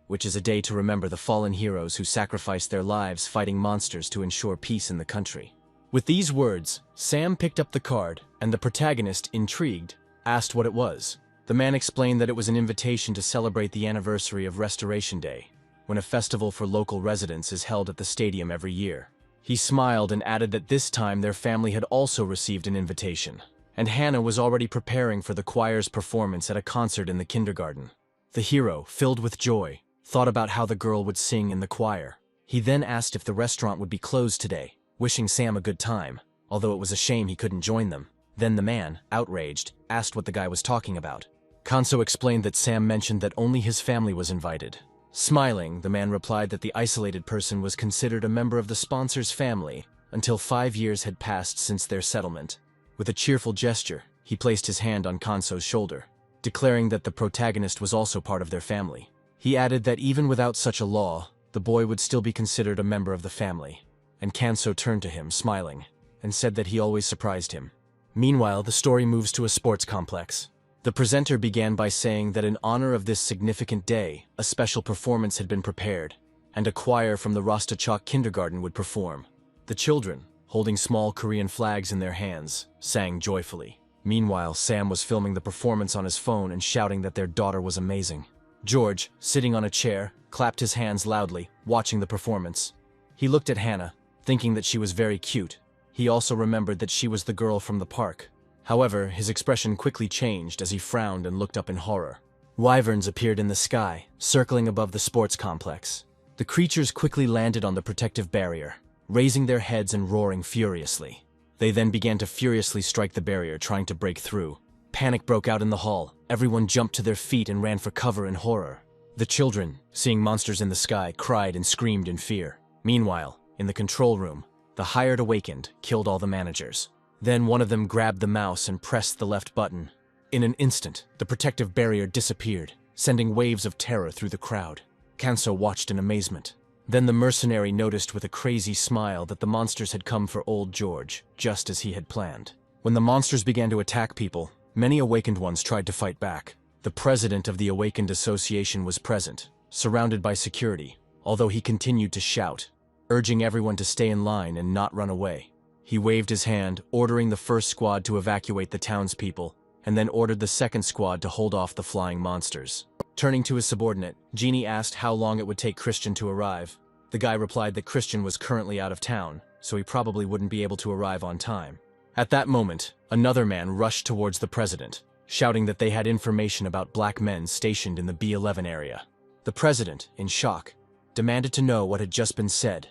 which is a day to remember the fallen heroes who sacrificed their lives fighting monsters to ensure peace in the country. With these words, Sam picked up the card, and the protagonist, intrigued, asked what it was. The man explained that it was an invitation to celebrate the anniversary of Restoration Day, when a festival for local residents is held at the stadium every year. He smiled and added that this time their family had also received an invitation, and Hannah was already preparing for the choir's performance at a concert in the kindergarten. The hero, filled with joy, thought about how the girl would sing in the choir. He then asked if the restaurant would be closed today, wishing Sam a good time, although it was a shame he couldn't join them. Then the man, outraged, asked what the guy was talking about. Kanso explained that Sam mentioned that only his family was invited. Smiling, the man replied that the isolated person was considered a member of the sponsor's family until 5 years had passed since their settlement. With a cheerful gesture, he placed his hand on Kanso's shoulder, declaring that the protagonist was also part of their family. He added that even without such a law, the boy would still be considered a member of the family, and Kanso turned to him, smiling, and said that he always surprised him. Meanwhile, the story moves to a sports complex. The presenter began by saying that in honor of this significant day, a special performance had been prepared, and a choir from the Rostachok kindergarten would perform. The children, holding small Korean flags in their hands, sang joyfully. Meanwhile, Sam was filming the performance on his phone and shouting that their daughter was amazing. George, sitting on a chair, clapped his hands loudly, watching the performance. He looked at Hannah, thinking that she was very cute. He also remembered that she was the girl from the park. However, his expression quickly changed as he frowned and looked up in horror. Wyverns appeared in the sky, circling above the sports complex. The creatures quickly landed on the protective barrier, raising their heads and roaring furiously. They then began to furiously strike the barrier, trying to break through. Panic broke out in the hall. Everyone jumped to their feet and ran for cover in horror. The children, seeing monsters in the sky, cried and screamed in fear. Meanwhile, in the control room, the hired awakened killed all the managers. Then one of them grabbed the mouse and pressed the left button. In an instant, the protective barrier disappeared, sending waves of terror through the crowd. Kanso watched in amazement. Then the mercenary noticed with a crazy smile that the monsters had come for old George, just as he had planned. When the monsters began to attack people, many awakened ones tried to fight back. The president of the Awakened Association was present, surrounded by security, although he continued to shout, urging everyone to stay in line and not run away. He waved his hand, ordering the first squad to evacuate the townspeople, and then ordered the second squad to hold off the flying monsters. Turning to his subordinate, Genie asked how long it would take Christian to arrive. The guy replied that Christian was currently out of town, so he probably wouldn't be able to arrive on time. At that moment, another man rushed towards the president, shouting that they had information about black men stationed in the B-11 area. The president, in shock, demanded to know what had just been said,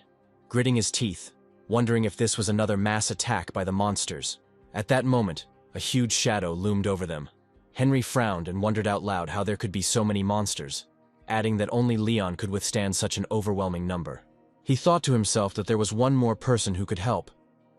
gritting his teeth, wondering if this was another mass attack by the monsters. At that moment, a huge shadow loomed over them. Henry frowned and wondered out loud how there could be so many monsters, adding that only Leon could withstand such an overwhelming number. He thought to himself that there was one more person who could help,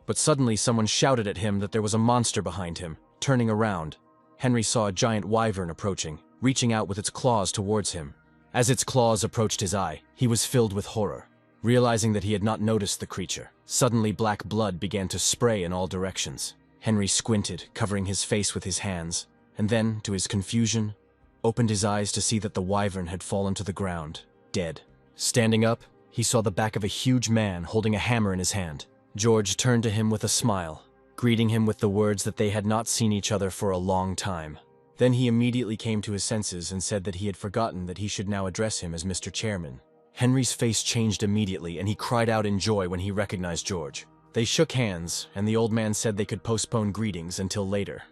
but suddenly someone shouted at him that there was a monster behind him. Turning around, Henry saw a giant wyvern approaching, reaching out with its claws towards him. As its claws approached his eye, he was filled with horror. Realizing that he had not noticed the creature, suddenly black blood began to spray in all directions. Henry squinted, covering his face with his hands, and then, to his confusion, opened his eyes to see that the wyvern had fallen to the ground, dead. Standing up, he saw the back of a huge man holding a hammer in his hand. George turned to him with a smile, greeting him with the words that they had not seen each other for a long time. Then he immediately came to his senses and said that he had forgotten that he should now address him as Mr. Chairman. Henry's face changed immediately, and he cried out in joy when he recognized George. They shook hands, and the old man said they could postpone greetings until later.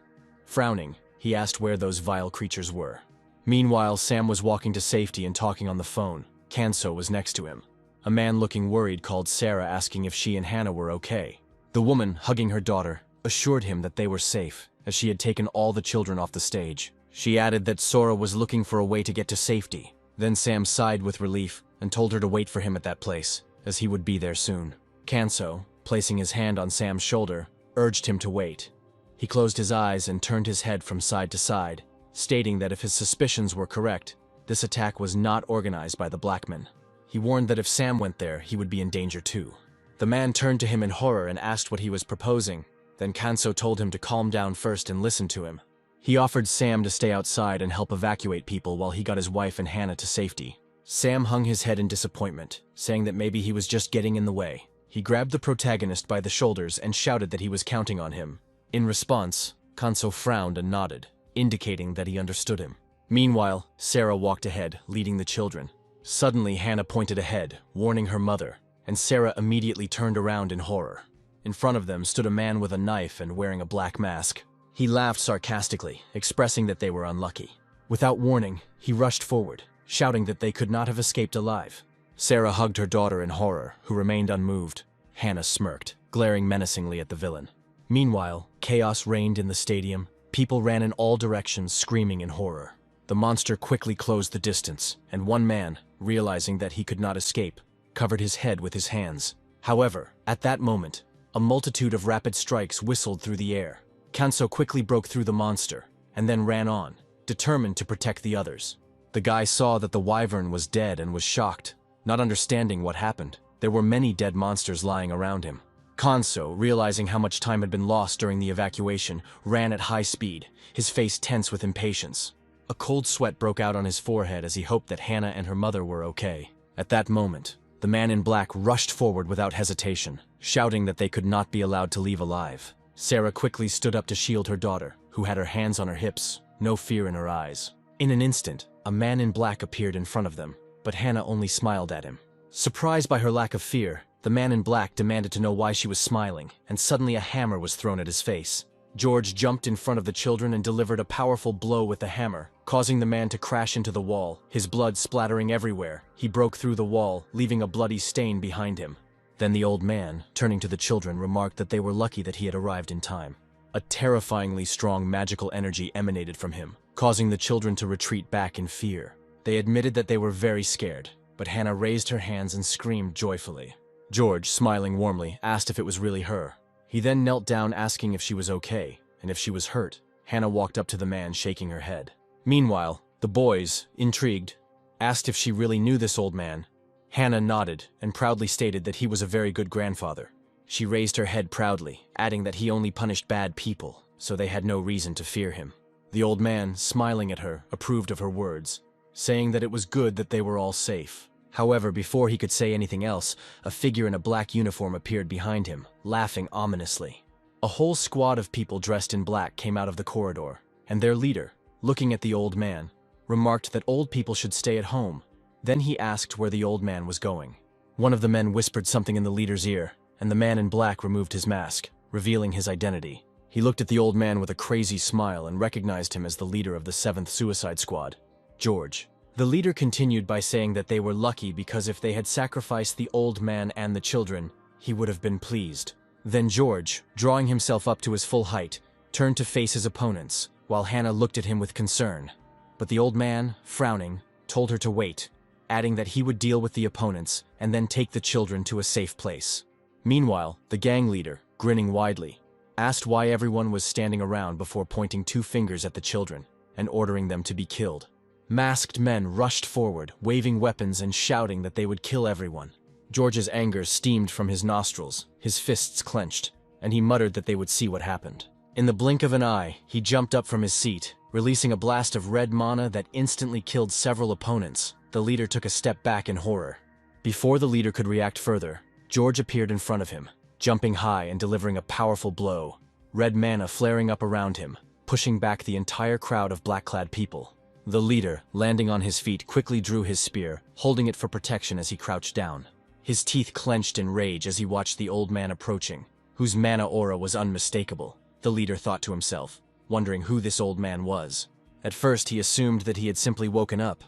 Frowning, he asked where those vile creatures were. Meanwhile, Sam was walking to safety and talking on the phone. Kanso was next to him. A man looking worried called Sarah, asking if she and Hannah were okay. The woman, hugging her daughter, assured him that they were safe, as she had taken all the children off the stage. She added that Sora was looking for a way to get to safety. Then Sam sighed with relief and told her to wait for him at that place, as he would be there soon. Kanso, placing his hand on Sam's shoulder, urged him to wait. He closed his eyes and turned his head from side to side, stating that if his suspicions were correct, this attack was not organized by the black men. He warned that if Sam went there, he would be in danger too. The man turned to him in horror and asked what he was proposing. Then Kanso told him to calm down first and listen to him. He offered Sam to stay outside and help evacuate people while he got his wife and Hannah to safety. Sam hung his head in disappointment, saying that maybe he was just getting in the way. He grabbed the protagonist by the shoulders and shouted that he was counting on him. In response, Kanso frowned and nodded, indicating that he understood him. Meanwhile, Sarah walked ahead, leading the children. Suddenly, Hannah pointed ahead, warning her mother, and Sarah immediately turned around in horror. In front of them stood a man with a knife and wearing a black mask. He laughed sarcastically, expressing that they were unlucky. Without warning, he rushed forward, shouting that they could not have escaped alive. Sarah hugged her daughter in horror, who remained unmoved. Hannah smirked, glaring menacingly at the villain. Meanwhile, chaos reigned in the stadium. People ran in all directions, screaming in horror. The monster quickly closed the distance, and one man, realizing that he could not escape, covered his head with his hands. However, at that moment, a multitude of rapid strikes whistled through the air. Kanso quickly broke through the monster, and then ran on, determined to protect the others. The guy saw that the wyvern was dead and was shocked, not understanding what happened. There were many dead monsters lying around him. Kanso, realizing how much time had been lost during the evacuation, ran at high speed, his face tense with impatience. A cold sweat broke out on his forehead as he hoped that Hannah and her mother were okay. At that moment, the man in black rushed forward without hesitation, shouting that they could not be allowed to leave alive. Sarah quickly stood up to shield her daughter, who had her hands on her hips, no fear in her eyes. In an instant, a man in black appeared in front of them, but Hannah only smiled at him. Surprised by her lack of fear, the man in black demanded to know why she was smiling, and suddenly a hammer was thrown at his face. George jumped in front of the children and delivered a powerful blow with the hammer, causing the man to crash into the wall, his blood splattering everywhere. He broke through the wall, leaving a bloody stain behind him. Then the old man, turning to the children, remarked that they were lucky that he had arrived in time. A terrifyingly strong magical energy emanated from him, causing the children to retreat back in fear. They admitted that they were very scared, but Hannah raised her hands and screamed joyfully. George, smiling warmly, asked if it was really her. He then knelt down asking if she was okay, and if she was hurt. Hannah walked up to the man, shaking her head. Meanwhile, the boys, intrigued, asked if she really knew this old man. Hannah nodded and proudly stated that he was a very good grandfather. She raised her head proudly, adding that he only punished bad people, so they had no reason to fear him. The old man, smiling at her, approved of her words, saying that it was good that they were all safe. However, before he could say anything else, a figure in a black uniform appeared behind him, laughing ominously. A whole squad of people dressed in black came out of the corridor, and their leader, looking at the old man, remarked that old people should stay at home. Then he asked where the old man was going. One of the men whispered something in the leader's ear, and the man in black removed his mask, revealing his identity. He looked at the old man with a crazy smile and recognized him as the leader of the 7th Suicide Squad, George. The leader continued by saying that they were lucky because if they had sacrificed the old man and the children, he would have been pleased. Then George, drawing himself up to his full height, turned to face his opponents, while Hannah looked at him with concern. But the old man, frowning, told her to wait, adding that he would deal with the opponents and then take the children to a safe place. Meanwhile, the gang leader, grinning widely, asked why everyone was standing around before pointing 2 fingers at the children and ordering them to be killed. Masked men rushed forward, waving weapons and shouting that they would kill everyone. George's anger steamed from his nostrils, his fists clenched, and he muttered that they would see what happened. In the blink of an eye, he jumped up from his seat, releasing a blast of red mana that instantly killed several opponents. The leader took a step back in horror. Before the leader could react further, George appeared in front of him, jumping high and delivering a powerful blow, red mana flaring up around him, pushing back the entire crowd of black-clad people. The leader, landing on his feet, quickly drew his spear, holding it for protection as he crouched down. His teeth clenched in rage as he watched the old man approaching, whose mana aura was unmistakable. The leader thought to himself, wondering who this old man was. At first he assumed that he had simply woken up,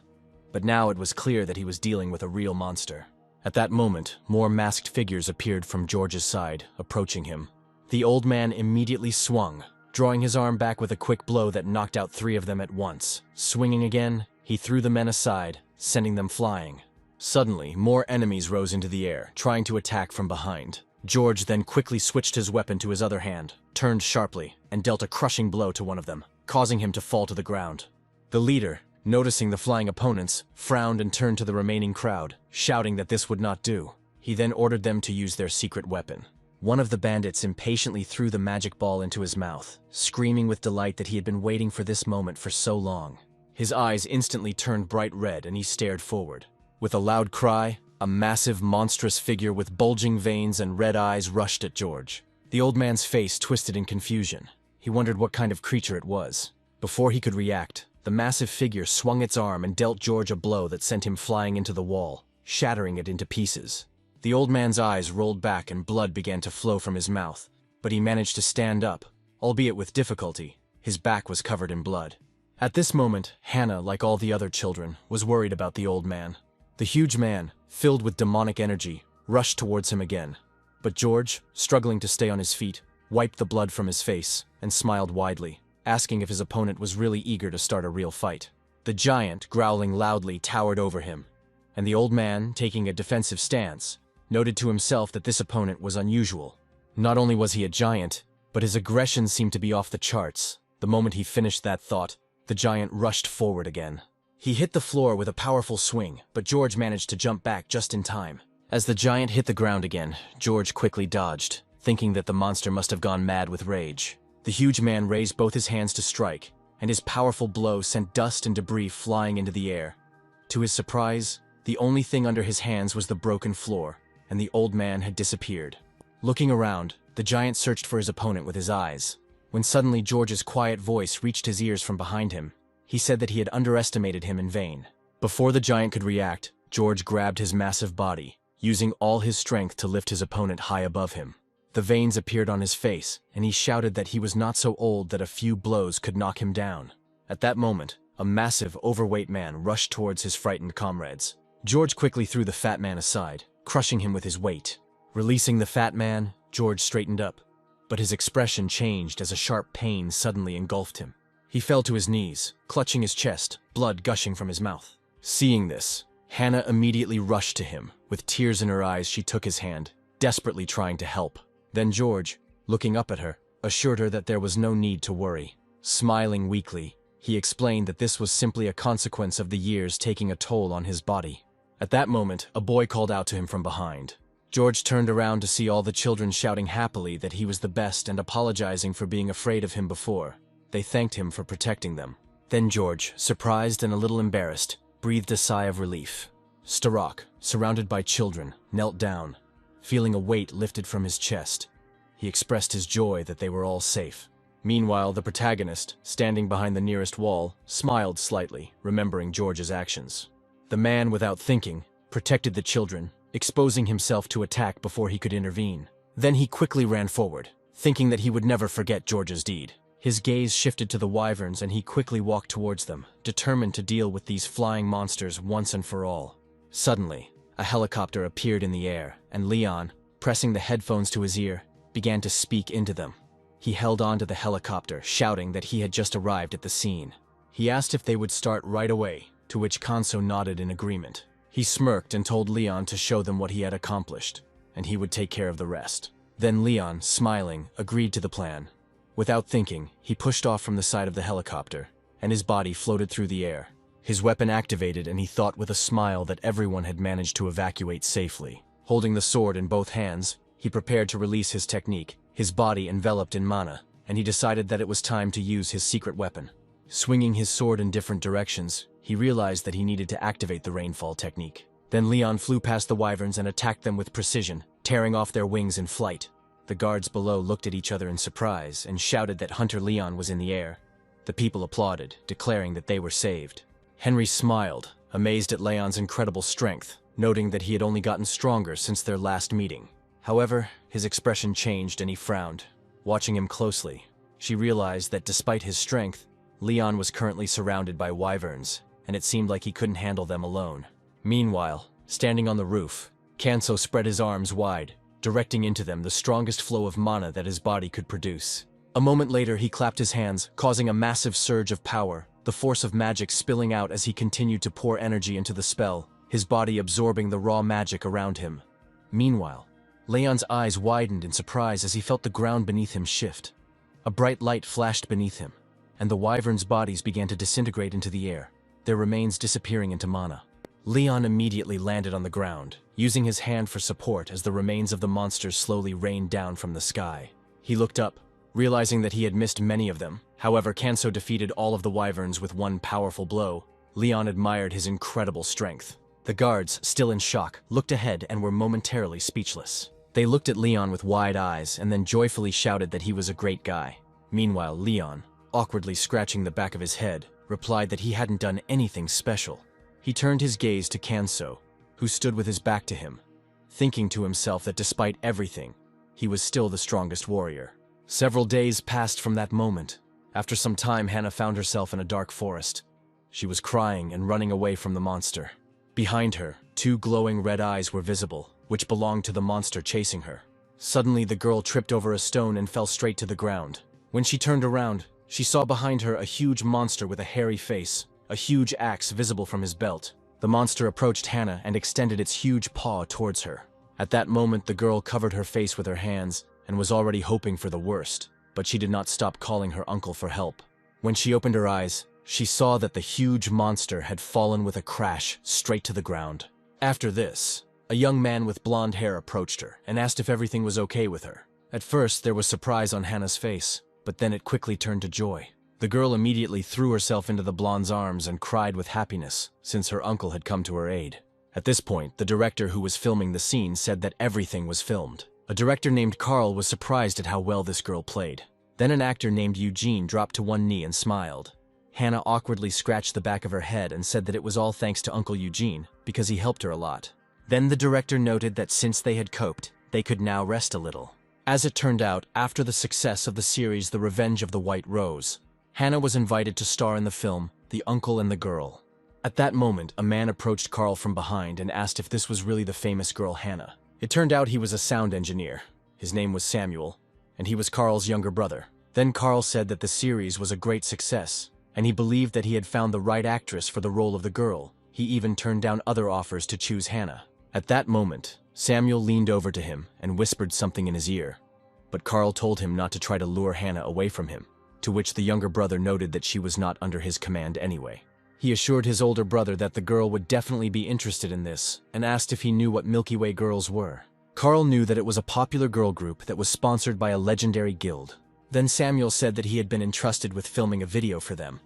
but now it was clear that he was dealing with a real monster. At that moment, more masked figures appeared from George's side, approaching him. The old man immediately swung, drawing his arm back with a quick blow that knocked out 3 of them at once. Swinging again, he threw the men aside, sending them flying. Suddenly, more enemies rose into the air, trying to attack from behind. George then quickly switched his weapon to his other hand, turned sharply, and dealt a crushing blow to one of them, causing him to fall to the ground. The leader, noticing the flying opponents, frowned and turned to the remaining crowd, shouting that this would not do. He then ordered them to use their secret weapon. One of the bandits impatiently threw the magic ball into his mouth, screaming with delight that he had been waiting for this moment for so long. His eyes instantly turned bright red and he stared forward. With a loud cry, a massive, monstrous figure with bulging veins and red eyes rushed at George. The old man's face twisted in confusion. He wondered what kind of creature it was. Before he could react, the massive figure swung its arm and dealt George a blow that sent him flying into the wall, shattering it into pieces. The old man's eyes rolled back and blood began to flow from his mouth, but he managed to stand up, albeit with difficulty. His back was covered in blood. At this moment, Hannah, like all the other children, was worried about the old man. The huge man, filled with demonic energy, rushed towards him again. But George, struggling to stay on his feet, wiped the blood from his face and smiled widely, asking if his opponent was really eager to start a real fight. The giant, growling loudly, towered over him, and the old man, taking a defensive stance, noted to himself that this opponent was unusual. Not only was he a giant, but his aggression seemed to be off the charts. The moment he finished that thought, the giant rushed forward again. He hit the floor with a powerful swing, but George managed to jump back just in time. As the giant hit the ground again, George quickly dodged, thinking that the monster must have gone mad with rage. The huge man raised both his hands to strike, and his powerful blow sent dust and debris flying into the air. To his surprise, the only thing under his hands was the broken floor, and the old man had disappeared. Looking around, the giant searched for his opponent with his eyes, when suddenly George's quiet voice reached his ears from behind him. He said that he had underestimated him in vain. Before the giant could react, George grabbed his massive body, using all his strength to lift his opponent high above him. The veins appeared on his face, and he shouted that he was not so old that a few blows could knock him down. At that moment, a massive, overweight man rushed towards his frightened comrades. George quickly threw the fat man aside, crushing him with his weight. Releasing the fat man, George straightened up, but his expression changed as a sharp pain suddenly engulfed him. He fell to his knees, clutching his chest, blood gushing from his mouth. Seeing this, Hannah immediately rushed to him. With tears in her eyes, she took his hand, desperately trying to help. Then George, looking up at her, assured her that there was no need to worry. Smiling weakly, he explained that this was simply a consequence of the years taking a toll on his body. At that moment, a boy called out to him from behind. George turned around to see all the children shouting happily that he was the best and apologizing for being afraid of him before. They thanked him for protecting them. Then George, surprised and a little embarrassed, breathed a sigh of relief. Starok, surrounded by children, knelt down, feeling a weight lifted from his chest. He expressed his joy that they were all safe. Meanwhile, the protagonist, standing behind the nearest wall, smiled slightly, remembering George's actions. The man, without thinking, protected the children, exposing himself to attack before he could intervene. Then he quickly ran forward, thinking that he would never forget George's deed. His gaze shifted to the wyverns and he quickly walked towards them, determined to deal with these flying monsters once and for all. Suddenly, a helicopter appeared in the air, and Leon, pressing the headphones to his ear, began to speak into them. He held on to the helicopter, shouting that he had just arrived at the scene. He asked if they would start right away, to which Kanso nodded in agreement. He smirked and told Leon to show them what he had accomplished, and he would take care of the rest. Then Leon, smiling, agreed to the plan. Without thinking, he pushed off from the side of the helicopter, and his body floated through the air. His weapon activated, and he thought with a smile that everyone had managed to evacuate safely. Holding the sword in both hands, he prepared to release his technique, his body enveloped in mana, and he decided that it was time to use his secret weapon. Swinging his sword in different directions, he realized that he needed to activate the rainfall technique. Then Leon flew past the wyverns and attacked them with precision, tearing off their wings in flight. The guards below looked at each other in surprise and shouted that Hunter Leon was in the air. The people applauded, declaring that they were saved. Henry smiled, amazed at Leon's incredible strength, noting that he had only gotten stronger since their last meeting. However, his expression changed and he frowned. Watching him closely, she realized that despite his strength, Leon was currently surrounded by wyverns, and it seemed like he couldn't handle them alone. Meanwhile, standing on the roof, Kanso spread his arms wide, directing into them the strongest flow of mana that his body could produce. A moment later, he clapped his hands, causing a massive surge of power, the force of magic spilling out as he continued to pour energy into the spell, his body absorbing the raw magic around him. Meanwhile, Leon's eyes widened in surprise as he felt the ground beneath him shift. A bright light flashed beneath him, and the wyverns' bodies began to disintegrate into the air, their remains disappearing into mana. Leon immediately landed on the ground, using his hand for support as the remains of the monsters slowly rained down from the sky. He looked up, realizing that he had missed many of them. However, Kanso defeated all of the wyverns with one powerful blow. Leon admired his incredible strength. The guards, still in shock, looked ahead and were momentarily speechless. They looked at Leon with wide eyes and then joyfully shouted that he was a great guy. Meanwhile, Leon, awkwardly scratching the back of his head, replied that he hadn't done anything special. He turned his gaze to Kanso, who stood with his back to him, thinking to himself that despite everything, he was still the strongest warrior. Several days passed from that moment. After some time, Hannah found herself in a dark forest. She was crying and running away from the monster. Behind her, two glowing red eyes were visible, which belonged to the monster chasing her. Suddenly, the girl tripped over a stone and fell straight to the ground. When she turned around, she saw behind her a huge monster with a hairy face, a huge axe visible from his belt. The monster approached Hannah and extended its huge paw towards her. At that moment, the girl covered her face with her hands and was already hoping for the worst, but she did not stop calling her uncle for help. When she opened her eyes, she saw that the huge monster had fallen with a crash straight to the ground. After this, a young man with blonde hair approached her and asked if everything was okay with her. At first, there was surprise on Hannah's face, but then it quickly turned to joy. The girl immediately threw herself into the blonde's arms and cried with happiness, since her uncle had come to her aid. At this point, the director who was filming the scene said that everything was filmed. A director named Carl was surprised at how well this girl played. Then an actor named Eugene dropped to one knee and smiled. Hannah awkwardly scratched the back of her head and said that it was all thanks to Uncle Eugene, because he helped her a lot. Then the director noted that since they had coped, they could now rest a little. As it turned out, after the success of the series The Revenge of the White Rose, Hannah was invited to star in the film The Uncle and the Girl. At that moment, a man approached Carl from behind and asked if this was really the famous girl Hannah. It turned out he was a sound engineer. His name was Samuel, and he was Carl's younger brother. Then Carl said that the series was a great success, and he believed that he had found the right actress for the role of the girl. He even turned down other offers to choose Hannah. At that moment, Samuel leaned over to him and whispered something in his ear, but Carl told him not to try to lure Hannah away from him, to which the younger brother noted that she was not under his command anyway. He assured his older brother that the girl would definitely be interested in this, and asked if he knew what Milky Way girls were. Carl knew that it was a popular girl group that was sponsored by a legendary guild. Then Samuel said that he had been entrusted with filming a video for them,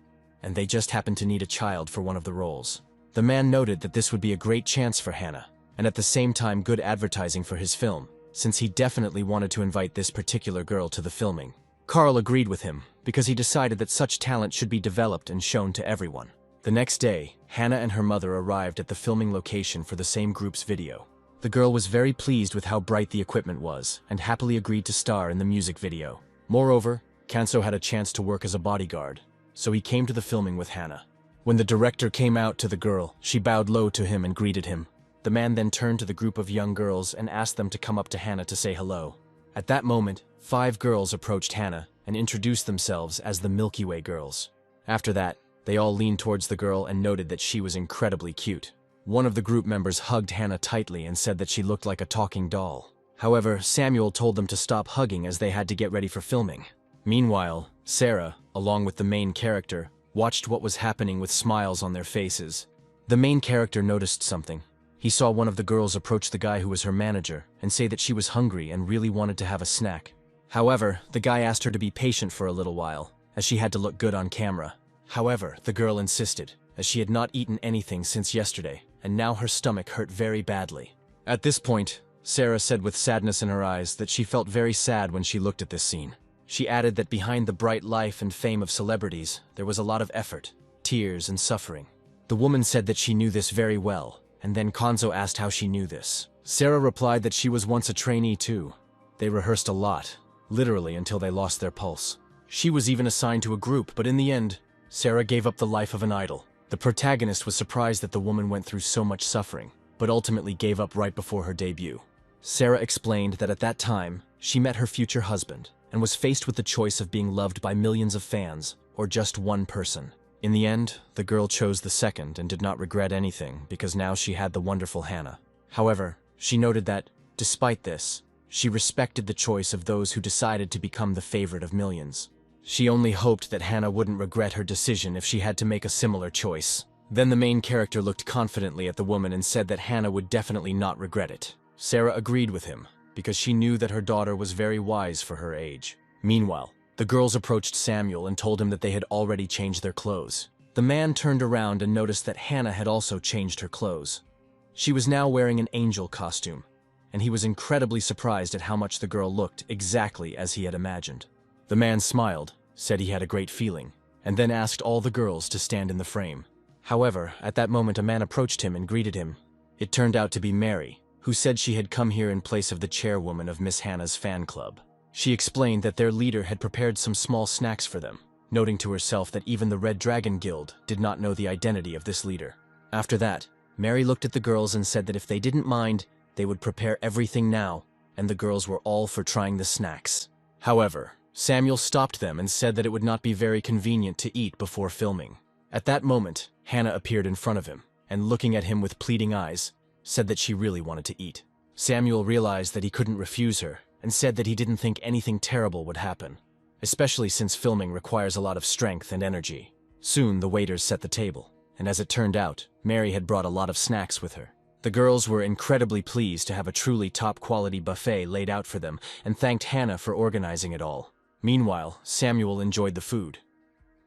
and they just happened to need a child for one of the roles. The man noted that this would be a great chance for Hannah, and at the same time good advertising for his film, since he definitely wanted to invite this particular girl to the filming. Carl agreed with him, because he decided that such talent should be developed and shown to everyone. The next day, Hannah and her mother arrived at the filming location for the same group's video. The girl was very pleased with how bright the equipment was, and happily agreed to star in the music video. Moreover, Kanso had a chance to work as a bodyguard, so he came to the filming with Hannah. When the director came out to the girl, she bowed low to him and greeted him. The man then turned to the group of young girls and asked them to come up to Hannah to say hello. At that moment, 5 girls approached Hannah and introduced themselves as the Milky Way girls. After that, they all leaned towards the girl and noted that she was incredibly cute. One of the group members hugged Hannah tightly and said that she looked like a talking doll. However, Samuel told them to stop hugging as they had to get ready for filming. Meanwhile, Sarah, along with the main character, watched what was happening with smiles on their faces. The main character noticed something. He saw one of the girls approach the guy who was her manager and say that she was hungry and really wanted to have a snack. However, the guy asked her to be patient for a little while, as she had to look good on camera. However, the girl insisted, as she had not eaten anything since yesterday, and now her stomach hurt very badly. At this point, Sarah said with sadness in her eyes that she felt very sad when she looked at this scene. She added that behind the bright life and fame of celebrities, there was a lot of effort, tears, and suffering. The woman said that she knew this very well, and then Kanzo asked how she knew this. Sarah replied that she was once a trainee too. They rehearsed a lot, literally until they lost their pulse. She was even assigned to a group, but in the end, Sarah gave up the life of an idol. The protagonist was surprised that the woman went through so much suffering, but ultimately gave up right before her debut. Sarah explained that at that time, she met her future husband, and was faced with the choice of being loved by millions of fans, or just one person. In the end, the girl chose the second and did not regret anything because now she had the wonderful Hannah. However, she noted that, despite this, she respected the choice of those who decided to become the favorite of millions. She only hoped that Hannah wouldn't regret her decision if she had to make a similar choice. Then the main character looked confidently at the woman and said that Hannah would definitely not regret it. Sarah agreed with him, because she knew that her daughter was very wise for her age. Meanwhile, the girls approached Samuel and told him that they had already changed their clothes. The man turned around and noticed that Hannah had also changed her clothes. She was now wearing an angel costume, and he was incredibly surprised at how much the girl looked exactly as he had imagined. The man smiled, said he had a great feeling, and then asked all the girls to stand in the frame. However, at that moment a man approached him and greeted him. It turned out to be Mary, who said she had come here in place of the chairwoman of Miss Hannah's fan club. She explained that their leader had prepared some small snacks for them, noting to herself that even the Red Dragon Guild did not know the identity of this leader. After that, Mary looked at the girls and said that if they didn't mind, they would prepare everything now, and the girls were all for trying the snacks. However, Samuel stopped them and said that it would not be very convenient to eat before filming. At that moment, Hannah appeared in front of him, and looking at him with pleading eyes, said that she really wanted to eat. Samuel realized that he couldn't refuse her, and said that he didn't think anything terrible would happen, especially since filming requires a lot of strength and energy. Soon, the waiters set the table, and as it turned out, Mary had brought a lot of snacks with her. The girls were incredibly pleased to have a truly top-quality buffet laid out for them, and thanked Hannah for organizing it all. Meanwhile, Samuel enjoyed the food.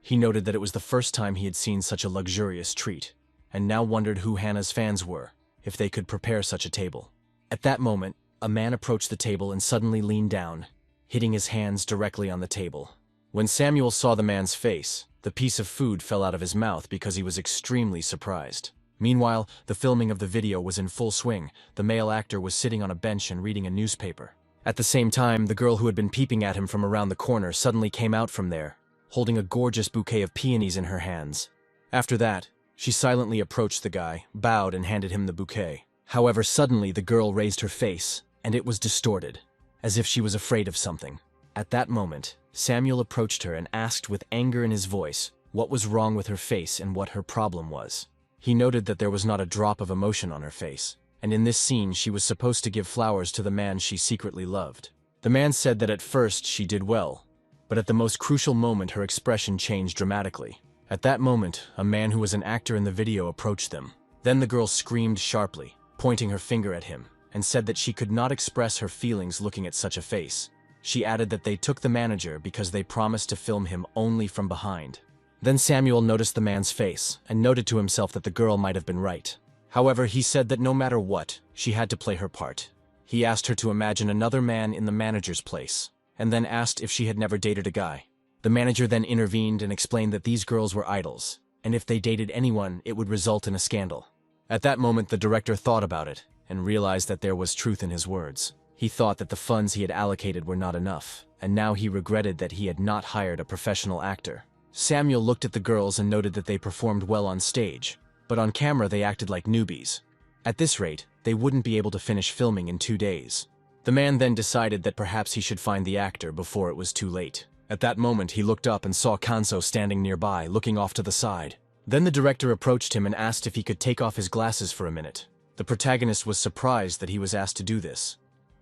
He noted that it was the first time he had seen such a luxurious treat, and now wondered who Hannah's fans were, if they could prepare such a table. At that moment, a man approached the table and suddenly leaned down, hitting his hands directly on the table. When Samuel saw the man's face, the piece of food fell out of his mouth because he was extremely surprised. Meanwhile, the filming of the video was in full swing. The male actor was sitting on a bench and reading a newspaper. At the same time, the girl who had been peeping at him from around the corner suddenly came out from there, holding a gorgeous bouquet of peonies in her hands. After that, she silently approached the guy, bowed, and handed him the bouquet. However, suddenly the girl raised her face, and it was distorted, as if she was afraid of something. At that moment, Samuel approached her and asked with anger in his voice what was wrong with her face and what her problem was. He noted that there was not a drop of emotion on her face, and in this scene she was supposed to give flowers to the man she secretly loved. The man said that at first she did well, but at the most crucial moment her expression changed dramatically. At that moment, a man who was an actor in the video approached them. Then the girl screamed sharply, pointing her finger at him, and said that she could not express her feelings looking at such a face. She added that they took the manager because they promised to film him only from behind. Then Samuel noticed the man's face and noted to himself that the girl might have been right. However, he said that no matter what, she had to play her part. He asked her to imagine another man in the manager's place, and then asked if she had never dated a guy. The manager then intervened and explained that these girls were idols, and if they dated anyone, it would result in a scandal. At that moment, the director thought about it and realized that there was truth in his words. He thought that the funds he had allocated were not enough, and now he regretted that he had not hired a professional actor. Samuel looked at the girls and noted that they performed well on stage, but on camera they acted like newbies. At this rate, they wouldn't be able to finish filming in 2 days. The man then decided that perhaps he should find the actor before it was too late. At that moment, he looked up and saw Kanso standing nearby, looking off to the side. Then the director approached him and asked if he could take off his glasses for a minute. The protagonist was surprised that he was asked to do this,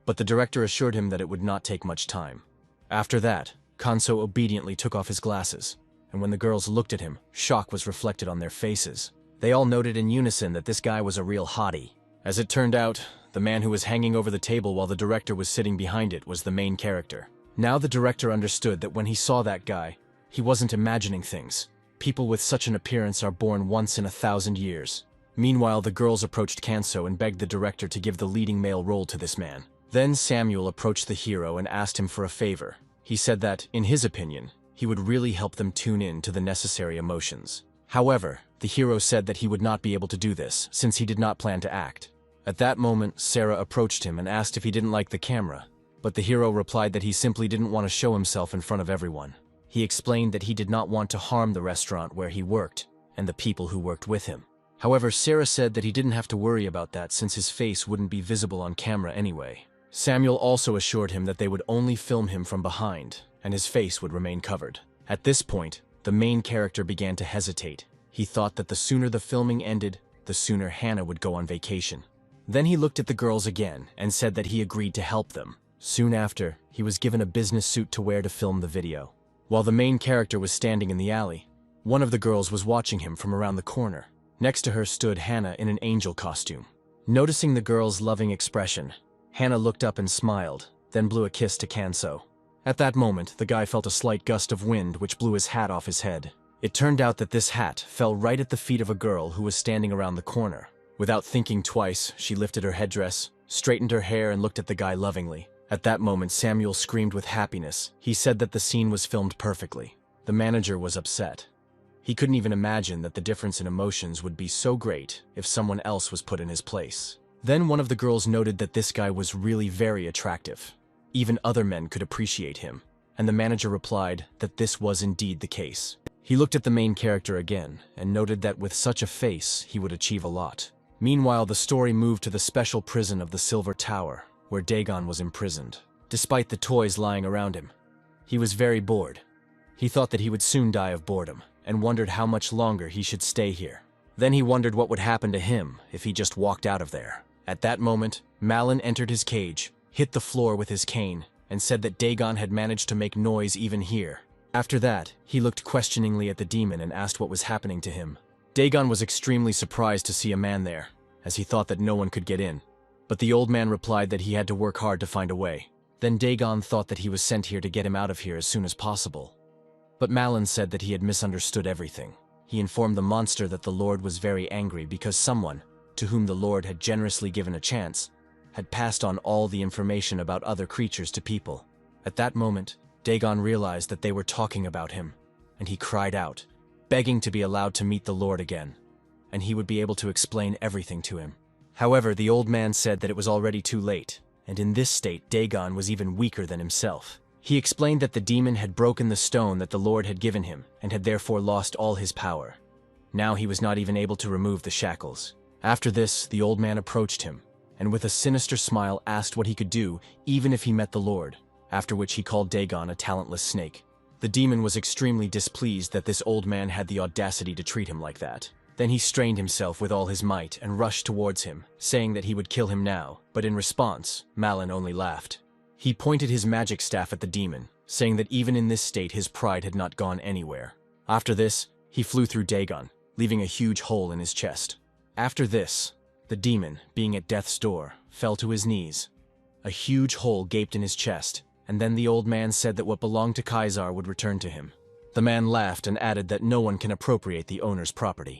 but the director assured him that it would not take much time. After that, Kanso obediently took off his glasses, and when the girls looked at him, shock was reflected on their faces. They all noted in unison that this guy was a real hottie. As it turned out, the man who was hanging over the table while the director was sitting behind it was the main character. Now the director understood that when he saw that guy, he wasn't imagining things. People with such an appearance are born once in 1,000 years. Meanwhile, the girls approached Kanso and begged the director to give the leading male role to this man. Then Samuel approached the hero and asked him for a favor. He said that, in his opinion, he would really help them tune in to the necessary emotions. However, the hero said that he would not be able to do this, since he did not plan to act. At that moment, Sarah approached him and asked if he didn't like the camera, but the hero replied that he simply didn't want to show himself in front of everyone. He explained that he did not want to harm the restaurant where he worked, and the people who worked with him. However, Sarah said that he didn't have to worry about that since his face wouldn't be visible on camera anyway. Samuel also assured him that they would only film him from behind, and his face would remain covered. At this point, the main character began to hesitate. He thought that the sooner the filming ended, the sooner Hannah would go on vacation. Then he looked at the girls again and said that he agreed to help them. Soon after, he was given a business suit to wear to film the video. While the main character was standing in the alley, one of the girls was watching him from around the corner. Next to her stood Hannah in an angel costume. Noticing the girl's loving expression, Hannah looked up and smiled, then blew a kiss to Kanso. At that moment, the guy felt a slight gust of wind which blew his hat off his head. It turned out that this hat fell right at the feet of a girl who was standing around the corner. Without thinking twice, she lifted her headdress, straightened her hair, and looked at the guy lovingly. At that moment, Samuel screamed with happiness. He said that the scene was filmed perfectly. The manager was upset. He couldn't even imagine that the difference in emotions would be so great if someone else was put in his place. Then one of the girls noted that this guy was really very attractive. Even other men could appreciate him, and the manager replied that this was indeed the case. He looked at the main character again and noted that with such a face, he would achieve a lot. Meanwhile, the story moved to the special prison of the Silver Tower, where Dagon was imprisoned. Despite the toys lying around him, he was very bored. He thought that he would soon die of boredom, and wondered how much longer he should stay here. Then he wondered what would happen to him if he just walked out of there. At that moment, Malin entered his cage, hit the floor with his cane, and said that Dagon had managed to make noise even here. After that, he looked questioningly at the demon and asked what was happening to him. Dagon was extremely surprised to see a man there, as he thought that no one could get in. But the old man replied that he had to work hard to find a way. Then Dagon thought that he was sent here to get him out of here as soon as possible. But Malin said that he had misunderstood everything. He informed the monster that the Lord was very angry because someone, to whom the Lord had generously given a chance, had passed on all the information about other creatures to people. At that moment, Dagon realized that they were talking about him, and he cried out, begging to be allowed to meet the Lord again, and he would be able to explain everything to him. However, the old man said that it was already too late, and in this state Dagon was even weaker than himself. He explained that the demon had broken the stone that the Lord had given him, and had therefore lost all his power. Now he was not even able to remove the shackles. After this, the old man approached him, and with a sinister smile asked what he could do, even if he met the Lord, after which he called Dagon a talentless snake. The demon was extremely displeased that this old man had the audacity to treat him like that. Then he strained himself with all his might and rushed towards him, saying that he would kill him now, but in response, Malin only laughed. He pointed his magic staff at the demon, saying that even in this state his pride had not gone anywhere. After this, he flew through Dagon, leaving a huge hole in his chest. After this, the demon, being at death's door, fell to his knees. A huge hole gaped in his chest, and then the old man said that what belonged to Kaisar would return to him. The man laughed and added that no one can appropriate the owner's property.